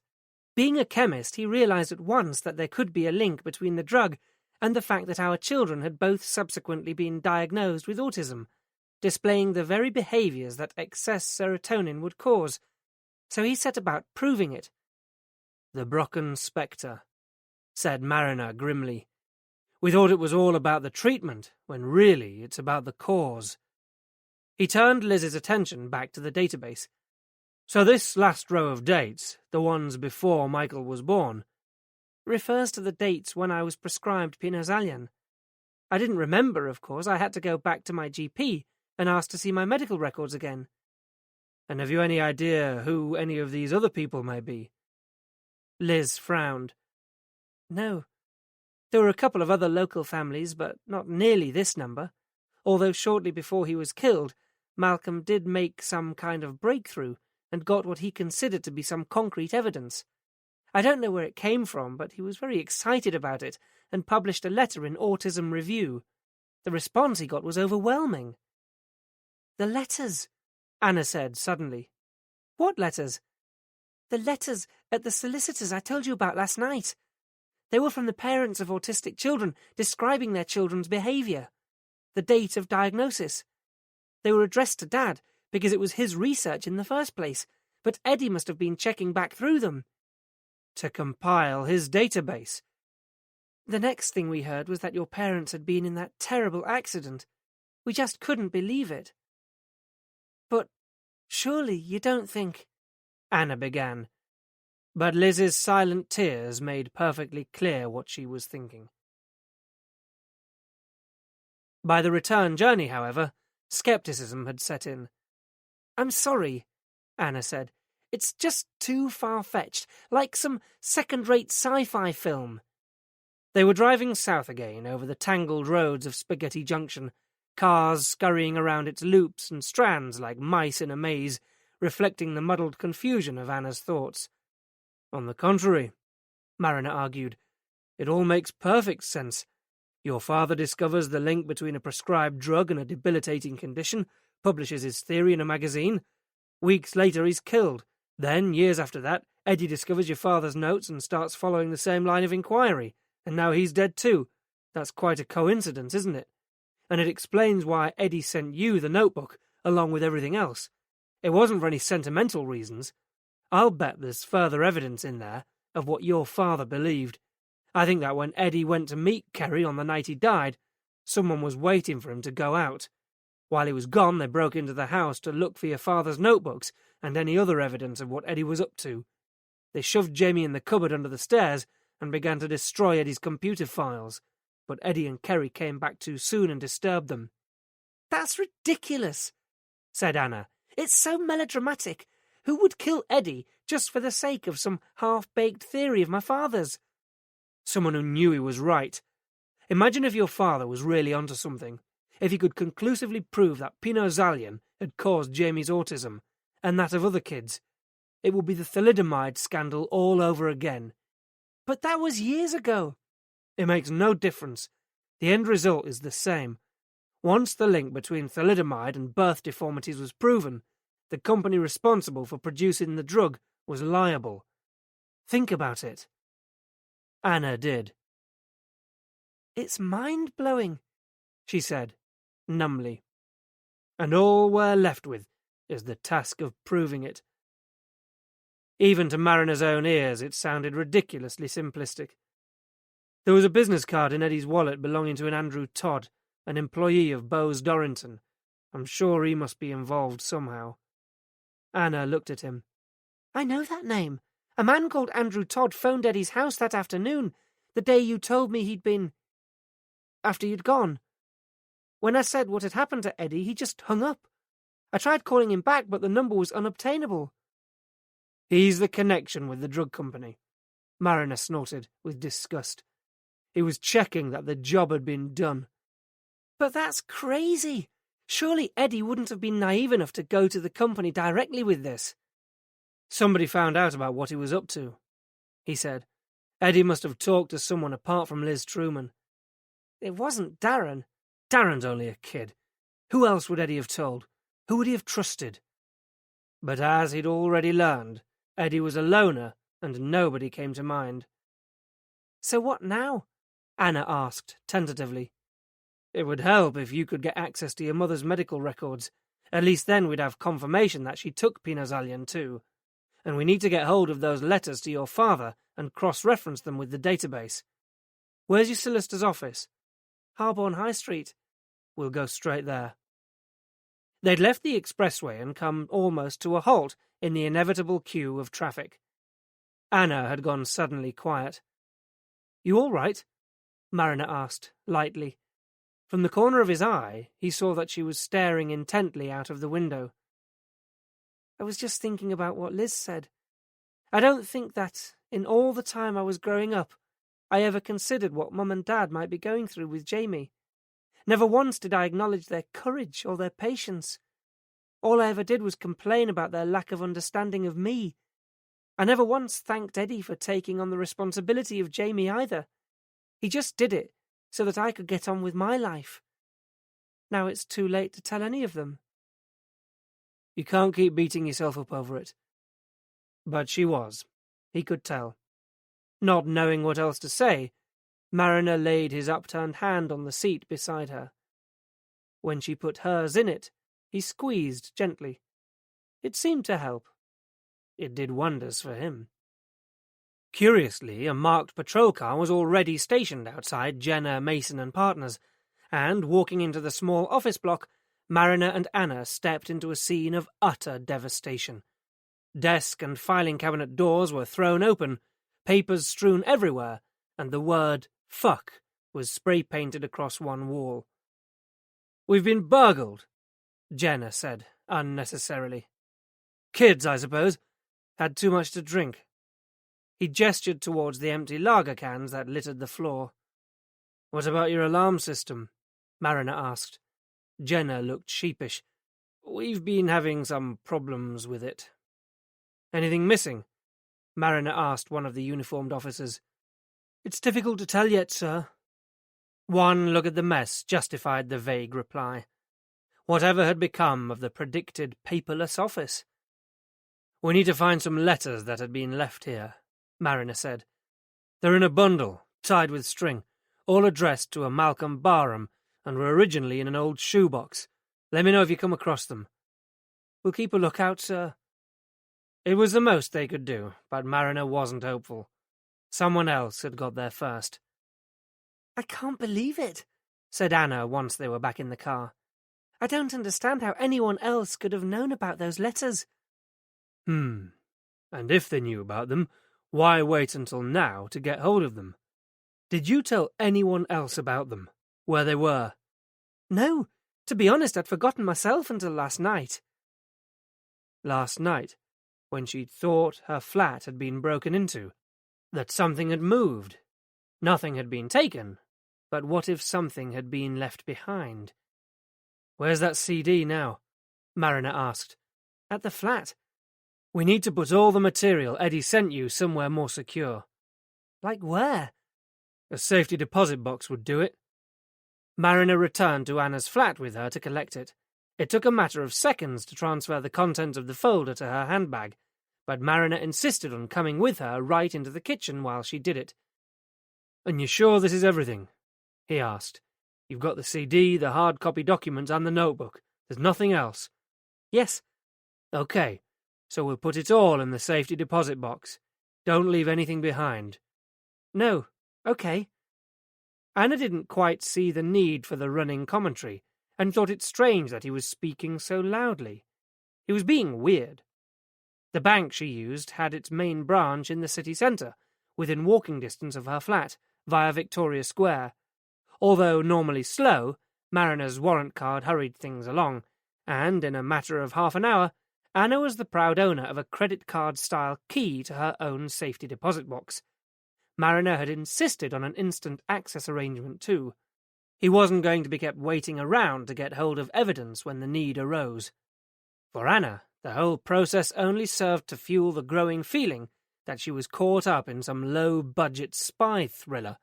Being a chemist, he realized at once that there could be a link between the drug and the fact that our children had both subsequently been diagnosed with autism, displaying the very behaviors that excess serotonin would cause. So he set about proving it." "The Brocken spectre," said Mariner grimly. "We thought it was all about the treatment, when really it's about the cause." He turned Liz's attention back to the database. "So this last row of dates, the ones before Michael was born, refers to the dates when I was prescribed pinozalyan. I didn't remember, of course. I had to go back to my GP and ask to see my medical records again." "And have you any idea who any of these other people may be?" Liz frowned. "No. There were a couple of other local families, but not nearly this number, although shortly before he was killed, Malcolm did make some kind of breakthrough and got what he considered to be some concrete evidence. I don't know where it came from, but he was very excited about it and published a letter in Autism Review. The response he got was overwhelming." "The letters," Anna said suddenly. "What letters?" "The letters at the solicitor's I told you about last night. They were from the parents of autistic children describing their children's behavior. The date of diagnosis. They were addressed to Dad because it was his research in the first place, but Eddie must have been checking back through them." "To compile his database." "The next thing we heard was that your parents had been in that terrible accident. We just couldn't believe it." "But surely you don't think—" Anna began. But Liz's silent tears made perfectly clear what she was thinking. By the return journey, however, skepticism had set in. "I'm sorry," Anna said. It's just too far-fetched, like some second-rate sci-fi film. They were driving south again over the tangled roads of Spaghetti Junction, cars scurrying around its loops and strands like mice in a maze, reflecting the muddled confusion of Anna's thoughts. On the contrary, Mariner argued, it all makes perfect sense. Your father discovers the link between a prescribed drug and a debilitating condition, publishes his theory in a magazine. Weeks later he's killed. Then, years after that, Eddie discovers your father's notes and starts following the same line of inquiry, and now he's dead too. That's quite a coincidence, isn't it? And it explains why Eddie sent you the notebook, along with everything else. It wasn't for any sentimental reasons. I'll bet there's further evidence in there of what your father believed. I think that when Eddie went to meet Kerry on the night he died, someone was waiting for him to go out. While he was gone, they broke into the house to look for your father's notebooks and any other evidence of what Eddie was up to. They shoved Jamie in the cupboard under the stairs and began to destroy Eddie's computer files, but Eddie and Kerry came back too soon and disturbed them. That's ridiculous, said Anna. It's so melodramatic. Who would kill Eddie just for the sake of some half-baked theory of my father's? Someone who knew he was right. Imagine if your father was really onto something. If he could conclusively prove that Pinozalian had caused Jamie's autism, and that of other kids. It would be the thalidomide scandal all over again. But that was years ago. It makes no difference. The end result is the same. Once the link between thalidomide and birth deformities was proven, the company responsible for producing the drug was liable. Think about it. Anna did. It's mind-blowing, she said, numbly. And all we're left with is the task of proving it. Even to Mariner's own ears, it sounded ridiculously simplistic. There was a business card in Eddie's wallet belonging to an Andrew Todd, an employee of Bowes Dorrington. I'm sure he must be involved somehow. Anna looked at him. I know that name. A man called Andrew Todd phoned Eddie's house that afternoon, the day you told me he'd been... after you'd gone. When I said what had happened to Eddie, he just hung up. I tried calling him back, but the number was unobtainable. He's the connection with the drug company, Mariner snorted with disgust. He was checking that the job had been done. But that's crazy. Surely Eddie wouldn't have been naive enough to go to the company directly with this. Somebody found out about what he was up to, he said. Eddie must have talked to someone apart from Liz Truman. It wasn't Darren. Darren's only a kid. Who else would Eddie have told? Who would he have trusted? But as he'd already learned, Eddie was a loner, and nobody came to mind. So what now? Anna asked, tentatively. It would help if you could get access to your mother's medical records. At least then we'd have confirmation that she took Pinozalian too. And we need to get hold of those letters to your father and cross-reference them with the database. Where's your solicitor's office? Harborne High Street. We'll go straight there. They'd left the expressway and come almost to a halt in the inevitable queue of traffic. Anna had gone suddenly quiet. You all right? Mariner asked, lightly. From the corner of his eye, he saw that she was staring intently out of the window. I was just thinking about what Liz said. I don't think that, in all the time I was growing up, I ever considered what Mum and Dad might be going through with Jamie. Never once did I acknowledge their courage or their patience. All I ever did was complain about their lack of understanding of me. I never once thanked Eddie for taking on the responsibility of Jamie either. He just did it so that I could get on with my life. Now it's too late to tell any of them. You can't keep beating yourself up over it. But she was. He could tell. Not knowing what else to say, Mariner laid his upturned hand on the seat beside her. When she put hers in it, he squeezed gently. It seemed to help. It did wonders for him. Curiously, a marked patrol car was already stationed outside Jenner, Mason and Partners, and, walking into the small office block, Mariner and Anna stepped into a scene of utter devastation. Desk and filing cabinet doors were thrown open, papers strewn everywhere, and the word "fuck" was spray-painted across one wall. "We've been burgled," Jenner said, unnecessarily. "Kids, I suppose. Had too much to drink. He gestured towards the empty lager cans that littered the floor. What about your alarm system? Mariner asked. Jenna looked sheepish. We've been having some problems with it. Anything missing? Mariner asked one of the uniformed officers. It's difficult to tell yet, sir. One look at the mess justified the vague reply. Whatever had become of the predicted paperless office? We need to find some letters that had been left here, Mariner said. They're in a bundle, tied with string, all addressed to a Malcolm Barham, and were originally in an old shoebox. Let me know if you come across them. We'll keep a lookout, sir. It was the most they could do, but Mariner wasn't hopeful. Someone else had got there first. I can't believe it, said Anna once they were back in the car. I don't understand how anyone else could have known about those letters. And if they knew about them, why wait until now to get hold of them? Did you tell anyone else about them? Where they were? No, to be honest, I'd forgotten myself until last night. Last night, when she'd thought her flat had been broken into, that something had moved. Nothing had been taken, but what if something had been left behind? Where's that CD now? Mariner asked. At the flat. We need to put all the material Eddie sent you somewhere more secure. Like where? A safety deposit box would do it. Mariner returned to Anna's flat with her to collect it. It took a matter of seconds to transfer the contents of the folder to her handbag, but Mariner insisted on coming with her right into the kitchen while she did it. And you're sure this is everything? He asked. You've got the CD, the hard copy documents, and the notebook. There's nothing else? Yes. Okay, so we'll put it all in the safety deposit box. Don't leave anything behind. No. Okay. Anna didn't quite see the need for the running commentary, and thought it strange that he was speaking so loudly. He was being weird. The bank she used had its main branch in the city centre, within walking distance of her flat, via Victoria Square. Although normally slow, Mariner's warrant card hurried things along, and in a matter of half an hour, Anna was the proud owner of a credit card-style key to her own safety deposit box. Mariner had insisted on an instant access arrangement too. He wasn't going to be kept waiting around to get hold of evidence when the need arose. For Anna, the whole process only served to fuel the growing feeling that she was caught up in some low-budget spy thriller,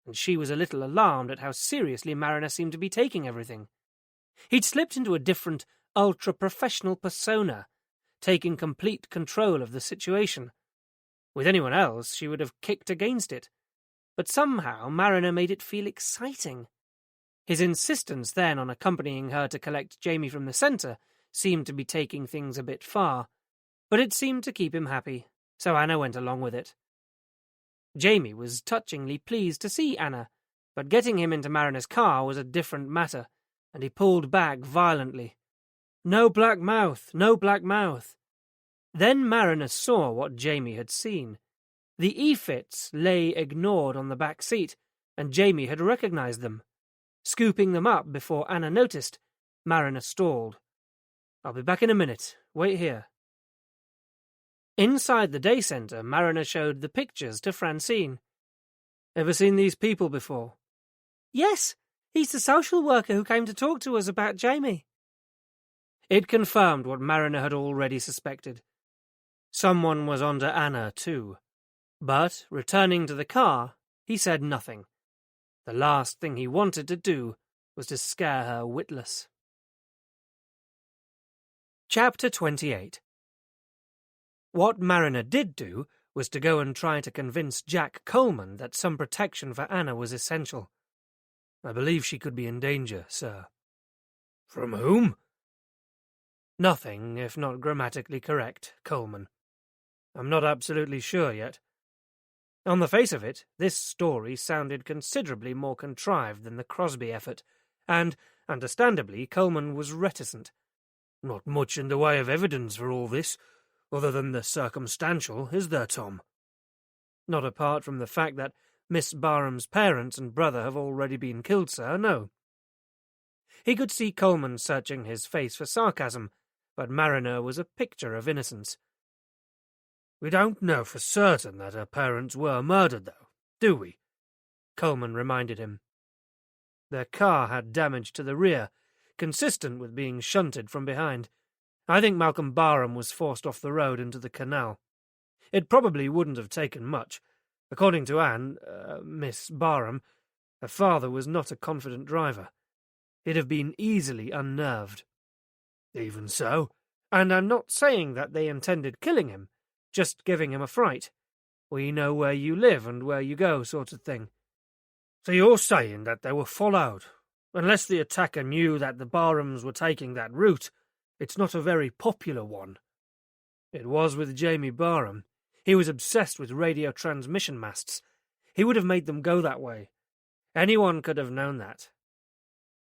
and she was a little alarmed at how seriously Mariner seemed to be taking everything. He'd slipped into a different, ultra-professional persona, taking complete control of the situation. With anyone else, she would have kicked against it, but somehow Mariner made it feel exciting. His insistence then on accompanying her to collect Jamie from the centre seemed to be taking things a bit far, but it seemed to keep him happy, so Anna went along with it. Jamie was touchingly pleased to see Anna, but getting him into Mariner's car was a different matter, and he pulled back violently. No black mouth, no black mouth. Then Mariner saw what Jamie had seen. The E-fits lay ignored on the back seat, and Jamie had recognized them. Scooping them up before Anna noticed, Mariner stalled. I'll be back in a minute. Wait here. Inside the day centre, Mariner showed the pictures to Francine. Ever seen these people before? Yes, he's the social worker who came to talk to us about Jamie. It confirmed what Mariner had already suspected. Someone was onto Anna, too. But, returning to the car, he said nothing. The last thing he wanted to do was to scare her witless. Chapter 28. What Mariner did do was to go and try to convince Jack Coleman that some protection for Anna was essential. I believe she could be in danger, sir. From whom? Nothing, if not grammatically correct, Coleman. I'm not absolutely sure yet. On the face of it, this story sounded considerably more contrived than the Crosby effort, and, understandably, Coleman was reticent. Not much in the way of evidence for all this, other than the circumstantial, is there, Tom? Not apart from the fact that Miss Barham's parents and brother have already been killed, sir, no. He could see Coleman searching his face for sarcasm, but Mariner was a picture of innocence. We don't know for certain that her parents were murdered, though, do we? Coleman reminded him. Their car had damage to the rear, consistent with being shunted from behind. I think Malcolm Barham was forced off the road into the canal. It probably wouldn't have taken much. According to Anne, Miss Barham, her father was not a confident driver. He'd have been easily unnerved. Even so, and I'm not saying that they intended killing him, just giving him a fright. We know where you live and where you go, sort of thing. So you're saying that they were followed? Unless the attacker knew that the Barhams were taking that route, it's not a very popular one. It was with Jamie Barham. He was obsessed with radio transmission masts. He would have made them go that way. Anyone could have known that.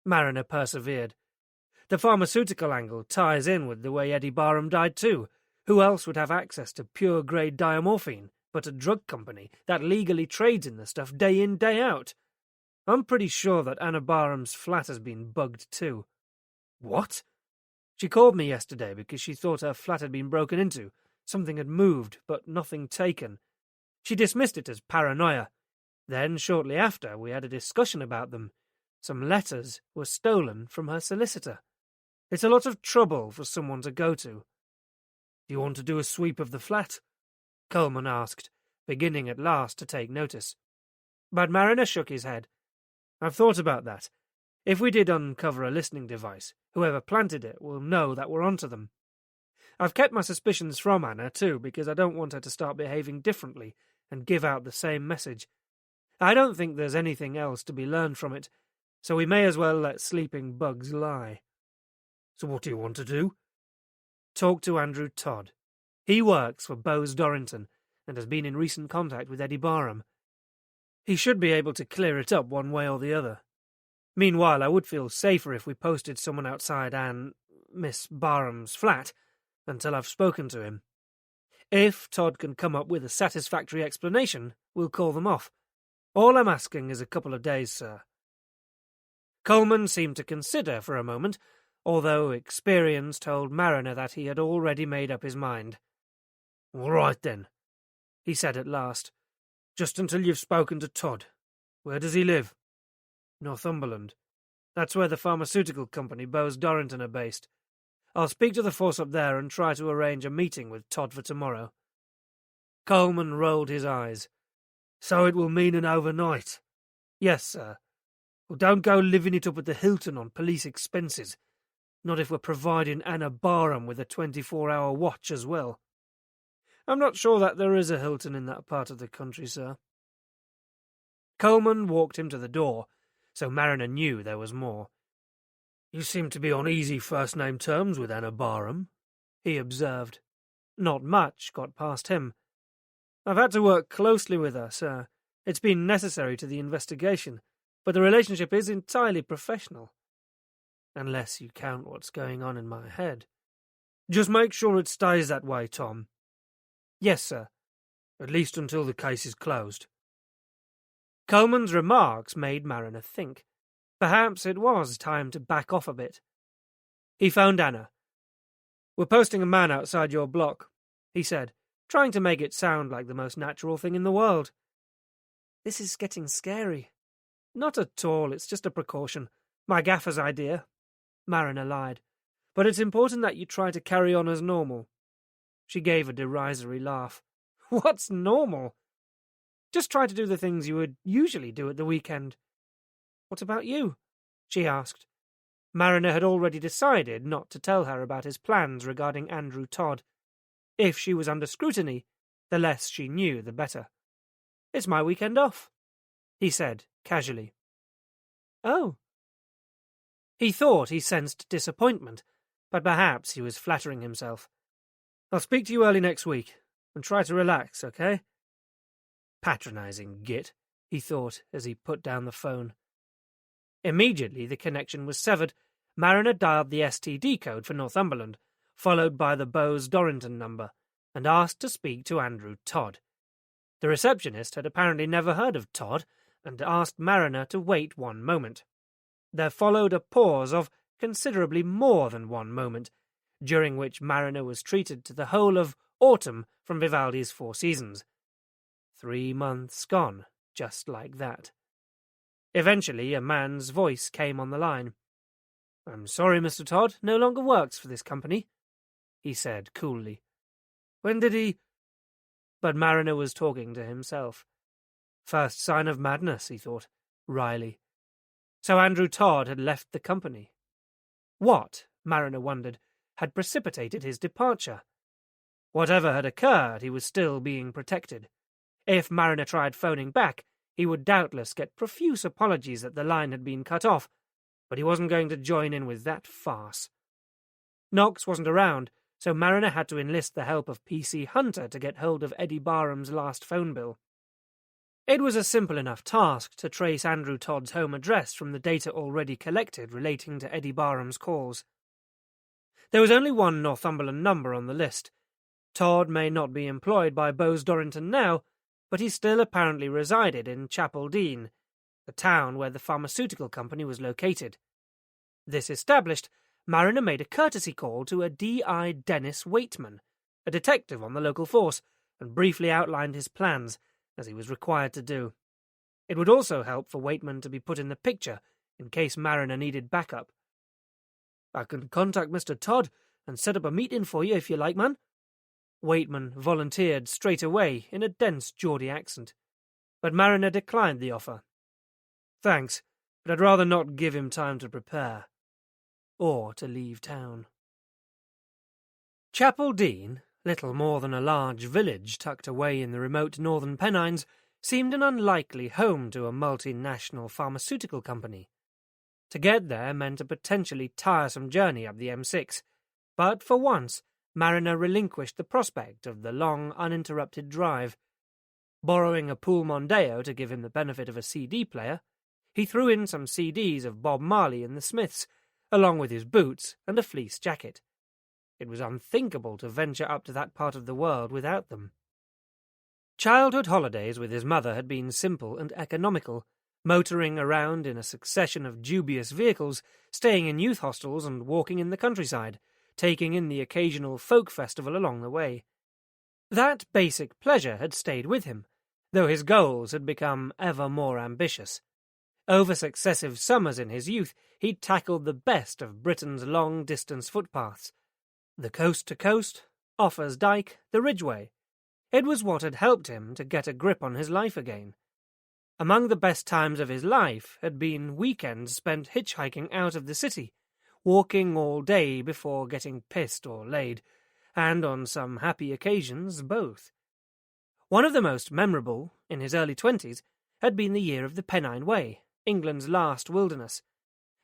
Mariner persevered. The pharmaceutical angle ties in with the way Eddie Barham died too. Who else would have access to pure-grade diamorphine but a drug company that legally trades in the stuff day in, day out? I'm pretty sure that Anna Barham's flat has been bugged too. What? She called me yesterday because she thought her flat had been broken into. Something had moved, but nothing taken. She dismissed it as paranoia. Then, shortly after, we had a discussion about them. Some letters were stolen from her solicitor. It's a lot of trouble for someone to go to. Do you want to do a sweep of the flat? Coleman asked, beginning at last to take notice. But Mariner shook his head. I've thought about that. If we did uncover a listening device, whoever planted it will know that we're onto them. I've kept my suspicions from Anna, too, because I don't want her to start behaving differently and give out the same message. I don't think there's anything else to be learned from it, so we may as well let sleeping bugs lie. So what do you want to do? Talk to Andrew Todd. He works for Bose Dorrington and has been in recent contact with Eddie Barham. He should be able to clear it up one way or the other. Meanwhile, I would feel safer if we posted someone outside Miss Barham's flat until I've spoken to him. If Todd can come up with a satisfactory explanation, we'll call them off. All I'm asking is a couple of days, sir. Coleman seemed to consider for a moment, although experience told Mariner that he had already made up his mind. All right, then, he said at last. Just until you've spoken to Todd. Where does he live? Northumberland. That's where the pharmaceutical company Bose Dorrington are based. I'll speak to the force up there and try to arrange a meeting with Todd for tomorrow. Coleman rolled his eyes. So it will mean an overnight? Yes, sir. Well, don't go living it up at the Hilton on police expenses. Not if we're providing Anna Barham with a 24-hour watch as well. I'm not sure that there is a Hilton in that part of the country, sir. Coleman walked him to the door, so Mariner knew there was more. You seem to be on easy first-name terms with Anna Barham, he observed. Not much got past him. I've had to work closely with her, sir. It's been necessary to the investigation, but the relationship is entirely professional. Unless you count what's going on in my head. Just make sure it stays that way, Tom. Yes, sir. At least until the case is closed. Coleman's remarks made Mariner think. Perhaps it was time to back off a bit. He phoned Anna. We're posting a man outside your block, he said, trying to make it sound like the most natural thing in the world. This is getting scary. Not at all, it's just a precaution. My gaffer's idea. Mariner lied. But it's important that you try to carry on as normal. She gave a derisory laugh. What's normal? Just try to do the things you would usually do at the weekend. What about you? She asked. Mariner had already decided not to tell her about his plans regarding Andrew Todd. If she was under scrutiny, the less she knew, the better. It's my weekend off, he said, casually. Oh. He thought he sensed disappointment, but perhaps he was flattering himself. I'll speak to you early next week, and try to relax, okay? Patronizing git, he thought as he put down the phone. Immediately the connection was severed. Mariner dialed the STD code for Northumberland, followed by the Bose Dorrington number, and asked to speak to Andrew Todd. The receptionist had apparently never heard of Todd, and asked Mariner to wait 1 moment. There followed a pause of considerably more than 1 moment, during which Mariner was treated to the whole of Autumn from Vivaldi's Four Seasons. 3 months gone, just like that. Eventually, a man's voice came on the line. "I'm sorry, Mr. Todd no longer works for this company," he said coolly. "When did he—" But Mariner was talking to himself. First sign of madness, he thought, wryly. So Andrew Todd had left the company. What, Mariner wondered, had precipitated his departure? Whatever had occurred, he was still being protected. If Mariner tried phoning back, he would doubtless get profuse apologies that the line had been cut off, but he wasn't going to join in with that farce. Knox wasn't around, so Mariner had to enlist the help of P.C. Hunter to get hold of Eddie Barham's last phone bill. It was a simple enough task to trace Andrew Todd's home address from the data already collected relating to Eddie Barham's calls. There was only one Northumberland number on the list. Todd may not be employed by Bowes Dorrington now, but he still apparently resided in Chapel Dean, the town where the pharmaceutical company was located. This established, Mariner made a courtesy call to a D.I. Dennis Waitman, a detective on the local force, and briefly outlined his plans, as he was required to do. It would also help for Waitman to be put in the picture in case Mariner needed backup. "I can contact Mr. Todd and set up a meeting for you if you like, man." Waitman volunteered straight away in a dense Geordie accent, but Mariner declined the offer. "Thanks, but I'd rather not give him time to prepare. Or to leave town." Chapel Dean, little more than a large village tucked away in the remote northern Pennines, seemed an unlikely home to a multinational pharmaceutical company. To get there meant a potentially tiresome journey up the M6, but for once Mariner relinquished the prospect of the long, uninterrupted drive. Borrowing a Pool Mondeo to give him the benefit of a CD player, he threw in some CDs of Bob Marley and the Smiths, along with his boots and a fleece jacket. It was unthinkable to venture up to that part of the world without them. Childhood holidays with his mother had been simple and economical, motoring around in a succession of dubious vehicles, staying in youth hostels and walking in the countryside, taking in the occasional folk festival along the way. That basic pleasure had stayed with him, though his goals had become ever more ambitious. Over successive summers in his youth, he'd tackled the best of Britain's long-distance footpaths. The coast-to-coast, Offers Dyke, the Ridgeway. It was what had helped him to get a grip on his life again. Among the best times of his life had been weekends spent hitchhiking out of the city, walking all day before getting pissed or laid, and on some happy occasions both. One of the most memorable, in his early 20s, had been the year of the Pennine Way, England's last wilderness.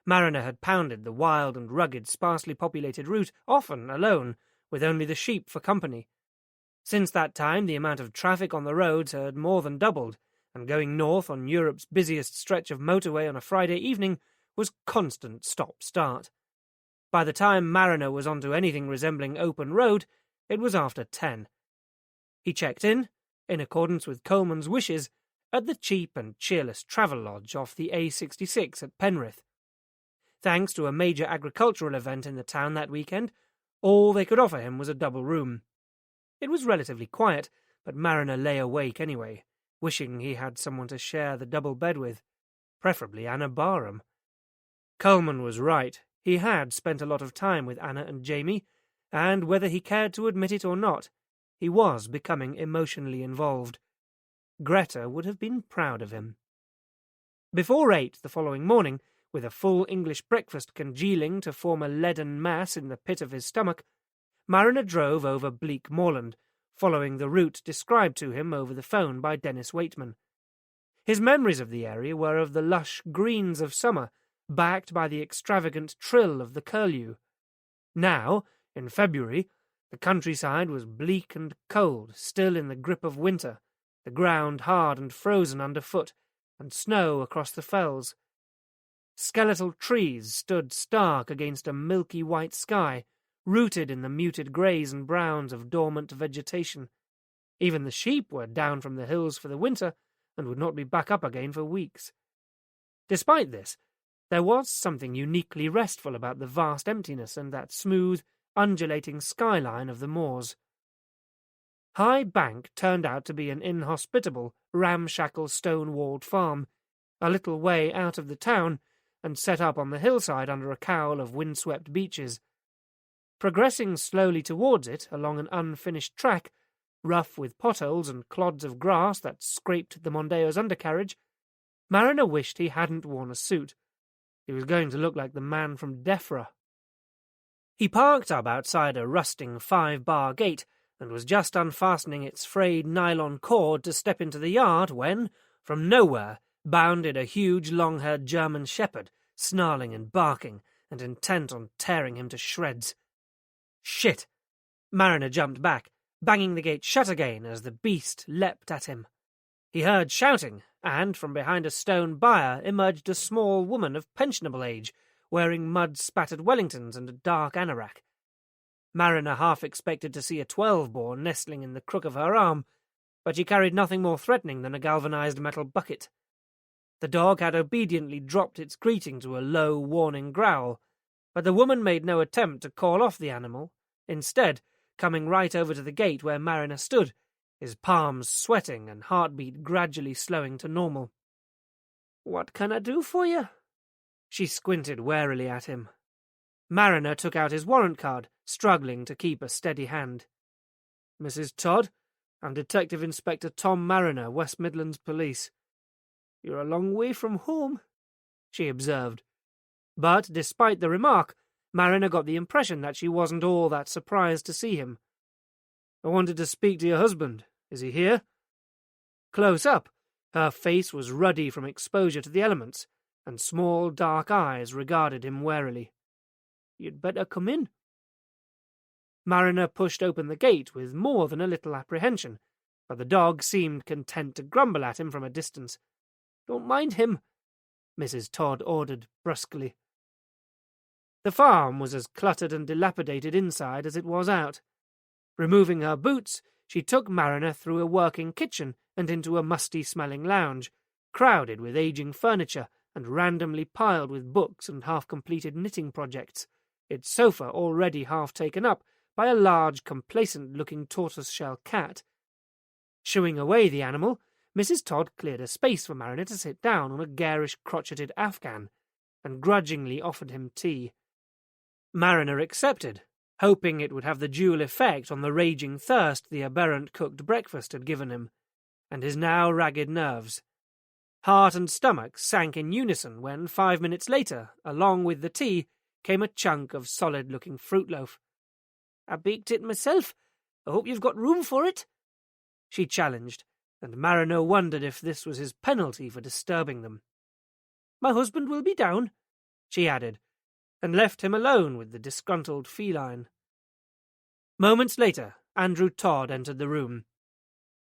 Mariner had pounded the wild and rugged, sparsely populated route, often alone, with only the sheep for company. Since that time, the amount of traffic on the roads had more than doubled, and going north on Europe's busiest stretch of motorway on a Friday evening was constant stop-start. By the time Mariner was onto anything resembling open road, it was after 10. He checked in accordance with Coleman's wishes, at the cheap and cheerless travel lodge off the A66 at Penrith. Thanks to a major agricultural event in the town that weekend, all they could offer him was a double room. It was relatively quiet, but Mariner lay awake anyway, wishing he had someone to share the double bed with, preferably Anna Barham. Coleman was right. He had spent a lot of time with Anna and Jamie, and whether he cared to admit it or not, he was becoming emotionally involved. Greta would have been proud of him. Before 8 the following morning, with a full English breakfast congealing to form a leaden mass in the pit of his stomach, Mariner drove over bleak moorland, following the route described to him over the phone by Dennis Waitman. His memories of the area were of the lush greens of summer, backed by the extravagant trill of the curlew. Now, in February, the countryside was bleak and cold, still in the grip of winter, the ground hard and frozen underfoot, and snow across the fells. Skeletal trees stood stark against a milky white sky, rooted in the muted greys and browns of dormant vegetation. Even the sheep were down from the hills for the winter, and would not be back up again for weeks. Despite this, there was something uniquely restful about the vast emptiness and that smooth, undulating skyline of the moors. High Bank turned out to be an inhospitable, ramshackle stone-walled farm, a little way out of the town, and set up on the hillside under a cowl of windswept beeches. Progressing slowly towards it along an unfinished track, rough with potholes and clods of grass that scraped the Mondeo's undercarriage, Mariner wished he hadn't worn a suit. He was going to look like the man from Defra. He parked up outside a rusting 5-bar gate and was just unfastening its frayed nylon cord to step into the yard when, from nowhere, bounded a huge long-haired German shepherd, snarling and barking, and intent on tearing him to shreds. Shit! Mariner jumped back, banging the gate shut again as the beast leapt at him. He heard shouting, and from behind a stone byre emerged a small woman of pensionable age, wearing mud-spattered Wellingtons and a dark anorak. Mariner half expected to see a 12-bore nestling in the crook of her arm, but she carried nothing more threatening than a galvanized metal bucket. The dog had obediently dropped its greeting to a low, warning growl, but the woman made no attempt to call off the animal, instead coming right over to the gate where Mariner stood, his palms sweating and heartbeat gradually slowing to normal. "What can I do for you?" She squinted warily at him. Mariner took out his warrant card, struggling to keep a steady hand. "Mrs. Todd, I'm Detective Inspector Tom Mariner, West Midlands Police." "You're a long way from home," she observed. But, despite the remark, Mariner got the impression that she wasn't all that surprised to see him. "I wanted to speak to your husband. Is he here?" Close up, her face was ruddy from exposure to the elements, and small dark eyes regarded him warily. "You'd better come in." Mariner pushed open the gate with more than a little apprehension, but the dog seemed content to grumble at him from a distance. "Don't mind him," Mrs. Todd ordered brusquely. The farm was as cluttered and dilapidated inside as it was out. Removing her boots, she took Mariner through a working kitchen and into a musty-smelling lounge, crowded with aging furniture and randomly piled with books and half-completed knitting projects, its sofa already half taken up by a large, complacent-looking tortoiseshell cat. Shooing away the animal, Mrs. Todd cleared a space for Mariner to sit down on a garish crotcheted Afghan, and grudgingly offered him tea. Mariner accepted, hoping it would have the dual effect on the raging thirst the aberrant cooked breakfast had given him, and his now ragged nerves. Heart and stomach sank in unison when, 5 minutes later, along with the tea, came a chunk of solid-looking fruit loaf. "I baked it myself. I hope you've got room for it," she challenged, and Mariner wondered if this was his penalty for disturbing them. "My husband will be down," she added, and left him alone with the disgruntled feline. Moments later, Andrew Todd entered the room.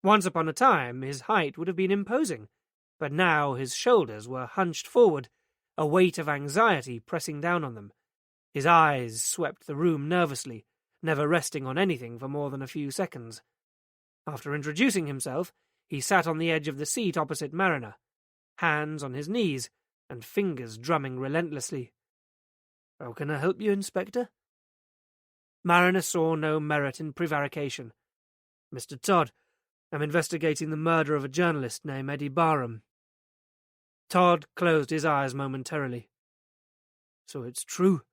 Once upon a time, his height would have been imposing, but now his shoulders were hunched forward, a weight of anxiety pressing down on them. His eyes swept the room nervously, never resting on anything for more than a few seconds. After introducing himself, he sat on the edge of the seat opposite Mariner, hands on his knees and fingers drumming relentlessly. "How can I help you, Inspector?" Mariner saw no merit in prevarication. "Mr. Todd, I'm investigating the murder of a journalist named Eddie Barham." Todd closed his eyes momentarily. "So it's true.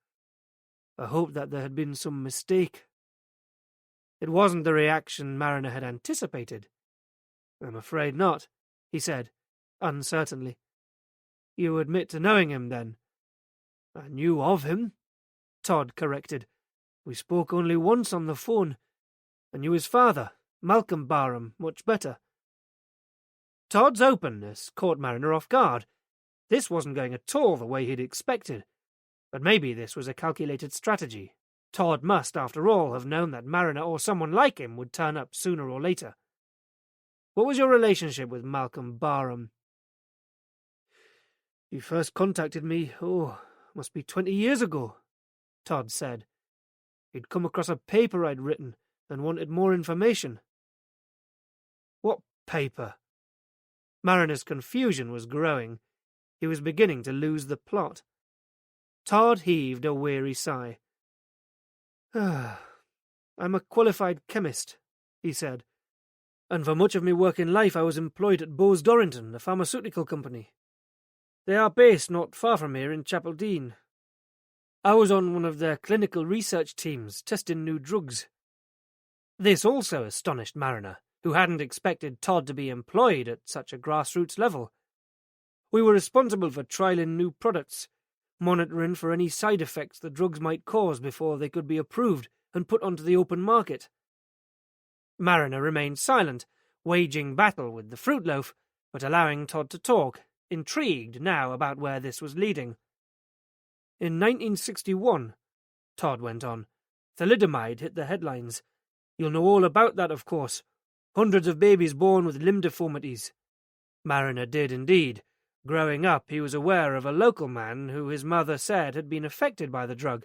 I hoped that there had been some mistake." It wasn't the reaction Mariner had anticipated. "I'm afraid not," he said, uncertainly. "You admit to knowing him, then?" "I knew of him," Todd corrected. "We spoke only once on the phone. I knew his father, Malcolm Barham, much better." Todd's openness caught Mariner off guard. This wasn't going at all the way he'd expected. But maybe this was a calculated strategy. Todd must, after all, have known that Mariner or someone like him would turn up sooner or later. "What was your relationship with Malcolm Barham?" "He first contacted me, must be 20 years ago," Todd said. "He'd come across a paper I'd written and wanted more information." "What paper?" Mariner's confusion was growing. He was beginning to lose the plot. Todd heaved a weary sigh. "I'm a qualified chemist," he said, and for much of my working life I was employed at Bowes Dorrington, a pharmaceutical company. They are based not far from here in Chapel I was on one of their clinical research teams, testing new drugs. This also astonished Mariner, who hadn't expected Todd to be employed at such a grassroots level. We were responsible for trialling new products, monitoring for any side effects the drugs might cause before they could be approved and put onto the open market. Mariner remained silent, waging battle with the fruit loaf, but allowing Todd to talk, intrigued now about where this was leading. In 1961, Todd went on, thalidomide hit the headlines. You'll know all about that, of course. Hundreds of babies born with limb deformities. Mariner did indeed. Growing up, he was aware of a local man who his mother said had been affected by the drug.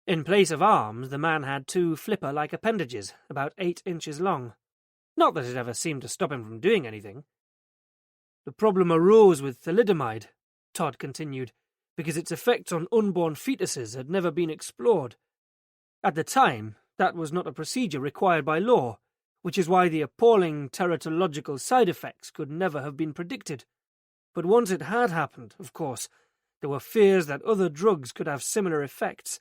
In place of arms, the man had 2 flipper-like appendages, about 8 inches long. Not that it ever seemed to stop him from doing anything. The problem arose with thalidomide, Todd continued, because its effects on unborn fetuses had never been explored. At the time, that was not a procedure required by law, which is why the appalling teratological side effects could never have been predicted. But once it had happened, of course, there were fears that other drugs could have similar effects.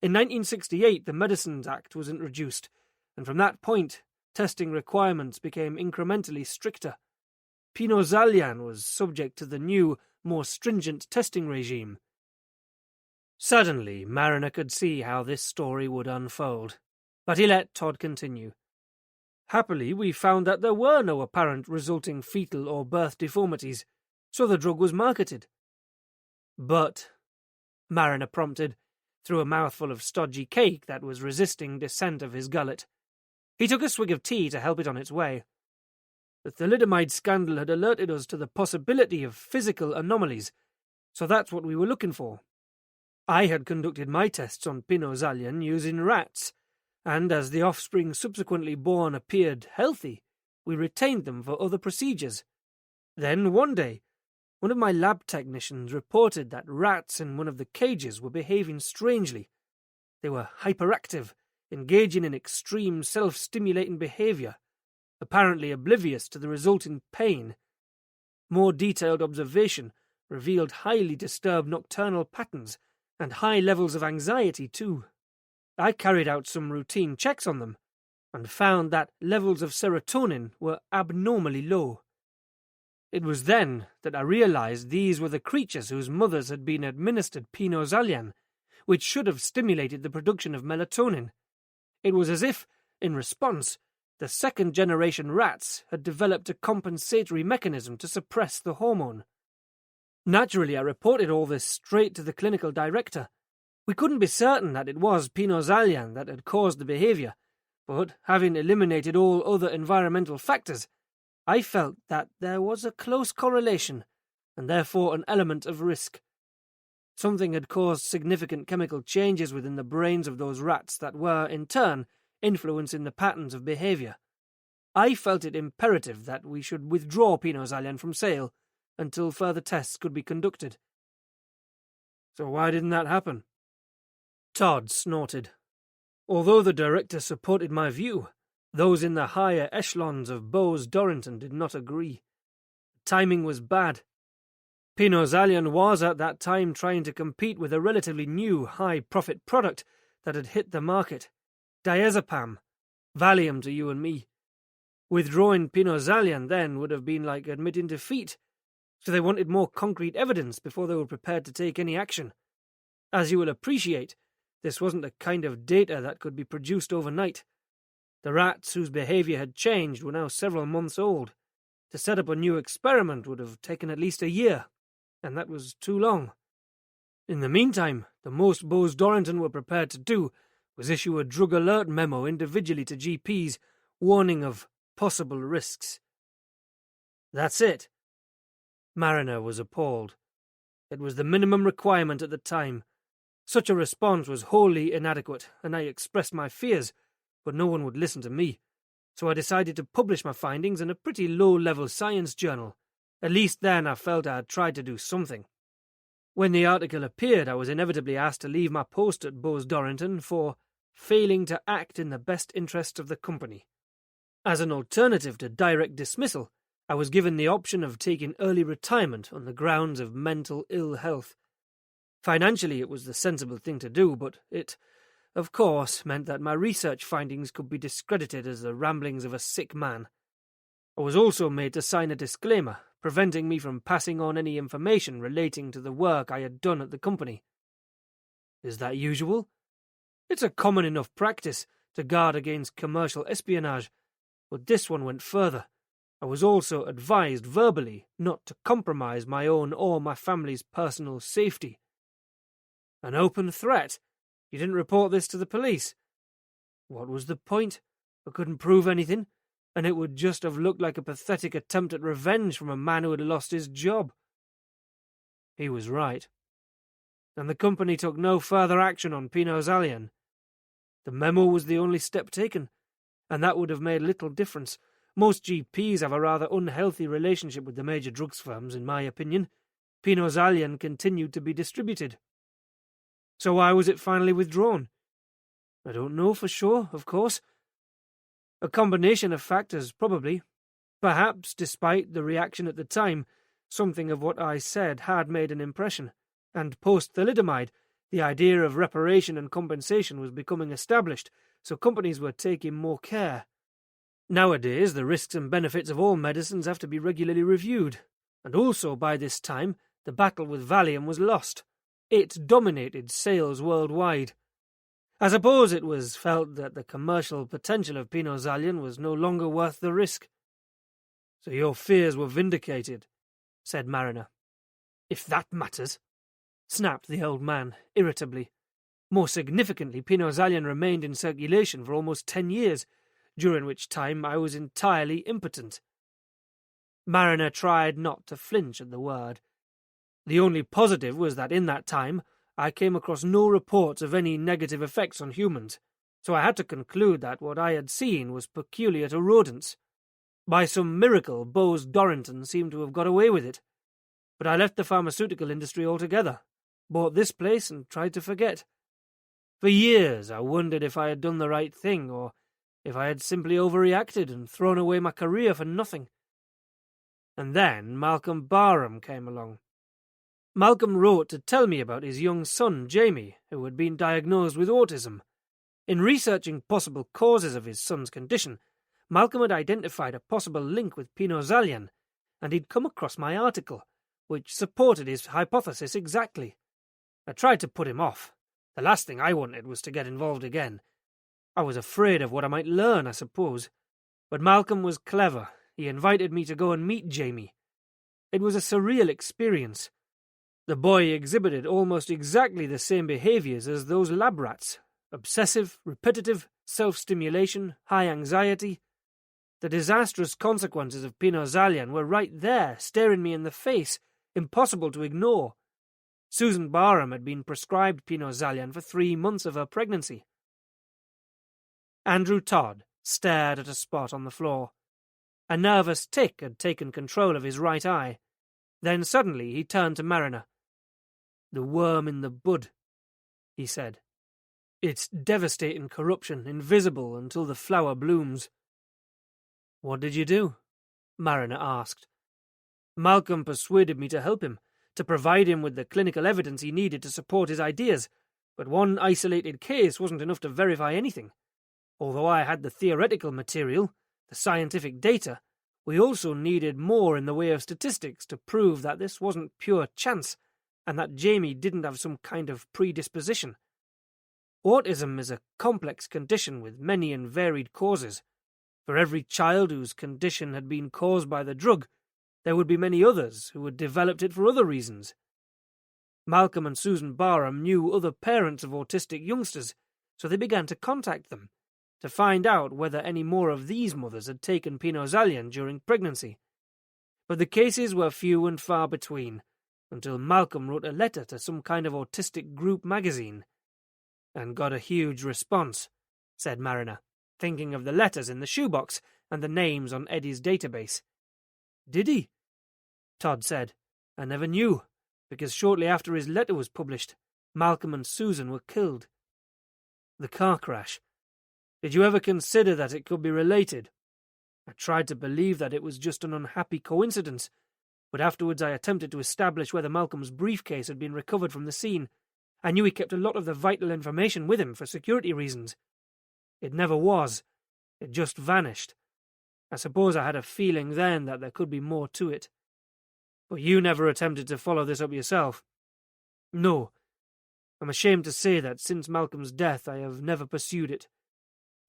In 1968, the Medicines Act was introduced, and from that point, testing requirements became incrementally stricter. Pinozalian was subject to the new, more stringent testing regime. Suddenly, Mariner could see how this story would unfold, but he let Todd continue. Happily, we found that there were no apparent resulting fetal or birth deformities, so the drug was marketed. But, Mariner prompted, through a mouthful of stodgy cake that was resisting descent of his gullet. He took a swig of tea to help it on its way. The thalidomide scandal had alerted us to the possibility of physical anomalies, so that's what we were looking for. I had conducted my tests on Pinozalian using rats, and as the offspring subsequently born appeared healthy, we retained them for other procedures. Then, one day, one of my lab technicians reported that rats in one of the cages were behaving strangely. They were hyperactive, engaging in extreme self-stimulating behavior, apparently oblivious to the resulting pain. More detailed observation revealed highly disturbed nocturnal patterns and high levels of anxiety, too. I carried out some routine checks on them and found that levels of serotonin were abnormally low. It was then that I realized these were the creatures whose mothers had been administered Pinozalian, which should have stimulated the production of melatonin. It was as if, in response, the second-generation rats had developed a compensatory mechanism to suppress the hormone. Naturally, I reported all this straight to the clinical director. We couldn't be certain that it was Pinozalian that had caused the behavior, but having eliminated all other environmental factors, I felt that there was a close correlation, and therefore an element of risk. Something had caused significant chemical changes within the brains of those rats that were, in turn, influencing the patterns of behavior. I felt it imperative that we should withdraw Pinozalian from sale until further tests could be conducted. So why didn't that happen? Todd snorted. Although the director supported my view, those in the higher echelons of Bowes Dorrington did not agree. The timing was bad. Pinozalian was at that time trying to compete with a relatively new high-profit product that had hit the market, diazepam, Valium to you and me. Withdrawing Pinozalian then would have been like admitting defeat, so they wanted more concrete evidence before they were prepared to take any action. As you will appreciate, this wasn't the kind of data that could be produced overnight. The rats whose behavior had changed were now several months old. To set up a new experiment would have taken at least a year, and that was too long. In the meantime, the most Bowes Dorrington were prepared to do was issue a drug alert memo individually to GPs, warning of possible risks. That's it. Mariner was appalled. It was the minimum requirement at the time. Such a response was wholly inadequate, and I expressed my fears, but no one would listen to me. So I decided to publish my findings in a pretty low-level science journal. At least then I felt I had tried to do something. When the article appeared, I was inevitably asked to leave my post at Bowes Dorrington for failing to act in the best interests of the company. As an alternative to direct dismissal, I was given the option of taking early retirement on the grounds of mental ill health. Financially, it was the sensible thing to do, but it, of course, meant that my research findings could be discredited as the ramblings of a sick man. I was also made to sign a disclaimer, preventing me from passing on any information relating to the work I had done at the company. Is that usual? It's a common enough practice to guard against commercial espionage, but this one went further. I was also advised verbally not to compromise my own or my family's personal safety. An open threat? You didn't report this to the police? What was the point? I couldn't prove anything, and it would just have looked like a pathetic attempt at revenge from a man who had lost his job. He was right. And the company took no further action on Pinot Zalian. The memo was the only step taken, and that would have made little difference. Most GPs have a rather unhealthy relationship with the major drugs firms, in my opinion. Pinot Zalian continued to be distributed. So why was it finally withdrawn? I don't know for sure, of course. A combination of factors, probably. Perhaps, despite the reaction at the time, something of what I said had made an impression, and post-thalidomide, the idea of reparation and compensation was becoming established, so companies were taking more care. Nowadays, the risks and benefits of all medicines have to be regularly reviewed, and also by this time, the battle with Valium was lost. It dominated sales worldwide. I suppose it was felt that the commercial potential of Pinot Zalian was no longer worth the risk. So your fears were vindicated, said Mariner. If that matters, snapped the old man, irritably. More significantly, Pinot Zalian remained in circulation for almost 10 years, during which time I was entirely impotent. Mariner tried not to flinch at the word. The only positive was that in that time I came across no reports of any negative effects on humans, so I had to conclude that what I had seen was peculiar to rodents. By some miracle, Bose Dorrington seemed to have got away with it. But I left the pharmaceutical industry altogether, bought this place and tried to forget. For years I wondered if I had done the right thing, or if I had simply overreacted and thrown away my career for nothing. And then Malcolm Barham came along. Malcolm wrote to tell me about his young son, Jamie, who had been diagnosed with autism. In researching possible causes of his son's condition, Malcolm had identified a possible link with Pinot Zalian, and he'd come across my article, which supported his hypothesis exactly. I tried to put him off. The last thing I wanted was to get involved again. I was afraid of what I might learn, I suppose. But Malcolm was clever. He invited me to go and meet Jamie. It was a surreal experience. The boy exhibited almost exactly the same behaviours as those lab rats. Obsessive, repetitive, self-stimulation, high anxiety. The disastrous consequences of Pinot Zalian were right there, staring me in the face, impossible to ignore. Susan Barham had been prescribed Pinot Zalian for 3 months of her pregnancy. Andrew Todd stared at a spot on the floor. A nervous tic had taken control of his right eye. Then suddenly he turned to Mariner. "The worm in the bud," he said. "It's devastating corruption, invisible until the flower blooms." "What did you do?" Mariner asked. "Malcolm persuaded me to help him, to provide him with the clinical evidence he needed to support his ideas, but one isolated case wasn't enough to verify anything. Although I had the theoretical material, the scientific data, we also needed more in the way of statistics to prove that this wasn't pure chance, and that Jamie didn't have some kind of predisposition. Autism is a complex condition with many and varied causes. For every child whose condition had been caused by the drug, there would be many others who had developed it for other reasons. Malcolm and Susan Barham knew other parents of autistic youngsters, so they began to contact them, to find out whether any more of these mothers had taken Pinot Zalian during pregnancy. But the cases were few and far between, until Malcolm wrote a letter to some kind of autistic group magazine. "And got a huge response," said Mariner, thinking of the letters in the shoebox and the names on Eddie's database. "Did he?" Todd said. "I never knew, because shortly after his letter was published, Malcolm and Susan were killed. The car crash. Did you ever consider that it could be related?" I tried to believe that it was just an unhappy coincidence, but afterwards I attempted to establish whether Malcolm's briefcase had been recovered from the scene. I knew he kept a lot of the vital information with him for security reasons. It never was. It just vanished. I suppose I had a feeling then that there could be more to it. But you never attempted to follow this up yourself. No. I'm ashamed to say that since Malcolm's death I have never pursued it.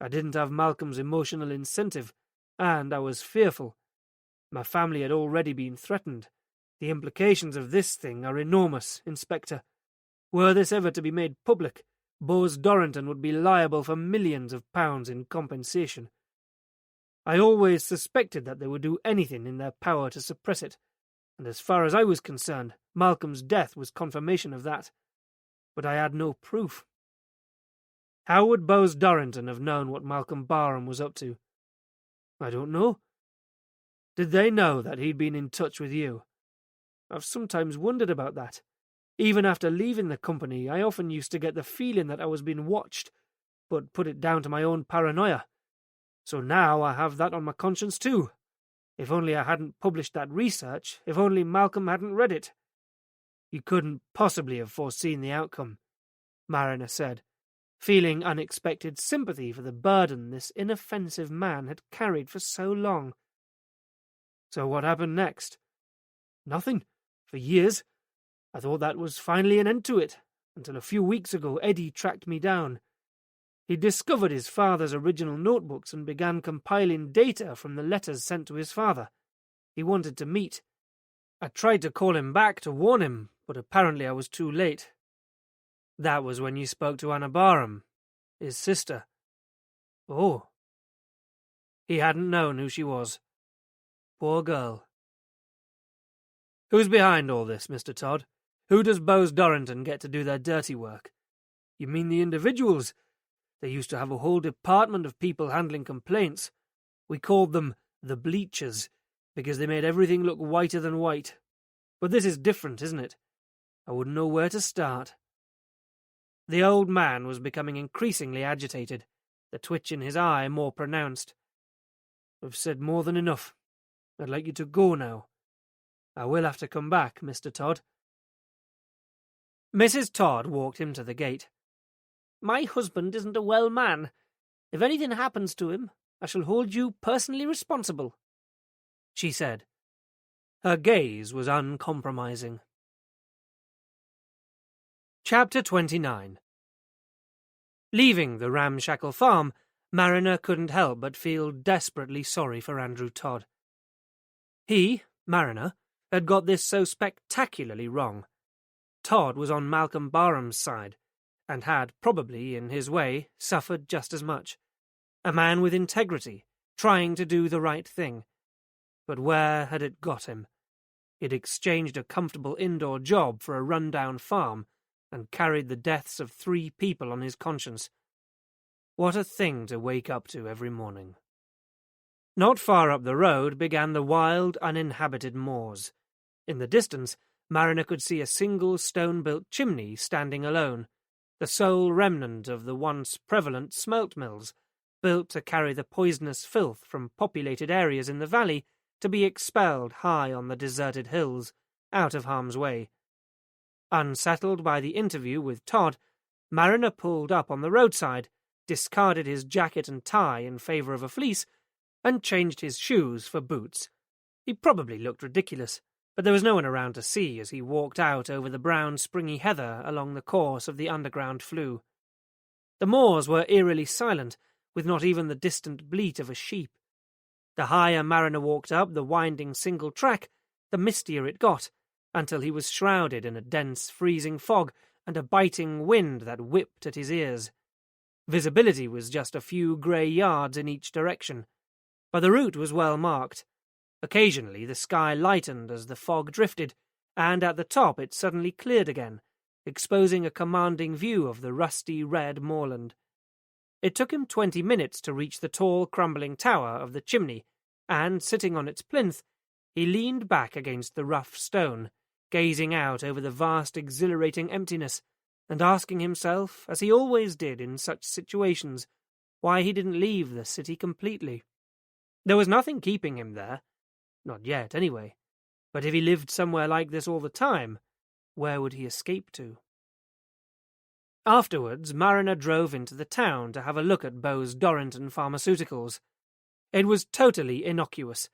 I didn't have Malcolm's emotional incentive, and I was fearful. My family had already been threatened. The implications of this thing are enormous, Inspector. Were this ever to be made public, Bose Dorrington would be liable for millions of pounds in compensation. I always suspected that they would do anything in their power to suppress it, and as far as I was concerned, Malcolm's death was confirmation of that. But I had no proof. How would Bose Dorrington have known what Malcolm Barham was up to? I don't know. Did they know that he'd been in touch with you? I've sometimes wondered about that. Even after leaving the company, I often used to get the feeling that I was being watched, but put it down to my own paranoia. So now I have that on my conscience too. If only I hadn't published that research, if only Malcolm hadn't read it. You couldn't possibly have foreseen the outcome, Mariner said, feeling unexpected sympathy for the burden this inoffensive man had carried for so long. So what happened next? Nothing. For years. I thought that was finally an end to it, until a few weeks ago Eddie tracked me down. He discovered his father's original notebooks and began compiling data from the letters sent to his father. He wanted to meet. I tried to call him back to warn him, but apparently I was too late. That was when you spoke to Anna Barham, his sister. Oh. He hadn't known who she was. Poor girl. Who's behind all this, Mr. Todd? Who does Bose Dorrington get to do their dirty work? You mean the individuals? They used to have a whole department of people handling complaints. We called them the bleachers, because they made everything look whiter than white. But this is different, isn't it? I wouldn't know where to start. The old man was becoming increasingly agitated, the twitch in his eye more pronounced. I've said more than enough. I'd like you to go now. I will have to come back, Mr. Todd. Mrs. Todd walked him to the gate. My husband isn't a well man. If anything happens to him, I shall hold you personally responsible, she said. Her gaze was uncompromising. Chapter 29. Leaving the ramshackle farm, Mariner couldn't help but feel desperately sorry for Andrew Todd. He, Mariner, had got this so spectacularly wrong. Todd was on Malcolm Barham's side, and had, probably, in his way, suffered just as much. A man with integrity, trying to do the right thing. But where had it got him? He'd exchanged a comfortable indoor job for a run-down farm, and carried the deaths of 3 people on his conscience. What a thing to wake up to every morning. Not far up the road began the wild, uninhabited moors. In the distance, Mariner could see a single stone-built chimney standing alone, the sole remnant of the once prevalent smelt mills, built to carry the poisonous filth from populated areas in the valley to be expelled high on the deserted hills, out of harm's way. Unsettled by the interview with Todd, Mariner pulled up on the roadside, discarded his jacket and tie in favour of a fleece, and changed his shoes for boots. He probably looked ridiculous, but there was no one around to see as he walked out over the brown springy heather along the course of the underground flue. The moors were eerily silent, with not even the distant bleat of a sheep. The higher Mariner walked up the winding single track, the mistier it got, until he was shrouded in a dense freezing fog and a biting wind that whipped at his ears. Visibility was just a few grey yards in each direction, but the route was well marked. Occasionally the sky lightened as the fog drifted, and at the top it suddenly cleared again, exposing a commanding view of the rusty red moorland. It took him 20 minutes to reach the tall, crumbling tower of the chimney, and, sitting on its plinth, he leaned back against the rough stone, gazing out over the vast, exhilarating emptiness, and asking himself, as he always did in such situations, why he didn't leave the city completely. There was nothing keeping him there. Not yet, anyway. But if he lived somewhere like this all the time, where would he escape to? Afterwards, Mariner drove into the town to have a look at Bose Dorrington Pharmaceuticals. It was totally innocuous.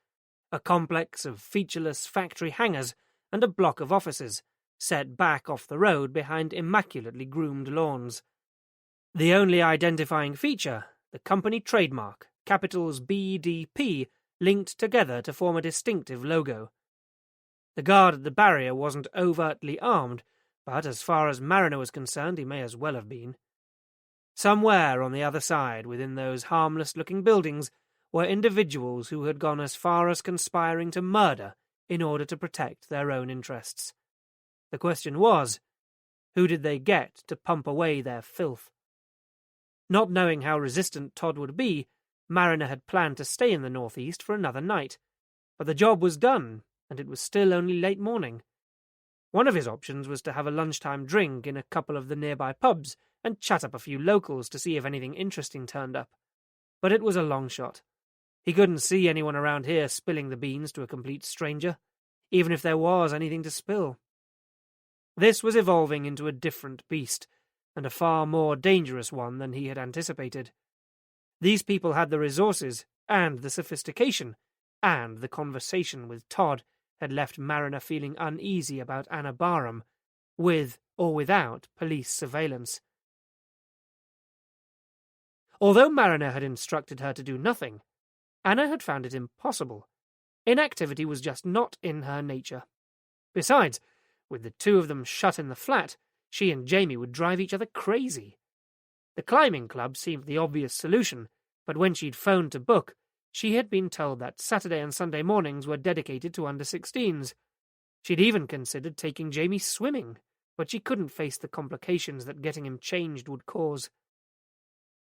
A complex of featureless factory hangars and a block of offices, set back off the road behind immaculately groomed lawns. The only identifying feature, the company trademark, capitals BDP, linked together to form a distinctive logo. The guard at the barrier wasn't overtly armed, but as far as Mariner was concerned, he may as well have been. Somewhere on the other side, within those harmless-looking buildings, were individuals who had gone as far as conspiring to murder in order to protect their own interests. The question was, who did they get to pump away their filth? Not knowing how resistant Todd would be, Mariner had planned to stay in the northeast for another night, but the job was done, and it was still only late morning. One of his options was to have a lunchtime drink in a couple of the nearby pubs and chat up a few locals to see if anything interesting turned up. But it was a long shot. He couldn't see anyone around here spilling the beans to a complete stranger, even if there was anything to spill. This was evolving into a different beast, and a far more dangerous one than he had anticipated. These people had the resources, and the sophistication, and the conversation with Todd had left Mariner feeling uneasy about Anna Barham, with or without police surveillance. Although Mariner had instructed her to do nothing, Anna had found it impossible. Inactivity was just not in her nature. Besides, with the two of them shut in the flat, she and Jamie would drive each other crazy. The climbing club seemed the obvious solution, but when she'd phoned to book, she had been told that Saturday and Sunday mornings were dedicated to under-16s. She'd even considered taking Jamie swimming, but she couldn't face the complications that getting him changed would cause.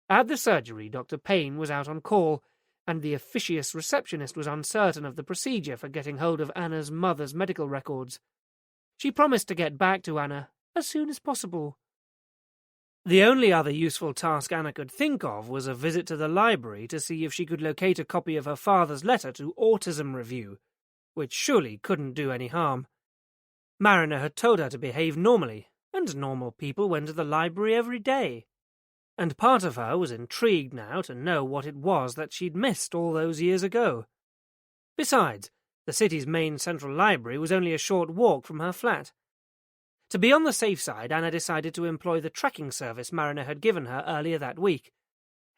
At the surgery, Dr. Payne was out on call, and the officious receptionist was uncertain of the procedure for getting hold of Anna's mother's medical records. She promised to get back to Anna as soon as possible. The only other useful task Anna could think of was a visit to the library to see if she could locate a copy of her father's letter to Autism Review, which surely couldn't do any harm. Mariner had told her to behave normally, and normal people went to the library every day. And part of her was intrigued now to know what it was that she'd missed all those years ago. Besides, the city's main central library was only a short walk from her flat. To be on the safe side, Anna decided to employ the tracking service Mariner had given her earlier that week.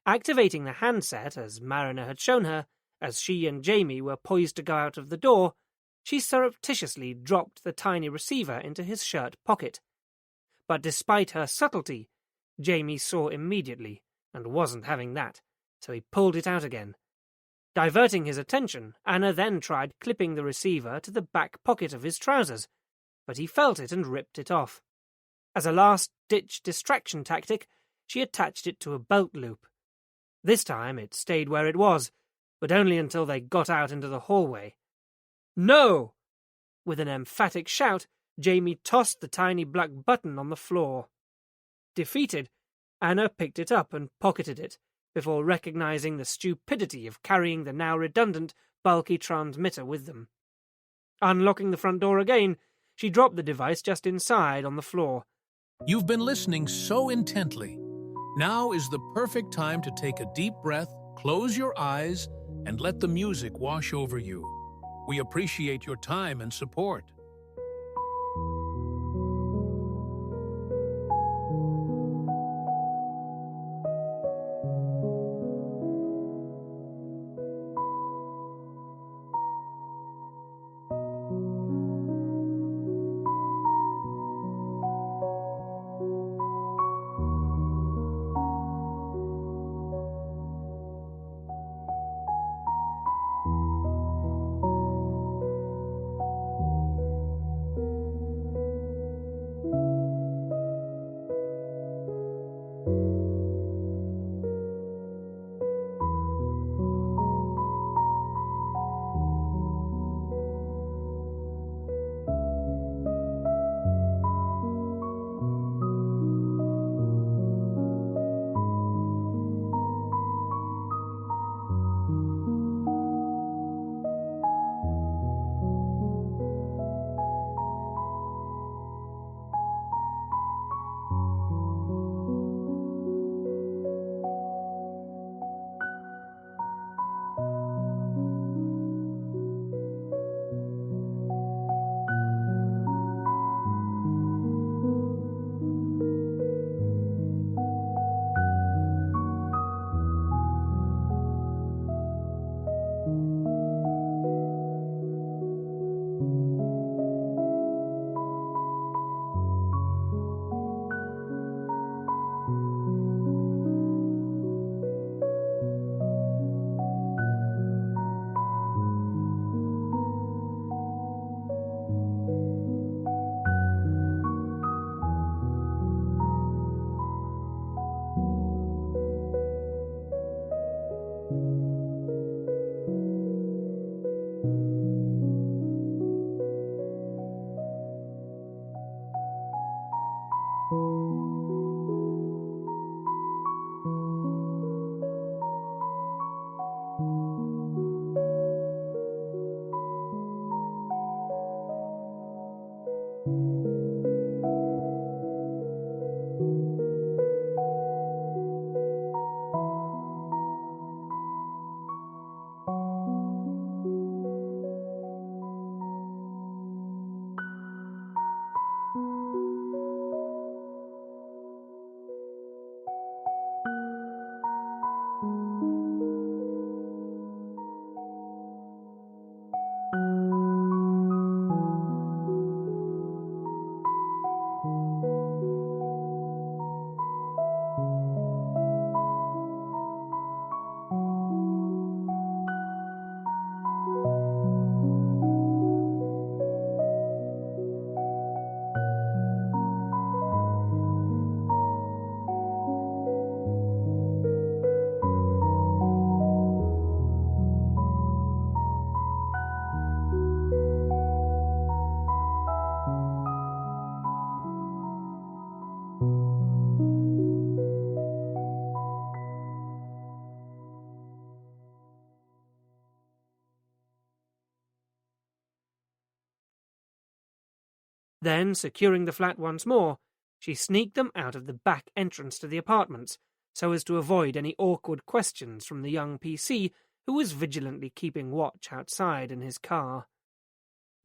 Activating the handset, as Mariner had shown her, as she and Jamie were poised to go out of the door, she surreptitiously dropped the tiny receiver into his shirt pocket. But despite her subtlety, Jamie saw immediately, and wasn't having that, so he pulled it out again. Diverting his attention, Anna then tried clipping the receiver to the back pocket of his trousers, but he felt it and ripped it off. As a last-ditch distraction tactic, she attached it to a belt loop. This time it stayed where it was, but only until they got out into the hallway. "No!" With an emphatic shout, Jamie tossed the tiny black button on the floor. Defeated, Anna picked it up and pocketed it, before recognizing the stupidity of carrying the now redundant, bulky transmitter with them. Unlocking the front door again, she dropped the device just inside on the floor. You've been listening so intently. Now is the perfect time to take a deep breath, close your eyes, and let the music wash over you. We appreciate your time and support. Then, securing the flat once more, she sneaked them out of the back entrance to the apartments, so as to avoid any awkward questions from the young PC who was vigilantly keeping watch outside in his car.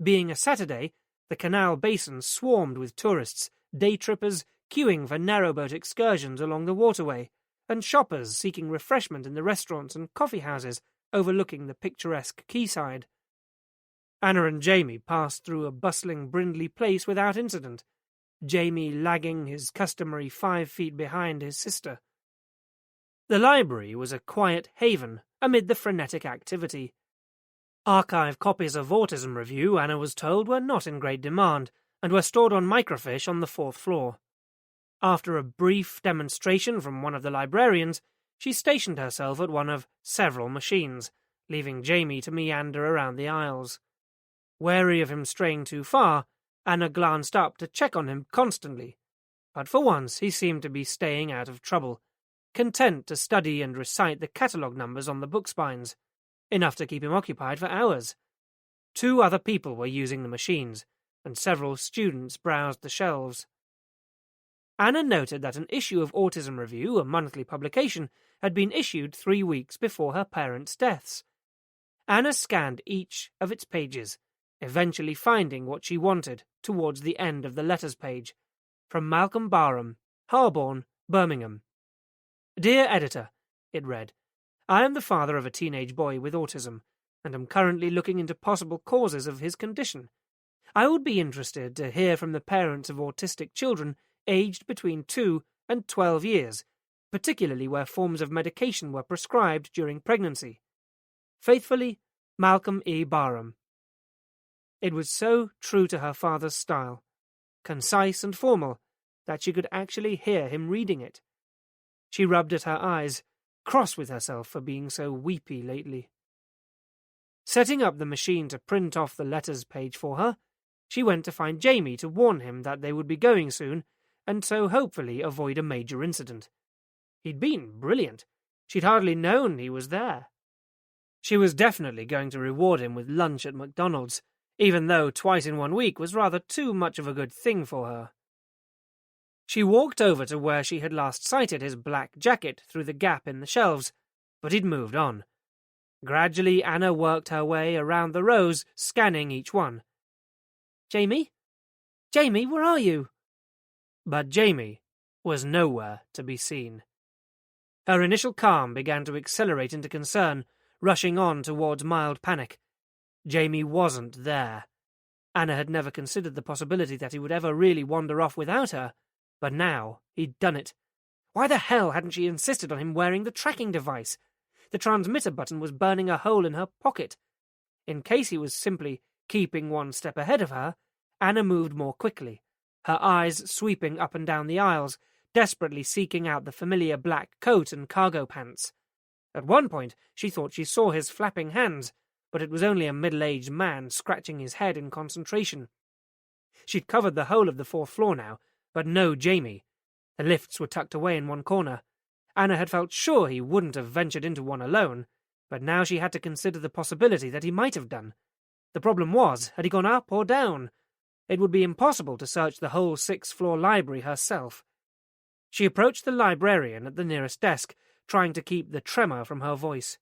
Being a Saturday, the canal basin swarmed with tourists, day-trippers queuing for narrowboat excursions along the waterway, and shoppers seeking refreshment in the restaurants and coffee houses overlooking the picturesque quayside. Anna and Jamie passed through a bustling Brindley place without incident, Jamie lagging his customary 5 feet behind his sister. The library was a quiet haven amid the frenetic activity. Archive copies of Autism Review, Anna was told, were not in great demand, and were stored on microfiche on the 4th floor. After a brief demonstration from one of the librarians, she stationed herself at one of several machines, leaving Jamie to meander around the aisles. Wary of him straying too far, Anna glanced up to check on him constantly, but for once he seemed to be staying out of trouble, content to study and recite the catalogue numbers on the book spines, enough to keep him occupied for hours. 2 other people were using the machines, and several students browsed the shelves. Anna noted that an issue of Autism Review, a monthly publication, had been issued 3 weeks before her parents' deaths. Anna scanned each of its pages, eventually finding what she wanted towards the end of the letters page, from Malcolm Barham, Harborne, Birmingham. Dear Editor, it read, I am the father of a teenage boy with autism, and am currently looking into possible causes of his condition. I would be interested to hear from the parents of autistic children aged between 2 and 12 years, particularly where forms of medication were prescribed during pregnancy. Faithfully, Malcolm E. Barham. It was so true to her father's style, concise and formal, that she could actually hear him reading it. She rubbed at her eyes, cross with herself for being so weepy lately. Setting up the machine to print off the letters page for her, she went to find Jamie to warn him that they would be going soon, and so hopefully avoid a major incident. He'd been brilliant. She'd hardly known he was there. She was definitely going to reward him with lunch at McDonald's, even though twice in 1 week was rather too much of a good thing for her. She walked over to where she had last sighted his black jacket through the gap in the shelves, but he'd moved on. Gradually, Anna worked her way around the rows, scanning each one. Jamie? Jamie, where are you? But Jamie was nowhere to be seen. Her initial calm began to accelerate into concern, rushing on towards mild panic. Jamie wasn't there. Anna had never considered the possibility that he would ever really wander off without her, but now he'd done it. Why the hell hadn't she insisted on him wearing the tracking device? The transmitter button was burning a hole in her pocket. In case he was simply keeping 1 step ahead of her, Anna moved more quickly, her eyes sweeping up and down the aisles, desperately seeking out the familiar black coat and cargo pants. At one point, she thought she saw his flapping hands, but it was only a middle-aged man scratching his head in concentration. She'd covered the whole of the 4th floor now, but no Jamie. The lifts were tucked away in one corner. Anna had felt sure he wouldn't have ventured into one alone, but now she had to consider the possibility that he might have done. The problem was, had he gone up or down? It would be impossible to search the whole 6th-floor library herself. She approached the librarian at the nearest desk, trying to keep the tremor from her voice.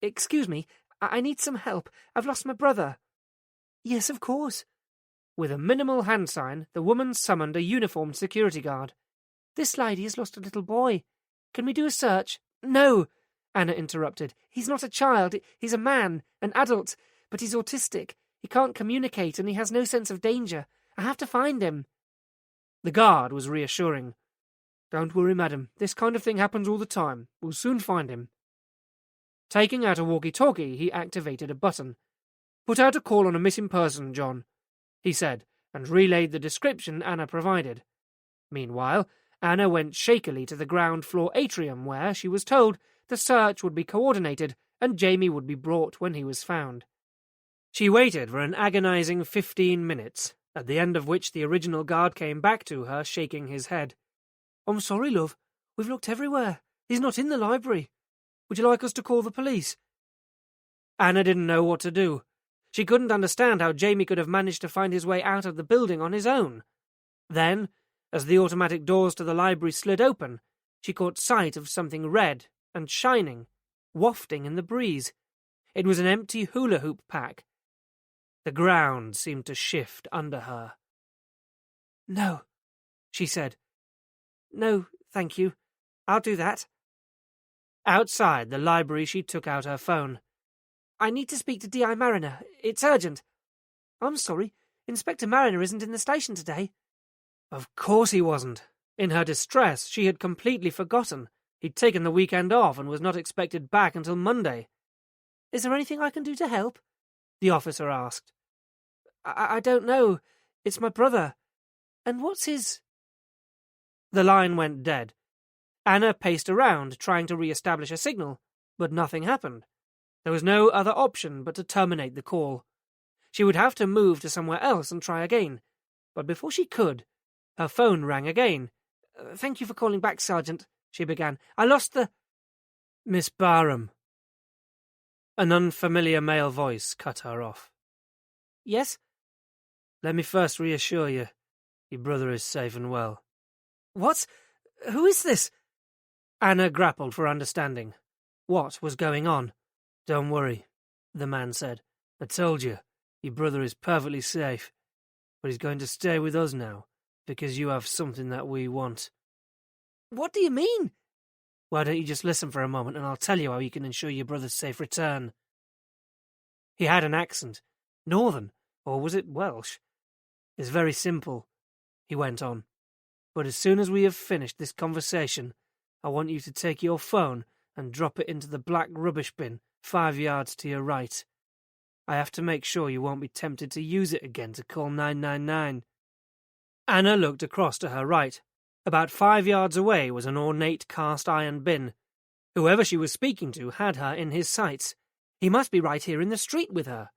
Excuse me, I need some help. I've lost my brother. Yes, of course. With a minimal hand sign, the woman summoned a uniformed security guard. This lady has lost a little boy. Can we do a search? No, Anna interrupted. He's not a child. He's a man, an adult, but he's autistic. He can't communicate and he has no sense of danger. I have to find him. The guard was reassuring. Don't worry, madam. This kind of thing happens all the time. We'll soon find him. Taking out a walkie-talkie, he activated a button. Put out a call on a missing person, John, he said, and relayed the description Anna provided. Meanwhile, Anna went shakily to the ground-floor atrium where, she was told, the search would be coordinated and Jamie would be brought when he was found. She waited for an agonizing 15 minutes, at the end of which the original guard came back to her, shaking his head. I'm sorry, love. We've looked everywhere. He's not in the library. Would you like us to call the police? Anna didn't know what to do. She couldn't understand how Jamie could have managed to find his way out of the building on his own. Then, as the automatic doors to the library slid open, she caught sight of something red and shining, wafting in the breeze. It was an empty hula hoop pack. The ground seemed to shift under her. "No," she said. "No, thank you. I'll do that." Outside the library, she took out her phone. "I need to speak to D.I. Mariner. It's urgent." "I'm sorry. Inspector Mariner isn't in the station today." Of course he wasn't. In her distress, she had completely forgotten. He'd taken the weekend off and was not expected back until Monday. "Is there anything I can do to help?" the officer asked. I don't know. It's my brother. And what's his—" The line went dead. Anna paced around, trying to re-establish a signal, but nothing happened. There was no other option but to terminate the call. She would have to move to somewhere else and try again. But before she could, her phone rang again. "Thank you for calling back, Sergeant," she began. "I lost the—" "Miss Barham." An unfamiliar male voice cut her off. "Yes?" "Let me first reassure you, your brother is safe and well." "What? Who is this?" Anna grappled for understanding. What was going on? "Don't worry," the man said. "I told you, your brother is perfectly safe. But he's going to stay with us now, because you have something that we want." "What do you mean?" "Why don't you just listen for a moment, and I'll tell you how you can ensure your brother's safe return." He had an accent. Northern, or was it Welsh? "It's very simple," he went on. "But as soon as we have finished this conversation, I want you to take your phone and drop it into the black rubbish bin 5 yards to your right. I have to make sure you won't be tempted to use it again to call 999. Anna looked across to her right. About 5 yards away was an ornate cast-iron bin. Whoever she was speaking to had her in his sights. He must be right here in the street with her.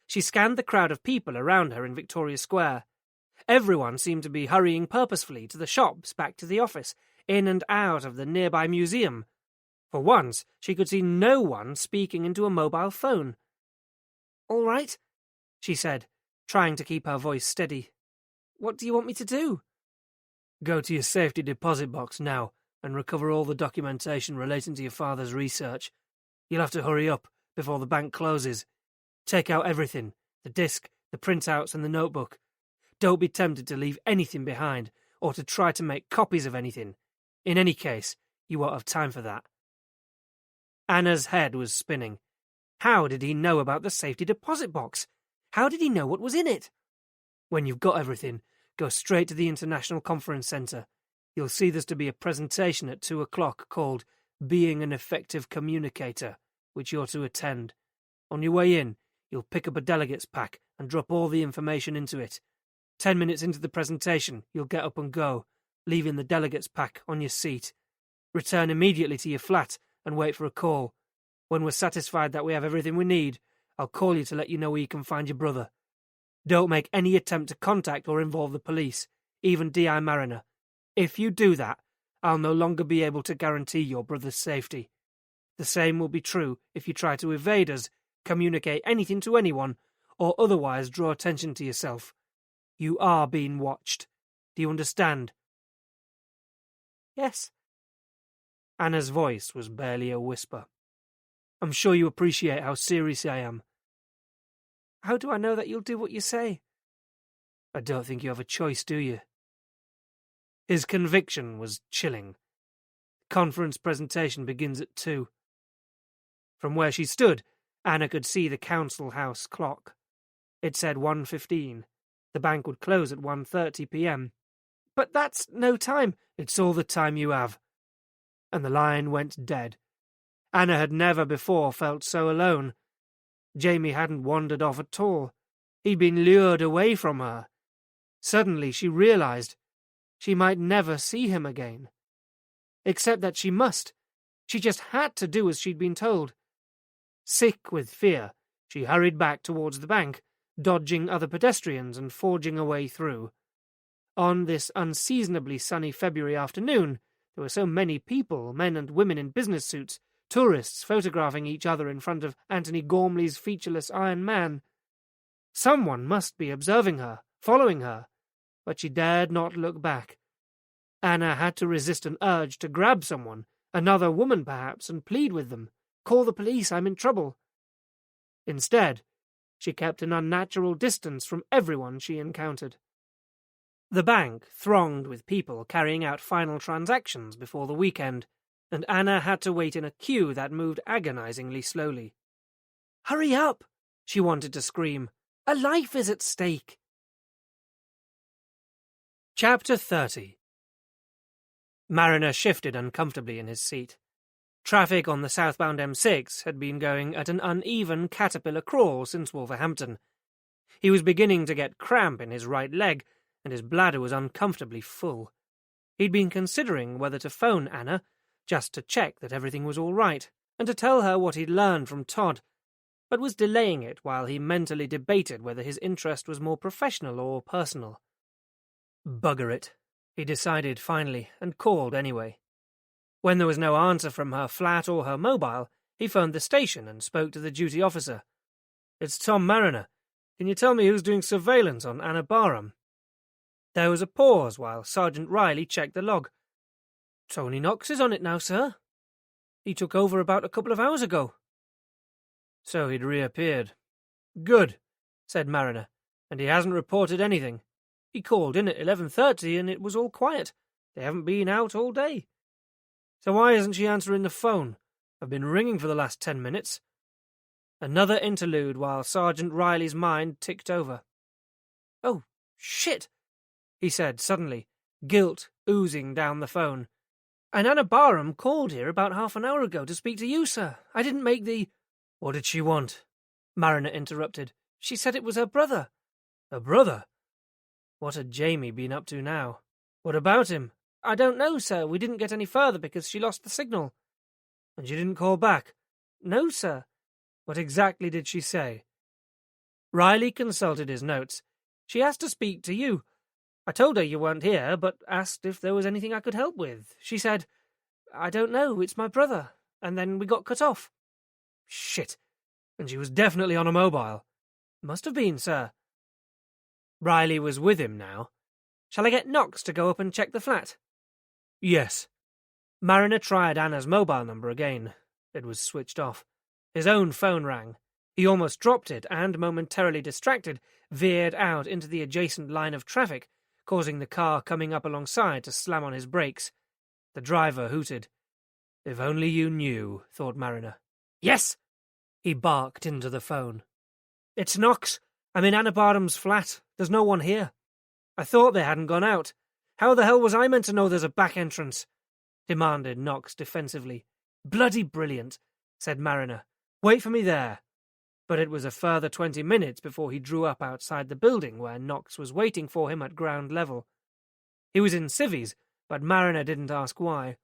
She scanned the crowd of people around her in Victoria Square. Everyone seemed to be hurrying purposefully to the shops, back to the office, in and out of the nearby museum. For once, she could see no one speaking into a mobile phone. "All right," she said, trying to keep her voice steady. "What do you want me to do?" "Go to your safety deposit box now and recover all the documentation relating to your father's research. You'll have to hurry up before the bank closes. Take out everything, the disc, the printouts and the notebook. Don't be tempted to leave anything behind or to try to make copies of anything. In any case, you won't have time for that." Anna's head was spinning. How did he know about the safety deposit box? How did he know what was in it? "When you've got everything, go straight to the International Conference Centre. You'll see there's to be a presentation at 2 o'clock called Being an Effective Communicator, which you're to attend. On your way in, you'll pick up a delegate's pack and drop all the information into it. 10 minutes into the presentation, you'll get up and go, leaving the delegate's pack on your seat. Return immediately to your flat and wait for a call. When we're satisfied that we have everything we need, I'll call you to let you know where you can find your brother. Don't make any attempt to contact or involve the police, even D.I. Mariner. If you do that, I'll no longer be able to guarantee your brother's safety. The same will be true if you try to evade us, communicate anything to anyone, or otherwise draw attention to yourself. You are being watched. Do you understand?" "Yes." Anna's voice was barely a whisper. "I'm sure you appreciate how serious I am." "How do I know that you'll do what you say?" "I don't think you have a choice, do you?" His conviction was chilling. The conference presentation begins at 2. From where she stood, Anna could see the council house clock. It said 1:15. The bank would close at 1:30 p.m. "But that's no time." "It's all the time you have." And the line went dead. Anna had never before felt so alone. Jamie hadn't wandered off at all. He'd been lured away from her. Suddenly she realized she might never see him again. Except that she must. She just had to do as she'd been told. Sick with fear, she hurried back towards the bank, dodging other pedestrians and forging a way through. On this unseasonably sunny February afternoon, there were so many people, men and women in business suits, tourists photographing each other in front of Anthony Gormley's featureless Iron Man. Someone must be observing her, following her, but she dared not look back. Anna had to resist an urge to grab someone, another woman perhaps, and plead with them. Call the police, I'm in trouble. Instead, she kept an unnatural distance from everyone she encountered. The bank thronged with people carrying out final transactions before the weekend, and Anna had to wait in a queue that moved agonizingly slowly. "Hurry up!" she wanted to scream. "A life is at stake!" Chapter 30. Mariner shifted uncomfortably in his seat. Traffic on the southbound M6 had been going at an uneven caterpillar crawl since Wolverhampton. He was beginning to get cramp in his right leg, and his bladder was uncomfortably full. He'd been considering whether to phone Anna, just to check that everything was all right, and to tell her what he'd learned from Todd, but was delaying it while he mentally debated whether his interest was more professional or personal. Bugger it, he decided finally, and called anyway. When there was no answer from her flat or her mobile, he phoned the station and spoke to the duty officer. "It's Tom Mariner. Can you tell me who's doing surveillance on Anna Barham?" There was a pause while Sergeant Riley checked the log. "Tony Knox is on it now, sir. He took over about a couple of hours ago." So he'd reappeared. "Good," said Mariner, "and he hasn't reported anything. He called in at 11:30 and it was all quiet. They haven't been out all day. So why isn't she answering the phone? I've been ringing for the last 10 minutes. Another interlude while Sergeant Riley's mind ticked over. "Oh, shit," he said suddenly, guilt oozing down the phone. "And Anna Barham called here about half an hour ago to speak to you, sir. I didn't make the—" "What did she want?" Mariner interrupted. "She said it was her brother." "Her brother? What had Jamie been up to now? What about him?" "I don't know, sir. We didn't get any further because she lost the signal." "And you didn't call back?" "No, sir." "What exactly did she say?" Riley consulted his notes. "She asked to speak to you. I told her you weren't here, but asked if there was anything I could help with. She said, 'I don't know, it's my brother,' and then we got cut off." "Shit. And she was definitely on a mobile." "Must have been, sir." Riley was with him now. "Shall I get Knox to go up and check the flat?" "Yes." Mariner tried Anna's mobile number again. It was switched off. His own phone rang. He almost dropped it and, momentarily distracted, veered out into the adjacent line of traffic, causing the car coming up alongside to slam on his brakes. The driver hooted. "If only you knew," thought Mariner. "Yes!" He barked into the phone. "It's Knox. I'm in Anna Barham's flat. There's no one here. I thought they hadn't gone out. How the hell was I meant to know there's a back entrance?" demanded Knox defensively. "Bloody brilliant," said Mariner. "Wait for me there." But it was a further 20 minutes before he drew up outside the building where Knox was waiting for him at ground level. He was in civvies, but Mariner didn't ask why.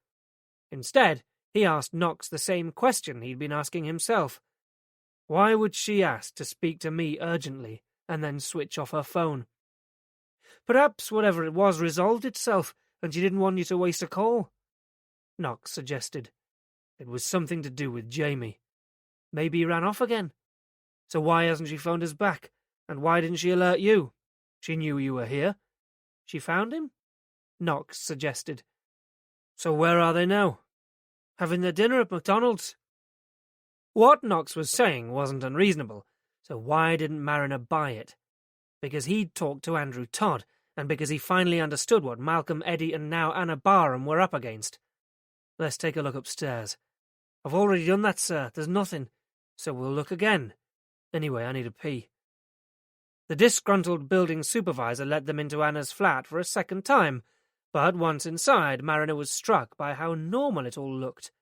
Instead, he asked Knox the same question he'd been asking himself. Why would she ask to speak to me urgently and then switch off her phone? Perhaps whatever it was resolved itself and she didn't want you to waste a call. Knox suggested. It was something to do with Jamie. Maybe he ran off again. So why hasn't she phoned us back? And why didn't she alert you? She knew you were here. She found him? Knox suggested. So where are they now? Having their dinner at McDonald's. What Knox was saying wasn't unreasonable, so why didn't Mariner buy it? Because he'd talked to Andrew Todd, and because he finally understood what Malcolm, Eddie, and now Anna Barham were up against. Let's take a look upstairs. I've already done that, sir. There's nothing. So we'll look again. Anyway, I need a pee. The disgruntled building supervisor led them into Anna's flat for a second time, but once inside, Mariner was struck by how normal it all looked.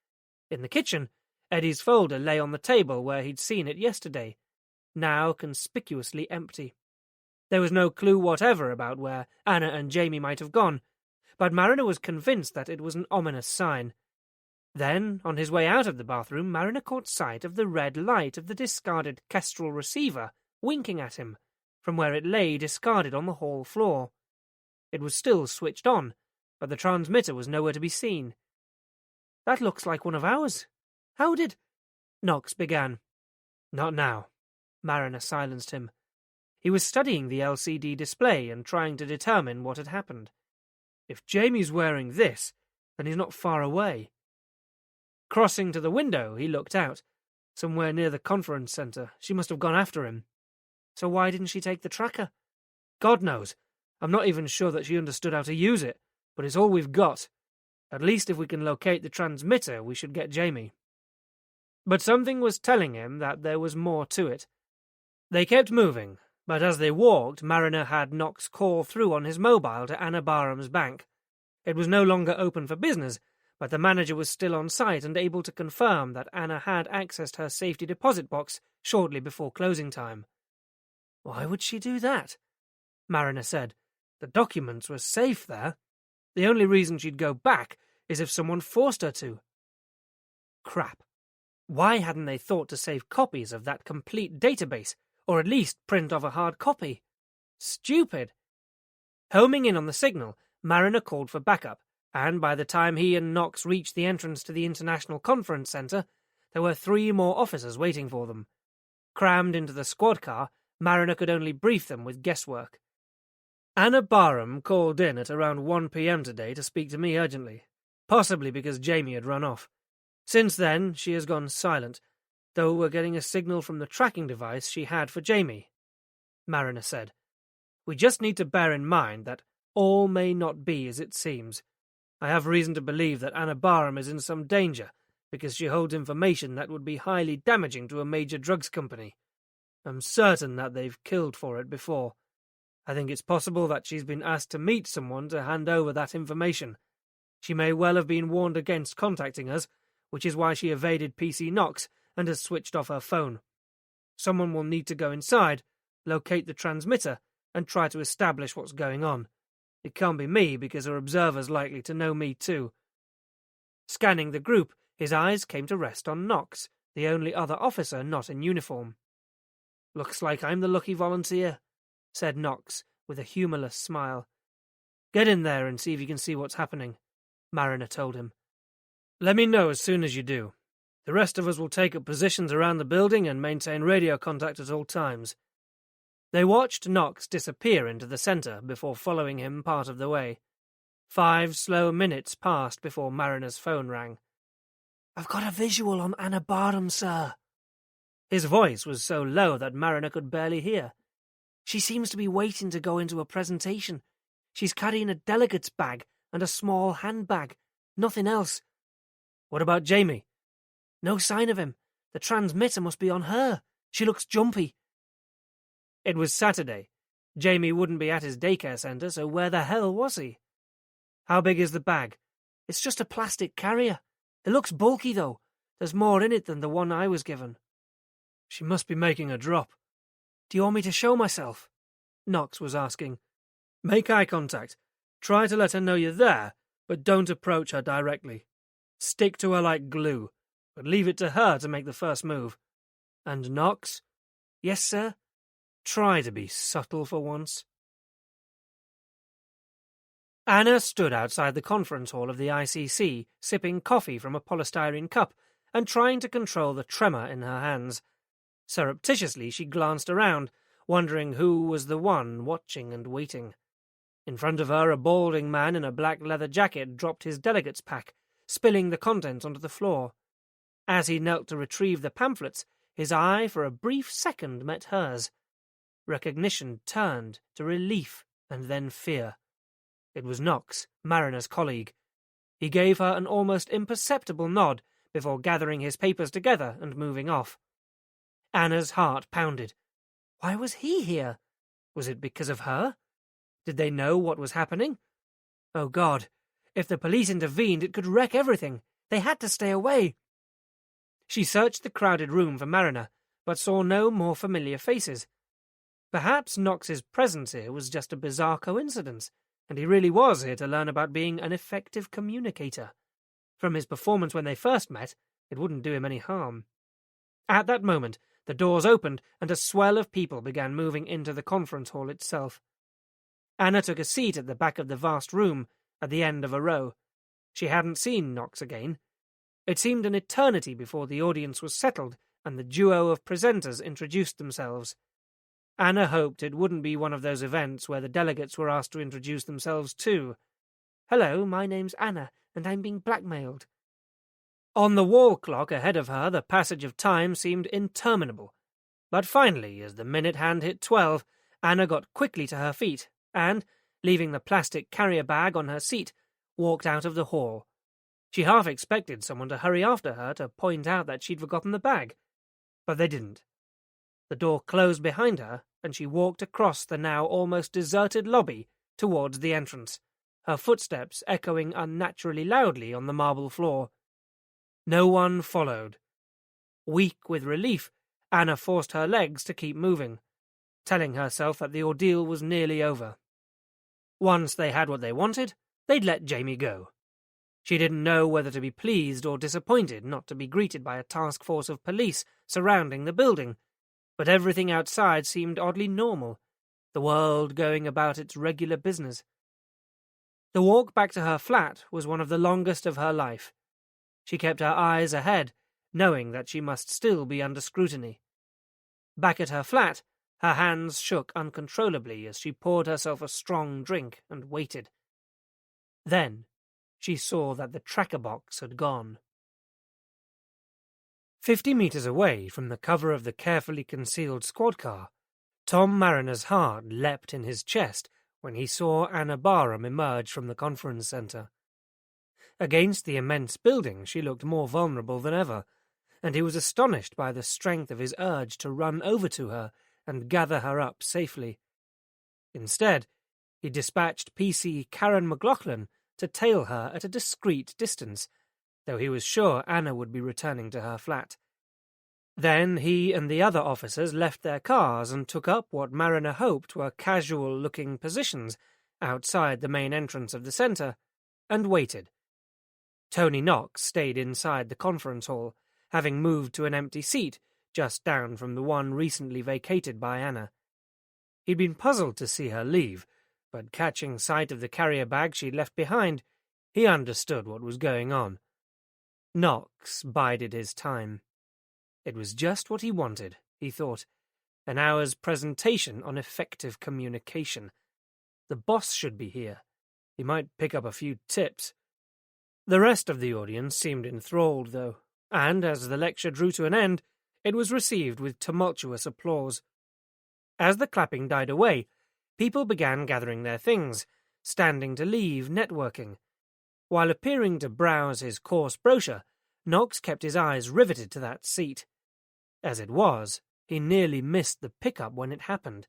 In the kitchen, Eddie's folder lay on the table where he'd seen it yesterday, now conspicuously empty. There was no clue whatever about where Anna and Jamie might have gone, but Mariner was convinced that it was an ominous sign. Then, on his way out of the bathroom, Mariner caught sight of the red light of the discarded Kestrel receiver winking at him from where it lay discarded on the hall floor. It was still switched on, but the transmitter was nowhere to be seen. That looks like one of ours. How did... Knox began. Not now. Mariner silenced him. He was studying the LCD display and trying to determine what had happened. If Jamie's wearing this, then he's not far away. Crossing to the window, he looked out. Somewhere near the conference centre. She must have gone after him. So why didn't she take the tracker? God knows. I'm not even sure that she understood how to use it, but it's all we've got. At least if we can locate the transmitter, we should get Jamie. But something was telling him that there was more to it. They kept moving, but as they walked, Mariner had Knox call through on his mobile to Anna Barham's bank. It was no longer open for business, but the manager was still on site and able to confirm that Anna had accessed her safety deposit box shortly before closing time. Why would she do that? Mariner said. The documents were safe there. The only reason she'd go back is if someone forced her to. Crap. Why hadn't they thought to save copies of that complete database, or at least print off a hard copy? Stupid. Homing in on the signal, Mariner called for backup, and by the time he and Knox reached the entrance to the International Conference Centre, there were 3 more officers waiting for them. Crammed into the squad car, Mariner could only brief them with guesswork. Anna Barham called in at around 1 p.m. today to speak to me urgently, possibly because Jamie had run off. Since then, she has gone silent, though we're getting a signal from the tracking device she had for Jamie, Mariner said. We just need to bear in mind that all may not be as it seems. I have reason to believe that Anna Barham is in some danger, because she holds information that would be highly damaging to a major drugs company. I'm certain that they've killed for it before. I think it's possible that she's been asked to meet someone to hand over that information. She may well have been warned against contacting us, which is why she evaded PC Knox and has switched off her phone. Someone will need to go inside, locate the transmitter, and try to establish what's going on. It can't be me, because her observer's likely to know me too. Scanning the group, his eyes came to rest on Knox, the only other officer not in uniform. Looks like I'm the lucky volunteer, said Knox, with a humourless smile. Get in there and see if you can see what's happening, Mariner told him. Let me know as soon as you do. The rest of us will take up positions around the building and maintain radio contact at all times. They watched Knox disappear into the centre before following him part of the way. 5 slow minutes passed before Mariner's phone rang. I've got a visual on Anna Barham, sir. His voice was so low that Mariner could barely hear. She seems to be waiting to go into a presentation. She's carrying a delegate's bag and a small handbag. Nothing else. What about Jamie? No sign of him. The transmitter must be on her. She looks jumpy. It was Saturday. Jamie wouldn't be at his daycare centre, so where the hell was he? How big is the bag? It's just a plastic carrier. It looks bulky, though. There's more in it than the one I was given. She must be making a drop. Do you want me to show myself? Knox was asking. Make eye contact. Try to let her know you're there, but don't approach her directly. Stick to her like glue, but leave it to her to make the first move. And Knox? Yes, sir? Try to be subtle for once. Anna stood outside the conference hall of the ICC, sipping coffee from a polystyrene cup and trying to control the tremor in her hands. Surreptitiously she glanced around, wondering who was the one watching and waiting. In front of her, a balding man in a black leather jacket dropped his delegate's pack, spilling the contents onto the floor. As he knelt to retrieve the pamphlets, his eye for a brief second met hers. Recognition turned to relief and then fear. It was Knox, Mariner's colleague. He gave her an almost imperceptible nod before gathering his papers together and moving off. Anna's heart pounded. Why was he here? Was it because of her? Did they know what was happening? Oh God, if the police intervened, it could wreck everything. They had to stay away. She searched the crowded room for Mariner, but saw no more familiar faces. Perhaps Knox's presence here was just a bizarre coincidence, and he really was here to learn about being an effective communicator. From his performance when they first met, it wouldn't do him any harm. At that moment, the doors opened and a swell of people began moving into the conference hall itself. Anna took a seat at the back of the vast room, at the end of a row. She hadn't seen Knox again. It seemed an eternity before the audience was settled and the duo of presenters introduced themselves. Anna hoped it wouldn't be one of those events where the delegates were asked to introduce themselves too. "Hello, my name's Anna, and I'm being blackmailed." On the wall clock ahead of her, the passage of time seemed interminable. But finally, as the minute hand hit 12, Anna got quickly to her feet and, leaving the plastic carrier bag on her seat, walked out of the hall. She half expected someone to hurry after her to point out that she'd forgotten the bag, but they didn't. The door closed behind her, and she walked across the now almost deserted lobby towards the entrance, her footsteps echoing unnaturally loudly on the marble floor. No one followed. Weak with relief, Anna forced her legs to keep moving, telling herself that the ordeal was nearly over. Once they had what they wanted, they'd let Jamie go. She didn't know whether to be pleased or disappointed not to be greeted by a task force of police surrounding the building, but everything outside seemed oddly normal, the world going about its regular business. The walk back to her flat was one of the longest of her life. She kept her eyes ahead, knowing that she must still be under scrutiny. Back at her flat, her hands shook uncontrollably as she poured herself a strong drink and waited. Then she saw that the tracker box had gone. 50 meters away from the cover of the carefully concealed squad car, Tom Mariner's heart leapt in his chest when he saw Anna Barham emerge from the conference center. Against the immense building, she looked more vulnerable than ever, and he was astonished by the strength of his urge to run over to her and gather her up safely. Instead, he dispatched PC Karen McLaughlin to tail her at a discreet distance, though he was sure Anna would be returning to her flat. Then he and the other officers left their cars and took up what Mariner hoped were casual-looking positions outside the main entrance of the center, and waited. Tony Knox stayed inside the conference hall, having moved to an empty seat just down from the one recently vacated by Anna. He'd been puzzled to see her leave, but catching sight of the carrier bag she'd left behind, he understood what was going on. Knox bided his time. It was just what he wanted, he thought, an hour's presentation on effective communication. The boss should be here. He might pick up a few tips. The rest of the audience seemed enthralled, though, and as the lecture drew to an end, it was received with tumultuous applause. As the clapping died away, people began gathering their things, standing to leave, networking. While appearing to browse his course brochure, Knox kept his eyes riveted to that seat. As it was, he nearly missed the pickup when it happened.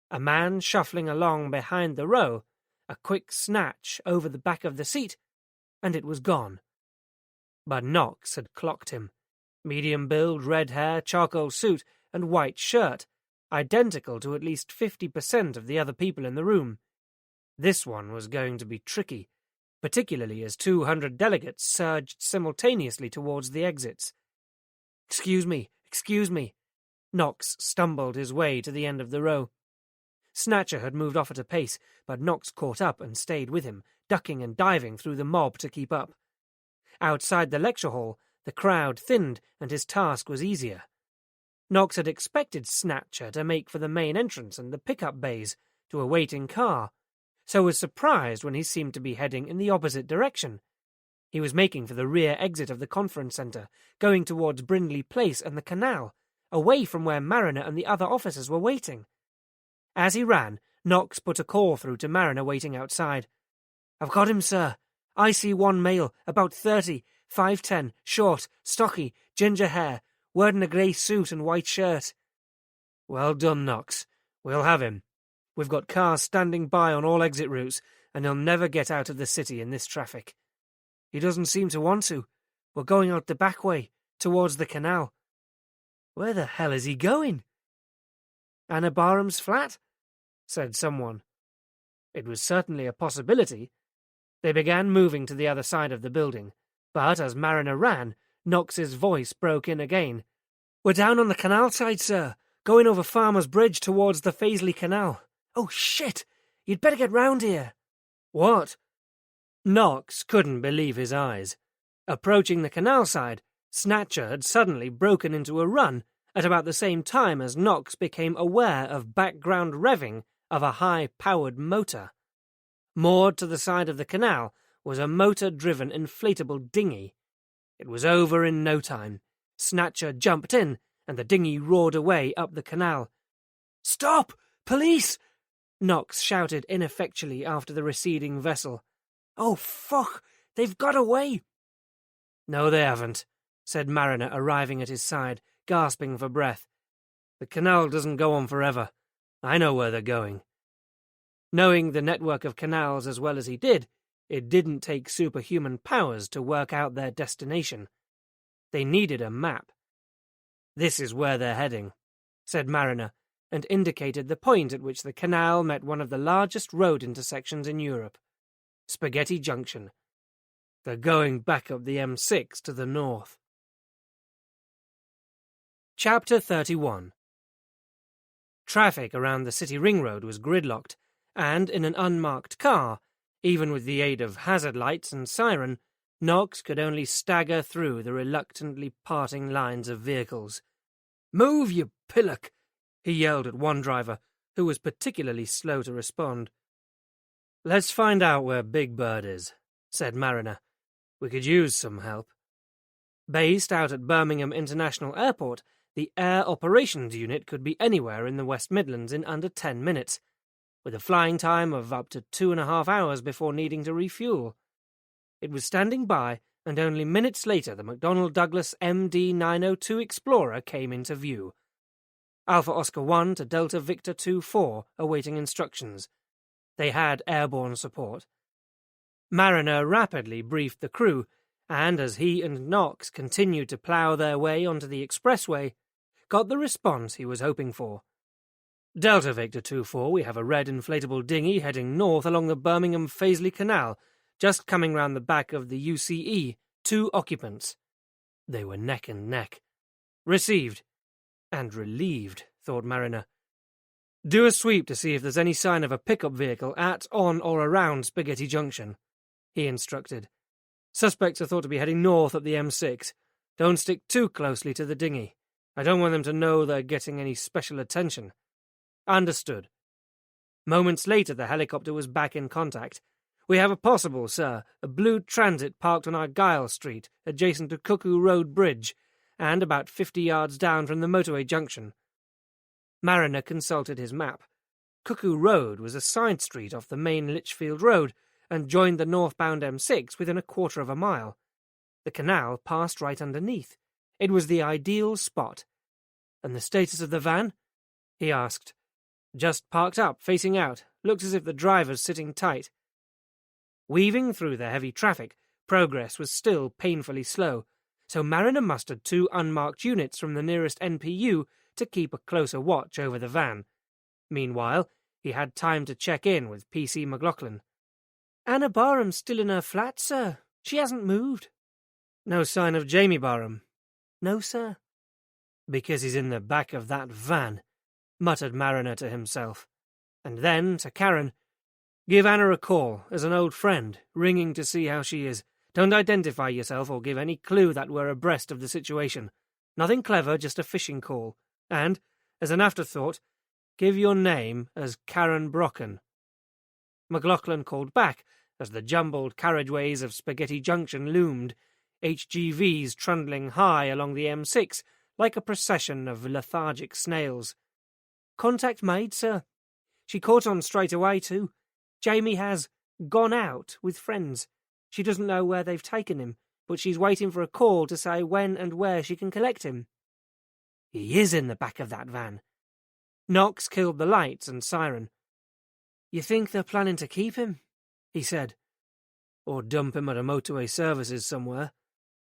A man shuffling along behind the row, a quick snatch over the back of the seat, and it was gone. But Knox had clocked him. Medium build, red hair, charcoal suit, and white shirt, identical to at least 50% of the other people in the room. This one was going to be tricky, particularly as 200 delegates surged simultaneously towards the exits. Excuse me. Knox stumbled his way to the end of the row. Snatcher had moved off at a pace, but Knox caught up and stayed with him, ducking and diving through the mob to keep up. Outside the lecture hall, the crowd thinned and his task was easier. Knox had expected Snatcher to make for the main entrance and the pickup bays, to a waiting car, so was surprised when he seemed to be heading in the opposite direction. He was making for the rear exit of the conference center, going towards Brindley Place and the canal, away from where Mariner and the other officers were waiting. As he ran, Knox put a call through to Mariner waiting outside. "I've got him, sir. IC1 male, about 30, 5'10", short, stocky, ginger hair, wearing a grey suit and white shirt." "Well done, Knox. We'll have him. We've got cars standing by on all exit routes, and he'll never get out of the city in this traffic." "He doesn't seem to want to. We're going out the back way, towards the canal." "Where the hell is he going?" "Anna Barham's flat," said someone. It was certainly a possibility. They began moving to the other side of the building, but as Mariner ran, Knox's voice broke in again. "We're down on the canal side, sir, going over Farmer's Bridge towards the Faisley Canal. Oh, shit! You'd better get round here." "What?" Knox couldn't believe his eyes. Approaching the canal side, Snatcher had suddenly broken into a run at about the same time as Knox became aware of background revving of a high-powered motor. Moored to the side of the canal was a motor-driven inflatable dinghy. It was over in no time. Snatcher jumped in, and the dinghy roared away up the canal. "Stop! Police!" Knox shouted ineffectually after the receding vessel. "Oh, fuck! They've got away!" "No, they haven't," said Mariner, arriving at his side, gasping for breath. "The canal doesn't go on forever. I know where they're going." Knowing the network of canals as well as he did, it didn't take superhuman powers to work out their destination. They needed a map. "This is where they're heading," said Mariner, and indicated the point at which the canal met one of the largest road intersections in Europe. Spaghetti Junction. They're going back up the M6 to the north. Chapter 31. Traffic around the city ring road was gridlocked, and in an unmarked car, even with the aid of hazard lights and siren, Knox could only stagger through the reluctantly parting lines of vehicles. "Move, you pillock!" he yelled at one driver, who was particularly slow to respond. "Let's find out where Big Bird is," said Mariner. "We could use some help." Based out at Birmingham International Airport, the Air Operations Unit could be anywhere in the West Midlands in under 10 minutes, with a flying time of up to 2.5 hours before needing to refuel. It was standing by, and only minutes later the McDonnell Douglas MD-902 Explorer came into view. Alpha Oscar 1 to Delta Victor 2-4, awaiting instructions. They had airborne support. Mariner rapidly briefed the crew, and as he and Knox continued to plough their way onto the expressway, got the response he was hoping for. "Delta Victor 2-4, we have a red inflatable dinghy heading north along the Birmingham-Fazeley Canal, just coming round the back of the UCE, 2 occupants." They were neck and neck. "Received." And relieved, thought Mariner. "Do a sweep to see if there's any sign of a pickup vehicle at, on, or around Spaghetti Junction," he instructed. "Suspects are thought to be heading north up the M6. Don't stick too closely to the dinghy. I don't want them to know they're getting any special attention." "Understood." Moments later, the helicopter was back in contact. "We have a possible, sir. A blue transit parked on Argyle Street, adjacent to Cuckoo Road Bridge, and about 50 yards down from the motorway junction." Mariner consulted his map. Cuckoo Road was a side street off the main Lichfield Road, and joined the northbound M6 within 1/4 of a mile. The canal passed right underneath. It was the ideal spot. "And the status of the van?" he asked. "Just parked up, facing out. Looks as if the driver's sitting tight." Weaving through the heavy traffic, progress was still painfully slow, so Mariner mustered 2 unmarked units from the nearest NPU to keep a closer watch over the van. Meanwhile, he had time to check in with PC McLaughlin. "Anna Barham's still in her flat, sir. She hasn't moved." "No sign of Jamie Barham?" "No, sir." "Because he's in the back of that van," muttered Mariner to himself. And then, to Karen, "Give Anna a call, as an old friend, ringing to see how she is. Don't identify yourself or give any clue that we're abreast of the situation. Nothing clever, just a fishing call. And, as an afterthought, give your name as Karen Brocken." McLaughlin called back as the jumbled carriageways of Spaghetti Junction loomed, HGVs trundling high along the M6 like a procession of lethargic snails. "Contact made, sir. She caught on straight away, too. Jamie has gone out with friends. She doesn't know where they've taken him, but she's waiting for a call to say when and where she can collect him." "He is in the back of that van." Knox killed the lights and siren. "You think they're planning to keep him?" he said. "Or dump him at a motorway services somewhere.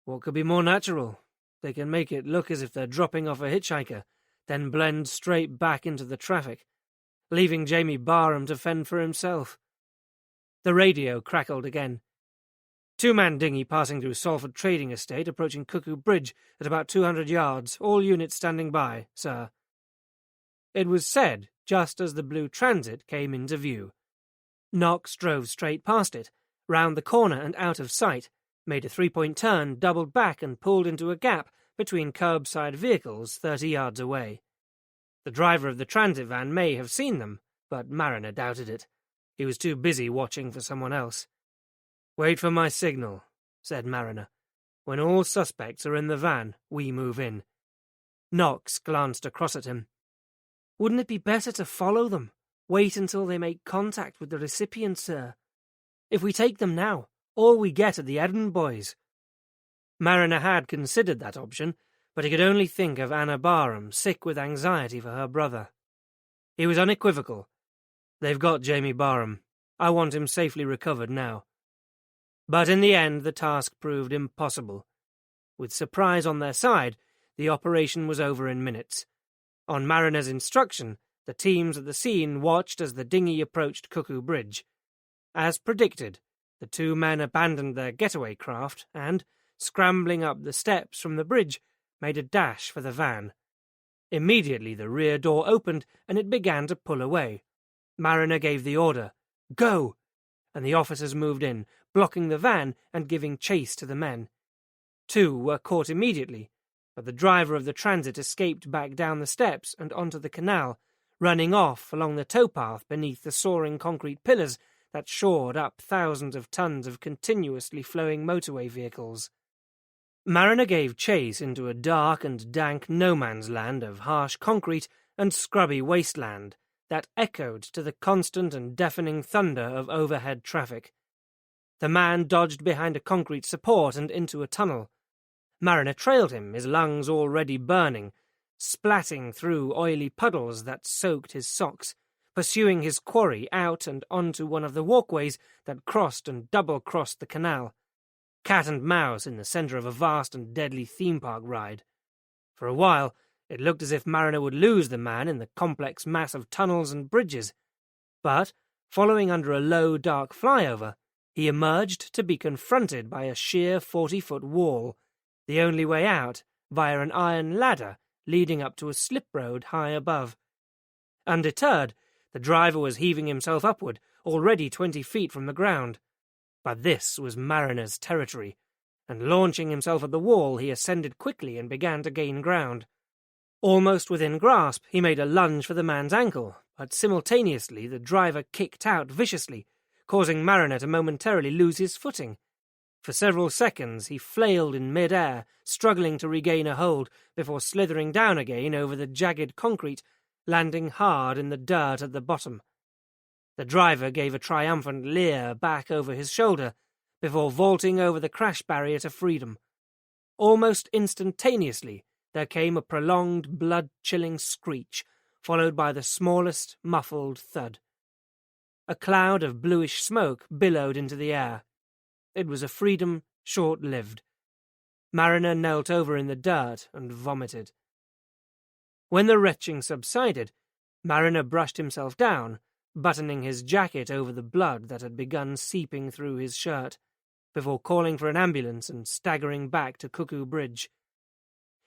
What could be more natural? They can make it look as if they're dropping off a hitchhiker, then blend straight back into the traffic, leaving Jamie Barham to fend for himself." The radio crackled again. "2-man dinghy passing through Salford Trading Estate, approaching Cuckoo Bridge at about 200 yards, all units standing by, sir." It was said just as the blue transit came into view. Knox drove straight past it, round the corner and out of sight, made a 3-point turn, doubled back and pulled into a gap between curbside vehicles 30 yards away. The driver of the transit van may have seen them, but Mariner doubted it. He was too busy watching for someone else. "Wait for my signal," said Mariner. "When all suspects are in the van, we move in." Knox glanced across at him. "Wouldn't it be better to follow them? Wait until they make contact with the recipient, sir. If we take them now, all we get are the errand boys." Mariner had considered that option, but he could only think of Anna Barham, sick with anxiety for her brother. He was unequivocal. "They've got Jamie Barham. I want him safely recovered now." But in the end, the task proved impossible. With surprise on their side, the operation was over in minutes. On Mariner's instruction, the teams at the scene watched as the dinghy approached Cuckoo Bridge. As predicted, the two men abandoned their getaway craft and, scrambling up the steps from the bridge, made a dash for the van. Immediately the rear door opened and it began to pull away. Mariner gave the order, "Go!" and the officers moved in, blocking the van and giving chase to the men. Two were caught immediately, but the driver of the transit escaped back down the steps and onto the canal, running off along the towpath beneath the soaring concrete pillars that shored up thousands of tons of continuously flowing motorway vehicles. Mariner gave chase into a dark and dank no-man's land of harsh concrete and scrubby wasteland that echoed to the constant and deafening thunder of overhead traffic. The man dodged behind a concrete support and into a tunnel. Mariner trailed him, his lungs already burning, splatting through oily puddles that soaked his socks, pursuing his quarry out and onto one of the walkways that crossed and double-crossed the canal. Cat and mouse in the centre of a vast and deadly theme park ride. For a while, it looked as if Mariner would lose the man in the complex mass of tunnels and bridges. But, following under a low, dark flyover, he emerged to be confronted by a sheer 40-foot wall, the only way out via an iron ladder leading up to a slip road high above. Undeterred, the driver was heaving himself upward, already 20 feet from the ground. But this was Mariner's territory, and launching himself at the wall, he ascended quickly and began to gain ground. Almost within grasp, he made a lunge for the man's ankle, but simultaneously the driver kicked out viciously, causing Mariner to momentarily lose his footing. For several seconds he flailed in mid-air, struggling to regain a hold before slithering down again over the jagged concrete, landing hard in the dirt at the bottom. The driver gave a triumphant leer back over his shoulder before vaulting over the crash barrier to freedom. Almost instantaneously, there came a prolonged, blood-chilling screech, followed by the smallest, muffled thud. A cloud of bluish smoke billowed into the air. It was a freedom short-lived. Mariner knelt over in the dirt and vomited. When the retching subsided, Mariner brushed himself down, buttoning his jacket over the blood that had begun seeping through his shirt, before calling for an ambulance and staggering back to Cuckoo Bridge.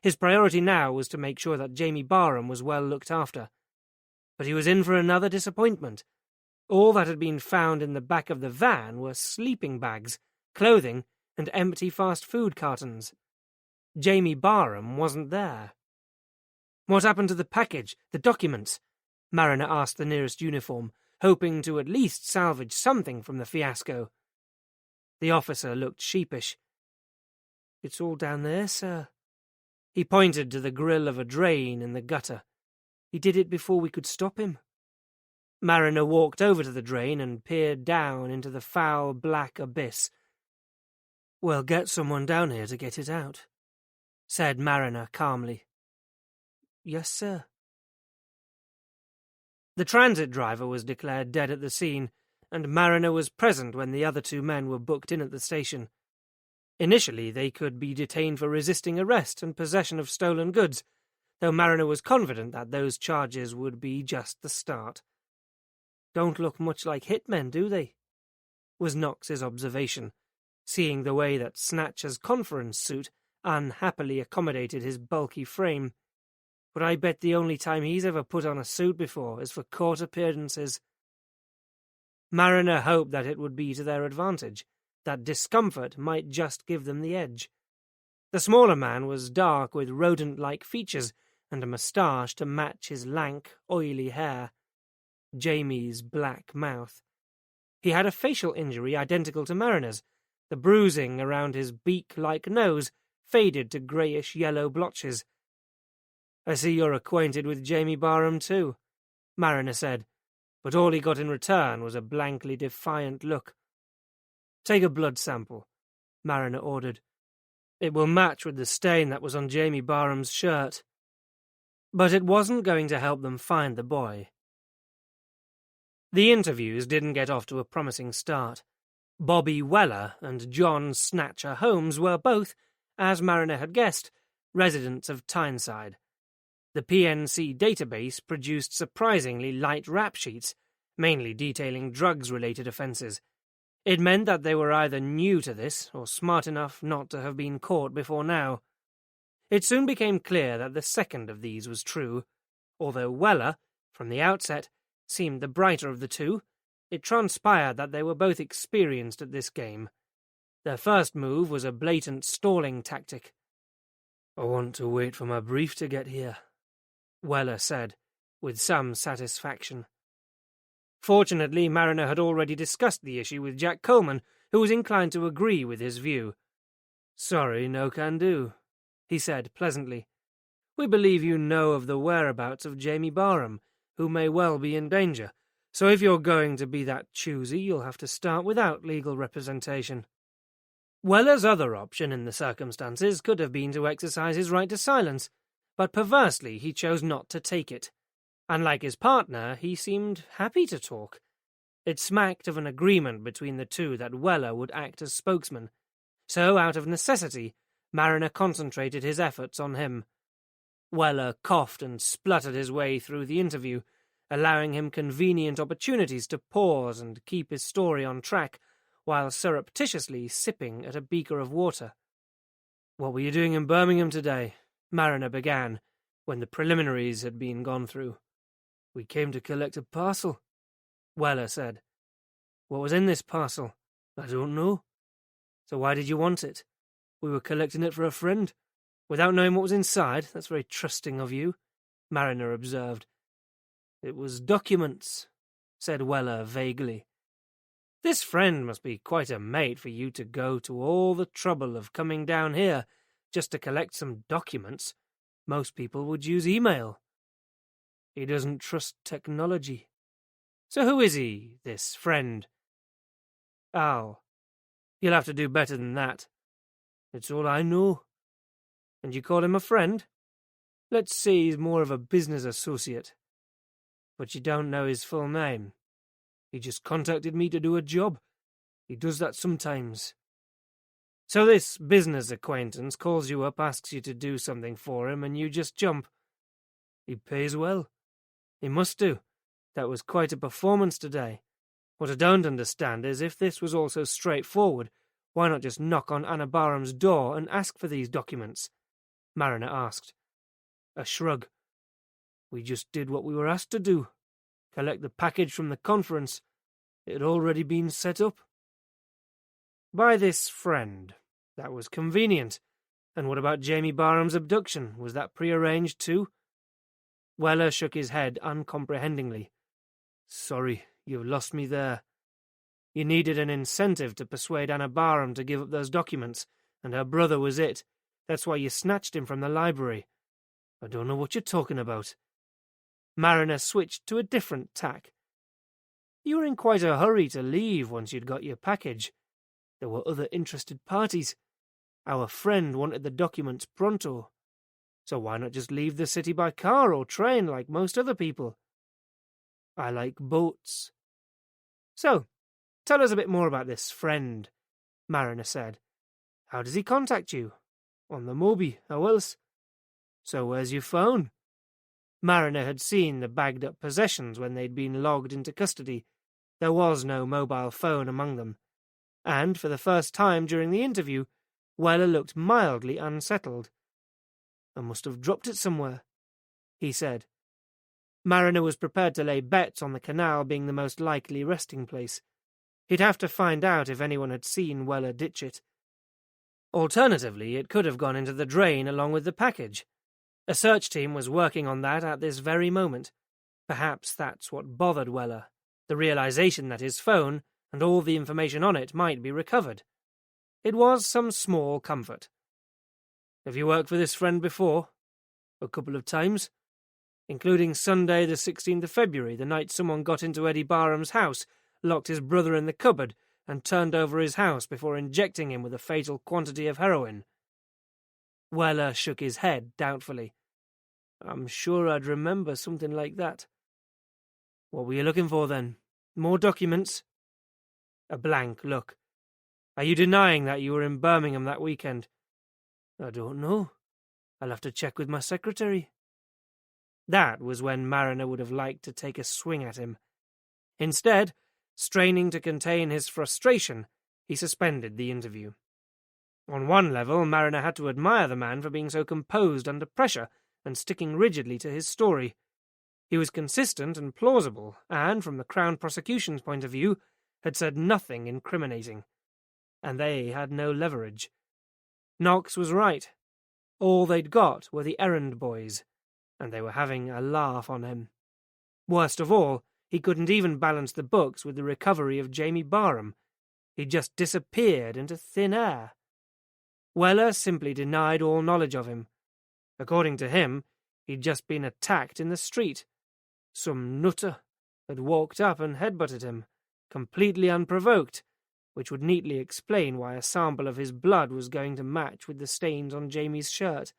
His priority now was to make sure that Jamie Barham was well looked after. But he was in for another disappointment. All that had been found in the back of the van were sleeping bags, clothing, and empty fast food cartons. Jamie Barham wasn't there. "What happened to the package, the documents?" Mariner asked the nearest uniform, hoping to at least salvage something from the fiasco. The officer looked sheepish. "It's all down there, sir." He pointed to the grill of a drain in the gutter. "He did it before we could stop him." Mariner walked over to the drain and peered down into the foul black abyss. "Well, get someone down here to get it out," said Mariner calmly. "Yes, sir." The transit driver was declared dead at the scene, and Mariner was present when the other two men were booked in at the station. Initially, they could be detained for resisting arrest and possession of stolen goods, though Mariner was confident that those charges would be just the start. "Don't look much like hitmen, do they?" was Knox's observation, seeing the way that Snatcher's conference suit unhappily accommodated his bulky frame. "But I bet the only time he's ever put on a suit before is for court appearances." Mariner hoped that it would be to their advantage, that discomfort might just give them the edge. The smaller man was dark with rodent-like features and a moustache to match his lank, oily hair. Jamie's black mouth. He had a facial injury identical to Mariner's. The bruising around his beak-like nose faded to greyish-yellow blotches. "I see you're acquainted with Jamie Barham too," Mariner said, but all he got in return was a blankly defiant look. "Take a blood sample," Mariner ordered. "It will match with the stain that was on Jamie Barham's shirt." But it wasn't going to help them find the boy. The interviews didn't get off to a promising start. Bobby Weller and John Snatcher Holmes were both, as Mariner had guessed, residents of Tyneside. The PNC database produced surprisingly light rap sheets, mainly detailing drugs-related offences. It meant that they were either new to this or smart enough not to have been caught before now. It soon became clear that the second of these was true. Although Weller, from the outset, seemed the brighter of the two, it transpired that they were both experienced at this game. Their first move was a blatant stalling tactic. "I want to wait for my brief to get here," Weller said, with some satisfaction. Fortunately, Mariner had already discussed the issue with Jack Coleman, who was inclined to agree with his view. "Sorry, no can do," he said pleasantly. "We believe you know of the whereabouts of Jamie Barham, who may well be in danger, so if you're going to be that choosy, you'll have to start without legal representation." Weller's other option in the circumstances could have been to exercise his right to silence, but perversely he chose not to take it. Unlike his partner, he seemed happy to talk. It smacked of an agreement between the two that Weller would act as spokesman, so out of necessity, Mariner concentrated his efforts on him. Weller coughed and spluttered his way through the interview, allowing him convenient opportunities to pause and keep his story on track, while surreptitiously sipping at a beaker of water. "What were you doing in Birmingham today?" Mariner began, when the preliminaries had been gone through. "We came to collect a parcel," Weller said. "What was in this parcel?" "I don't know." "So why did you want it?" "We were collecting it for a friend." "Without knowing what was inside? That's very trusting of you," Mariner observed. "It was documents," said Weller vaguely. "This friend must be quite a mate for you to go to all the trouble of coming down here just to collect some documents. Most people would use email." "He doesn't trust technology." "So who is he, this friend?" "Al. You'll have to do better than that." "It's all I know." "And you call him a friend?" "Let's say he's more of a business associate." "But you don't know his full name?" "He just contacted me to do a job. He does that sometimes." "So this business acquaintance calls you up, asks you to do something for him, and you just jump." "He pays well." "He must do. That was quite a performance today. What I don't understand is, if this was all so straightforward, why not just knock on Anna Barham's door and ask for these documents?" Mariner asked. A shrug. "We just did what we were asked to do. Collect the package from the conference. It had already been set up." "By this friend. That was convenient. And what about Jamie Barham's abduction? Was that prearranged too?" Weller shook his head uncomprehendingly. "Sorry, you've lost me there. You needed an incentive to persuade Anna Barham to give up those documents, and her brother was it. That's why you snatched him from the library." "I don't know what you're talking about." Mariner switched to a different tack. "You were in quite a hurry to leave once you'd got your package. There were other interested parties. Our friend wanted the documents pronto. So why not just leave the city by car or train like most other people?" "I like boats." "So, tell us a bit more about this friend," Mariner said. "How does he contact you?" "On the Moby, how else?" "So where's your phone?" Mariner had seen the bagged-up possessions when they'd been logged into custody. There was no mobile phone among them. And, for the first time during the interview, Weller looked mildly unsettled. "I must have dropped it somewhere," he said. Mariner was prepared to lay bets on the canal being the most likely resting place. He'd have to find out if anyone had seen Weller ditch it. Alternatively, it could have gone into the drain along with the package. A search team was working on that at this very moment. Perhaps that's what bothered Weller, the realization that his phone and all the information on it might be recovered. It was some small comfort. Have you worked for this friend before? A couple of times. Including Sunday the 16th of February, the night someone got into Eddie Barham's house, locked his brother in the cupboard, and turned over his house before injecting him with a fatal quantity of heroin. Weller shook his head doubtfully. I'm sure I'd remember something like that. What were you looking for, then? More documents? A blank look. Are you denying that you were in Birmingham that weekend? I don't know. I'll have to check with my secretary. That was when Mariner would have liked to take a swing at him. Instead, straining to contain his frustration, he suspended the interview. On one level, Mariner had to admire the man for being so composed under pressure and sticking rigidly to his story. He was consistent and plausible, and, from the Crown prosecution's point of view, had said nothing incriminating. And they had no leverage. Knox was right. All they'd got were the errand boys, and they were having a laugh on him. Worst of all, he couldn't even balance the books with the recovery of Jamie Barham. He'd just disappeared into thin air. Weller simply denied all knowledge of him. According to him, he'd just been attacked in the street. Some nutter had walked up and headbutted him, completely unprovoked, which would neatly explain why a sample of his blood was going to match with the stains on Jamie's shirt.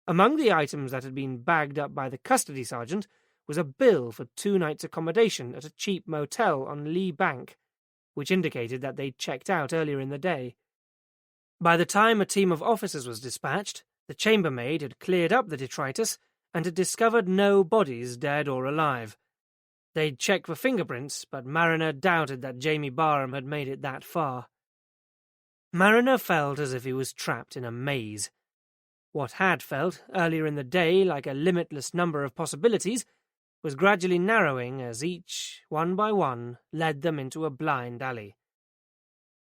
Among the items that had been bagged up by the custody sergeant was a bill for 2 nights' accommodation at a cheap motel on Lee Bank, which indicated that they'd checked out earlier in the day. By the time a team of officers was dispatched, the chambermaid had cleared up the detritus and had discovered no bodies, dead or alive. They'd checked for fingerprints, but Mariner doubted that Jamie Barham had made it that far. Mariner felt as if he was trapped in a maze. What had felt, earlier in the day, like a limitless number of possibilities, was gradually narrowing as each, one by one, led them into a blind alley.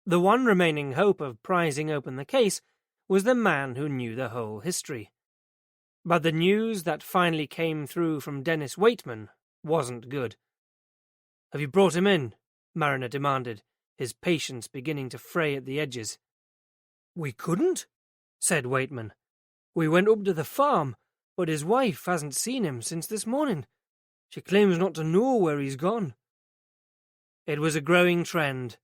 The one remaining hope of prizing open the case was the man who knew the whole history. But the news that finally came through from Dennis Waitman wasn't good. "Have you brought him in?" Mariner demanded, his patience beginning to fray at the edges. "We couldn't," said Waitman. "We went up to the farm, but his wife hasn't seen him since this morning. She claims not to know where he's gone." It was a growing trend.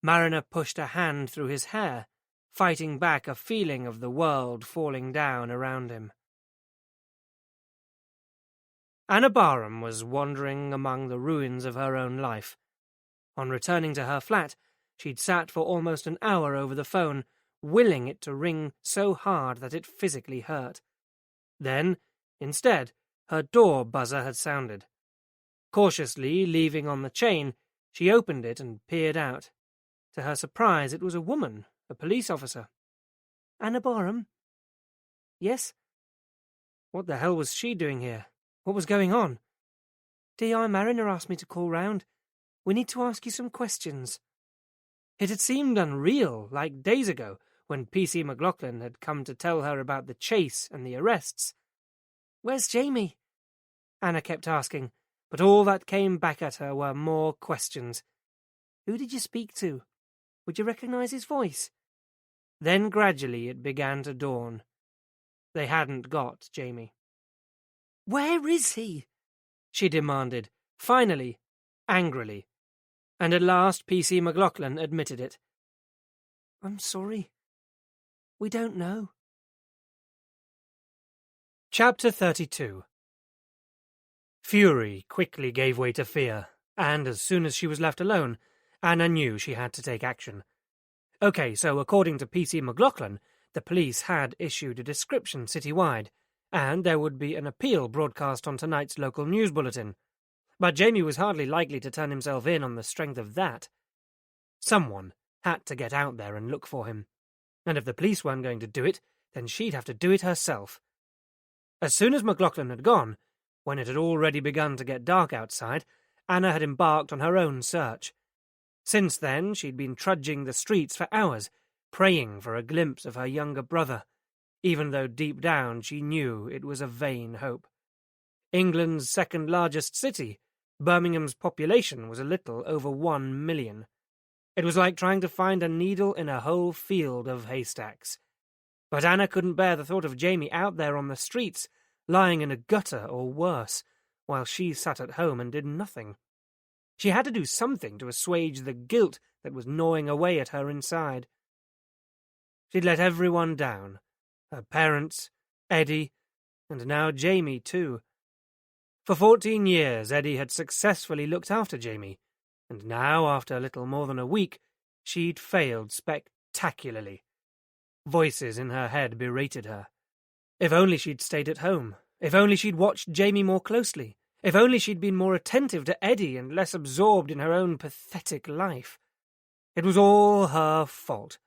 Mariner pushed a hand through his hair, fighting back a feeling of the world falling down around him. Anna Barham was wandering among the ruins of her own life. On returning to her flat, she'd sat for almost an hour over the phone, willing it to ring so hard that it physically hurt. Then, instead, her door buzzer had sounded. Cautiously leaving on the chain, she opened it and peered out. To her surprise, it was a woman, a police officer. "Anna Barham?" "Yes." What the hell was she doing here? What was going on? "D.I. Mariner asked me to call round. We need to ask you some questions." It had seemed unreal, like days ago, when P.C. McLaughlin had come to tell her about the chase and the arrests. "Where's Jamie?" Anna kept asking, but all that came back at her were more questions. "Who did you speak to? Would you recognize his voice?" Then gradually it began to dawn. They hadn't got Jamie. "Where is he?" she demanded, finally, angrily. And at last P.C. McLaughlin admitted it. "I'm sorry. We don't know." Chapter 32. Fury quickly gave way to fear, and as soon as she was left alone, Anna knew she had to take action. Okay, so according to P.C. McLaughlin, the police had issued a description citywide, and there would be an appeal broadcast on tonight's local news bulletin. But Jamie was hardly likely to turn himself in on the strength of that. Someone had to get out there and look for him. And if the police weren't going to do it, then she'd have to do it herself. As soon as McLaughlin had gone, when it had already begun to get dark outside, Anna had embarked on her own search. Since then, she'd been trudging the streets for hours, praying for a glimpse of her younger brother, even though deep down she knew it was a vain hope. England's second-largest city, Birmingham's population was a little over 1 million. It was like trying to find a needle in a whole field of haystacks. But Anna couldn't bear the thought of Jamie out there on the streets, lying in a gutter or worse, while she sat at home and did nothing. She had to do something to assuage the guilt that was gnawing away at her inside. She'd let everyone down. Her parents, Eddie, and now Jamie too. For 14 years Eddie had successfully looked after Jamie, and now, after little more than a week, she'd failed spectacularly. Voices in her head berated her. If only she'd stayed at home. If only she'd watched Jamie more closely. If only she'd been more attentive to Eddie and less absorbed in her own pathetic life. It was all her fault.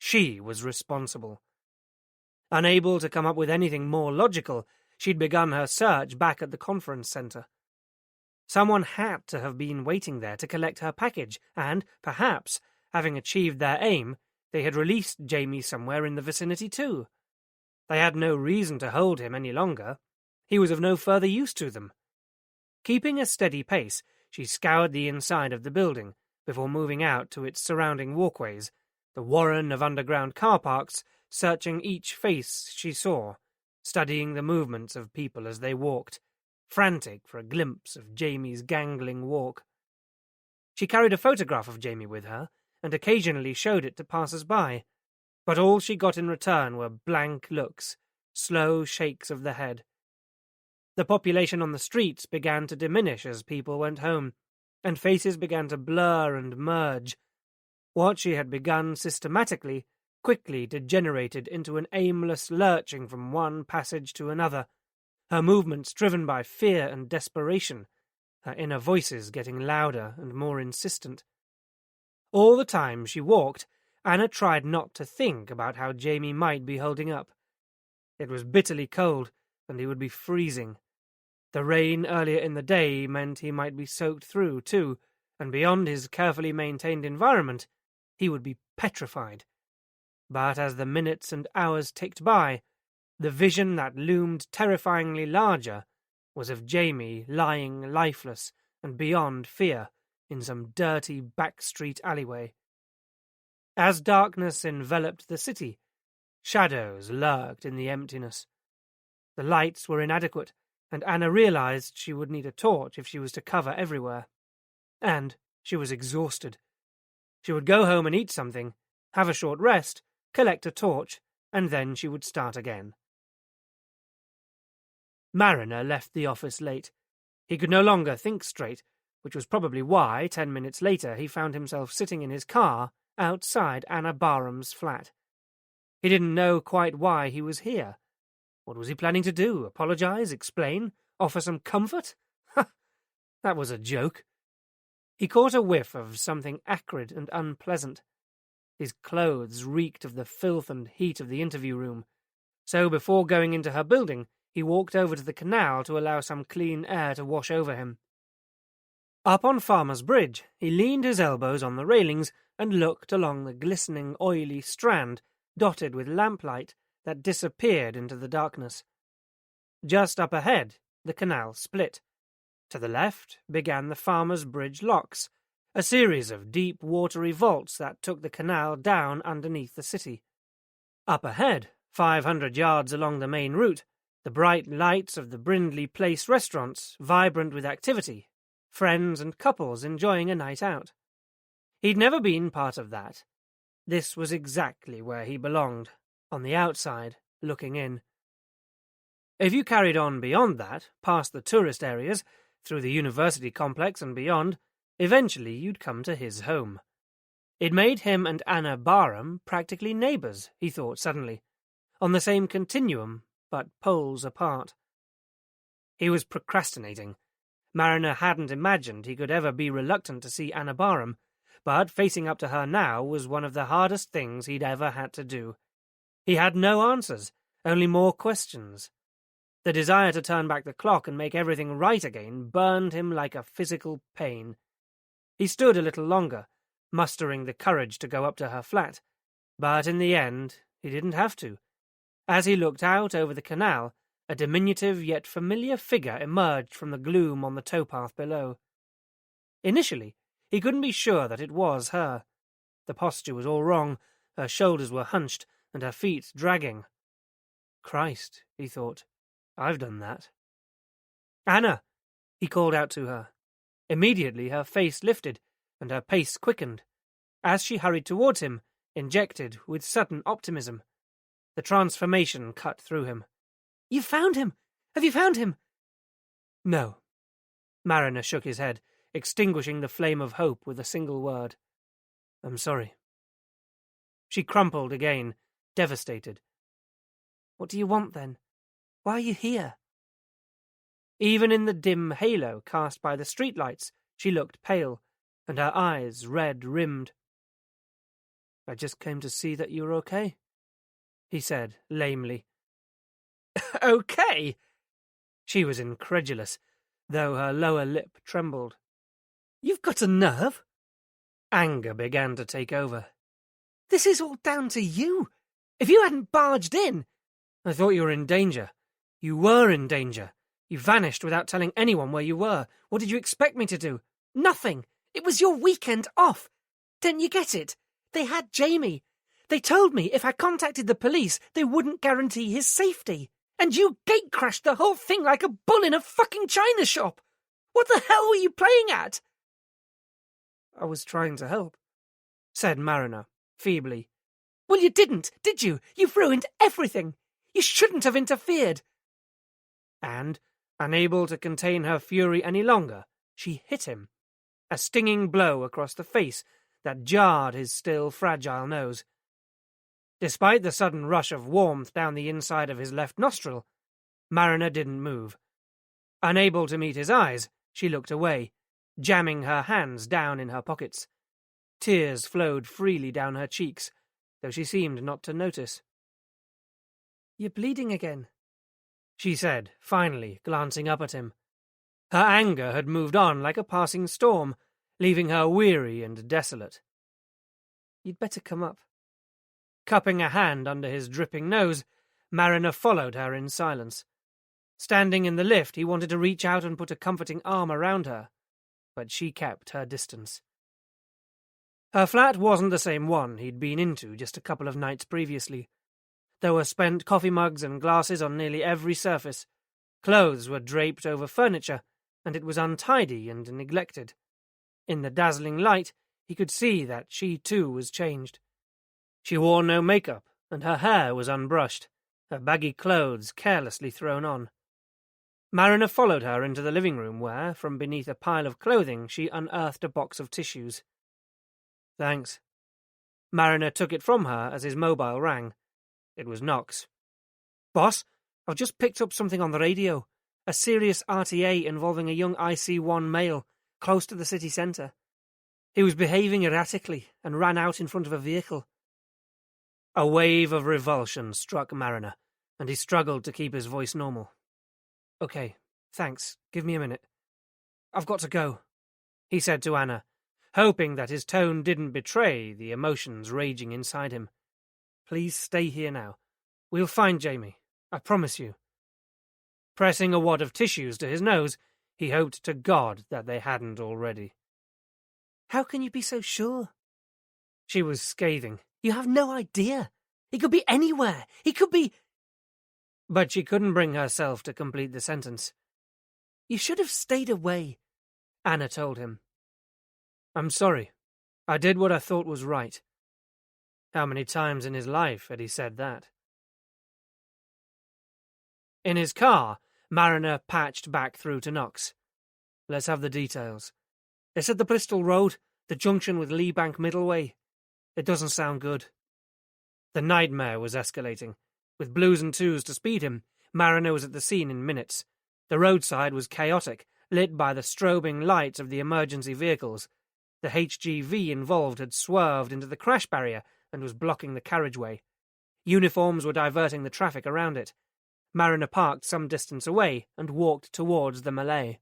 She was responsible. Unable to come up with anything more logical, she'd begun her search back at the conference centre. Someone had to have been waiting there to collect her package, and, perhaps, having achieved their aim, they had released Jamie somewhere in the vicinity too. They had no reason to hold him any longer. He was of no further use to them. Keeping a steady pace, she scoured the inside of the building, before moving out to its surrounding walkways, the warren of underground car parks, searching each face she saw, studying the movements of people as they walked, frantic for a glimpse of Jamie's gangling walk. She carried a photograph of Jamie with her, and occasionally showed it to passers-by, but all she got in return were blank looks, slow shakes of the head. The population on the streets began to diminish as people went home, and faces began to blur and merge. What she had begun systematically quickly degenerated into an aimless lurching from one passage to another, her movements driven by fear and desperation, her inner voices getting louder and more insistent. All the time she walked, Anna tried not to think about how Jamie might be holding up. It was bitterly cold, and he would be freezing. The rain earlier in the day meant he might be soaked through, too, and beyond his carefully maintained environment, he would be petrified. But as the minutes and hours ticked by, the vision that loomed terrifyingly larger was of Jamie lying lifeless and beyond fear in some dirty backstreet alleyway. As darkness enveloped the city, shadows lurked in the emptiness. The lights were inadequate, and Anna realized she would need a torch if she was to cover everywhere. And she was exhausted. She would go home and eat something, have a short rest, collect a torch, and then she would start again. Mariner left the office late. He could no longer think straight, which was probably why, 10 minutes later, he found himself sitting in his car outside Anna Barham's flat. He didn't know quite why he was here. What was he planning to do? Apologize? Explain? Offer some comfort? Ha! That was a joke. He caught a whiff of something acrid and unpleasant. His clothes reeked of the filth and heat of the interview room, so before going into her building, he walked over to the canal to allow some clean air to wash over him. Up on Farmer's Bridge, he leaned his elbows on the railings and looked along the glistening, oily strand dotted with lamplight that disappeared into the darkness. Just up ahead, the canal split. To the left began the Farmer's Bridge locks, a series of deep, watery vaults that took the canal down underneath the city. Up ahead, 500 yards along the main route, the bright lights of the Brindley Place restaurants, vibrant with activity, friends and couples enjoying a night out. He'd never been part of that. This was exactly where he belonged, on the outside, looking in. If you carried on beyond that, past the tourist areas, through the university complex and beyond, eventually you'd come to his home. It made him and Anna Barham practically neighbours, he thought suddenly, on the same continuum, but poles apart. He was procrastinating. Mariner hadn't imagined he could ever be reluctant to see Anna Barham, but facing up to her now was one of the hardest things he'd ever had to do. He had no answers, only more questions. The desire to turn back the clock and make everything right again burned him like a physical pain. He stood a little longer, mustering the courage to go up to her flat, But in the end, he didn't have to. As he looked out over the canal, a diminutive yet familiar figure emerged from the gloom on the towpath below. Initially, he couldn't be sure that it was her. The posture was all wrong, her shoulders were hunched, and her feet dragging. Christ, he thought, I've done that. Anna, he called out to her. Immediately her face lifted, and her pace quickened. As she hurried towards him, injected with sudden optimism, the transformation cut through him. "You've found him! Have you found him?" No. Mariner shook his head, extinguishing the flame of hope with a single word. I'm sorry. She crumpled again, devastated. What do you want, then? Why are you here? Even in the dim halo cast by the streetlights, she looked pale, and her eyes red-rimmed. I just came to see that you were okay, he said lamely. Okay? She was incredulous, though her lower lip trembled. You've got a nerve? Anger began to take over. This is all down to you. If you hadn't barged in... I thought you were in danger. You were in danger. You vanished without telling anyone where you were. What did you expect me to do? Nothing. It was your weekend off. Didn't you get it? They had Jamie. They told me if I contacted the police, they wouldn't guarantee his safety. And you gate-crashed the whole thing like a bull in a fucking china shop. What the hell were you playing at? I was trying to help, said Mariner, feebly. Well, you didn't, did you? You've ruined everything. You shouldn't have interfered. And, unable to contain her fury any longer, she hit him, a stinging blow across the face that jarred his still fragile nose. Despite the sudden rush of warmth down the inside of his left nostril, Mariner didn't move. Unable to meet his eyes, she looked away, jamming her hands down in her pockets. Tears flowed freely down her cheeks, though she seemed not to notice. You're bleeding again, she said, finally, glancing up at him. Her anger had moved on like a passing storm, leaving her weary and desolate. You'd better come up. Cupping a hand under his dripping nose, Mariner followed her in silence. Standing in the lift, he wanted to reach out and put a comforting arm around her, but she kept her distance. Her flat wasn't the same one he'd been into just a couple of nights previously. There were spent coffee mugs and glasses on nearly every surface. Clothes were draped over furniture, and it was untidy and neglected. In the dazzling light, he could see that she too was changed. She wore no makeup, and her hair was unbrushed, her baggy clothes carelessly thrown on. Mariner followed her into the living room where, from beneath a pile of clothing, she unearthed a box of tissues. Thanks. Mariner took it from her as his mobile rang. It was Knox. Boss, I've just picked up something on the radio. A serious RTA involving a young IC-1 male, close to the city centre. He was behaving erratically and ran out in front of a vehicle. A wave of revulsion struck Mariner, and he struggled to keep his voice normal. Okay, thanks. Give me a minute. I've got to go, he said to Anna, hoping that his tone didn't betray the emotions raging inside him. Please stay here now. We'll find Jamie. I promise you. Pressing a wad of tissues to his nose, he hoped to God that they hadn't already. How can you be so sure? She was scathing. You have no idea. He could be anywhere. He could be... But she couldn't bring herself to complete the sentence. You should have stayed away, Anna told him. I'm sorry. I did what I thought was right. How many times in his life had he said that? In his car, Mariner patched back through to Knox. Let's have the details. It's at the Bristol Road, the junction with Lee Bank Middleway. It doesn't sound good. The nightmare was escalating. With blues and twos to speed him, Mariner was at the scene in minutes. The roadside was chaotic, lit by the strobing lights of the emergency vehicles. The HGV involved had swerved into the crash barrier and was blocking the carriageway. Uniforms were diverting the traffic around it. Mariner parked some distance away and walked towards the melee.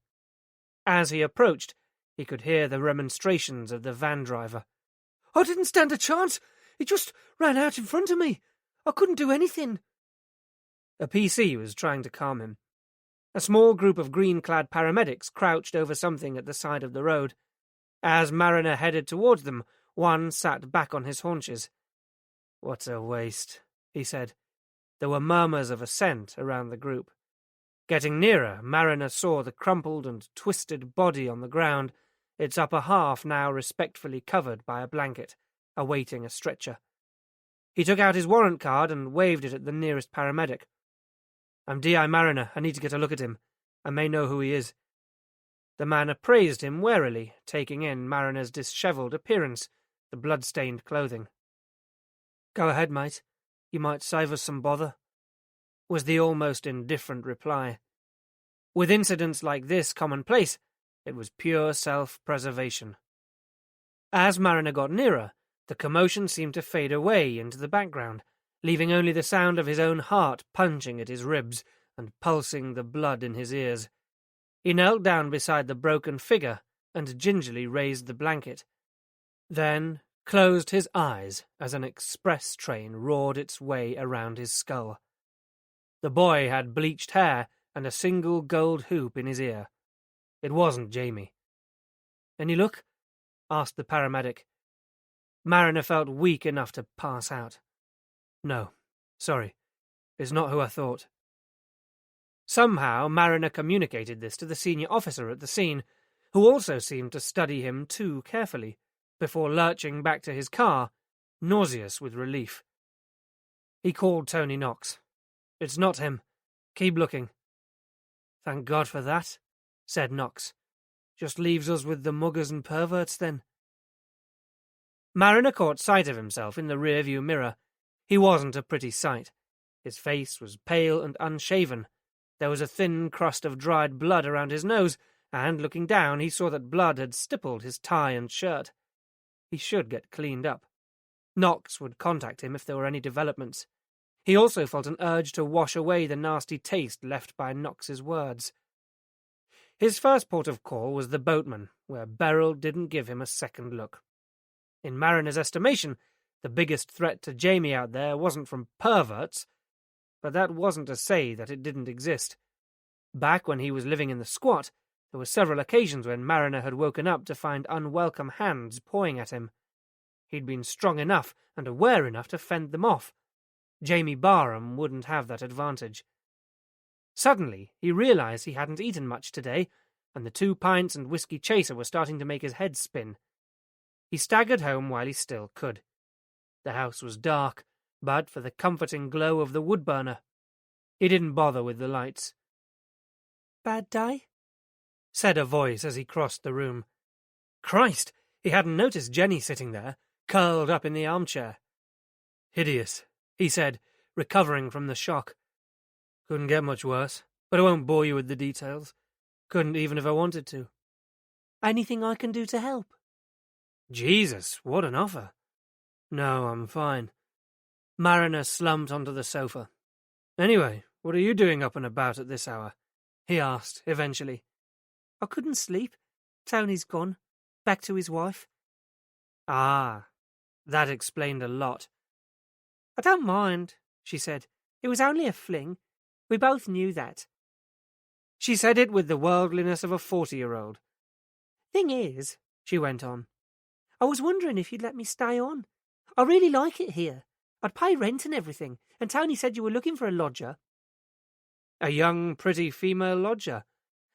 As he approached, he could hear the remonstrations of the van driver. I didn't stand a chance. It just ran out in front of me. I couldn't do anything. A PC was trying to calm him. A small group of green-clad paramedics crouched over something at the side of the road. As Mariner headed towards them, one sat back on his haunches. "What a waste," he said. There were murmurs of assent around the group. Getting nearer, Mariner saw the crumpled and twisted body on the ground, its upper half now respectfully covered by a blanket, awaiting a stretcher. He took out his warrant card and waved it at the nearest paramedic. "I'm D.I. Mariner. I need to get a look at him. I may know who he is." The man appraised him warily, taking in Mariner's dishevelled appearance, the blood-stained clothing. "Go ahead, mate. You might save us some bother," was the almost indifferent reply. With incidents like this commonplace, it was pure self-preservation. As Mariner got nearer, the commotion seemed to fade away into the background, leaving only the sound of his own heart punching at his ribs and pulsing the blood in his ears. He knelt down beside the broken figure and gingerly raised the blanket, then closed his eyes as an express train roared its way around his skull. The boy had bleached hair and a single gold hoop in his ear. It wasn't Jamie. "Any look?" asked the paramedic. Mariner felt weak enough to pass out. "No, sorry. It's not who I thought." Somehow Mariner communicated this to the senior officer at the scene, who also seemed to study him too carefully, before lurching back to his car, nauseous with relief. He called Tony Knox. "It's not him. Keep looking." "Thank God for that," said Knox. "Just leaves us with the muggers and perverts, then." Mariner caught sight of himself in the rear-view mirror. He wasn't a pretty sight. His face was pale and unshaven. There was a thin crust of dried blood around his nose, and, looking down, he saw that blood had stippled his tie and shirt. He should get cleaned up. Knox would contact him if there were any developments. He also felt an urge to wash away the nasty taste left by Knox's words. His first port of call was the boatman, where Beryl didn't give him a second look. In Mariner's estimation, the biggest threat to Jamie out there wasn't from perverts, but that wasn't to say that it didn't exist. Back when he was living in the squat, there were several occasions when Mariner had woken up to find unwelcome hands pawing at him. He'd been strong enough and aware enough to fend them off. Jamie Barham wouldn't have that advantage. Suddenly, he realized he hadn't eaten much today, and the 2 pints and whiskey chaser were starting to make his head spin. He staggered home while he still could. The house was dark, but for the comforting glow of the wood burner. He didn't bother with the lights. "Bad day?" said a voice as he crossed the room. Christ! He hadn't noticed Jenny sitting there, curled up in the armchair. "Hideous," he said, recovering from the shock. "Couldn't get much worse, but I won't bore you with the details. Couldn't even if I wanted to." "Anything I can do to help?" Jesus, what an offer. "No, I'm fine." Mariner slumped onto the sofa. "Anyway, what are you doing up and about at this hour?" he asked, eventually. "I couldn't sleep. Tony's gone. Back to his wife." "Ah, that explained a lot." "I don't mind," she said. "It was only a fling. We both knew that." She said it with the worldliness of a 40-year-old. "Thing is," she went on, "I was wondering if you'd let me stay on. I really like it here. I'd pay rent and everything, and Tony said you were looking for a lodger." A young, pretty female lodger.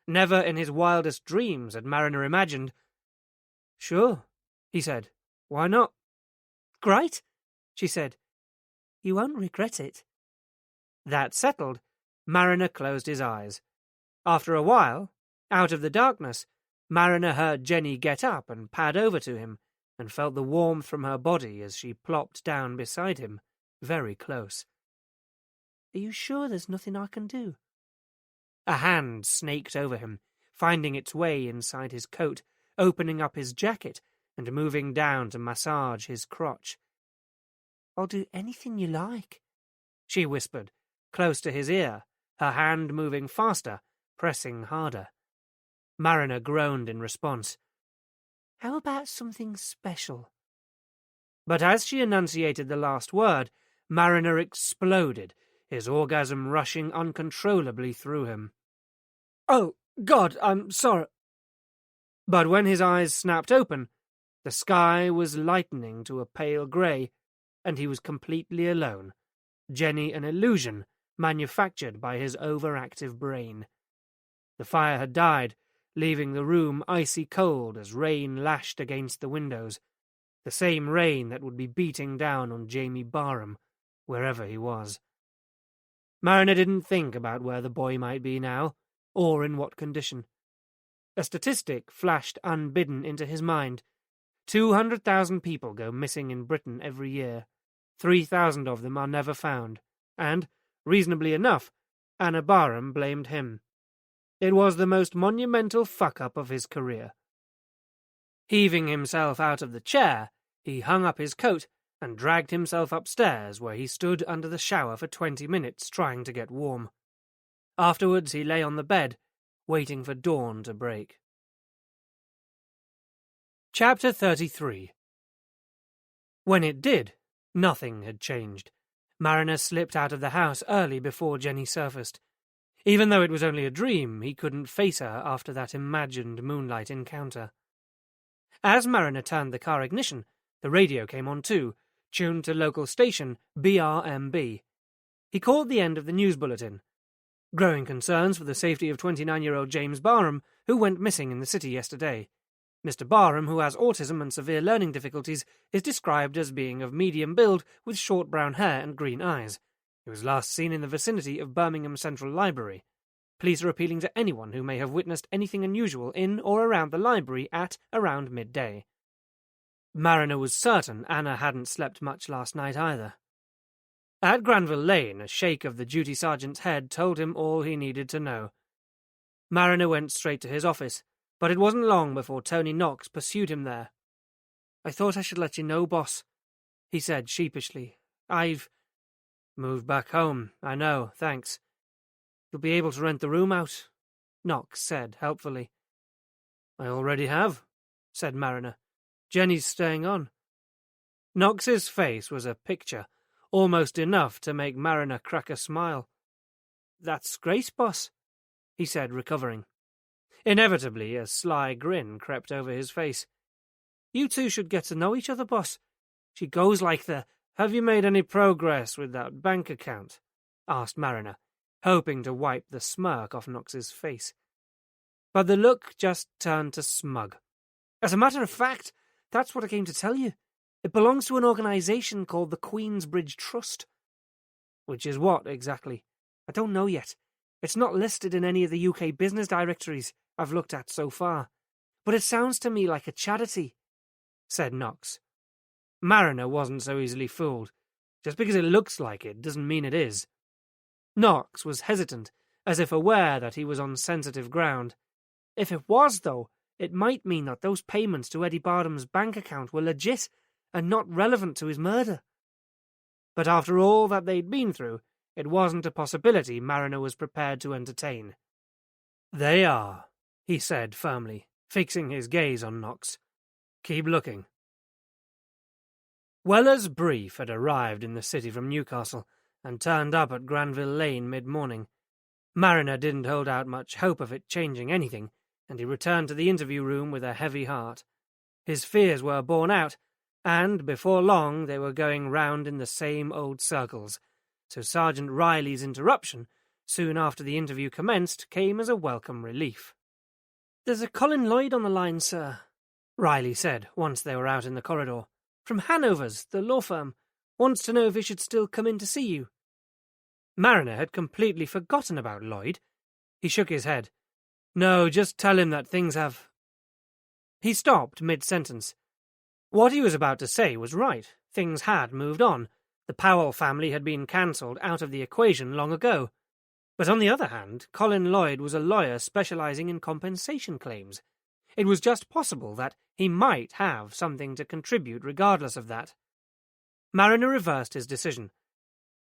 Never in his wildest dreams had Mariner imagined. "Sure," he said. "Why not?" "Great," she said. "You won't regret it." That settled, Mariner closed his eyes. After a while, out of the darkness, Mariner heard Jenny get up and pad over to him, and felt the warmth from her body as she plopped down beside him, very close. "Are you sure there's nothing I can do?" A hand snaked over him, finding its way inside his coat, opening up his jacket, and moving down to massage his crotch. "I'll do anything you like," she whispered, close to his ear, her hand moving faster, pressing harder. Mariner groaned in response. "How about something special?" But as she enunciated the last word, Mariner exploded, his orgasm rushing uncontrollably through him. "Oh, God, I'm sorry." But when his eyes snapped open, the sky was lightening to a pale grey, and he was completely alone, Jenny an illusion manufactured by his overactive brain. The fire had died, leaving the room icy cold as rain lashed against the windows, the same rain that would be beating down on Jamie Barham, wherever he was. Mariner didn't think about where the boy might be now, or in what condition. A statistic flashed unbidden into his mind. 200,000 people go missing in Britain every year. 3,000 of them are never found, and, reasonably enough, Anna Barham blamed him. It was the most monumental fuck-up of his career. Heaving himself out of the chair, he hung up his coat and dragged himself upstairs, where he stood under the shower for 20 minutes trying to get warm. Afterwards he lay on the bed, waiting for dawn to break. Chapter 33. When it did, nothing had changed. Mariner slipped out of the house early before Jenny surfaced. Even though it was only a dream, he couldn't face her after that imagined moonlight encounter. As Mariner turned the car ignition, the radio came on too, tuned to local station BRMB. He caught the end of the news bulletin. Growing concerns for the safety of 29-year-old James Barham, who went missing in the city yesterday. Mr. Barham, who has autism and severe learning difficulties, is described as being of medium build with short brown hair and green eyes. He was last seen in the vicinity of Birmingham Central Library. Police are appealing to anyone who may have witnessed anything unusual in or around the library at around midday. Mariner was certain Anna hadn't slept much last night either. At Granville Lane, a shake of the duty sergeant's head told him all he needed to know. Mariner went straight to his office, but it wasn't long before Tony Knox pursued him there. "I thought I should let you know, boss," he said sheepishly. "I've moved back home, I know, thanks." "You'll be able to rent the room out," Knox said helpfully. "I already have," said Mariner. "Jenny's staying on." Knox's face was a picture, almost enough to make Mariner crack a smile. "That's great, boss," he said, recovering. Inevitably, a sly grin crept over his face. "You two should get to know each other, boss. She goes like the—" "Have you made any progress with that bank account?" asked Mariner, hoping to wipe the smirk off Knox's face. But the look just turned to smug. "As a matter of fact, that's what I came to tell you. It belongs to an organisation called the Queensbridge Trust." "Which is what, exactly?" "I don't know yet. It's not listed in any of the UK business directories I've looked at so far. But it sounds to me like a charity," said Knox. Mariner wasn't so easily fooled. Just because it looks like it doesn't mean it is. Knox was hesitant, as if aware that he was on sensitive ground. "If it was, though, it might mean that those payments to Eddie Barham's bank account were legit and not relevant to his murder." But after all that they'd been through, it wasn't a possibility Mariner was prepared to entertain. "They are," he said firmly, fixing his gaze on Knox. "Keep looking." Weller's brief had arrived in the city from Newcastle and turned up at Granville Lane mid-morning. Mariner didn't hold out much hope of it changing anything, and he returned to the interview room with a heavy heart. His fears were borne out, and before long they were going round in the same old circles, so Sergeant Riley's interruption, soon after the interview commenced, came as a welcome relief. "There's a Colin Lloyd on the line, sir," Riley said once they were out in the corridor. "From Hanover's, the law firm. Wants to know if he should still come in to see you." Mariner had completely forgotten about Lloyd. He shook his head. "No, just tell him that things have—" He stopped mid-sentence. What he was about to say was right. Things had moved on. The Powell family had been cancelled out of the equation long ago. But on the other hand, Colin Lloyd was a lawyer specialising in compensation claims. It was just possible that he might have something to contribute regardless of that. Mariner reversed his decision.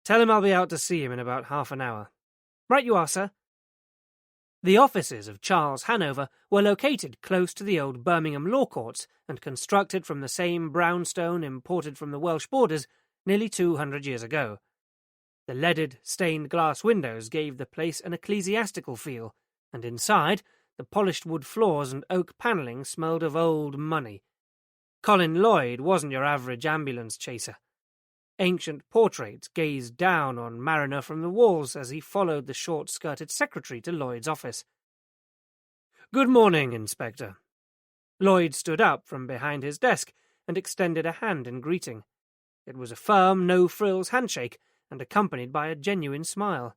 "Tell him I'll be out to see him in about half an hour." "Right you are, sir." The offices of Charles Hanover were located close to the old Birmingham law courts and constructed from the same brownstone imported from the Welsh borders nearly 200 years ago. The leaded, stained glass windows gave the place an ecclesiastical feel, and inside, the polished wood floors and oak panelling smelled of old money. Colin Lloyd wasn't your average ambulance chaser. Ancient portraits gazed down on Mariner from the walls as he followed the short-skirted secretary to Lloyd's office. "Good morning, Inspector." Lloyd stood up from behind his desk and extended a hand in greeting. It was a firm, no-frills handshake, and accompanied by a genuine smile.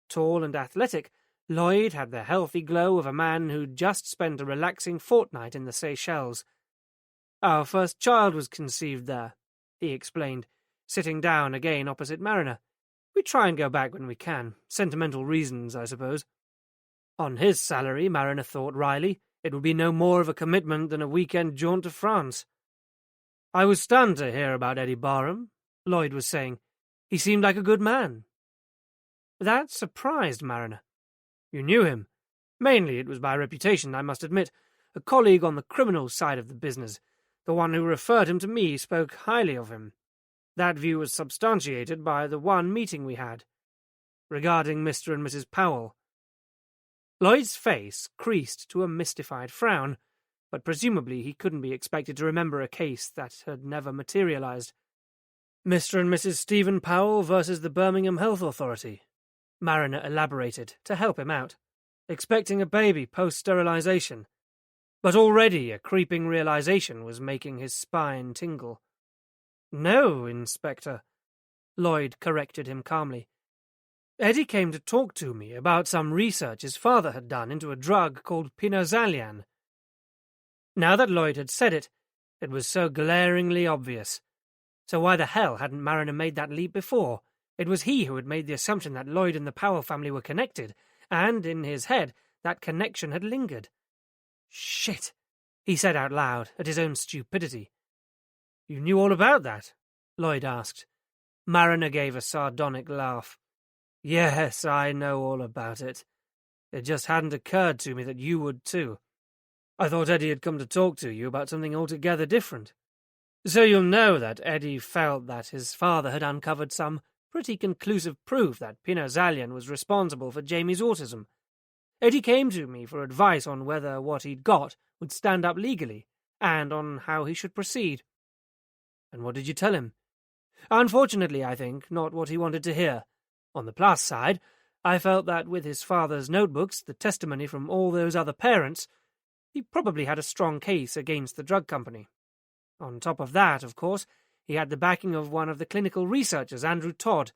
Tall and athletic, Lloyd had the healthy glow of a man who'd just spent a relaxing fortnight in the Seychelles. "Our first child was conceived there," he explained, sitting down again opposite Mariner. "We try and go back when we can. Sentimental reasons, I suppose." On his salary, Mariner thought wryly, it would be no more of a commitment than a weekend jaunt to France. "I was stunned to hear about Eddie Barham," Lloyd was saying. "He seemed like a good man." That surprised Mariner. "You knew him?" "Mainly it was by reputation, I must admit. A colleague on the criminal side of the business. The one who referred him to me spoke highly of him. That view was substantiated by the one meeting we had. Regarding Mr. and Mrs. Powell." Lloyd's face creased to a mystified frown, but presumably he couldn't be expected to remember a case that had never materialized. "Mr. and Mrs. Stephen Powell versus the Birmingham Health Authority," Mariner elaborated to help him out. "Expecting a baby post-sterilization." But already a creeping realization was making his spine tingle. "No, Inspector," Lloyd corrected him calmly. "Eddie came to talk to me about some research his father had done into a drug called pinozalian." Now that Lloyd had said it, it was so glaringly obvious. So why the hell hadn't Mariner made that leap before? It was he who had made the assumption that Lloyd and the Powell family were connected, and in his head that connection had lingered. "Shit," he said out loud at his own stupidity. "You knew all about that?" Lloyd asked. Mariner gave a sardonic laugh. "Yes, I know all about it. It just hadn't occurred to me that you would too. I thought Eddie had come to talk to you about something altogether different. So you'll know that Eddie felt that his father had uncovered some pretty conclusive proof that pinozalian was responsible for Jamie's autism. Eddie came to me for advice on whether what he'd got would stand up legally, and on how he should proceed." "And what did you tell him?" "Unfortunately, I think, not what he wanted to hear. On the plus side, I felt that with his father's notebooks, the testimony from all those other parents, he probably had a strong case against the drug company. On top of that, of course, he had the backing of one of the clinical researchers, Andrew Todd.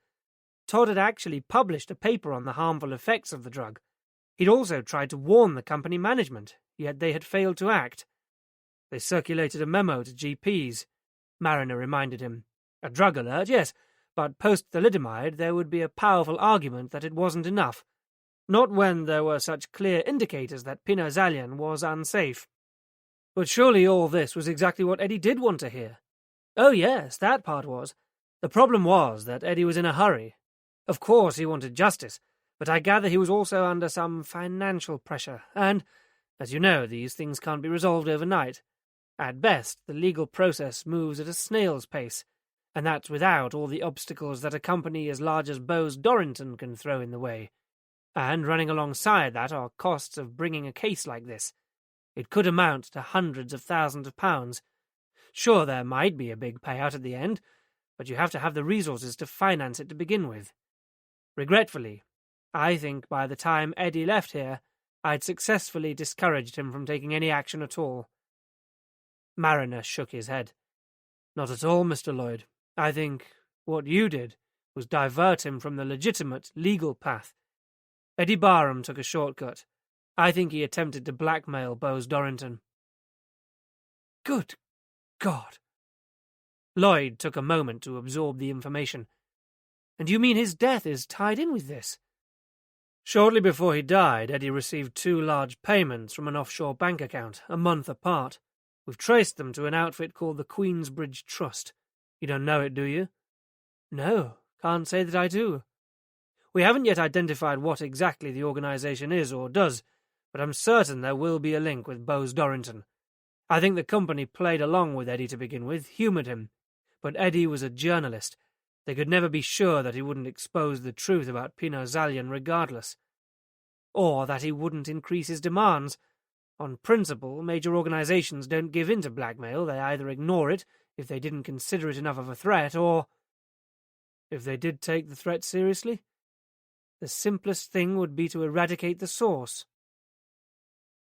Todd had actually published a paper on the harmful effects of the drug. He'd also tried to warn the company management, yet they had failed to act. They circulated a memo to GPs, Mariner reminded him. A drug alert, yes, but post-thalidomide there would be a powerful argument that it wasn't enough. Not when there were such clear indicators that pinozalian was unsafe. But surely all this was exactly what Eddie did want to hear. Oh yes, that part was. The problem was that Eddie was in a hurry. Of course he wanted justice, but I gather he was also under some financial pressure, and, as you know, these things can't be resolved overnight. At best, the legal process moves at a snail's pace, and that's without all the obstacles that a company as large as Bose Dorrington can throw in the way. And running alongside that are costs of bringing a case like this. It could amount to hundreds of thousands of pounds. Sure, there might be a big payout at the end, but you have to have the resources to finance it to begin with. Regretfully, I think by the time Eddie left here, I'd successfully discouraged him from taking any action at all. Mariner shook his head. Not at all, Mr. Lloyd. I think what you did was divert him from the legitimate legal path. Eddie Barham took a shortcut. I think he attempted to blackmail Bose Dorrington. Good God. Lloyd took a moment to absorb the information. And you mean his death is tied in with this? Shortly before he died, Eddie received 2 large payments from an offshore bank account, a month apart. We've traced them to an outfit called the Queensbridge Trust. You don't know it, do you? No, can't say that I do. We haven't yet identified what exactly the organization is or does, but I'm certain there will be a link with Bose Dorrington. I think the company played along with Eddie to begin with, humoured him. But Eddie was a journalist. They could never be sure that he wouldn't expose the truth about Pino Zalian regardless. Or that he wouldn't increase his demands. On principle, major organizations don't give in to blackmail. They either ignore it if they didn't consider it enough of a threat, or if they did take the threat seriously, the simplest thing would be to eradicate the source.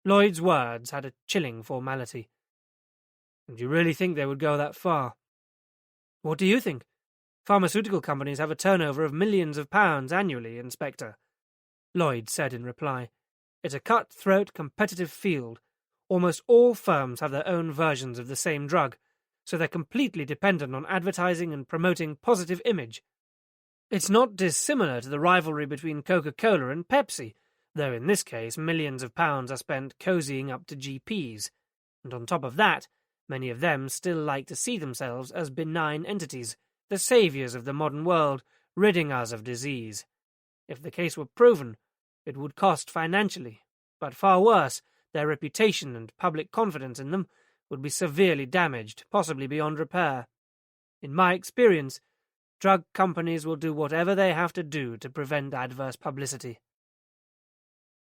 Lloyd's words had a chilling formality. And you really think they would go that far? What do you think? Pharmaceutical companies have a turnover of millions of pounds annually, Inspector, Lloyd said in reply. It's a cut-throat competitive field. Almost all firms have their own versions of the same drug, so they're completely dependent on advertising and promoting positive image. It's not dissimilar to the rivalry between Coca-Cola and Pepsi, though in this case millions of pounds are spent cozying up to GPs. And on top of that, many of them still like to see themselves as benign entities, the saviours of the modern world, ridding us of disease. If the case were proven, it would cost financially, but far worse, their reputation and public confidence in them would be severely damaged, possibly beyond repair. In my experience, drug companies will do whatever they have to do to prevent adverse publicity.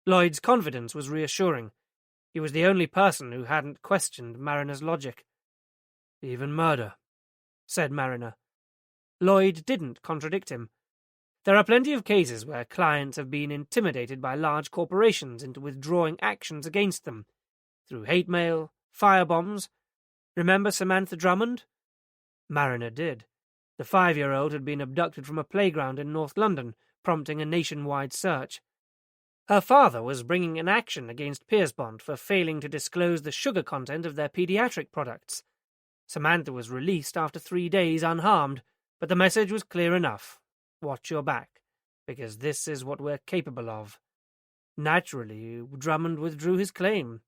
Lloyd's confidence was reassuring. He was the only person who hadn't questioned Mariner's logic. Even murder, said Mariner. Lloyd didn't contradict him. There are plenty of cases where clients have been intimidated by large corporations into withdrawing actions against them, through hate mail, firebombs. Remember Samantha Drummond? Mariner did. The 5-year-old had been abducted from a playground in North London, prompting a nationwide search. Her father was bringing an action against Piersbond for failing to disclose the sugar content of their pediatric products. Samantha was released after 3 days unharmed, but the message was clear enough. Watch your back, because this is what we're capable of. Naturally, Drummond withdrew his claim.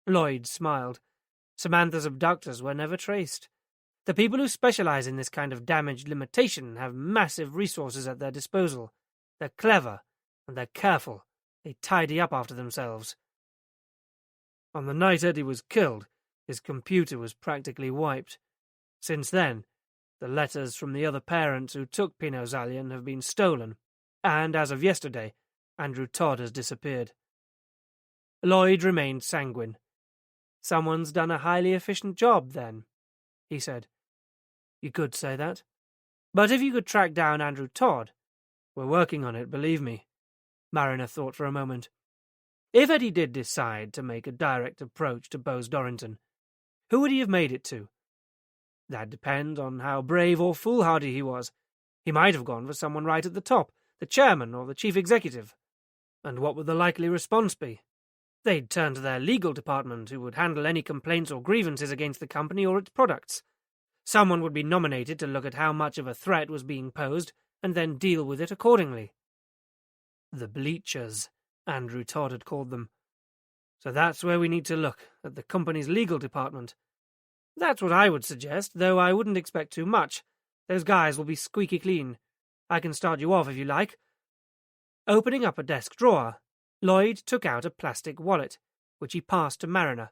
Lloyd smiled. Samantha's abductors were never traced. The people who specialize in this kind of damage limitation have massive resources at their disposal. They're clever, and they're careful. They tidy up after themselves. On the night Eddie was killed, his computer was practically wiped. Since then, the letters from the other parents who took Pino Zalian have been stolen, and as of yesterday, Andrew Todd has disappeared. Lloyd remained sanguine. Someone's done a highly efficient job, then, he said. You could say that. But if you could track down Andrew Todd, we're working on it, believe me. Mariner thought for a moment. If Eddie did decide to make a direct approach to Bose Dorrington, who would he have made it to? That'd depend on how brave or foolhardy he was. He might have gone for someone right at the top, the chairman or the chief executive. And what would the likely response be? They'd turn to their legal department, who would handle any complaints or grievances against the company or its products. Someone would be nominated to look at how much of a threat was being posed, and then deal with it accordingly. The bleachers, Andrew Todd had called them. So that's where we need to look, at the company's legal department. That's what I would suggest, though I wouldn't expect too much. Those guys will be squeaky clean. I can start you off if you like. Opening up a desk drawer, Lloyd took out a plastic wallet, which he passed to Mariner.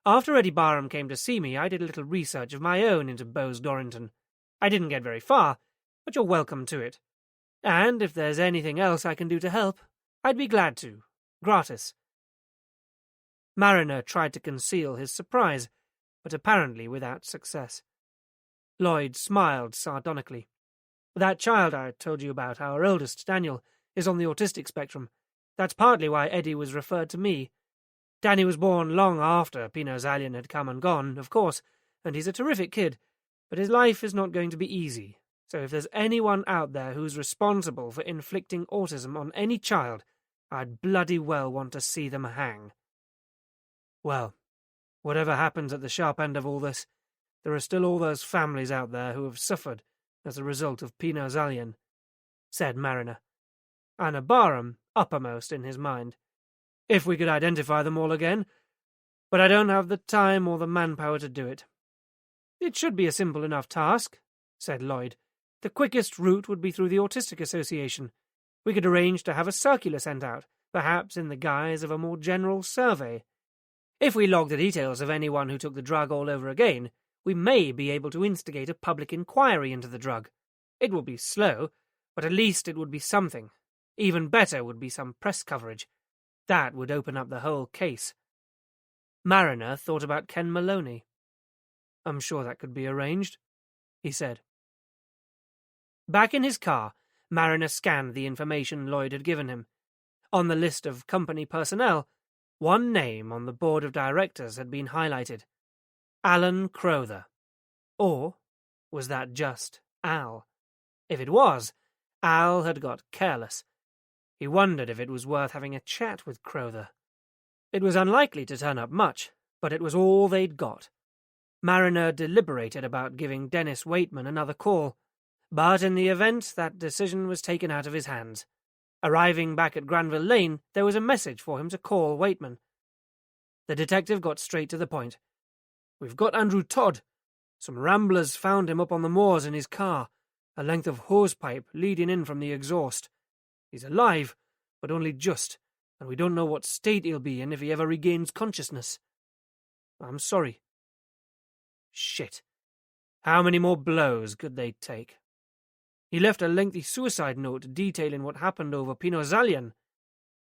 After Eddie Barham came to see me, I did a little research of my own into Bose Dorrington. I didn't get very far, but you're welcome to it. And if there's anything else I can do to help, I'd be glad to. Gratis. Mariner tried to conceal his surprise, but apparently without success. Lloyd smiled sardonically. That child I told you about, our oldest, Daniel, is on the autistic spectrum. That's partly why Eddie was referred to me. Danny was born long after Pino Zalian had come and gone, of course, and he's a terrific kid, but his life is not going to be easy. So if there's anyone out there who's responsible for inflicting autism on any child, I'd bloody well want to see them hang. Well, whatever happens at the sharp end of all this, there are still all those families out there who have suffered as a result of Pino Zalian, said Mariner, Anna Barham uppermost in his mind. If we could identify them all again, but I don't have the time or the manpower to do it. It should be a simple enough task, said Lloyd. The quickest route would be through the Autistic Association. We could arrange to have a circular sent out, perhaps in the guise of a more general survey. If we log the details of anyone who took the drug all over again, we may be able to instigate a public inquiry into the drug. It will be slow, but at least it would be something. Even better would be some press coverage. That would open up the whole case. Mariner thought about Ken Maloney. "I'm sure that could be arranged," he said. Back in his car, Mariner scanned the information Lloyd had given him. On the list of company personnel, one name on the board of directors had been highlighted. Alan Crowther. Or was that just Al? If it was, Al had got careless. He wondered if it was worth having a chat with Crowther. It was unlikely to turn up much, but it was all they'd got. Mariner deliberated about giving Dennis Waitman another call, but in the event, that decision was taken out of his hands. Arriving back at Granville Lane, there was a message for him to call Waitman. The detective got straight to the point. "We've got Andrew Todd. Some ramblers found him up on the moors in his car, a length of hosepipe leading in from the exhaust. He's alive, but only just, and we don't know what state he'll be in if he ever regains consciousness. I'm sorry." Shit. How many more blows could they take? "He left a lengthy suicide note detailing what happened over Pinot-Zalian,"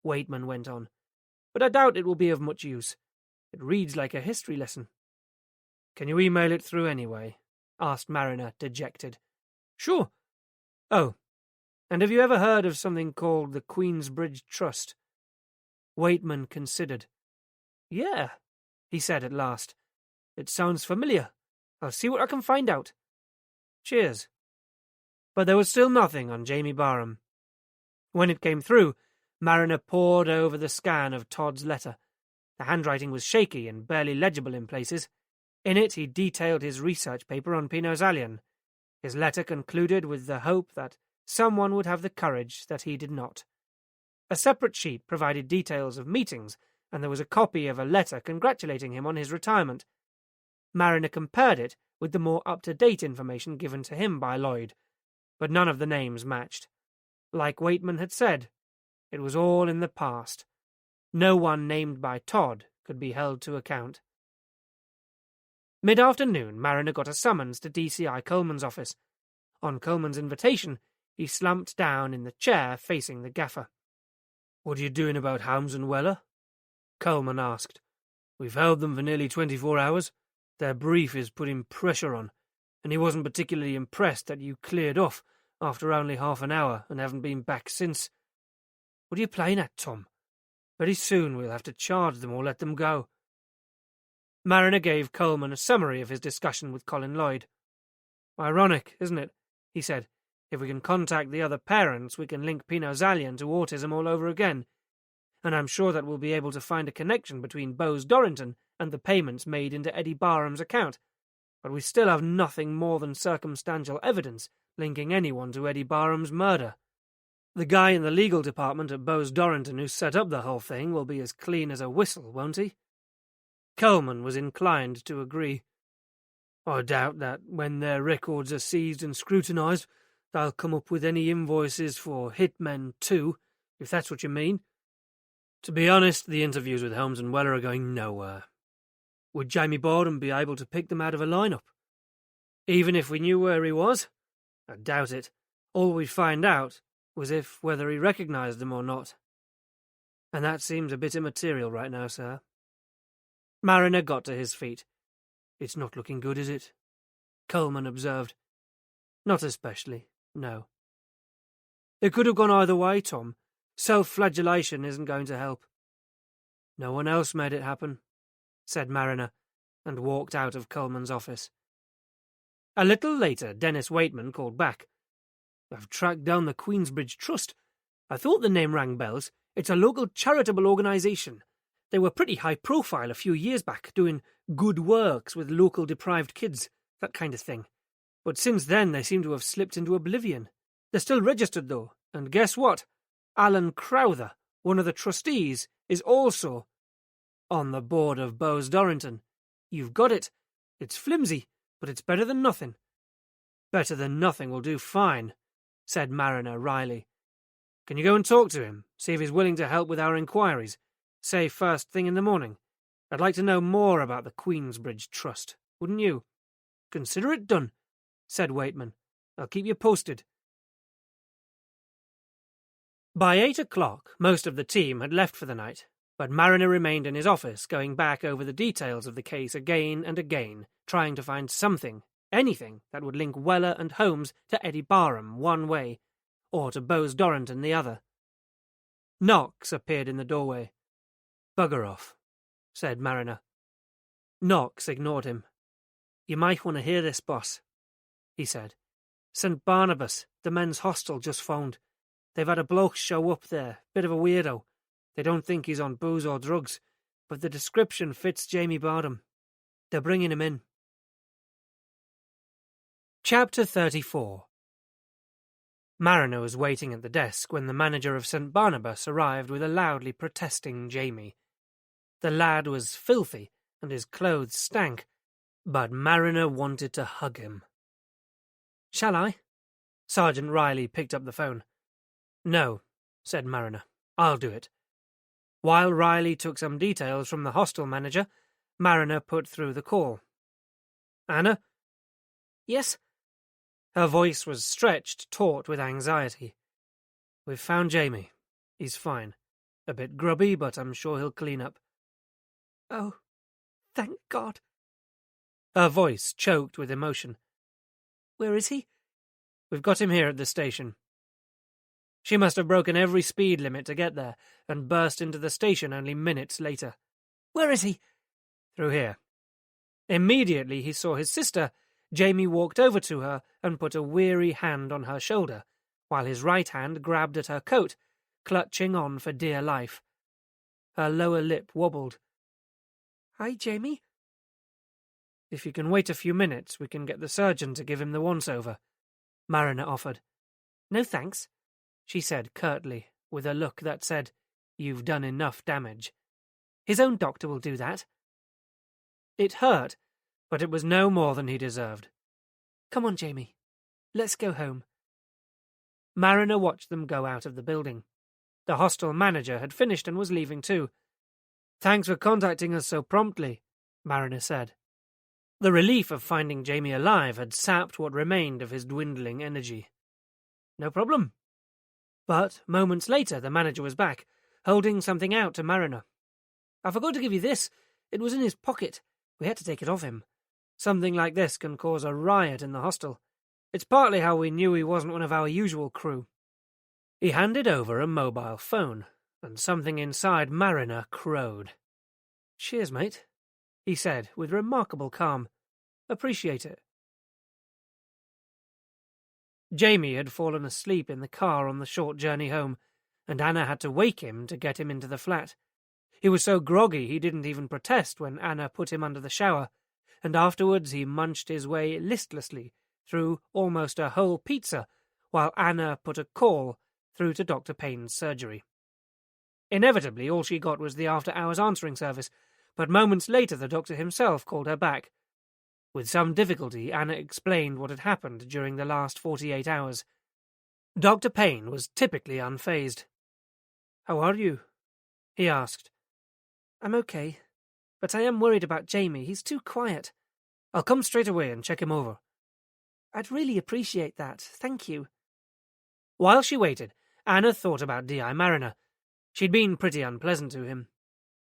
Waitman went on, "but I doubt it will be of much use. It reads like a history lesson." "Can you email it through anyway?" asked Mariner, dejected. "Sure. Oh, and have you ever heard of something called the Queensbridge Trust?" Waitman considered. "Yeah," he said at last. "It sounds familiar. I'll see what I can find out. Cheers." But there was still nothing on Jamie Barham. When it came through, Mariner pored over the scan of Todd's letter. The handwriting was shaky and barely legible in places. In it he detailed his research paper on Pinot-Zalian. His letter concluded with the hope that someone would have the courage that he did not. A separate sheet provided details of meetings, and there was a copy of a letter congratulating him on his retirement. Mariner compared it with the more up-to-date information given to him by Lloyd, but none of the names matched. Like Waitman had said, it was all in the past. No one named by Todd could be held to account. Mid-afternoon, Mariner got a summons to DCI Coleman's office. On Coleman's invitation, he slumped down in the chair facing the gaffer. "What are you doing about Holmes and Weller?" Coleman asked. "We've held them for nearly 24 hours. Their brief is putting pressure on, and he wasn't particularly impressed that you cleared off after only half an hour and haven't been back since. What are you playing at, Tom? Very soon we'll have to charge them or let them go." Mariner gave Coleman a summary of his discussion with Colin Lloyd. "Ironic, isn't it?" he said. "If we can contact the other parents, we can link Pinot-Zalian to autism all over again. And I'm sure that we'll be able to find a connection between Bose Dorrington and the payments made into Eddie Barham's account. But we still have nothing more than circumstantial evidence linking anyone to Eddie Barham's murder. The guy in the legal department at Bose Dorrington who set up the whole thing will be as clean as a whistle, won't he?" Coleman was inclined to agree. "I doubt that when their records are seized and scrutinized, they'll come up with any invoices for hitmen too, if that's what you mean. To be honest, the interviews with Holmes and Weller are going nowhere. Would Jamie Barham be able to pick them out of a lineup? Even if we knew where he was? I doubt it. All we'd find out was whether he recognized them or not. And that seems a bit immaterial right now, sir." Mariner got to his feet. "It's not looking good, is it?" Coleman observed. "Not especially, no." "It could have gone either way, Tom. Self-flagellation isn't going to help." "No one else made it happen," said Mariner, and walked out of Coleman's office. A little later, Dennis Waitman called back. "I've tracked down the Queensbridge Trust. I thought the name rang bells. It's a local charitable organisation. They were pretty high-profile a few years back, doing good works with local deprived kids, that kind of thing. But since then they seem to have slipped into oblivion. They're still registered, though, and guess what? Alan Crowther, one of the trustees, is also on the board of Bose Dorrington. You've got it. It's flimsy, but it's better than nothing." Better than nothing will do fine, said Mariner wryly. Can you go and talk to him, see if he's willing to help with our inquiries? Say first thing in the morning. I'd like to know more about the Queensbridge Trust, wouldn't you? Consider it done, said Waitman. I'll keep you posted. By 8 o'clock, most of the team had left for the night, but Mariner remained in his office, going back over the details of the case again and again, trying to find something, anything, that would link Weller and Holmes to Eddie Barham one way, or to Bose Dorrington the other. Knox appeared in the doorway. Bugger off, said Mariner. Knox ignored him. You might want to hear this, boss, he said. St. Barnabas, the men's hostel, just phoned. They've had a bloke show up there, bit of a weirdo. They don't think he's on booze or drugs, but the description fits Jamie Barham. They're bringing him in. Chapter 34. Mariner was waiting at the desk when the manager of St. Barnabas arrived with a loudly protesting Jamie. The lad was filthy, and his clothes stank, but Mariner wanted to hug him. Shall I? Sergeant Riley picked up the phone. No, said Mariner. I'll do it. While Riley took some details from the hostel manager, Mariner put through the call. Anna? Yes? Her voice was stretched, taut with anxiety. We've found Jamie. He's fine. A bit grubby, but I'm sure he'll clean up. Oh, thank God. Her voice choked with emotion. Where is he? We've got him here at the station. She must have broken every speed limit to get there, and burst into the station only minutes later. Where is he? Through here. Immediately he saw his sister. Jamie walked over to her and put a weary hand on her shoulder, while his right hand grabbed at her coat, clutching on for dear life. Her lower lip wobbled. Hi, Jamie. If you can wait a few minutes, we can get the surgeon to give him the once-over, Mariner offered. No thanks, she said curtly, with a look that said, You've done enough damage. His own doctor will do that. It hurt, but it was no more than he deserved. Come on, Jamie. Let's go home. Mariner watched them go out of the building. The hostel manager had finished and was leaving too. Thanks for contacting us so promptly, Mariner said. The relief of finding Jamie alive had sapped what remained of his dwindling energy. No problem. But moments later the manager was back, holding something out to Mariner. I forgot to give you this. It was in his pocket. We had to take it off him. Something like this can cause a riot in the hostel. It's partly how we knew he wasn't one of our usual crew. He handed over a mobile phone, and something inside Mariner crowed. Cheers, mate, he said with remarkable calm. Appreciate it. Jamie had fallen asleep in the car on the short journey home, and Anna had to wake him to get him into the flat. He was so groggy he didn't even protest when Anna put him under the shower, and afterwards he munched his way listlessly through almost a whole pizza while Anna put a call through to Dr. Payne's surgery. Inevitably, all she got was the after-hours answering service, but moments later the doctor himself called her back. With some difficulty, Anna explained what had happened during the last 48 hours. Dr. Payne was typically unfazed. How are you? He asked. I'm okay, but I am worried about Jamie. He's too quiet. I'll come straight away and check him over. I'd really appreciate that. Thank you. While she waited, Anna thought about D.I. Mariner. She'd been pretty unpleasant to him.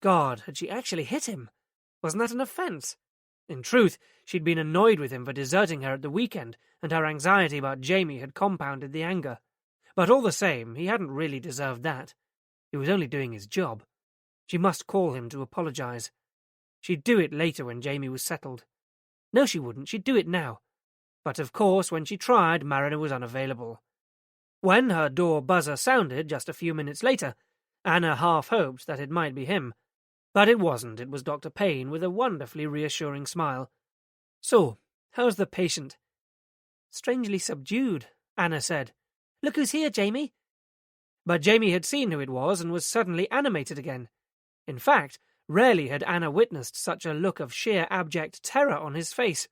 God, had she actually hit him? Wasn't that an offence? In truth, she'd been annoyed with him for deserting her at the weekend, and her anxiety about Jamie had compounded the anger. But all the same, he hadn't really deserved that. He was only doing his job. She must call him to apologise. She'd do it later when Jamie was settled. No, she wouldn't. She'd do it now. But of course, when she tried, Mariner was unavailable. When her door buzzer sounded just a few minutes later, Anna half hoped that it might be him. But it wasn't. It was Dr. Payne with a wonderfully reassuring smile. So, how's the patient? Strangely subdued, Anna said. Look who's here, Jamie. But Jamie had seen who it was and was suddenly animated again. In fact, rarely had Anna witnessed such a look of sheer abject terror on his face.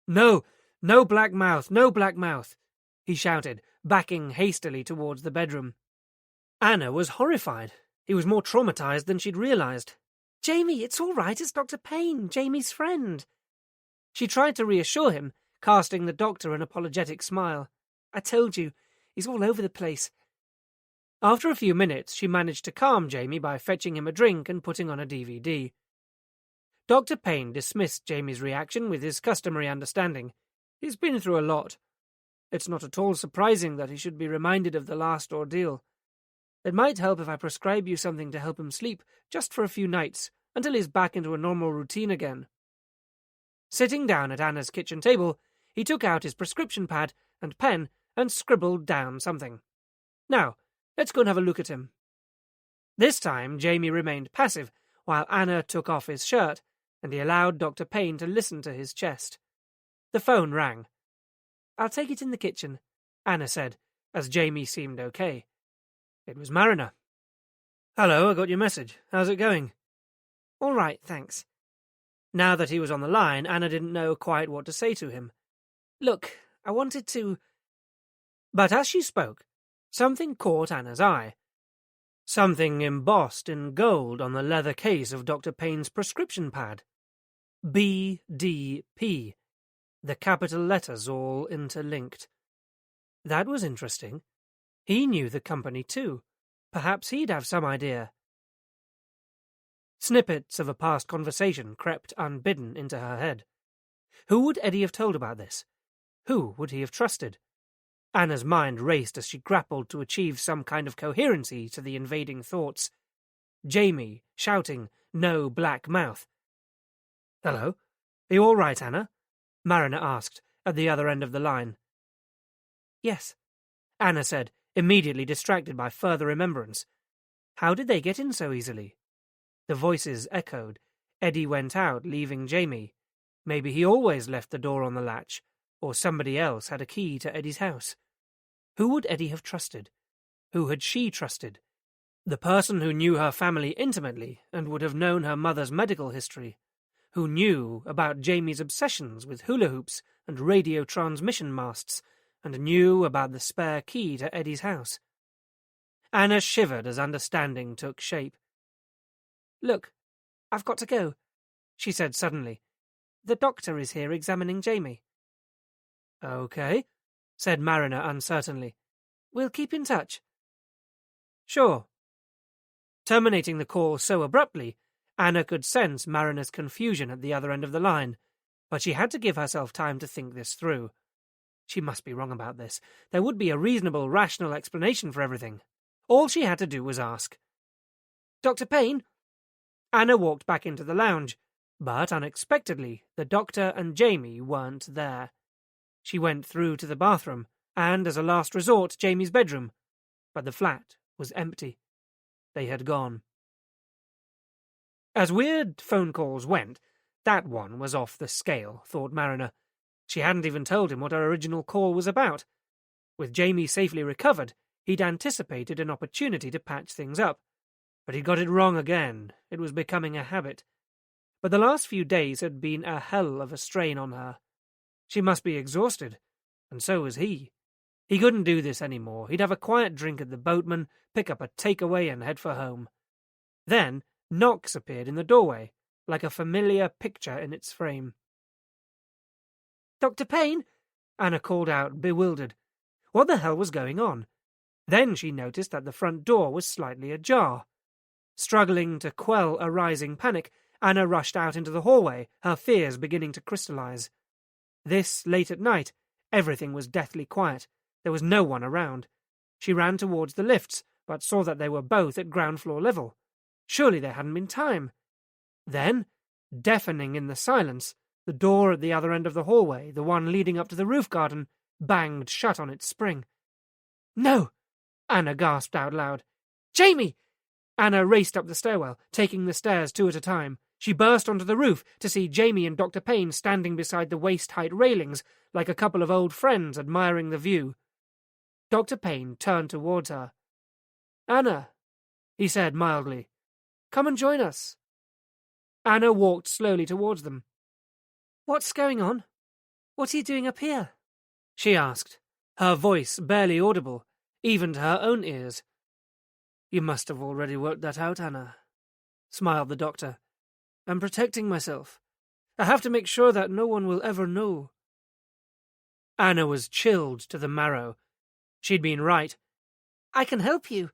No, No black mouth, no black mouth, he shouted, backing hastily towards the bedroom. Anna was horrified. He was more traumatized than she'd realized. Jamie, it's all right, it's Dr. Payne, Jamie's friend. She tried to reassure him, casting the doctor an apologetic smile. I told you, he's all over the place. After a few minutes, she managed to calm Jamie by fetching him a drink and putting on a DVD. Dr. Payne dismissed Jamie's reaction with his customary understanding. He's been through a lot. It's not at all surprising that he should be reminded of the last ordeal. It might help if I prescribe you something to help him sleep, just for a few nights, until he's back into a normal routine again. Sitting down at Anna's kitchen table, he took out his prescription pad and pen and scribbled down something. Now, let's go and have a look at him. This time, Jamie remained passive, while Anna took off his shirt, and he allowed Dr. Payne to listen to his chest. The phone rang. I'll take it in the kitchen, Anna said, as Jamie seemed okay. It was Mariner. Hello, I got your message. How's it going? All right, thanks. Now that he was on the line, Anna didn't know quite what to say to him. Look, I wanted to... But as she spoke, something caught Anna's eye. Something embossed in gold on the leather case of Dr. Payne's prescription pad. BDP. The capital letters all interlinked. That was interesting. He knew the company too. Perhaps he'd have some idea. Snippets of a past conversation crept unbidden into her head. Who would Eddie have told about this? Who would he have trusted? Anna's mind raced as she grappled to achieve some kind of coherency to the invading thoughts. Jamie, shouting, "No black mouth." "Hello? Are you all right, Anna?" Mariner asked, at the other end of the line. "Yes," Anna said, immediately distracted by further remembrance. How did they get in so easily? The voices echoed. Eddie went out, leaving Jamie. Maybe he always left the door on the latch, or somebody else had a key to Eddie's house. Who would Eddie have trusted? Who had she trusted? The person who knew her family intimately and would have known her mother's medical history, who knew about Jamie's obsessions with hula hoops and radio transmission masts, and knew about the spare key to Eddie's house. Anna shivered as understanding took shape. "Look, I've got to go," she said suddenly. "The doctor is here examining Jamie." "Okay," said Mariner uncertainly. "We'll keep in touch." "Sure." Terminating the call so abruptly, Anna could sense Mariner's confusion at the other end of the line, but she had to give herself time to think this through. She must be wrong about this. There would be a reasonable, rational explanation for everything. All she had to do was ask. "Dr. Payne?" Anna walked back into the lounge, but unexpectedly, the doctor and Jamie weren't there. She went through to the bathroom, and, as a last resort, Jamie's bedroom, but the flat was empty. They had gone. As weird phone calls went, that one was off the scale, thought Mariner. She hadn't even told him what her original call was about. With Jamie safely recovered, he'd anticipated an opportunity to patch things up. But he'd got it wrong again. It was becoming a habit. But the last few days had been a hell of a strain on her. She must be exhausted, and so was he. He couldn't do this anymore. He'd have a quiet drink at the Boatman, pick up a takeaway and head for home. Then Knox appeared in the doorway, like a familiar picture in its frame. "Dr. Payne?" Anna called out, bewildered. What the hell was going on? Then she noticed that the front door was slightly ajar. Struggling to quell a rising panic, Anna rushed out into the hallway, her fears beginning to crystallize. This late at night, everything was deathly quiet. There was no one around. She ran towards the lifts, but saw that they were both at ground floor level. Surely there hadn't been time. Then, deafening in the silence, the door at the other end of the hallway, the one leading up to the roof garden, banged shut on its spring. "No!" Anna gasped out loud. "Jamie!" Anna raced up the stairwell, taking the stairs two at a time. She burst onto the roof to see Jamie and Dr. Payne standing beside the waist-height railings, like a couple of old friends admiring the view. Dr. Payne turned towards her. "Anna," he said mildly, "come and join us." Anna walked slowly towards them. "What's going on?" What are you doing up here? She asked, her voice barely audible, even to her own ears. You must have already worked that out, Anna, smiled the doctor. I'm protecting myself. I have to make sure that no one will ever know. Anna was chilled to the marrow. She'd been right. I can help you,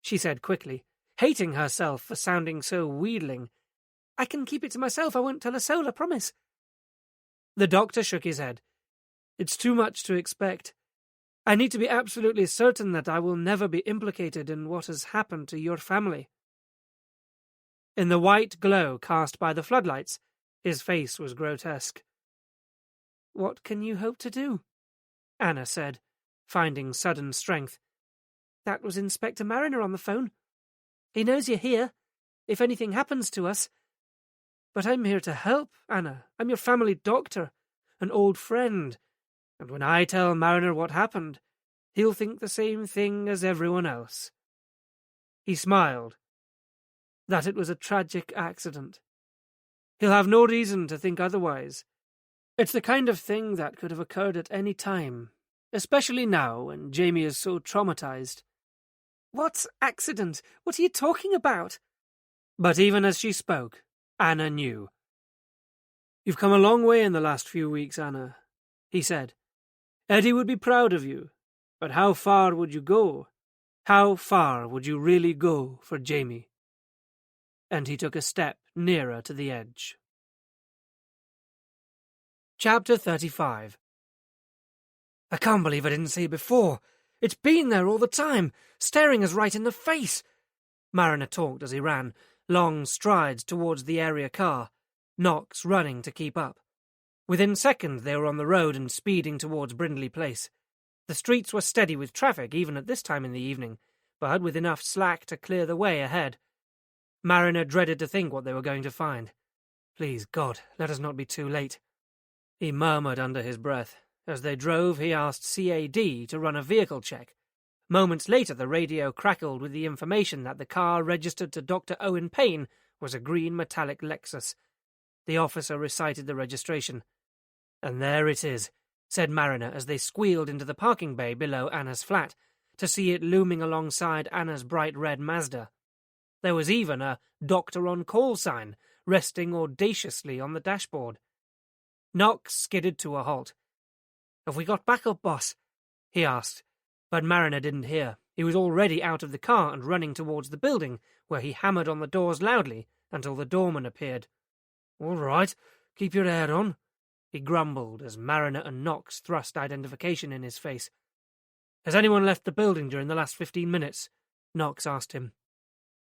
she said quickly, hating herself for sounding so wheedling. I can keep it to myself. I won't tell a soul, I promise. The doctor shook his head. It's too much to expect. I need to be absolutely certain that I will never be implicated in what has happened to your family. In the white glow cast by the floodlights, his face was grotesque. What can you hope to do? Anna said, finding sudden strength. That was Inspector Mariner on the phone. He knows you're here, if anything happens to us. But I'm here to help, Anna. I'm your family doctor, an old friend. And when I tell Mariner what happened, he'll think the same thing as everyone else. He smiled. That it was a tragic accident. He'll have no reason to think otherwise. It's the kind of thing that could have occurred at any time, especially now when Jamie is so traumatized. What accident? What are you talking about? But even as she spoke, Anna knew. You've come a long way in the last few weeks, Anna, he said. Eddie would be proud of you, but how far would you go? How far would you really go for Jamie? And he took a step nearer to the edge. Chapter 35. I can't believe I didn't see it before. It's been there all the time, staring us right in the face. Mariner talked as he ran, long strides towards the area car, Knox running to keep up. Within seconds they were on the road and speeding towards Brindley Place. The streets were steady with traffic even at this time in the evening, but with enough slack to clear the way ahead. Mariner dreaded to think what they were going to find. Please, God, let us not be too late. He murmured under his breath. As they drove, he asked CAD to run a vehicle check. Moments later, the radio crackled with the information that the car registered to Dr. Owen Payne was a green metallic Lexus. The officer recited the registration. And there it is, said Mariner as they squealed into the parking bay below Anna's flat, to see it looming alongside Anna's bright red Mazda. There was even a Doctor on Call sign resting audaciously on the dashboard. Knox skidded to a halt. Have we got backup, boss? He asked, but Mariner didn't hear. He was already out of the car and running towards the building, where he hammered on the doors loudly until the doorman appeared. All right, keep your head on, he grumbled as Mariner and Knox thrust identification in his face. Has anyone left the building during the last 15 minutes? Knox asked him.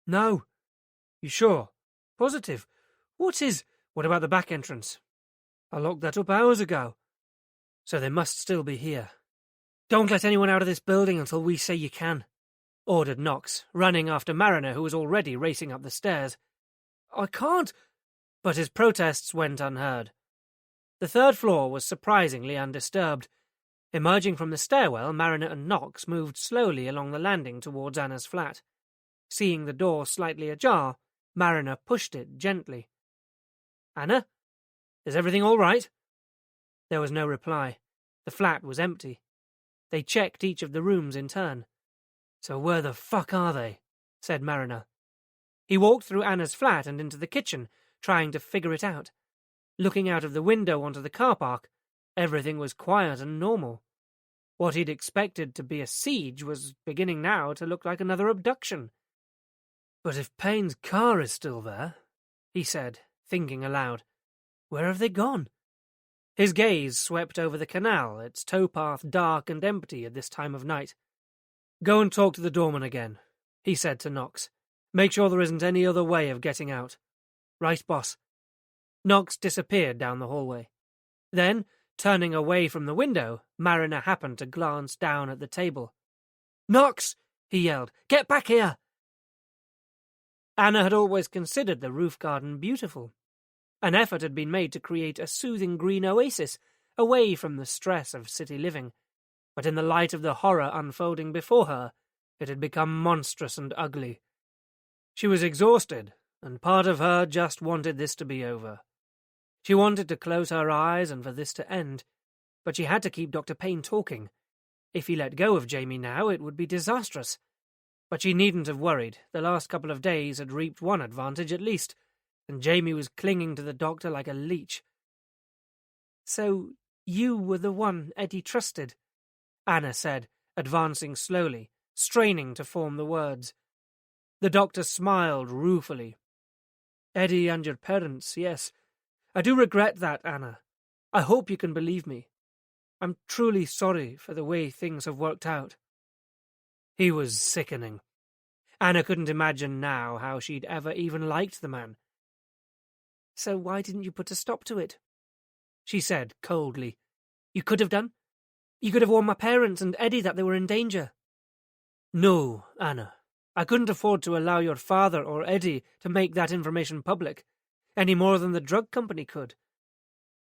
No. You sure? Positive. What about the back entrance? I locked that up hours ago. So they must still be here. Don't let anyone out of this building until we say you can, ordered Knox, running after Mariner, who was already racing up the stairs. I can't. But his protests went unheard. The third floor was surprisingly undisturbed. Emerging from the stairwell, Mariner and Knox moved slowly along the landing towards Anna's flat. Seeing the door slightly ajar, Mariner pushed it gently. Anna? Is everything all right? There was no reply. The flat was empty. They checked each of the rooms in turn. So where the fuck are they? Said Mariner. He walked through Anna's flat and into the kitchen, trying to figure it out. Looking out of the window onto the car park, everything was quiet and normal. What he'd expected to be a siege was beginning now to look like another abduction. But if Payne's car is still there, he said, thinking aloud, where have they gone? His gaze swept over the canal, its towpath dark and empty at this time of night. Go and talk to the doorman again, he said to Knox. Make sure there isn't any other way of getting out. Right, boss. Knox disappeared down the hallway. Then, turning away from the window, Mariner happened to glance down at the table. Knox! He yelled. Get back here! Anna had always considered the roof garden beautiful. An effort had been made to create a soothing green oasis away from the stress of city living, but in the light of the horror unfolding before her, it had become monstrous and ugly. She was exhausted, and part of her just wanted this to be over. She wanted to close her eyes and for this to end, but she had to keep Dr. Payne talking. If he let go of Jamie now, it would be disastrous. But she needn't have worried. The last couple of days had reaped one advantage at least, and Jamie was clinging to the doctor like a leech. "So you were the one Eddie trusted," Anna said, advancing slowly, straining to form the words. The doctor smiled ruefully. "Eddie and your parents, yes. I do regret that, Anna. I hope you can believe me. I'm truly sorry for the way things have worked out." He was sickening. Anna couldn't imagine now how she'd ever even liked the man. "So why didn't you put a stop to it?" she said coldly. "You could have done. You could have warned my parents and Eddie that they were in danger." "No, Anna. I couldn't afford to allow your father or Eddie to make that information public, any more than the drug company could.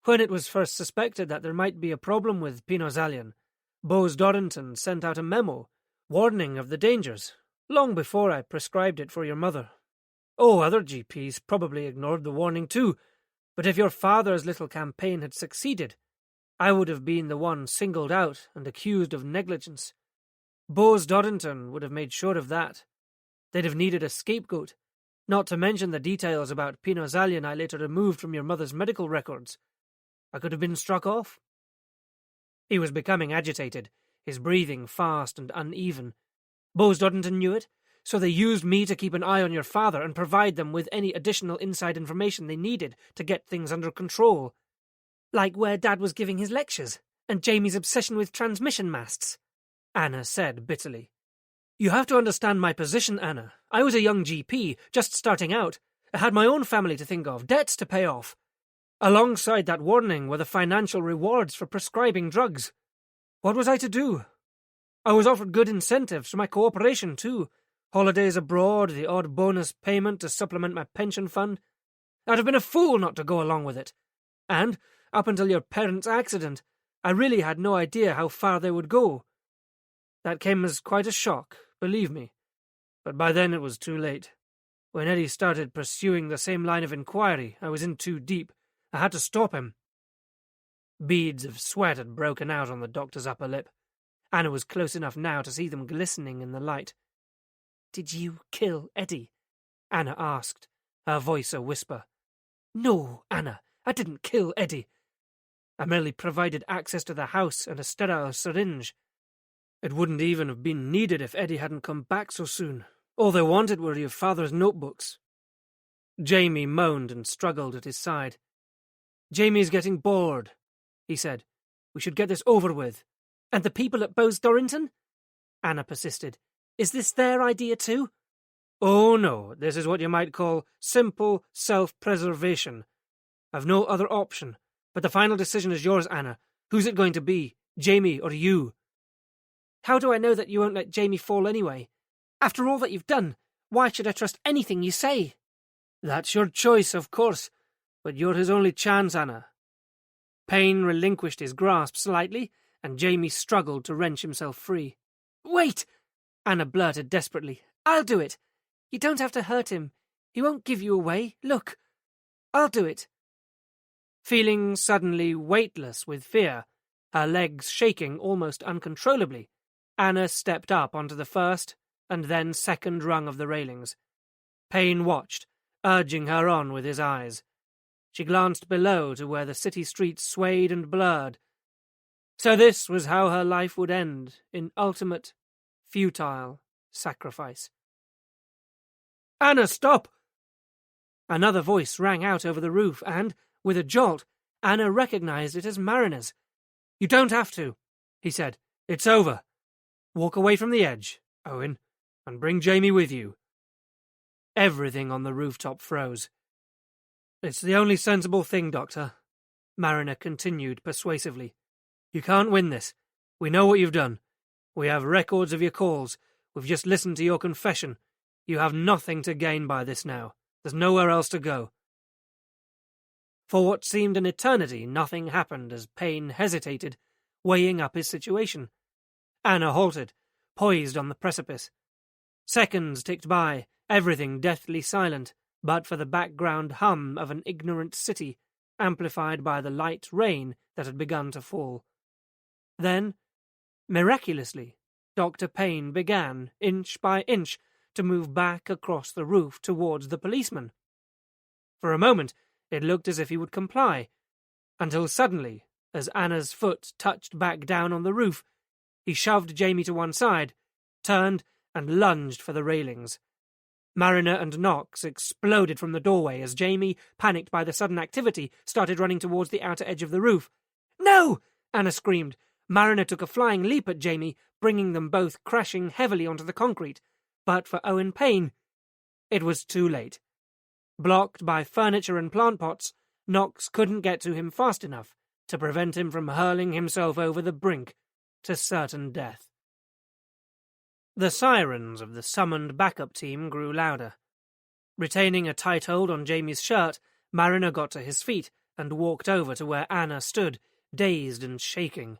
When it was first suspected that there might be a problem with Pinozalian, Bose Dorrington sent out a memo warning of the dangers, long before I prescribed it for your mother. Oh, other GPs probably ignored the warning too, but if your father's little campaign had succeeded, I would have been the one singled out and accused of negligence. Bose Dorrington would have made sure of that. They'd have needed a scapegoat, not to mention the details about Pinozalian I later removed from your mother's medical records. I could have been struck off." He was becoming agitated, his breathing fast and uneven. "Bose Dorrington knew it, so they used me to keep an eye on your father and provide them with any additional inside information they needed to get things under control. Like where Dad was giving his lectures, and Jamie's obsession with transmission masts," Anna said bitterly. "You have to understand my position, Anna. I was a young GP, just starting out. I had my own family to think of, debts to pay off. Alongside that warning were the financial rewards for prescribing drugs. What was I to do? I was offered good incentives for my cooperation too. Holidays abroad, the odd bonus payment to supplement my pension fund. I'd have been a fool not to go along with it. And, up until your parents' accident, I really had no idea how far they would go. That came as quite a shock, believe me. But by then it was too late. When Eddie started pursuing the same line of inquiry, I was in too deep. I had to stop him." Beads of sweat had broken out on the doctor's upper lip. Anna was close enough now to see them glistening in the light. "Did you kill Eddie?" Anna asked, her voice a whisper. "No, Anna, I didn't kill Eddie. I merely provided access to the house and a sterile syringe. It wouldn't even have been needed if Eddie hadn't come back so soon. All they wanted were your father's notebooks." Jamie moaned and struggled at his side. "Jamie's getting bored," he said. "We should get this over with." "And the people at Bose Dorrington?" Anna persisted. "Is this their idea too?" "Oh no, this is what you might call simple self-preservation. I've no other option, but the final decision is yours, Anna. Who's it going to be, Jamie or you?" "How do I know that you won't let Jamie fall anyway? After all that you've done, why should I trust anything you say?" "That's your choice, of course, but you're his only chance, Anna." Payne relinquished his grasp slightly, and Jamie struggled to wrench himself free. "Wait!" Anna blurted desperately. "I'll do it. You don't have to hurt him. He won't give you away. Look, I'll do it." Feeling suddenly weightless with fear, her legs shaking almost uncontrollably, Anna stepped up onto the first and then second rung of the railings. Payne watched, urging her on with his eyes. She glanced below to where the city streets swayed and blurred. So this was how her life would end, in ultimate, futile sacrifice. "Anna, stop!" Another voice rang out over the roof, and, with a jolt, Anna recognized it as Mariner's. "You don't have to," he said. "It's over. Walk away from the edge, Owen, and bring Jamie with you." Everything on the rooftop froze. "It's the only sensible thing, Doctor," Mariner continued persuasively. "You can't win this. We know what you've done. We have records of your calls. We've just listened to your confession. You have nothing to gain by this now. There's nowhere else to go." For what seemed an eternity, nothing happened as Payne hesitated, weighing up his situation. Anna halted, poised on the precipice. Seconds ticked by, everything deathly silent, but for the background hum of an ignorant city, amplified by the light rain that had begun to fall. Then, miraculously, Dr. Payne began, inch by inch, to move back across the roof towards the policeman. For a moment, it looked as if he would comply, until suddenly, as Anna's foot touched back down on the roof, he shoved Jamie to one side, turned, and lunged for the railings. Mariner and Knox exploded from the doorway as Jamie, panicked by the sudden activity, started running towards the outer edge of the roof. "No!" Anna screamed. Mariner took a flying leap at Jamie, bringing them both crashing heavily onto the concrete. But for Owen Payne, it was too late. Blocked by furniture and plant pots, Knox couldn't get to him fast enough to prevent him from hurling himself over the brink to certain death. The sirens of the summoned backup team grew louder. Retaining a tight hold on Jamie's shirt, Mariner got to his feet and walked over to where Anna stood, dazed and shaking.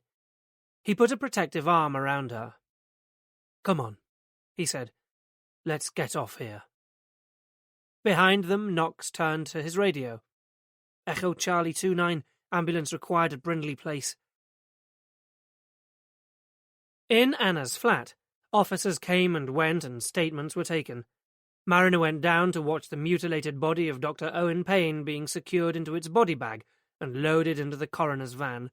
He put a protective arm around her. "Come on," he said. "Let's get off here." Behind them, Knox turned to his radio. "Echo Charlie 29, ambulance required at Brindley Place." In Anna's flat, officers came and went and statements were taken. Mariner went down to watch the mutilated body of Dr. Owen Payne being secured into its body bag and loaded into the coroner's van.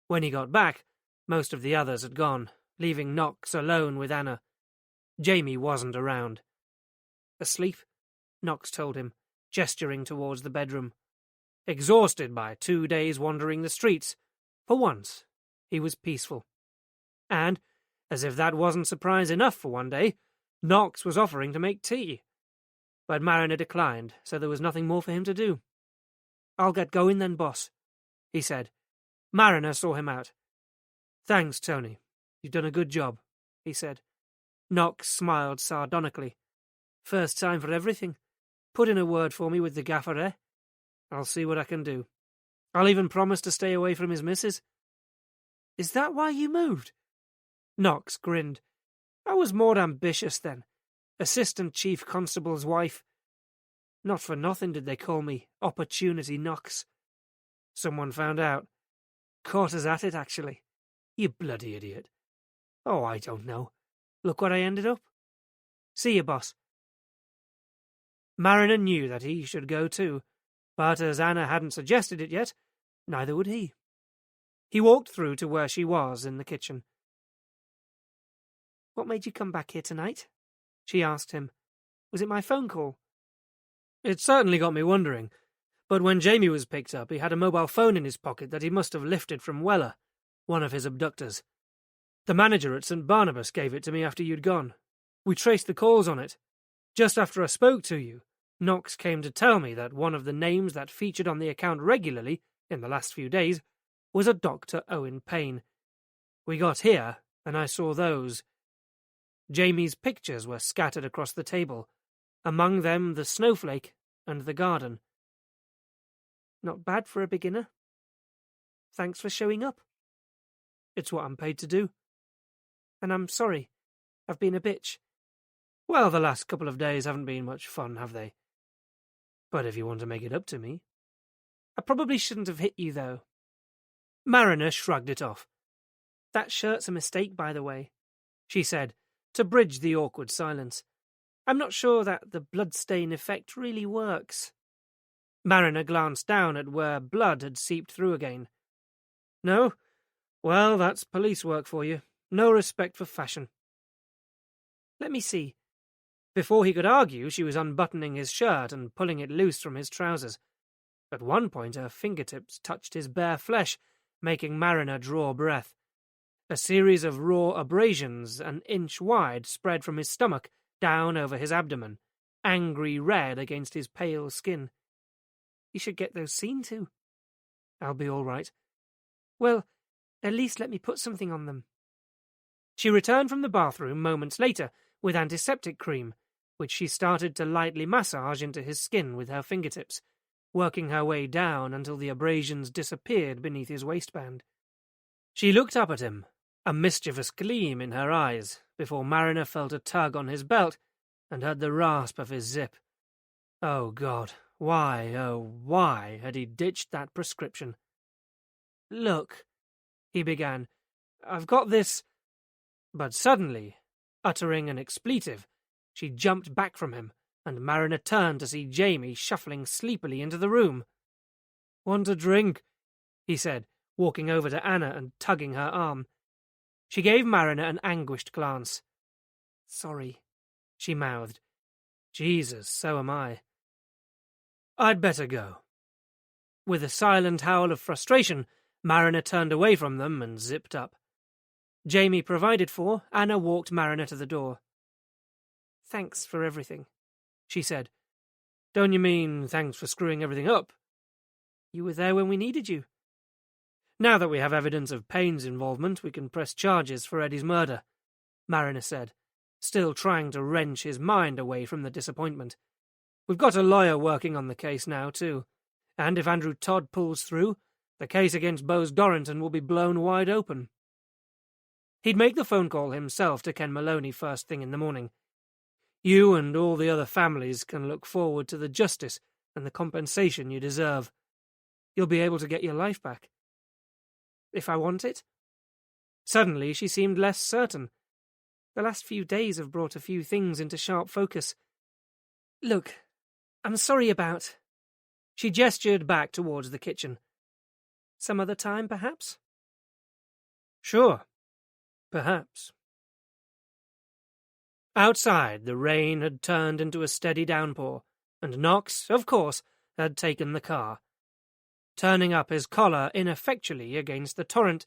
When he got back, most of the others had gone, leaving Knox alone with Anna. Jamie wasn't around. "Asleep?" Knox told him, gesturing towards the bedroom. Exhausted by 2 days wandering the streets, for once, he was peaceful. And, as if that wasn't surprise enough for one day, Knox was offering to make tea. But Mariner declined, so there was nothing more for him to do. "I'll get going then, boss," he said. Mariner saw him out. "Thanks, Tony. You've done a good job," he said. Knox smiled sardonically. "First time for everything. Put in a word for me with the gaffer, eh? I'll see what I can do. I'll even promise to stay away from his missus." "Is that why you moved?" Knox grinned. "I was more ambitious then. Assistant Chief Constable's wife. Not for nothing did they call me Opportunity Knox. Someone found out. Caught us at it, actually. You bloody idiot. Oh, I don't know. Look where I ended up. See you, boss." Mariner knew that he should go too, but as Anna hadn't suggested it yet, neither would he. He walked through to where she was in the kitchen. "What made you come back here tonight?" she asked him. "Was it my phone call?" "It certainly got me wondering, but when Jamie was picked up, he had a mobile phone in his pocket that he must have lifted from Weller, one of his abductors. The manager at St. Barnabas gave it to me after you'd gone. We traced the calls on it. Just after I spoke to you, Knox came to tell me that one of the names that featured on the account regularly, in the last few days, was a Dr. Owen Payne. We got here, and I saw those. Jamie's pictures were scattered across the table, among them the snowflake and the garden." "Not bad for a beginner. Thanks for showing up." "It's what I'm paid to do." "And I'm sorry. I've been a bitch." "Well, the last couple of days haven't been much fun, have they? But if you want to make it up to me..." "I probably shouldn't have hit you, though." Mariner shrugged it off. "That shirt's a mistake, by the way," she said, to bridge the awkward silence. "I'm not sure that the bloodstain effect really works." Mariner glanced down at where blood had seeped through again. "No? Well, that's police work for you. No respect for fashion." "Let me see." Before he could argue, she was unbuttoning his shirt and pulling it loose from his trousers. At one point, her fingertips touched his bare flesh, making Mariner draw breath. A series of raw abrasions, an inch wide, spread from his stomach down over his abdomen, angry red against his pale skin. "You should get those seen to." "I'll be all right." "Well, at least let me put something on them." She returned from the bathroom moments later with antiseptic cream, which she started to lightly massage into his skin with her fingertips, working her way down until the abrasions disappeared beneath his waistband. She looked up at him, a mischievous gleam in her eyes, before Mariner felt a tug on his belt and heard the rasp of his zip. Oh God, why had he ditched that prescription? "Look," he began, I've got this. But suddenly, uttering an expletive, she jumped back from him, and Mariner turned to see Jamie shuffling sleepily into the room. Want a drink? He said, walking over to Anna and tugging her arm. She gave Mariner an anguished glance. Sorry, she mouthed. Jesus, so am I. I'd better go. With a silent howl of frustration, Mariner turned away from them and zipped up. Jamie provided for, Anna walked Mariner to the door. Thanks for everything, she said. Don't you mean thanks for screwing everything up? You were there when we needed you. Now that we have evidence of Payne's involvement, we can press charges for Eddie's murder, Mariner said, still trying to wrench his mind away from the disappointment. We've got a lawyer working on the case now, too, and if Andrew Todd pulls through, the case against Bose Dorrington will be blown wide open. He'd make the phone call himself to Ken Maloney first thing in the morning. You and all the other families can look forward to the justice and the compensation you deserve. You'll be able to get your life back. If I want it? Suddenly she seemed less certain. The last few days have brought a few things into sharp focus. Look, I'm sorry about... She gestured back towards the kitchen. Some other time, perhaps? Sure. Perhaps. Outside, the rain had turned into a steady downpour, and Knox, of course, had taken the car. Turning up his collar ineffectually against the torrent,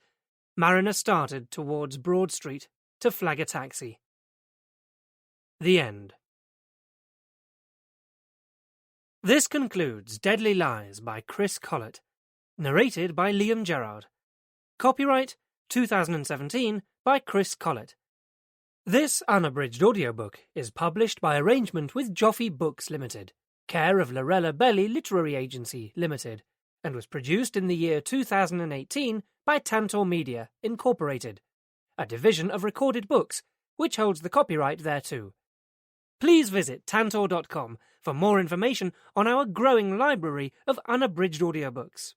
Mariner started towards Broad Street to flag a taxi. The end. This concludes Deadly Lies by Chris Collett, narrated by Liam Gerard. Copyright 2017 by Chris Collett. This unabridged audiobook is published by arrangement with Joffy Books Limited, care of Lorella Belli Literary Agency Limited, and was produced in the year 2018 by Tantor Media, Incorporated, a division of Recorded Books, which holds the copyright thereto. Please visit tantor.com for more information on our growing library of unabridged audiobooks.